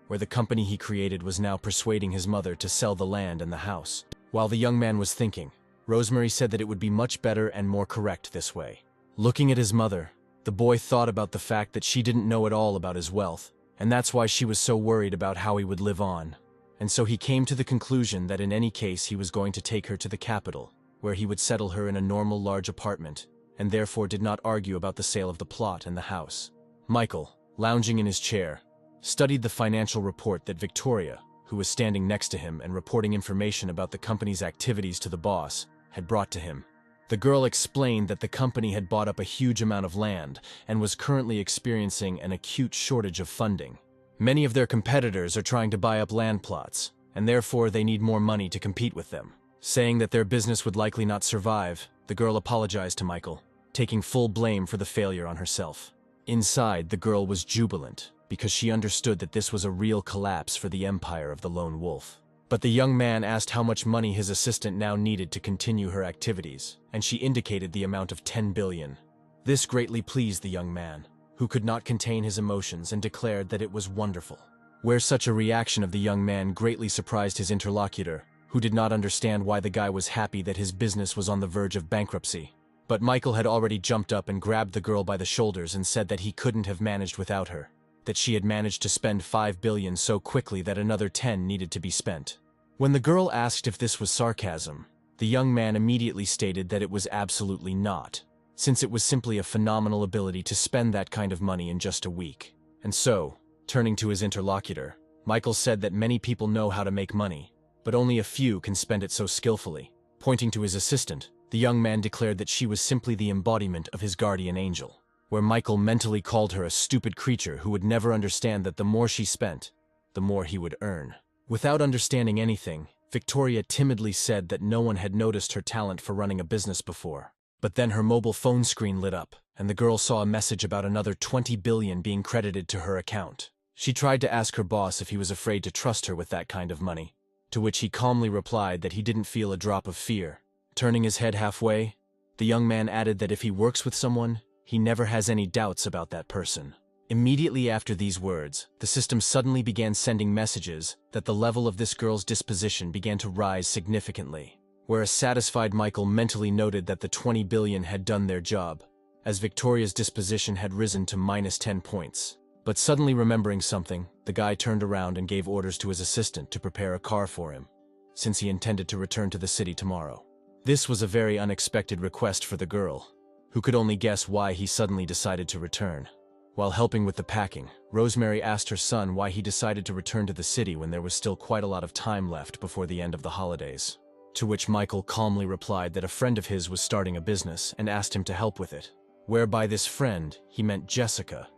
where the company he created was now persuading his mother to sell the land and the house. While the young man was thinking, Rosemary said that it would be much better and more correct this way. Looking at his mother, the boy thought about the fact that she didn't know at all about his wealth, and that's why she was so worried about how he would live on. And so he came to the conclusion that in any case he was going to take her to the capital, where he would settle her in a normal large apartment, and therefore did not argue about the sale of the plot and the house. Michael, lounging in his chair, studied the financial report that Victoria, who was standing next to him and reporting information about the company's activities to the boss, had brought to him. The girl explained that the company had bought up a huge amount of land and was currently experiencing an acute shortage of funding. Many of their competitors are trying to buy up land plots, and therefore they need more money to compete with them. Saying that their business would likely not survive, the girl apologized to Michael, taking full blame for the failure on herself. Inside, the girl was jubilant, because she understood that this was a real collapse for the empire of the lone wolf. But the young man asked how much money his assistant now needed to continue her activities, and she indicated the amount of 10 billion. This greatly pleased the young man, who could not contain his emotions and declared that it was wonderful. Where such a reaction of the young man greatly surprised his interlocutor, who did not understand why the guy was happy that his business was on the verge of bankruptcy. But Michael had already jumped up and grabbed the girl by the shoulders and said that he couldn't have managed without her, that she had managed to spend 5 billion so quickly that another 10 needed to be spent. When the girl asked if this was sarcasm, the young man immediately stated that it was absolutely not, since it was simply a phenomenal ability to spend that kind of money in just a week. And so, turning to his interlocutor, Michael said that many people know how to make money, but only a few can spend it so skillfully. Pointing to his assistant, the young man declared that she was simply the embodiment of his guardian angel, where Michael mentally called her a stupid creature who would never understand that the more she spent, the more he would earn. Without understanding anything, Victoria timidly said that no one had noticed her talent for running a business before. But then her mobile phone screen lit up, and the girl saw a message about another 20 billion being credited to her account. She tried to ask her boss if he was afraid to trust her with that kind of money, to which he calmly replied that he didn't feel a drop of fear. Turning his head halfway, the young man added that if he works with someone, he never has any doubts about that person. Immediately after these words, the system suddenly began sending messages that the level of this girl's disposition began to rise significantly, where a satisfied Michael mentally noted that the 20 billion had done their job, as Victoria's disposition had risen to -10 points. But suddenly remembering something, the guy turned around and gave orders to his assistant to prepare a car for him, since he intended to return to the city tomorrow. This was a very unexpected request for the girl, who could only guess why he suddenly decided to return. While helping with the packing, Rosemary asked her son why he decided to return to the city when there was still quite a lot of time left before the end of the holidays. To which Michael calmly replied that a friend of his was starting a business and asked him to help with it, whereby this friend, he meant Jessica,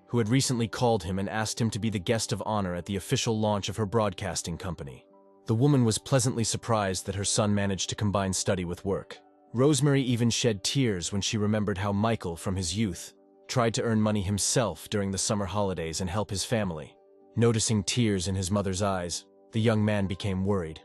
who had recently called him and asked him to be the guest of honor at the official launch of her broadcasting company. The woman was pleasantly surprised that her son managed to combine study with work. Rosemary even shed tears when she remembered how Michael, from his youth, tried to earn money himself during the summer holidays and help his family. Noticing tears in his mother's eyes, the young man became worried.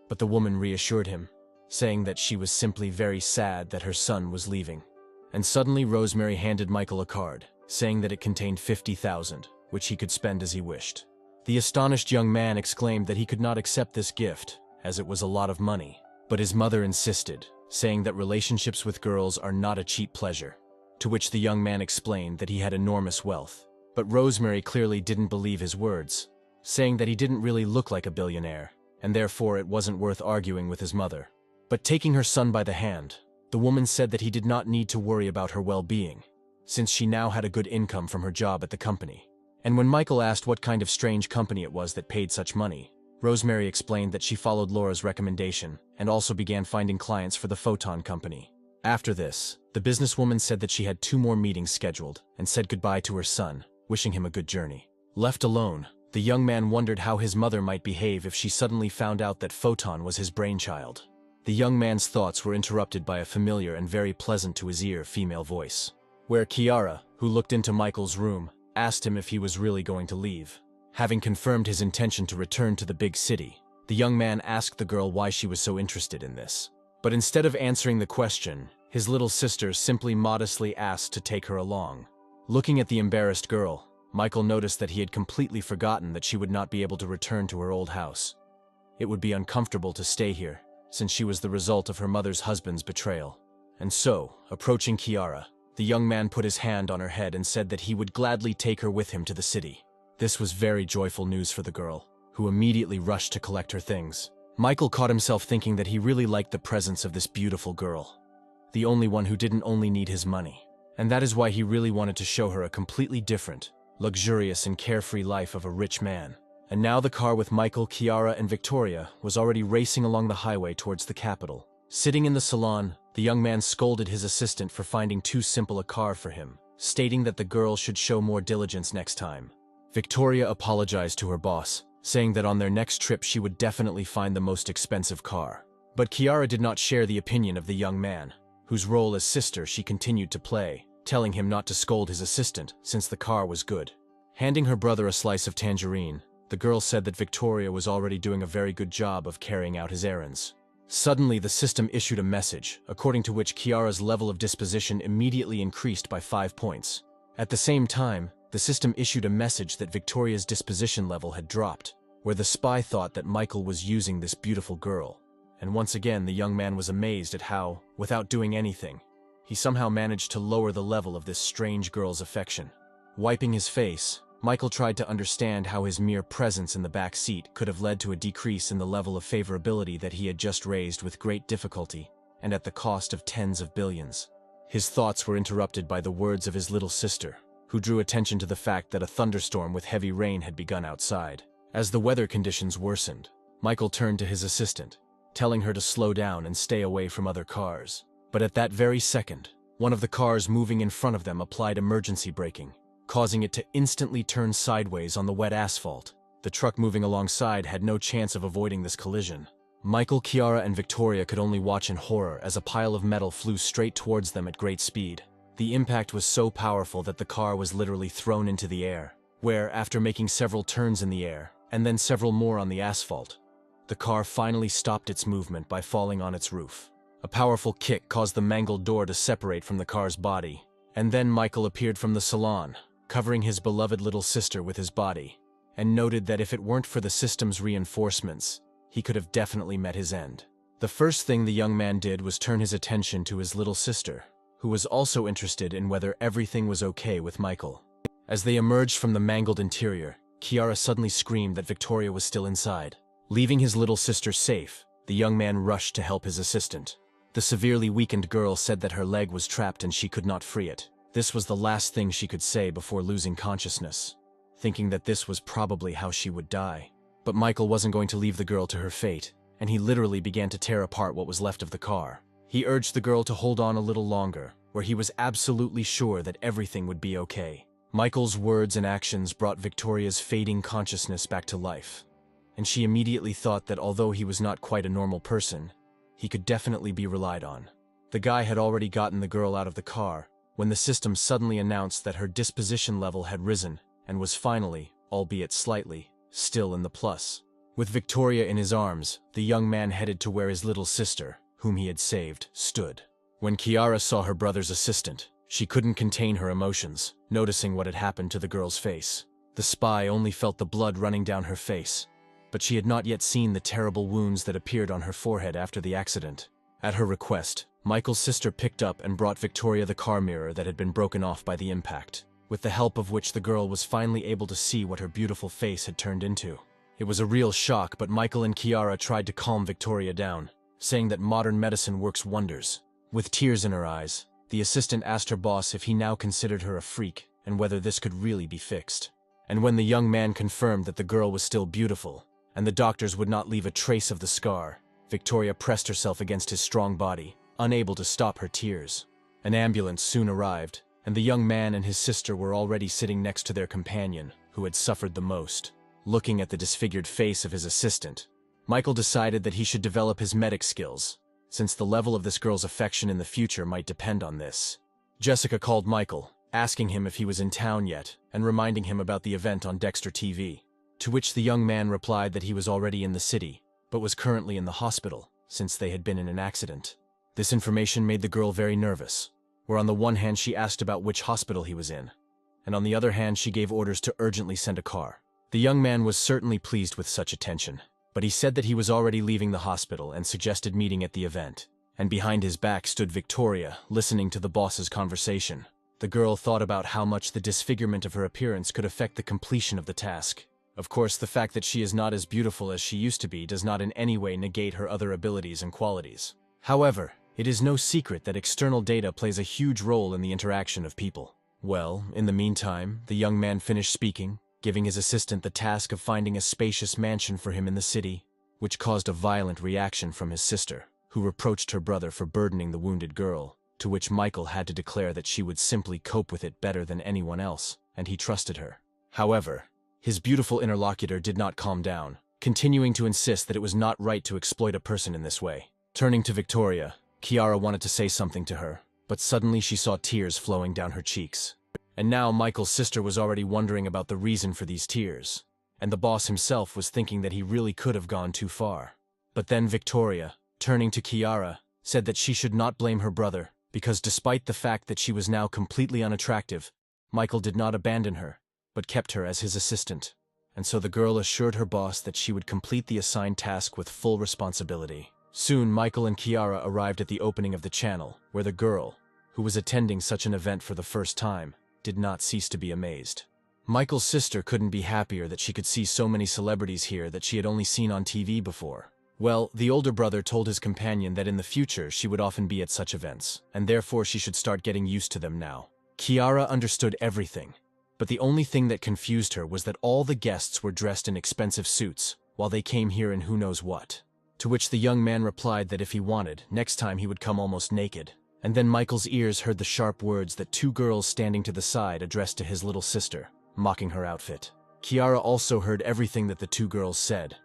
But the woman reassured him, saying that she was simply very sad that her son was leaving. And suddenly Rosemary handed Michael a card, saying that it contained 50,000, which he could spend as he wished. The astonished young man exclaimed that he could not accept this gift, as it was a lot of money. But his mother insisted, saying that relationships with girls are not a cheap pleasure. To which the young man explained that he had enormous wealth. But Rosemary clearly didn't believe his words, saying that he didn't really look like a billionaire, and therefore it wasn't worth arguing with his mother. But taking her son by the hand, the woman said that he did not need to worry about her well-being, since she now had a good income from her job at the company. And when Michael asked what kind of strange company it was that paid such money, Rosemary explained that she followed Laura's recommendation and also began finding clients for the Photon company. After this, the businesswoman said that she had 2 more meetings scheduled and said goodbye to her son, wishing him a good journey. Left alone, the young man wondered how his mother might behave if she suddenly found out that Photon was his brainchild. The young man's thoughts were interrupted by a familiar and very pleasant to his ear female voice, where Kiara, who looked into Michael's room, asked him if he was really going to leave. Having confirmed his intention to return to the big city, the young man asked the girl why she was so interested in this. But instead of answering the question, his little sister simply modestly asked to take her along. Looking at the embarrassed girl, Michael noticed that he had completely forgotten that she would not be able to return to her old house. It would be uncomfortable to stay here, since she was the result of her mother's husband's betrayal. And so, approaching Kiara, the young man put his hand on her head and said that he would gladly take her with him to the city. This was very joyful news for the girl, who immediately rushed to collect her things. Michael caught himself thinking that he really liked the presence of this beautiful girl, the only one who didn't only need his money. And that is why he really wanted to show her a completely different, luxurious and carefree life of a rich man. And now the car with Michael, Kiara, and Victoria was already racing along the highway towards the capital. Sitting in the salon, the young man scolded his assistant for finding too simple a car for him, stating that the girl should show more diligence next time. Victoria apologized to her boss, saying that on their next trip she would definitely find the most expensive car. But Kiara did not share the opinion of the young man, whose role as sister she continued to play, telling him not to scold his assistant since the car was good. Handing her brother a slice of tangerine, the girl said that Victoria was already doing a very good job of carrying out his errands. Suddenly, the system issued a message, according to which Kiara's level of disposition immediately increased by 5 points. At the same time, the system issued a message that Victoria's disposition level had dropped, where the spy thought that Michael was using this beautiful girl. And once again, the young man was amazed at how, without doing anything, he somehow managed to lower the level of this strange girl's affection. Wiping his face, Michael tried to understand how his mere presence in the back seat could have led to a decrease in the level of favorability that he had just raised with great difficulty, and at the cost of tens of billions. His thoughts were interrupted by the words of his little sister, who drew attention to the fact that a thunderstorm with heavy rain had begun outside. As the weather conditions worsened, Michael turned to his assistant, telling her to slow down and stay away from other cars. But at that very second, one of the cars moving in front of them applied emergency braking, causing it to instantly turn sideways on the wet asphalt. The truck moving alongside had no chance of avoiding this collision. Michael, Kiara, and Victoria could only watch in horror as a pile of metal flew straight towards them at great speed. The impact was so powerful that the car was literally thrown into the air, where, after making several turns in the air, and then several more on the asphalt, the car finally stopped its movement by falling on its roof. A powerful kick caused the mangled door to separate from the car's body, and then Michael appeared from the salon, covering his beloved little sister with his body, and noted that if it weren't for the system's reinforcements, he could have definitely met his end. The first thing the young man did was turn his attention to his little sister, who was also interested in whether everything was okay with Michael. As they emerged from the mangled interior, Kiara suddenly screamed that Victoria was still inside. Leaving his little sister safe, the young man rushed to help his assistant. The severely weakened girl said that her leg was trapped and she could not free it. This was the last thing she could say before losing consciousness, thinking that this was probably how she would die. But Michael wasn't going to leave the girl to her fate, and he literally began to tear apart what was left of the car. He urged the girl to hold on a little longer, where he was absolutely sure that everything would be okay. Michael's words and actions brought Victoria's fading consciousness back to life, and she immediately thought that although he was not quite a normal person, he could definitely be relied on. The guy had already gotten the girl out of the car when the system suddenly announced that her disposition level had risen and was finally, albeit slightly, still in the plus. With Victoria in his arms, the young man headed to where his little sister, whom he had saved, stood. When Kiara saw her brother's assistant, she couldn't contain her emotions, noticing what had happened to the girl's face. The spy only felt the blood running down her face, but she had not yet seen the terrible wounds that appeared on her forehead after the accident. At her request, Michael's sister picked up and brought Victoria the car mirror that had been broken off by the impact, with the help of which the girl was finally able to see what her beautiful face had turned into. It was a real shock, but Michael and Kiara tried to calm Victoria down, saying that modern medicine works wonders. With tears in her eyes, the assistant asked her boss if he now considered her a freak and whether this could really be fixed. And when the young man confirmed that the girl was still beautiful, and the doctors would not leave a trace of the scar, Victoria pressed herself against his strong body, unable to stop her tears. An ambulance soon arrived, and the young man and his sister were already sitting next to their companion, who had suffered the most. Looking at the disfigured face of his assistant, Michael decided that he should develop his medic skills, since the level of this girl's affection in the future might depend on this. Jessica called Michael, asking him if he was in town yet, and reminding him about the event on Dexter TV, to which the young man replied that he was already in the city, but was currently in the hospital, since they had been in an accident. This information made the girl very nervous, where on the one hand she asked about which hospital he was in, and on the other hand she gave orders to urgently send a car. The young man was certainly pleased with such attention, but he said that he was already leaving the hospital and suggested meeting at the event. And behind his back stood Victoria, listening to the boss's conversation. The girl thought about how much the disfigurement of her appearance could affect the completion of the task. Of course, the fact that she is not as beautiful as she used to be does not in any way negate her other abilities and qualities. However, it is no secret that external data plays a huge role in the interaction of people. Well, in the meantime, the young man finished speaking, giving his assistant the task of finding a spacious mansion for him in the city, which caused a violent reaction from his sister, who reproached her brother for burdening the wounded girl, to which Michael had to declare that she would simply cope with it better than anyone else, and he trusted her. However, his beautiful interlocutor did not calm down, continuing to insist that it was not right to exploit a person in this way. Turning to Victoria, Kiara wanted to say something to her, but suddenly she saw tears flowing down her cheeks. And now Michael's sister was already wondering about the reason for these tears, and the boss himself was thinking that he really could have gone too far. But then Victoria, turning to Kiara, said that she should not blame her brother, because despite the fact that she was now completely unattractive, Michael did not abandon her, but kept her as his assistant. And so the girl assured her boss that she would complete the assigned task with full responsibility. Soon Michael and Kiara arrived at the opening of the channel, where the girl, who was attending such an event for the first time, did not cease to be amazed. Michael's sister couldn't be happier that she could see so many celebrities here that she had only seen on TV before. Well, the older brother told his companion that in the future she would often be at such events, and therefore she should start getting used to them now. Kiara understood everything, but the only thing that confused her was that all the guests were dressed in expensive suits, while they came here in who knows what. To which the young man replied that if he wanted, next time he would come almost naked. And then Michael's ears heard the sharp words that two girls standing to the side addressed to his little sister, mocking her outfit. Kiara also heard everything that the two girls said,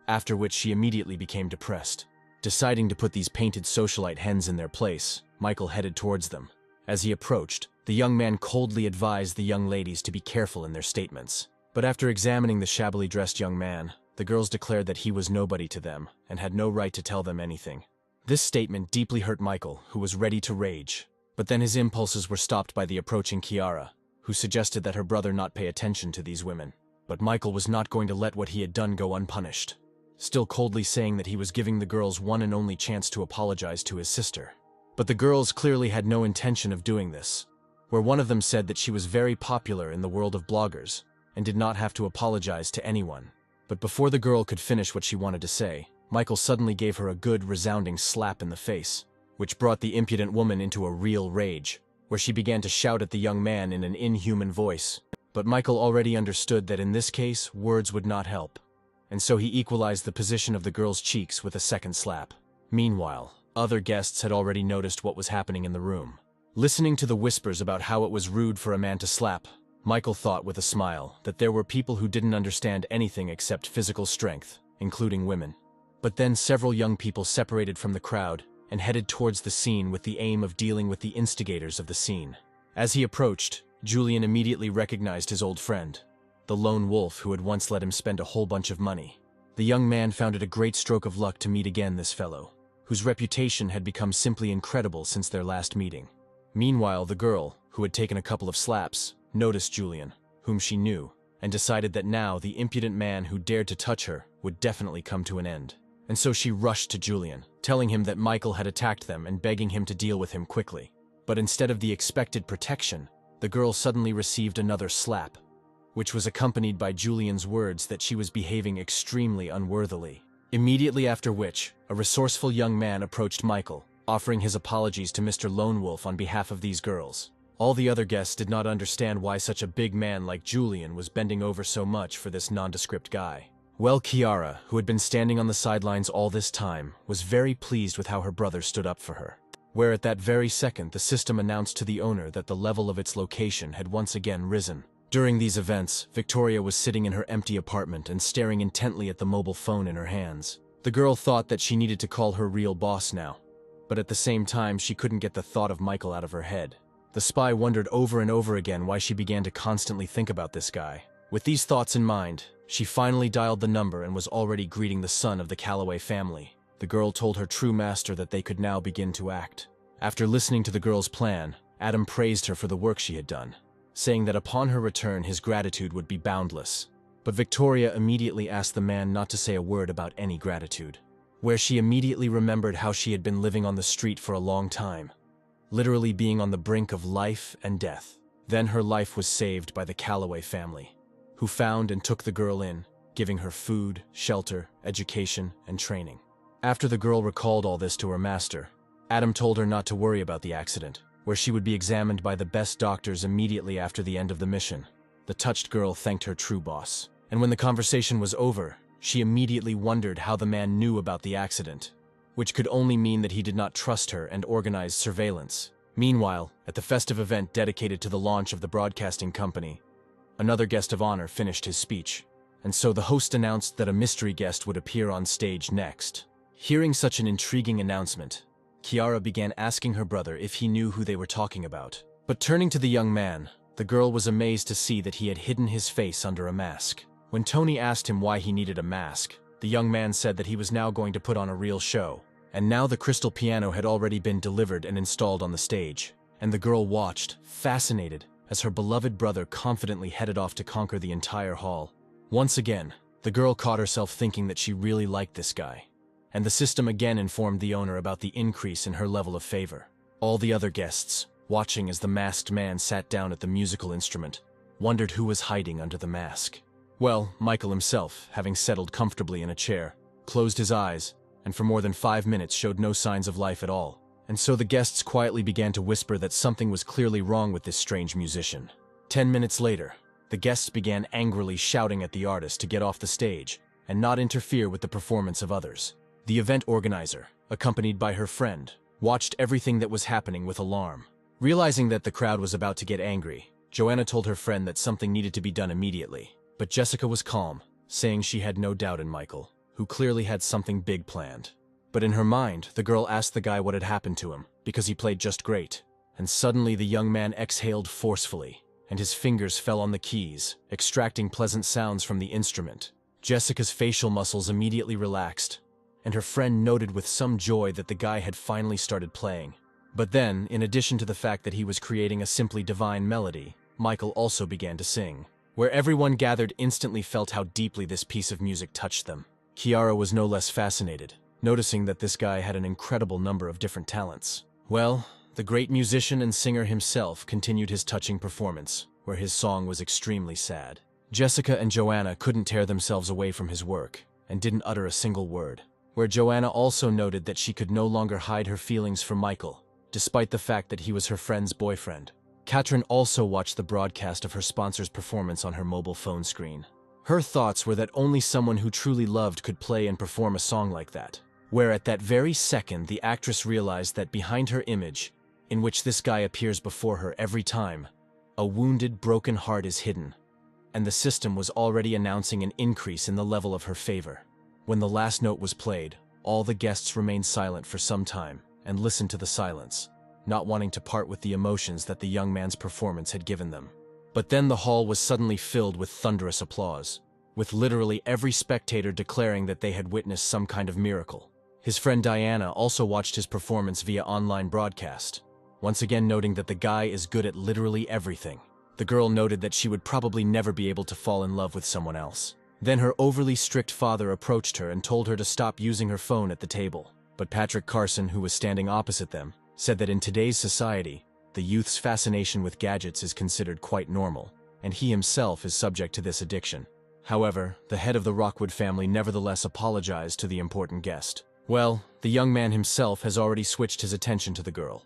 after which she immediately became depressed. Deciding to put these painted socialite hens in their place, Michael headed towards them. As he approached, the young man coldly advised the young ladies to be careful in their statements. But after examining the shabbily dressed young man, the girls declared that he was nobody to them and had no right to tell them anything. This statement deeply hurt Michael, who was ready to rage. But then his impulses were stopped by the approaching Kiara, who suggested that her brother not pay attention to these women. But Michael was not going to let what he had done go unpunished, still coldly saying that he was giving the girls one and only chance to apologize to his sister. But the girls clearly had no intention of doing this, where one of them said that she was very popular in the world of bloggers and did not have to apologize to anyone. But before the girl could finish what she wanted to say, Michael suddenly gave her a good, resounding slap in the face, which brought the impudent woman into a real rage, where she began to shout at the young man in an inhuman voice. But Michael already understood that in this case, words would not help, and so he equalized the position of the girl's cheeks with a second slap. Meanwhile, other guests had already noticed what was happening in the room. Listening to the whispers about how it was rude for a man to slap, Michael thought with a smile that there were people who didn't understand anything except physical strength, including women. But then several young people separated from the crowd and headed towards the scene with the aim of dealing with the instigators of the scene. As he approached, Julian immediately recognized his old friend, the lone wolf who had once let him spend a whole bunch of money. The young man found it a great stroke of luck to meet again this fellow, whose reputation had become simply incredible since their last meeting. Meanwhile, the girl, who had taken a couple of slaps, noticed Julian, whom she knew, and decided that now the impudent man who dared to touch her would definitely come to an end. And so she rushed to Julian, telling him that Michael had attacked them and begging him to deal with him quickly. But instead of the expected protection, the girl suddenly received another slap, which was accompanied by Julian's words that she was behaving extremely unworthily. Immediately after which, a resourceful young man approached Michael, offering his apologies to Mr. Lone Wolf on behalf of these girls. All the other guests did not understand why such a big man like Julian was bending over so much for this nondescript guy. Well, Kiara, who had been standing on the sidelines all this time, was very pleased with how her brother stood up for her. Where at that very second the system announced to the owner that the level of its location had once again risen. During these events, Victoria was sitting in her empty apartment and staring intently at the mobile phone in her hands. The girl thought that she needed to call her real boss now, but at the same time she couldn't get the thought of Michael out of her head. The spy wondered over and over again why she began to constantly think about this guy. With these thoughts in mind, she finally dialed the number and was already greeting the son of the Calloway family. The girl told her true master that they could now begin to act. After listening to the girl's plan, Adam praised her for the work she had done, saying that upon her return his gratitude would be boundless. But Victoria immediately asked the man not to say a word about any gratitude, where she immediately remembered how she had been living on the street for a long time, literally being on the brink of life and death. Then her life was saved by the Calloway family, who found and took the girl in, giving her food, shelter, education, and training. After the girl recalled all this to her master, Adam told her not to worry about the accident, where she would be examined by the best doctors immediately after the end of the mission. The touched girl thanked her true boss, and when the conversation was over, she immediately wondered how the man knew about the accident, which could only mean that he did not trust her and organized surveillance. Meanwhile, at the festive event dedicated to the launch of the broadcasting company, another guest of honor finished his speech, and so the host announced that a mystery guest would appear on stage next. Hearing such an intriguing announcement, Kiara began asking her brother if he knew who they were talking about. But turning to the young man, the girl was amazed to see that he had hidden his face under a mask. When Tony asked him why he needed a mask, the young man said that he was now going to put on a real show. And now the crystal piano had already been delivered and installed on the stage, and the girl watched, fascinated, as her beloved brother confidently headed off to conquer the entire hall. Once again, the girl caught herself thinking that she really liked this guy, and the system again informed the owner about the increase in her level of favor. All the other guests, watching as the masked man sat down at the musical instrument, wondered who was hiding under the mask. Well, Michael himself, having settled comfortably in a chair, closed his eyes, and for more than 5 minutes showed no signs of life at all. And so the guests quietly began to whisper that something was clearly wrong with this strange musician. 10 minutes later, the guests began angrily shouting at the artist to get off the stage and not interfere with the performance of others. The event organizer, accompanied by her friend, watched everything that was happening with alarm. Realizing that the crowd was about to get angry, Joanna told her friend that something needed to be done immediately. But Jessica was calm, saying she had no doubt in Michael, who clearly had something big planned. But in her mind, the girl asked the guy what had happened to him, because he played just great. And suddenly the young man exhaled forcefully, and his fingers fell on the keys, extracting pleasant sounds from the instrument. Jessica's facial muscles immediately relaxed, and her friend noted with some joy that the guy had finally started playing. But then, in addition to the fact that he was creating a simply divine melody, Michael also began to sing. Where everyone gathered instantly felt how deeply this piece of music touched them. Kiara was no less fascinated, noticing that this guy had an incredible number of different talents. Well, the great musician and singer himself continued his touching performance, where his song was extremely sad. Jessica and Joanna couldn't tear themselves away from his work, and didn't utter a single word. Where Joanna also noted that she could no longer hide her feelings for Michael, despite the fact that he was her friend's boyfriend. Katrin also watched the broadcast of her sponsor's performance on her mobile phone screen. Her thoughts were that only someone who truly loved could play and perform a song like that. Where at that very second the actress realized that behind her image, in which this guy appears before her every time, a wounded, broken heart is hidden, and the system was already announcing an increase in the level of her favor. When the last note was played, all the guests remained silent for some time and listened to the silence, not wanting to part with the emotions that the young man's performance had given them. But then the hall was suddenly filled with thunderous applause, with literally every spectator declaring that they had witnessed some kind of miracle. His friend Diana also watched his performance via online broadcast, once again noting that the guy is good at literally everything. The girl noted that she would probably never be able to fall in love with someone else. Then her overly strict father approached her and told her to stop using her phone at the table. But Patrick Carson, who was standing opposite them, said that in today's society, the youth's fascination with gadgets is considered quite normal, and he himself is subject to this addiction. However, the head of the Rockwood family nevertheless apologized to the important guest. Well, the young man himself has already switched his attention to the girl,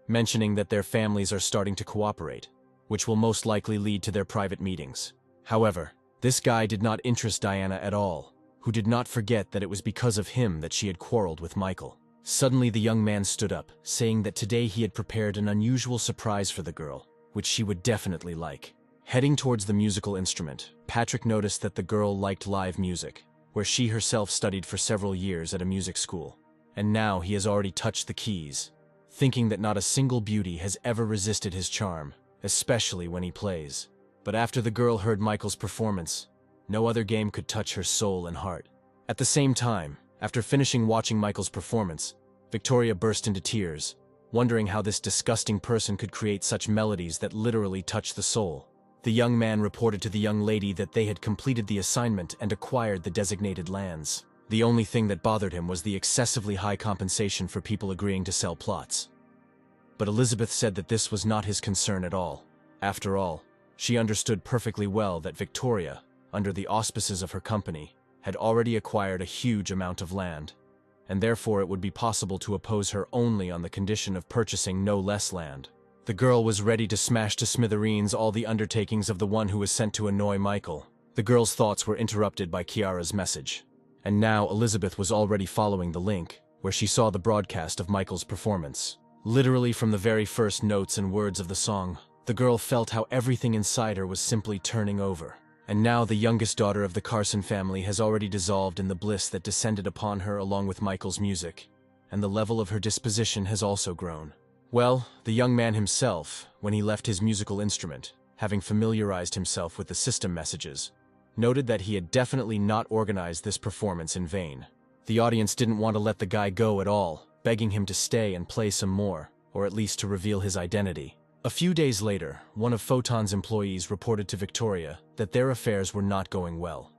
mentioning that their families are starting to cooperate, which will most likely lead to their private meetings. However, this guy did not interest Diana at all, who did not forget that it was because of him that she had quarreled with Michael. Suddenly the young man stood up, saying that today he had prepared an unusual surprise for the girl, which she would definitely like. Heading towards the musical instrument, Patrick noticed that the girl liked live music, where she herself studied for several years at a music school. And now he has already touched the keys, thinking that not a single beauty has ever resisted his charm, especially when he plays. But after the girl heard Michael's performance, no other game could touch her soul and heart. At the same time, after finishing watching Michael's performance, Victoria burst into tears, wondering how this disgusting person could create such melodies that literally touch the soul. The young man reported to the young lady that they had completed the assignment and acquired the designated lands. The only thing that bothered him was the excessively high compensation for people agreeing to sell plots. But Elizabeth said that this was not his concern at all. After all, she understood perfectly well that Victoria, under the auspices of her company, had already acquired a huge amount of land, and therefore it would be possible to oppose her only on the condition of purchasing no less land. The girl was ready to smash to smithereens all the undertakings of the one who was sent to annoy Michael. The girl's thoughts were interrupted by Kiara's message, and now Elizabeth was already following the link, where she saw the broadcast of Michael's performance. Literally from the very first notes and words of the song, the girl felt how everything inside her was simply turning over. And now the youngest daughter of the Carson family has already dissolved in the bliss that descended upon her along with Michael's music, and the level of her disposition has also grown. Well, the young man himself, when he left his musical instrument, having familiarized himself with the system messages, noted that he had definitely not organized this performance in vain. The audience didn't want to let the guy go at all, begging him to stay and play some more, or at least to reveal his identity. A few days later, one of Photon's employees reported to Victoria that their affairs were not going well,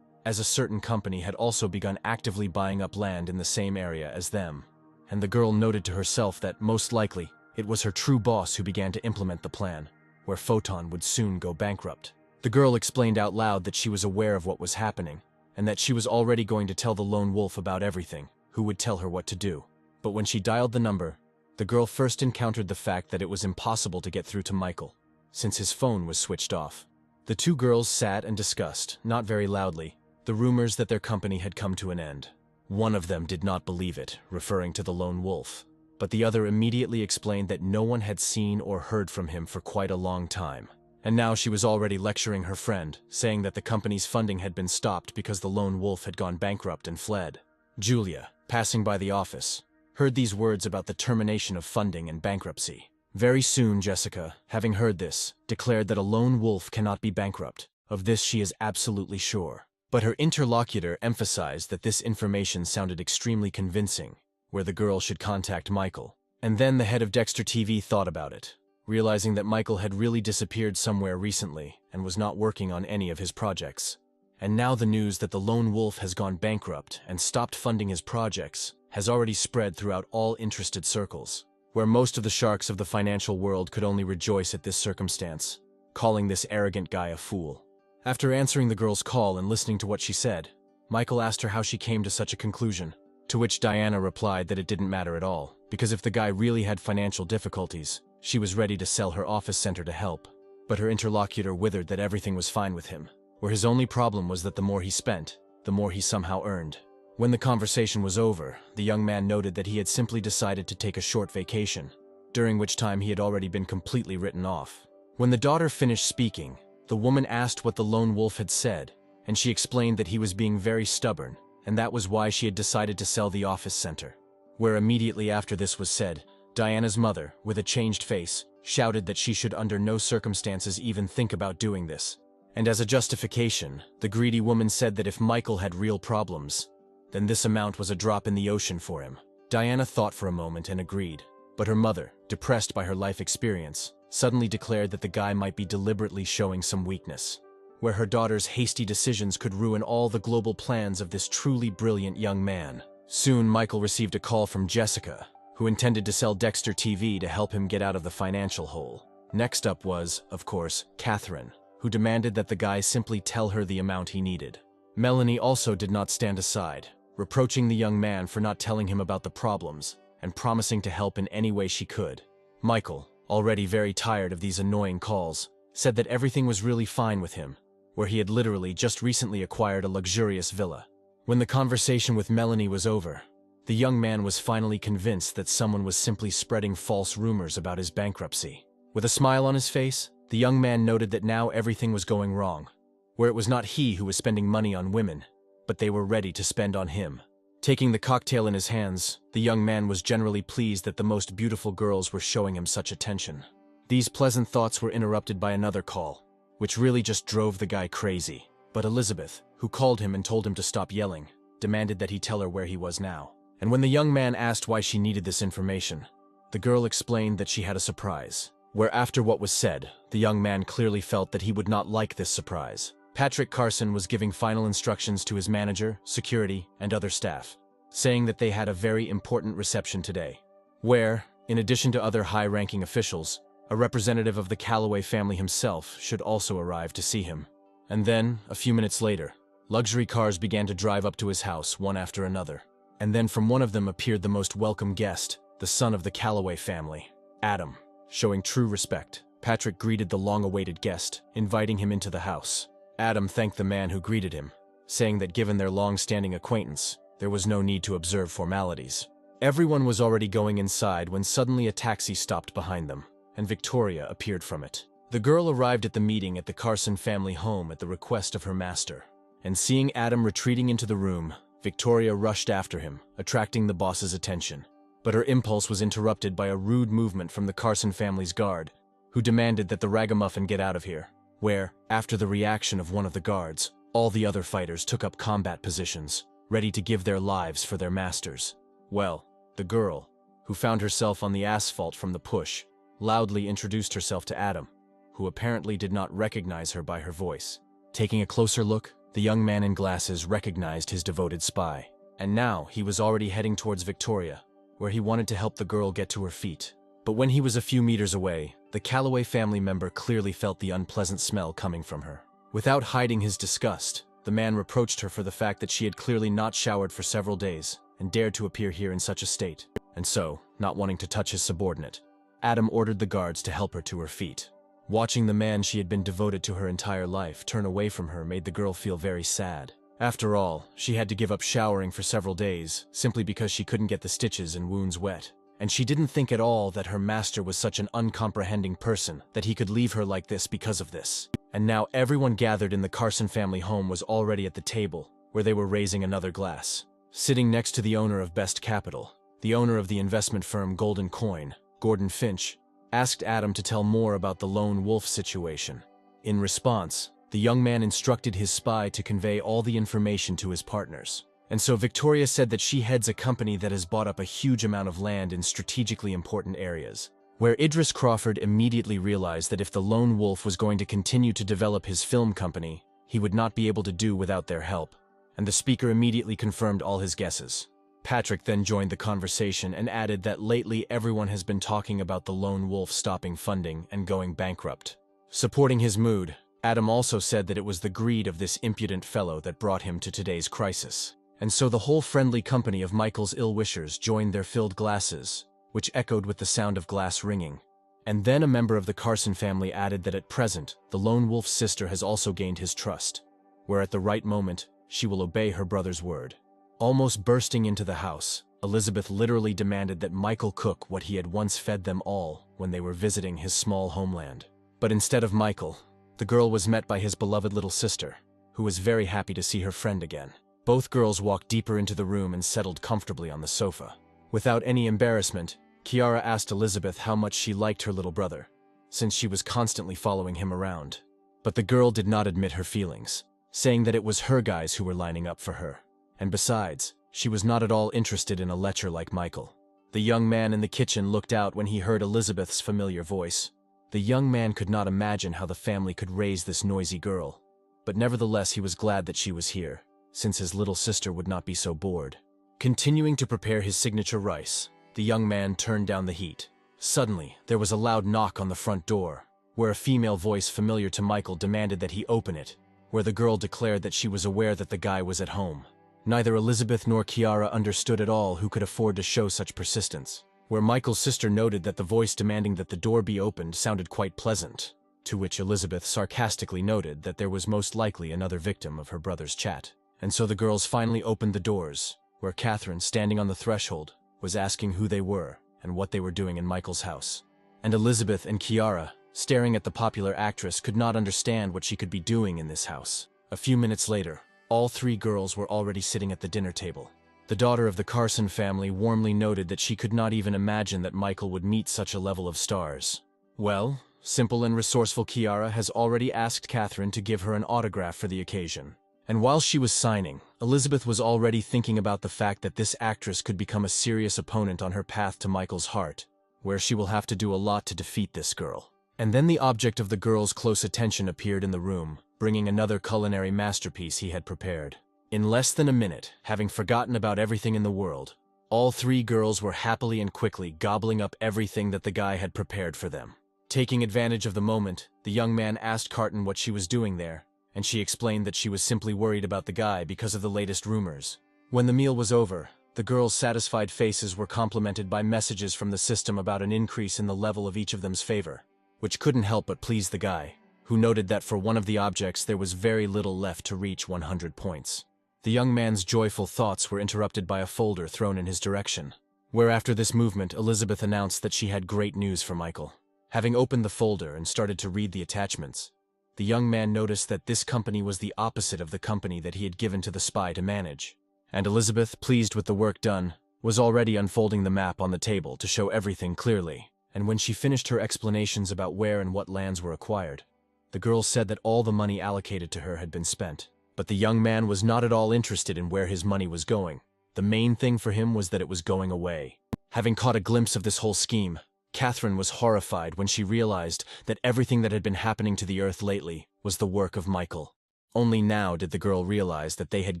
as a certain company had also begun actively buying up land in the same area as them, and the girl noted to herself that most likely it was her true boss who began to implement the plan, where Photon would soon go bankrupt. The girl explained out loud that she was aware of what was happening, and that she was already going to tell the lone wolf about everything, who would tell her what to do. But when she dialed the number, the girl first encountered the fact that it was impossible to get through to Michael, since his phone was switched off. The two girls sat and discussed, not very loudly, the rumors that their company had come to an end. One of them did not believe it, referring to the lone wolf, but the other immediately explained that no one had seen or heard from him for quite a long time. And now she was already lecturing her friend, saying that the company's funding had been stopped because the lone wolf had gone bankrupt and fled. Julia, passing by the office, heard these words about the termination of funding and bankruptcy. Very soon, Jessica, having heard this, declared that a lone wolf cannot be bankrupt. Of this she is absolutely sure. But her interlocutor emphasized that this information sounded extremely convincing, where the girl should contact Michael. And then the head of Dexter TV thought about it, realizing that Michael had really disappeared somewhere recently and was not working on any of his projects. And now the news that the lone wolf has gone bankrupt and stopped funding his projects has already spread throughout all interested circles, where most of the sharks of the financial world could only rejoice at this circumstance, calling this arrogant guy a fool. After answering the girl's call and listening to what she said, Michael asked her how she came to such a conclusion, to which Diana replied that it didn't matter at all, because if the guy really had financial difficulties, she was ready to sell her office center to help. But her interlocutor withered that everything was fine with him, where his only problem was that the more he spent, the more he somehow earned. When the conversation was over, the young man noted that he had simply decided to take a short vacation, during which time he had already been completely written off. When the daughter finished speaking, the woman asked what the lone wolf had said, and she explained that he was being very stubborn, and that was why she had decided to sell the office center. Where immediately after this was said, Diana's mother, with a changed face, shouted that she should under no circumstances even think about doing this. And as a justification, the greedy woman said that if Michael had real problems, then this amount was a drop in the ocean for him. Diana thought for a moment and agreed, but her mother, depressed by her life experience, suddenly declared that the guy might be deliberately showing some weakness, where her daughter's hasty decisions could ruin all the global plans of this truly brilliant young man. Soon, Michael received a call from Jessica, who intended to sell Dexter TV to help him get out of the financial hole. Next up was, of course, Catherine, who demanded that the guy simply tell her the amount he needed. Melanie also did not stand aside, reproaching the young man for not telling him about the problems and promising to help in any way she could. Michael, already very tired of these annoying calls, said that everything was really fine with him, where he had literally just recently acquired a luxurious villa. When the conversation with Melanie was over, the young man was finally convinced that someone was simply spreading false rumors about his bankruptcy. With a smile on his face, the young man noted that now everything was going wrong, where it was not he who was spending money on women, but they were ready to spend on him. Taking the cocktail in his hands, the young man was generally pleased that the most beautiful girls were showing him such attention. These pleasant thoughts were interrupted by another call, which really just drove the guy crazy. But Elizabeth, who called him and told him to stop yelling, demanded that he tell her where he was now. And when the young man asked why she needed this information, the girl explained that she had a surprise, where after what was said, the young man clearly felt that he would not like this surprise. Patrick Carson was giving final instructions to his manager, security, and other staff, saying that they had a very important reception today, where, in addition to other high-ranking officials, a representative of the Calloway family himself should also arrive to see him. And then, a few minutes later, luxury cars began to drive up to his house one after another. And then from one of them appeared the most welcome guest, the son of the Calloway family, Adam. Showing true respect, Patrick greeted the long-awaited guest, inviting him into the house. Adam thanked the man who greeted him, saying that given their long-standing acquaintance, there was no need to observe formalities. Everyone was already going inside when suddenly a taxi stopped behind them, and Victoria appeared from it. The girl arrived at the meeting at the Carson family home at the request of her master, and seeing Adam retreating into the room, Victoria rushed after him, attracting the boss's attention. But her impulse was interrupted by a rude movement from the Carson family's guard, who demanded that the ragamuffin get out of here, where, after the reaction of one of the guards, all the other fighters took up combat positions, ready to give their lives for their masters. Well, the girl, who found herself on the asphalt from the push, loudly introduced herself to Adam, who apparently did not recognize her by her voice. Taking a closer look, the young man in glasses recognized his devoted spy, and now he was already heading towards Victoria, where he wanted to help the girl get to her feet. But when he was a few meters away, the Calloway family member clearly felt the unpleasant smell coming from her. Without hiding his disgust, the man reproached her for the fact that she had clearly not showered for several days and dared to appear here in such a state. And so, not wanting to touch his subordinate, Adam ordered the guards to help her to her feet. Watching the man she had been devoted to her entire life turn away from her made the girl feel very sad. After all, she had to give up showering for several days, simply because she couldn't get the stitches and wounds wet. And she didn't think at all that her master was such an uncomprehending person that he could leave her like this because of this. And now everyone gathered in the Carson family home was already at the table, where they were raising another glass. Sitting next to the owner of Best Capital, the owner of the investment firm Golden Coin, Gordon Finch, asked Adam to tell more about the lone wolf situation. In response, the young man instructed his spy to convey all the information to his partners. And so Victoria said that she heads a company that has bought up a huge amount of land in strategically important areas, where Idris Crawford immediately realized that if the lone wolf was going to continue to develop his film company, he would not be able to do without their help, and the speaker immediately confirmed all his guesses. Patrick then joined the conversation and added that lately everyone has been talking about the lone wolf stopping funding and going bankrupt. Supporting his mood, Adam also said that it was the greed of this impudent fellow that brought him to today's crisis. And so the whole friendly company of Michael's ill-wishers joined their filled glasses, which echoed with the sound of glass ringing. And then a member of the Carson family added that at present, the lone wolf's sister has also gained his trust, where at the right moment, she will obey her brother's word. Almost bursting into the house, Elizabeth literally demanded that Michael cook what he had once fed them all when they were visiting his small homeland. But instead of Michael, the girl was met by his beloved little sister, who was very happy to see her friend again. Both girls walked deeper into the room and settled comfortably on the sofa. Without any embarrassment, Kiara asked Elizabeth how much she liked her little brother, since she was constantly following him around. But the girl did not admit her feelings, saying that it was her guys who were lining up for her. And besides, she was not at all interested in a lecher like Michael. The young man in the kitchen looked out when he heard Elizabeth's familiar voice. The young man could not imagine how the family could raise this noisy girl, but nevertheless he was glad that she was here, since his little sister would not be so bored. Continuing to prepare his signature rice, the young man turned down the heat. Suddenly, there was a loud knock on the front door, where a female voice familiar to Michael demanded that he open it, where the girl declared that she was aware that the guy was at home. Neither Elizabeth nor Kiara understood at all who could afford to show such persistence, where Michael's sister noted that the voice demanding that the door be opened sounded quite pleasant, to which Elizabeth sarcastically noted that there was most likely another victim of her brother's chat. And so the girls finally opened the doors, where Catherine, standing on the threshold, was asking who they were and what they were doing in Michael's house. And Elizabeth and Kiara, staring at the popular actress, could not understand what she could be doing in this house. A few minutes later, all three girls were already sitting at the dinner table. The daughter of the Carson family warmly noted that she could not even imagine that Michael would meet such a level of stars. Well, simple and resourceful Kiara has already asked Catherine to give her an autograph for the occasion. And while she was signing, Elizabeth was already thinking about the fact that this actress could become a serious opponent on her path to Michael's heart, where she will have to do a lot to defeat this girl. And then the object of the girl's close attention appeared in the room, bringing another culinary masterpiece he had prepared. In less than a minute, having forgotten about everything in the world, all three girls were happily and quickly gobbling up everything that the guy had prepared for them. Taking advantage of the moment, the young man asked Carton what she was doing there, and she explained that she was simply worried about the guy because of the latest rumors. When the meal was over, the girls' satisfied faces were complemented by messages from the system about an increase in the level of each of them's favor, which couldn't help but please the guy, who noted that for one of the objects there was very little left to reach 100 points. The young man's joyful thoughts were interrupted by a folder thrown in his direction, where after this movement Elizabeth announced that she had great news for Michael. Having opened the folder and started to read the attachments, the young man noticed that this company was the opposite of the company that he had given to the spy to manage. And Elizabeth, pleased with the work done, was already unfolding the map on the table to show everything clearly. And when she finished her explanations about where and what lands were acquired, the girl said that all the money allocated to her had been spent. But the young man was not at all interested in where his money was going. The main thing for him was that it was going away. Having caught a glimpse of this whole scheme, Catherine was horrified when she realized that everything that had been happening to the Earth lately was the work of Michael. Only now did the girl realize that they had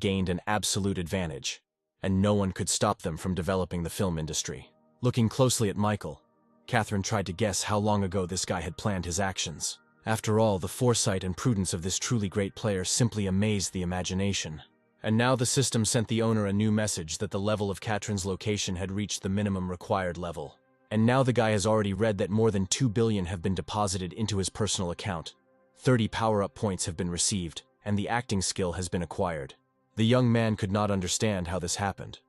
gained an absolute advantage, and no one could stop them from developing the film industry. Looking closely at Michael, Catherine tried to guess how long ago this guy had planned his actions. After all, the foresight and prudence of this truly great player simply amazed the imagination. And now the system sent the owner a new message that the level of Catherine's location had reached the minimum required level. And now the guy has already read that more than 2 billion have been deposited into his personal account. 30 power-up points have been received, and the acting skill has been acquired. The young man could not understand how this happened,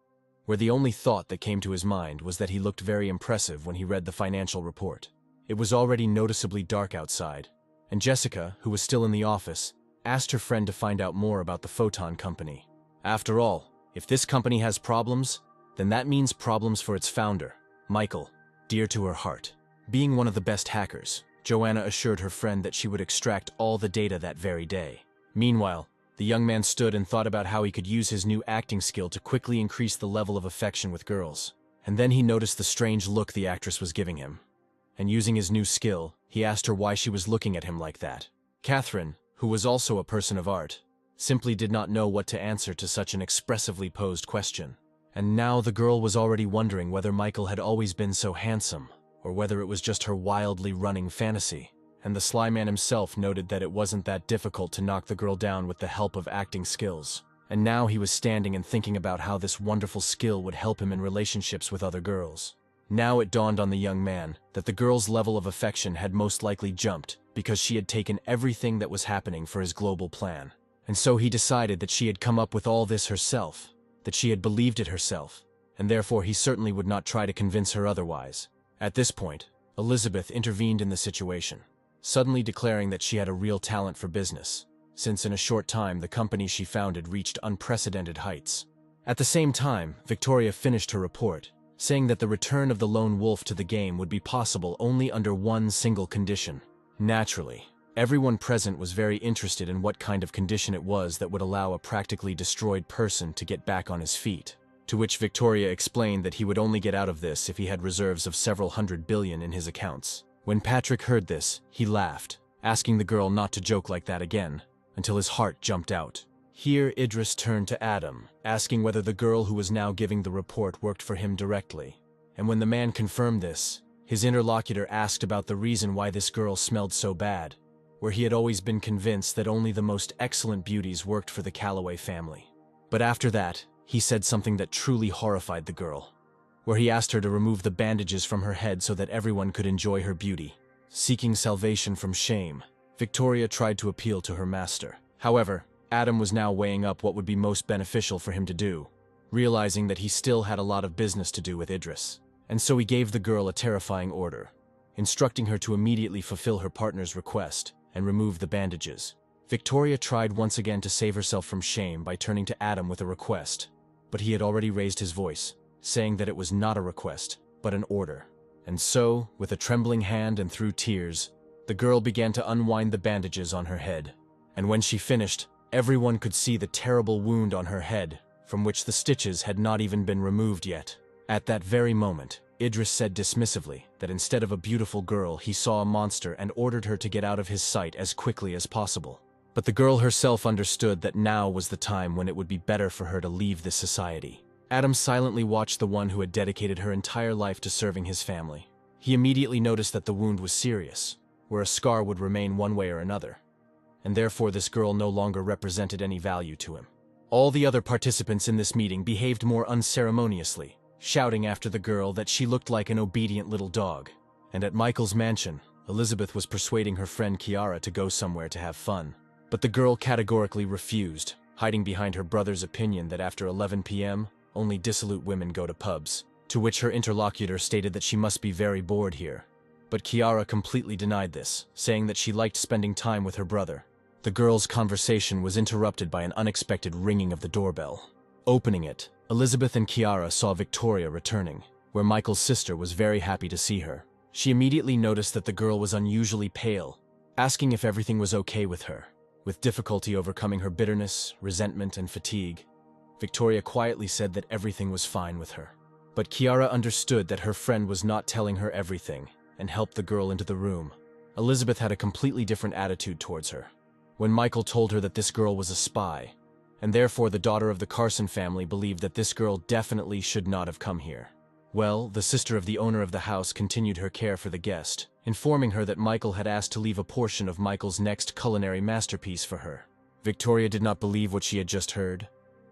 where the only thought that came to his mind was that he looked very impressive when he read the financial report. It was already noticeably dark outside, and Jessica, who was still in the office, asked her friend to find out more about the Photon company. After all, if this company has problems, then that means problems for its founder, Michael, dear to her heart. Being one of the best hackers, Joanna assured her friend that she would extract all the data that very day. Meanwhile, the young man stood and thought about how he could use his new acting skill to quickly increase the level of affection with girls. And then he noticed the strange look the actress was giving him. and using his new skill, he asked her why she was looking at him like that. Catherine, who was also a person of art, simply did not know what to answer to such an expressively posed question. And now the girl was already wondering whether Michael had always been so handsome, or whether it was just her wildly running fantasy. And the sly man himself noted that it wasn't that difficult to knock the girl down with the help of acting skills. And now he was standing and thinking about how this wonderful skill would help him in relationships with other girls. Now it dawned on the young man that the girl's level of affection had most likely jumped because she had taken everything that was happening for his global plan. And so he decided that she had come up with all this herself, that she had believed it herself, and therefore he certainly would not try to convince her otherwise. At this point, Elizabeth intervened in the situation, suddenly declaring that she had a real talent for business, since in a short time the company she founded reached unprecedented heights. At the same time, Victoria finished her report, saying that the return of the lone wolf to the game would be possible only under one single condition. Naturally, everyone present was very interested in what kind of condition it was that would allow a practically destroyed person to get back on his feet, to which Victoria explained that he would only get out of this if he had reserves of several $100 billion in his accounts. When Patrick heard this, he laughed, asking the girl not to joke like that again, until his heart jumped out. Here Idris turned to Adam, asking whether the girl who was now giving the report worked for him directly. And when the man confirmed this, his interlocutor asked about the reason why this girl smelled so bad, where he had always been convinced that only the most excellent beauties worked for the Calloway family. But after that, he said something that truly horrified the girl, where he asked her to remove the bandages from her head so that everyone could enjoy her beauty. Seeking salvation from shame, Victoria tried to appeal to her master. However, Adam was now weighing up what would be most beneficial for him to do, realizing that he still had a lot of business to do with Idris. And so he gave the girl a terrifying order, instructing her to immediately fulfill her partner's request and remove the bandages. Victoria tried once again to save herself from shame by turning to Adam with a request, but he had already raised his voice, saying that it was not a request, but an order. And so, with a trembling hand and through tears, the girl began to unwind the bandages on her head. And when she finished, everyone could see the terrible wound on her head, from which the stitches had not even been removed yet. At that very moment, Idris said dismissively that instead of a beautiful girl, he saw a monster and ordered her to get out of his sight as quickly as possible. But the girl herself understood that now was the time when it would be better for her to leave this society. Adam silently watched the one who had dedicated her entire life to serving his family. He immediately noticed that the wound was serious, where a scar would remain one way or another, and therefore this girl no longer represented any value to him. All the other participants in this meeting behaved more unceremoniously, shouting after the girl that she looked like an obedient little dog. And at Michael's mansion, Elizabeth was persuading her friend Kiara to go somewhere to have fun. But the girl categorically refused, hiding behind her brother's opinion that after 11 p.m., only dissolute women go to pubs, to which her interlocutor stated that she must be very bored here. But Kiara completely denied this, saying that she liked spending time with her brother. The girl's conversation was interrupted by an unexpected ringing of the doorbell. Opening it, Elizabeth and Kiara saw Victoria returning, where Michael's sister was very happy to see her. She immediately noticed that the girl was unusually pale, asking if everything was okay with her. With difficulty overcoming her bitterness, resentment, and fatigue, Victoria quietly said that everything was fine with her. But Kiara understood that her friend was not telling her everything, and helped the girl into the room. Elizabeth had a completely different attitude towards her. When Michael told her that this girl was a spy, and therefore the daughter of the Carson family believed that this girl definitely should not have come here. Well, the sister of the owner of the house continued her care for the guest, informing her that Michael had asked to leave a portion of Michael's next culinary masterpiece for her. Victoria did not believe what she had just heard,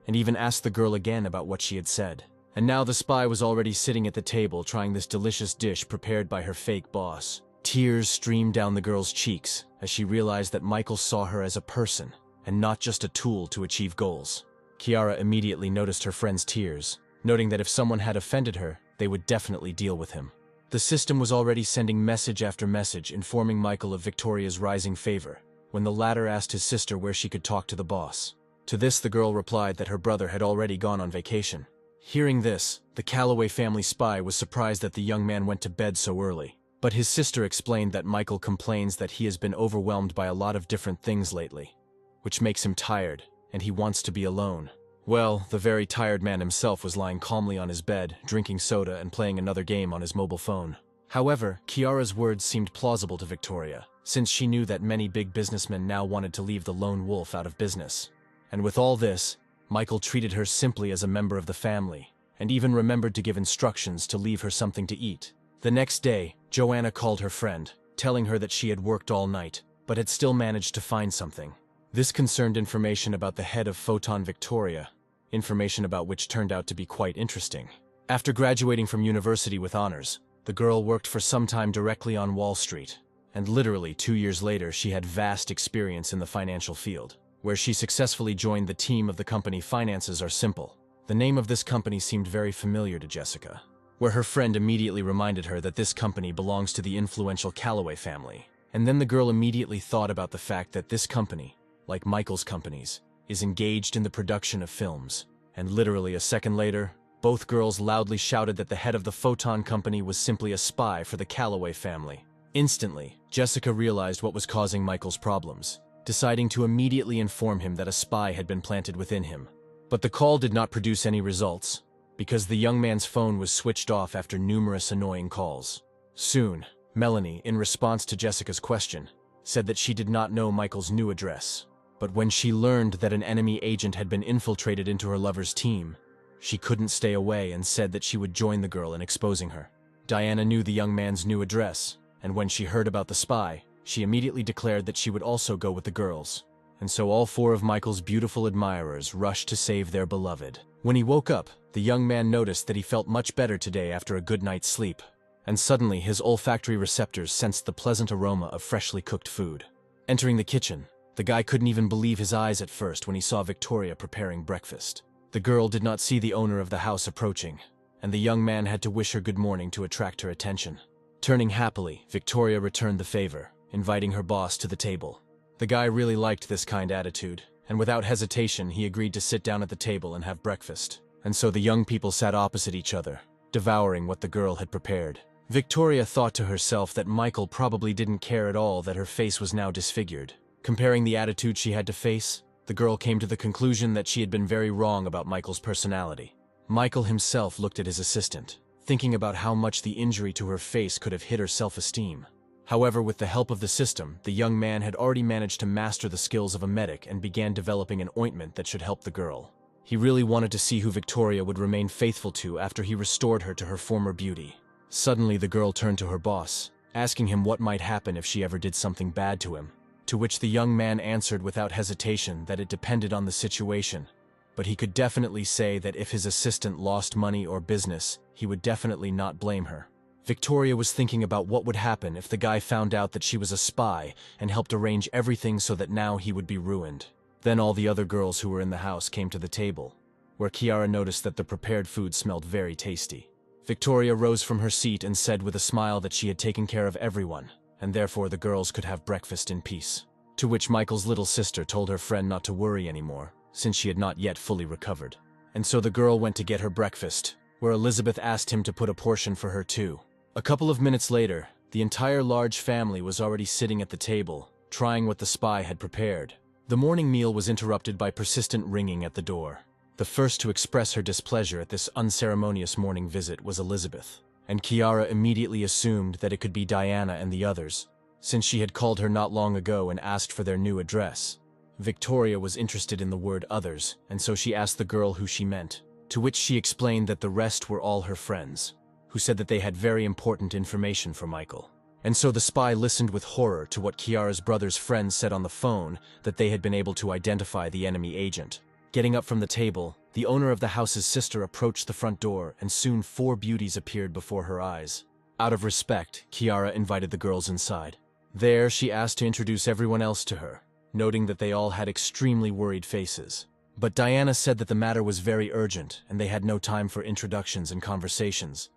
and even asked the girl again about what she had said. And now the spy was already sitting at the table trying this delicious dish prepared by her fake boss. Tears streamed down the girl's cheeks as she realized that Michael saw her as a person, and not just a tool to achieve goals. Kiara immediately noticed her friend's tears, noting that if someone had offended her, they would definitely deal with him. The system was already sending message after message informing Michael of Victoria's rising favor, when the latter asked his sister where she could talk to the boss. To this the girl replied that her brother had already gone on vacation. Hearing this, the Calloway family spy was surprised that the young man went to bed so early. But his sister explained that Michael complains that he has been overwhelmed by a lot of different things lately, which makes him tired, and he wants to be alone. Well, the very tired man himself was lying calmly on his bed, drinking soda and playing another game on his mobile phone. However, Kiara's words seemed plausible to Victoria, since she knew that many big businessmen now wanted to leave the lone wolf out of business. And with all this, Michael treated her simply as a member of the family, and even remembered to give instructions to leave her something to eat. The next day, Joanna called her friend, telling her that she had worked all night, but had still managed to find something. This concerned information about the head of Photon Victoria, information about which turned out to be quite interesting. After graduating from university with honors, the girl worked for some time directly on Wall Street, and literally 2 years later she had vast experience in the financial field, where she successfully joined the team of the company Finances Are Simple. The name of this company seemed very familiar to Jessica, where her friend immediately reminded her that this company belongs to the influential Calloway family. And then the girl immediately thought about the fact that this company, like Michael's companies, is engaged in the production of films. And literally a second later, both girls loudly shouted that the head of the Photon company was simply a spy for the Calloway family. Instantly, Jessica realized what was causing Michael's problems, deciding to immediately inform him that a spy had been planted within him. But the call did not produce any results, because the young man's phone was switched off after numerous annoying calls. Soon, Melanie, in response to Jessica's question, said that she did not know Michael's new address. But when she learned that an enemy agent had been infiltrated into her lover's team, she couldn't stay away and said that she would join the girl in exposing her. Diana knew the young man's new address, and when she heard about the spy, she immediately declared that she would also go with the girls. And so all 4 of Michael's beautiful admirers rushed to save their beloved. When he woke up, the young man noticed that he felt much better today after a good night's sleep, and suddenly his olfactory receptors sensed the pleasant aroma of freshly cooked food. Entering the kitchen, the guy couldn't even believe his eyes at first when he saw Victoria preparing breakfast. The girl did not see the owner of the house approaching, and the young man had to wish her good morning to attract her attention. Turning happily, Victoria returned the favor, inviting her boss to the table. The guy really liked this kind attitude, and without hesitation he agreed to sit down at the table and have breakfast. And so the young people sat opposite each other, devouring what the girl had prepared. Victoria thought to herself that Michael probably didn't care at all that her face was now disfigured. Comparing the attitude she had to face, the girl came to the conclusion that she had been very wrong about Michael's personality. Michael himself looked at his assistant, thinking about how much the injury to her face could have hit her self-esteem. However, with the help of the system, the young man had already managed to master the skills of a medic and began developing an ointment that should help the girl. He really wanted to see who Victoria would remain faithful to after he restored her to her former beauty. Suddenly, the girl turned to her boss, asking him what might happen if she ever did something bad to him. To which the young man answered without hesitation that it depended on the situation, but he could definitely say that if his assistant lost money or business, he would definitely not blame her. Victoria was thinking about what would happen if the guy found out that she was a spy and helped arrange everything so that now he would be ruined. Then all the other girls who were in the house came to the table, where Kiara noticed that the prepared food smelled very tasty. Victoria rose from her seat and said with a smile that she had taken care of everyone, and therefore the girls could have breakfast in peace. To which Michael's little sister told her friend not to worry anymore, since she had not yet fully recovered. And so the girl went to get her breakfast, where Elizabeth asked him to put a portion for her too. A couple of minutes later, the entire large family was already sitting at the table, trying what the spy had prepared. The morning meal was interrupted by persistent ringing at the door. The first to express her displeasure at this unceremonious morning visit was Elizabeth, and Kiara immediately assumed that it could be Diana and the others, since she had called her not long ago and asked for their new address. Victoria was interested in the word others, and so she asked the girl who she meant, to which she explained that the rest were all her friends, who said that they had very important information for Michael. And so the spy listened with horror to what Kiara's brother's friends said on the phone, that they had been able to identify the enemy agent. Getting up from the table, the owner of the house's sister approached the front door, and soon 4 beauties appeared before her eyes. Out of respect, Kiara invited the girls inside. There, she asked to introduce everyone else to her, noting that they all had extremely worried faces. But Diana said that the matter was very urgent, and they had no time for introductions and conversations,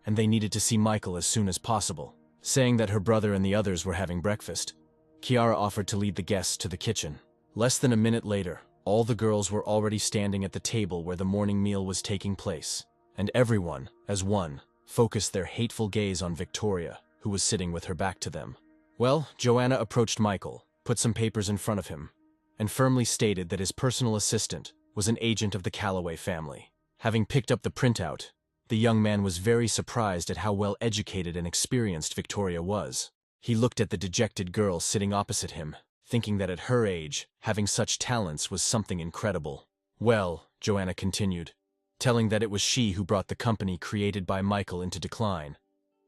and they needed to see Michael as soon as possible. Saying that her brother and the others were having breakfast, Kiara offered to lead the guests to the kitchen. Less than a minute later, all the girls were already standing at the table where the morning meal was taking place, and everyone, as one, focused their hateful gaze on Victoria, who was sitting with her back to them. Well, Joanna approached Michael, put some papers in front of him, and firmly stated that his personal assistant was an agent of the Calloway family. Having picked up the printout, The young man was very surprised at how well educated and experienced Victoria was. He looked at the dejected girl sitting opposite him, thinking that at her age, having such talents was something incredible. Well, Joanna continued, telling that it was she who brought the company created by Michael into decline,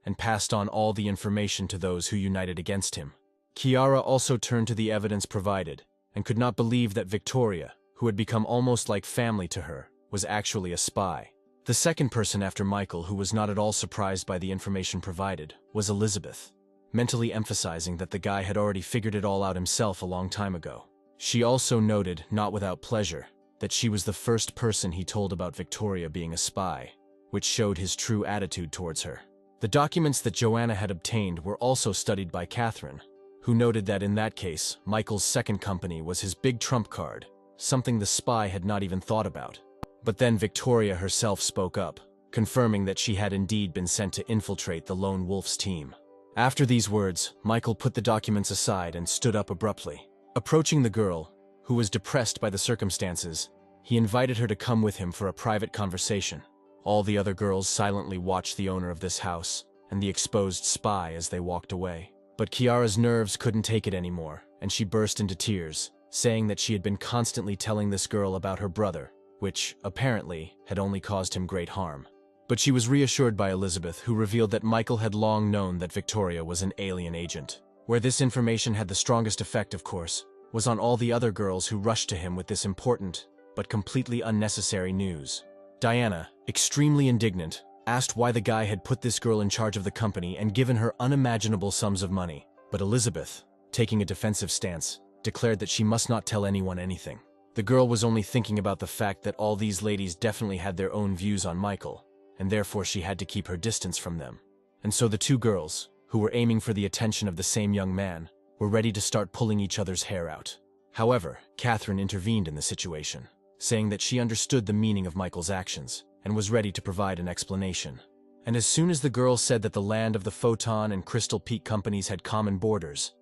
and passed on all the information to those who united against him. Kiara also turned to the evidence provided, and could not believe that Victoria, who had become almost like family to her, was actually a spy. The second person after Michael who was not at all surprised by the information provided was Elizabeth, mentally emphasizing that the guy had already figured it all out himself a long time ago. She also noted, not without pleasure, that she was the first person he told about Victoria being a spy, which showed his true attitude towards her. The documents that Joanna had obtained were also studied by Catherine, who noted that in that case, Michael's second company was his big trump card, something the spy had not even thought about. But then Victoria herself spoke up, confirming that she had indeed been sent to infiltrate the Lone Wolf's team. After these words, Michael put the documents aside and stood up abruptly. Approaching the girl, who was depressed by the circumstances, he invited her to come with him for a private conversation. All the other girls silently watched the owner of this house and the exposed spy as they walked away. But Kiara's nerves couldn't take it anymore, and she burst into tears, saying that she had been constantly telling this girl about her brother, which, apparently, had only caused him great harm. But she was reassured by Elizabeth, who revealed that Michael had long known that Victoria was an alien agent. Where this information had the strongest effect, of course, was on all the other girls who rushed to him with this important, but completely unnecessary news. Diana, extremely indignant, asked why the guy had put this girl in charge of the company and given her unimaginable sums of money. But Elizabeth, taking a defensive stance, declared that she must not tell anyone anything. The girl was only thinking about the fact that all these ladies definitely had their own views on Michael, and therefore she had to keep her distance from them. And so the two girls, who were aiming for the attention of the same young man, were ready to start pulling each other's hair out. However, Catherine intervened in the situation, saying that she understood the meaning of Michael's actions, and was ready to provide an explanation. And as soon as the girl said that the land of the Photon and Crystal Peak companies had common borders,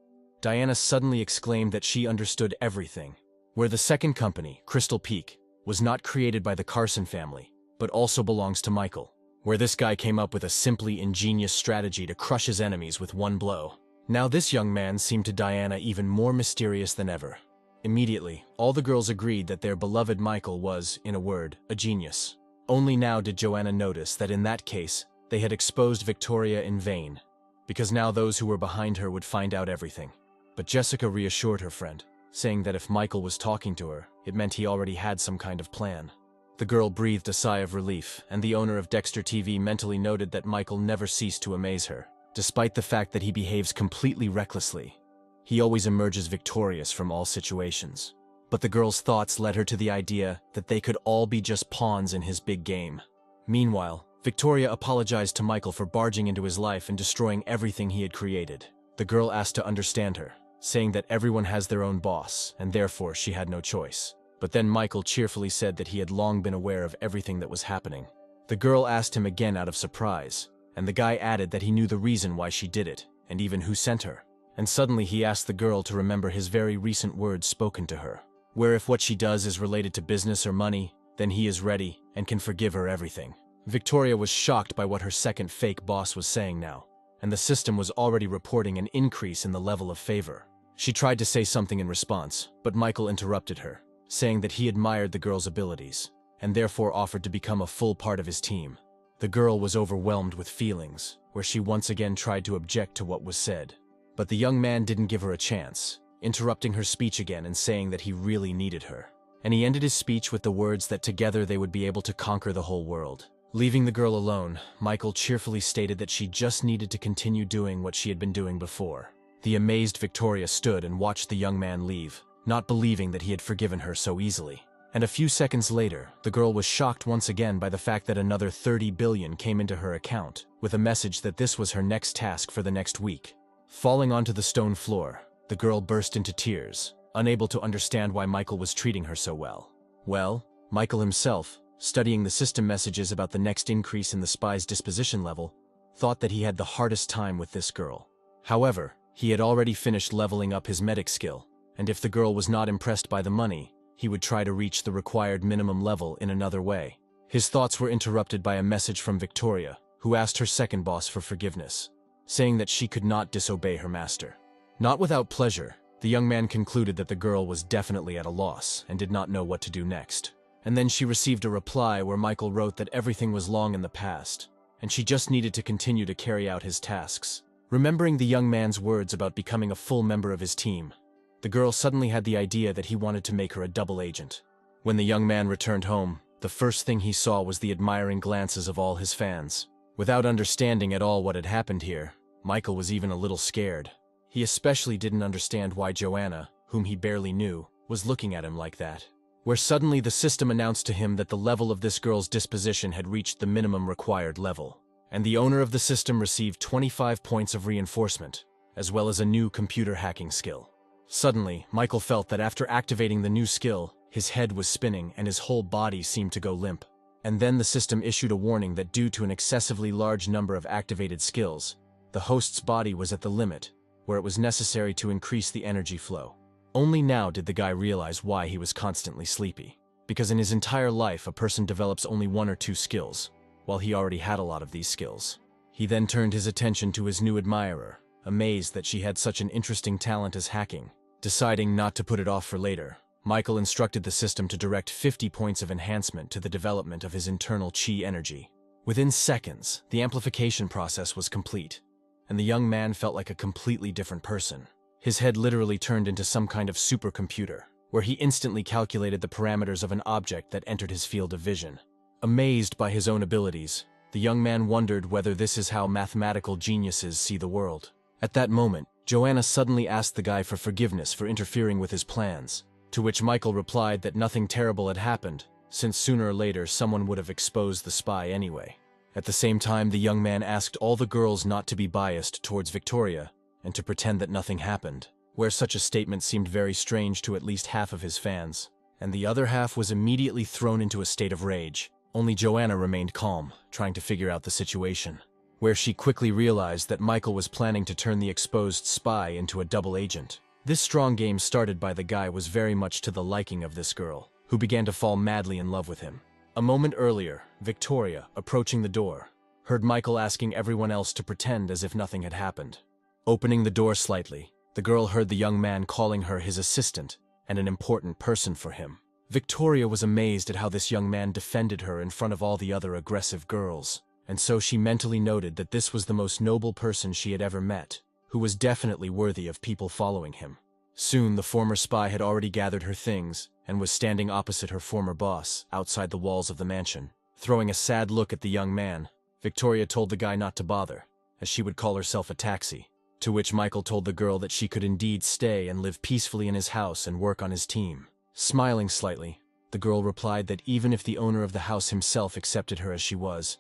Diana suddenly exclaimed that she understood everything. Where the second company, Crystal Peak, was not created by the Carson family, but also belongs to Michael. Where this guy came up with a simply ingenious strategy to crush his enemies with one blow. Now this young man seemed to Diana even more mysterious than ever. Immediately, all the girls agreed that their beloved Michael was, in a word, a genius. Only now did Joanna notice that in that case, they had exposed Victoria in vain, because now those who were behind her would find out everything. But Jessica reassured her friend, saying that if Michael was talking to her, it meant he already had some kind of plan. The girl breathed a sigh of relief, and the owner of Dexter TV mentally noted that Michael never ceased to amaze her. Despite the fact that he behaves completely recklessly, he always emerges victorious from all situations. But the girl's thoughts led her to the idea that they could all be just pawns in his big game. Meanwhile, Victoria apologized to Michael for barging into his life and destroying everything he had created. The girl asked to understand her, saying that everyone has their own boss, and therefore she had no choice. But then Michael cheerfully said that he had long been aware of everything that was happening. The girl asked him again out of surprise, and the guy added that he knew the reason why she did it, and even who sent her. And suddenly he asked the girl to remember his very recent words spoken to her, where if what she does is related to business or money, then he is ready and can forgive her everything. Victoria was shocked by what her second fake boss was saying now, and the system was already reporting an increase in the level of favor. She tried to say something in response, but Michael interrupted her, saying that he admired the girl's abilities, and therefore offered to become a full part of his team. The girl was overwhelmed with feelings, where she once again tried to object to what was said. But the young man didn't give her a chance, interrupting her speech again and saying that he really needed her. And he ended his speech with the words that together they would be able to conquer the whole world. Leaving the girl alone, Michael cheerfully stated that she just needed to continue doing what she had been doing before. The amazed Victoria stood and watched the young man leave, not believing that he had forgiven her so easily. And a few seconds later, the girl was shocked once again by the fact that another 30 billion came into her account, with a message that this was her next task for the next week. Falling onto the stone floor, the girl burst into tears, unable to understand why Michael was treating her so well. Well, Michael himself, studying the system messages about the next increase in the spy's disposition level, thought that he had the hardest time with this girl. However, he had already finished leveling up his medic skill, and if the girl was not impressed by the money, he would try to reach the required minimum level in another way. His thoughts were interrupted by a message from Victoria, who asked her second boss for forgiveness, saying that she could not disobey her master. Not without pleasure, the young man concluded that the girl was definitely at a loss and did not know what to do next. And then she received a reply where Michael wrote that everything was long in the past, and she just needed to continue to carry out his tasks. Remembering the young man's words about becoming a full member of his team, the girl suddenly had the idea that he wanted to make her a double agent. When the young man returned home, the first thing he saw was the admiring glances of all his fans. Without understanding at all what had happened here, Michael was even a little scared. He especially didn't understand why Joanna, whom he barely knew, was looking at him like that. Where suddenly the system announced to him that the level of this girl's disposition had reached the minimum required level, and the owner of the system received 25 points of reinforcement, as well as a new computer hacking skill. Suddenly, Michael felt that after activating the new skill, his head was spinning and his whole body seemed to go limp. And then the system issued a warning that due to an excessively large number of activated skills, the host's body was at the limit, where it was necessary to increase the energy flow. Only now did the guy realize why he was constantly sleepy. Because in his entire life, a person develops only 1 or 2 skills, while he already had a lot of these skills. He then turned his attention to his new admirer, amazed that she had such an interesting talent as hacking. Deciding not to put it off for later, Michael instructed the system to direct 50 points of enhancement to the development of his internal chi energy. Within seconds, the amplification process was complete, and the young man felt like a completely different person. His head literally turned into some kind of supercomputer, where he instantly calculated the parameters of an object that entered his field of vision. Amazed by his own abilities, the young man wondered whether this is how mathematical geniuses see the world. At that moment, Joanna suddenly asked the guy for forgiveness for interfering with his plans, to which Michael replied that nothing terrible had happened, since sooner or later someone would have exposed the spy anyway. At the same time, the young man asked all the girls not to be biased towards Victoria and to pretend that nothing happened, where such a statement seemed very strange to at least half of his fans, and the other half was immediately thrown into a state of rage. Only Joanna remained calm, trying to figure out the situation, where she quickly realized that Michael was planning to turn the exposed spy into a double agent. This strong game started by the guy was very much to the liking of this girl, who began to fall madly in love with him. A moment earlier, Victoria, approaching the door, heard Michael asking everyone else to pretend as if nothing had happened. Opening the door slightly, the girl heard the young man calling her his assistant and an important person for him. Victoria was amazed at how this young man defended her in front of all the other aggressive girls, and so she mentally noted that this was the most noble person she had ever met, who was definitely worthy of people following him. Soon the former spy had already gathered her things and was standing opposite her former boss, outside the walls of the mansion. Throwing a sad look at the young man, Victoria told the guy not to bother, as she would call herself a taxi, to which Michael told the girl that she could indeed stay and live peacefully in his house and work on his team. Smiling slightly, the girl replied that even if the owner of the house himself accepted her as she was,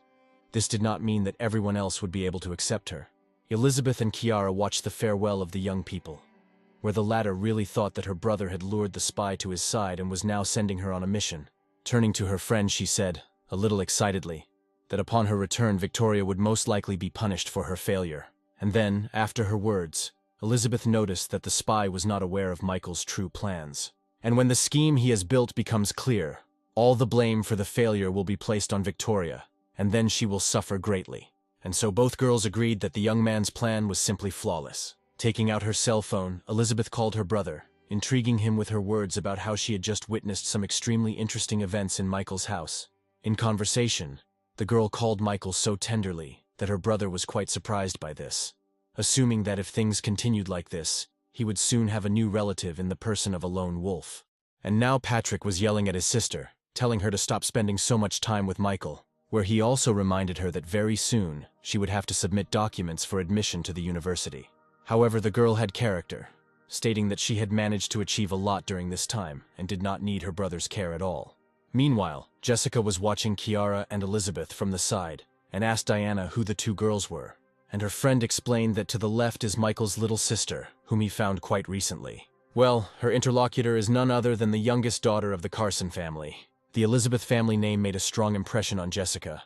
this did not mean that everyone else would be able to accept her. Elizabeth and Kiara watched the farewell of the young people, where the latter really thought that her brother had lured the spy to his side and was now sending her on a mission. Turning to her friend, she said, a little excitedly, that upon her return Victoria would most likely be punished for her failure. And then, after her words, Elizabeth noticed that the spy was not aware of Michael's true plans. And when the scheme he has built becomes clear, all the blame for the failure will be placed on Victoria, and then she will suffer greatly. And so both girls agreed that the young man's plan was simply flawless. Taking out her cell phone, Elizabeth called her brother, intriguing him with her words about how she had just witnessed some extremely interesting events in Michael's house. In conversation, the girl called Michael so tenderly that her brother was quite surprised by this, assuming that if things continued like this, he would soon have a new relative in the person of a lone wolf. And now Patrick was yelling at his sister, telling her to stop spending so much time with Michael, where he also reminded her that very soon she would have to submit documents for admission to the university. However, the girl had character, stating that she had managed to achieve a lot during this time and did not need her brother's care at all. Meanwhile, Jessica was watching Kiara and Elizabeth from the side and asked Diana who the two girls were, and her friend explained that to the left is Michael's little sister, whom he found quite recently. Well, her interlocutor is none other than the youngest daughter of the Carson family. The Elizabeth family name made a strong impression on Jessica,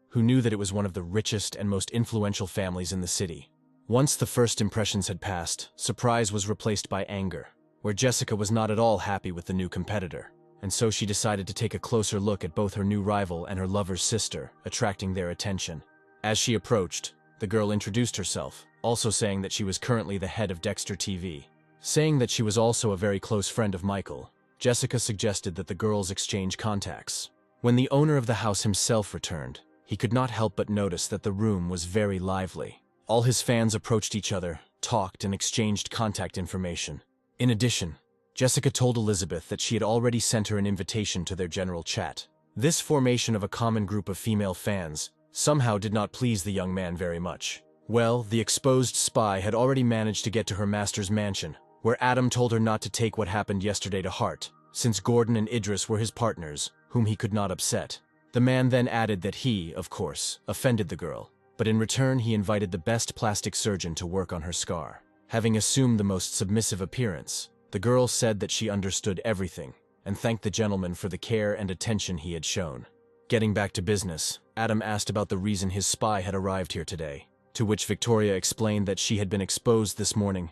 who knew that it was one of the richest and most influential families in the city. Once the first impressions had passed, surprise was replaced by anger, where Jessica was not at all happy with the new competitor. and so she decided to take a closer look at both her new rival and her lover's sister, attracting their attention. As she approached, the girl introduced herself, also saying that she was currently the head of Dexter TV. Saying that she was also a very close friend of Michael, Jessica suggested that the girls exchange contacts. When the owner of the house himself returned, he could not help but notice that the room was very lively. All his fans approached each other, talked, and exchanged contact information. In addition, Jessica told Elizabeth that she had already sent her an invitation to their general chat. This formation of a common group of female fans somehow did not please the young man very much. Well, the exposed spy had already managed to get to her master's mansion, where Adam told her not to take what happened yesterday to heart, since Gordon and Idris were his partners, whom he could not upset. The man then added that he, of course, offended the girl, but in return he invited the best plastic surgeon to work on her scar. Having assumed the most submissive appearance, the girl said that she understood everything, and thanked the gentleman for the care and attention he had shown. Getting back to business, Adam asked about the reason his spy had arrived here today, to which Victoria explained that she had been exposed this morning,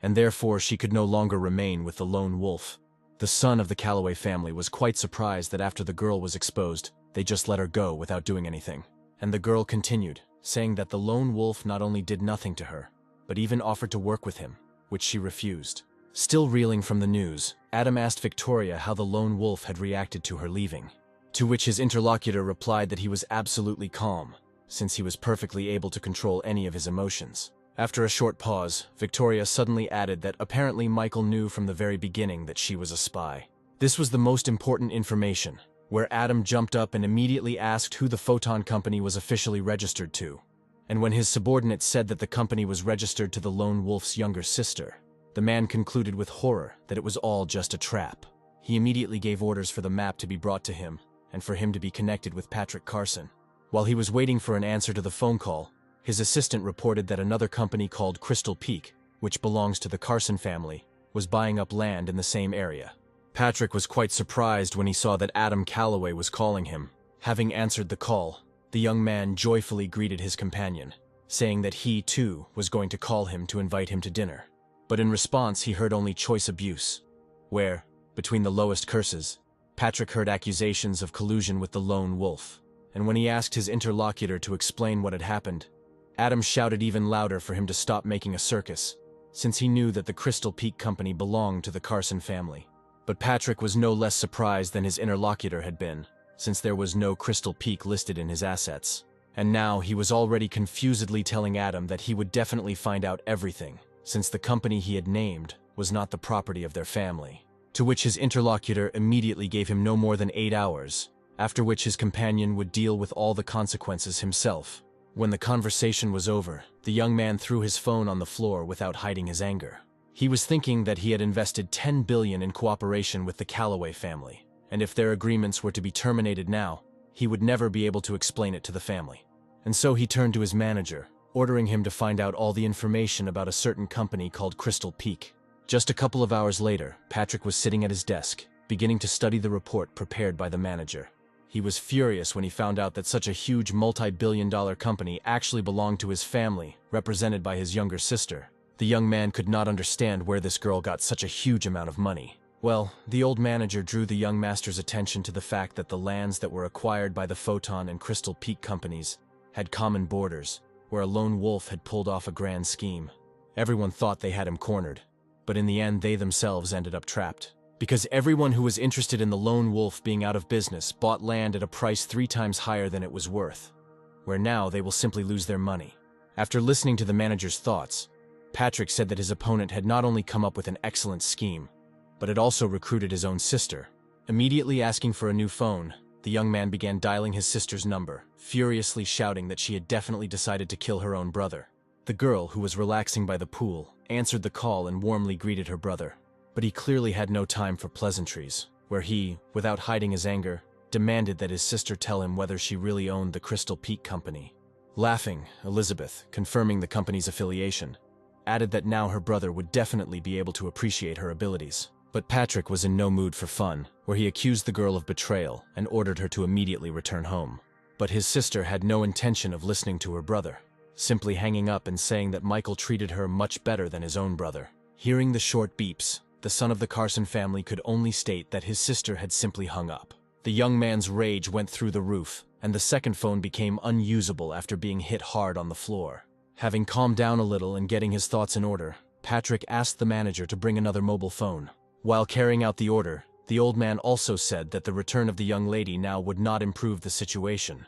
and therefore she could no longer remain with the lone wolf. The son of the Calloway family was quite surprised that after the girl was exposed, they just let her go without doing anything. And the girl continued, saying that the lone wolf not only did nothing to her, but even offered to work with him, which she refused. Still reeling from the news, Adam asked Victoria how the lone wolf had reacted to her leaving, to which his interlocutor replied that he was absolutely calm, since he was perfectly able to control any of his emotions. After a short pause, Victoria suddenly added that apparently Michael knew from the very beginning that she was a spy. This was the most important information, where Adam jumped up and immediately asked who the photon company was officially registered to. And when his subordinate said that the company was registered to the lone wolf's younger sister, the man concluded with horror that it was all just a trap. He immediately gave orders for the map to be brought to him, and for him to be connected with Patrick Carson. While he was waiting for an answer to the phone call, his assistant reported that another company called Crystal Peak, which belongs to the Carson family, was buying up land in the same area. Patrick was quite surprised when he saw that Adam Calloway was calling him. Having answered the call, the young man joyfully greeted his companion, saying that he, too, was going to call him to invite him to dinner. But in response, he heard only choice abuse, where, between the lowest curses, Patrick heard accusations of collusion with the lone wolf. And when he asked his interlocutor to explain what had happened, Adam shouted even louder for him to stop making a circus, since he knew that the Crystal Peak company belonged to the Carson family. But Patrick was no less surprised than his interlocutor had been, since there was no Crystal Peak listed in his assets. And now he was already confusedly telling Adam that he would definitely find out everything, since the company he had named was not the property of their family. To which his interlocutor immediately gave him no more than 8 hours, after which his companion would deal with all the consequences himself. When the conversation was over, the young man threw his phone on the floor without hiding his anger. He was thinking that he had invested $10 billion in cooperation with the Calloway family, and if their agreements were to be terminated now, he would never be able to explain it to the family. And so he turned to his manager, ordering him to find out all the information about a certain company called Crystal Peak. Just a couple of hours later, Patrick was sitting at his desk, beginning to study the report prepared by the manager. He was furious when he found out that such a huge multi-billion-dollar company actually belonged to his family, represented by his younger sister. The young man could not understand where this girl got such a huge amount of money. Well, the old manager drew the young master's attention to the fact that the lands that were acquired by the Photon and Crystal Peak companies had common borders, where a lone wolf had pulled off a grand scheme. Everyone thought they had him cornered, but in the end they themselves ended up trapped. Because everyone who was interested in the lone wolf being out of business bought land at a price 3 times higher than it was worth, where now they will simply lose their money. After listening to the manager's thoughts, Patrick said that his opponent had not only come up with an excellent scheme, but had also recruited his own sister. Immediately asking for a new phone, the young man began dialing his sister's number, furiously shouting that she had definitely decided to kill her own brother. The girl, who was relaxing by the pool, answered the call and warmly greeted her brother. But he clearly had no time for pleasantries, where he, without hiding his anger, demanded that his sister tell him whether she really owned the Crystal Peak company. Laughing, Elizabeth, confirming the company's affiliation, added that now her brother would definitely be able to appreciate her abilities. But Patrick was in no mood for fun, where he accused the girl of betrayal and ordered her to immediately return home. But his sister had no intention of listening to her brother, simply hanging up and saying that Michael treated her much better than his own brother. Hearing the short beeps, the son of the Carson family could only state that his sister had simply hung up. The young man's rage went through the roof, and the second phone became unusable after being hit hard on the floor. Having calmed down a little and getting his thoughts in order, Patrick asked the manager to bring another mobile phone. While carrying out the order, the old man also said that the return of the young lady now would not improve the situation,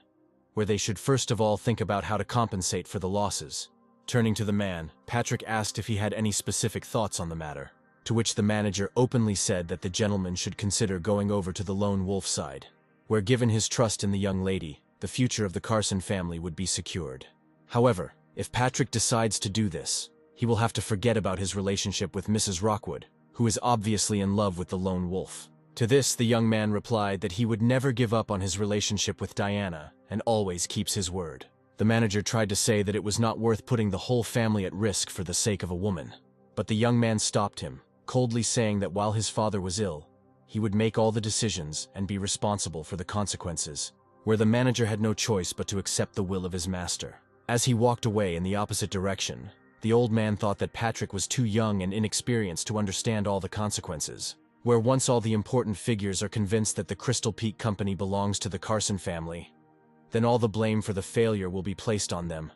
where they should first of all think about how to compensate for the losses. Turning to the man, Patrick asked if he had any specific thoughts on the matter, to which the manager openly said that the gentleman should consider going over to the lone wolf side, where given his trust in the young lady, the future of the Carson family would be secured. However, if Patrick decides to do this, he will have to forget about his relationship with Mrs. Rockwood, who is obviously in love with the lone wolf. To this, the young man replied that he would never give up on his relationship with Diana and always keeps his word. The manager tried to say that it was not worth putting the whole family at risk for the sake of a woman, but the young man stopped him, coldly saying that while his father was ill, he would make all the decisions and be responsible for the consequences, where the manager had no choice but to accept the will of his master. As he walked away in the opposite direction, the old man thought that Patrick was too young and inexperienced to understand all the consequences, where once all the important figures are convinced that the Crystal Peak Company belongs to the Carson family, then all the blame for the failure will be placed on them,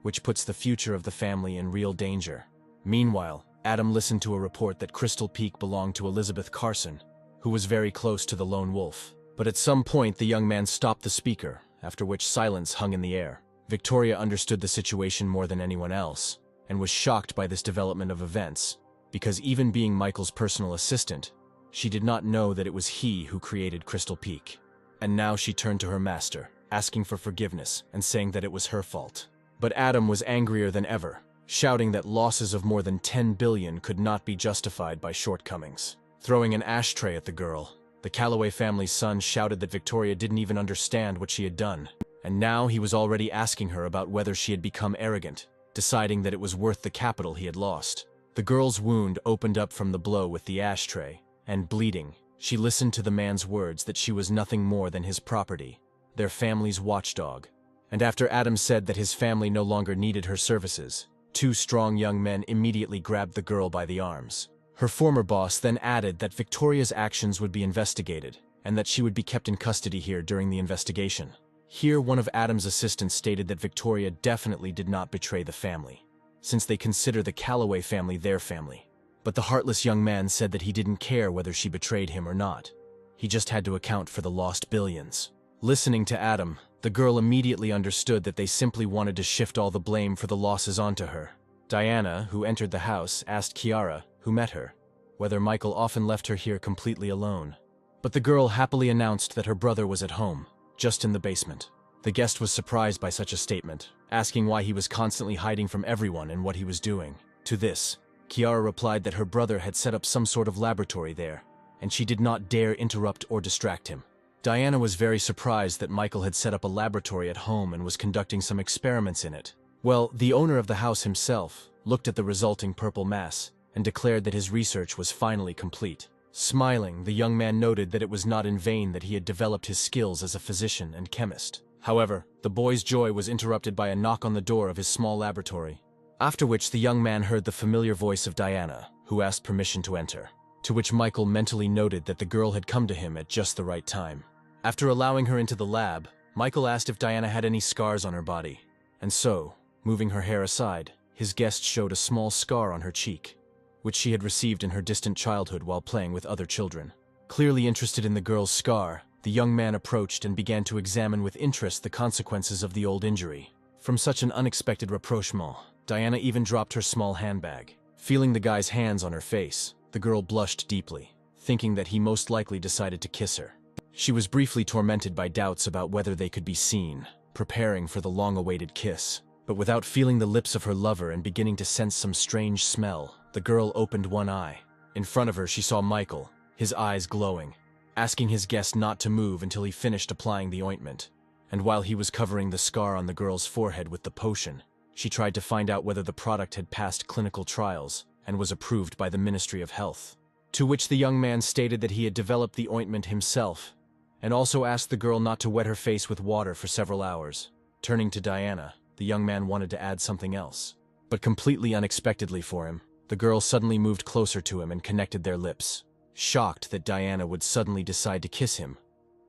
which puts the future of the family in real danger. Meanwhile, Adam listened to a report that Crystal Peak belonged to Elizabeth Carson, who was very close to the lone wolf. But at some point the young man stopped the speaker, after which silence hung in the air. Victoria understood the situation more than anyone else, and was shocked by this development of events, because even being Michael's personal assistant, she did not know that it was he who created Crystal Peak. And now she turned to her master, asking for forgiveness and saying that it was her fault. But Adam was angrier than ever, shouting that losses of more than 10 billion could not be justified by shortcomings. Throwing an ashtray at the girl, the Calloway family's son shouted that Victoria didn't even understand what she had done, and now he was already asking her about whether she had become arrogant, deciding that it was worth the capital he had lost. The girl's wound opened up from the blow with the ashtray, and bleeding, she listened to the man's words that she was nothing more than his property, their family's watchdog. And after Adam said that his family no longer needed her services, two strong young men immediately grabbed the girl by the arms. Her former boss then added that Victoria's actions would be investigated, and that she would be kept in custody here during the investigation. Here, one of Adam's assistants stated that Victoria definitely did not betray the family, since they consider the Calloway family their family. But the heartless young man said that he didn't care whether she betrayed him or not. He just had to account for the lost billions. Listening to Adam, the girl immediately understood that they simply wanted to shift all the blame for the losses onto her. Diana, who entered the house, asked Kiara, who met her, whether Michael often left her here completely alone. But the girl happily announced that her brother was at home, just in the basement. The guest was surprised by such a statement, asking why he was constantly hiding from everyone and what he was doing. To this, Kiara replied that her brother had set up some sort of laboratory there, and she did not dare interrupt or distract him. Diana was very surprised that Michael had set up a laboratory at home and was conducting some experiments in it. Well, the owner of the house himself looked at the resulting purple mass and declared that his research was finally complete. Smiling, the young man noted that it was not in vain that he had developed his skills as a physician and chemist. However, the boy's joy was interrupted by a knock on the door of his small laboratory, after which the young man heard the familiar voice of Diana, who asked permission to enter, to which Michael mentally noted that the girl had come to him at just the right time. After allowing her into the lab, Michael asked if Diana had any scars on her body, and so, moving her hair aside, his guest showed a small scar on her cheek, which she had received in her distant childhood while playing with other children. Clearly interested in the girl's scar, the young man approached and began to examine with interest the consequences of the old injury. From such an unexpected rapprochement, Diana even dropped her small handbag. Feeling the guy's hands on her face, the girl blushed deeply, thinking that he most likely decided to kiss her. She was briefly tormented by doubts about whether they could be seen, preparing for the long-awaited kiss. But without feeling the lips of her lover and beginning to sense some strange smell, the girl opened one eye. In front of her she saw Michael, his eyes glowing, asking his guest not to move until he finished applying the ointment. And while he was covering the scar on the girl's forehead with the potion, she tried to find out whether the product had passed clinical trials and was approved by the Ministry of Health. To which the young man stated that he had developed the ointment himself, and also asked the girl not to wet her face with water for several hours. Turning to Diana, the young man wanted to add something else. But completely unexpectedly for him, The girl suddenly moved closer to him and connected their lips. Shocked that Diana would suddenly decide to kiss him,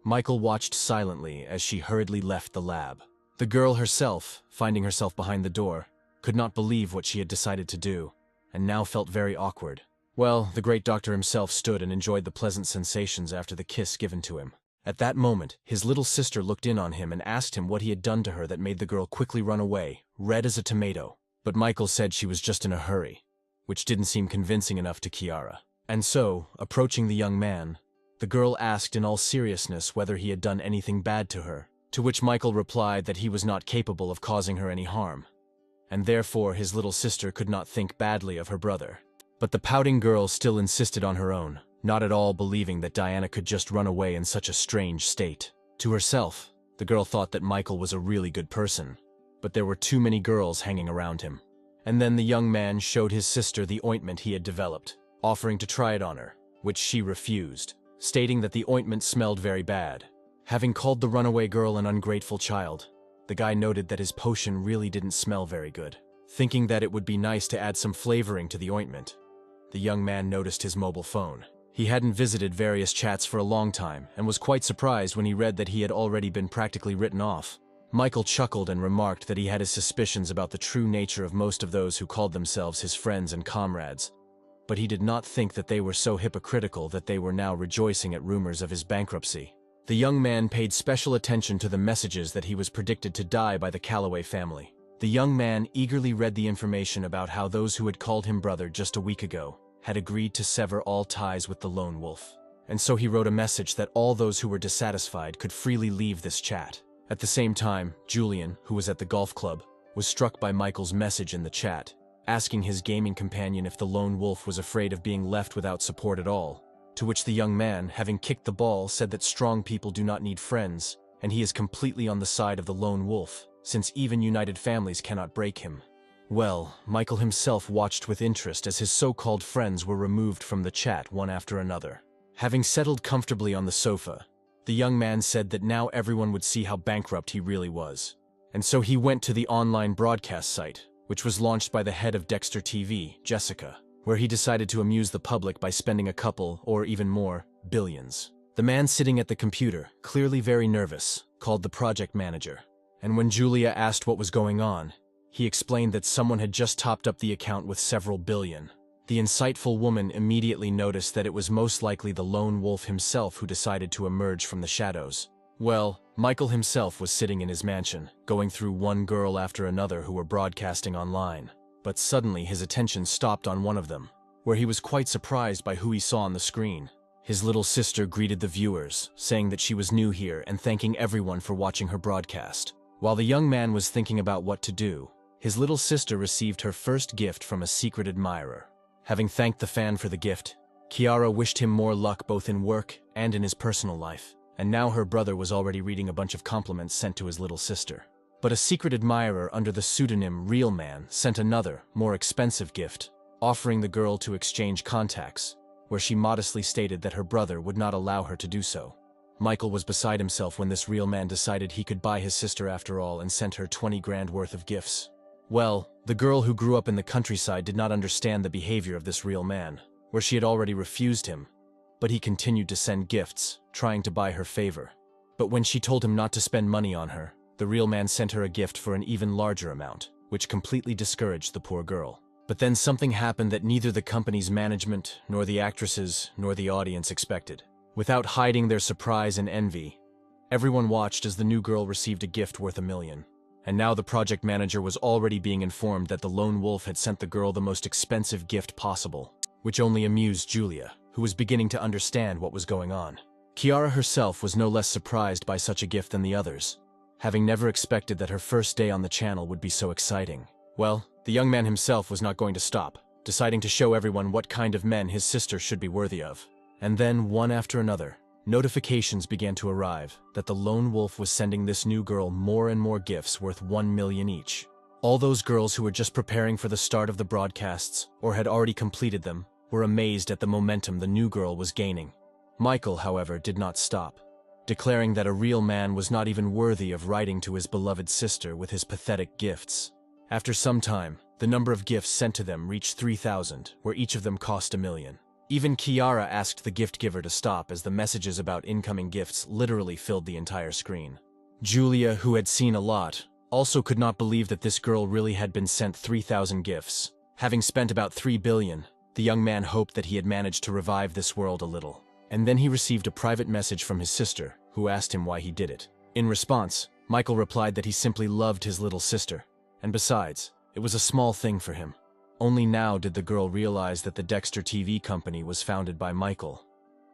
Michael watched silently as she hurriedly left the lab. The girl herself, finding herself behind the door, could not believe what she had decided to do, and now felt very awkward. Well, the great doctor himself stood and enjoyed the pleasant sensations after the kiss given to him. At that moment, his little sister looked in on him and asked him what he had done to her that made the girl quickly run away, red as a tomato. But Michael said she was just in a hurry, which didn't seem convincing enough to Kiara. And so, approaching the young man, the girl asked in all seriousness whether he had done anything bad to her, to which Michael replied that he was not capable of causing her any harm, and therefore his little sister could not think badly of her brother. But the pouting girl still insisted on her own, not at all believing that Diana could just run away in such a strange state. To herself, the girl thought that Michael was a really good person, but there were too many girls hanging around him. And then the young man showed his sister the ointment he had developed, offering to try it on her, which she refused, stating that the ointment smelled very bad. Having called the runaway girl an ungrateful child, the guy noted that his potion really didn't smell very good. Thinking that it would be nice to add some flavoring to the ointment, the young man noticed his mobile phone. He hadn't visited various chats for a long time and was quite surprised when he read that he had already been practically written off. Michael chuckled and remarked that he had his suspicions about the true nature of most of those who called themselves his friends and comrades, but he did not think that they were so hypocritical that they were now rejoicing at rumors of his bankruptcy. The young man paid special attention to the messages that he was predicted to die by the Calloway family. The young man eagerly read the information about how those who had called him brother just a week ago had agreed to sever all ties with the lone wolf. And so he wrote a message that all those who were dissatisfied could freely leave this chat. At the same time, Julian, who was at the golf club, was struck by Michael's message in the chat, asking his gaming companion if the lone wolf was afraid of being left without support at all, to which the young man, having kicked the ball, said that strong people do not need friends, and he is completely on the side of the lone wolf, since even united families cannot break him. Well, Michael himself watched with interest as his so-called friends were removed from the chat one after another. Having settled comfortably on the sofa, the young man said that now everyone would see how bankrupt he really was. And so he went to the online broadcast site, which was launched by the head of Dexter TV, Jessica, where he decided to amuse the public by spending a couple, or even more, billions. The man sitting at the computer, clearly very nervous, called the project manager. And when Julia asked what was going on, he explained that someone had just topped up the account with several billion. The insightful woman immediately noticed that it was most likely the lone wolf himself who decided to emerge from the shadows. Well, Michael himself was sitting in his mansion, going through one girl after another who were broadcasting online. But suddenly his attention stopped on one of them, where he was quite surprised by who he saw on the screen. His little sister greeted the viewers, saying that she was new here and thanking everyone for watching her broadcast. While the young man was thinking about what to do, his little sister received her first gift from a secret admirer. Having thanked the fan for the gift, Kiara wished him more luck both in work and in his personal life, and now her brother was already reading a bunch of compliments sent to his little sister. But a secret admirer under the pseudonym Real Man sent another, more expensive gift, offering the girl to exchange contacts, where she modestly stated that her brother would not allow her to do so. Michael was beside himself when this Real Man decided he could buy his sister after all and sent her 20 grand worth of gifts. Well, the girl who grew up in the countryside did not understand the behavior of this Real Man, where she had already refused him, but he continued to send gifts, trying to buy her favor. But when she told him not to spend money on her, the Real Man sent her a gift for an even larger amount, which completely discouraged the poor girl. But then something happened that neither the company's management, nor the actresses, nor the audience expected. Without hiding their surprise and envy, everyone watched as the new girl received a gift worth $1 million. And now the project manager was already being informed that the lone wolf had sent the girl the most expensive gift possible, which only amused Julia, who was beginning to understand what was going on. Kiara herself was no less surprised by such a gift than the others, having never expected that her first day on the channel would be so exciting. Well, the young man himself was not going to stop, deciding to show everyone what kind of men his sister should be worthy of. And then, one after another, notifications began to arrive that the lone wolf was sending this new girl more and more gifts worth $1 million each. All those girls who were just preparing for the start of the broadcasts, or had already completed them, were amazed at the momentum the new girl was gaining. Michael, however, did not stop, declaring that a real man was not even worthy of writing to his beloved sister with his pathetic gifts. After some time, The number of gifts sent to them reached 3,000, where each of them cost 1 million. Even Kiara asked the gift giver to stop as the messages about incoming gifts literally filled the entire screen. Julia, who had seen a lot, also could not believe that this girl really had been sent 3,000 gifts. Having spent about 3 billion, the young man hoped that he had managed to revive this world a little. And then he received a private message from his sister, who asked him why he did it. In response, Michael replied that he simply loved his little sister, and besides, it was a small thing for him. Only now did the girl realize that the Dexter TV company was founded by Michael,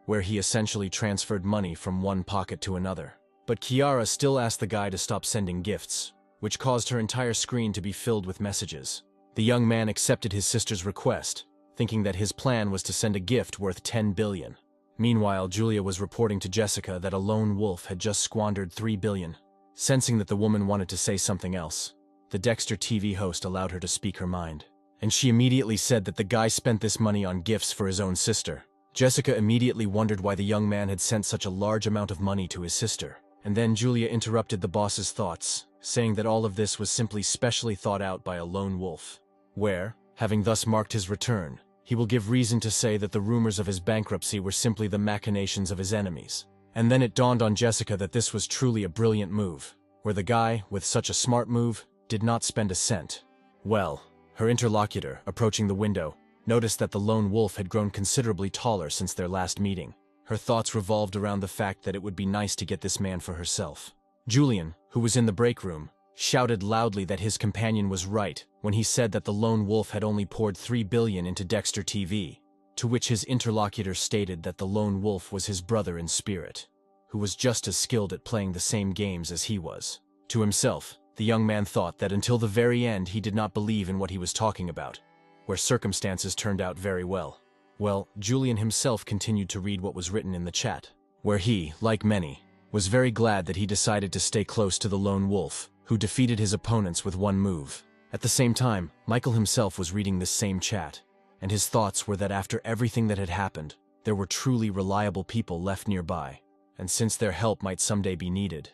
where he essentially transferred money from one pocket to another. But Kiara still asked the guy to stop sending gifts, which caused her entire screen to be filled with messages. The young man accepted his sister's request, thinking that his plan was to send a gift worth 10 billion. Meanwhile, Julia was reporting to Jessica that a lone wolf had just squandered 3 billion. Sensing that the woman wanted to say something else, the Dexter TV host allowed her to speak her mind. And she immediately said that the guy spent this money on gifts for his own sister. Jessica immediately wondered why the young man had sent such a large amount of money to his sister. And then Julia interrupted the boss's thoughts, saying that all of this was simply specially thought out by a lone wolf, where, having thus marked his return, he will give reason to say that the rumors of his bankruptcy were simply the machinations of his enemies. And then it dawned on Jessica that this was truly a brilliant move, where the guy, with such a smart move, did not spend a cent. Well, her interlocutor, approaching the window, noticed that the lone wolf had grown considerably taller since their last meeting. Her thoughts revolved around the fact that it would be nice to get this man for herself. Julian, who was in the break room, shouted loudly that his companion was right when he said that the lone wolf had only poured 3 billion into Dexter TV, to which his interlocutor stated that the lone wolf was his brother in spirit, who was just as skilled at playing the same games as he was. To himself, the young man thought that until the very end he did not believe in what he was talking about, where circumstances turned out very well. Well, Julian himself continued to read what was written in the chat, where he, like many, was very glad that he decided to stay close to the lone wolf, who defeated his opponents with one move. At the same time, Michael himself was reading this same chat, and his thoughts were that after everything that had happened, there were truly reliable people left nearby, and since their help might someday be needed,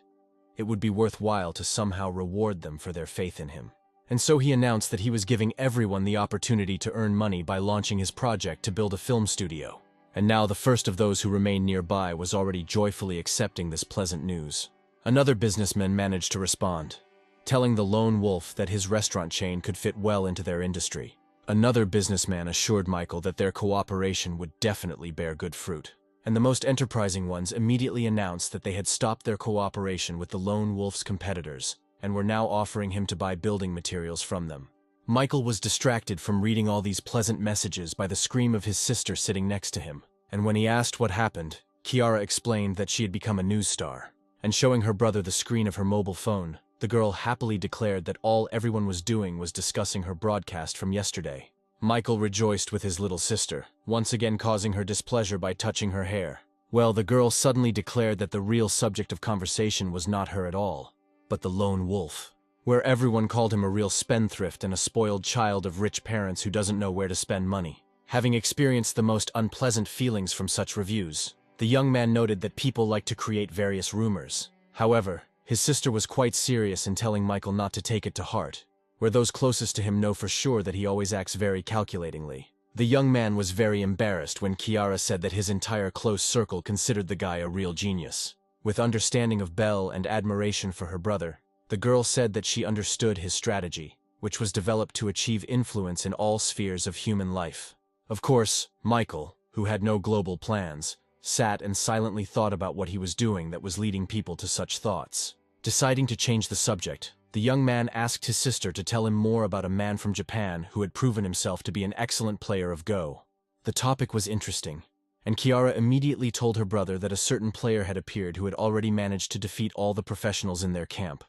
it would be worthwhile to somehow reward them for their faith in him. And so he announced that he was giving everyone the opportunity to earn money by launching his project to build a film studio. And now the first of those who remained nearby was already joyfully accepting this pleasant news. Another businessman managed to respond, telling the lone wolf that his restaurant chain could fit well into their industry. Another businessman assured Michael that their cooperation would definitely bear good fruit. And the most enterprising ones immediately announced that they had stopped their cooperation with the lone wolf's competitors and were now offering him to buy building materials from them. Michael was distracted from reading all these pleasant messages by the scream of his sister sitting next to him, and when he asked what happened, Kiara explained that she had become a news star. And showing her brother the screen of her mobile phone, the girl happily declared that all everyone was doing was discussing her broadcast from yesterday. Michael rejoiced with his little sister, once again causing her displeasure by touching her hair. Well, the girl suddenly declared that the real subject of conversation was not her at all, but the lone wolf, where everyone called him a real spendthrift and a spoiled child of rich parents who doesn't know where to spend money. Having experienced the most unpleasant feelings from such reviews, the young man noted that people like to create various rumors. However, his sister was quite serious in telling Michael not to take it to heart, where those closest to him know for sure that he always acts very calculatingly. The young man was very embarrassed when Kiara said that his entire close circle considered the guy a real genius. With understanding of Belle and admiration for her brother, the girl said that she understood his strategy, which was developed to achieve influence in all spheres of human life. Of course, Michael, who had no global plans, sat and silently thought about what he was doing that was leading people to such thoughts. Deciding to change the subject, the young man asked his sister to tell him more about a man from Japan who had proven himself to be an excellent player of Go. The topic was interesting, and Kiara immediately told her brother that a certain player had appeared who had already managed to defeat all the professionals in their camp.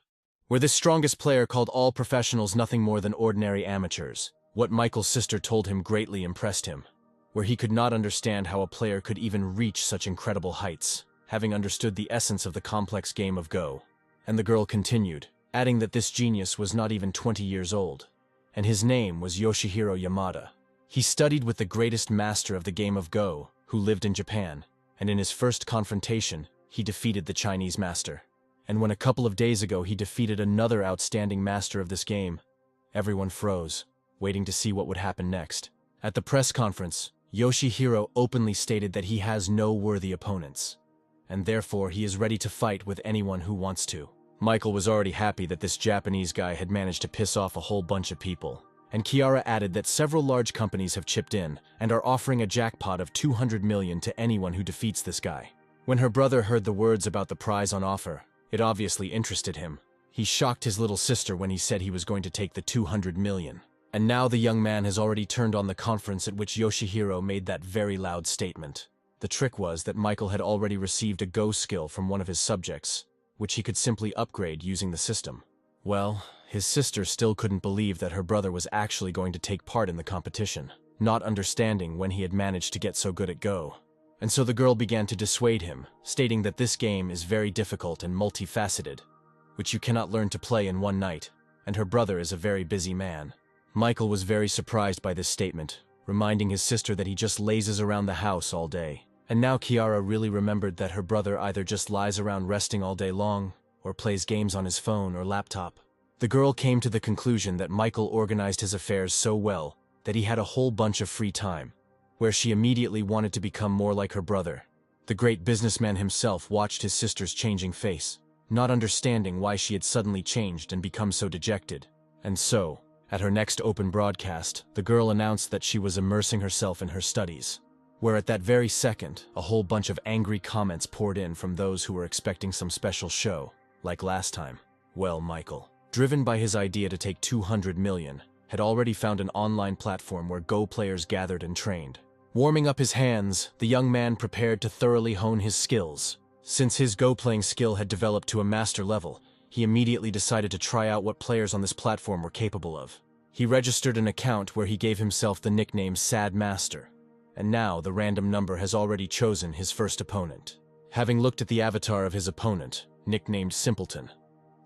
Where this strongest player called all professionals nothing more than ordinary amateurs. What Michael's sister told him greatly impressed him, where he could not understand how a player could even reach such incredible heights, having understood the essence of the complex game of Go. And the girl continued, adding that this genius was not even 20 years old, and his name was Yoshihiro Yamada. He studied with the greatest master of the game of Go, who lived in Japan, and in his first confrontation, he defeated the Chinese master. And when a couple of days ago he defeated another outstanding master of this game, everyone froze, waiting to see what would happen next. At the press conference, Yoshihiro openly stated that he has no worthy opponents, and therefore he is ready to fight with anyone who wants to. Michael was already happy that this Japanese guy had managed to piss off a whole bunch of people, and Kiara added that several large companies have chipped in and are offering a jackpot of 200 million to anyone who defeats this guy. When her brother heard the words about the prize on offer, it obviously interested him. He shocked his little sister when he said he was going to take the 200 million. And now the young man has already turned on the conference at which Yoshihiro made that very loud statement. The trick was that Michael had already received a Go skill from one of his subjects, which he could simply upgrade using the system. Well, his sister still couldn't believe that her brother was actually going to take part in the competition, not understanding when he had managed to get so good at Go. And so the girl began to dissuade him, stating that this game is very difficult and multifaceted, which you cannot learn to play in one night, and her brother is a very busy man. Michael was very surprised by this statement, reminding his sister that he just lazes around the house all day. And now Kiara really remembered that her brother either just lies around resting all day long, or plays games on his phone or laptop. The girl came to the conclusion that Michael organized his affairs so well that he had a whole bunch of free time, where she immediately wanted to become more like her brother. The great businessman himself watched his sister's changing face, not understanding why she had suddenly changed and become so dejected. And so, at her next open broadcast, the girl announced that she was immersing herself in her studies, where at that very second, a whole bunch of angry comments poured in from those who were expecting some special show, like last time. Well, Michael, driven by his idea to take 200 million, had already found an online platform where Go players gathered and trained. Warming up his hands, the young man prepared to thoroughly hone his skills. Since his Go playing skill had developed to a master level, he immediately decided to try out what players on this platform were capable of. He registered an account where he gave himself the nickname Sad Master, and now the random number has already chosen his first opponent. Having looked at the avatar of his opponent, nicknamed Simpleton,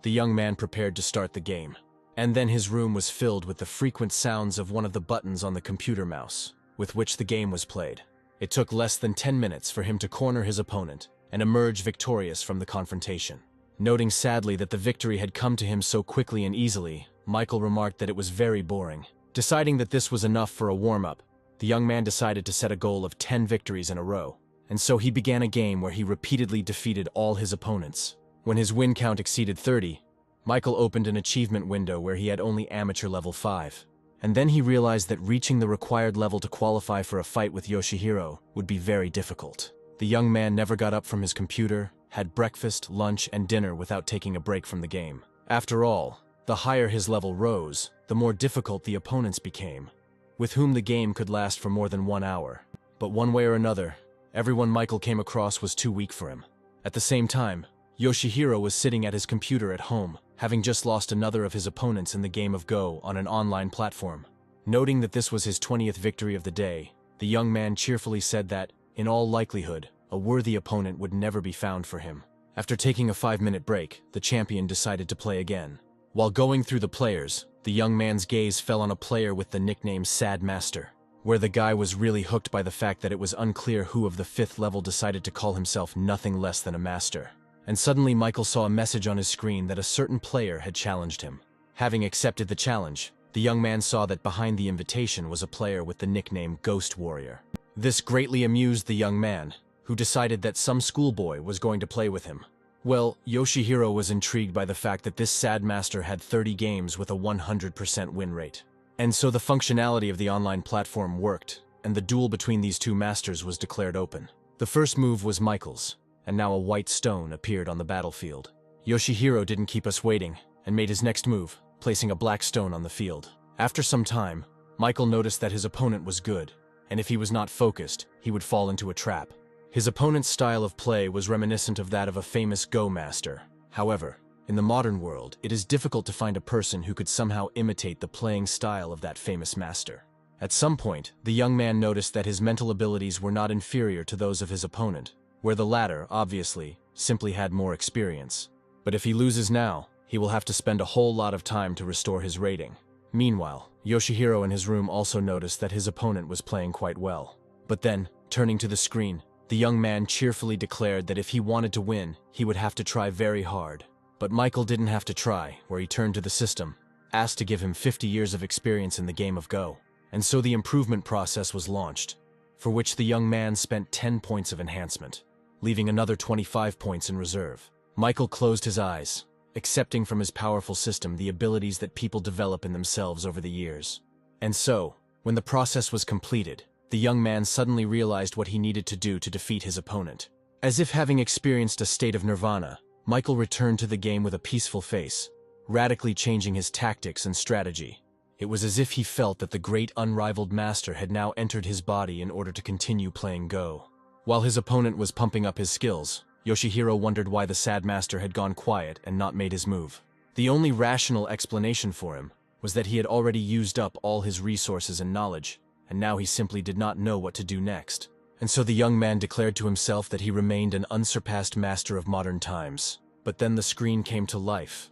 the young man prepared to start the game. And then his room was filled with the frequent sounds of one of the buttons on the computer mouse, with which the game was played. It took less than 10 minutes for him to corner his opponent and emerge victorious from the confrontation. Noting sadly that the victory had come to him so quickly and easily, Michael remarked that it was very boring. Deciding that this was enough for a warm-up, the young man decided to set a goal of 10 victories in a row, and so he began a game where he repeatedly defeated all his opponents. When his win count exceeded 30, Michael opened an achievement window where he had only amateur level 5. And then he realized that reaching the required level to qualify for a fight with Yoshihiro would be very difficult. The young man never got up from his computer, had breakfast, lunch, and dinner without taking a break from the game. After all, the higher his level rose, the more difficult the opponents became, with whom the game could last for more than 1 hour. But one way or another, everyone Michael came across was too weak for him. At the same time, Yoshihiro was sitting at his computer at home, having just lost another of his opponents in the game of Go on an online platform. Noting that this was his 20th victory of the day, the young man cheerfully said that, in all likelihood, a worthy opponent would never be found for him. After taking a 5-minute break, the champion decided to play again. While going through the players, the young man's gaze fell on a player with the nickname Sad Master, where the guy was really hooked by the fact that it was unclear who of the 5th level decided to call himself nothing less than a master. And suddenly Michael saw a message on his screen that a certain player had challenged him. Having accepted the challenge, the young man saw that behind the invitation was a player with the nickname Ghost Warrior. This greatly amused the young man, who decided that some schoolboy was going to play with him. Well, Yoshihiro was intrigued by the fact that this Sad Master had 30 games with a 100% win rate. And so the functionality of the online platform worked, and the duel between these two masters was declared open. The first move was Michael's, and now a white stone appeared on the battlefield. Yoshihiro didn't keep us waiting, and made his next move, placing a black stone on the field. After some time, Michael noticed that his opponent was good, and if he was not focused, he would fall into a trap. His opponent's style of play was reminiscent of that of a famous Go master. However, in the modern world, it is difficult to find a person who could somehow imitate the playing style of that famous master. At some point, the young man noticed that his mental abilities were not inferior to those of his opponent, where the latter, obviously, simply had more experience. But if he loses now, he will have to spend a whole lot of time to restore his rating. Meanwhile, Yoshihiro in his room also noticed that his opponent was playing quite well. But then, turning to the screen, the young man cheerfully declared that if he wanted to win, he would have to try very hard. But Michael didn't have to try, where he turned to the system, asked to give him 50 years of experience in the game of Go. And so the improvement process was launched, for which the young man spent 10 points of enhancement, leaving another 25 points in reserve. Michael closed his eyes, accepting from his powerful system the abilities that people develop in themselves over the years. And so, when the process was completed, the young man suddenly realized what he needed to do to defeat his opponent. As if having experienced a state of nirvana, Michael returned to the game with a peaceful face, radically changing his tactics and strategy. It was as if he felt that the great unrivaled master had now entered his body in order to continue playing Go. While his opponent was pumping up his skills, Yoshihiro wondered why the sad master had gone quiet and not made his move. The only rational explanation for him was that he had already used up all his resources and knowledge, and now he simply did not know what to do next. And so the young man declared to himself that he remained an unsurpassed master of modern times. But then the screen came to life,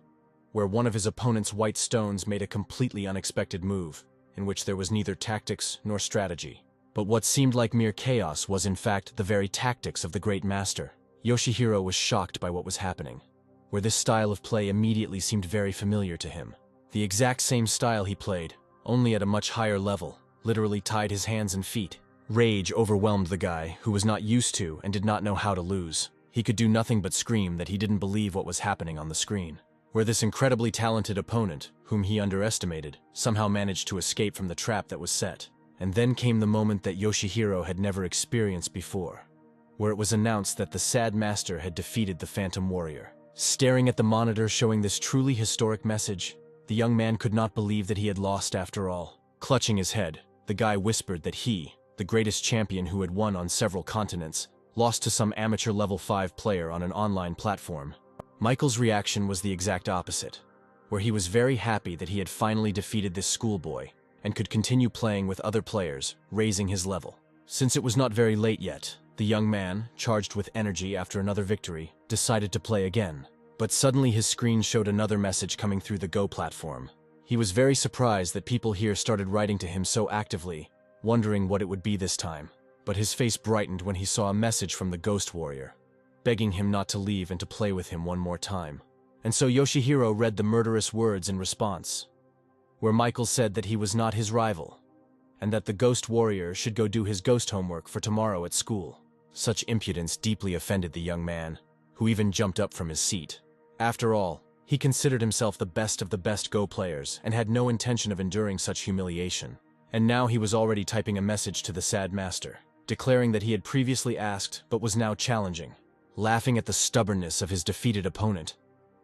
where one of his opponent's white stones made a completely unexpected move, in which there was neither tactics nor strategy. But what seemed like mere chaos was in fact the very tactics of the great master. Yoshihiro was shocked by what was happening, where this style of play immediately seemed very familiar to him. The exact same style he played, only at a much higher level, literally tied his hands and feet. Rage overwhelmed the guy, who was not used to and did not know how to lose. He could do nothing but scream that he didn't believe what was happening on the screen, where this incredibly talented opponent, whom he underestimated, somehow managed to escape from the trap that was set. And then came the moment that Yoshihiro had never experienced before, where it was announced that the sad master had defeated the Phantom Warrior. Staring at the monitor showing this truly historic message, the young man could not believe that he had lost after all. Clutching his head, the guy whispered that he, the greatest champion who had won on several continents, lost to some amateur level 5 player on an online platform. Michael's reaction was the exact opposite, where he was very happy that he had finally defeated this schoolboy and could continue playing with other players, raising his level. Since it was not very late yet, the young man, charged with energy after another victory, decided to play again. But suddenly his screen showed another message coming through the Go platform. He was very surprised that people here started writing to him so actively, wondering what it would be this time. But his face brightened when he saw a message from the Ghost Warrior, begging him not to leave and to play with him one more time. And so Yoshihiro read the murderous words in response, where Michael said that he was not his rival, and that the Ghost Warrior should go do his ghost homework for tomorrow at school. Such impudence deeply offended the young man, who even jumped up from his seat. After all, he considered himself the best of the best Go players and had no intention of enduring such humiliation. And now he was already typing a message to the sad master, declaring that he had previously asked but was now challenging. Laughing at the stubbornness of his defeated opponent,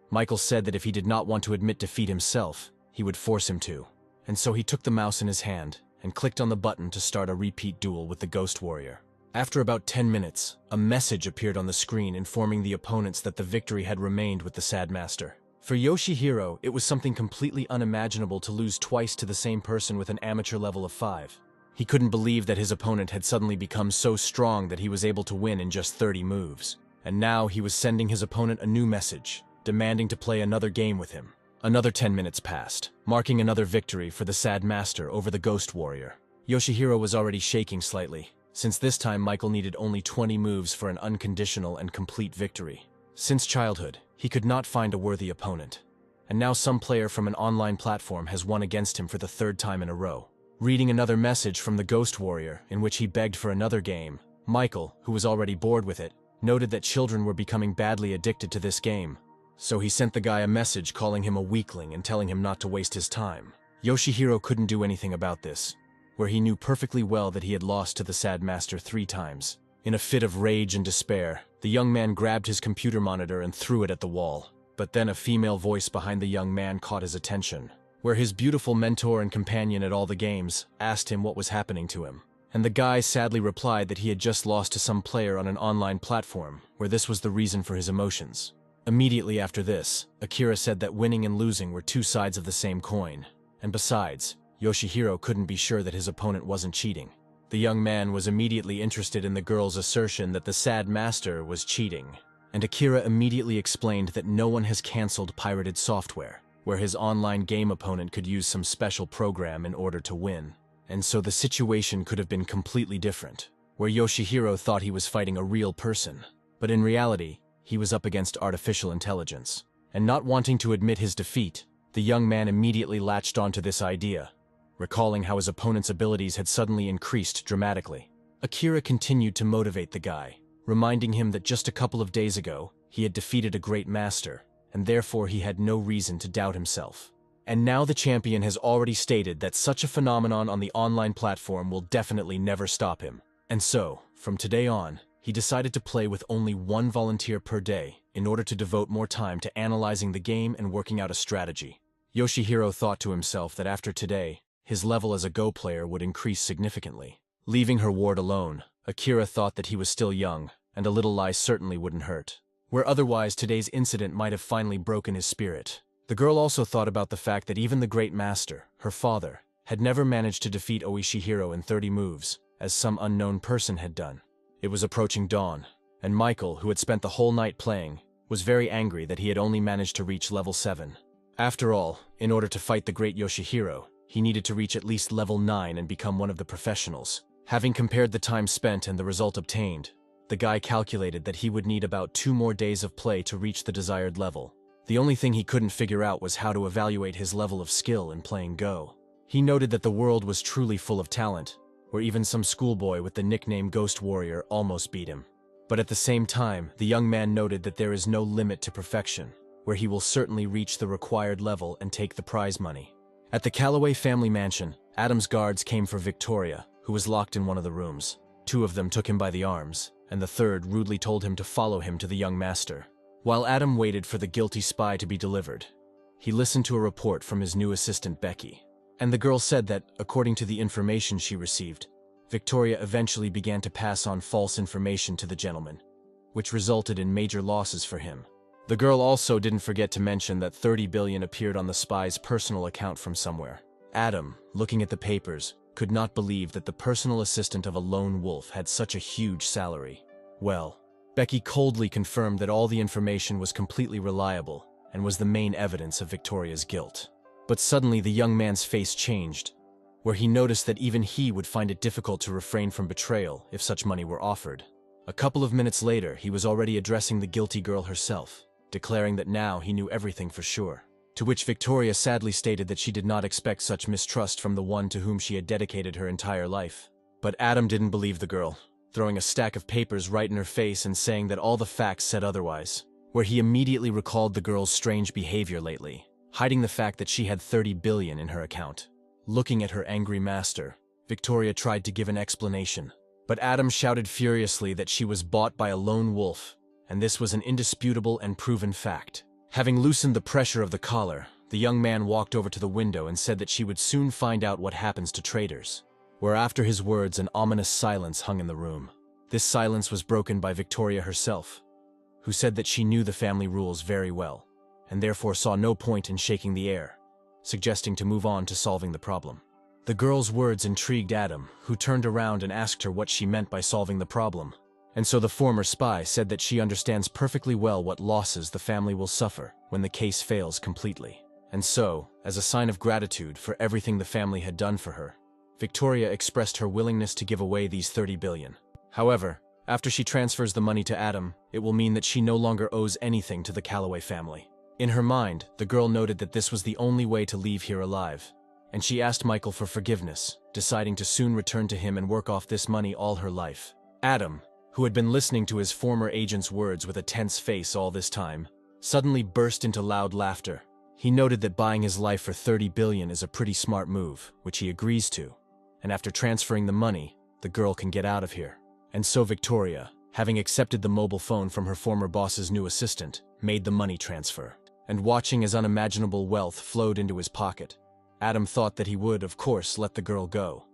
Michael said that if he did not want to admit defeat himself, he would force him to. And so he took the mouse in his hand and clicked on the button to start a repeat duel with the Ghost Warrior. After about 10 minutes, a message appeared on the screen informing the opponents that the victory had remained with the sad master. For Yoshihiro, it was something completely unimaginable to lose twice to the same person with an amateur level of 5. He couldn't believe that his opponent had suddenly become so strong that he was able to win in just 30 moves. And now he was sending his opponent a new message, demanding to play another game with him. Another 10 minutes passed, marking another victory for the sad master over the Ghost Warrior. Yoshihiro was already shaking slightly, since this time Michael needed only 20 moves for an unconditional and complete victory. Since childhood, he could not find a worthy opponent, and now some player from an online platform has won against him for the 3rd time in a row. Reading another message from the Ghost Warrior in which he begged for another game, Michael, who was already bored with it, noted that children were becoming badly addicted to this game. So he sent the guy a message calling him a weakling and telling him not to waste his time. Yoshihiro couldn't do anything about this, where he knew perfectly well that he had lost to the sad master 3 times. In a fit of rage and despair, the young man grabbed his computer monitor and threw it at the wall. But then a female voice behind the young man caught his attention, where his beautiful mentor and companion at all the games asked him what was happening to him. And the guy sadly replied that he had just lost to some player on an online platform, where this was the reason for his emotions. Immediately after this, Akira said that winning and losing were 2 sides of the same coin. And besides, Yoshihiro couldn't be sure that his opponent wasn't cheating. The young man was immediately interested in the girl's assertion that the sad master was cheating, and Akira immediately explained that no one has cancelled pirated software, where his online game opponent could use some special program in order to win. And so the situation could have been completely different, where Yoshihiro thought he was fighting a real person, but in reality, he was up against artificial intelligence. And not wanting to admit his defeat, The young man immediately latched onto this idea, recalling how his opponent's abilities had suddenly increased dramatically. Akira continued to motivate the guy, reminding him that just a couple of days ago, he had defeated a great master, and therefore he had no reason to doubt himself. And now the champion has already stated that such a phenomenon on the online platform will definitely never stop him. And so, from today on, he decided to play with only one volunteer per day in order to devote more time to analyzing the game and working out a strategy. Yoshihiro thought to himself that after today, his level as a Go player would increase significantly. Leaving her ward alone, Akira thought that he was still young, and a little lie certainly wouldn't hurt. Where otherwise today's incident might have finally broken his spirit. The girl also thought about the fact that even the great master, her father, had never managed to defeat Oishihiro in 30 moves, as some unknown person had done. It was approaching dawn, and Michael, who had spent the whole night playing, was very angry that he had only managed to reach level 7. After all, in order to fight the great Yoshihiro, he needed to reach at least level 9 and become one of the professionals. Having compared the time spent and the result obtained, the guy calculated that he would need about 2 more days of play to reach the desired level. The only thing he couldn't figure out was how to evaluate his level of skill in playing Go. He noted that the world was truly full of talent, where even some schoolboy with the nickname Ghost Warrior almost beat him. But at the same time, the young man noted that there is no limit to perfection, where he will certainly reach the required level and take the prize money. At the Calloway family mansion, Adam's guards came for Victoria, who was locked in one of the rooms. 2 of them took him by the arms, and the third rudely told him to follow him to the young master. While Adam waited for the guilty spy to be delivered, he listened to a report from his new assistant Becky. And the girl said that, according to the information she received, Victoria eventually began to pass on false information to the gentleman, which resulted in major losses for him. The girl also didn't forget to mention that 30 billion appeared on the spy's personal account from somewhere. Adam, looking at the papers, could not believe that the personal assistant of a lone wolf had such a huge salary. Well, Becky coldly confirmed that all the information was completely reliable and was the main evidence of Victoria's guilt. But suddenly the young man's face changed, where he noticed that even he would find it difficult to refrain from betrayal if such money were offered. A couple of minutes later, he was already addressing the guilty girl herself, declaring that now he knew everything for sure. To which Victoria sadly stated that she did not expect such mistrust from the one to whom she had dedicated her entire life. But Adam didn't believe the girl, throwing a stack of papers right in her face and saying that all the facts said otherwise, where he immediately recalled the girl's strange behavior lately, hiding the fact that she had 30 billion in her account. Looking at her angry master, Victoria tried to give an explanation, but Adam shouted furiously that she was bought by a lone wolf, and this was an indisputable and proven fact. Having loosened the pressure of the collar, the young man walked over to the window and said that she would soon find out what happens to traitors. Where after his words an ominous silence hung in the room. This silence was broken by Victoria herself, who said that she knew the family rules very well, and therefore saw no point in shaking the air, suggesting to move on to solving the problem. The girl's words intrigued Adam, who turned around and asked her what she meant by solving the problem. And so the former spy said that she understands perfectly well what losses the family will suffer when the case fails completely. And so, as a sign of gratitude for everything the family had done for her, Victoria expressed her willingness to give away these 30 billion. However, after she transfers the money to Adam, it will mean that she no longer owes anything to the Calloway family. In her mind, the girl noted that this was the only way to leave here alive, and she asked Michael for forgiveness, deciding to soon return to him and work off this money all her life. Adam, who had been listening to his former agent's words with a tense face all this time, suddenly burst into loud laughter. He noted that buying his life for 30 billion is a pretty smart move, which he agrees to, and after transferring the money, the girl can get out of here. And so Victoria, having accepted the mobile phone from her former boss's new assistant, made the money transfer. And watching as unimaginable wealth flowed into his pocket, Adam thought that he would, of course, let the girl go.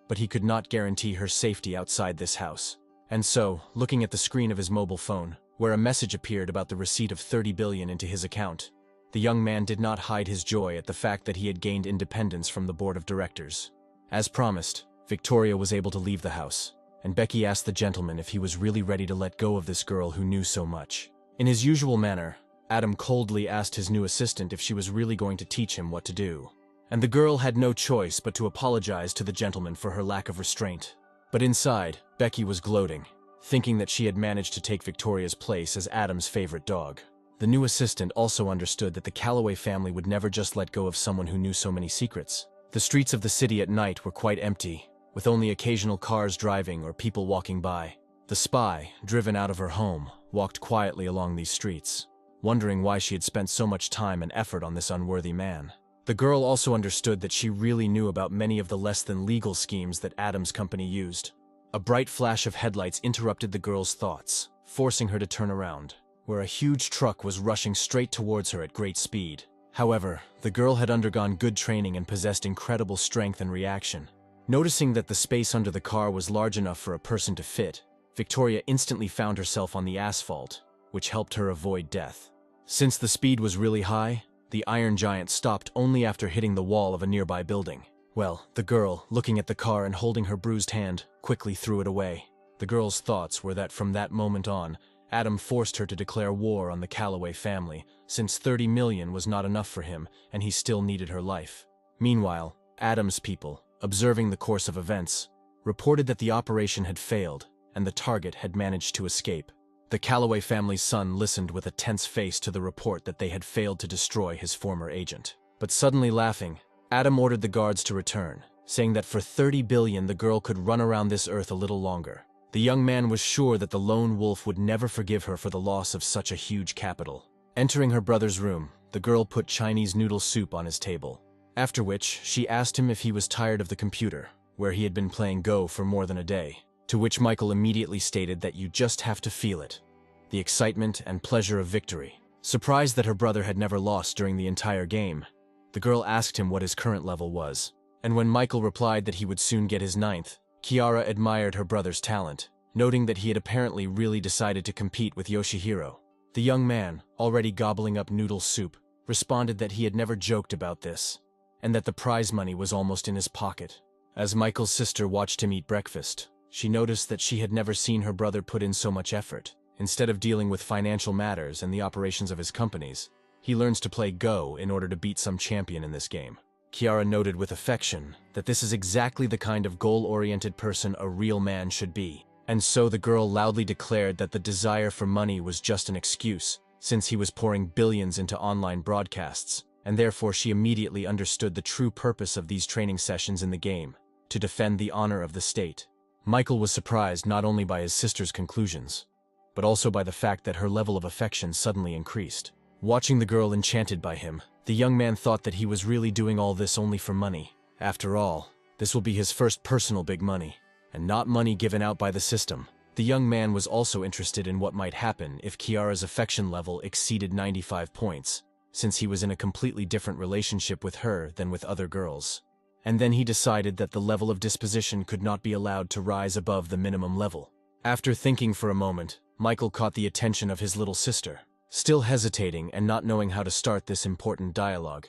But he could not guarantee her safety outside this house. And so, looking at the screen of his mobile phone, where a message appeared about the receipt of 30 billion into his account, the young man did not hide his joy at the fact that he had gained independence from the board of directors. As promised, Victoria was able to leave the house, and Becky asked the gentleman if he was really ready to let go of this girl who knew so much. In his usual manner, Adam coldly asked his new assistant if she was really going to teach him what to do. And the girl had no choice but to apologize to the gentleman for her lack of restraint. But inside, Becky was gloating, thinking that she had managed to take Victoria's place as Adam's favorite dog. The new assistant also understood that the Calloway family would never just let go of someone who knew so many secrets. The streets of the city at night were quite empty, with only occasional cars driving or people walking by. The spy, driven out of her home, walked quietly along these streets, wondering why she had spent so much time and effort on this unworthy man. The girl also understood that she really knew about many of the less-than-legal schemes that Adam's company used. A bright flash of headlights interrupted the girl's thoughts, forcing her to turn around, where a huge truck was rushing straight towards her at great speed. However, the girl had undergone good training and possessed incredible strength and reaction. Noticing that the space under the car was large enough for a person to fit, Victoria instantly found herself on the asphalt, which helped her avoid death. Since the speed was really high, the Iron Giant stopped only after hitting the wall of a nearby building. Well, the girl, looking at the car and holding her bruised hand, quickly threw it away. The girl's thoughts were that from that moment on, Adam forced her to declare war on the Calloway family, since 30 million was not enough for him and he still needed her life. Meanwhile, Adam's people, observing the course of events, reported that the operation had failed and the target had managed to escape. The Calloway family's son listened with a tense face to the report that they had failed to destroy his former agent. But suddenly laughing, Adam ordered the guards to return, saying that for 30 billion the girl could run around this earth a little longer. The young man was sure that the lone wolf would never forgive her for the loss of such a huge capital. Entering her brother's room, the girl put Chinese noodle soup on his table. After which, she asked him if he was tired of the computer, where he had been playing Go for more than a day. To which Michael immediately stated that you just have to feel it. The excitement and pleasure of victory. Surprised that her brother had never lost during the entire game, the girl asked him what his current level was. And when Michael replied that he would soon get his 9th, Kiara admired her brother's talent, noting that he had apparently really decided to compete with Yoshihiro. The young man, already gobbling up noodle soup, responded that he had never joked about this, and that the prize money was almost in his pocket. As Michael's sister watched him eat breakfast, she noticed that she had never seen her brother put in so much effort. Instead of dealing with financial matters and the operations of his companies, he learns to play Go in order to beat some champion in this game. Kiara noted with affection that this is exactly the kind of goal-oriented person a real man should be, and so the girl loudly declared that the desire for money was just an excuse, since he was pouring billions into online broadcasts, and therefore she immediately understood the true purpose of these training sessions in the game, to defend the honor of the state. Michael was surprised not only by his sister's conclusions, but also by the fact that her level of affection suddenly increased. Watching the girl enchanted by him, the young man thought that he was really doing all this only for money. After all, this will be his first personal big money, and not money given out by the system. The young man was also interested in what might happen if Kiara's affection level exceeded 95 points, since he was in a completely different relationship with her than with other girls. And then he decided that the level of disposition could not be allowed to rise above the minimum level. After thinking for a moment, Michael caught the attention of his little sister. Still hesitating and not knowing how to start this important dialogue,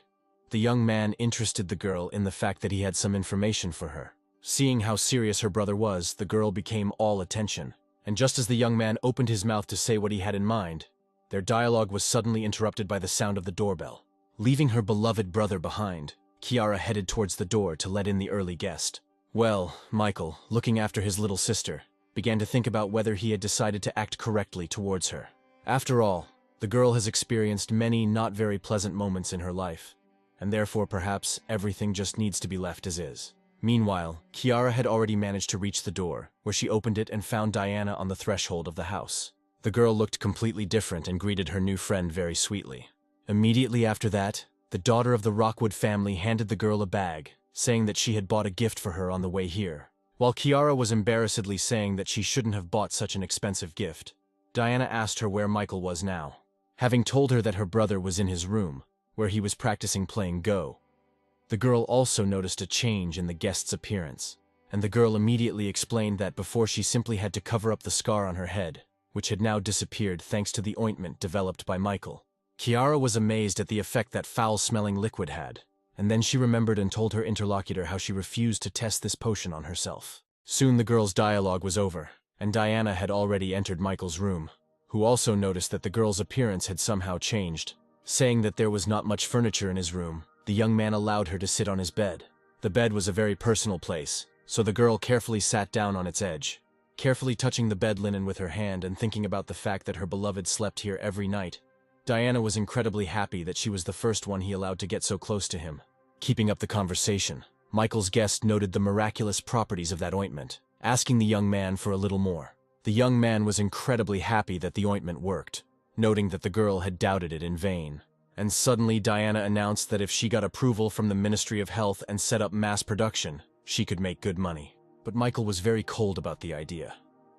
the young man interested the girl in the fact that he had some information for her. Seeing how serious her brother was, the girl became all attention, and just as the young man opened his mouth to say what he had in mind, their dialogue was suddenly interrupted by the sound of the doorbell. Leaving her beloved brother behind, Kiara headed towards the door to let in the early guest. Well, Michael, looking after his little sister, began to think about whether he had decided to act correctly towards her. After all, the girl has experienced many not very pleasant moments in her life, and therefore perhaps everything just needs to be left as is. Meanwhile, Kiara had already managed to reach the door, where she opened it and found Diana on the threshold of the house. The girl looked completely different and greeted her new friend very sweetly. Immediately after that, the daughter of the Rockwood family handed the girl a bag, saying that she had bought a gift for her on the way here. While Kiara was embarrassedly saying that she shouldn't have bought such an expensive gift, Diana asked her where Michael was now. Having told her that her brother was in his room, where he was practicing playing Go, the girl also noticed a change in the guest's appearance, and the girl immediately explained that before she simply had to cover up the scar on her head, which had now disappeared thanks to the ointment developed by Michael. Kiara was amazed at the effect that foul-smelling liquid had, and then she remembered and told her interlocutor how she refused to test this potion on herself. Soon the girl's dialogue was over, and Diana had already entered Michael's room, who also noticed that the girl's appearance had somehow changed. Saying that there was not much furniture in his room, the young man allowed her to sit on his bed. The bed was a very personal place, so the girl carefully sat down on its edge, carefully touching the bed linen with her hand and thinking about the fact that her beloved slept here every night. Diana was incredibly happy that she was the first one he allowed to get so close to him. Keeping up the conversation, Michael's guest noted the miraculous properties of that ointment, asking the young man for a little more. The young man was incredibly happy that the ointment worked, noting that the girl had doubted it in vain. And suddenly Diana announced that if she got approval from the Ministry of Health and set up mass production, she could make good money. But Michael was very cold about the idea,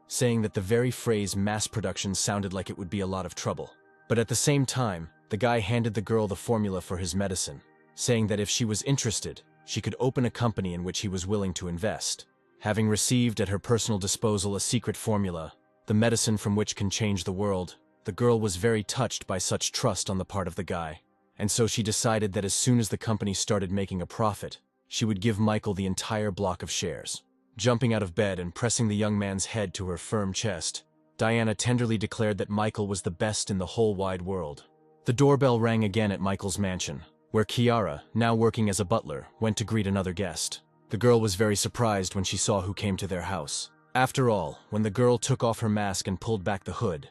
saying that the very phrase mass production sounded like it would be a lot of trouble. But at the same time, the guy handed the girl the formula for his medicine, saying that if she was interested, she could open a company in which he was willing to invest. Having received at her personal disposal a secret formula, the medicine from which can change the world, the girl was very touched by such trust on the part of the guy, and so she decided that as soon as the company started making a profit, she would give Michael the entire block of shares. Jumping out of bed and pressing the young man's head to her firm chest, Diana tenderly declared that Michael was the best in the whole wide world. The doorbell rang again at Michael's mansion, where Kiara, now working as a butler, went to greet another guest. The girl was very surprised when she saw who came to their house. After all, when the girl took off her mask and pulled back the hood,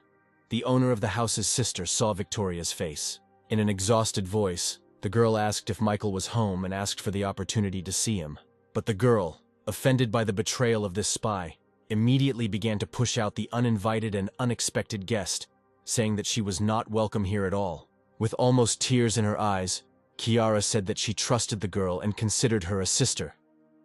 the owner of the house's sister saw Victoria's face. In an exhausted voice, the girl asked if Michael was home and asked for the opportunity to see him. But the girl, offended by the betrayal of this spy, immediately began to push out the uninvited and unexpected guest, saying that she was not welcome here at all. With almost tears in her eyes, Kiara said that she trusted the girl and considered her a sister,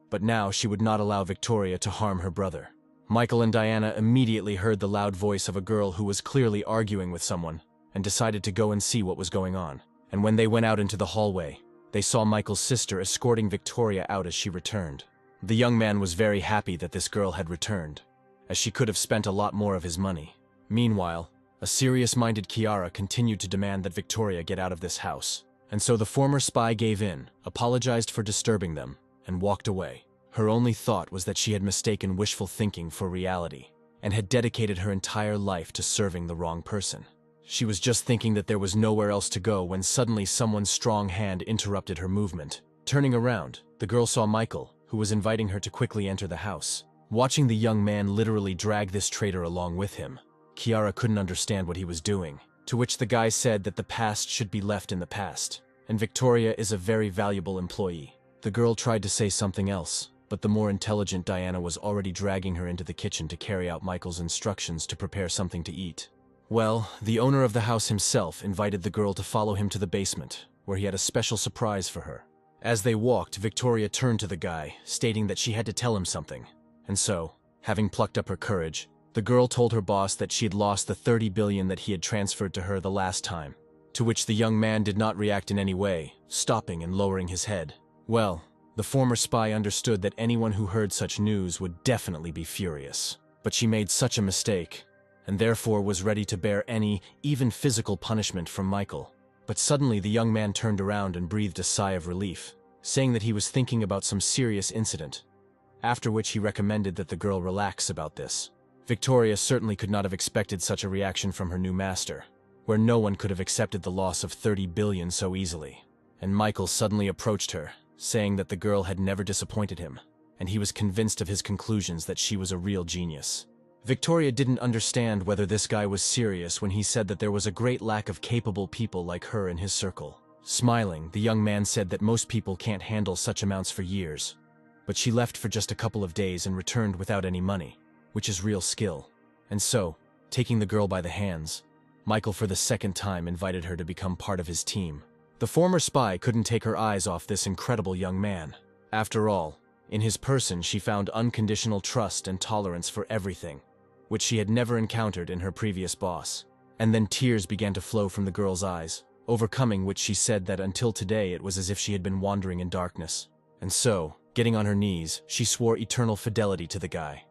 but now she would not allow Victoria to harm her brother. Michael and Diana immediately heard the loud voice of a girl who was clearly arguing with someone, and decided to go and see what was going on. And when they went out into the hallway, they saw Michael's sister escorting Victoria out as she returned. The young man was very happy that this girl had returned, as she could have spent a lot more of his money. Meanwhile, a serious-minded Kiara continued to demand that Victoria get out of this house, and so the former spy gave in, apologized for disturbing them, and walked away. Her only thought was that she had mistaken wishful thinking for reality, and had dedicated her entire life to serving the wrong person. She was just thinking that there was nowhere else to go when suddenly someone's strong hand interrupted her movement. Turning around, the girl saw Michael, who was inviting her to quickly enter the house. Watching the young man literally drag this traitor along with him, Kiara couldn't understand what he was doing, to which the guy said that the past should be left in the past, and Victoria is a very valuable employee. The girl tried to say something else, but the more intelligent Diana was already dragging her into the kitchen to carry out Michael's instructions to prepare something to eat. Well, the owner of the house himself invited the girl to follow him to the basement, where he had a special surprise for her. As they walked, Victoria turned to the guy, stating that she had to tell him something. And so, having plucked up her courage, the girl told her boss that she had lost the 30 billion that he had transferred to her the last time, to which the young man did not react in any way, stopping and lowering his head. Well, the former spy understood that anyone who heard such news would definitely be furious. But she made such a mistake, and therefore was ready to bear any, even physical punishment from Michael. But suddenly the young man turned around and breathed a sigh of relief, saying that he was thinking about some serious incident, after which he recommended that the girl relax about this. Victoria certainly could not have expected such a reaction from her new master, where no one could have accepted the loss of 30 billion so easily. And Michael suddenly approached her, saying that the girl had never disappointed him, and he was convinced of his conclusions that she was a real genius. Victoria didn't understand whether this guy was serious when he said that there was a great lack of capable people like her in his circle. Smiling, the young man said that most people can't handle such amounts for years, but she left for just a couple of days and returned without any money, which is real skill. And so, taking the girl by the hands, Michael for the second time invited her to become part of his team. The former spy couldn't take her eyes off this incredible young man. After all, in his person she found unconditional trust and tolerance for everything, which she had never encountered in her previous boss. And then tears began to flow from the girl's eyes, overcoming which she said that until today it was as if she had been wandering in darkness. And so, getting on her knees, she swore eternal fidelity to the guy,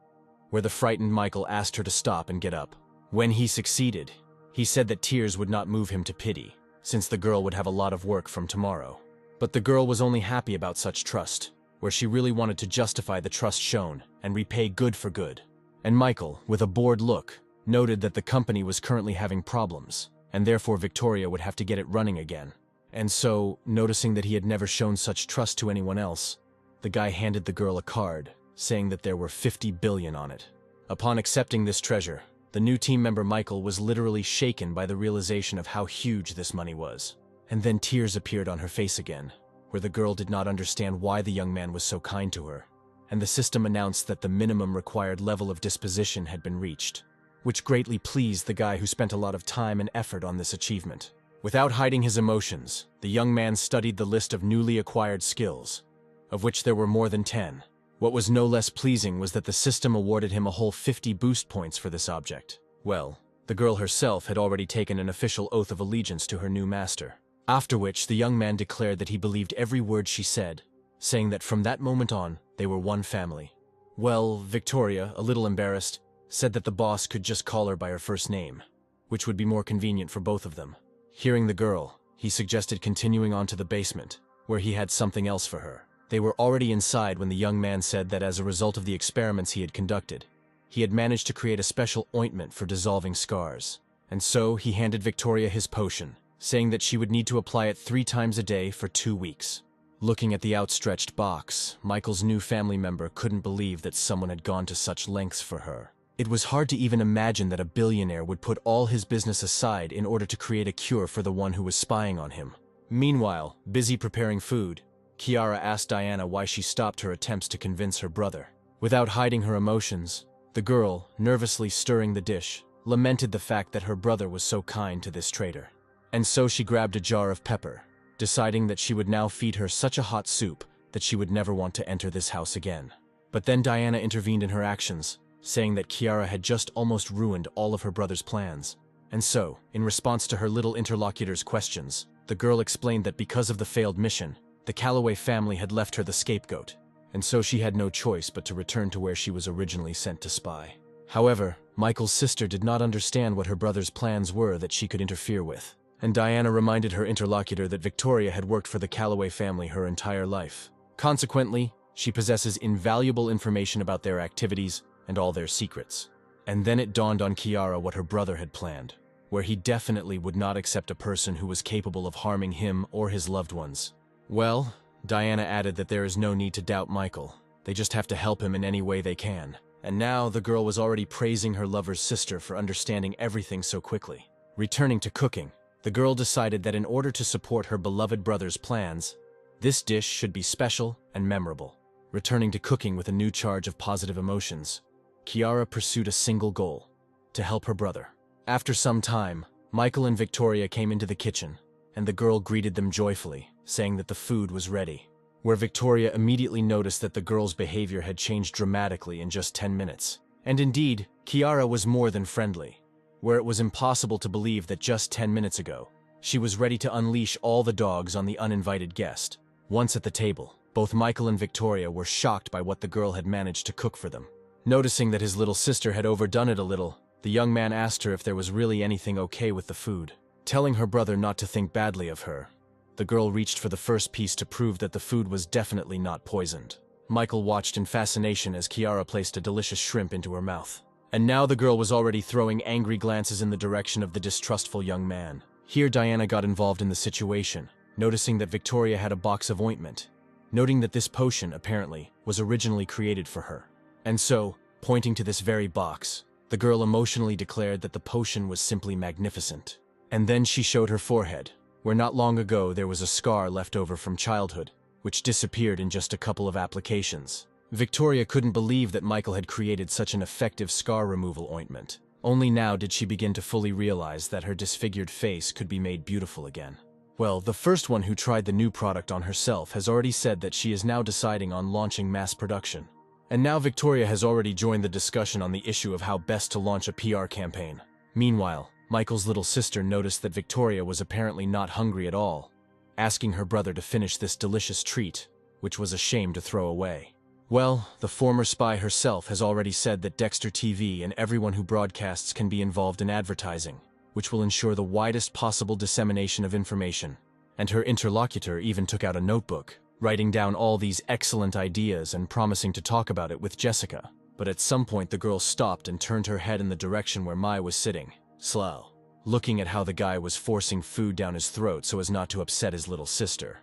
where the frightened Michael asked her to stop and get up. When he succeeded, he said that tears would not move him to pity, since the girl would have a lot of work from tomorrow. But the girl was only happy about such trust, where she really wanted to justify the trust shown and repay good for good. And Michael, with a bored look, noted that the company was currently having problems, and therefore Victoria would have to get it running again. And so, noticing that he had never shown such trust to anyone else, the guy handed the girl a card, saying that there were 50 billion on it. Upon accepting this treasure, The new team member Michael was literally shaken by the realization of how huge this money was. And then tears appeared on her face again, where the girl did not understand why the young man was so kind to her. And the system announced that the minimum required level of disposition had been reached, which greatly pleased the guy who spent a lot of time and effort on this achievement. Without hiding his emotions, the young man studied the list of newly acquired skills, of which there were more than 10. What was no less pleasing was that the system awarded him a whole 50 boost points for this object. Well, the girl herself had already taken an official oath of allegiance to her new master. After which, the young man declared that he believed every word she said, saying that from that moment on, they were one family. Well, Victoria, a little embarrassed, said that the boss could just call her by her first name, which would be more convenient for both of them. Hearing the girl, he suggested continuing on to the basement, where he had something else for her. They were already inside when the young man said that as a result of the experiments he had conducted, he had managed to create a special ointment for dissolving scars. And so he handed Victoria his potion, saying that she would need to apply it 3 times a day for 2 weeks. Looking at the outstretched box, Michael's new family member couldn't believe that someone had gone to such lengths for her. It was hard to even imagine that a billionaire would put all his business aside in order to create a cure for the one who was spying on him. Meanwhile, busy preparing food, Kiara asked Diana why she stopped her attempts to convince her brother. Without hiding her emotions, the girl, nervously stirring the dish, lamented the fact that her brother was so kind to this traitor. And so she grabbed a jar of pepper, deciding that she would now feed her such a hot soup that she would never want to enter this house again. But then Diana intervened in her actions, saying that Kiara had just almost ruined all of her brother's plans. And so, in response to her little interlocutor's questions, the girl explained that because of the failed mission, the Calloway family had left her the scapegoat, and so she had no choice but to return to where she was originally sent to spy. However, Michael's sister did not understand what her brother's plans were that she could interfere with, and Diana reminded her interlocutor that Victoria had worked for the Calloway family her entire life. Consequently, she possesses invaluable information about their activities and all their secrets. And then it dawned on Kiara what her brother had planned, where he definitely would not accept a person who was capable of harming him or his loved ones. Well, Diana added that there is no need to doubt Michael. They just have to help him in any way they can. And now the girl was already praising her lover's sister for understanding everything so quickly. Returning to cooking, the girl decided that in order to support her beloved brother's plans, this dish should be special and memorable. Returning to cooking with a new charge of positive emotions, Kiara pursued a single goal: to help her brother. After some time, Michael and Victoria came into the kitchen, and the girl greeted them joyfully, saying that the food was ready. Where Victoria immediately noticed that the girl's behavior had changed dramatically in just 10 minutes. And indeed, Kiara was more than friendly, where it was impossible to believe that just 10 minutes ago, she was ready to unleash all the dogs on the uninvited guest. Once at the table, both Michael and Victoria were shocked by what the girl had managed to cook for them. Noticing that his little sister had overdone it a little, the young man asked her if there was really anything okay with the food. Telling her brother not to think badly of her, the girl reached for the first piece to prove that the food was definitely not poisoned. Michael watched in fascination as Kiara placed a delicious shrimp into her mouth. And now the girl was already throwing angry glances in the direction of the distrustful young man. Here Diana got involved in the situation, noticing that Victoria had a box of ointment, noting that this potion, apparently, was originally created for her. And so, pointing to this very box, the girl emotionally declared that the potion was simply magnificent. And then she showed her forehead, where not long ago there was a scar left over from childhood, which disappeared in just a couple of applications. Victoria couldn't believe that Michael had created such an effective scar removal ointment. Only now did she begin to fully realize that her disfigured face could be made beautiful again. Well, the first one who tried the new product on herself has already said that she is now deciding on launching mass production. And now Victoria has already joined the discussion on the issue of how best to launch a PR campaign. Meanwhile, Michael's little sister noticed that Victoria was apparently not hungry at all, asking her brother to finish this delicious treat, which was a shame to throw away. Well, the former spy herself has already said that Dexter TV and everyone who broadcasts can be involved in advertising, which will ensure the widest possible dissemination of information. And her interlocutor even took out a notebook, writing down all these excellent ideas and promising to talk about it with Jessica. But at some point the girl stopped and turned her head in the direction where Mai was sitting, slow, looking at how the guy was forcing food down his throat so as not to upset his little sister.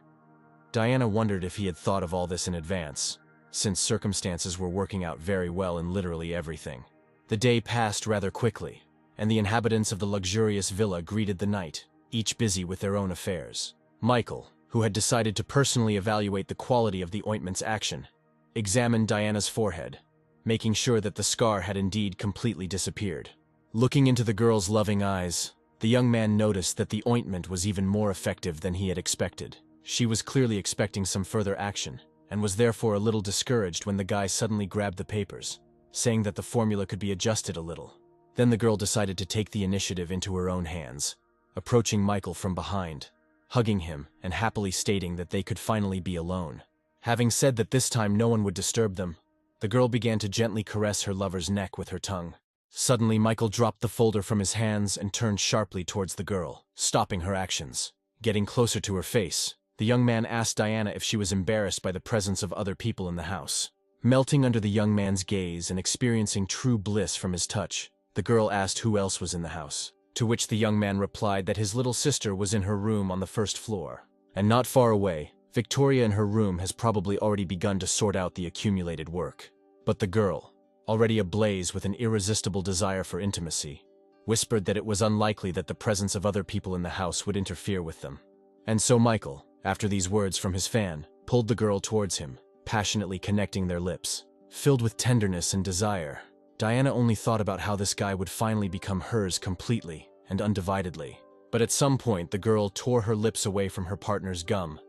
Diana wondered if he had thought of all this in advance, since circumstances were working out very well in literally everything. The day passed rather quickly, and the inhabitants of the luxurious villa greeted the night, each busy with their own affairs. Michael, who had decided to personally evaluate the quality of the ointment's action, examined Diana's forehead, making sure that the scar had indeed completely disappeared. Looking into the girl's loving eyes, the young man noticed that the ointment was even more effective than he had expected. She was clearly expecting some further action, and was therefore a little discouraged when the guy suddenly grabbed the papers, saying that the formula could be adjusted a little. Then the girl decided to take the initiative into her own hands, approaching Michael from behind, hugging him and happily stating that they could finally be alone. Having said that this time no one would disturb them, the girl began to gently caress her lover's neck with her tongue. Suddenly, Michael dropped the folder from his hands and turned sharply towards the girl, stopping her actions. Getting closer to her face, the young man asked Diana if she was embarrassed by the presence of other people in the house. Melting under the young man's gaze and experiencing true bliss from his touch, the girl asked who else was in the house, to which the young man replied that his little sister was in her room on the first floor. And not far away, Victoria in her room has probably already begun to sort out the accumulated work. But the girl, already ablaze with an irresistible desire for intimacy, whispered that it was unlikely that the presence of other people in the house would interfere with them. And so Michael, after these words from his fan, pulled the girl towards him, passionately connecting their lips. Filled with tenderness and desire, Diana only thought about how this guy would finally become hers completely and undividedly. But at some point, the girl tore her lips away from her partner's gum,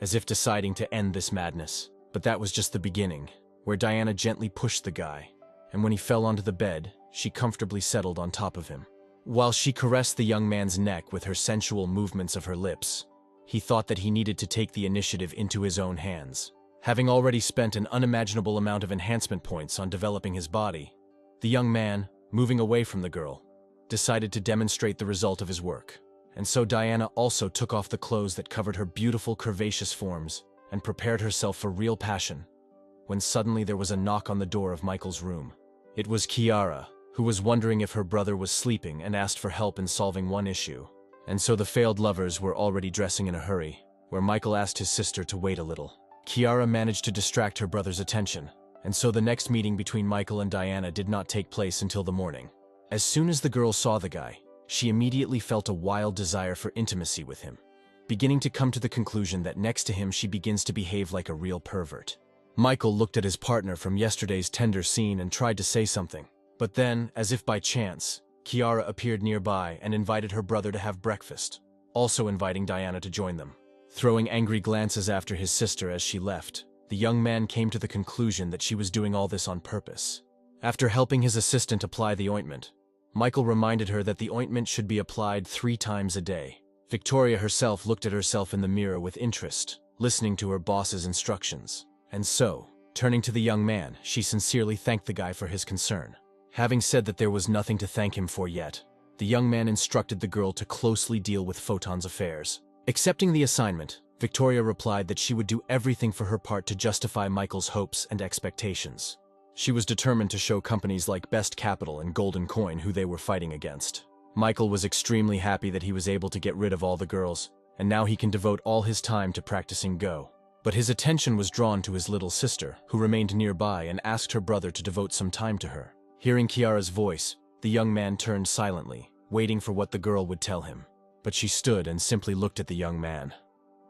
as if deciding to end this madness. But that was just the beginning, where Diana gently pushed the guy, and when he fell onto the bed, she comfortably settled on top of him. While she caressed the young man's neck with her sensual movements of her lips, he thought that he needed to take the initiative into his own hands. Having already spent an unimaginable amount of enhancement points on developing his body, the young man, moving away from the girl, decided to demonstrate the result of his work. And so Diana also took off the clothes that covered her beautiful curvaceous forms and prepared herself for real passion, when suddenly there was a knock on the door of Michael's room. It was Kiara, who was wondering if her brother was sleeping and asked for help in solving one issue. And so the failed lovers were already dressing in a hurry, where Michael asked his sister to wait a little. Kiara managed to distract her brother's attention, and so the next meeting between Michael and Diana did not take place until the morning. As soon as the girl saw the guy, she immediately felt a wild desire for intimacy with him, beginning to come to the conclusion that next to him she begins to behave like a real pervert. Michael looked at his partner from yesterday's tender scene and tried to say something, but then, as if by chance, Kiara appeared nearby and invited her brother to have breakfast, also inviting Diana to join them. Throwing angry glances after his sister as she left, the young man came to the conclusion that she was doing all this on purpose. After helping his assistant apply the ointment, Michael reminded her that the ointment should be applied 3 times a day. Victoria herself looked at herself in the mirror with interest, listening to her boss's instructions. And so, turning to the young man, she sincerely thanked the guy for his concern. Having said that there was nothing to thank him for yet, the young man instructed the girl to closely deal with Photon's affairs. Accepting the assignment, Victoria replied that she would do everything for her part to justify Michael's hopes and expectations. She was determined to show companies like Best Capital and Golden Coin who they were fighting against. Michael was extremely happy that he was able to get rid of all the girls, and now he can devote all his time to practicing Go. But his attention was drawn to his little sister, who remained nearby and asked her brother to devote some time to her. Hearing Kiara's voice, the young man turned silently, waiting for what the girl would tell him. But she stood and simply looked at the young man,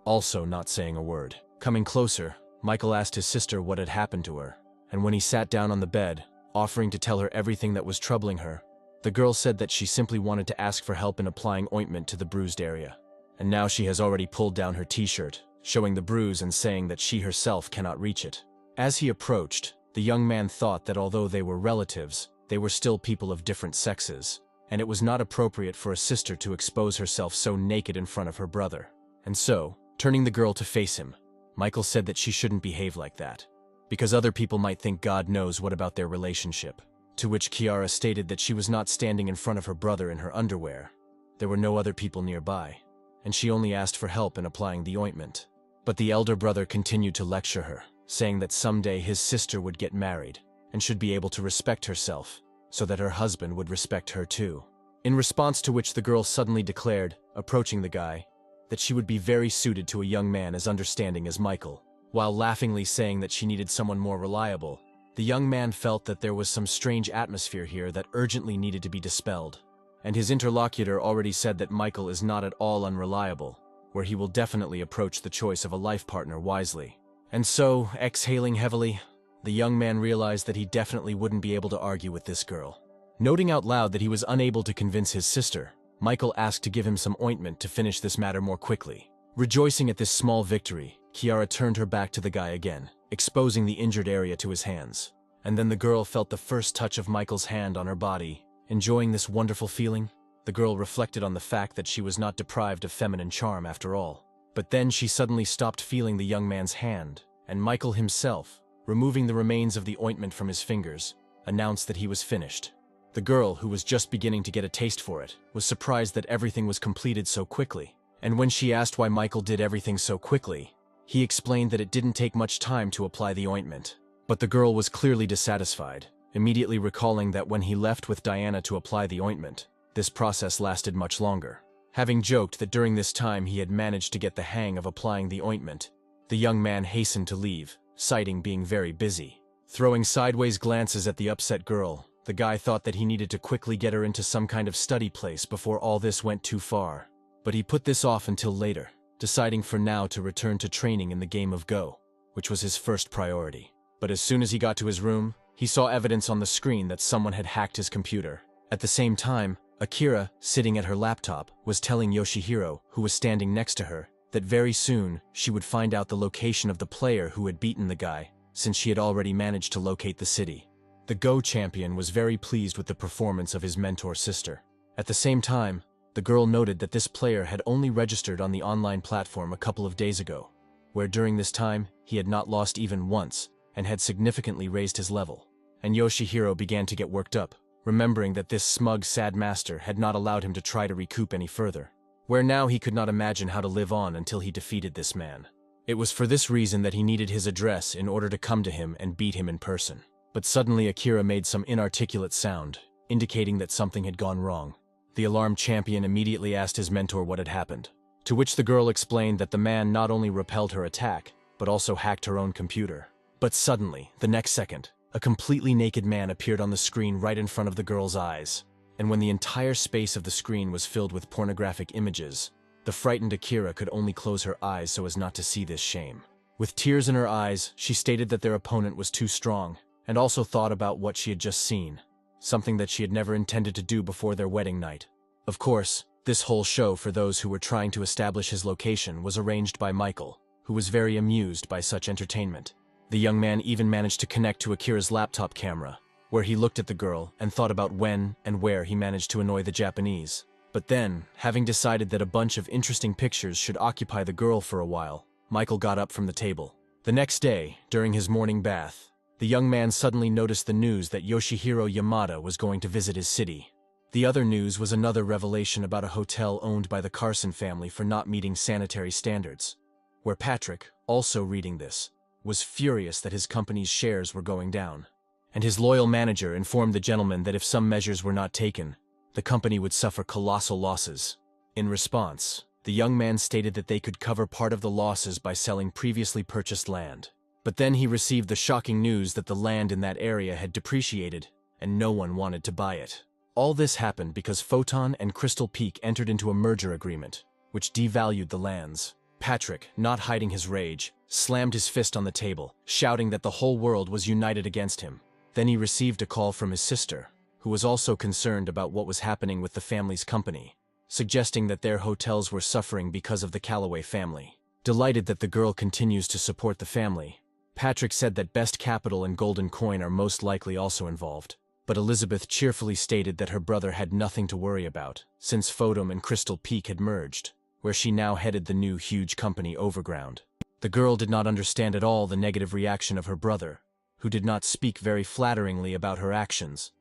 also not saying a word. Coming closer, Michael asked his sister what had happened to her, and when he sat down on the bed, offering to tell her everything that was troubling her, the girl said that she simply wanted to ask for help in applying ointment to the bruised area. And now she has already pulled down her t-shirt, showing the bruise and saying that she herself cannot reach it. As he approached, the young man thought that although they were relatives, they were still people of different sexes, and it was not appropriate for a sister to expose herself so naked in front of her brother. And so, turning the girl to face him, Michael said that she shouldn't behave like that, because other people might think God knows what about their relationship. To which Kiara stated that she was not standing in front of her brother in her underwear. There were no other people nearby, and she only asked for help in applying the ointment. But the elder brother continued to lecture her, saying that someday his sister would get married and should be able to respect herself, so that her husband would respect her too. In response to which the girl suddenly declared, approaching the guy, that she would be very suited to a young man as understanding as Michael. While laughingly saying that she needed someone more reliable, The young man felt that there was some strange atmosphere here that urgently needed to be dispelled, and his interlocutor already said that Michael is not at all unreliable, where he will definitely approach the choice of a life partner wisely. And so, exhaling heavily, the young man realized that he definitely wouldn't be able to argue with this girl. Noting out loud that he was unable to convince his sister, Michael asked to give him some ointment to finish this matter more quickly. Rejoicing at this small victory, Kiara turned her back to the guy again, exposing the injured area to his hands. And then the girl felt the first touch of Michael's hand on her body. Enjoying this wonderful feeling, the girl reflected on the fact that she was not deprived of feminine charm after all. But then she suddenly stopped feeling the young man's hand, and Michael himself, removing the remains of the ointment from his fingers, announced that he was finished. The girl, who was just beginning to get a taste for it, was surprised that everything was completed so quickly. And when she asked why Michael did everything so quickly, he explained that it didn't take much time to apply the ointment. But the girl was clearly dissatisfied, immediately recalling that when he left with Diana to apply the ointment, this process lasted much longer. Having joked that during this time he had managed to get the hang of applying the ointment, the young man hastened to leave, citing being very busy. Throwing sideways glances at the upset girl, the guy thought that he needed to quickly get her into some kind of study place before all this went too far. But he put this off until later, deciding for now to return to training in the game of Go, which was his first priority. But as soon as he got to his room, he saw evidence on the screen that someone had hacked his computer. At the same time, Akira, sitting at her laptop, was telling Yoshihiro, who was standing next to her, that very soon she would find out the location of the player who had beaten the guy, since she had already managed to locate the city. The Go champion was very pleased with the performance of his mentor sister. At the same time, the girl noted that this player had only registered on the online platform a couple of days ago, where during this time he had not lost even once and had significantly raised his level. And Yoshihiro began to get worked up, remembering that this smug, sad master had not allowed him to try to recoup any further, where now he could not imagine how to live on until he defeated this man. It was for this reason that he needed his address in order to come to him and beat him in person. But suddenly Akira made some inarticulate sound, indicating that something had gone wrong. The alarmed champion immediately asked his mentor what had happened, to which the girl explained that the man not only repelled her attack, but also hacked her own computer. But suddenly, the next second, a completely naked man appeared on the screen right in front of the girl's eyes, and when the entire space of the screen was filled with pornographic images, the frightened Akira could only close her eyes so as not to see this shame. With tears in her eyes, she stated that their opponent was too strong, and also thought about what she had just seen, something that she had never intended to do before their wedding night. Of course, this whole show for those who were trying to establish his location was arranged by Michael, who was very amused by such entertainment. The young man even managed to connect to Akira's laptop camera, where he looked at the girl and thought about when and where he managed to annoy the Japanese. But then, having decided that a bunch of interesting pictures should occupy the girl for a while, Michael got up from the table. The next day, during his morning bath, the young man suddenly noticed the news that Yoshihiro Yamada was going to visit his city. The other news was another revelation about a hotel owned by the Carson family for not meeting sanitary standards, where Patrick, also reading this, was furious that his company's shares were going down. And his loyal manager informed the gentleman that if some measures were not taken, the company would suffer colossal losses. In response, the young man stated that they could cover part of the losses by selling previously purchased land. But then he received the shocking news that the land in that area had depreciated, and no one wanted to buy it. All this happened because Photon and Crystal Peak entered into a merger agreement, which devalued the lands. Patrick, not hiding his rage, slammed his fist on the table, shouting that the whole world was united against him. Then he received a call from his sister, who was also concerned about what was happening with the family's company, suggesting that their hotels were suffering because of the Calloway family. Delighted that the girl continues to support the family, Patrick said that Best Capital and Golden Coin are most likely also involved. But Elizabeth cheerfully stated that her brother had nothing to worry about, since Photon and Crystal Peak had merged, where she now headed the new huge company Overground. The girl did not understand at all the negative reaction of her brother, who did not speak very flatteringly about her actions,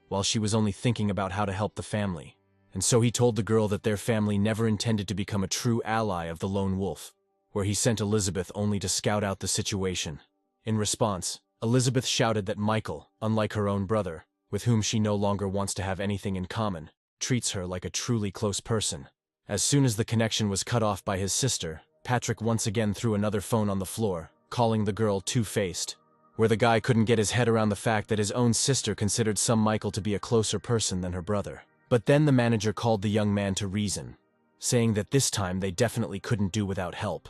while she was only thinking about how to help the family. And so he told the girl that their family never intended to become a true ally of the Lone Wolf, where he sent Elizabeth only to scout out the situation. In response, Elizabeth shouted that Michael, unlike her own brother, with whom she no longer wants to have anything in common, treats her like a truly close person. As soon as the connection was cut off by his sister, Patrick once again threw another phone on the floor, calling the girl two-faced. where the guy couldn't get his head around the fact that his own sister considered some Michael to be a closer person than her brother. But then the manager called the young man to reason, saying that this time they definitely couldn't do without help,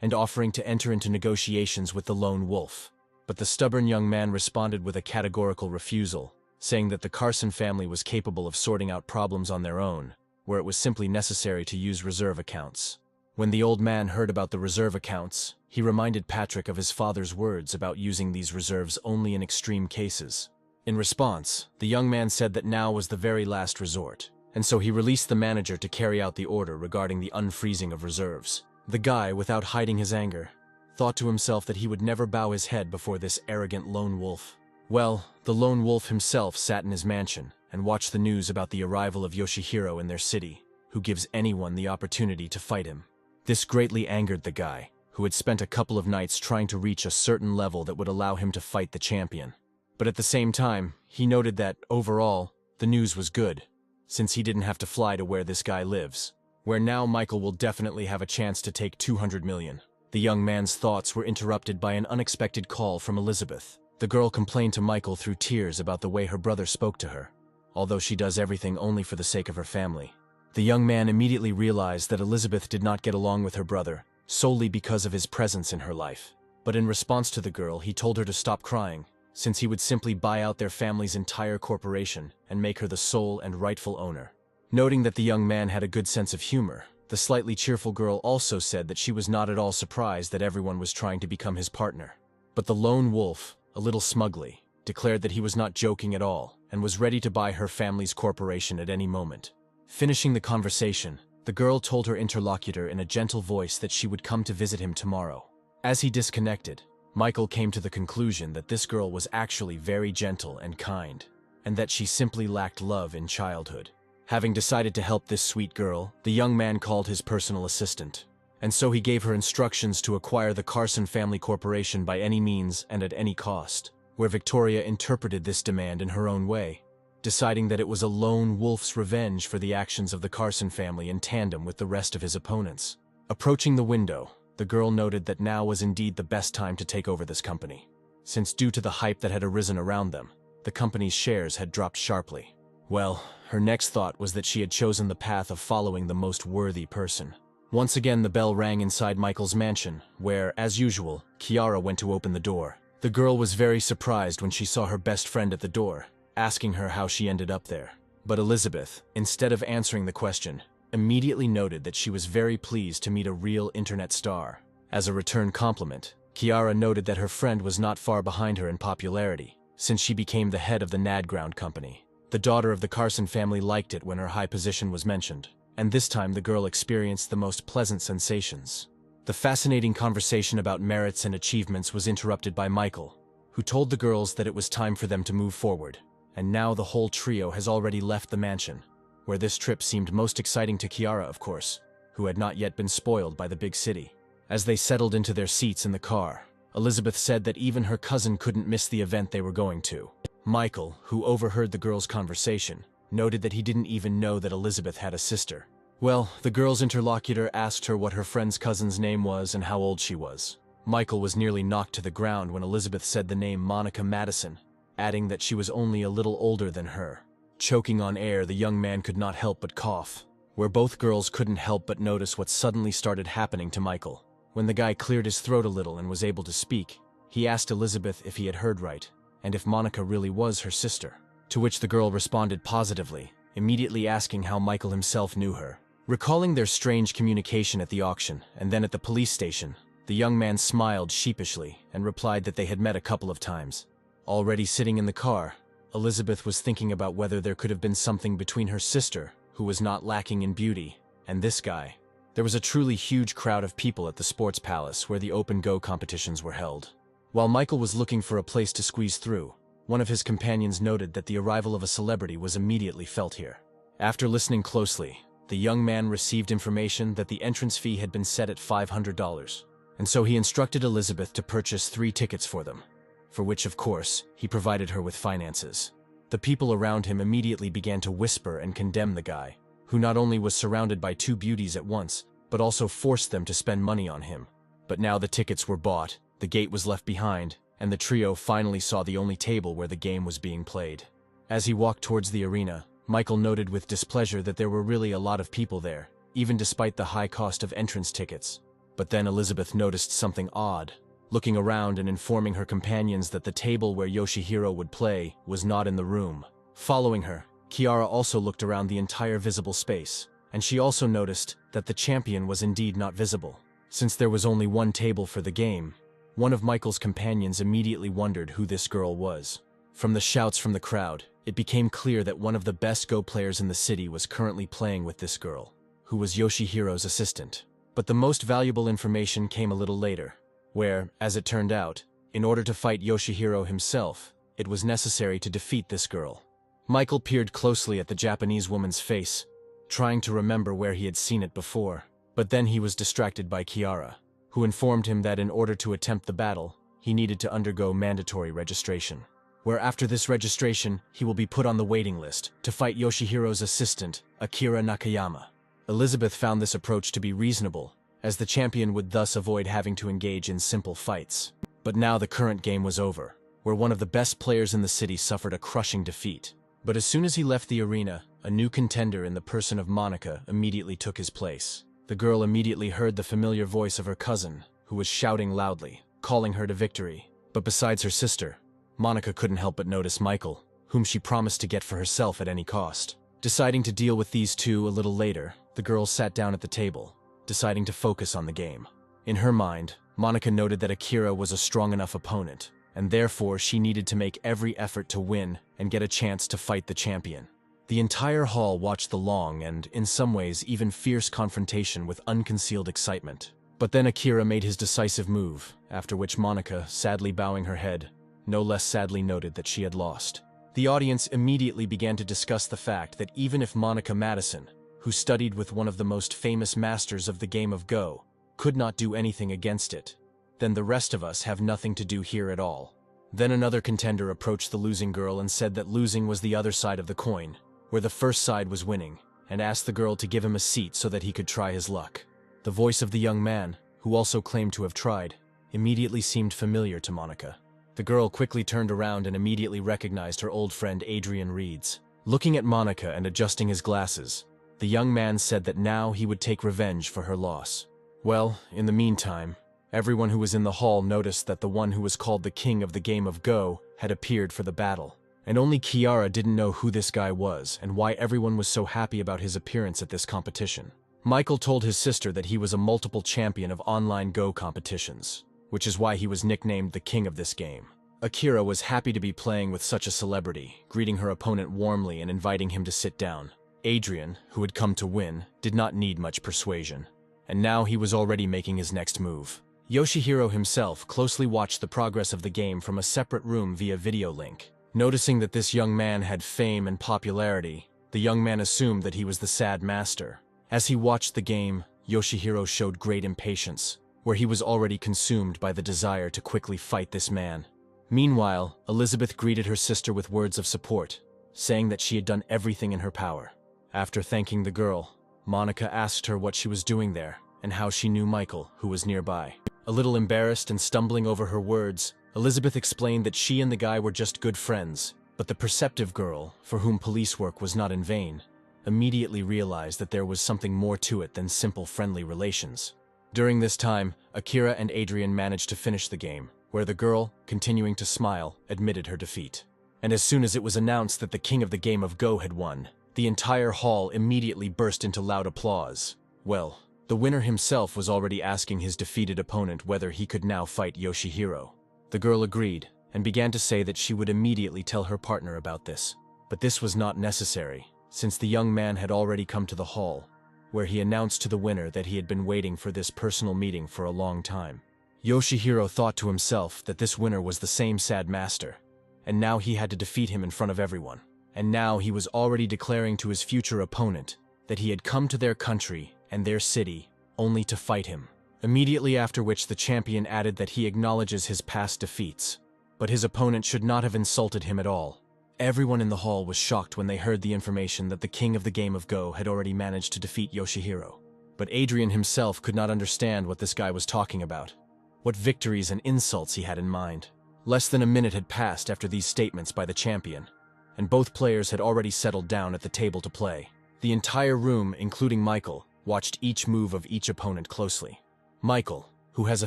and offering to enter into negotiations with the lone wolf. But the stubborn young man responded with a categorical refusal, saying that the Carson family was capable of sorting out problems on their own, where it was simply necessary to use reserve accounts. When the old man heard about the reserve accounts, he reminded Patrick of his father's words about using these reserves only in extreme cases. In response, the young man said that now was the very last resort, and so he released the manager to carry out the order regarding the unfreezing of reserves. The guy, without hiding his anger, thought to himself that he would never bow his head before this arrogant lone wolf. Well, the lone wolf himself sat in his mansion and watched the news about the arrival of Yoshihiro in their city, who gives anyone the opportunity to fight him. This greatly angered the guy, who had spent a couple of nights trying to reach a certain level that would allow him to fight the champion. But at the same time, he noted that, overall, the news was good, since he didn't have to fly to where this guy lives, where now Michael will definitely have a chance to take 200 million. The young man's thoughts were interrupted by an unexpected call from Elizabeth. The girl complained to Michael through tears about the way her brother spoke to her, although she does everything only for the sake of her family. The young man immediately realized that Elizabeth did not get along with her brother, solely because of his presence in her life. But in response to the girl, he told her to stop crying, since he would simply buy out their family's entire corporation and make her the sole and rightful owner. Noting that the young man had a good sense of humor, the slightly cheerful girl also said that she was not at all surprised that everyone was trying to become his partner. But the lone wolf, a little smugly, declared that he was not joking at all and was ready to buy her family's corporation at any moment. Finishing the conversation, the girl told her interlocutor in a gentle voice that she would come to visit him tomorrow. As he disconnected, Michael came to the conclusion that this girl was actually very gentle and kind, and that she simply lacked love in childhood. Having decided to help this sweet girl, the young man called his personal assistant, and so he gave her instructions to acquire the Carson family corporation by any means and at any cost, where Victoria interpreted this demand in her own way, deciding that it was a lone wolf's revenge for the actions of the Carson family in tandem with the rest of his opponents. Approaching the window, the girl noted that now was indeed the best time to take over this company, since due to the hype that had arisen around them, the company's shares had dropped sharply. Well, her next thought was that she had chosen the path of following the most worthy person. Once again, the bell rang inside Michael's mansion, where, as usual, Kiara went to open the door. The girl was very surprised when she saw her best friend at the door, asking her how she ended up there. But Elizabeth, instead of answering the question, immediately noted that she was very pleased to meet a real internet star. As a return compliment, Kiara noted that her friend was not far behind her in popularity, since she became the head of the Nadground company. The daughter of the Carson family liked it when her high position was mentioned, and this time the girl experienced the most pleasant sensations. The fascinating conversation about merits and achievements was interrupted by Michael, who told the girls that it was time for them to move forward. And now the whole trio has already left the mansion, where this trip seemed most exciting to Kiara, of course, who had not yet been spoiled by the big city. As they settled into their seats in the car, Elizabeth said that even her cousin couldn't miss the event they were going to. Michael, who overheard the girls' conversation, noted that he didn't even know that Elizabeth had a sister. Well, the girl's interlocutor asked her what her friend's cousin's name was and how old she was. Michael was nearly knocked to the ground when Elizabeth said the name Monica Madison, adding that she was only a little older than her. Choking on air, the young man could not help but cough, where both girls couldn't help but notice what suddenly started happening to Michael. When the guy cleared his throat a little and was able to speak, he asked Elizabeth if he had heard right, and if Monica really was her sister, to which the girl responded positively, immediately asking how Michael himself knew her. Recalling their strange communication at the auction and then at the police station, the young man smiled sheepishly and replied that they had met a couple of times. Already sitting in the car, Elizabeth was thinking about whether there could have been something between her sister, who was not lacking in beauty, and this guy. There was a truly huge crowd of people at the sports palace where the open go competitions were held. While Michael was looking for a place to squeeze through, one of his companions noted that the arrival of a celebrity was immediately felt here. After listening closely, the young man received information that the entrance fee had been set at $500, and so he instructed Elizabeth to purchase 3 tickets for them, for which, of course, he provided her with finances. The people around him immediately began to whisper and condemn the guy, who not only was surrounded by 2 beauties at once, but also forced them to spend money on him. But now the tickets were bought, the gate was left behind, and the trio finally saw the only table where the game was being played. As he walked towards the arena, Michael noted with displeasure that there were really a lot of people there, even despite the high cost of entrance tickets. But then Elizabeth noticed something odd. Looking around and informing her companions that the table where Yoshihiro would play was not in the room. Following her, Kiara also looked around the entire visible space, and she also noticed that the champion was indeed not visible. Since there was only one table for the game, one of Michael's companions immediately wondered who this girl was. From the shouts from the crowd, it became clear that one of the best Go players in the city was currently playing with this girl, who was Yoshihiro's assistant. But the most valuable information came a little later, where, as it turned out, in order to fight Yoshihiro himself, it was necessary to defeat this girl. Michael peered closely at the Japanese woman's face, trying to remember where he had seen it before. But then he was distracted by Kiara, who informed him that in order to attempt the battle, he needed to undergo mandatory registration, where after this registration, he will be put on the waiting list to fight Yoshihiro's assistant, Akira Nakayama. Elizabeth found this approach to be reasonable, as the champion would thus avoid having to engage in simple fights. But now the current game was over, where one of the best players in the city suffered a crushing defeat. But as soon as he left the arena, a new contender in the person of Monica immediately took his place. The girl immediately heard the familiar voice of her cousin, who was shouting loudly, calling her to victory. But besides her sister, Monica couldn't help but notice Michael, whom she promised to get for herself at any cost. Deciding to deal with these two a little later, the girl sat down at the table, deciding to focus on the game. In her mind, Monica noted that Akira was a strong enough opponent, and therefore she needed to make every effort to win and get a chance to fight the champion. The entire hall watched the long and, in some ways, even fierce confrontation with unconcealed excitement. But then Akira made his decisive move, after which Monica, sadly bowing her head, no less sadly noted that she had lost. The audience immediately began to discuss the fact that even if Monica Madison, who studied with one of the most famous masters of the game of Go, could not do anything against it, then the rest of us have nothing to do here at all. Then another contender approached the losing girl and said that losing was the other side of the coin, where the first side was winning, and asked the girl to give him a seat so that he could try his luck. The voice of the young man, who also claimed to have tried, immediately seemed familiar to Monica. The girl quickly turned around and immediately recognized her old friend Adrian Reeds. Looking at Monica and adjusting his glasses, the young man said that now he would take revenge for her loss. Well, in the meantime, everyone who was in the hall noticed that the one who was called the king of the game of Go had appeared for the battle. And only Kiara didn't know who this guy was and why everyone was so happy about his appearance at this competition. Michael told his sister that he was a multiple champion of online Go competitions, which is why he was nicknamed the king of this game. Akira was happy to be playing with such a celebrity, greeting her opponent warmly and inviting him to sit down. Adrian, who had come to win, did not need much persuasion, and now he was already making his next move. Yoshihiro himself closely watched the progress of the game from a separate room via video link. Noticing that this young man had fame and popularity, the young man assumed that he was the sad master. As he watched the game, Yoshihiro showed great impatience, where he was already consumed by the desire to quickly fight this man. Meanwhile, Elizabeth greeted her sister with words of support, saying that she had done everything in her power. After thanking the girl, Monica asked her what she was doing there and how she knew Michael, who was nearby. A little embarrassed and stumbling over her words, Elizabeth explained that she and the guy were just good friends, but the perceptive girl, for whom police work was not in vain, immediately realized that there was something more to it than simple friendly relations. During this time, Akira and Adrian managed to finish the game, where the girl, continuing to smile, admitted her defeat. And as soon as it was announced that the king of the game of Go had won, the entire hall immediately burst into loud applause. Well, the winner himself was already asking his defeated opponent whether he could now fight Yoshihiro. The girl agreed, and began to say that she would immediately tell her partner about this. But this was not necessary, since the young man had already come to the hall, where he announced to the winner that he had been waiting for this personal meeting for a long time. Yoshihiro thought to himself that this winner was the same sad master, and now he had to defeat him in front of everyone. And now he was already declaring to his future opponent that he had come to their country and their city only to fight him. Immediately after which the champion added that he acknowledges his past defeats, but his opponent should not have insulted him at all. Everyone in the hall was shocked when they heard the information that the king of the game of Go had already managed to defeat Yoshihiro. But Adrian himself could not understand what this guy was talking about, what victories and insults he had in mind. Less than a minute had passed after these statements by the champion, and both players had already settled down at the table to play. The entire room, including Michael, watched each move of each opponent closely. Michael, who has a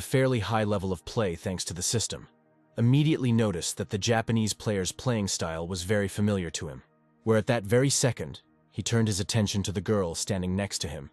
fairly high level of play thanks to the system, immediately noticed that the Japanese player's playing style was very familiar to him, where at that very second, he turned his attention to the girl standing next to him,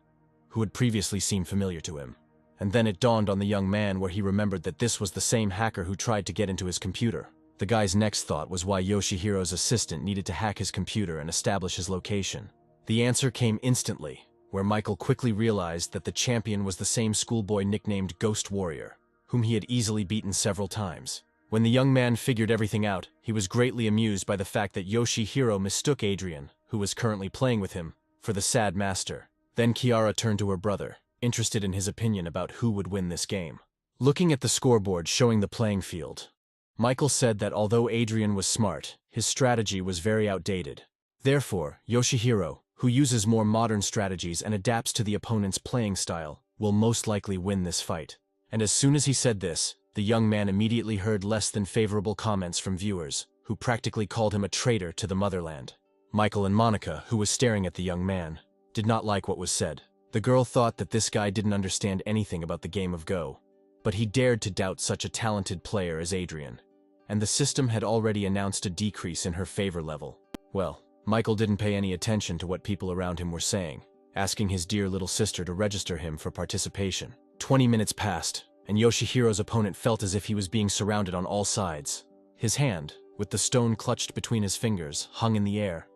who had previously seemed familiar to him. And then it dawned on the young man where he remembered that this was the same hacker who tried to get into his computer. The guy's next thought was why Yoshihiro's assistant needed to hack his computer and establish his location. The answer came instantly, where Michael quickly realized that the champion was the same schoolboy nicknamed Ghost Warrior, whom he had easily beaten several times. When the young man figured everything out, he was greatly amused by the fact that Yoshihiro mistook Adrian, who was currently playing with him, for the sad master. Then Kiara turned to her brother, interested in his opinion about who would win this game. Looking at the scoreboard showing the playing field, Michael said that although Adrian was smart, his strategy was very outdated. Therefore, Yoshihiro, who uses more modern strategies and adapts to the opponent's playing style, will most likely win this fight. And as soon as he said this, the young man immediately heard less than favorable comments from viewers, who practically called him a traitor to the motherland. Michael and Monica, who was staring at the young man, did not like what was said. The girl thought that this guy didn't understand anything about the game of Go, but he dared to doubt such a talented player as Adrian, and the system had already announced a decrease in her favor level. Well, Michael didn't pay any attention to what people around him were saying, asking his dear little sister to register him for participation. 20 minutes passed, and Yoshihiro's opponent felt as if he was being surrounded on all sides. His hand, with the stone clutched between his fingers, hung in the air,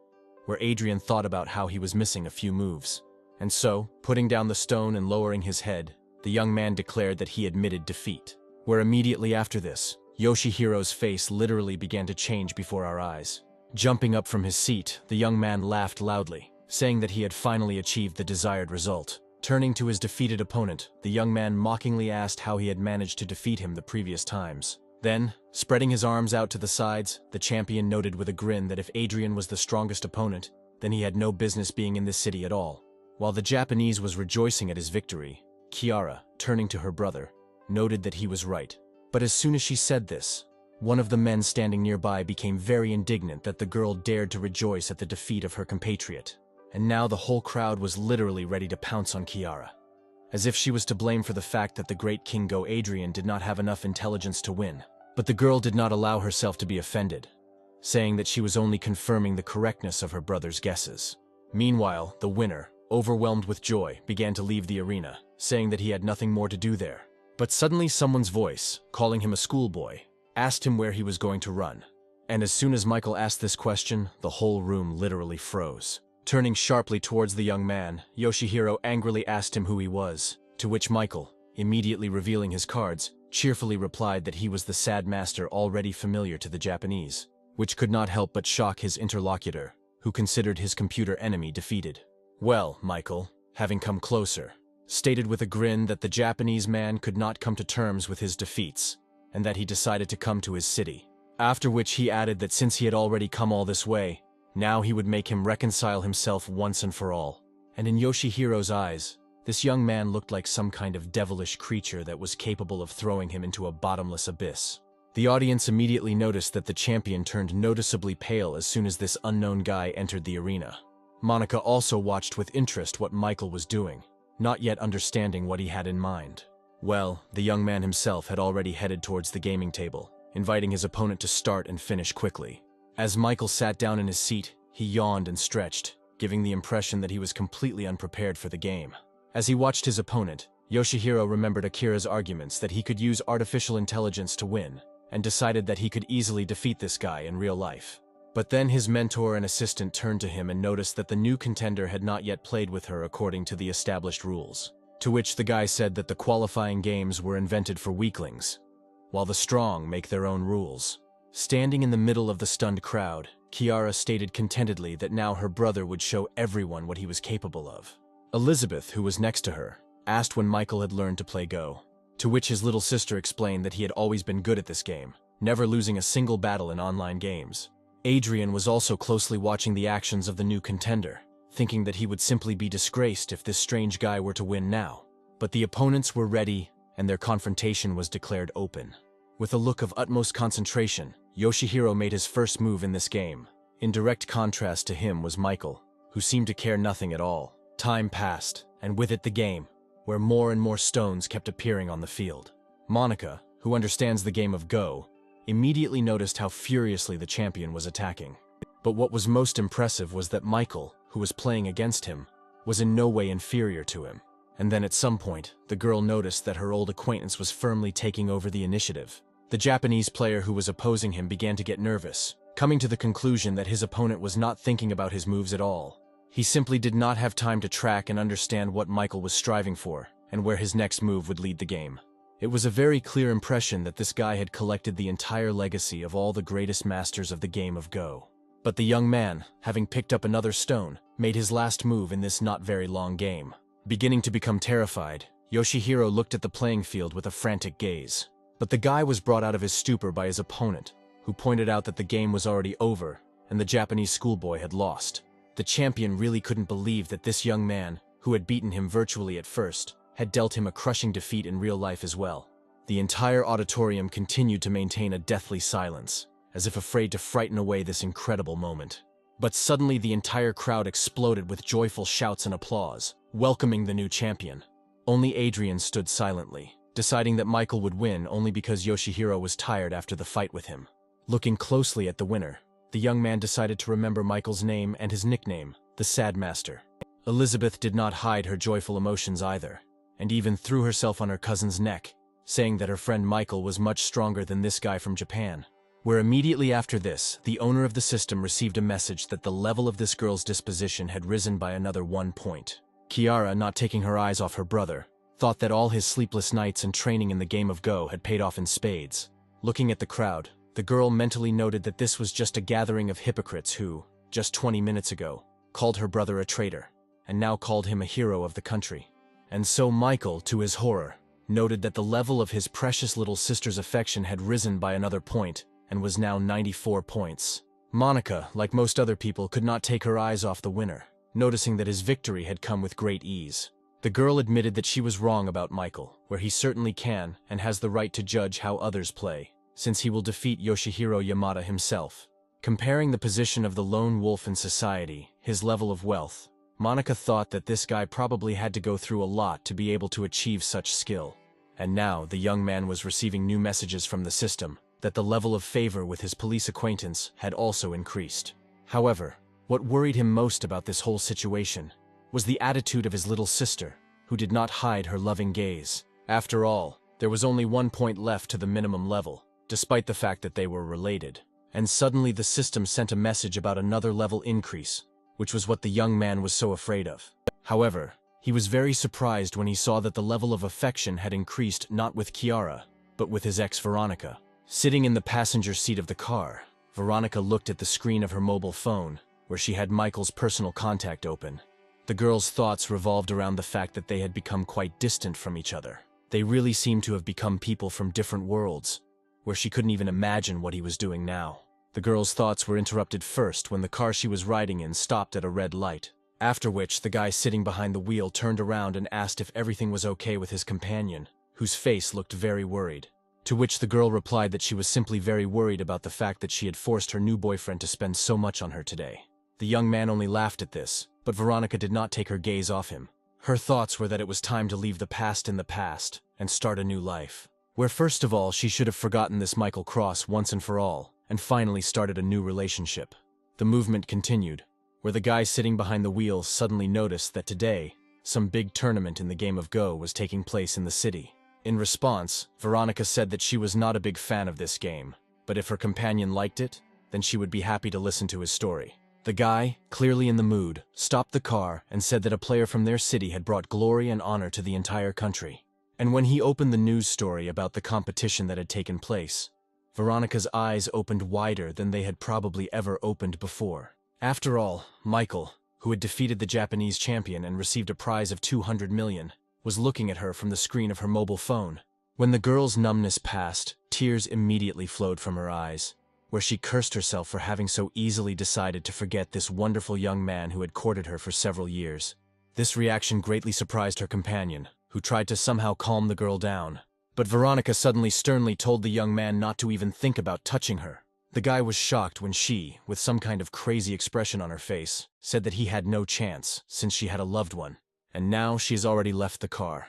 where Adrian thought about how he was missing a few moves. And so, putting down the stone and lowering his head, the young man declared that he admitted defeat. Where immediately after this, Yoshihiro's face literally began to change before our eyes. Jumping up from his seat, the young man laughed loudly, saying that he had finally achieved the desired result. Turning to his defeated opponent, the young man mockingly asked how he had managed to defeat him the previous times. Then, spreading his arms out to the sides, the champion noted with a grin that if Adrian was the strongest opponent, then he had no business being in this city at all. While the Japanese was rejoicing at his victory, Kiara, turning to her brother, noted that he was right. But as soon as she said this, one of the men standing nearby became very indignant that the girl dared to rejoice at the defeat of her compatriot. And now the whole crowd was literally ready to pounce on Kiara, as if she was to blame for the fact that the great King Go Adrian did not have enough intelligence to win. But the girl did not allow herself to be offended, saying that she was only confirming the correctness of her brother's guesses. Meanwhile, the winner, overwhelmed with joy, began to leave the arena, saying that he had nothing more to do there. But suddenly someone's voice, calling him a schoolboy, asked him where he was going to run. And as soon as Michael asked this question, the whole room literally froze. Turning sharply towards the young man, Yoshihiro angrily asked him who he was, to which Michael, immediately revealing his cards, cheerfully replied that he was the sad master already familiar to the Japanese, which could not help but shock his interlocutor, who considered his computer enemy defeated. Well, Michael, having come closer, stated with a grin that the Japanese man could not come to terms with his defeats, and that he decided to come to his city. After which he added that since he had already come all this way, now he would make him reconcile himself once and for all. And in Yoshihiro's eyes, this young man looked like some kind of devilish creature that was capable of throwing him into a bottomless abyss. The audience immediately noticed that the champion turned noticeably pale as soon as this unknown guy entered the arena. Monica also watched with interest what Michael was doing, not yet understanding what he had in mind. Well, the young man himself had already headed towards the gaming table, inviting his opponent to start and finish quickly. As Michael sat down in his seat, he yawned and stretched, giving the impression that he was completely unprepared for the game. As he watched his opponent, Yoshihiro remembered Akira's arguments that he could use artificial intelligence to win, and decided that he could easily defeat this guy in real life. But then his mentor and assistant turned to him and noticed that the new contender had not yet played with her according to the established rules. To which the guy said that the qualifying games were invented for weaklings, while the strong make their own rules. Standing in the middle of the stunned crowd, Kiara stated contentedly that now her brother would show everyone what he was capable of. Elizabeth, who was next to her, asked when Michael had learned to play Go, to which his little sister explained that he had always been good at this game, never losing a single battle in online games. Adrian was also closely watching the actions of the new contender, thinking that he would simply be disgraced if this strange guy were to win now. But the opponents were ready, and their confrontation was declared open. With a look of utmost concentration, Yoshihiro made his first move in this game. In direct contrast to him was Michael, who seemed to care nothing at all. Time passed, and with it the game, where more and more stones kept appearing on the field. Monica, who understands the game of Go, immediately noticed how furiously the champion was attacking. But what was most impressive was that Michael, who was playing against him, was in no way inferior to him. And then at some point, the girl noticed that her old acquaintance was firmly taking over the initiative. The Japanese player who was opposing him began to get nervous, coming to the conclusion that his opponent was not thinking about his moves at all. He simply did not have time to track and understand what Michael was striving for, and where his next move would lead the game. It was a very clear impression that this guy had collected the entire legacy of all the greatest masters of the game of Go. But the young man, having picked up another stone, made his last move in this not very long game. Beginning to become terrified, Yoshihiro looked at the playing field with a frantic gaze. But the guy was brought out of his stupor by his opponent, who pointed out that the game was already over and the Japanese schoolboy had lost. The champion really couldn't believe that this young man, who had beaten him virtually at first, had dealt him a crushing defeat in real life as well. The entire auditorium continued to maintain a deathly silence, as if afraid to frighten away this incredible moment. But suddenly the entire crowd exploded with joyful shouts and applause, welcoming the new champion. Only Adrian stood silently, deciding that Michael would win only because Yoshihiro was tired after the fight with him. Looking closely at the winner, the young man decided to remember Michael's name and his nickname, the Sad Master. Elizabeth did not hide her joyful emotions either, and even threw herself on her cousin's neck, saying that her friend Michael was much stronger than this guy from Japan. Where immediately after this, the owner of the system received a message that the level of this girl's disposition had risen by another 1 point. Kiara, not taking her eyes off her brother, thought that all his sleepless nights and training in the game of Go had paid off in spades. Looking at the crowd, the girl mentally noted that this was just a gathering of hypocrites who, just 20 minutes ago, called her brother a traitor, and now called him a hero of the country. And so Michael, to his horror, noted that the level of his precious little sister's affection had risen by another point, and was now 94 points. Monica, like most other people, could not take her eyes off the winner, noticing that his victory had come with great ease. The girl admitted that she was wrong about Michael, where he certainly can and has the right to judge how others play, since he will defeat Yoshihiro Yamada himself. Comparing the position of the lone wolf in society, his level of wealth, Monica thought that this guy probably had to go through a lot to be able to achieve such skill. And now the young man was receiving new messages from the system, that the level of favor with his police acquaintance had also increased. However, what worried him most about this whole situation was the attitude of his little sister, who did not hide her loving gaze. After all, there was only 1 point left to the minimum level, despite the fact that they were related. And suddenly the system sent a message about another level increase, which was what the young man was so afraid of. However, he was very surprised when he saw that the level of affection had increased not with Kiara, but with his ex Veronica. Sitting in the passenger seat of the car, Veronica looked at the screen of her mobile phone, where she had Michael's personal contact open. The girl's thoughts revolved around the fact that they had become quite distant from each other. They really seemed to have become people from different worlds, where she couldn't even imagine what he was doing now. The girl's thoughts were interrupted first when the car she was riding in stopped at a red light, after which the guy sitting behind the wheel turned around and asked if everything was okay with his companion, whose face looked very worried. To which the girl replied that she was simply very worried about the fact that she had forced her new boyfriend to spend so much on her today. The young man only laughed at this, but Veronica did not take her gaze off him. Her thoughts were that it was time to leave the past in the past and start a new life, where first of all she should have forgotten this Michael Cross once and for all, and finally started a new relationship. The movement continued, where the guy sitting behind the wheel suddenly noticed that today, some big tournament in the game of Go was taking place in the city. In response, Veronica said that she was not a big fan of this game, but if her companion liked it, then she would be happy to listen to his story. The guy, clearly in the mood, stopped the car and said that a player from their city had brought glory and honor to the entire country. And when he opened the news story about the competition that had taken place, Veronica's eyes opened wider than they had probably ever opened before. After all, Michael, who had defeated the Japanese champion and received a prize of 200 million, was looking at her from the screen of her mobile phone. When the girl's numbness passed, tears immediately flowed from her eyes, where she cursed herself for having so easily decided to forget this wonderful young man who had courted her for several years. This reaction greatly surprised her companion, who tried to somehow calm the girl down, But Veronica suddenly sternly told the young man not to even think about touching her. The guy was shocked when she, with some kind of crazy expression on her face, said that he had no chance since she had a loved one. And now she has already left the car,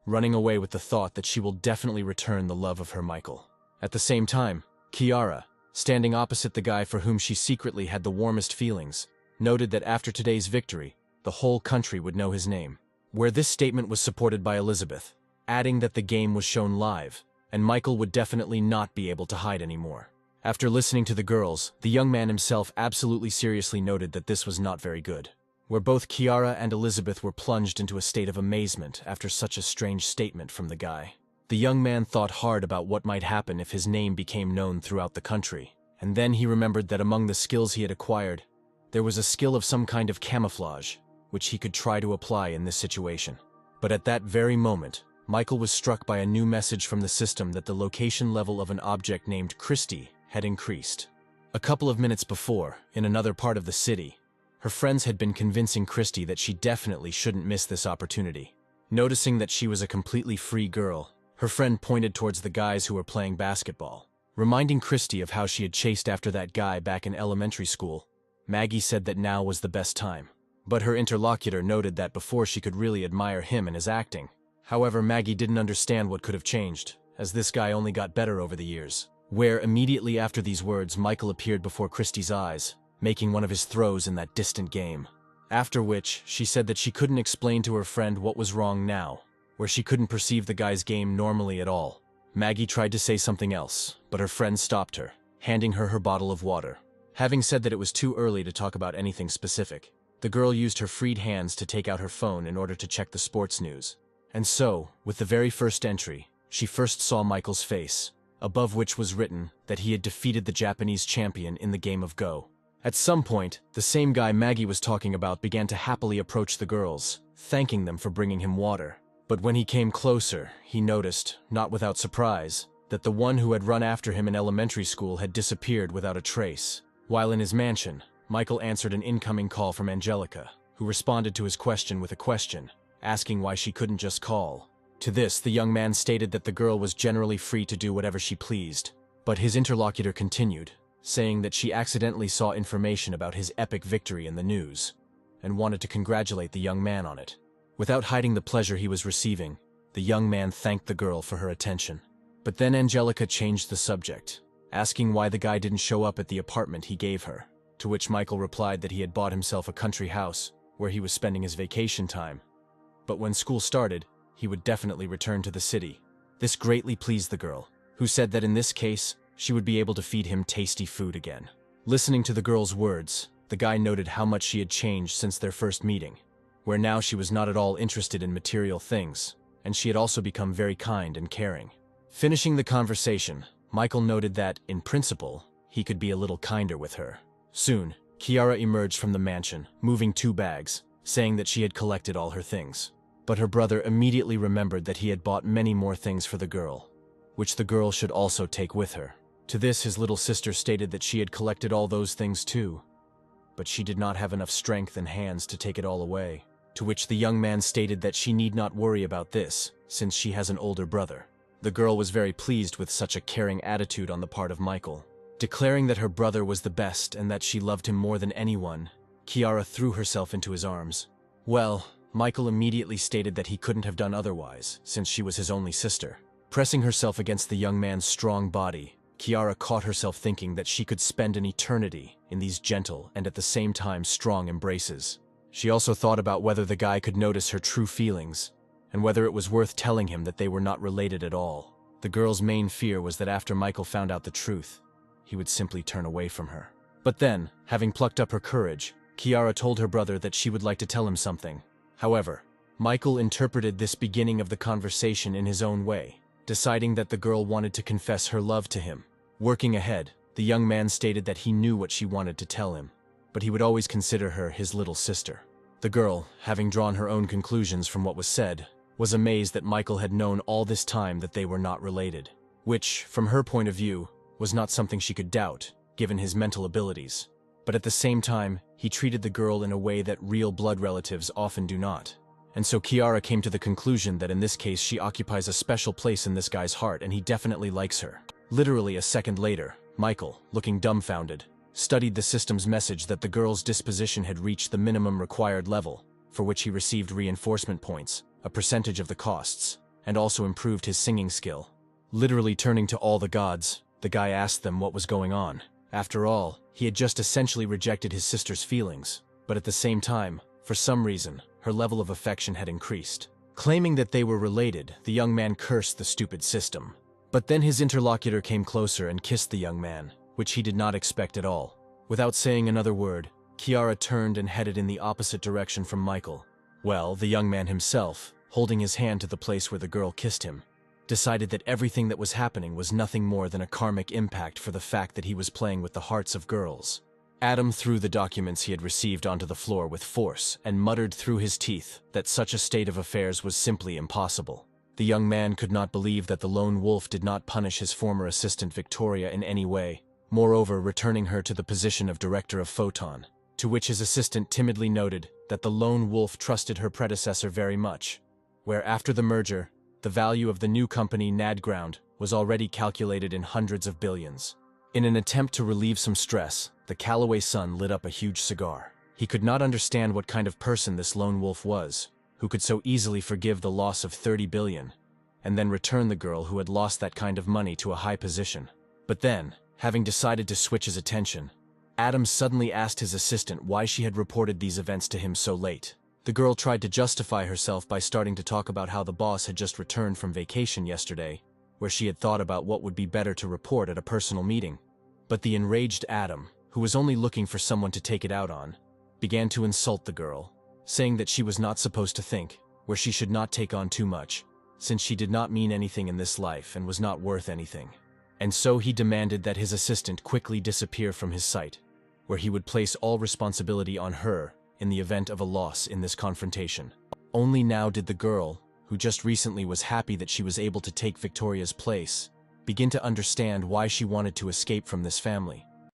running away with the thought that she will definitely return the love of her Michael. At the same time, Kiara, standing opposite the guy for whom she secretly had the warmest feelings, noted that after today's victory, the whole country would know his name. Where this statement was supported by Elizabeth, adding that the game was shown live, and Michael would definitely not be able to hide anymore. After listening to the girls, the young man himself absolutely seriously noted that this was not very good. Where both Kiara and Elizabeth were plunged into a state of amazement after such a strange statement from the guy. The young man thought hard about what might happen if his name became known throughout the country, and then he remembered that among the skills he had acquired, there was a skill of some kind of camouflage, which he could try to apply in this situation. But at that very moment, Michael was struck by a new message from the system that the location level of an object named Christy had increased. A couple of minutes before, in another part of the city, her friends had been convincing Christy that she definitely shouldn't miss this opportunity. Noticing that she was a completely free girl, her friend pointed towards the guys who were playing basketball. Reminding Christy of how she had chased after that guy back in elementary school, Maggie said that now was the best time. But her interlocutor noted that before she could really admire him and his acting. However, Maggie didn't understand what could have changed, as this guy only got better over the years. Where immediately after these words, Michael appeared before Christy's eyes, making one of his throws in that distant game. After which, she said that she couldn't explain to her friend what was wrong now, where she couldn't perceive the guy's game normally at all. Maggie tried to say something else, but her friend stopped her, handing her her bottle of water. Having said that it was too early to talk about anything specific, the girl used her freed hands to take out her phone in order to check the sports news. And so, with the very first entry, she first saw Michael's face, above which was written that he had defeated the Japanese champion in the game of Go. At some point, the same guy Maggie was talking about began to happily approach the girls, thanking them for bringing him water. But when he came closer, he noticed, not without surprise, that the one who had run after him in elementary school had disappeared without a trace. While in his mansion, Michael answered an incoming call from Angelica, who responded to his question with a question, asking why she couldn't just call. To this, the young man stated that the girl was generally free to do whatever she pleased. But his interlocutor continued, saying that she accidentally saw information about his epic victory in the news, and wanted to congratulate the young man on it. Without hiding the pleasure he was receiving, the young man thanked the girl for her attention. But then Angelica changed the subject, asking why the guy didn't show up at the apartment he gave her, to which Michael replied that he had bought himself a country house where he was spending his vacation time. But when school started, he would definitely return to the city. This greatly pleased the girl, who said that in this case, she would be able to feed him tasty food again. Listening to the girl's words, the guy noted how much she had changed since their first meeting, where now she was not at all interested in material things, and she had also become very kind and caring. Finishing the conversation, Michael noted that, in principle, he could be a little kinder with her. Soon, Kiara emerged from the mansion, moving 2 bags, saying that she had collected all her things. But her brother immediately remembered that he had bought many more things for the girl, which the girl should also take with her. To this, his little sister stated that she had collected all those things too, but she did not have enough strength and hands to take it all away. To which the young man stated that she need not worry about this, since she has an older brother. The girl was very pleased with such a caring attitude on the part of Michael. Declaring that her brother was the best and that she loved him more than anyone, Kiara threw herself into his arms. Well, Michael immediately stated that he couldn't have done otherwise, since she was his only sister. Pressing herself against the young man's strong body, Kiara caught herself thinking that she could spend an eternity in these gentle and at the same time strong embraces. She also thought about whether the guy could notice her true feelings, and whether it was worth telling him that they were not related at all. The girl's main fear was that after Michael found out the truth, he would simply turn away from her. But then, having plucked up her courage, Kiara told her brother that she would like to tell him something. However, Michael interpreted this beginning of the conversation in his own way, deciding that the girl wanted to confess her love to him. Working ahead, the young man stated that he knew what she wanted to tell him, but he would always consider her his little sister. The girl, having drawn her own conclusions from what was said, was amazed that Michael had known all this time that they were not related, which, from her point of view, was not something she could doubt, given his mental abilities. But at the same time, he treated the girl in a way that real blood relatives often do not, And so Kiara came to the conclusion that in this case she occupies a special place in this guy's heart and he definitely likes her. Literally a second later, Michael, looking dumbfounded, studied the system's message that the girl's disposition had reached the minimum required level, for which he received reinforcement points, a percentage of the costs, and also improved his singing skill. Literally turning to all the gods, the guy asked them what was going on. After all, he had just essentially rejected his sister's feelings, but at the same time, for some reason, her level of affection had increased. Claiming that they were related, the young man cursed the stupid system. But then his interlocutor came closer and kissed the young man, which he did not expect at all. Without saying another word, Kiara turned and headed in the opposite direction from Michael. Well, the young man himself, holding his hand to the place where the girl kissed him, decided that everything that was happening was nothing more than a karmic impact for the fact that he was playing with the hearts of girls. Adam threw the documents he had received onto the floor with force and muttered through his teeth that such a state of affairs was simply impossible. The young man could not believe that the lone wolf did not punish his former assistant Victoria in any way, moreover returning her to the position of director of Photon, to which his assistant timidly noted that the lone wolf trusted her predecessor very much, where after the merger, the value of the new company Nadground was already calculated in hundreds of billions. In an attempt to relieve some stress, the Calloway son lit up a huge cigar. He could not understand what kind of person this lone wolf was, who could so easily forgive the loss of 30 billion, and then return the girl who had lost that kind of money to a high position. But then, having decided to switch his attention, Adam suddenly asked his assistant why she had reported these events to him so late. The girl tried to justify herself by starting to talk about how the boss had just returned from vacation yesterday, where she had thought about what would be better to report at a personal meeting. But the enraged Adam, who was only looking for someone to take it out on, began to insult the girl, saying that she was not supposed to think, where she should not take on too much, since she did not mean anything in this life and was not worth anything. And so he demanded that his assistant quickly disappear from his sight, where he would place all responsibility on her in the event of a loss in this confrontation. Only now did the girl, who just recently was happy that she was able to take Victoria's place, begin to understand why she wanted to escape from this family.